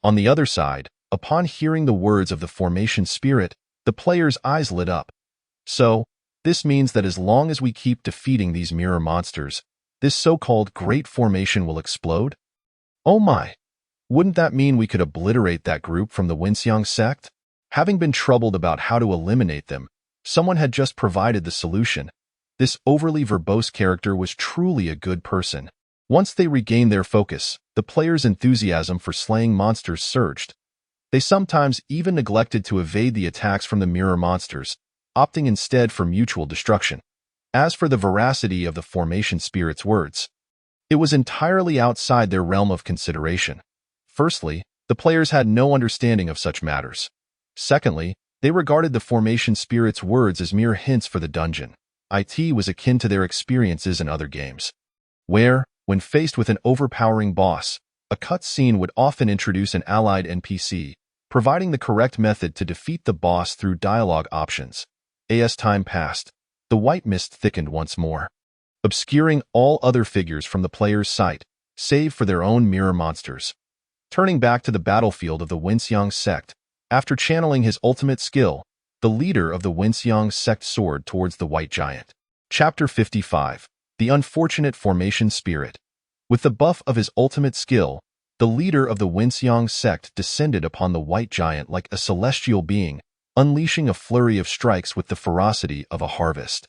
On the other side, upon hearing the words of the formation spirit, the player's eyes lit up. So, this means that as long as we keep defeating these mirror monsters, this so-called great formation will explode? Oh my! Wouldn't that mean we could obliterate that group from the Wenxiang sect? Having been troubled about how to eliminate them, someone had just provided the solution. This overly verbose character was truly a good person. Once they regained their focus, the players' enthusiasm for slaying monsters surged. They sometimes even neglected to evade the attacks from the mirror monsters, opting instead for mutual destruction. As for the veracity of the formation spirit's words, it was entirely outside their realm of consideration. Firstly, the players had no understanding of such matters. Secondly, they regarded the formation spirit's words as mere hints for the dungeon. It was akin to their experiences in other games, where, when faced with an overpowering boss, a cutscene would often introduce an allied NPC, providing the correct method to defeat the boss through dialogue options. As time passed, the white mist thickened once more, obscuring all other figures from the player's sight, save for their own mirror monsters. Turning back to the battlefield of the Wenxiang sect, after channeling his ultimate skill, the leader of the Wenxiang sect soared towards the white giant. Chapter 55. The Unfortunate Formation Spirit. With the buff of his ultimate skill, the leader of the Wenxiang sect descended upon the white giant like a celestial being, unleashing a flurry of strikes with the ferocity of a harvest.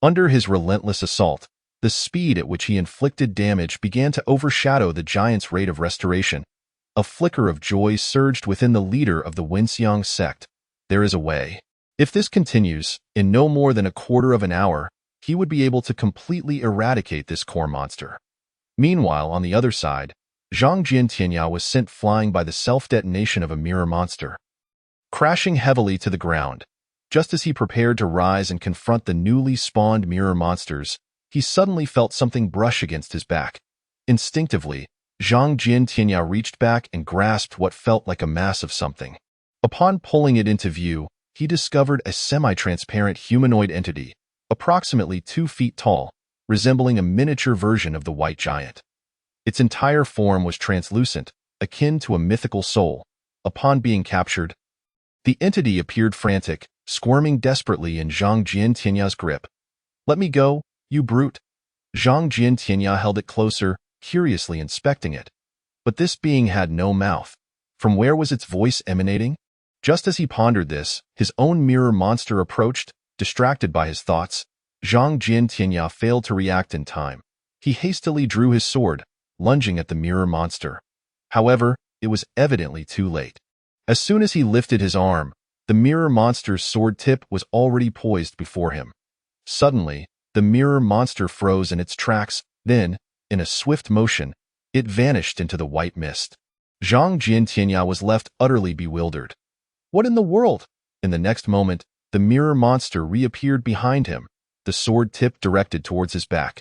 Under his relentless assault, the speed at which he inflicted damage began to overshadow the giant's rate of restoration. A flicker of joy surged within the leader of the Wenxiang sect. There is a way. If this continues, in no more than a quarter of an hour, he would be able to completely eradicate this core monster. Meanwhile, on the other side, Zhang Jiantianya was sent flying by the self-detonation of a mirror monster, crashing heavily to the ground. Just as he prepared to rise and confront the newly spawned mirror monsters, he suddenly felt something brush against his back. Instinctively, Zhang Jiantianya reached back and grasped what felt like a mass of something. Upon pulling it into view, he discovered a semi-transparent humanoid entity, approximately 2 feet tall, resembling a miniature version of the white giant. Its entire form was translucent, akin to a mythical soul. Upon being captured, the entity appeared frantic, squirming desperately in Zhang Jiantianya's grip. "Let me go, you brute!" Zhang Jiantianya held it closer, curiously inspecting it. But this being had no mouth. From where was its voice emanating? Just as he pondered this, his own mirror monster approached. Distracted by his thoughts, Zhang Jiantianya failed to react in time. He hastily drew his sword, lunging at the mirror monster. However, it was evidently too late. As soon as he lifted his arm, the mirror monster's sword tip was already poised before him. Suddenly, the mirror monster froze in its tracks, then, in a swift motion, it vanished into the white mist. Zhang Jiantianya was left utterly bewildered. What in the world? In the next moment, the mirror monster reappeared behind him, the sword tip directed towards his back.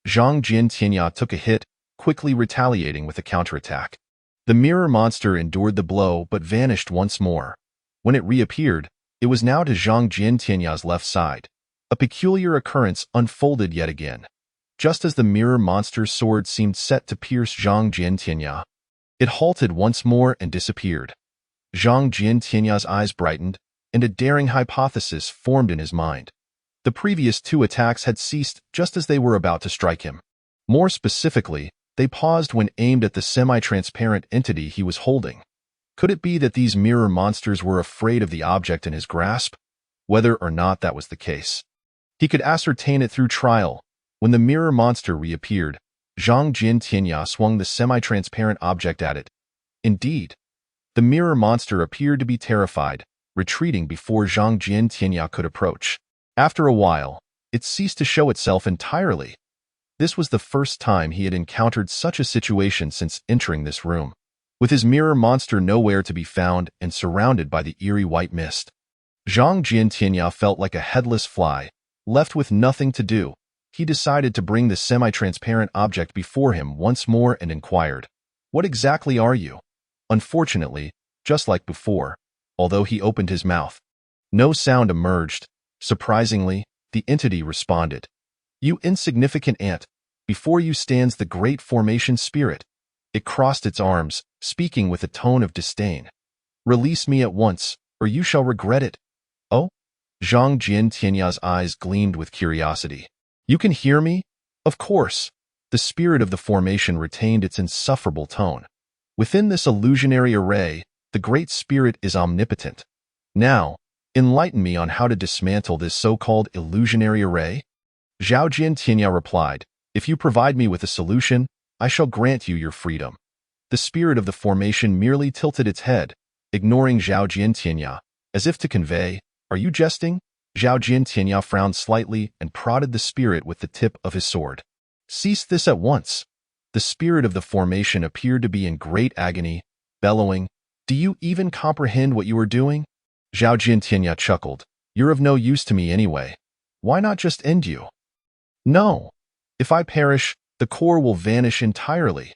Zhang Jiantianya took a hit, quickly retaliating with a counterattack. The mirror monster endured the blow but vanished once more. When it reappeared, it was now to Zhang Jiantianya's left side. A peculiar occurrence unfolded yet again. Just as the mirror monster's sword seemed set to pierce Zhang Jiantianya, it halted once more and disappeared. Zhang Jiantianya's eyes brightened, and a daring hypothesis formed in his mind. The previous 2 attacks had ceased just as they were about to strike him. More specifically, they paused when aimed at the semi-transparent entity he was holding. Could it be that these mirror monsters were afraid of the object in his grasp? Whether or not that was the case, he could ascertain it through trial. When the mirror monster reappeared, Zhang Jiantianya swung the semi-transparent object at it. Indeed, the mirror monster appeared to be terrified, retreating before Zhang Jiantianya could approach. After a while, it ceased to show itself entirely. This was the first time he had encountered such a situation since entering this room. With his mirror monster nowhere to be found and surrounded by the eerie white mist, Zhang Jiantianya felt like a headless fly, left with nothing to do. He decided to bring the semi-transparent object before him once more and inquired, "What exactly are you?" Unfortunately, just like before, although he opened his mouth, no sound emerged. Surprisingly, the entity responded, "You insignificant ant, before you stands the great formation spirit." It crossed its arms, speaking with a tone of disdain. "Release me at once, or you shall regret it." "Oh?" Zhang Jiantianya's eyes gleamed with curiosity. "You can hear me?" "Of course." The spirit of the formation retained its insufferable tone. Within this illusionary array, the Great Spirit is omnipotent. Now, enlighten me on how to dismantle this so-called illusionary array? Zhao Jiantianya replied, if you provide me with a solution, I shall grant you your freedom. The spirit of the formation merely tilted its head, ignoring Zhao Jiantianya, as if to convey, are you jesting? Zhao Jiantianya frowned slightly and prodded the spirit with the tip of his sword. Cease this at once. The spirit of the formation appeared to be in great agony, bellowing, do you even comprehend what you are doing? Zhao Jiantianya chuckled, you're of no use to me anyway. Why not just end you? No. If I perish, the core will vanish entirely.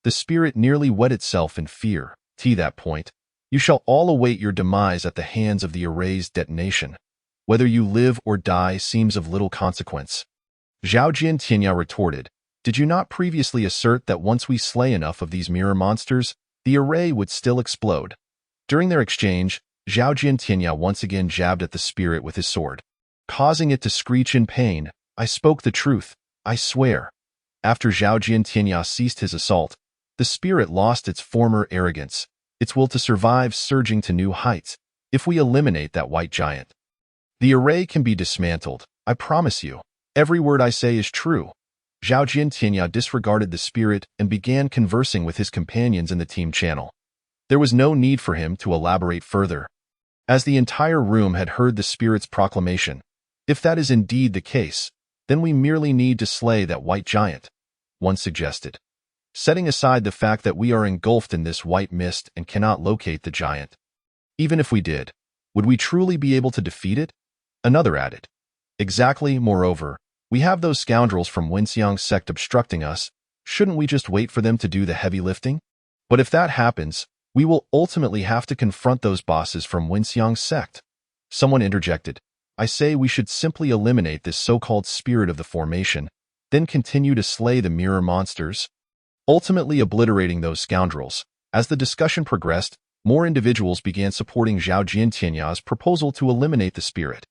The spirit nearly wet itself in fear. To that point, you shall all await your demise at the hands of the array's detonation. Whether you live or die seems of little consequence. Zhao Jiantianya retorted, did you not previously assert that once we slay enough of these mirror monsters, the array would still explode? During their exchange, Zhao Jiantianya once again jabbed at the spirit with his sword, causing it to screech in pain. I spoke the truth, I swear. After Zhao Jiantianya ceased his assault, the spirit lost its former arrogance, its will to survive surging to new heights. If we eliminate that white giant, the array can be dismantled, I promise you. Every word I say is true. Zhao Jiantianya disregarded the spirit and began conversing with his companions in the team channel. There was no need for him to elaborate further, as the entire room had heard the spirit's proclamation. If that is indeed the case, then we merely need to slay that white giant, one suggested. Setting aside the fact that we are engulfed in this white mist and cannot locate the giant. Even if we did, would we truly be able to defeat it? Another added. Exactly, moreover, we have those scoundrels from Wenxiang sect obstructing us. Shouldn't we just wait for them to do the heavy lifting? But if that happens, we will ultimately have to confront those bosses from Wenxiang sect. Someone interjected. I say we should simply eliminate this so-called spirit of the formation, then continue to slay the mirror monsters, ultimately obliterating those scoundrels. As the discussion progressed, more individuals began supporting Zhao Jiantianya's proposal to eliminate the spirit.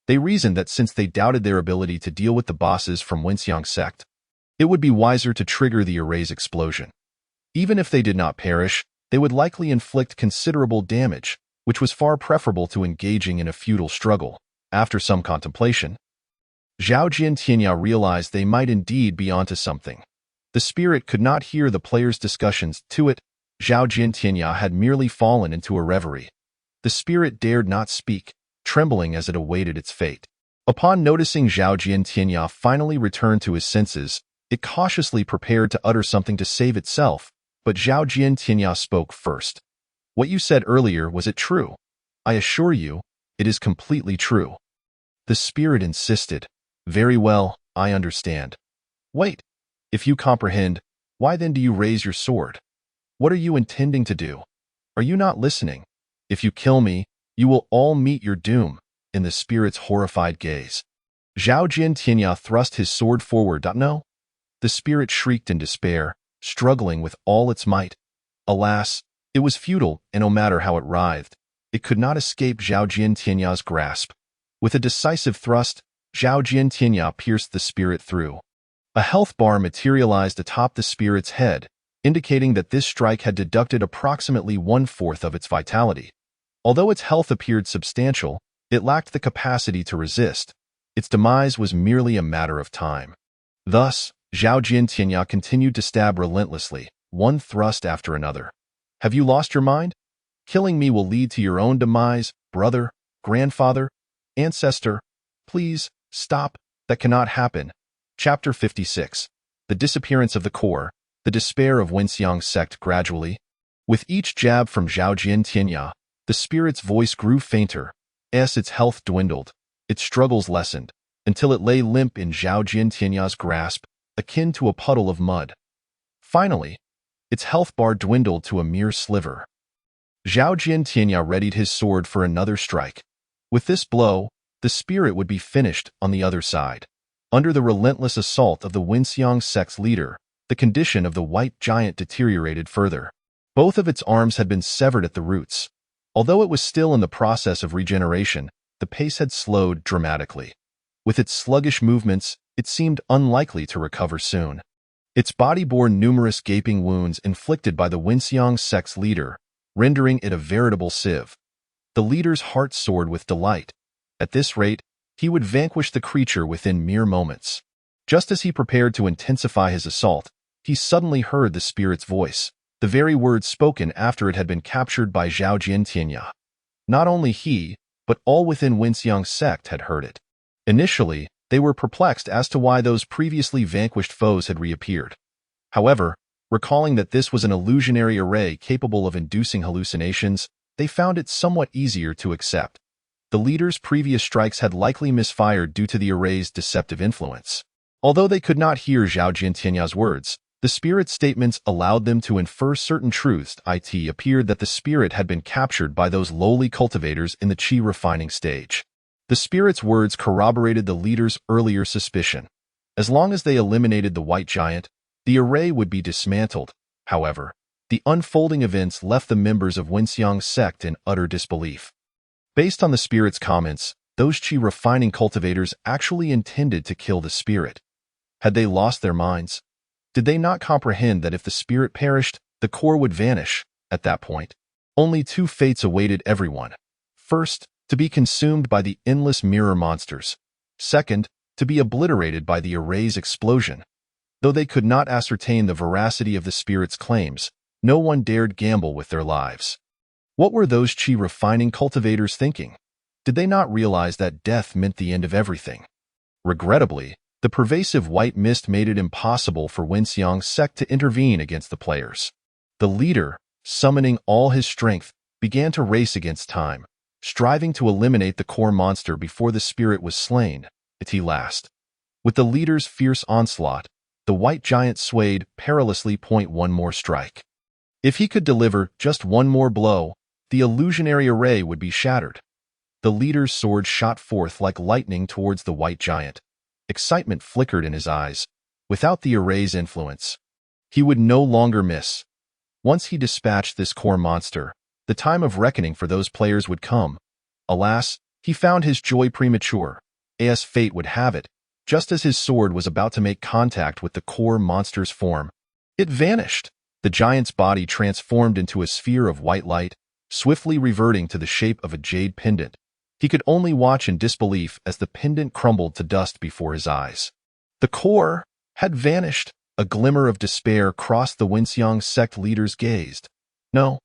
They reasoned that since they doubted their ability to deal with the bosses from Wenxiang sect, it would be wiser to trigger the array's explosion. Even if they did not perish, they would likely inflict considerable damage, which was far preferable to engaging in a futile struggle. After some contemplation, Zhao Jiantianya realized they might indeed be onto something. The spirit could not hear the players' discussions. To it, Zhao Jiantianya had merely fallen into a reverie. The spirit dared not speak, trembling as it awaited its fate. Upon noticing Zhao Jiantianya finally returned to his senses, it cautiously prepared to utter something to save itself, but Zhao Jiantianya spoke first. What you said earlier, was it true? I assure you, it is completely true. The spirit insisted. Very well, I understand. Wait. If you comprehend, why then do you raise your sword? What are you intending to do? Are you not listening? If you kill me, you will all meet your doom. In the spirit's horrified gaze, Zhao Jiantianya thrust his sword forward. No. The spirit shrieked in despair, struggling with all its might. Alas, it was futile, and no matter how it writhed, it could not escape Zhao Jiantianya's grasp. With a decisive thrust, Zhao Jiantianya pierced the spirit through. A health bar materialized atop the spirit's head, indicating that this strike had deducted approximately 1/4 of its vitality. Although its health appeared substantial, it lacked the capacity to resist. Its demise was merely a matter of time. Thus, Zhao Jiantianya continued to stab relentlessly, one thrust after another. Have you lost your mind? Killing me will lead to your own demise, brother, grandfather, ancestor. Please, stop, that cannot happen. Chapter 56. The disappearance of the core, the despair of Wenxiang sect gradually. With each jab from Zhao Jiantianya, the spirit's voice grew fainter, as its health dwindled, its struggles lessened, until it lay limp in Zhao Jiantianya's grasp, akin to a puddle of mud. Finally, its health bar dwindled to a mere sliver. Zhao Jiantianya readied his sword for another strike. With this blow, the spirit would be finished on the other side. Under the relentless assault of the Wenxiang sect's leader, the condition of the white giant deteriorated further. Both of its arms had been severed at the roots. Although it was still in the process of regeneration, the pace had slowed dramatically. With its sluggish movements, it seemed unlikely to recover soon. Its body bore numerous gaping wounds inflicted by the Winxiang sect's leader, rendering it a veritable sieve. The leader's heart soared with delight. At this rate, he would vanquish the creature within mere moments. Just as he prepared to intensify his assault, he suddenly heard the spirit's voice, the very words spoken after it had been captured by Zhao Jintianya. Not only he, but all within Winxiang's sect had heard it. Initially, they were perplexed as to why those previously vanquished foes had reappeared. However, recalling that this was an illusionary array capable of inducing hallucinations, they found it somewhat easier to accept. The leader's previous strikes had likely misfired due to the array's deceptive influence. Although they could not hear Zhao Jintianya's words, the spirit's statements allowed them to infer certain truths. It appeared that the spirit had been captured by those lowly cultivators in the qi refining stage. The spirit's words corroborated the leader's earlier suspicion. As long as they eliminated the white giant, the array would be dismantled. However, the unfolding events left the members of Winxiang's sect in utter disbelief. Based on the spirit's comments, those qi refining cultivators actually intended to kill the spirit. Had they lost their minds? Did they not comprehend that if the spirit perished, the core would vanish? At that point, only two fates awaited everyone. First, to be consumed by the endless mirror monsters. Second, to be obliterated by the array's explosion. Though they could not ascertain the veracity of the spirit's claims, no one dared gamble with their lives. What were those qi refining cultivators thinking? Did they not realize that death meant the end of everything? Regrettably, the pervasive white mist made it impossible for Winxiang's sect to intervene against the players. The leader, summoning all his strength, began to race against time, striving to eliminate the core monster before the spirit was slain, at last. With the leader's fierce onslaught, the white giant swayed perilously. One more strike. If he could deliver just one more blow, the illusionary array would be shattered. The leader's sword shot forth like lightning towards the white giant. Excitement flickered in his eyes. Without the array's influence, he would no longer miss. Once he dispatched this core monster, the time of reckoning for those players would come. Alas, he found his joy premature. As fate would have it, just as his sword was about to make contact with the core monster's form, it vanished. The giant's body transformed into a sphere of white light, swiftly reverting to the shape of a jade pendant. He could only watch in disbelief as the pendant crumbled to dust before his eyes. The core had vanished. A glimmer of despair crossed the Winxiang sect leader's gaze. No,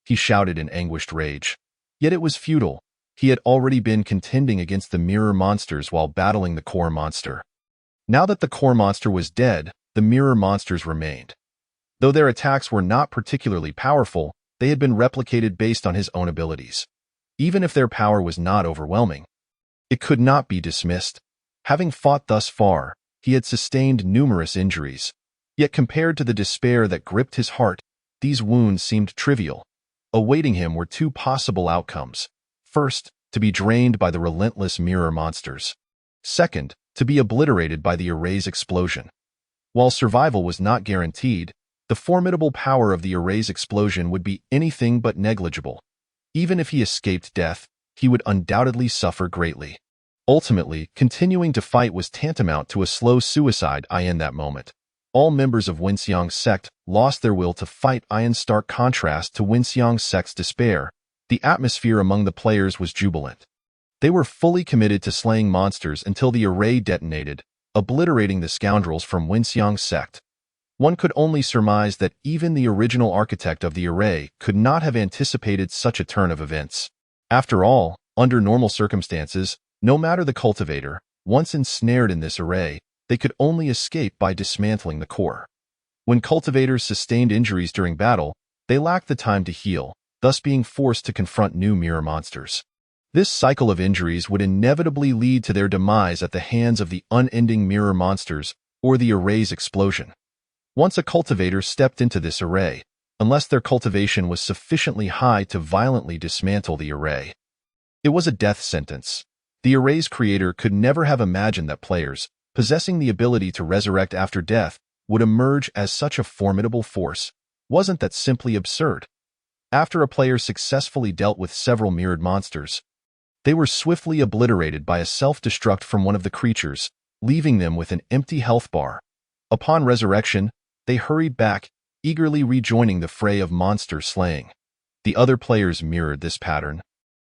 he shouted in anguished rage. Yet it was futile. He had already been contending against the mirror monsters while battling the core monster. Now that the core monster was dead, the mirror monsters remained. Though their attacks were not particularly powerful, they had been replicated based on his own abilities. Even if their power was not overwhelming, it could not be dismissed. Having fought thus far, he had sustained numerous injuries. Yet compared to the despair that gripped his heart, these wounds seemed trivial. Awaiting him were two possible outcomes. First, to be drained by the relentless mirror monsters. Second, to be obliterated by the array's explosion. While survival was not guaranteed, the formidable power of the array's explosion would be anything but negligible. Even if he escaped death, he would undoubtedly suffer greatly. Ultimately, continuing to fight was tantamount to a slow suicide. In that moment, all members of Winxiang's sect lost their will to fight. In stark contrast to Winxiang's sect's despair, the atmosphere among the players was jubilant. They were fully committed to slaying monsters until the array detonated, obliterating the scoundrels from Winxiang's sect. One could only surmise that even the original architect of the array could not have anticipated such a turn of events. After all, under normal circumstances, no matter the cultivator, once ensnared in this array, they could only escape by dismantling the core. When cultivators sustained injuries during battle, they lacked the time to heal, thus being forced to confront new mirror monsters. This cycle of injuries would inevitably lead to their demise at the hands of the unending mirror monsters or the array's explosion. Once a cultivator stepped into this array, unless their cultivation was sufficiently high to violently dismantle the array, it was a death sentence. The array's creator could never have imagined that players, possessing the ability to resurrect after death, would emerge as such a formidable force. Wasn't that simply absurd? After a player successfully dealt with several mirrored monsters, they were swiftly obliterated by a self-destruct from one of the creatures, leaving them with an empty health bar. Upon resurrection, they hurried back, eagerly rejoining the fray of monster slaying. The other players mirrored this pattern,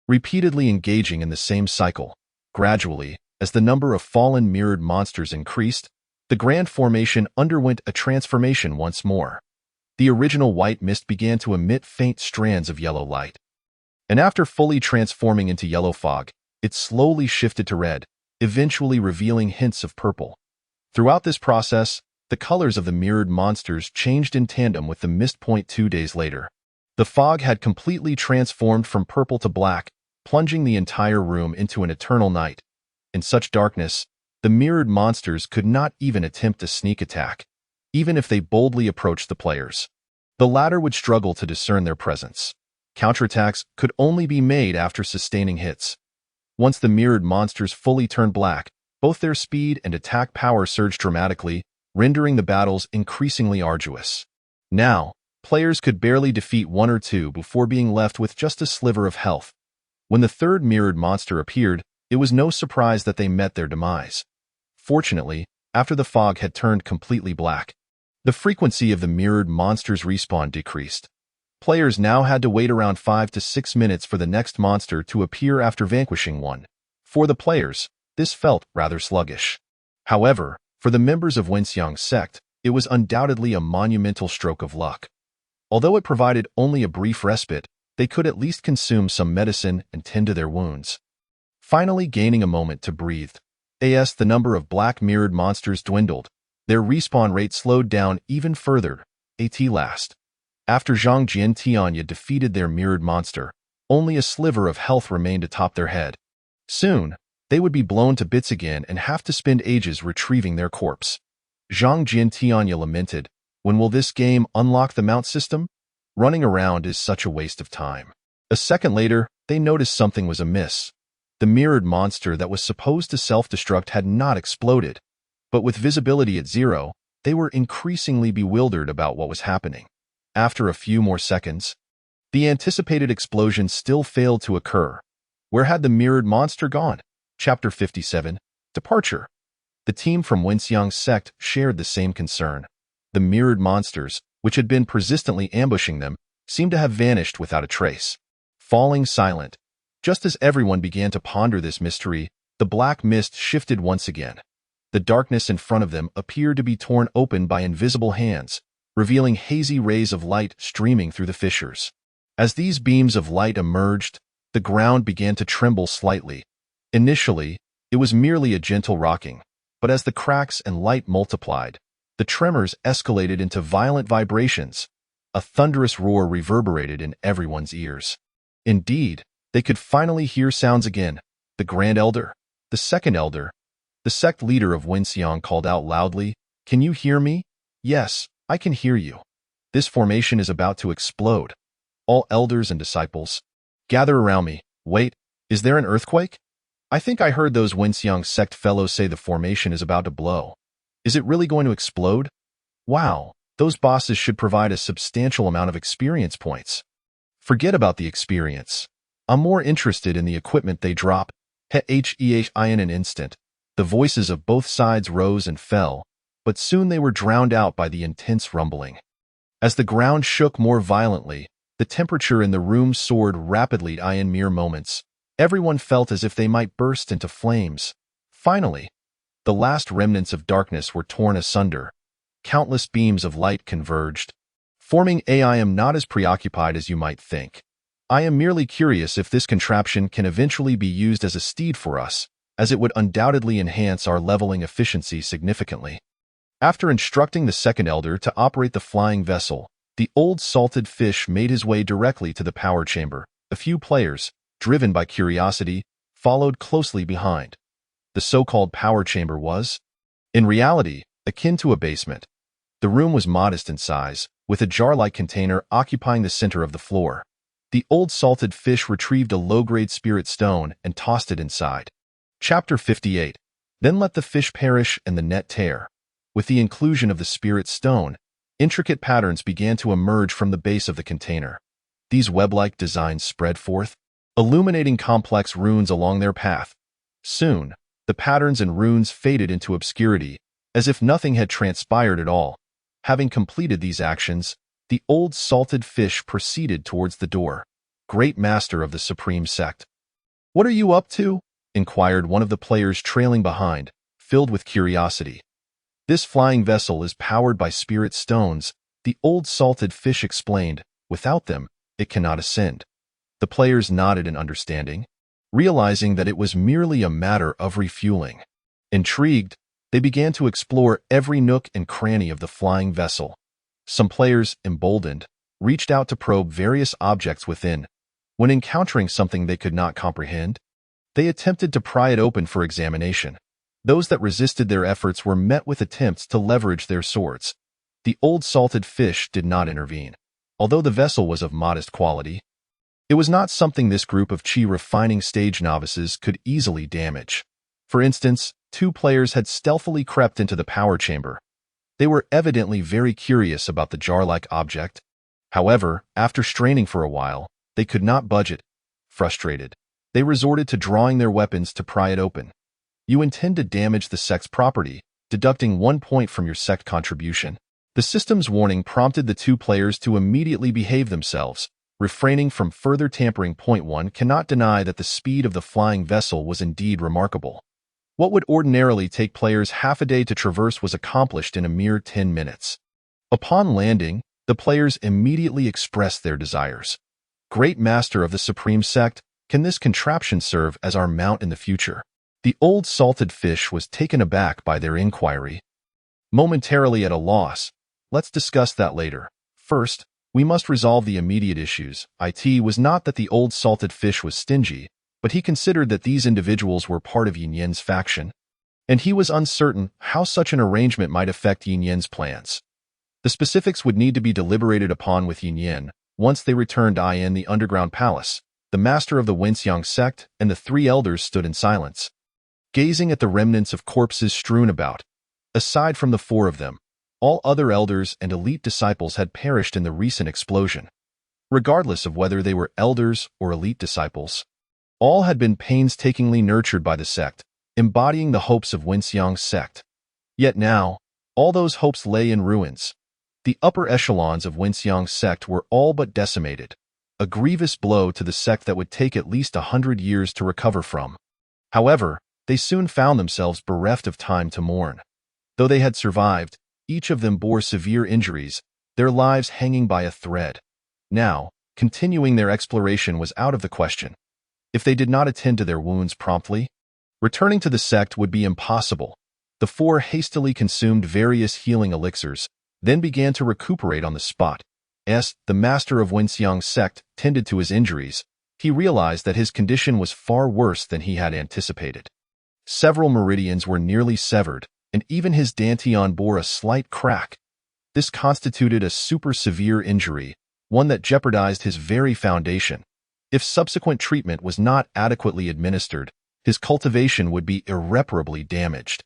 repeatedly engaging in the same cycle. Gradually, as the number of fallen mirrored monsters increased, the Grand Formation underwent a transformation once more. The original white mist began to emit faint strands of yellow light. And after fully transforming into yellow fog, it slowly shifted to red, eventually revealing hints of purple. Throughout this process, the colors of the mirrored monsters changed in tandem with the mist. 2 days later, the fog had completely transformed from purple to black, plunging the entire room into an eternal night. In such darkness, the mirrored monsters could not even attempt a sneak attack, even if they boldly approached the players. The latter would struggle to discern their presence. Counterattacks could only be made after sustaining hits. Once the mirrored monsters fully turned black, both their speed and attack power surged dramatically, rendering the battles increasingly arduous. Now, players could barely defeat one or two before being left with just a sliver of health. When the third mirrored monster appeared, it was no surprise that they met their demise. Fortunately, after the fog had turned completely black, the frequency of the mirrored monster's respawn decreased. Players now had to wait around 5 to 6 minutes for the next monster to appear after vanquishing one. For the players, this felt rather sluggish. However, for the members of Wenxiang's sect, it was undoubtedly a monumental stroke of luck. Although it provided only a brief respite, they could at least consume some medicine and tend to their wounds. Finally gaining a moment to breathe, the number of black mirrored monsters dwindled. Their respawn rate slowed down even further. At last, after Zhang Jian Tianya defeated their mirrored monster, only a sliver of health remained atop their head. Soon, they would be blown to bits again and have to spend ages retrieving their corpse. Zhang Jian Tianya lamented, "When will this game unlock the mount system? Running around is such a waste of time." A second later, they noticed something was amiss. The mirrored monster that was supposed to self-destruct had not exploded, but with visibility at 0, they were increasingly bewildered about what was happening. After a few more seconds, the anticipated explosion still failed to occur. Where had the mirrored monster gone? Chapter 57, Departure. The team from Wenxiang's sect shared the same concern. The mirrored monsters, which had been persistently ambushing them, seemed to have vanished without a trace. Falling silent, just as everyone began to ponder this mystery, the black mist shifted once again. The darkness in front of them appeared to be torn open by invisible hands, revealing hazy rays of light streaming through the fissures. As these beams of light emerged, the ground began to tremble slightly. Initially, it was merely a gentle rocking, but as the cracks and light multiplied, the tremors escalated into violent vibrations. A thunderous roar reverberated in everyone's ears. Indeed, they could finally hear sounds again. The Grand Elder, the Second Elder, the sect leader of Wenxiang called out loudly, "Can you hear me?" "Yes, I can hear you. This formation is about to explode. All elders and disciples, gather around me. Wait, is there an earthquake? I think I heard those Wenxiang sect fellows say the formation is about to blow. Is it really going to explode? Wow, those bosses should provide a substantial amount of experience points." "Forget about the experience. I'm more interested in the equipment they drop." In an instant, the voices of both sides rose and fell, but soon they were drowned out by the intense rumbling. As the ground shook more violently, the temperature in the room soared rapidly. In mere moments, everyone felt as if they might burst into flames. Finally, the last remnants of darkness were torn asunder. Countless beams of light converged, forming I am not as preoccupied as you might think. I am merely curious if this contraption can eventually be used as a steed for us, as it would undoubtedly enhance our leveling efficiency significantly. After instructing the Second Elder to operate the flying vessel, the old salted fish made his way directly to the power chamber. A few players, driven by curiosity, followed closely behind. The so-called power chamber was, in reality, akin to a basement. The room was modest in size, with a jar-like container occupying the center of the floor. The old salted fish retrieved a low-grade spirit stone and tossed it inside. Chapter 58. Then let the fish perish and the net tear. With the inclusion of the spirit stone, intricate patterns began to emerge from the base of the container. These web-like designs spread forth, illuminating complex runes along their path. Soon, the patterns and runes faded into obscurity, as if nothing had transpired at all. Having completed these actions, the old salted fish proceeded towards the door. Great Master of the Supreme Sect. "What are you up to?" inquired one of the players trailing behind, filled with curiosity. "This flying vessel is powered by spirit stones," the old salted fish explained. "Without them, it cannot ascend." The players nodded in understanding, realizing that it was merely a matter of refueling. Intrigued, they began to explore every nook and cranny of the flying vessel. Some players, emboldened, reached out to probe various objects within. When encountering something they could not comprehend, they attempted to pry it open for examination. Those that resisted their efforts were met with attempts to leverage their swords. The old salted fish did not intervene. Although the vessel was of modest quality, it was not something this group of chi refining stage novices could easily damage. For instance, 2 players had stealthily crept into the power chamber. They were evidently very curious about the jar-like object. However, after straining for a while, they could not budge it. Frustrated, they resorted to drawing their weapons to pry it open. You intend to damage the sect's property, deducting 1 point from your sect contribution. The system's warning prompted the 2 players to immediately behave themselves, refraining from further tampering. Point 1 cannot deny that the speed of the flying vessel was indeed remarkable. What would ordinarily take players half a day to traverse was accomplished in a mere 10 minutes. Upon landing, the players immediately expressed their desires. "Great Master of the Supreme Sect, can this contraption serve as our mount in the future?" The old salted fish was taken aback by their inquiry. Momentarily at a loss, "Let's discuss that later. First, we must resolve the immediate issues." It was not that the old salted fish was stingy, but he considered that these individuals were part of Yin Yan's faction, and he was uncertain how such an arrangement might affect Yin Yan's plans. The specifics would need to be deliberated upon with Yin Yan once they returned in the underground palace. The master of the Wenxiang sect and the 3 elders stood in silence, gazing at the remnants of corpses strewn about. Aside from the 4 of them, all other elders and elite disciples had perished in the recent explosion. Regardless of whether they were elders or elite disciples, all had been painstakingly nurtured by the sect, embodying the hopes of Wenxiang's sect. Yet now, all those hopes lay in ruins. The upper echelons of Wenxiang's sect were all but decimated, a grievous blow to the sect that would take at least 100 years to recover from. However, they soon found themselves bereft of time to mourn. Though they had survived, each of them bore severe injuries, their lives hanging by a thread. Now, continuing their exploration was out of the question. If they did not attend to their wounds promptly, returning to the sect would be impossible. The 4 hastily consumed various healing elixirs, then began to recuperate on the spot. As the master of Wenxiang's sect tended to his injuries, he realized that his condition was far worse than he had anticipated. Several meridians were nearly severed, and even his dantian bore a slight crack. This constituted a super severe injury, one that jeopardized his very foundation. If subsequent treatment was not adequately administered, his cultivation would be irreparably damaged.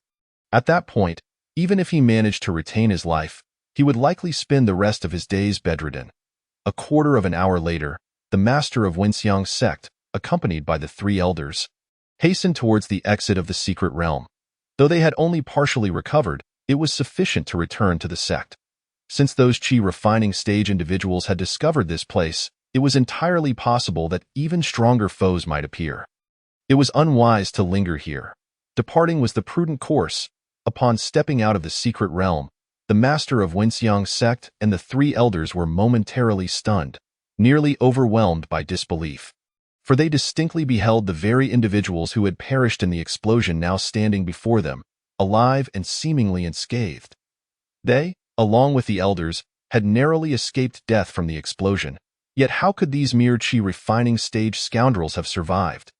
At that point, even if he managed to retain his life, he would likely spend the rest of his days bedridden. A quarter of an hour later, the master of Wenxiang's sect, accompanied by the 3 elders, hastened towards the exit of the secret realm. Though they had only partially recovered, it was sufficient to return to the sect. Since those chi refining stage individuals had discovered this place, it was entirely possible that even stronger foes might appear. It was unwise to linger here. Departing was the prudent course. Upon stepping out of the secret realm, the master of Wenxiang's sect and the 3 elders were momentarily stunned, nearly overwhelmed by disbelief. For they distinctly beheld the very individuals who had perished in the explosion now standing before them, alive and seemingly unscathed. They, along with the elders, had narrowly escaped death from the explosion. Yet how could these mere chi refining stage scoundrels have survived?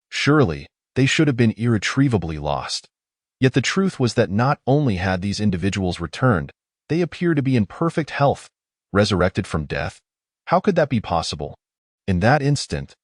Surely, they should have been irretrievably lost. Yet the truth was that not only had these individuals returned, they appeared to be in perfect health, resurrected from death. How could that be possible? In that instant,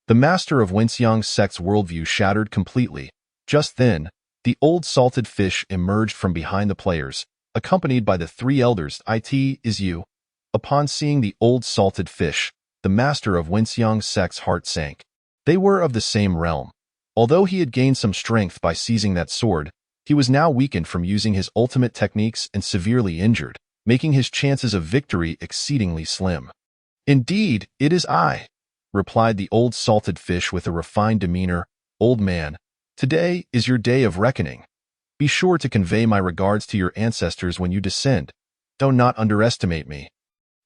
the master of Wenxiang's sect's worldview shattered completely. Just then, the old salted fish emerged from behind the players, accompanied by the 3 elders. "It is you." Upon seeing the old salted fish, the master of Wenxiang's sect's heart sank. They were of the same realm. Although he had gained some strength by seizing that sword, He was now weakened from using his ultimate techniques and severely injured, making his chances of victory exceedingly slim. "Indeed, it is I," replied the old salted fish with a refined demeanor. "Old man, today is your day of reckoning. Be sure to convey my regards to your ancestors when you descend. Do not underestimate me."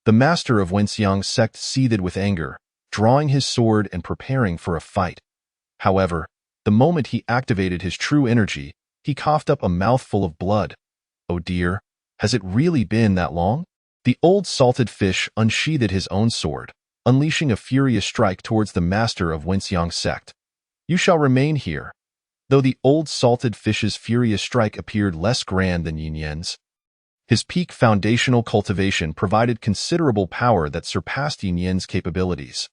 The master of Wenxiang sect seethed with anger, drawing his sword and preparing for a fight. However, the moment he activated his true energy, he coughed up a mouthful of blood. "Oh dear, has it really been that long?" The old salted fish unsheathed his own sword, unleashing a furious strike towards the master of Wenxiang sect. "You shall remain here." Though the old salted fish's furious strike appeared less grand than Yin Yan's, his peak foundational cultivation provided considerable power that surpassed Yin Yan's capabilities.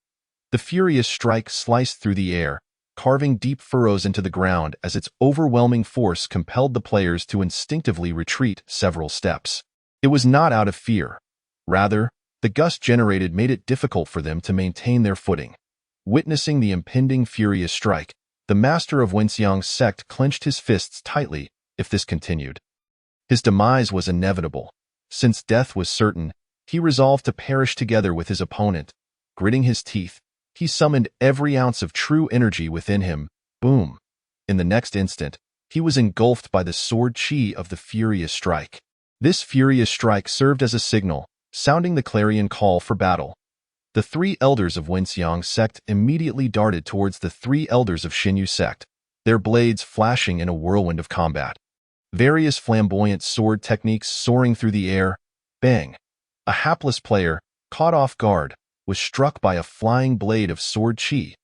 The furious strike sliced through the air, carving deep furrows into the ground as its overwhelming force compelled the players to instinctively retreat several steps. It was not out of fear. Rather, the gust generated made it difficult for them to maintain their footing. Witnessing the impending furious strike, the master of Wenxiang's sect clenched his fists tightly. If this continued, his demise was inevitable. Since death was certain, he resolved to perish together with his opponent. Gritting his teeth, he summoned every ounce of true energy within him. Boom! In the next instant, he was engulfed by the sword chi of the furious strike. This furious strike served as a signal, sounding the clarion call for battle. The three elders of Wenxiang sect immediately darted towards the three elders of Xinyu sect, their blades flashing in a whirlwind of combat. Various flamboyant sword techniques soaring through the air. Bang! A hapless player, caught off guard, was struck by a flying blade of sword chi.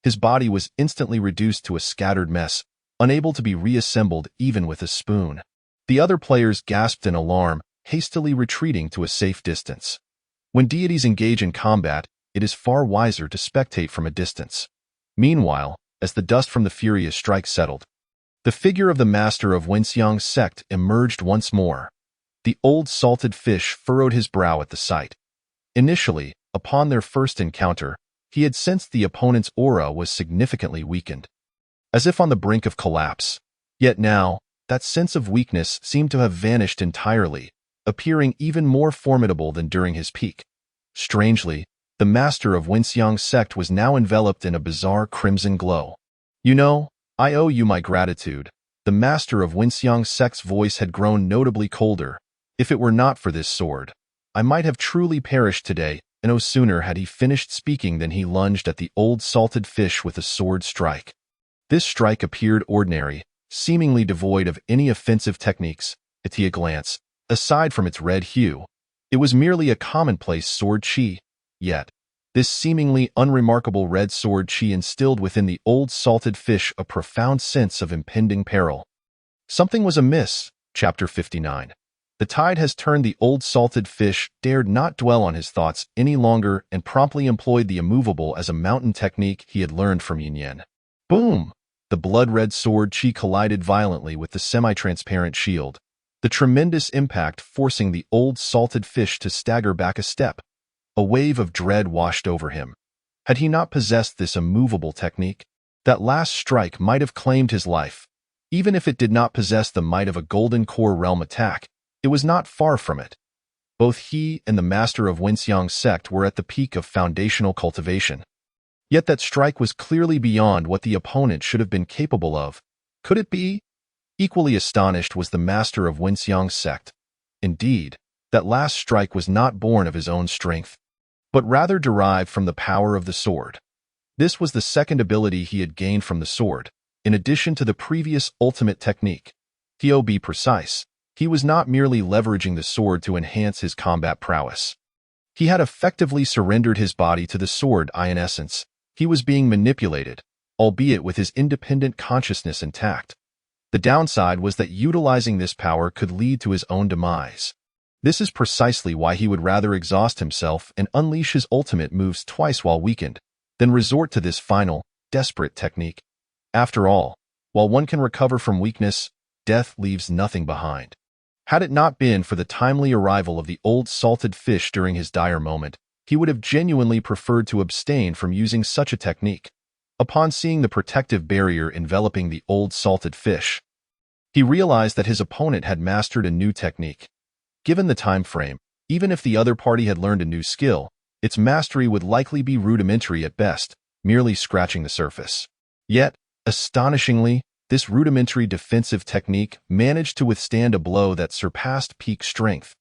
His body was instantly reduced to a scattered mess, unable to be reassembled even with a spoon. The other players gasped in alarm, hastily retreating to a safe distance. When deities engage in combat, it is far wiser to spectate from a distance. Meanwhile, as the dust from the furious strike settled, the figure of the master of Wenxiang sect emerged once more. The old salted fish furrowed his brow at the sight. Initially, upon their first encounter, he had sensed the opponent's aura was significantly weakened, as if on the brink of collapse. Yet now, that sense of weakness seemed to have vanished entirely, appearing even more formidable than during his peak. Strangely, the master of Wenxiang sect was now enveloped in a bizarre crimson glow. "You know, I owe you my gratitude." The master of Wenxiang sect's voice had grown notably colder. "If it were not for this sword, I might have truly perished today." And no sooner had he finished speaking than he lunged at the old salted fish with a sword strike. This strike appeared ordinary, seemingly devoid of any offensive techniques. At a glance, aside from its red hue, it was merely a commonplace sword chi. Yet, this seemingly unremarkable red sword chi instilled within the old salted fish a profound sense of impending peril. Something was amiss. Chapter 59. The tide has turned. The old salted fish dared not dwell on his thoughts any longer and promptly employed the immovable as a mountain technique he had learned from Yin Yan. Boom! The blood-red sword chi collided violently with the semi-transparent shield, the tremendous impact forcing the old salted fish to stagger back a step. A wave of dread washed over him. Had he not possessed this immovable technique, that last strike might have claimed his life. Even if it did not possess the might of a golden core realm attack, it was not far from it. Both he and the master of Wenxiang sect were at the peak of foundational cultivation. Yet that strike was clearly beyond what the opponent should have been capable of. Could it be? Equally astonished was the master of Wenxiang sect. Indeed, that last strike was not born of his own strength, but rather derived from the power of the sword. This was the second ability he had gained from the sword, in addition to the previous ultimate technique. To be precise, he was not merely leveraging the sword to enhance his combat prowess. He had effectively surrendered his body to the sword in essence. He was being manipulated, albeit with his independent consciousness intact. The downside was that utilizing this power could lead to his own demise. This is precisely why he would rather exhaust himself and unleash his ultimate moves twice while weakened, than resort to this final, desperate technique. After all, while one can recover from weakness, death leaves nothing behind. Had it not been for the timely arrival of the old salted fish during his dire moment, he would have genuinely preferred to abstain from using such a technique. Upon seeing the protective barrier enveloping the old salted fish, He realized that his opponent had mastered a new technique. Given the time frame, even if the other party had learned a new skill, its mastery would likely be rudimentary at best, merely scratching the surface. Yet, astonishingly, this rudimentary defensive technique managed to withstand a blow that surpassed peak strength.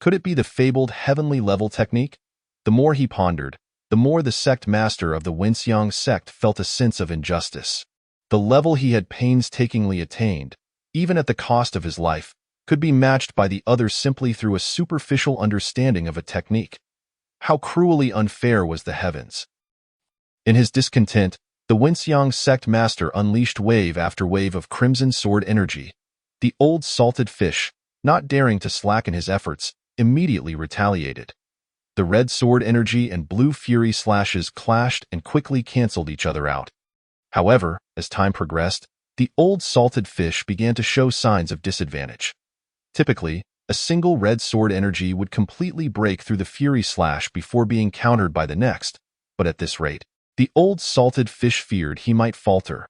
Could it be the fabled heavenly level technique? The more he pondered, the more the sect master of the Wenxiang sect felt a sense of injustice. The level he had painstakingly attained, even at the cost of his life, could be matched by the other simply through a superficial understanding of a technique. How cruelly unfair was the heavens! In his discontent, the Wenxiang sect master unleashed wave after wave of crimson sword energy. The old salted fish, not daring to slacken his efforts, immediately retaliated. The red sword energy and blue fury slashes clashed and quickly canceled each other out. However, as time progressed, the old salted fish began to show signs of disadvantage. Typically, a single red sword energy would completely break through the fury slash before being countered by the next, but at this rate, the old salted fish feared he might falter.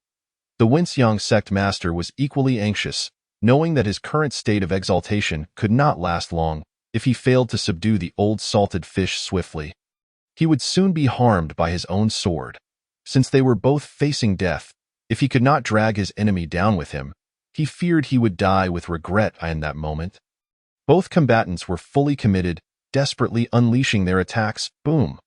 The Wenxiang sect master was equally anxious, knowing that his current state of exaltation could not last long if he failed to subdue the old salted fish swiftly. He would soon be harmed by his own sword. Since they were both facing death, if he could not drag his enemy down with him, he feared he would die with regret in that moment. Both combatants were fully committed, desperately unleashing their attacks. Boom!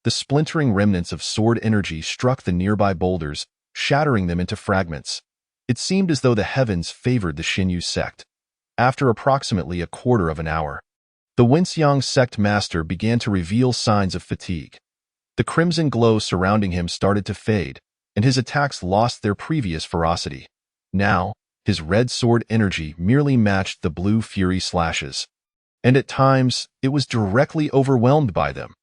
The splintering remnants of sword energy struck the nearby boulders, shattering them into fragments. It seemed as though the heavens favored the Xinyu sect. After approximately a quarter of an hour, the Wenxiang sect master began to reveal signs of fatigue. The crimson glow surrounding him started to fade, and his attacks lost their previous ferocity. Now, his red sword energy merely matched the blue fury slashes, and at times it was directly overwhelmed by them.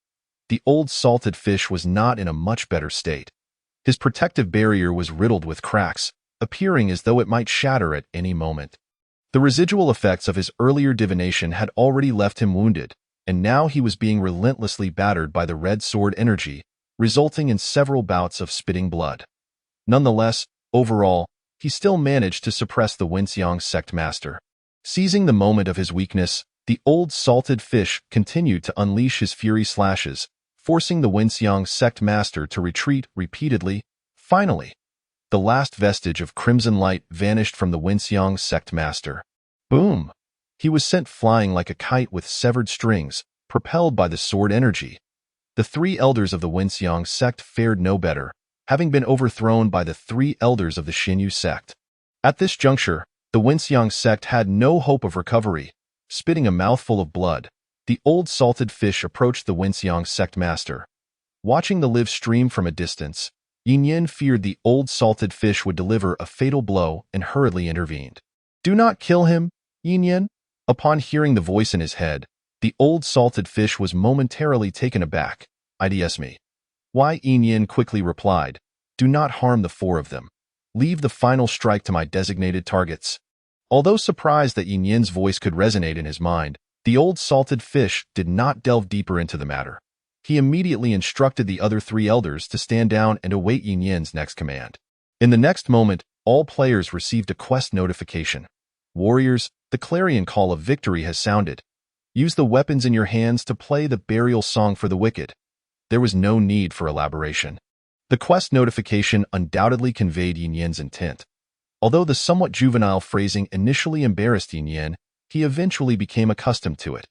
The old salted fish was not in a much better state. His protective barrier was riddled with cracks, appearing as though it might shatter at any moment. The residual effects of his earlier divination had already left him wounded, and now he was being relentlessly battered by the red sword energy, resulting in several bouts of spitting blood. Nonetheless, overall, he still managed to suppress the Wenxiang sect master. Seizing the moment of his weakness, the old salted fish continued to unleash his fury slashes, forcing the Wenxiang sect master to retreat repeatedly. Finally, the last vestige of crimson light vanished from the Wenxiang sect master. Boom! He was sent flying like a kite with severed strings, propelled by the sword energy. The three elders of the Wenxiang sect fared no better, having been overthrown by the three elders of the Xinyu sect. At this juncture, the Wenxiang sect had no hope of recovery. Spitting a mouthful of blood, the old salted fish approached the Wenxiang sect master. Watching the live stream from a distance, Yin Yin feared the old salted fish would deliver a fatal blow and hurriedly intervened. "Do not kill him, Yin Yin." Upon hearing the voice in his head, the old salted fish was momentarily taken aback. "Ids me." Why? Yin Yin quickly replied, "Do not harm the four of them. Leave the final strike to my designated targets." Although surprised that Yin Yin's voice could resonate in his mind, the old salted fish did not delve deeper into the matter. He immediately instructed the other three elders to stand down and await Yin Yin's next command. In the next moment, all players received a quest notification. "Warriors, the clarion call of victory has sounded. Use the weapons in your hands to play the burial song for the wicked." There was no need for elaboration. The quest notification undoubtedly conveyed Yin Yin's intent. Although the somewhat juvenile phrasing initially embarrassed Yin Yin, he eventually became accustomed to it.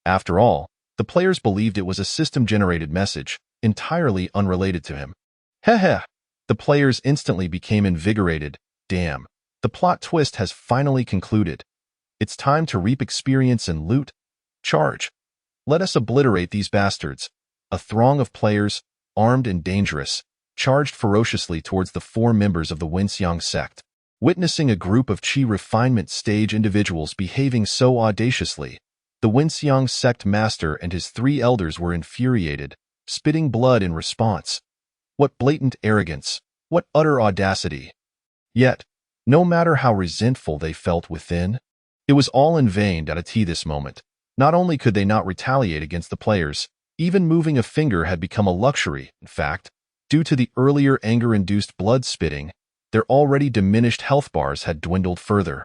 After all, the players believed it was a system-generated message, entirely unrelated to him. Heh. The players instantly became invigorated. Damn, the plot twist has finally concluded. It's time to reap experience and loot. Charge. Let us obliterate these bastards. A throng of players, armed and dangerous, charged ferociously towards the four members of the Wenxiang sect. Witnessing a group of Qi refinement stage individuals behaving so audaciously, the Wenxiang sect master and his three elders were infuriated, spitting blood in response. What blatant arrogance! What utter audacity! Yet, no matter how resentful they felt within, it was all in vain at this moment. Not only could they not retaliate against the players, even moving a finger had become a luxury. In fact, due to the earlier anger-induced blood spitting, their already diminished health bars had dwindled further.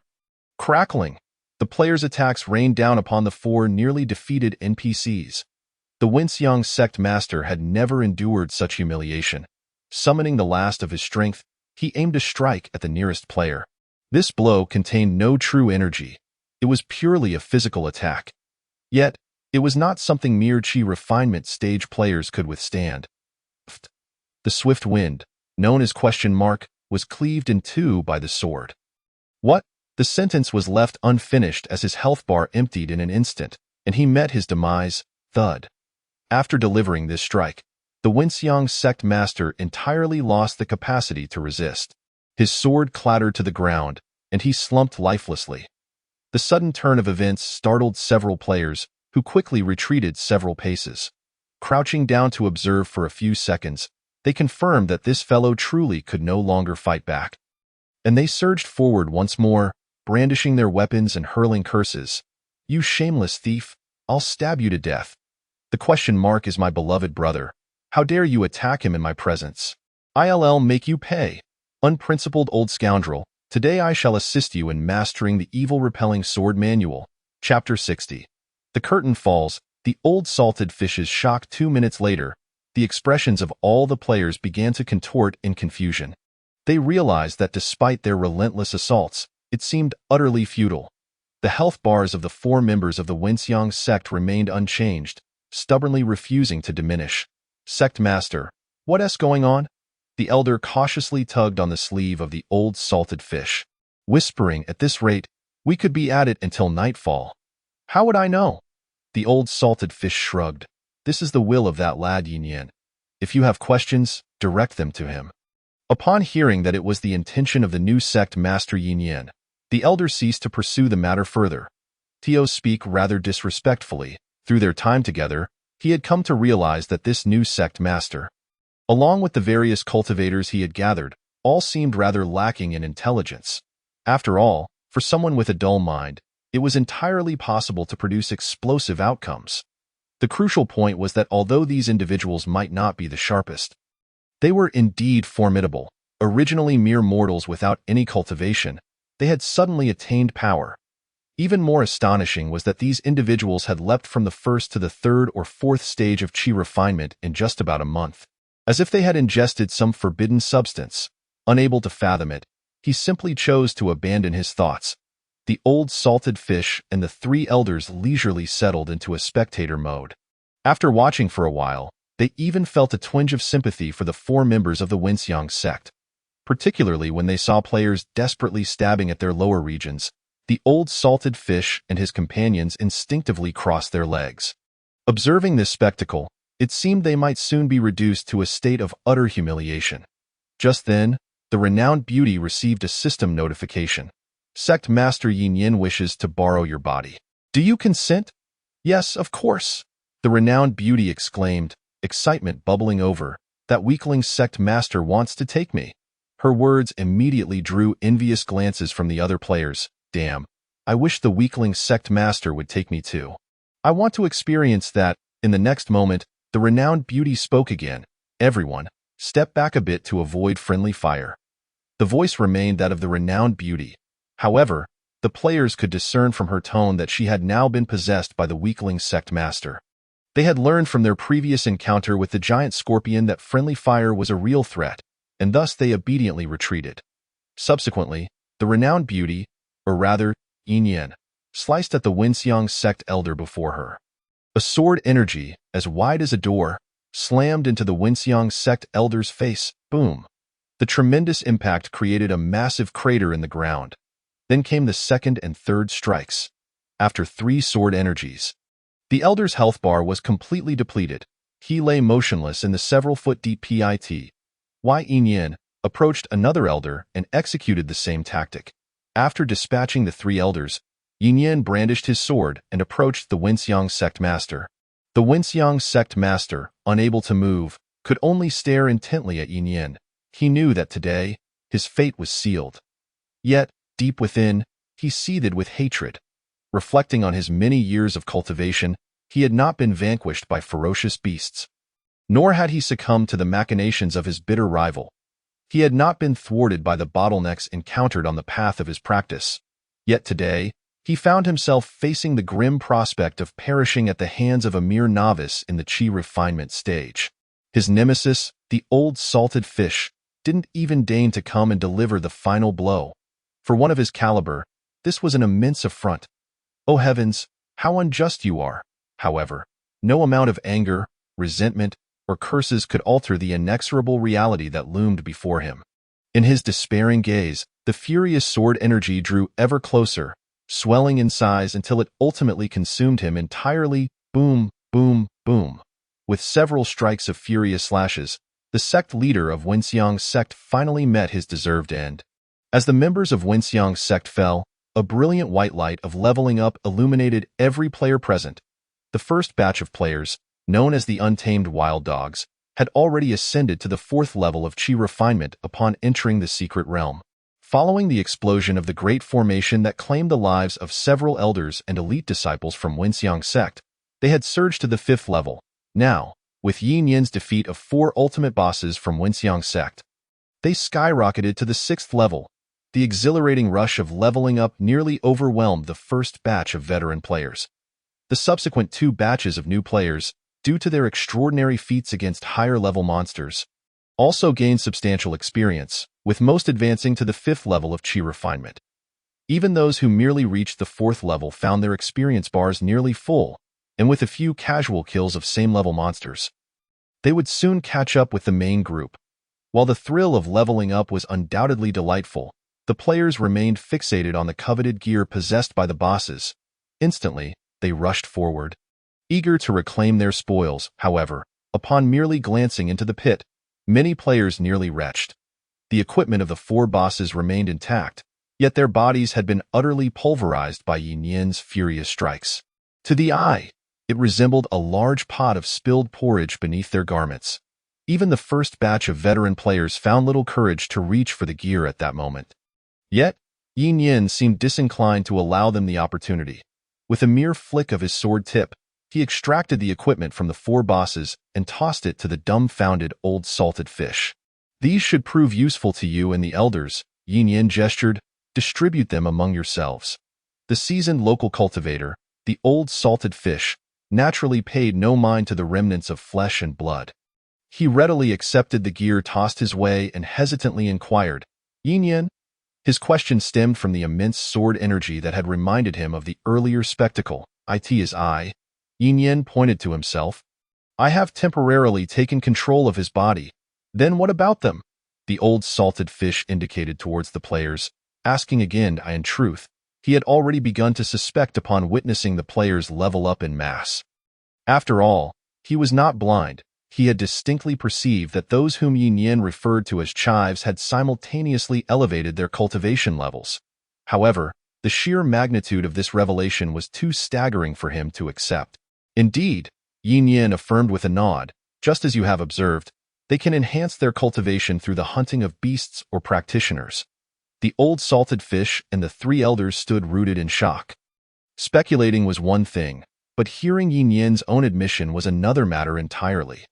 Crackling, the players' attacks rained down upon the four nearly defeated NPCs. The Winxiang sect master had never endured such humiliation. Summoning the last of his strength, he aimed a strike at the nearest player. This blow contained no true energy. It was purely a physical attack. Yet, it was not something mere chi refinement stage players could withstand. The swift wind, known as ? Was cleaved in two by the sword. What? The sentence was left unfinished as his health bar emptied in an instant, and he met his demise, thud. After delivering this strike, the Winxiang sect master entirely lost the capacity to resist. His sword clattered to the ground, and he slumped lifelessly. The sudden turn of events startled several players, who quickly retreated several paces. Crouching down to observe for a few seconds, they confirmed that this fellow truly could no longer fight back. And they surged forward once more, brandishing their weapons and hurling curses. "You shameless thief, I'll stab you to death. The ? Is my beloved brother. How dare you attack him in my presence? I'll make you pay. Unprincipled old scoundrel, today I shall assist you in mastering the evil-repelling sword manual." Chapter 60. The curtain falls, the old salted fish is shocked 2 minutes later. The expressions of all the players began to contort in confusion. They realized that despite their relentless assaults, it seemed utterly futile. The health bars of the four members of the Winxiang sect remained unchanged, stubbornly refusing to diminish. "Sect master, what's going on?" The elder cautiously tugged on the sleeve of the old salted fish, whispering, "At this rate, we could be at it until nightfall." "How would I know?" The old salted fish shrugged. "This is the will of that lad Yin Yan. If you have questions, direct them to him." Upon hearing that it was the intention of the new sect master Yin Yan, the elder ceased to pursue the matter further. To speak rather disrespectfully, through their time together, he had come to realize that this new sect master, along with the various cultivators he had gathered, all seemed rather lacking in intelligence. After all, for someone with a dull mind, it was entirely possible to produce explosive outcomes. The crucial point was that although these individuals might not be the sharpest, they were indeed formidable. Originally mere mortals without any cultivation, they had suddenly attained power. Even more astonishing was that these individuals had leapt from the first to the third or fourth stage of chi refinement in just about a month. As if they had ingested some forbidden substance. Unable to fathom it, he simply chose to abandon his thoughts. The old salted fish and the three elders leisurely settled into a spectator mode. After watching for a while, they even felt a twinge of sympathy for the four members of the Winxiang sect. Particularly when they saw players desperately stabbing at their lower regions, the old salted fish and his companions instinctively crossed their legs. Observing this spectacle, it seemed they might soon be reduced to a state of utter humiliation. Just then, the renowned beauty received a system notification. "Sect Master Yin Yan wishes to borrow your body. Do you consent?" "Yes, of course," the renowned beauty exclaimed, excitement bubbling over. "That weakling sect master wants to take me." Her words immediately drew envious glances from the other players. "Damn, I wish the weakling sect master would take me too. I want to experience that." In the next moment, the renowned beauty spoke again. "Everyone, step back a bit to avoid friendly fire." The voice remained that of the renowned beauty. However, the players could discern from her tone that she had now been possessed by the weakling sect master. They had learned from their previous encounter with the giant scorpion that friendly fire was a real threat, and thus they obediently retreated. Subsequently, the renowned beauty, or rather, Yin Yan, sliced at the Winxiang sect elder before her. A sword energy, as wide as a door, slammed into the Winxiang sect elder's face. Boom! The tremendous impact created a massive crater in the ground. Then came the second and third strikes. After 3 sword energies, the elder's health bar was completely depleted. He lay motionless in the several-foot-deep pit. Yin Yan approached another elder and executed the same tactic. After dispatching the 3 elders, Yin Yan brandished his sword and approached the Winxiang sect master. The Winxiang sect master, unable to move, could only stare intently at Yin Yan. He knew that today, his fate was sealed. Yet, deep within, he seethed with hatred. Reflecting on his many years of cultivation, he had not been vanquished by ferocious beasts. Nor had he succumbed to the machinations of his bitter rival. He had not been thwarted by the bottlenecks encountered on the path of his practice. Yet today, he found himself facing the grim prospect of perishing at the hands of a mere novice in the chi refinement stage. His nemesis, the old salted fish, didn't even deign to come and deliver the final blow. For one of his caliber, this was an immense affront. Oh heavens, how unjust you are! However, no amount of anger, resentment, or curses could alter the inexorable reality that loomed before him. In his despairing gaze, the furious sword energy drew ever closer, swelling in size until it ultimately consumed him entirely. Boom, boom, boom. With several strikes of furious slashes, the sect leader of Wenxiang's sect finally met his deserved end. As the members of Wenxiang's sect fell, a brilliant white light of leveling up illuminated every player present. The first batch of players, known as the Untamed Wild Dogs, had already ascended to the 4th level of chi refinement upon entering the secret realm. Following the explosion of the Great Formation that claimed the lives of several elders and elite disciples from Wenxiang's sect, they had surged to the 5th level. Now, with Yin Yan's defeat of 4 ultimate bosses from Wenxiang's sect, they skyrocketed to the 6th level. The exhilarating rush of leveling up nearly overwhelmed the first batch of veteran players. The subsequent 2 batches of new players, due to their extraordinary feats against higher-level monsters, also gained substantial experience, with most advancing to the 5th level of chi refinement. Even those who merely reached the 4th level found their experience bars nearly full, and with a few casual kills of same-level monsters, they would soon catch up with the main group. While the thrill of leveling up was undoubtedly delightful, the players remained fixated on the coveted gear possessed by the bosses. Instantly, they rushed forward, eager to reclaim their spoils. However, upon merely glancing into the pit, many players nearly retched. The equipment of the 4 bosses remained intact, yet their bodies had been utterly pulverized by Yin Yan's furious strikes. To the eye, it resembled a large pot of spilled porridge beneath their garments. Even the first batch of veteran players found little courage to reach for the gear at that moment. Yet, Yin Yan seemed disinclined to allow them the opportunity. With a mere flick of his sword tip, he extracted the equipment from the 4 bosses and tossed it to the dumbfounded old salted fish. These should prove useful to you and the elders, Yin Yan gestured. Distribute them among yourselves. The seasoned local cultivator, the old salted fish, naturally paid no mind to the remnants of flesh and blood. He readily accepted the gear tossed his way and hesitantly inquired, Yin Yan? His question stemmed from the immense sword energy that had reminded him of the earlier spectacle. It is I. Yin Yan pointed to himself. I have temporarily taken control of his body. Then what about them? The old salted fish indicated towards the players, asking again. In truth, he had already begun to suspect upon witnessing the players level up en masse. After all, he was not blind. He had distinctly perceived that those whom Yin Yan referred to as chives had simultaneously elevated their cultivation levels. However, the sheer magnitude of this revelation was too staggering for him to accept. Indeed, Yin Yan affirmed with a nod, just as you have observed, they can enhance their cultivation through the hunting of beasts or practitioners. The old salted fish and the 3 elders stood rooted in shock. Speculating was one thing, but hearing Yin Yan's own admission was another matter entirely.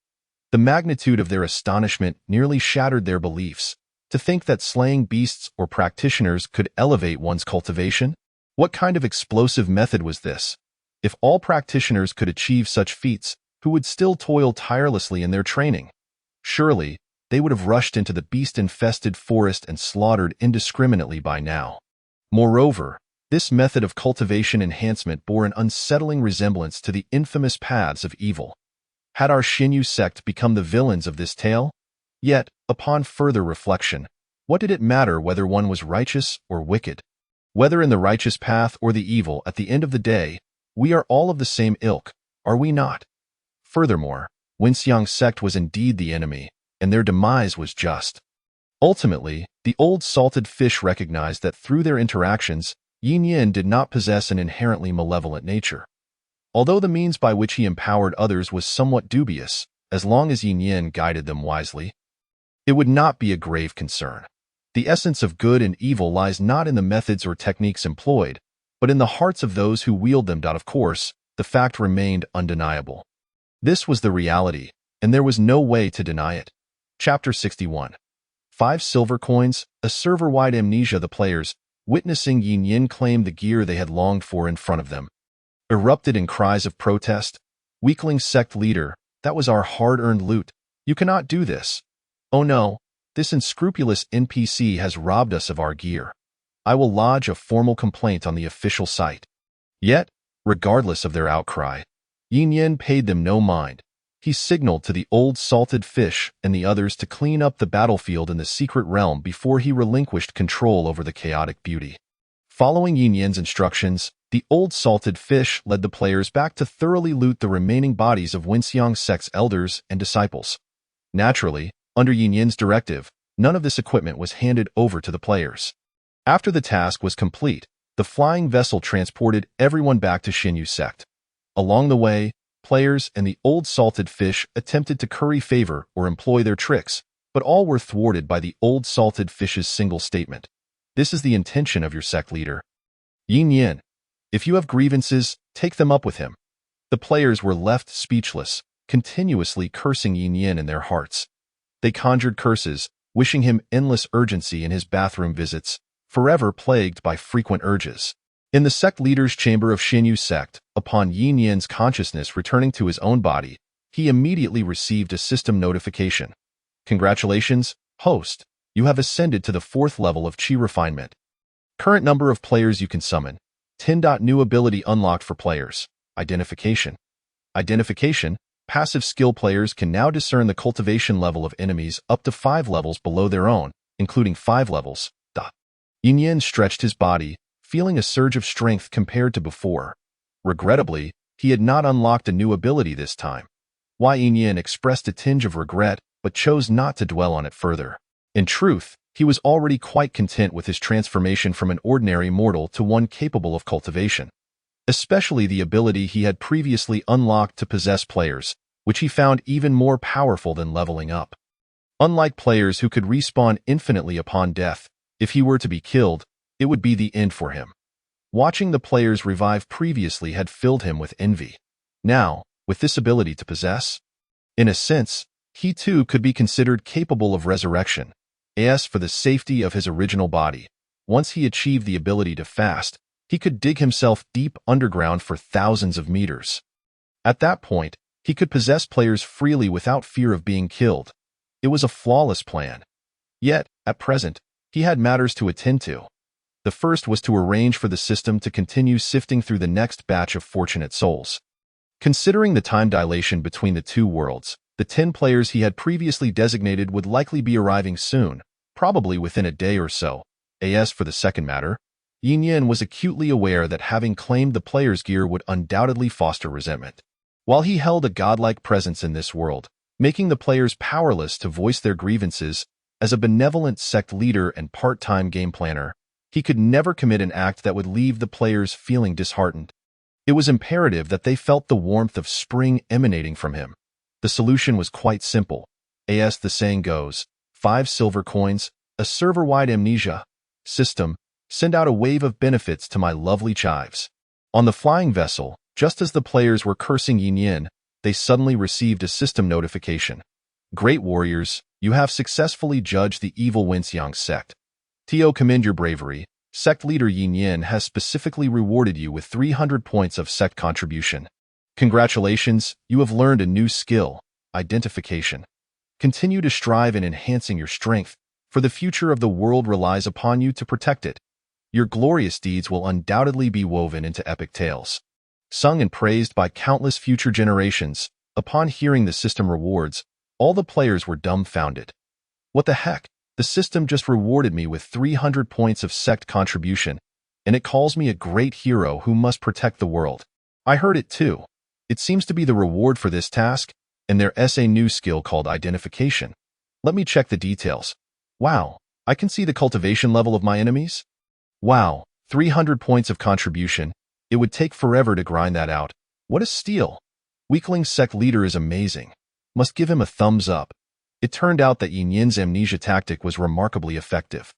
The magnitude of their astonishment nearly shattered their beliefs. To think that slaying beasts or practitioners could elevate one's cultivation? What kind of explosive method was this? If all practitioners could achieve such feats, who would still toil tirelessly in their training? Surely, they would have rushed into the beast-infested forest and slaughtered indiscriminately by now. Moreover, this method of cultivation enhancement bore an unsettling resemblance to the infamous paths of evil. Had our Xinyu sect become the villains of this tale? Yet, upon further reflection, what did it matter whether one was righteous or wicked? Whether in the righteous path or the evil, at the end of the day, we are all of the same ilk, are we not? Furthermore, Wenxiang's sect was indeed the enemy, and their demise was just. Ultimately, the old salted fish recognized that through their interactions, Yin Yan did not possess an inherently malevolent nature. Although the means by which he empowered others was somewhat dubious, as long as Yin Yan guided them wisely, it would not be a grave concern. The essence of good and evil lies not in the methods or techniques employed, but in the hearts of those who wield them. Of course, the fact remained undeniable. This was the reality, and there was no way to deny it. Chapter 61. 5 silver coins, a server-wide amnesia. The players, witnessing Yin Yin claim the gear they had longed for in front of them. Erupted in cries of protest. Weakling sect leader, that was our hard-earned loot. You cannot do this. Oh no, this unscrupulous NPC has robbed us of our gear. I will lodge a formal complaint on the official site. Yet, regardless of their outcry, Yin Yin paid them no mind. He signaled to the old salted fish and the others to clean up the battlefield in the secret realm before he relinquished control over the chaotic beauty. Following Yin Yin's instructions, the old salted fish led the players back to thoroughly loot the remaining bodies of Wenxiang sect's elders and disciples. Naturally, under Yin Yin's directive, none of this equipment was handed over to the players. After the task was complete, the flying vessel transported everyone back to Xinyu sect. Along the way, players and the old salted fish attempted to curry favor or employ their tricks, but all were thwarted by the old salted fish's single statement. This is the intention of your sect leader. Yin Yin, if you have grievances, take them up with him. The players were left speechless, continuously cursing Yin Yin in their hearts. They conjured curses, wishing him endless urgency in his bathroom visits, forever plagued by frequent urges. In the sect leader's chamber of Xinyu sect, upon Yin Yin's consciousness returning to his own body, he immediately received a system notification. Congratulations, host. You have ascended to the 4th level of Qi refinement. Current number of players you can summon. 10. New ability unlocked for players. Identification. Identification. Passive skill players can now discern the cultivation level of enemies up to 5 levels below their own, including 5 levels. Yin Yin stretched his body, feeling a surge of strength compared to before. Regrettably, he had not unlocked a new ability this time. Yin Yin expressed a tinge of regret, but chose not to dwell on it further. In truth, he was already quite content with his transformation from an ordinary mortal to one capable of cultivation. Especially the ability he had previously unlocked to possess players, which he found even more powerful than leveling up. Unlike players who could respawn infinitely upon death, if he were to be killed, it would be the end for him. Watching the players revive previously had filled him with envy. Now, with this ability to possess, in a sense, he too could be considered capable of resurrection, as for the safety of his original body. Once he achieved the ability to fast, he could dig himself deep underground for thousands of meters. At that point, he could possess players freely without fear of being killed. It was a flawless plan. Yet, at present, he had matters to attend to. The first was to arrange for the system to continue sifting through the next batch of fortunate souls. Considering the time dilation between the two worlds, the 10 players he had previously designated would likely be arriving soon, probably within a day or so. As for the second matter, Yin Yin was acutely aware that having claimed the player's gear would undoubtedly foster resentment. While he held a godlike presence in this world, making the players powerless to voice their grievances, as a benevolent sect leader and part-time game planner, he could never commit an act that would leave the players feeling disheartened. It was imperative that they felt the warmth of spring emanating from him. The solution was quite simple. As the saying goes, 5 silver coins, a server-wide amnesia. System, send out a wave of benefits to my lovely chives. On the flying vessel, just as the players were cursing Yin Yin, they suddenly received a system notification. Great warriors, you have successfully judged the evil Wenxiang sect. To commend your bravery, sect leader Yin Yin has specifically rewarded you with 300 points of sect contribution. Congratulations, you have learned a new skill, identification. Continue to strive in enhancing your strength, for the future of the world relies upon you to protect it. Your glorious deeds will undoubtedly be woven into epic tales. Sung and praised by countless future generations, upon hearing the system rewards, all the players were dumbfounded. What the heck? The system just rewarded me with 300 points of sect contribution, and it calls me a great hero who must protect the world. I heard it too. It seems to be the reward for this task, and there's a new skill called identification. Let me check the details. Wow, I can see the cultivation level of my enemies? Wow, 300 points of contribution. It would take forever to grind that out. What a steal. Weakling sect leader is amazing. Must give him a thumbs up. It turned out that Yin Yin's amnesia tactic was remarkably effective.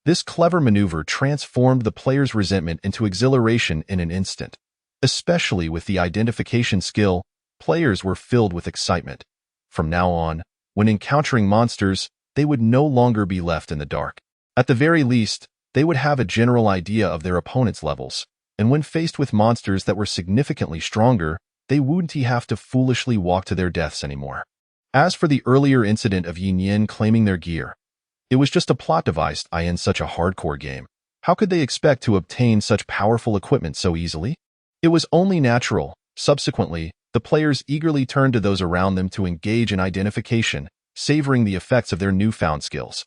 This clever maneuver transformed the player's resentment into exhilaration in an instant. Especially with the identification skill, players were filled with excitement. From now on, when encountering monsters, they would no longer be left in the dark. At the very least, they would have a general idea of their opponent's levels, and when faced with monsters that were significantly stronger, they wouldn't have to foolishly walk to their deaths anymore. As for the earlier incident of Yin Yin claiming their gear, it was just a plot device in such a hardcore game. How could they expect to obtain such powerful equipment so easily? It was only natural. Subsequently, the players eagerly turned to those around them to engage in identification, savoring the effects of their newfound skills.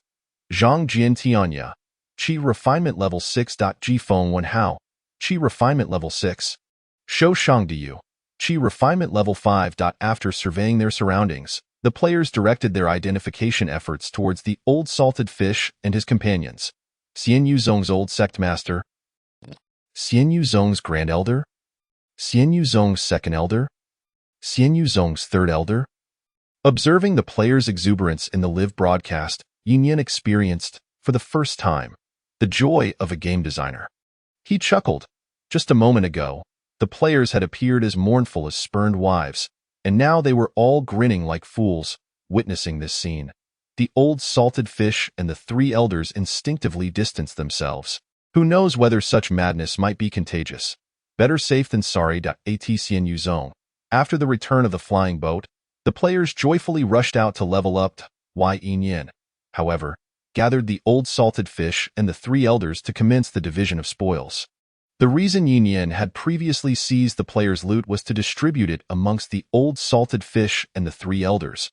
Zhang Jian Tianya. Qi Refinement Level 6. Ji Feng Wen Hao. Qi Refinement Level 6. Shou Shang Diyu. Qi Refinement Level 5. After surveying their surroundings, the players directed their identification efforts towards the old salted fish and his companions. Xian Yuzong's old sect master. Xian Yuzong's grand elder. Xian Yuzong's second elder. Xian Yuzong's third elder. Observing the players' exuberance in the live broadcast, Yin Yin experienced, for the first time, the joy of a game designer. He chuckled. Just a moment ago, the players had appeared as mournful as spurned wives, and now they were all grinning like fools, witnessing this scene. The old salted fish and the three elders instinctively distanced themselves. Who knows whether such madness might be contagious? Better safe than sorry. At Xian Yuzong. After the return of the flying boat, the players joyfully rushed out to level up. Yin Yin, however, gathered the old salted fish and the three elders to commence the division of spoils. The reason Yin Yin had previously seized the players' loot was to distribute it amongst the old salted fish and the three elders.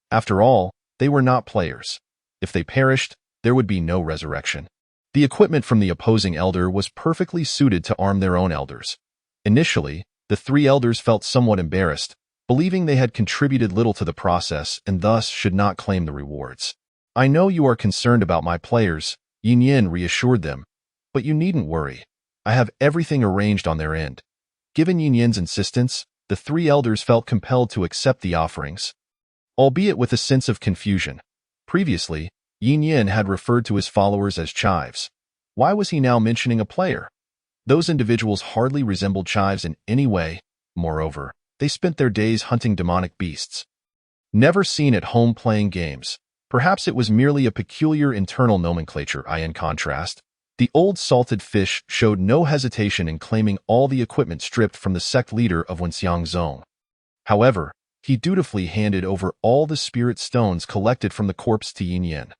After all, they were not players. If they perished, there would be no resurrection. The equipment from the opposing elder was perfectly suited to arm their own elders. Initially, the three elders felt somewhat embarrassed, believing they had contributed little to the process and thus should not claim the rewards. I know you are concerned about my players, Yin Yin reassured them, but you needn't worry. I have everything arranged on their end. Given Yin Yin's insistence, the three elders felt compelled to accept the offerings, albeit with a sense of confusion. Previously, Yin Yin had referred to his followers as chives. Why was he now mentioning a player? Those individuals hardly resembled chives in any way. Moreover, they spent their days hunting demonic beasts. Never seen at home playing games. Perhaps it was merely a peculiar internal nomenclature. In contrast, the old salted fish showed no hesitation in claiming all the equipment stripped from the sect leader of Wenxiang Zong. However, he dutifully handed over all the spirit stones collected from the corpse to Yin Yin.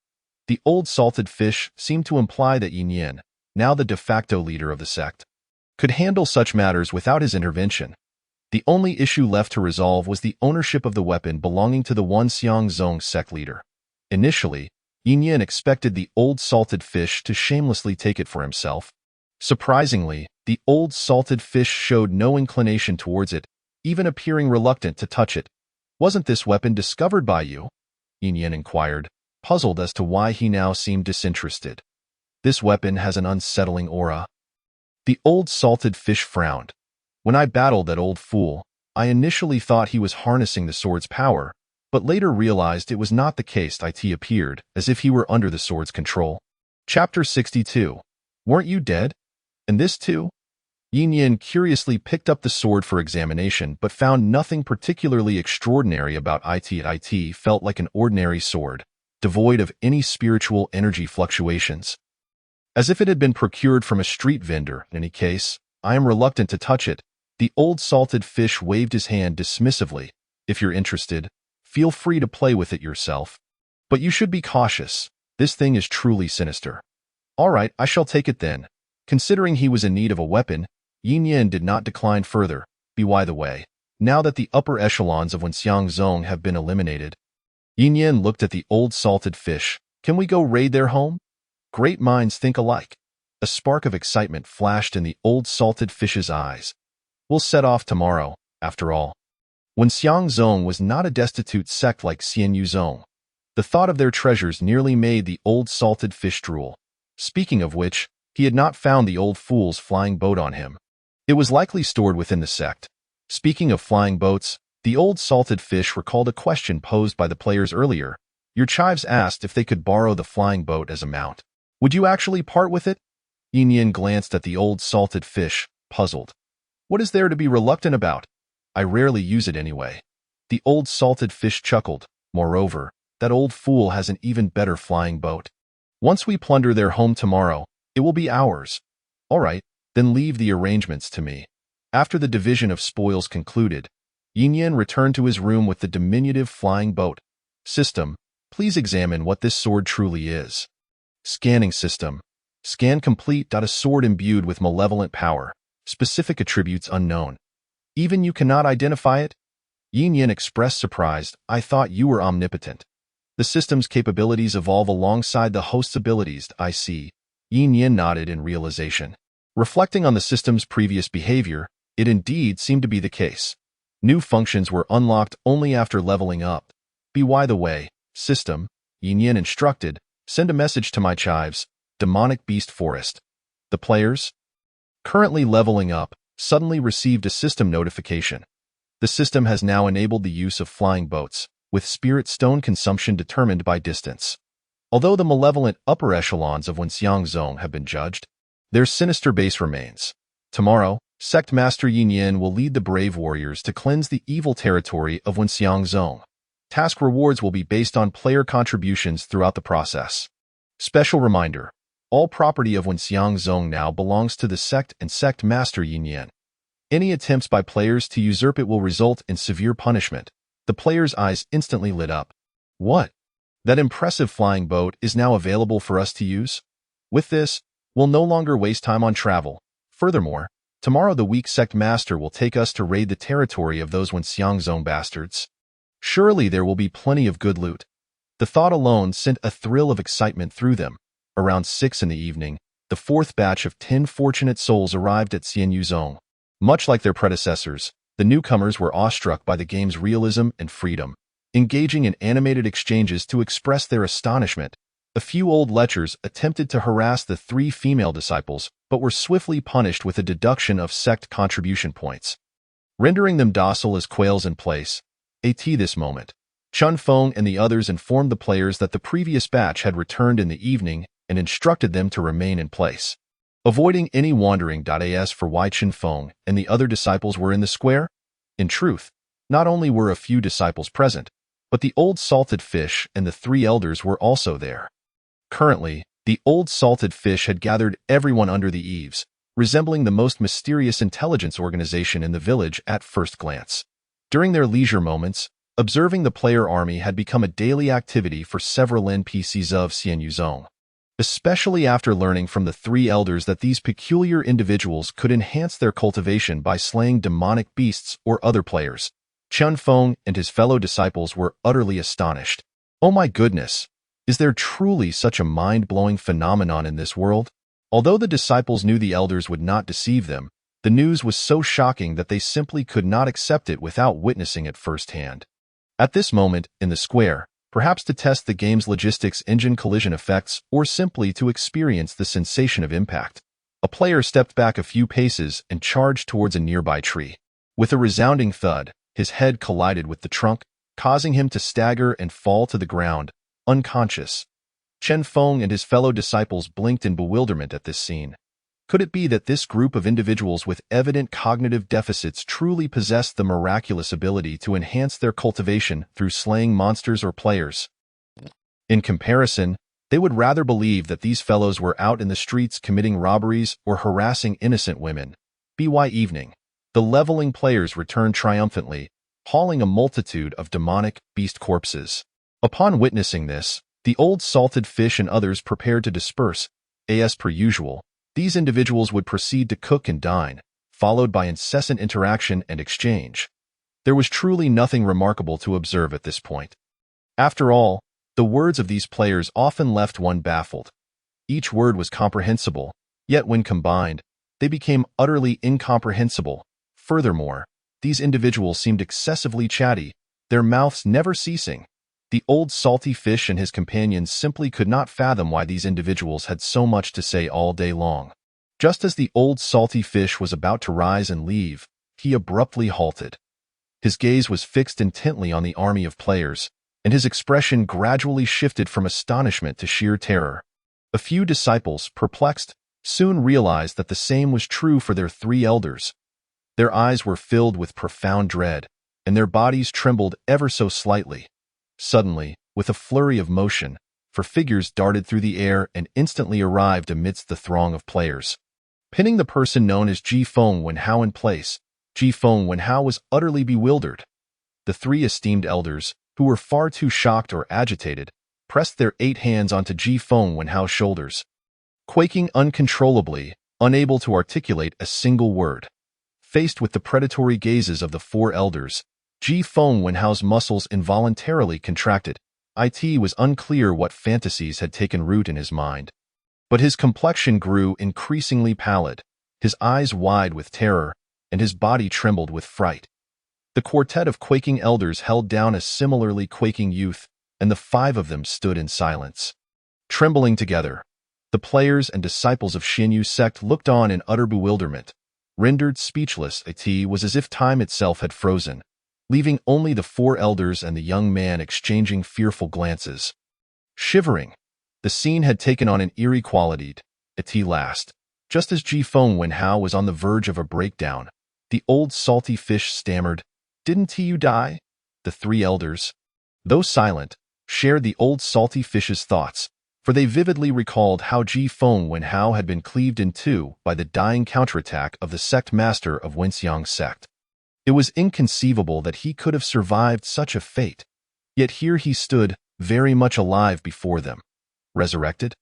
The old salted fish seemed to imply that Yin Yin, now the de facto leader of the sect, could handle such matters without his intervention. The only issue left to resolve was the ownership of the weapon belonging to the Wenxiang Zong sect leader. Initially, Yin Yin expected the old salted fish to shamelessly take it for himself. Surprisingly, the old salted fish showed no inclination towards it, even appearing reluctant to touch it. Wasn't this weapon discovered by you? Yin Yin inquired, puzzled as to why he now seemed disinterested. This weapon has an unsettling aura. The old salted fish frowned. When I battled that old fool, I initially thought he was harnessing the sword's power, but later realized it was not the case. It appeared as if he were under the sword's control. Chapter 62. Weren't you dead? And this too? Yin Yin curiously picked up the sword for examination but found nothing particularly extraordinary about it. It felt like an ordinary sword, devoid of any spiritual energy fluctuations. As if it had been procured from a street vendor. In any case, I am reluctant to touch it. The old salted fish waved his hand dismissively. If you're interested, feel free to play with it yourself. But you should be cautious. This thing is truly sinister. All right, I shall take it then. Considering he was in need of a weapon, Yin Yin did not decline further. By the way, now that the upper echelons of Wenxiang Zong have been eliminated, Yin Yin looked at the old salted fish. Can we go raid their home? Great minds think alike. A spark of excitement flashed in the old salted fish's eyes. We'll set off tomorrow, after all. Wenxiang Zong was not a destitute sect like Xian Yuzong. The thought of their treasures nearly made the old salted fish drool. Speaking of which, he had not found the old fool's flying boat on him. It was likely stored within the sect. Speaking of flying boats, the old salted fish recalled a question posed by the players earlier. Your chives asked if they could borrow the flying boat as a mount. Would you actually part with it? Yin Yin glanced at the old salted fish, puzzled. What is there to be reluctant about? I rarely use it anyway. The old salted fish chuckled. Moreover, that old fool has an even better flying boat. Once we plunder their home tomorrow, It will be ours. All right, then leave the arrangements to me. After the division of spoils concluded, Yin Yan returned to his room with the diminutive flying boat. System, please examine what this sword truly is. Scanning system. Scan complete. A sword imbued with malevolent power. Specific attributes unknown. Even you cannot identify it? Yin Yan expressed surprise. I thought you were omnipotent. The system's capabilities evolve alongside the host's abilities. I see. Yin Yan nodded in realization. Reflecting on the system's previous behavior, it indeed seemed to be the case. New functions were unlocked only after leveling up. By the way, system, Yin Yan instructed, send a message to my chives, Demonic Beast Forest. The players, currently leveling up, suddenly received a system notification. The system has now enabled the use of flying boats, with spirit stone consumption determined by distance. Although the malevolent upper echelons of Wenxiang Zone have been judged, their sinister base remains. Tomorrow, Sect Master Yin Yan will lead the brave warriors to cleanse the evil territory of Wenxiang Zone. Task rewards will be based on player contributions throughout the process. Special reminder, all property of Wenxiang Zone now belongs to the sect and Sect Master Yin Yan. Any attempts by players to usurp it will result in severe punishment. The player's eyes instantly lit up. What? That impressive flying boat is now available for us to use? With this, we'll no longer waste time on travel. Furthermore, tomorrow the weak Sect Master will take us to raid the territory of those Wenxiang Zone bastards. Surely there will be plenty of good loot. The thought alone sent a thrill of excitement through them. Around 6 in the evening, the fourth batch of 10 fortunate souls arrived at Xianyu Zone. Much like their predecessors, the newcomers were awestruck by the game's realism and freedom, engaging in animated exchanges to express their astonishment. A few old lechers attempted to harass the 3 female disciples, but were swiftly punished with a deduction of sect contribution points, rendering them docile as quails in place. At this moment, Chun Feng and the others informed the players that the previous batch had returned in the evening and instructed them to remain in place. Avoiding any wandering. As for why Chun Feng and the other disciples were in the square? In truth, not only were a few disciples present, but the old salted fish and the 3 elders were also there. Currently, the old salted fish had gathered everyone under the eaves, resembling the most mysterious intelligence organization in the village at first glance. During their leisure moments, observing the player army had become a daily activity for several NPCs of Xianyu Zone. Especially after learning from the 3 elders that these peculiar individuals could enhance their cultivation by slaying demonic beasts or other players. Chun Feng and his fellow disciples were utterly astonished. Oh my goodness, is there truly such a mind-blowing phenomenon in this world? Although the disciples knew the elders would not deceive them, the news was so shocking that they simply could not accept it without witnessing it firsthand. At this moment, in the square, perhaps to test the game's logistics engine collision effects or simply to experience the sensation of impact, a player stepped back a few paces and charged towards a nearby tree. With a resounding thud, his head collided with the trunk, causing him to stagger and fall to the ground, unconscious. Chun Feng and his fellow disciples blinked in bewilderment at this scene. Could it be that this group of individuals with evident cognitive deficits truly possessed the miraculous ability to enhance their cultivation through slaying monsters or players? In comparison, they would rather believe that these fellows were out in the streets committing robberies or harassing innocent women. By evening, the leveling players returned triumphantly, hauling a multitude of demonic beast corpses. Upon witnessing this, the old salted fish and others prepared to disperse. As per usual, these individuals would proceed to cook and dine, followed by incessant interaction and exchange. There was truly nothing remarkable to observe at this point. After all, the words of these players often left one baffled. Each word was comprehensible, yet when combined, they became utterly incomprehensible. Furthermore, these individuals seemed excessively chatty, their mouths never ceasing. The old salty fish and his companions simply could not fathom why these individuals had so much to say all day long. Just as the old salty fish was about to rise and leave, he abruptly halted. His gaze was fixed intently on the army of players, and his expression gradually shifted from astonishment to sheer terror. A few disciples, perplexed, soon realized that the same was true for their 3 elders. Their eyes were filled with profound dread, and their bodies trembled ever so slightly. Suddenly, with a flurry of motion, for figures darted through the air and instantly arrived amidst the throng of players. Pinning the person known as Ji Feng Wenhao in place, Ji Feng Wenhao was utterly bewildered. The three esteemed elders, who were far too shocked or agitated, pressed their 8 hands onto Ji Feng Wenhao's shoulders. Quaking uncontrollably, unable to articulate a single word. Faced with the predatory gazes of the 4 elders, Ji Feng Wenhao's muscles involuntarily contracted. It was unclear what fantasies had taken root in his mind. But his complexion grew increasingly pallid, his eyes wide with terror, and his body trembled with fright. The quartet of quaking elders held down a similarly quaking youth, and the 5 of them stood in silence. Trembling together, the players and disciples of Xinyu sect looked on in utter bewilderment. Rendered speechless, it was as if time itself had frozen, leaving only the 4 elders and the young man exchanging fearful glances. Shivering, the scene had taken on an eerie quality at last. Just as Ji Feng Wenhao was on the verge of a breakdown, the old salty fish stammered, "Didn't you die?" The 3 elders, though silent, shared the old salty fish's thoughts, for they vividly recalled how Ji Feng Wenhao had been cleaved in 2 by the dying counterattack of the sect master of Wenxiang sect. It was inconceivable that he could have survived such a fate, yet here he stood, very much alive before them. Resurrected?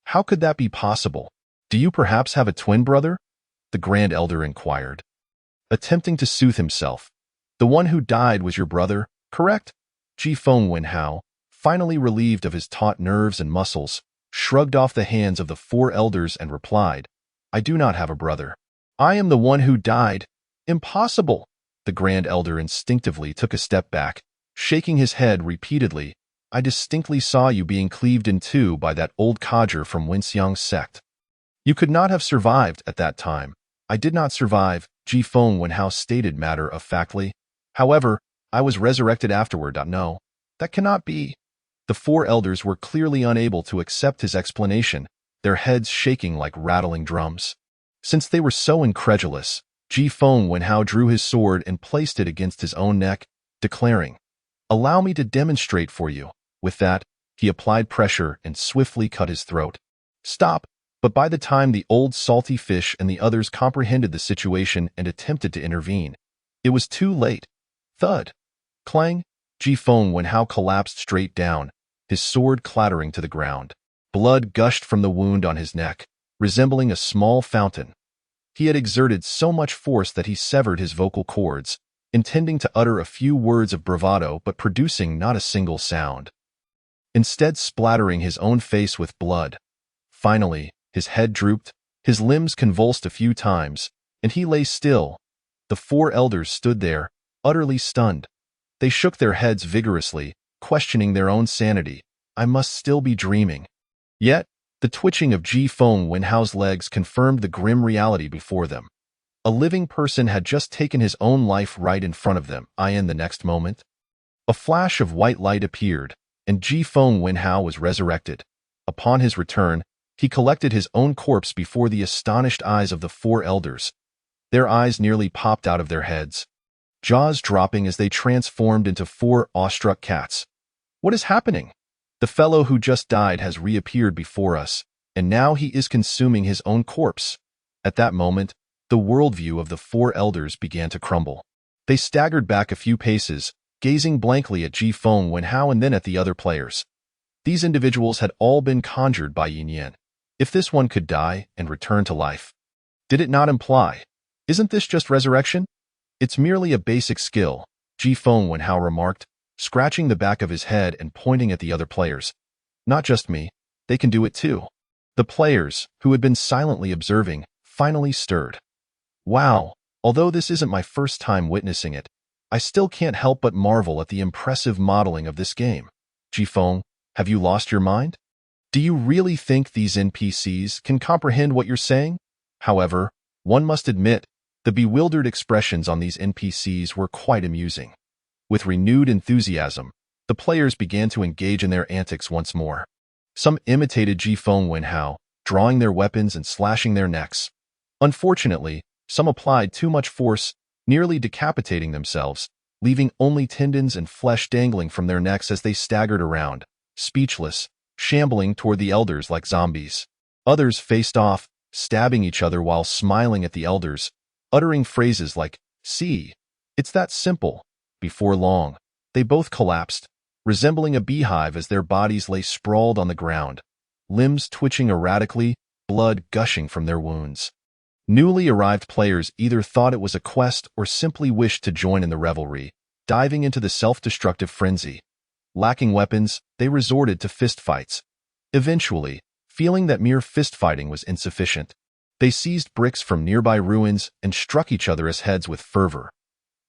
How could that be possible? "Do you perhaps have a twin brother?" the Grand Elder inquired. Attempting to soothe himself, "The one who died was your brother, correct?" Ji Feng Wenhao, finally relieved of his taut nerves and muscles, shrugged off the hands of the 4 elders and replied, "I do not have a brother. I am the one who died." "Impossible!" The Grand Elder instinctively took a step back, shaking his head repeatedly. "I distinctly saw you being cleaved in 2 by that old codger from Wenxiang sect. You could not have survived at that time." "I did not survive," Ji Feng Wenhao stated matter-of-factly. "However, I was resurrected afterward." "No, that cannot be." The 4 elders were clearly unable to accept his explanation, their heads shaking like rattling drums. Since they were so incredulous, Ji Feng Wenhao drew his sword and placed it against his own neck, declaring, "Allow me to demonstrate for you." With that, he applied pressure and swiftly cut his throat. "Stop!" But by the time the old salty fish and the others comprehended the situation and attempted to intervene, it was too late. Thud! Clang! Ji Feng Wenhao collapsed straight down, his sword clattering to the ground. Blood gushed from the wound on his neck, resembling a small fountain. He had exerted so much force that he severed his vocal cords, intending to utter a few words of bravado but producing not a single sound. Instead splattering his own face with blood. Finally, his head drooped, his limbs convulsed a few times, and he lay still. The 4 elders stood there, utterly stunned. They shook their heads vigorously, questioning their own sanity. "I must still be dreaming." Yet, the twitching of Ji Feng Wenhao's legs confirmed the grim reality before them. A living person had just taken his own life right in front of them. In the next moment, a flash of white light appeared, and Ji Feng Wenhao was resurrected. Upon his return, he collected his own corpse before the astonished eyes of the 4 elders. Their eyes nearly popped out of their heads, jaws dropping as they transformed into 4 awestruck cats. "What is happening? The fellow who just died has reappeared before us, and now he is consuming his own corpse." At that moment, the worldview of the 4 elders began to crumble. They staggered back a few paces, gazing blankly at Ji Feng Wenhao and then at the other players. These individuals had all been conjured by Yin Yan. If this one could die and return to life, did it not imply, "Isn't this just resurrection?" "It's merely a basic skill," Ji Feng Wenhao remarked, scratching the back of his head and pointing at the other players. "Not just me, they can do it too." The players, who had been silently observing, finally stirred. "Wow, although this isn't my first time witnessing it, I still can't help but marvel at the impressive modeling of this game. Ji Feng, have you lost your mind? Do you really think these NPCs can comprehend what you're saying?" However, one must admit, the bewildered expressions on these NPCs were quite amusing. With renewed enthusiasm, the players began to engage in their antics once more. Some imitated Ji Feng Wenhao, drawing their weapons and slashing their necks. Unfortunately, some applied too much force, nearly decapitating themselves, leaving only tendons and flesh dangling from their necks as they staggered around, speechless, shambling toward the elders like zombies. Others faced off, stabbing each other while smiling at the elders, uttering phrases like, "See, it's that simple." Before long, they both collapsed, resembling a beehive as their bodies lay sprawled on the ground, limbs twitching erratically, blood gushing from their wounds. Newly arrived players either thought it was a quest or simply wished to join in the revelry, diving into the self-destructive frenzy. Lacking weapons, they resorted to fistfights. Eventually, feeling that mere fistfighting was insufficient, they seized bricks from nearby ruins and struck each other as heads with fervor.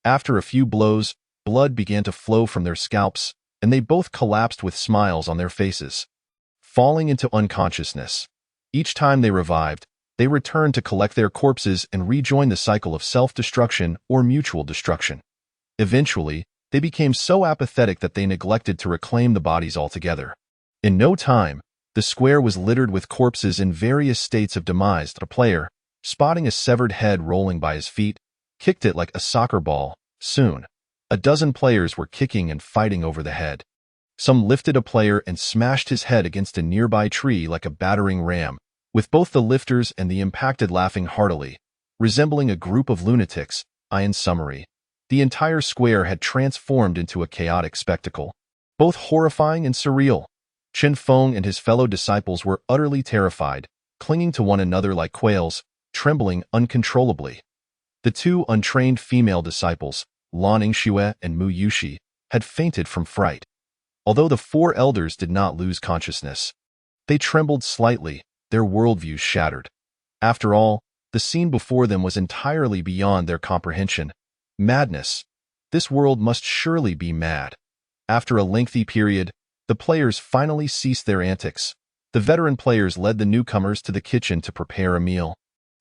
After a few blows, blood began to flow from their scalps, and they both collapsed with smiles on their faces, falling into unconsciousness. Each time they revived, they returned to collect their corpses and rejoin the cycle of self-destruction or mutual destruction. Eventually, they became so apathetic that they neglected to reclaim the bodies altogether. In no time, the square was littered with corpses in various states of demise. A player, spotting a severed head rolling by his feet, kicked it like a soccer ball. Soon, a dozen players were kicking and fighting over the head. Some lifted a player and smashed his head against a nearby tree like a battering ram, with both the lifters and the impacted laughing heartily, resembling a group of lunatics. In summary, the entire square had transformed into a chaotic spectacle, both horrifying and surreal. Chen Feng and his fellow disciples were utterly terrified, clinging to one another like quails, trembling uncontrollably. The two untrained female disciples, Lan Yingxue and Mu Yushi, had fainted from fright. Although the four elders did not lose consciousness, they trembled slightly, their worldviews shattered. After all, the scene before them was entirely beyond their comprehension. Madness. This world must surely be mad. After a lengthy period, the players finally ceased their antics. The veteran players led the newcomers to the kitchen to prepare a meal,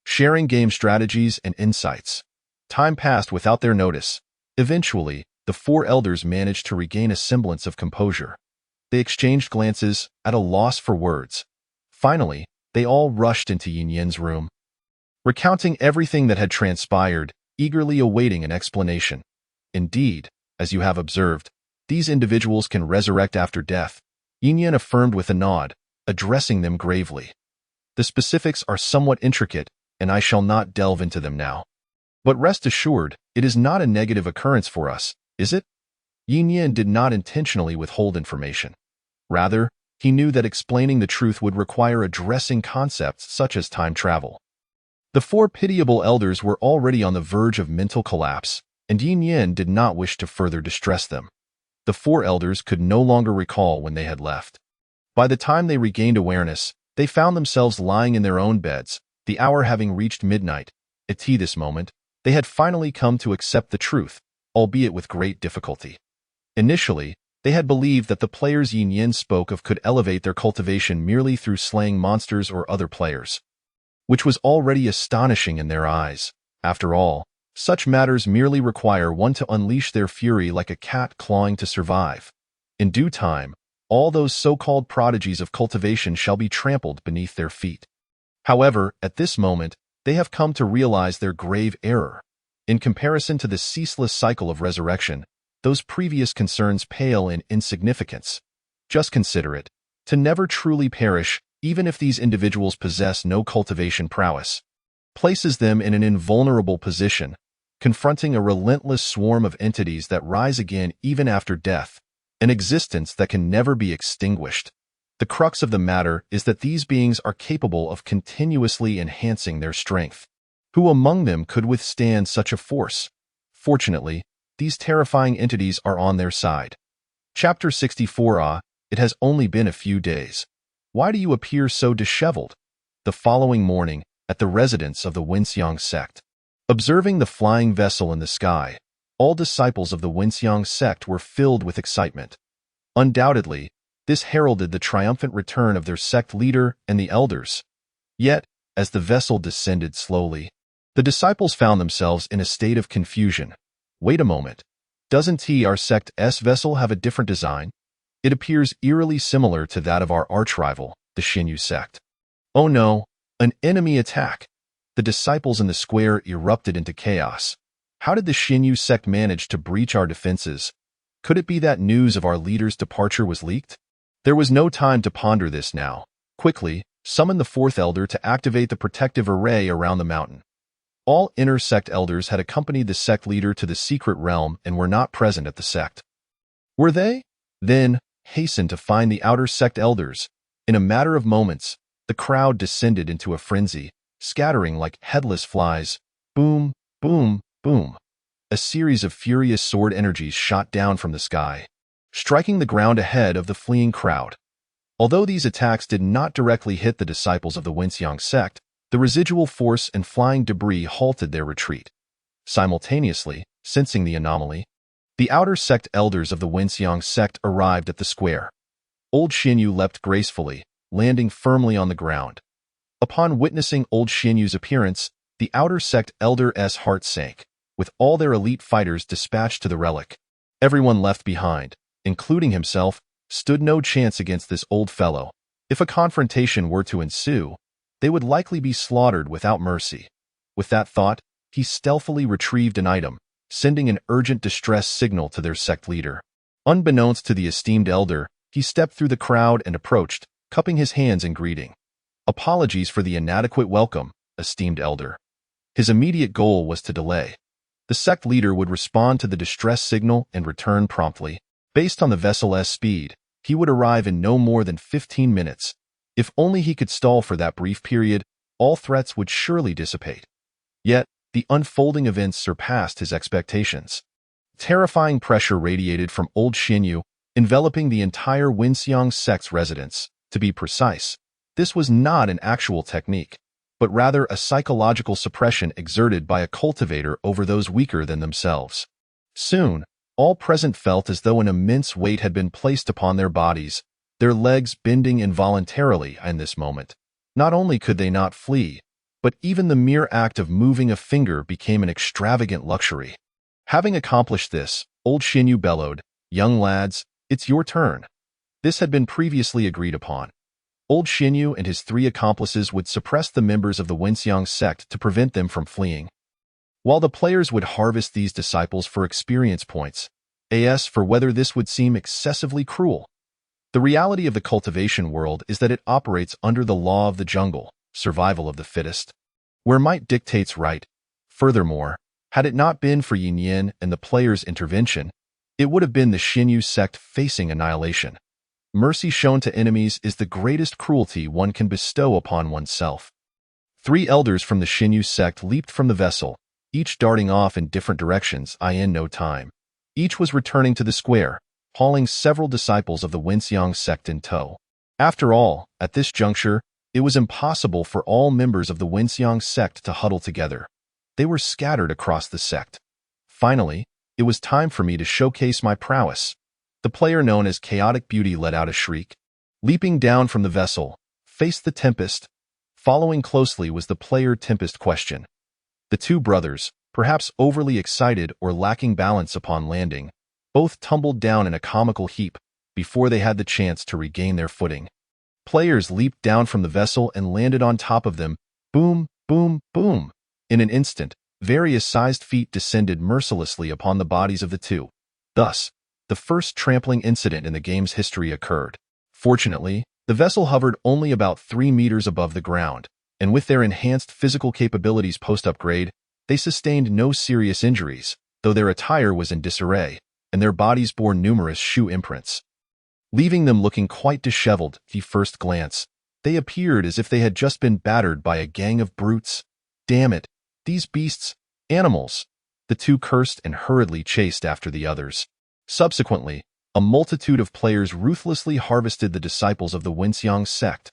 sharing game strategies and insights. Time passed without their notice. Eventually, the four elders managed to regain a semblance of composure. They exchanged glances, at a loss for words. Finally, they all rushed into Yin Yan's room, recounting everything that had transpired, eagerly awaiting an explanation. Indeed, as you have observed, these individuals can resurrect after death, Yin Yan affirmed with a nod, addressing them gravely. The specifics are somewhat intricate, and I shall not delve into them now. But rest assured, it is not a negative occurrence for us, is it? Yin Yan did not intentionally withhold information. Rather, he knew that explaining the truth would require addressing concepts such as time travel. The four pitiable elders were already on the verge of mental collapse, and Yin Yan did not wish to further distress them. The four elders could no longer recall when they had left. By the time they regained awareness, they found themselves lying in their own beds, the hour having reached midnight. At this moment, they had finally come to accept the truth, albeit with great difficulty. Initially, they had believed that the players Yin Yan spoke of could elevate their cultivation merely through slaying monsters or other players, which was already astonishing in their eyes. After all, such matters merely require one to unleash their fury like a cat clawing to survive. In due time, all those so-called prodigies of cultivation shall be trampled beneath their feet. However, at this moment, they have come to realize their grave error. In comparison to the ceaseless cycle of resurrection, those previous concerns pale in insignificance. Just consider it. To never truly perish, even if these individuals possess no cultivation prowess, places them in an invulnerable position, confronting a relentless swarm of entities that rise again even after death, an existence that can never be extinguished. The crux of the matter is that these beings are capable of continuously enhancing their strength. Who among them could withstand such a force? Fortunately, these terrifying entities are on their side. Chapter 64. It has only been a few days. Why do you appear so disheveled? The following morning, at the residence of the Wenxiang sect, observing the flying vessel in the sky, all disciples of the Wenxiang sect were filled with excitement. Undoubtedly, this heralded the triumphant return of their sect leader and the elders. Yet, as the vessel descended slowly, the disciples found themselves in a state of confusion. Wait a moment. Doesn't our sect's vessel have a different design? It appears eerily similar to that of our archrival, the Xinyu sect. Oh no, an enemy attack! The disciples in the square erupted into chaos. How did the Xinyu sect manage to breach our defenses? Could it be that news of our leader's departure was leaked? There was no time to ponder this now. Quickly, summon the fourth elder to activate the protective array around the mountain. All inner sect elders had accompanied the sect leader to the secret realm and were not present at the sect. Were they? Then, hastened to find the outer sect elders. In a matter of moments, the crowd descended into a frenzy, scattering like headless flies. Boom, boom, boom. A series of furious sword energies shot down from the sky, striking the ground ahead of the fleeing crowd. Although these attacks did not directly hit the disciples of the Wenxiang sect, the residual force and flying debris halted their retreat. Simultaneously, sensing the anomaly, the outer sect elders of the Wenxiang sect arrived at the square. Old Xinyu leapt gracefully, landing firmly on the ground. Upon witnessing Old Xinyu's appearance, the outer sect elder's heart sank, with all their elite fighters dispatched to the relic. Everyone left behind, including himself, stood no chance against this old fellow. If a confrontation were to ensue, they would likely be slaughtered without mercy. With that thought, he stealthily retrieved an item, sending an urgent distress signal to their sect leader. Unbeknownst to the esteemed elder, he stepped through the crowd and approached, cupping his hands in greeting. Apologies for the inadequate welcome, esteemed elder. His immediate goal was to delay. The sect leader would respond to the distress signal and return promptly. Based on the vessel's speed, he would arrive in no more than 15 minutes. If only he could stall for that brief period, all threats would surely dissipate. Yet, the unfolding events surpassed his expectations. Terrifying pressure radiated from Old Xinyu, enveloping the entire Wenxiang sect's residence. To be precise, this was not an actual technique, but rather a psychological suppression exerted by a cultivator over those weaker than themselves. Soon, all present felt as though an immense weight had been placed upon their bodies, their legs bending involuntarily in this moment. Not only could they not flee, but even the mere act of moving a finger became an extravagant luxury. Having accomplished this, Old Xinyu bellowed, "Young lads, it's your turn." This had been previously agreed upon. Old Xinyu and his 3 accomplices would suppress the members of the Wenxiang sect to prevent them from fleeing, while the players would harvest these disciples for experience points, as for whether this would seem excessively cruel. The reality of the cultivation world is that it operates under the law of the jungle, survival of the fittest, where might dictates right. Furthermore, had it not been for Yin Yin and the players' intervention, it would have been the Xinyu sect facing annihilation. Mercy shown to enemies is the greatest cruelty one can bestow upon oneself. 3 elders from the Xinyu sect leaped from the vessel, each darting off in different directions in no time. Each was returning to the square, hauling several disciples of the Wenxiang sect in tow. After all, at this juncture, it was impossible for all members of the Wenxiang sect to huddle together. They were scattered across the sect. Finally, it was time for me to showcase my prowess. The player known as Chaotic Beauty let out a shriek. Leaping down from the vessel, faced the Tempest. Following closely was the player Tempest question. The 2 brothers, perhaps overly excited or lacking balance upon landing, both tumbled down in a comical heap before they had the chance to regain their footing. Players leaped down from the vessel and landed on top of them. Boom, boom, boom. In an instant, various sized feet descended mercilessly upon the bodies of the 2. Thus, the first trampling incident in the game's history occurred. Fortunately, the vessel hovered only about 3 meters above the ground, and with their enhanced physical capabilities post-upgrade, they sustained no serious injuries, though their attire was in disarray, and their bodies bore numerous shoe imprints. Leaving them looking quite disheveled at the first glance, they appeared as if they had just been battered by a gang of brutes. Damn it, these beasts, animals! The 2 cursed and hurriedly chased after the others. Subsequently, a multitude of players ruthlessly harvested the disciples of the Wenxiang sect.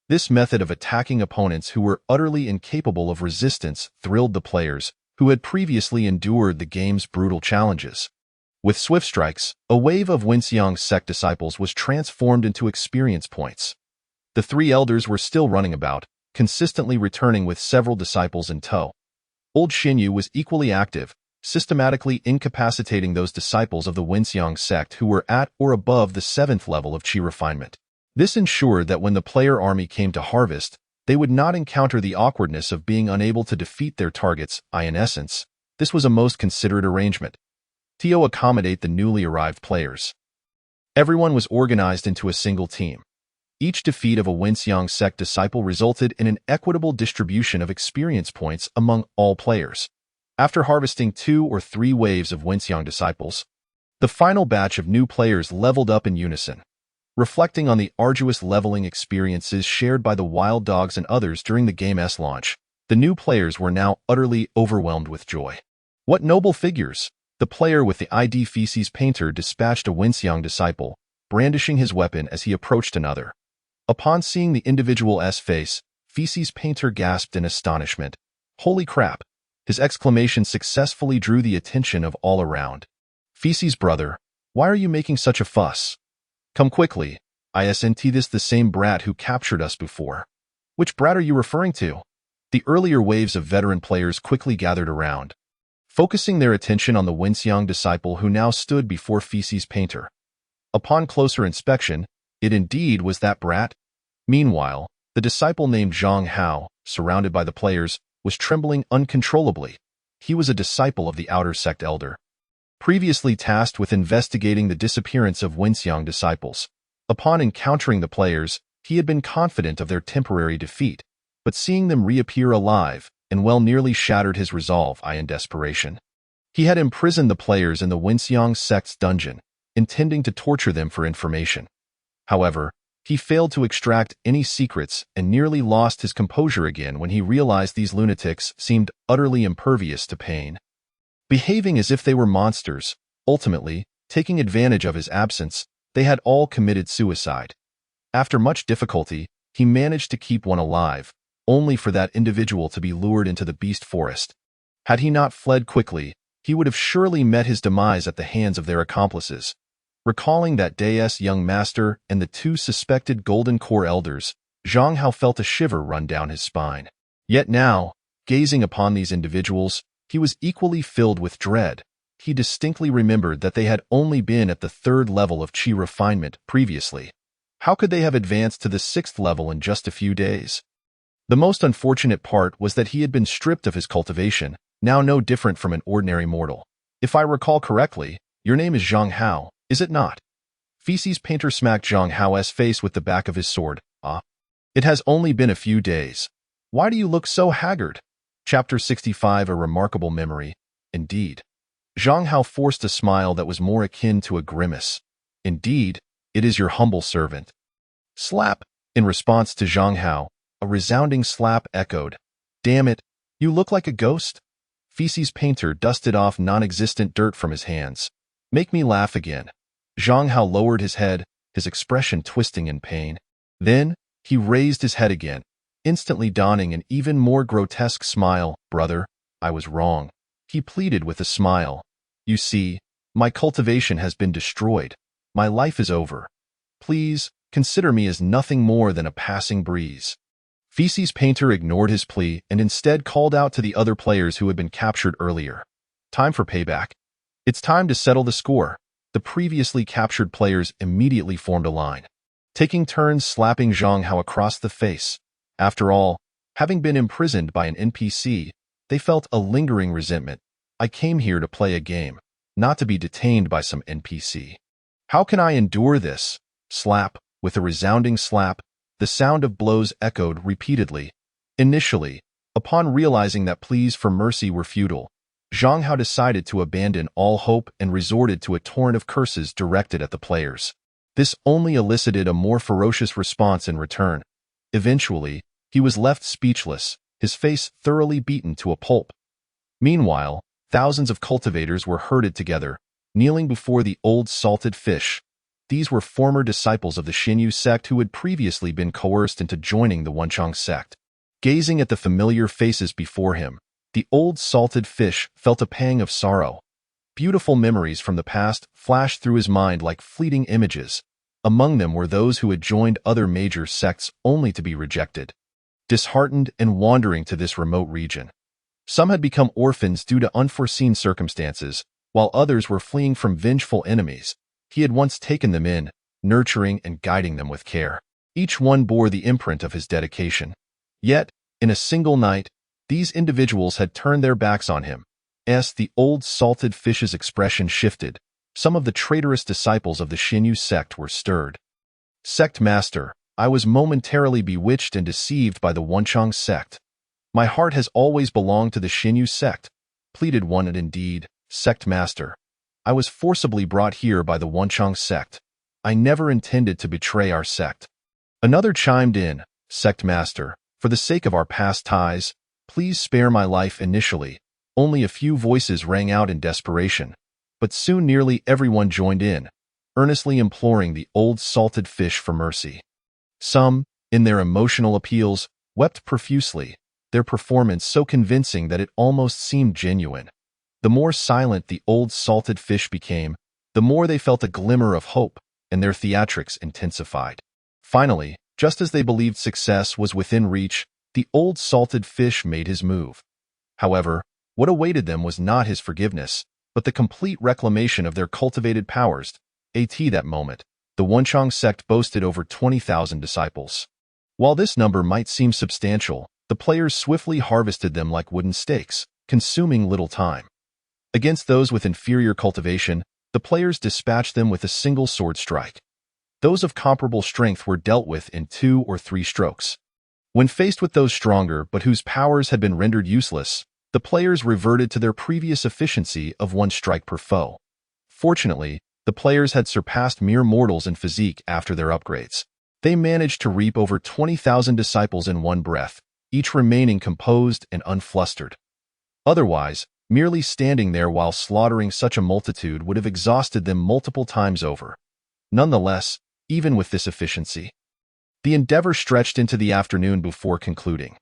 This method of attacking opponents who were utterly incapable of resistance thrilled the players, who had previously endured the game's brutal challenges. With swift strikes, a wave of Wenxiang sect disciples was transformed into experience points. The 3 elders were still running about, consistently returning with several disciples in tow. Old Xinyu was equally active, systematically incapacitating those disciples of the Wenxiang sect who were at or above the 7th level of Qi refinement. This ensured that when the player army came to harvest, they would not encounter the awkwardness of being unable to defeat their targets. In essence, this was a most considerate arrangement to accommodate the newly arrived players. Everyone was organized into a single team. Each defeat of a Wenxiang sect disciple resulted in an equitable distribution of experience points among all players. After harvesting 2 or 3 waves of Wenxiang disciples, the final batch of new players leveled up in unison. Reflecting on the arduous leveling experiences shared by the Wild Dogs and others during the game's launch, the new players were now utterly overwhelmed with joy. What noble figures! The player with the ID Feces Painter dispatched a Wenxiang disciple, brandishing his weapon as he approached another. Upon seeing the individual's face, Feces Painter gasped in astonishment. Holy crap! His exclamation successfully drew the attention of all around. Feces brother, why are you making such a fuss? Come quickly, isn't this the same brat who captured us before? Which brat are you referring to? The earlier waves of veteran players quickly gathered around, focusing their attention on the Wenxiang disciple who now stood before Feces Painter. Upon closer inspection, it indeed was that brat. Meanwhile, the disciple named Zhang Hao, surrounded by the players, was trembling uncontrollably. He was a disciple of the Outer Sect Elder, previously tasked with investigating the disappearance of Wenxiang disciples. Upon encountering the players, he had been confident of their temporary defeat, but seeing them reappear alive and nearly shattered his resolve in desperation. He had imprisoned the players in the Wenxiang sect's dungeon, intending to torture them for information. However, he failed to extract any secrets and nearly lost his composure again when he realized these lunatics seemed utterly impervious to pain. Behaving as if they were monsters, ultimately, taking advantage of his absence, they had all committed suicide. After much difficulty, he managed to keep one alive, only for that individual to be lured into the beast forest. Had he not fled quickly, he would have surely met his demise at the hands of their accomplices. Recalling that day's young master and the 2 suspected Golden Core elders, Zhang Hao felt a shiver run down his spine. Yet now, gazing upon these individuals, he was equally filled with dread. He distinctly remembered that they had only been at the 3rd level of Qi refinement previously. How could they have advanced to the 6th level in just a few days? The most unfortunate part was that he had been stripped of his cultivation, now no different from an ordinary mortal. If I recall correctly, your name is Zhang Hao, is it not? Feces Painter smacked Zhang Hao's face with the back of his sword. It has only been a few days. Why do you look so haggard? Chapter 65, A Remarkable Memory. Indeed. Zhang Hao forced a smile that was more akin to a grimace. Indeed, it is your humble servant. Slap! In response to Zhang Hao, a resounding slap echoed. Damn it, you look like a ghost? Feces Painter dusted off non-existent dirt from his hands. Make me laugh again. Zhang Hao lowered his head, his expression twisting in pain. Then, he raised his head again, instantly donning an even more grotesque smile. Brother, I was wrong. He pleaded with a smile. You see, my cultivation has been destroyed. My life is over. Please, consider me as nothing more than a passing breeze. Feces Painter ignored his plea and instead called out to the other players who had been captured earlier. Time for payback. It's time to settle the score. The previously captured players immediately formed a line, taking turns slapping Zhang Hao across the face. After all, having been imprisoned by an NPC, they felt a lingering resentment. I came here to play a game, not to be detained by some NPC. How can I endure this? Slap. With a resounding slap, the sound of blows echoed repeatedly. Initially, upon realizing that pleas for mercy were futile, Zhang Hao decided to abandon all hope and resorted to a torrent of curses directed at the players. This only elicited a more ferocious response in return. Eventually, he was left speechless, his face thoroughly beaten to a pulp. Meanwhile, thousands of cultivators were herded together, kneeling before the old salted fish. These were former disciples of the Xinyu sect who had previously been coerced into joining the Wenxiang sect. Gazing at the familiar faces before him, the old salted fish felt a pang of sorrow. Beautiful memories from the past flashed through his mind like fleeting images. Among them were those who had joined other major sects only to be rejected, disheartened and wandering to this remote region. Some had become orphans due to unforeseen circumstances, while others were fleeing from vengeful enemies. He had once taken them in, nurturing and guiding them with care. Each one bore the imprint of his dedication. Yet, in a single night, these individuals had turned their backs on him. The old salted fish's expression shifted, some of the traitorous disciples of the Xinyu sect were stirred. Sect Master, I was momentarily bewitched and deceived by the Wenchang sect. My heart has always belonged to the Xinyu sect, pleaded one, and indeed, Sect Master, I was forcibly brought here by the Wenchang sect. I never intended to betray our sect. Another chimed in, Sect Master, for the sake of our past ties, please spare my life initially. Only a few voices rang out in desperation, but soon nearly everyone joined in, earnestly imploring the old salted fish for mercy. Some, in their emotional appeals, wept profusely, their performance so convincing that it almost seemed genuine. The more silent the old salted fish became, the more they felt a glimmer of hope, and their theatrics intensified. Finally, just as they believed success was within reach, the old salted fish made his move. However, what awaited them was not his forgiveness, but the complete reclamation of their cultivated powers. At that moment, the Wenchang sect boasted over 20,000 disciples. While this number might seem substantial, the players swiftly harvested them like wooden stakes, consuming little time. Against those with inferior cultivation, the players dispatched them with a single sword strike. Those of comparable strength were dealt with in 2 or 3 strokes. When faced with those stronger but whose powers had been rendered useless, the players reverted to their previous efficiency of 1 strike per foe. Fortunately, the players had surpassed mere mortals in physique after their upgrades. They managed to reap over 20,000 disciples in one breath, each remaining composed and unflustered. Otherwise, merely standing there while slaughtering such a multitude would have exhausted them multiple times over. Nonetheless, even with this efficiency, the endeavor stretched into the afternoon before concluding.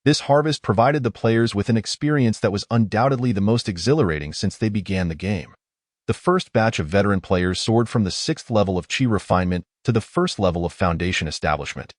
This harvest provided the players with an experience that was undoubtedly the most exhilarating since they began the game. The first batch of veteran players soared from the 6th level of Qi refinement to the 1st level of foundation establishment.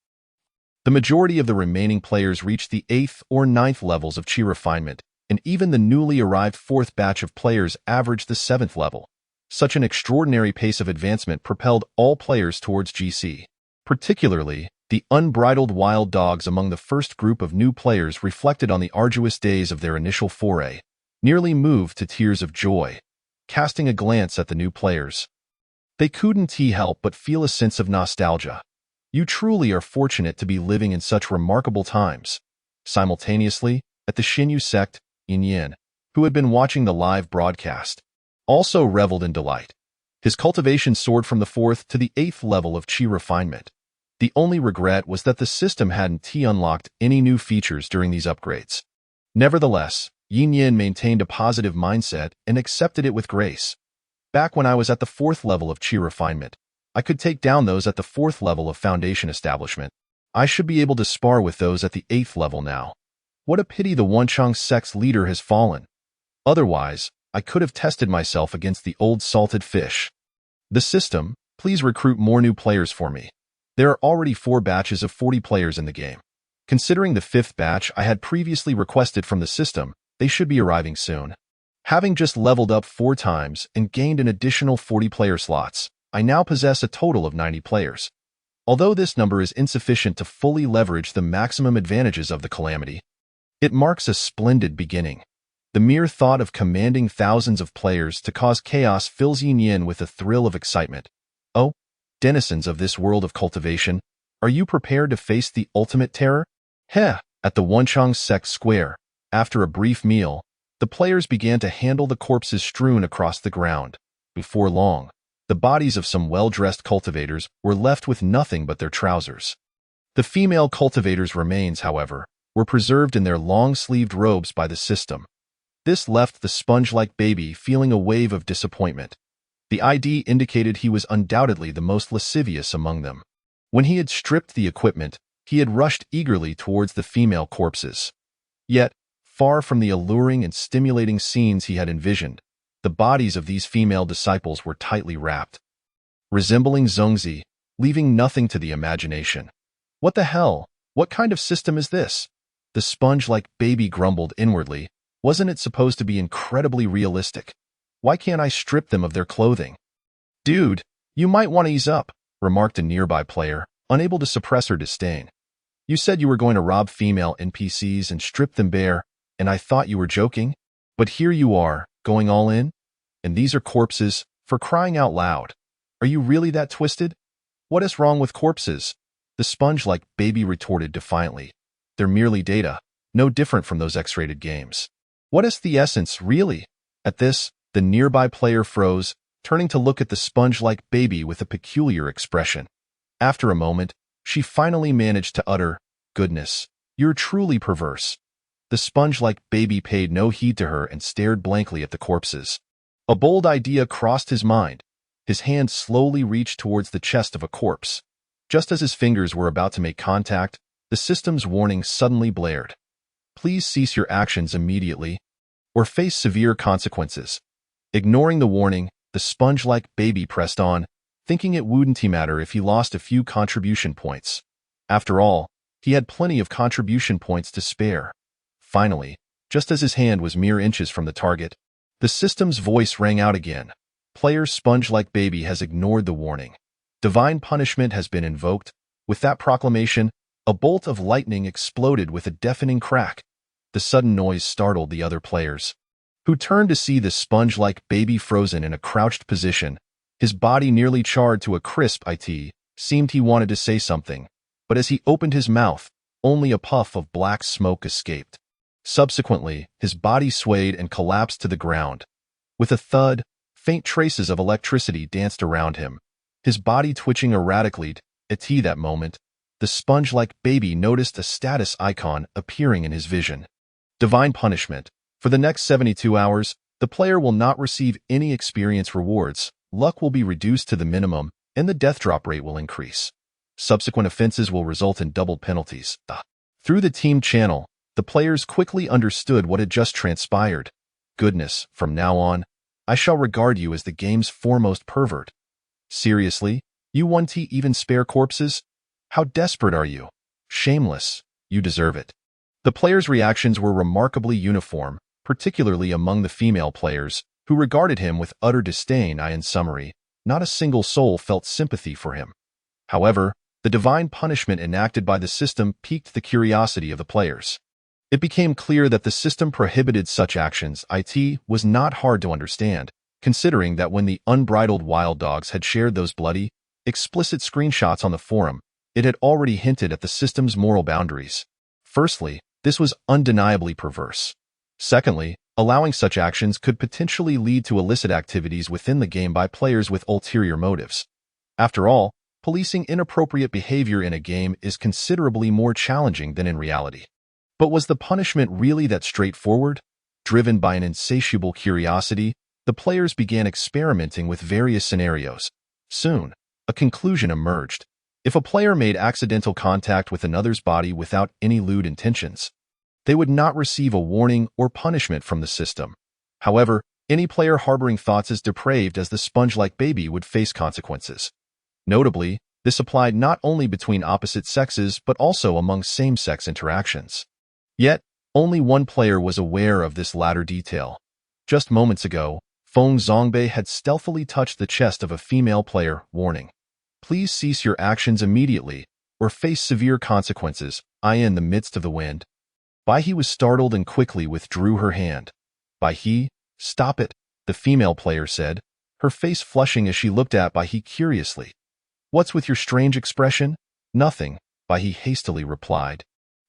The majority of the remaining players reached the 8th or 9th levels of Qi refinement, and even the newly arrived 4th batch of players averaged the 7th level. Such an extraordinary pace of advancement propelled all players towards GC. Particularly, the unbridled wild dogs among the first group of new players reflected on the arduous days of their initial foray, nearly moved to tears of joy. Casting a glance at the new players, they couldn't help but feel a sense of nostalgia. You truly are fortunate to be living in such remarkable times. Simultaneously, at the Xinyu sect, Yin, who had been watching the live broadcast, also reveled in delight. His cultivation soared from the 4th to the 8th level of Qi refinement. The only regret was that the system hadn't unlocked any new features during these upgrades. Nevertheless, Yin maintained a positive mindset and accepted it with grace. Back when I was at the 4th level of Qi refinement, I could take down those at the 4th level of foundation establishment. I should be able to spar with those at the 8th level now. What a pity the Wenchang sect's leader has fallen. Otherwise, I could have tested myself against the old salted fish. The system, please recruit more new players for me. There are already 4 batches of 40 players in the game. Considering the 5th batch I had previously requested from the system, they should be arriving soon. Having just leveled up 4 times and gained an additional 40 player slots, I now possess a total of 90 players. Although this number is insufficient to fully leverage the maximum advantages of the Calamity, it marks a splendid beginning. The mere thought of commanding thousands of players to cause chaos fills Yin with a thrill of excitement. Oh, denizens of this world of cultivation, are you prepared to face the ultimate terror? Heh! At the Wenchang sect square, after a brief meal, the players began to handle the corpses strewn across the ground. Before long, the bodies of some well-dressed cultivators were left with nothing but their trousers. The female cultivators' remains, however, were preserved in their long-sleeved robes by the system. This left the sponge-like baby feeling a wave of disappointment. The ID indicated he was undoubtedly the most lascivious among them. When he had stripped the equipment, he had rushed eagerly towards the female corpses. Yet, far from the alluring and stimulating scenes he had envisioned, the bodies of these female disciples were tightly wrapped, resembling Zhongzi, leaving nothing to the imagination. What the hell? What kind of system is this? The sponge-like baby grumbled inwardly. Wasn't it supposed to be incredibly realistic? Why can't I strip them of their clothing? Dude, you might want to ease up, remarked a nearby player, unable to suppress her disdain. You said you were going to rob female NPCs and strip them bare, and I thought you were joking? But here you are, going all in? And these are corpses, For crying out loud. Are you really that twisted? What is wrong with corpses? The sponge-like baby retorted defiantly. They're merely data, no different from those X-rated games. What is the essence, really? At this, the nearby player froze, turning to look at the sponge-like baby with a peculiar expression. After a moment, she finally managed to utter, "Goodness, you're truly perverse." The sponge-like baby paid no heed to her and stared blankly at the corpses. A bold idea crossed his mind. His hand slowly reached towards the chest of a corpse. Just as his fingers were about to make contact, the system's warning suddenly blared. Please cease your actions immediately, or face severe consequences. Ignoring the warning, the sponge-like baby pressed on, thinking it wouldn't matter if he lost a few contribution points. After all, he had plenty of contribution points to spare. Finally, just as his hand was mere inches from the target, the system's voice rang out again. Player sponge-like baby has ignored the warning. Divine punishment has been invoked. With that proclamation, a bolt of lightning exploded with a deafening crack. The sudden noise startled the other players, who turned to see the sponge-like baby frozen in a crouched position, his body nearly charred to a crisp. It seemed he wanted to say something, but as he opened his mouth, only a puff of black smoke escaped. Subsequently, his body swayed and collapsed to the ground. With a thud, faint traces of electricity danced around him, his body twitching erratically. At that moment, the sponge-like baby noticed a status icon appearing in his vision. Divine punishment. For the next 72 hours, the player will not receive any experience rewards, luck will be reduced to the minimum, and the death drop rate will increase. Subsequent offenses will result in doubled penalties. Through the team channel, the players quickly understood what had just transpired. Goodness, from now on, I shall regard you as the game's foremost pervert. Seriously, you want to even spare corpses? How desperate are you? Shameless, you deserve it. The players' reactions were remarkably uniform, particularly among the female players, who regarded him with utter disdain. In summary, not a single soul felt sympathy for him. However, the divine punishment enacted by the system piqued the curiosity of the players. It became clear that the system prohibited such actions. It was not hard to understand, considering that when the unbridled wild dogs had shared those bloody, explicit screenshots on the forum, it had already hinted at the system's moral boundaries. Firstly, this was undeniably perverse. Secondly, allowing such actions could potentially lead to illicit activities within the game by players with ulterior motives. After all, policing inappropriate behavior in a game is considerably more challenging than in reality. But was the punishment really that straightforward? Driven by an insatiable curiosity, the players began experimenting with various scenarios. Soon, a conclusion emerged. If a player made accidental contact with another's body without any lewd intentions, they would not receive a warning or punishment from the system. However, any player harboring thoughts as depraved as the sponge-like baby would face consequences. Notably, this applied not only between opposite sexes but also among same-sex interactions. Yet, only one player was aware of this latter detail. Just moments ago, Feng Zongbei had stealthily touched the chest of a female player, warning, "Please cease your actions immediately, or face severe consequences." In the midst of the wind, Bai He was startled and quickly withdrew her hand. "Bai He, stop it," the female player said, her face flushing as she looked at Bai He curiously. "What's with your strange expression?" "Nothing," Bai He hastily replied,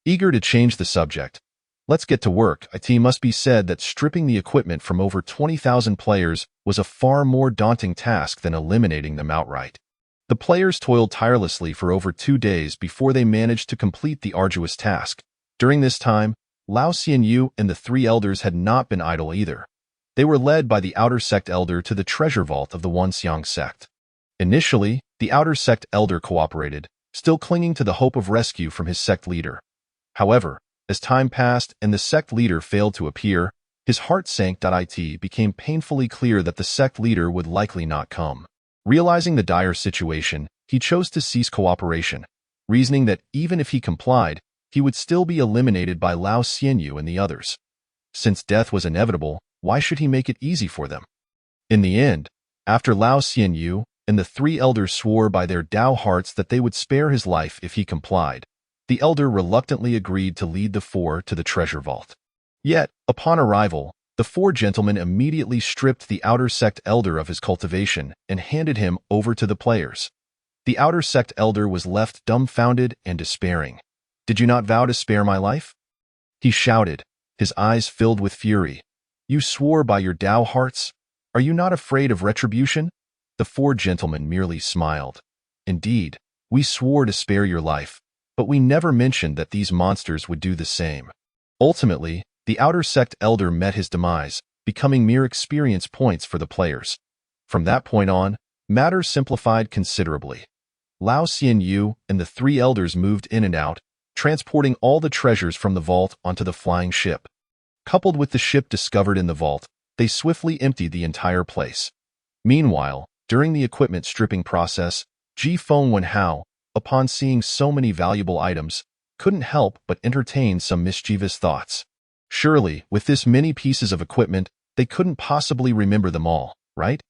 eager to change the subject. "Let's get to work." It must be said that stripping the equipment from over 20,000 players was a far more daunting task than eliminating them outright. The players toiled tirelessly for over 2 days before they managed to complete the arduous task. During this time, Lao Xianyu and the 3 elders had not been idle either. They were led by the Outer Sect Elder to the treasure vault of the Wanxiang sect. Initially, the Outer Sect Elder cooperated, still clinging to the hope of rescue from his sect leader. However, as time passed and the sect leader failed to appear, his heart sank. It became painfully clear that the sect leader would likely not come. Realizing the dire situation, he chose to cease cooperation, reasoning that even if he complied, he would still be eliminated by Lao Xianyu and the others. Since death was inevitable, why should he make it easy for them? In the end, after Lao Xianyu and the 3 elders swore by their Dao hearts that they would spare his life if he complied, the elder reluctantly agreed to lead the 4 to the treasure vault. Yet, upon arrival, The four gentlemen immediately stripped the outer sect elder of his cultivation and handed him over to the players. The outer sect elder was left dumbfounded and despairing. "Did you not vow to spare my life?" he shouted, his eyes filled with fury. "You swore by your Tao hearts. Are you not afraid of retribution?" The four gentlemen merely smiled. "Indeed, we swore to spare your life, but we never mentioned that these monsters would do the same." Ultimately, the outer sect elder met his demise, becoming mere experience points for the players. From that point on, matters simplified considerably. Lao Xianyu and the three elders moved in and out, transporting all the treasures from the vault onto the flying ship. Coupled with the ship discovered in the vault, they swiftly emptied the entire place. Meanwhile, during the equipment stripping process, Ji Feng Wenhao, upon seeing so many valuable items, couldn't help but entertain some mischievous thoughts. Surely, with this many pieces of equipment, they couldn't possibly remember them all, right?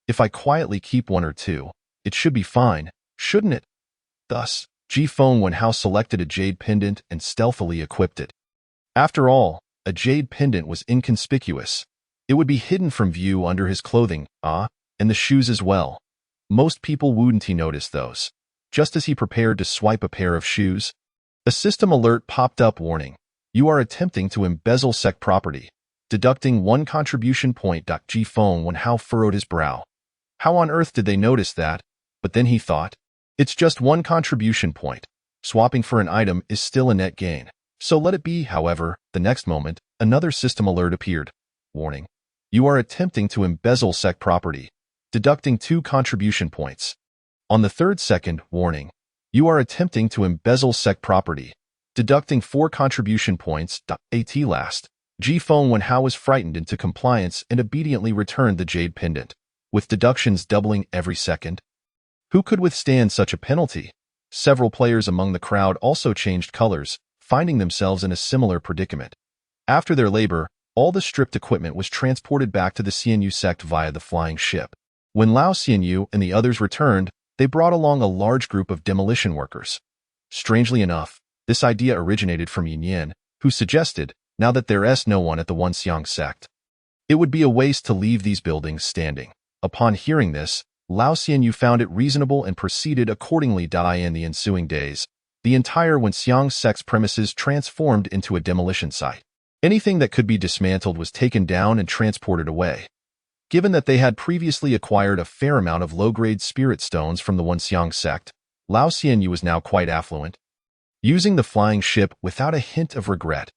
If I quietly keep one or two, it should be fine, shouldn't it? Thus, Ji Feng Wenhao selected a jade pendant and stealthily equipped it. After all, a jade pendant was inconspicuous. It would be hidden from view under his clothing, and the shoes as well. Most people wouldn't notice those. Just as he prepared to swipe a pair of shoes, a system alert popped up warning, "You are attempting to embezzle sect property, deducting 1 contribution point." Ji Feng Wenhao furrowed his brow. How on earth did they notice that? But then he thought, it's just 1 contribution point. Swapping for an item is still a net gain. So let it be. However, the next moment, another system alert appeared. Warning, you are attempting to embezzle sect property, deducting 2 contribution points. On the third second, warning, you are attempting to embezzle sect property, deducting 4 contribution points. At last, Ji Feng Wenhao was frightened into compliance and obediently returned the jade pendant, with deductions doubling every second. Who could withstand such a penalty? Several players among the crowd also changed colors, finding themselves in a similar predicament. After their labor, all the stripped equipment was transported back to the Xianyu sect via the flying ship. When Lao Xianyu and the others returned, they brought along a large group of demolition workers. Strangely enough, this idea originated from Yin Yan, who suggested, now that there's no one at the Wanxiang sect, it would be a waste to leave these buildings standing. Upon hearing this, Lao Xianyu found it reasonable and proceeded accordingly. In the ensuing days, the entire Wanxiang sect's premises transformed into a demolition site. Anything that could be dismantled was taken down and transported away. Given that they had previously acquired a fair amount of low-grade spirit stones from the Wanxiang sect, Lao Xianyu was now quite affluent. Using the flying ship without a hint of regret,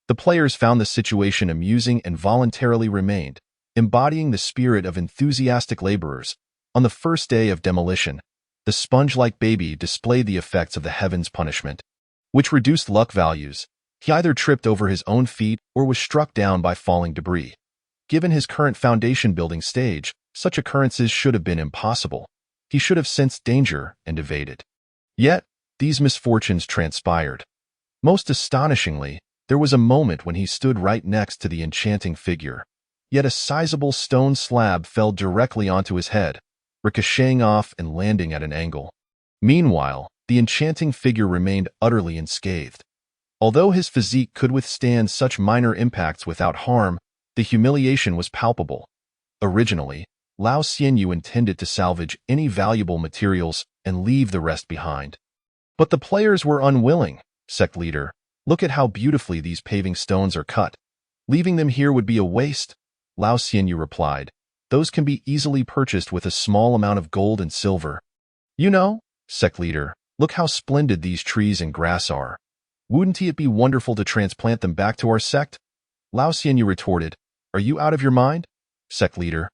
the players found the situation amusing and voluntarily remained, embodying the spirit of enthusiastic laborers. On the first day of demolition, the sponge-like baby displayed the effects of the heavens' punishment, which reduced luck values. He either tripped over his own feet or was struck down by falling debris. Given his current foundation-building stage, such occurrences should have been impossible. He should have sensed danger and evaded. Yet, these misfortunes transpired. Most astonishingly, there was a moment when he stood right next to the enchanting figure. Yet a sizable stone slab fell directly onto his head, ricocheting off and landing at an angle. Meanwhile, the enchanting figure remained utterly unscathed. Although his physique could withstand such minor impacts without harm, the humiliation was palpable. Originally, Lao Xianyu intended to salvage any valuable materials and leave the rest behind. But the players were unwilling. Sect leader, look at how beautifully these paving stones are cut. Leaving them here would be a waste. Lao Xianyu replied, those can be easily purchased with a small amount of gold and silver. You know, sect leader, look how splendid these trees and grass are. Wouldn't it be wonderful to transplant them back to our sect? Lao Xianyu retorted, are you out of your mind? Sect leader,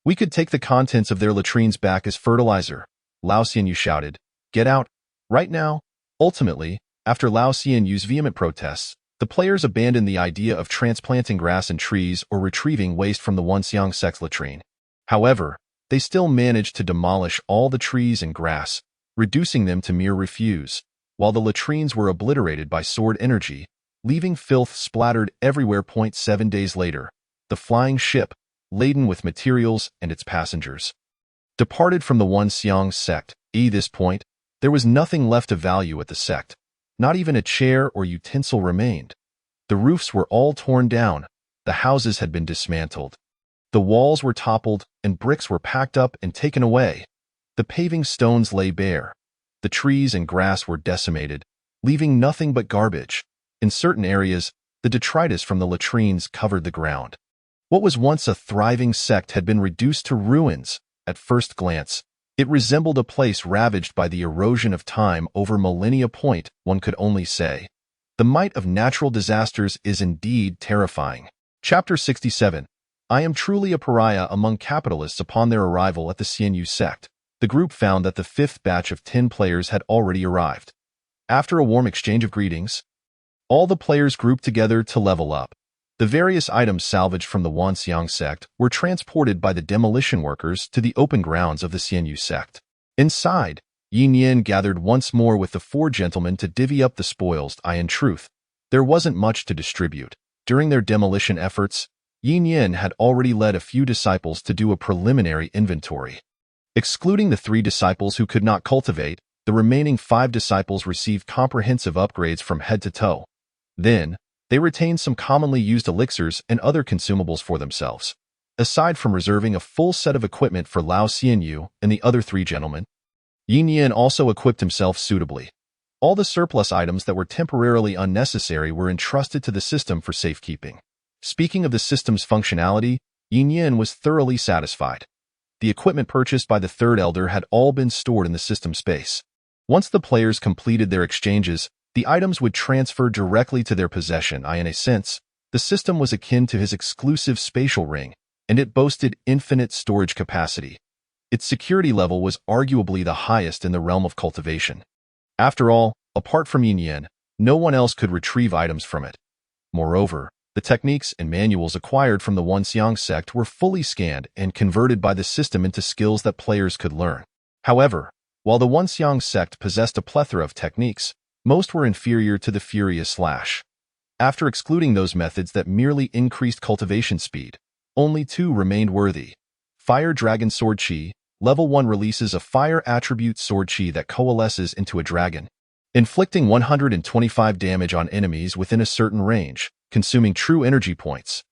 we could take the contents of their latrines back as fertilizer. Lao Xianyu shouted, get out, right now. Ultimately, after Lao Xianyu's vehement protests, the players abandoned the idea of transplanting grass and trees or retrieving waste from the Wanxiang sect's latrine. However, they still managed to demolish all the trees and grass, reducing them to mere refuse, while the latrines were obliterated by sword energy, leaving filth splattered everywhere. 7 days later, the flying ship, laden with materials and its passengers, departed from the Wanxiang sect. At this point, there was nothing left of value at the sect. Not even a chair or utensil remained. The roofs were all torn down, the houses had been dismantled. The walls were toppled, and bricks were packed up and taken away. The paving stones lay bare. The trees and grass were decimated, leaving nothing but garbage. In certain areas, the detritus from the latrines covered the ground. What was once a thriving sect had been reduced to ruins. At first glance, it resembled a place ravaged by the erosion of time over millennia. One could only say, the might of natural disasters is indeed terrifying. Chapter 67. I am truly a pariah among capitalists. Upon their arrival at the Xianyu sect, the group found that the fifth batch of 10 players had already arrived. After a warm exchange of greetings, all the players grouped together to level up. The various items salvaged from the Wanxiang sect were transported by the demolition workers to the open grounds of the Xianyu sect. Inside, Yin Yin gathered once more with the 4 gentlemen to divvy up the spoils. In truth, there wasn't much to distribute. During their demolition efforts, Yin Yin had already led a few disciples to do a preliminary inventory. Excluding the 3 disciples who could not cultivate, the remaining 5 disciples received comprehensive upgrades from head to toe. Then, they retained some commonly used elixirs and other consumables for themselves. Aside from reserving a full set of equipment for Lao Xianyu and the other 3 gentlemen, Yin Yin also equipped himself suitably. All the surplus items that were temporarily unnecessary were entrusted to the system for safekeeping. Speaking of the system's functionality, Yin Yin was thoroughly satisfied. The equipment purchased by the 3rd elder had all been stored in the system space. Once the players completed their exchanges, the items would transfer directly to their possession. In a sense, the system was akin to his exclusive spatial ring, and it boasted infinite storage capacity. Its security level was arguably the highest in the realm of cultivation. After all, apart from Yin Yin, no one else could retrieve items from it. Moreover, the techniques and manuals acquired from the Wanxiang sect were fully scanned and converted by the system into skills that players could learn. However, while the Wanxiang sect possessed a plethora of techniques, most were inferior to the Furious Slash. After excluding those methods that merely increased cultivation speed, only 2 remained worthy. Fire Dragon Sword Chi. Level 1 releases a fire attribute sword chi that coalesces into a dragon, inflicting 125 damage on enemies within a certain range, consuming true energy points.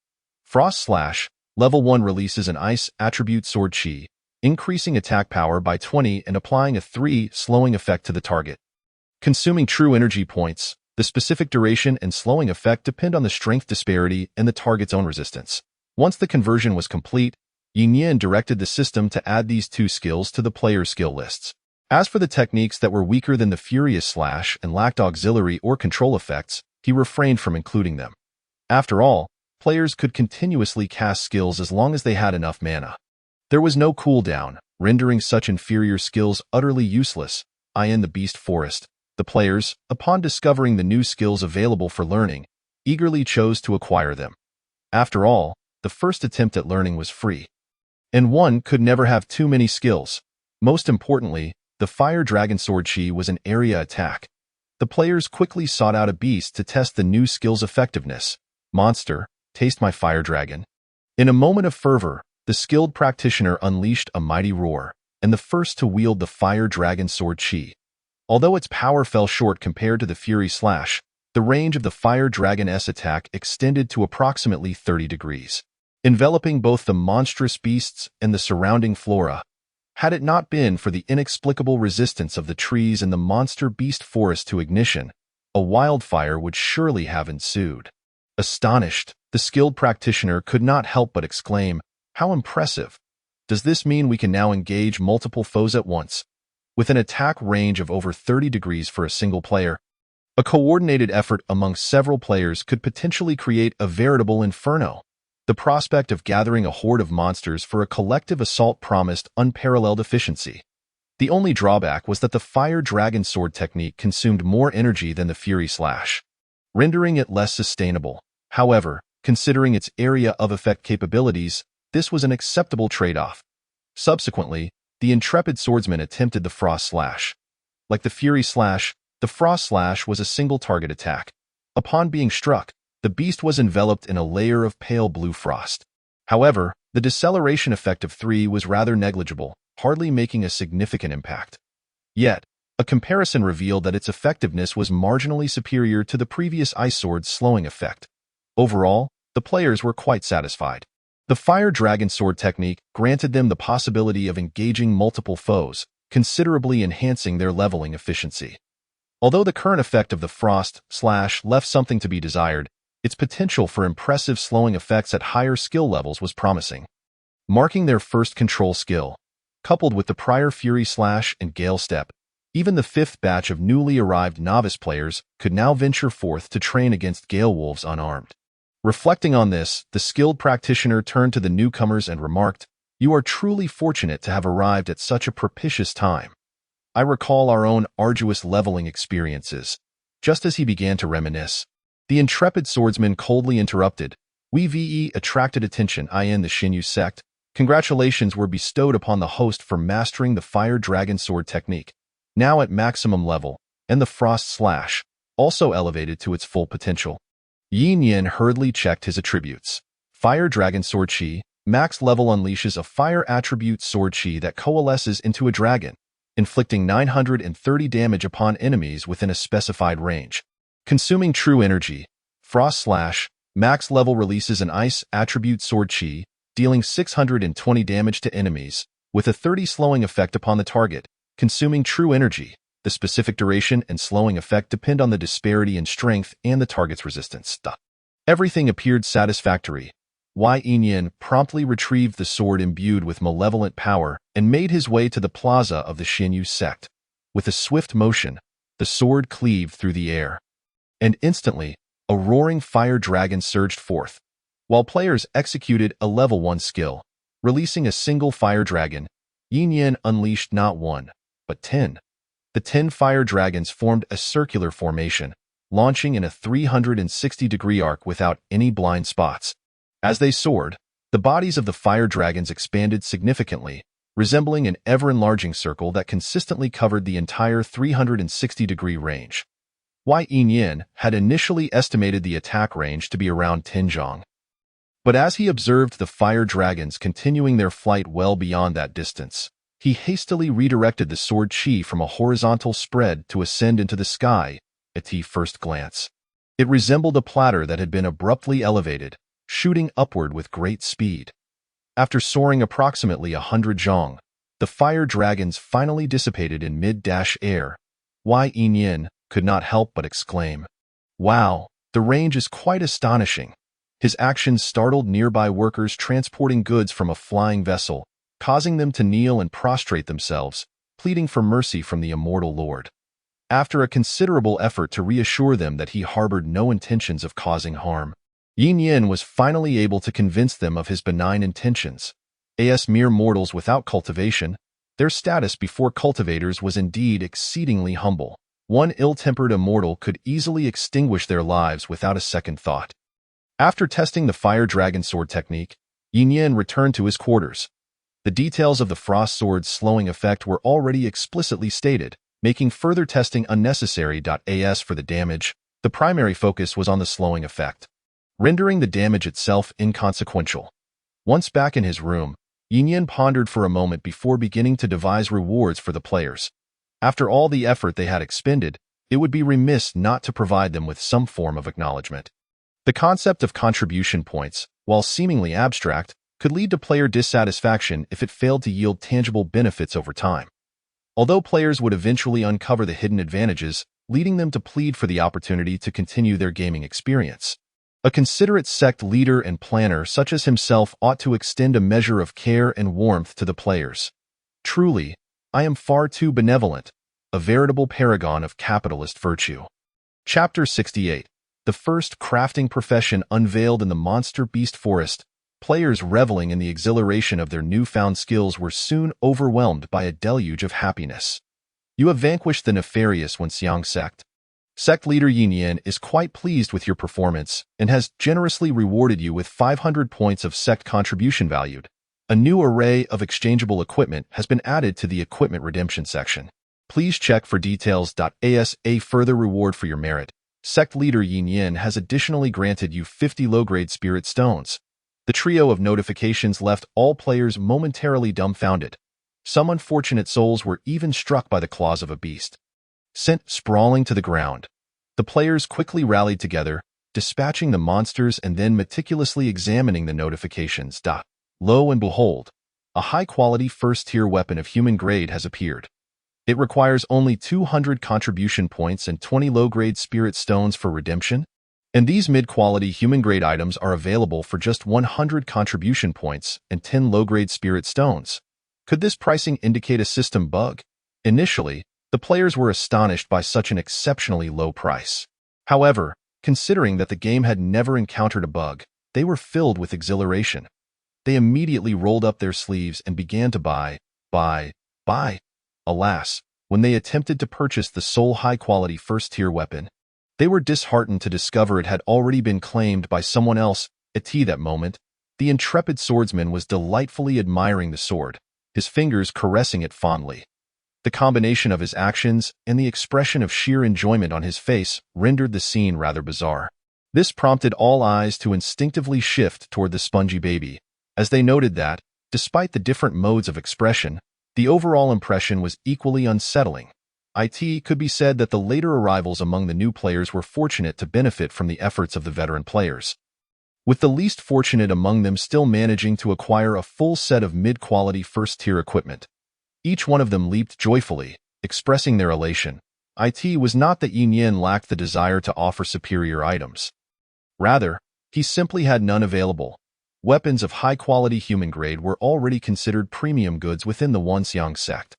Frost Slash. Level 1 releases an ice attribute sword chi, increasing attack power by 20 and applying a 3 slowing effect to the target. Consuming true energy points, the specific duration and slowing effect depend on the strength disparity and the target's own resistance. Once the conversion was complete, Yin Yin directed the system to add these 2 skills to the player's skill lists. As for the techniques that were weaker than the Furious Slash and lacked auxiliary or control effects, he refrained from including them. After all, players could continuously cast skills as long as they had enough mana. There was no cooldown, rendering such inferior skills utterly useless. In the Beast Forest, the players, upon discovering the new skills available for learning, eagerly chose to acquire them. After all, the first attempt at learning was free. And one could never have too many skills. Most importantly, the Fire Dragon Sword Chi was an area attack. The players quickly sought out a beast to test the new skill's effectiveness. Monster, taste my Fire Dragon. In a moment of fervor, the skilled practitioner unleashed a mighty roar, and the first to wield the Fire Dragon Sword Chi. Although its power fell short compared to the Fury Slash, the range of the Fire Dragon's attack extended to approximately 30 degrees, enveloping both the monstrous beasts and the surrounding flora. Had it not been for the inexplicable resistance of the trees in the monster beast forest to ignition, a wildfire would surely have ensued. Astonished, the skilled practitioner could not help but exclaim, "How impressive! Does this mean we can now engage multiple foes at once, with an attack range of over 30 degrees for a single player?" A coordinated effort among several players could potentially create a veritable inferno. The prospect of gathering a horde of monsters for a collective assault promised unparalleled efficiency. The only drawback was that the Fire Dragon Sword technique consumed more energy than the Fury Slash, rendering it less sustainable. However, considering its area of effect capabilities, this was an acceptable trade-off. Subsequently, the intrepid swordsman attempted the Frost Slash. Like the Fury Slash, the Frost Slash was a single-target attack. Upon being struck, the beast was enveloped in a layer of pale blue frost. However, the deceleration effect of 3 was rather negligible, hardly making a significant impact. Yet, a comparison revealed that its effectiveness was marginally superior to the previous Ice Sword's slowing effect. Overall, the players were quite satisfied. The Fire Dragon Sword technique granted them the possibility of engaging multiple foes, considerably enhancing their leveling efficiency. Although the current effect of the Frost Slash left something to be desired, its potential for impressive slowing effects at higher skill levels was promising. Marking their first control skill, coupled with the prior Fury Slash and Gale Step, even the fifth batch of newly arrived novice players could now venture forth to train against Gale Wolves unarmed. Reflecting on this, the skilled practitioner turned to the newcomers and remarked, "You are truly fortunate to have arrived at such a propitious time. I recall our own arduous leveling experiences." Just as he began to reminisce, the intrepid swordsman coldly interrupted. "We attracted attention in the Shinyu sect. Congratulations were bestowed upon the host for mastering the Fire Dragon Sword technique, now at maximum level, and the Frost Slash, also elevated to its full potential." Yin Yin hurriedly checked his attributes. Fire Dragon Sword Chi, max level, unleashes a fire attribute sword chi that coalesces into a dragon, inflicting 930 damage upon enemies within a specified range. Consuming true energy, Frost Slash, max level, releases an ice attribute sword chi, dealing 620 damage to enemies, with a 30 slowing effect upon the target. Consuming true energy, the specific duration and slowing effect depend on the disparity in strength and the target's resistance. Everything appeared satisfactory. Yin Yin promptly retrieved the sword imbued with malevolent power and made his way to the plaza of the Shinyu sect. With a swift motion, the sword cleaved through the air. And instantly, a roaring fire dragon surged forth. While players executed a level 1 skill, releasing a single fire dragon, Yin Yin unleashed not one, but 10. The 10 fire dragons formed a circular formation, launching in a 360-degree arc without any blind spots. As they soared, the bodies of the fire dragons expanded significantly, resembling an ever-enlarging circle that consistently covered the entire 360-degree range. Yin Yin had initially estimated the attack range to be around 10 zhong. But as he observed the fire dragons continuing their flight well beyond that distance, he hastily redirected the sword chi from a horizontal spread to ascend into the sky. At first glance, it resembled a platter that had been abruptly elevated, shooting upward with great speed. After soaring approximately 100 zhong, the fire dragons finally dissipated in mid-air. Yin Yin could not help but exclaim, "Wow, the range is quite astonishing." His actions startled nearby workers transporting goods from a flying vessel, causing them to kneel and prostrate themselves, pleading for mercy from the immortal Lord. After a considerable effort to reassure them that he harbored no intentions of causing harm, Yin Yin was finally able to convince them of his benign intentions. As mere mortals without cultivation, their status before cultivators was indeed exceedingly humble. One ill-tempered immortal could easily extinguish their lives without a second thought. After testing the Fire Dragon Sword technique, Yin Yin returned to his quarters. The details of the Frost Sword's slowing effect were already explicitly stated, making further testing unnecessary. As for the damage, the primary focus was on the slowing effect, rendering the damage itself inconsequential. Once back in his room, Yin Yin pondered for a moment before beginning to devise rewards for the players. After all the effort they had expended, it would be remiss not to provide them with some form of acknowledgement. The concept of contribution points, while seemingly abstract, could lead to player dissatisfaction if it failed to yield tangible benefits over time. Although players would eventually uncover the hidden advantages, leading them to plead for the opportunity to continue their gaming experience. A considerate sect leader and planner such as himself ought to extend a measure of care and warmth to the players. Truly, I am far too benevolent, a veritable paragon of capitalist virtue. Chapter 68. The first crafting profession unveiled in the Monster Beast Forest. Players reveling in the exhilaration of their newfound skills were soon overwhelmed by a deluge of happiness. You have vanquished the nefarious Wenxiang sect. Sect leader Yin Yin is quite pleased with your performance and has generously rewarded you with 500 points of sect contribution valued. A new array of exchangeable equipment has been added to the equipment redemption section. Please check for details. As a further reward for your merit, sect leader Yin Yin has additionally granted you 50 low-grade spirit stones. The trio of notifications left all players momentarily dumbfounded. Some unfortunate souls were even struck by the claws of a beast. Sent sprawling to the ground, the players quickly rallied together, dispatching the monsters and then meticulously examining the notifications. Lo and behold, a high-quality first-tier weapon of human grade has appeared. It requires only 200 contribution points and 20 low-grade spirit stones for redemption, and these mid-quality human-grade items are available for just 100 contribution points and 10 low-grade spirit stones. Could this pricing indicate a system bug? Initially, the players were astonished by such an exceptionally low price. However, considering that the game had never encountered a bug, they were filled with exhilaration. They immediately rolled up their sleeves and began to buy. Alas, when they attempted to purchase the sole high-quality first-tier weapon, they were disheartened to discover it had already been claimed by someone else. At that moment, the intrepid swordsman was delightfully admiring the sword, his fingers caressing it fondly. The combination of his actions and the expression of sheer enjoyment on his face rendered the scene rather bizarre. This prompted all eyes to instinctively shift toward the spongy baby, as they noted that, despite the different modes of expression, the overall impression was equally unsettling. It could be said that the later arrivals among the new players were fortunate to benefit from the efforts of the veteran players, with the least fortunate among them still managing to acquire a full set of mid-quality first-tier equipment. Each one of them leaped joyfully, expressing their elation. It was not that Yin Yin lacked the desire to offer superior items. Rather, he simply had none available. Weapons of high-quality human grade were already considered premium goods within the Wanxiang sect.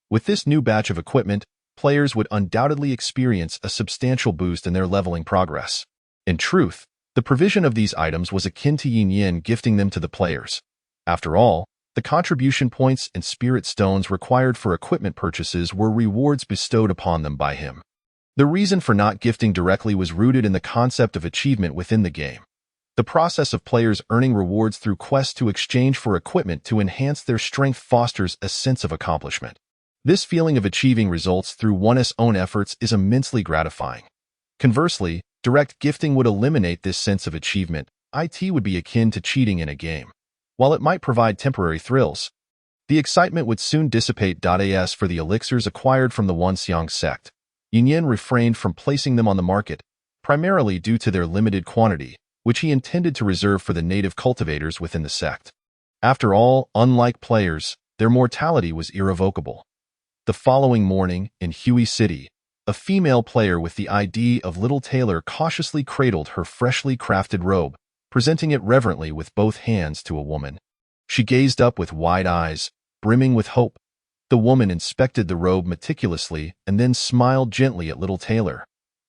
With this new batch of equipment, players would undoubtedly experience a substantial boost in their leveling progress. In truth, the provision of these items was akin to Yin Yin gifting them to the players. After all, the contribution points and spirit stones required for equipment purchases were rewards bestowed upon them by him. The reason for not gifting directly was rooted in the concept of achievement within the game. The process of players earning rewards through quests to exchange for equipment to enhance their strength fosters a sense of accomplishment. This feeling of achieving results through one's own efforts is immensely gratifying. Conversely, direct gifting would eliminate this sense of achievement. It would be akin to cheating in a game. While it might provide temporary thrills, the excitement would soon dissipate. As for the elixirs acquired from the Wanxiang sect, Yin Yin refrained from placing them on the market, primarily due to their limited quantity, which he intended to reserve for the native cultivators within the sect. After all, unlike players, their mortality was irrevocable. The following morning, in Huey City, a female player with the ID of Little Taylor cautiously cradled her freshly crafted robe, presenting it reverently with both hands to a woman. She gazed up with wide eyes, brimming with hope. The woman inspected the robe meticulously and then smiled gently at Little Taylor.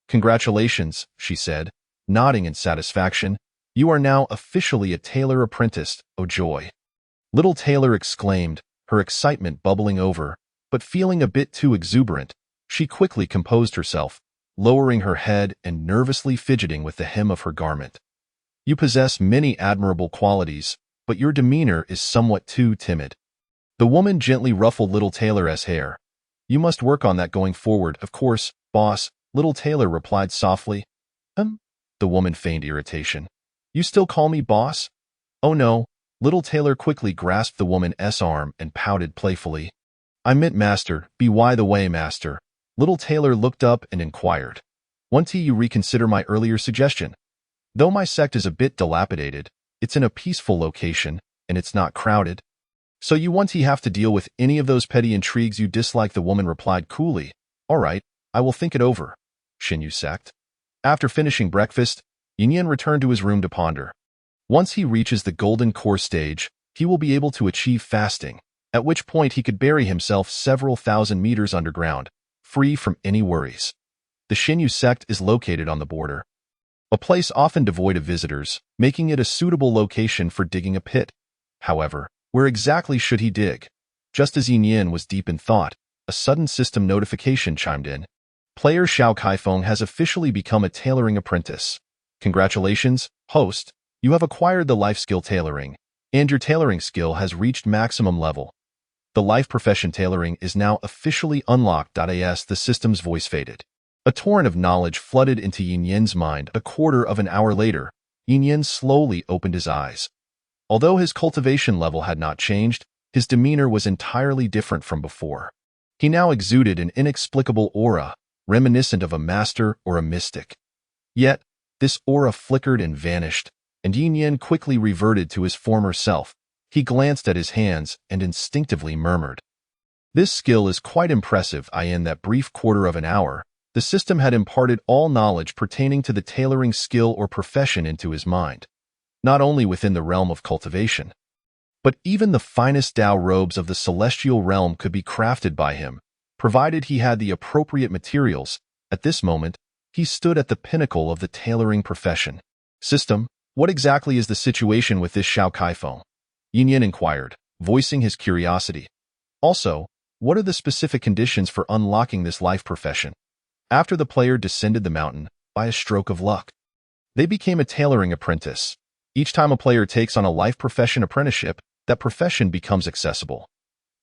"Congratulations," she said, nodding in satisfaction. "You are now officially a tailor apprentice, oh joy." Little Taylor exclaimed, her excitement bubbling over, but feeling a bit too exuberant. She quickly composed herself, lowering her head and nervously fidgeting with the hem of her garment. "You possess many admirable qualities, but your demeanor is somewhat too timid." The woman gently ruffled Little Taylor's hair. "You must work on that going forward, of course, boss," Little Taylor replied softly. The woman feigned irritation. "You still call me boss?" "Oh no." Little Taylor quickly grasped the woman's arm and pouted playfully. "I meant master, by the way, master." Little Taylor looked up and inquired. "Won't you reconsider my earlier suggestion? Though my sect is a bit dilapidated, it's in a peaceful location, and it's not crowded. So you won't have to deal with any of those petty intrigues you dislike," the woman replied coolly. "All right, I will think it over." Xinyu sect. After finishing breakfast, Yin Yin returned to his room to ponder. Once he reaches the golden core stage, he will be able to achieve fasting, at which point he could bury himself several thousand meters underground, free from any worries. The Xinyu sect is located on the border, a place often devoid of visitors, making it a suitable location for digging a pit. However, where exactly should he dig? Just as Yin Yin was deep in thought, a sudden system notification chimed in. Player Xiao Kaifeng has officially become a tailoring apprentice. Congratulations, host. You have acquired the life skill tailoring, and your tailoring skill has reached maximum level. The life profession tailoring is now officially unlocked. As the system's voice faded, a torrent of knowledge flooded into Yin Yin's mind. A quarter of an hour later, Yin Yin slowly opened his eyes. Although his cultivation level had not changed, his demeanor was entirely different from before. He now exuded an inexplicable aura, reminiscent of a master or a mystic. Yet, This aura flickered and vanished, and Yin Yan quickly reverted to his former self. He glanced at his hands and instinctively murmured, "This skill is quite impressive." In that brief quarter of an hour, the system had imparted all knowledge pertaining to the tailoring skill or profession into his mind, not only within the realm of cultivation, but even the finest Tao robes of the celestial realm could be crafted by him, provided he had the appropriate materials. At this moment, he stood at the pinnacle of the tailoring profession. "System, what exactly is the situation with this Xiao Kaifeng?" Yin Yan inquired, voicing his curiosity. "Also, what are the specific conditions for unlocking this life profession?" After the player descended the mountain, by a stroke of luck, they became a tailoring apprentice. Each time a player takes on a life profession apprenticeship, that profession becomes accessible.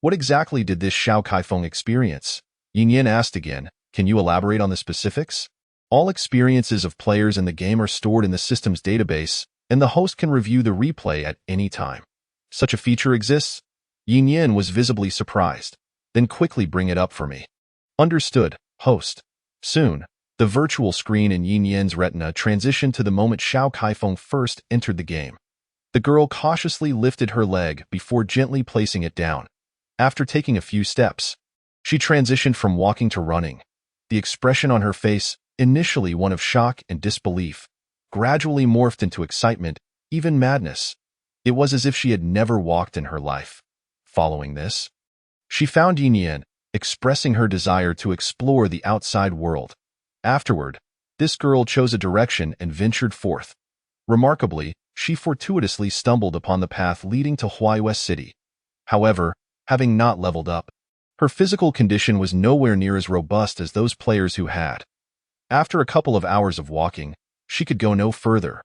"What exactly did this Xiao Kaifeng experience?" Yin Yan asked again. "Can you elaborate on the specifics?" All experiences of players in the game are stored in the system's database, and the host can review the replay at any time. "Such a feature exists?" Yin Yan was visibly surprised. "Then quickly bring it up for me." "Understood, host." Soon, the virtual screen in Yin Yan's retina transitioned to the moment Xiao Kaifeng first entered the game. The girl cautiously lifted her leg before gently placing it down. After taking a few steps, she transitioned from walking to running. The expression on her face, initially one of shock and disbelief, gradually morphed into excitement, even madness. It was as if she had never walked in her life. Following this, she found Yin Yan, expressing her desire to explore the outside world. Afterward, this girl chose a direction and ventured forth. Remarkably, she fortuitously stumbled upon the path leading to Huai West City. However, having not leveled up, her physical condition was nowhere near as robust as those players who had. After a couple of hours of walking, she could go no further.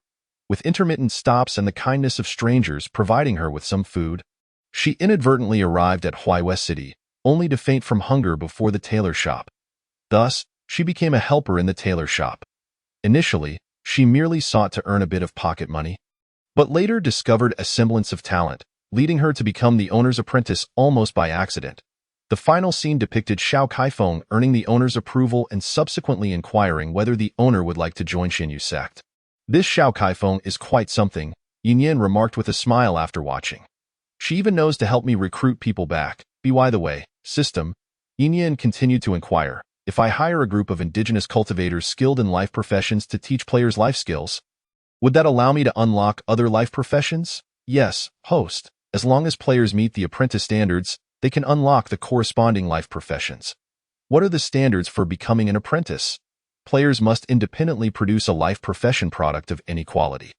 With intermittent stops and the kindness of strangers providing her with some food, she inadvertently arrived at Huai West City, only to faint from hunger before the tailor shop. Thus, she became a helper in the tailor shop. Initially, she merely sought to earn a bit of pocket money, but later discovered a semblance of talent, leading her to become the owner's apprentice almost by accident. The final scene depicted Xiao Kaifeng earning the owner's approval and subsequently inquiring whether the owner would like to join Xinyu sect. "This Xiao Kaifeng is quite something," Yin Yan remarked with a smile after watching. "She even knows to help me recruit people back. By the way, system," Yin Yan continued to inquire, "if I hire a group of indigenous cultivators skilled in life professions to teach players life skills, would that allow me to unlock other life professions?" "Yes, host. As long as players meet the apprentice standards, they can unlock the corresponding life professions." "What are the standards for becoming an apprentice?" "Players must independently produce a life profession product of any quality."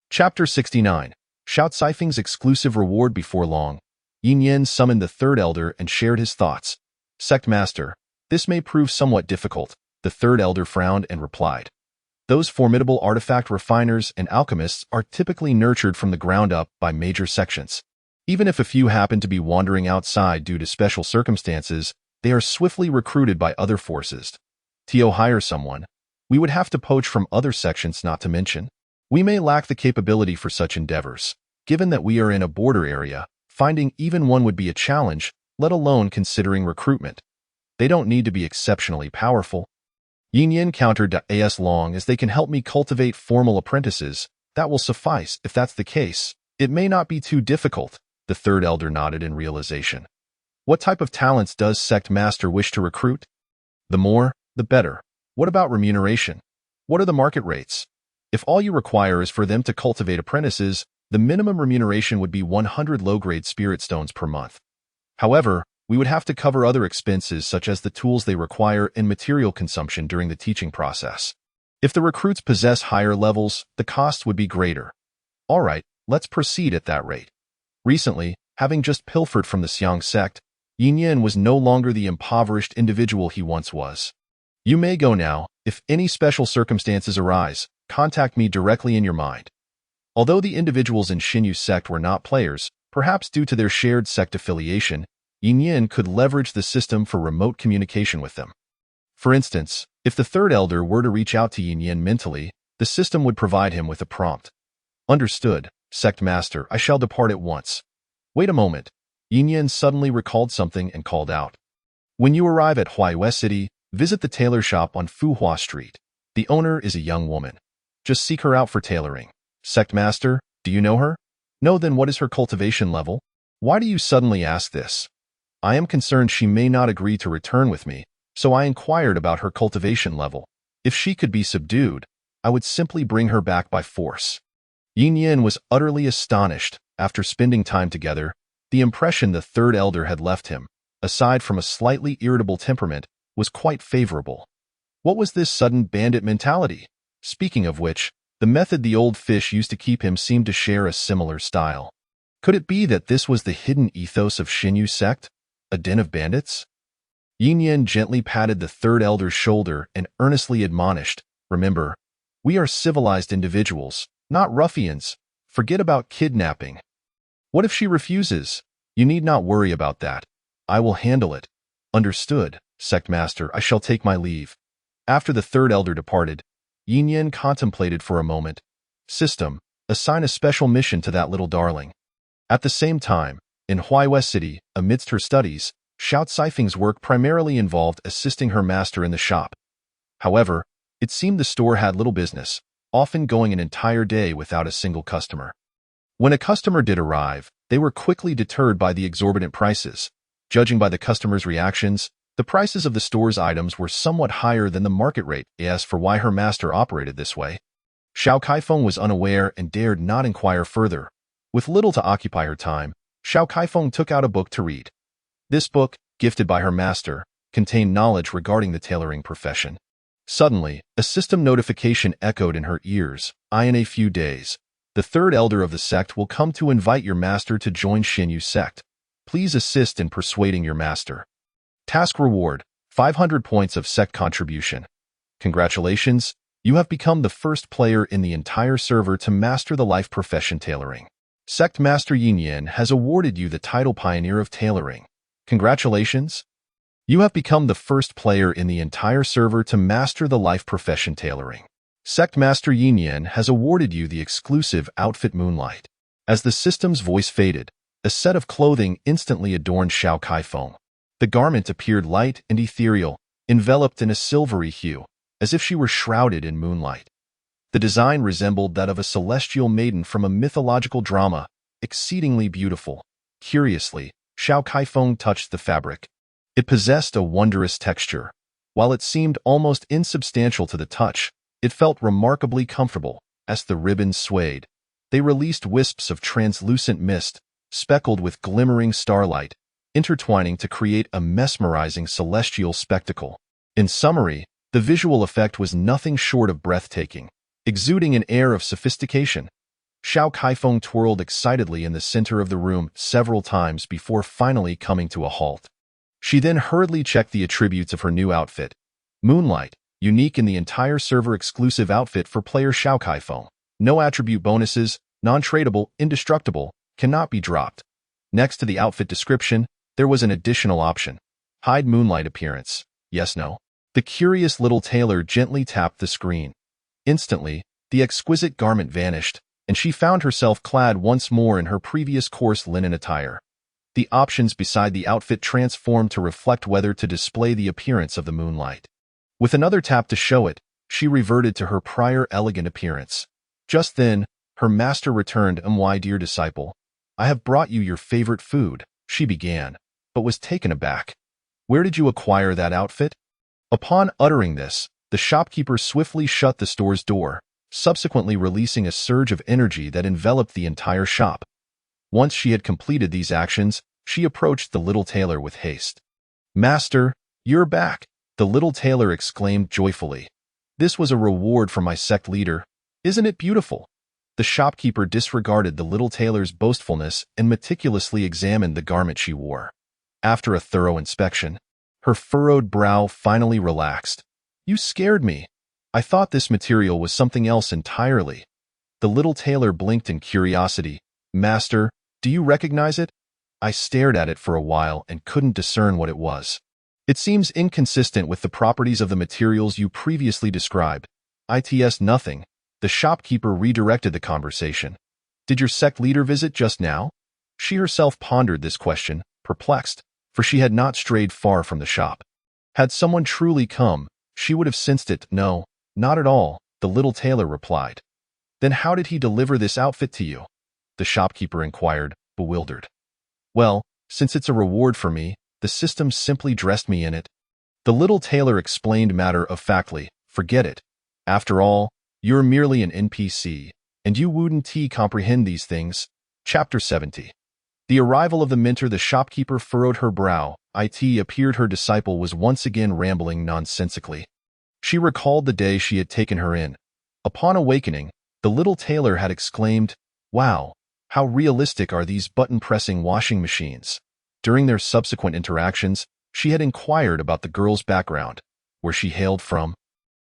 Chapter 69. Xiao Caifeng's exclusive reward. Before long, Yin Yan summoned the third elder and shared his thoughts. "Sect Master, this may prove somewhat difficult." The third elder frowned and replied, "Those formidable artifact refiners and alchemists are typically nurtured from the ground up by major sections. Even if a few happen to be wandering outside due to special circumstances, they are swiftly recruited by other forces. To hire someone, we would have to poach from other sections. Not to mention, we may lack the capability for such endeavors. Given that we are in a border area, finding even one would be a challenge, let alone considering recruitment. They don't need to be exceptionally powerful." Yin Yan countered, "As long as they can help me cultivate formal apprentices, that will suffice. If that's the case, it may not be too difficult." The third elder nodded in realization. "What type of talents does Sect Master wish to recruit?" "The more, the better." "What about remuneration? What are the market rates?" "If all you require is for them to cultivate apprentices, the minimum remuneration would be 100 low-grade spirit stones per month. However, we would have to cover other expenses such as the tools they require and material consumption during the teaching process. If the recruits possess higher levels, the cost would be greater." "All right, let's proceed at that rate." Recently, having just pilfered from the Xiang sect, Yin Yan was no longer the impoverished individual he once was. "You may go now. If any special circumstances arise, contact me directly in your mind." Although the individuals in Xinyu sect were not players, perhaps due to their shared sect affiliation, Yin Yan could leverage the system for remote communication with them. For instance, if the third elder were to reach out to Yin Yan mentally, the system would provide him with a prompt. "Understood, Sect Master, I shall depart at once." "Wait a moment." Yin Yan suddenly recalled something and called out. "When you arrive at Huai West City, visit the tailor shop on Fuhua Street. The owner is a young woman. Just seek her out for tailoring. Sect Master, do you know her? No, then what is her cultivation level? Why do you suddenly ask this? I am concerned she may not agree to return with me, so I inquired about her cultivation level. If she could be subdued, I would simply bring her back by force. Yin Yin was utterly astonished. After spending time together, the impression the third elder had left him, aside from a slightly irritable temperament, was quite favorable. What was this sudden bandit mentality? Speaking of which, the method the old fish used to keep him seemed to share a similar style. Could it be that this was the hidden ethos of Xinyu sect? A den of bandits? Yin Yin gently patted the third elder's shoulder and earnestly admonished, remember, we are civilized individuals, not ruffians. Forget about kidnapping. What if she refuses? You need not worry about that. I will handle it. Understood, Sect Master, I shall take my leave. After the third elder departed, Yin Yin contemplated for a moment. System, assign a special mission to that little darling. At the same time, in Huaiwei City, amidst her studies, Xiao Caifeng's work primarily involved assisting her master in the shop. However, it seemed the store had little business, often going an entire day without a single customer. When a customer did arrive, they were quickly deterred by the exorbitant prices. Judging by the customers' reactions, the prices of the store's items were somewhat higher than the market rate. As for why her master operated this way, Xiao Caifeng was unaware and dared not inquire further. With little to occupy her time, Xiao Caifeng took out a book to read. This book, gifted by her master, contained knowledge regarding the tailoring profession. Suddenly, a system notification echoed in her ears. In a few days, the third elder of the sect will come to invite your master to join Xinyu sect. Please assist in persuading your master. Task reward, 500 points of sect contribution. Congratulations, you have become the first player in the entire server to master the life profession tailoring. Sect Master Yin Yin has awarded you the title Pioneer of Tailoring. Congratulations! You have become the first player in the entire server to master the life profession tailoring. Sect Master Yin Yin has awarded you the exclusive outfit Moonlight. As the system's voice faded, a set of clothing instantly adorned Xiao Caifeng. The garment appeared light and ethereal, enveloped in a silvery hue, as if she were shrouded in moonlight. The design resembled that of a celestial maiden from a mythological drama, exceedingly beautiful. Curiously, Xiao Caifeng touched the fabric. It possessed a wondrous texture. While it seemed almost insubstantial to the touch, it felt remarkably comfortable. As the ribbons swayed, they released wisps of translucent mist, speckled with glimmering starlight, intertwining to create a mesmerizing celestial spectacle. In summary, the visual effect was nothing short of breathtaking, exuding an air of sophistication. Xiao Caifeng twirled excitedly in the center of the room several times before finally coming to a halt. She then hurriedly checked the attributes of her new outfit. Moonlight, unique in the entire server exclusive outfit for player Xiao Caifeng. No attribute bonuses, non-tradable, indestructible, cannot be dropped. Next to the outfit description, there was an additional option. Hide Moonlight appearance. Yes, no. The curious little tailor gently tapped the screen. Instantly, the exquisite garment vanished, and she found herself clad once more in her previous coarse linen attire. The options beside the outfit transformed to reflect whether to display the appearance of the moonlight. With another tap to show it, she reverted to her prior elegant appearance. Just then, her master returned. My dear disciple, I have brought you your favorite food, she began, but was taken aback. Where did you acquire that outfit? Upon uttering this, the shopkeeper swiftly shut the store's door, subsequently releasing a surge of energy that enveloped the entire shop. Once she had completed these actions, she approached the little tailor with haste. Master, you're back, the little tailor exclaimed joyfully. This was a reward from my sect leader. Isn't it beautiful? The shopkeeper disregarded the little tailor's boastfulness and meticulously examined the garment she wore. After a thorough inspection, her furrowed brow finally relaxed. You scared me. I thought this material was something else entirely. The little tailor blinked in curiosity. Master, do you recognize it? I stared at it for a while and couldn't discern what it was. It seems inconsistent with the properties of the materials you previously described. It's nothing. The shopkeeper redirected the conversation. Did your sect leader visit just now? She herself pondered this question, perplexed, for she had not strayed far from the shop. Had someone truly come, she would have sensed it. No, not at all, the little tailor replied. Then how did he deliver this outfit to you? The shopkeeper inquired, bewildered. Well, since it's a reward for me, the system simply dressed me in it. The little tailor explained matter-of-factly, forget it. After all, you're merely an NPC, and you wouldn't comprehend these things. Chapter 70. The arrival of the minter. The shopkeeper furrowed her brow. It appeared her disciple was once again rambling nonsensically. She recalled the day she had taken her in. Upon awakening, the little tailor had exclaimed, "Wow, how realistic are these button-pressing washing machines?" During their subsequent interactions, she had inquired about the girl's background, where she hailed from,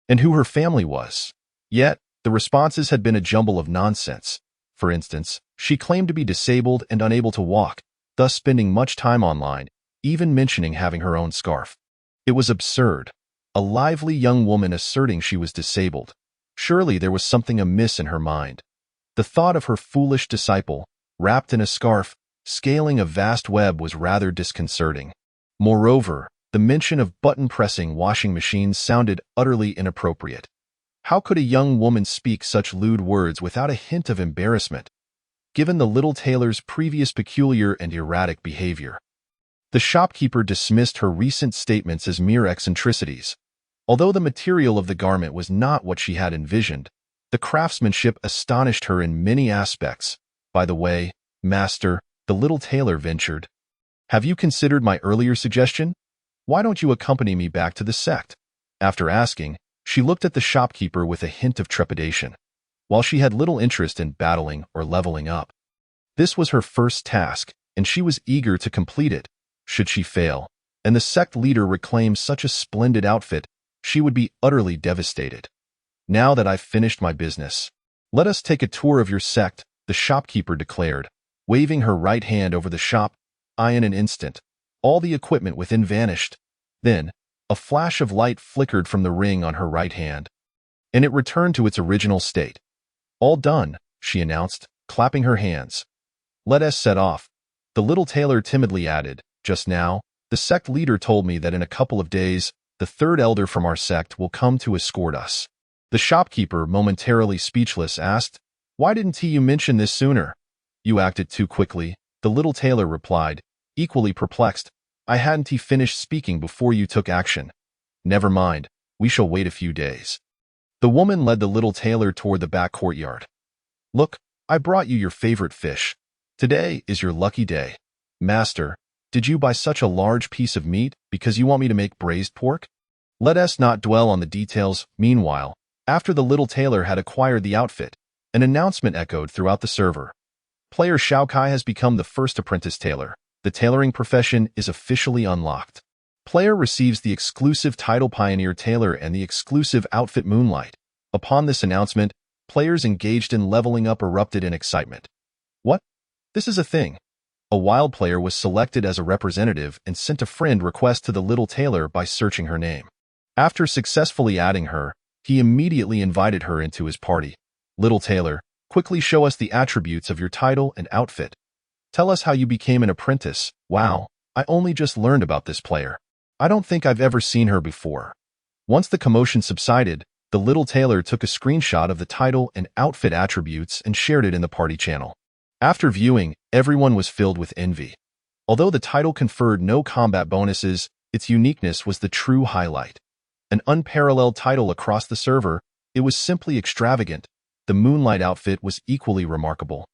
and who her family was. Yet, the responses had been a jumble of nonsense. For instance, she claimed to be disabled and unable to walk, thus spending much time online, even mentioning having her own scarf. It was absurd. A lively young woman asserting she was disabled. Surely there was something amiss in her mind. The thought of her foolish disciple, wrapped in a scarf, scaling a vast web was rather disconcerting. Moreover, the mention of button-pressing washing machines sounded utterly inappropriate. How could a young woman speak such lewd words without a hint of embarrassment, given the little tailor's previous peculiar and erratic behavior? The shopkeeper dismissed her recent statements as mere eccentricities. Although the material of the garment was not what she had envisioned, the craftsmanship astonished her in many aspects. By the way, master, the little tailor ventured, have you considered my earlier suggestion? Why don't you accompany me back to the sect? After asking, she looked at the shopkeeper with a hint of trepidation. While she had little interest in battling or leveling up, this was her first task, and she was eager to complete it. Should she fail, and the sect leader reclaim such a splendid outfit, she would be utterly devastated. Now that I've finished my business, let us take a tour of your sect, the shopkeeper declared, waving her right hand over the shop. In an instant, all the equipment within vanished. Then, a flash of light flickered from the ring on her right hand, and it returned to its original state. All done, she announced, clapping her hands. Let us set off. The little tailor timidly added, just now, the sect leader told me that in a couple of days, the third elder from our sect will come to escort us. The shopkeeper, momentarily speechless, asked, Why didn't you mention this sooner? You acted too quickly, the little tailor replied, equally perplexed. I hadn't finished speaking before you took action. Never mind, we shall wait a few days. The woman led the little tailor toward the back courtyard. Look, I brought you your favorite fish. Today is your lucky day. Master, did you buy such a large piece of meat because you want me to make braised pork? Let us not dwell on the details. Meanwhile, after the little tailor had acquired the outfit, an announcement echoed throughout the server. Player Xiaokai has become the first apprentice tailor. The tailoring profession is officially unlocked. Player receives the exclusive title Pioneer Tailor and the exclusive outfit Moonlight. Upon this announcement, players engaged in leveling up erupted in excitement. What? This is a thing. A wild player was selected as a representative and sent a friend request to the little tailor by searching her name. After successfully adding her, he immediately invited her into his party. Little tailor, quickly show us the attributes of your title and outfit. Tell us how you became an apprentice. Wow, I only just learned about this player. I don't think I've ever seen her before. Once the commotion subsided, the little tailor took a screenshot of the title and outfit attributes and shared it in the party channel. After viewing, everyone was filled with envy. Although the title conferred no combat bonuses, its uniqueness was the true highlight. An unparalleled title across the server, it was simply extravagant. The Moonlight outfit was equally remarkable.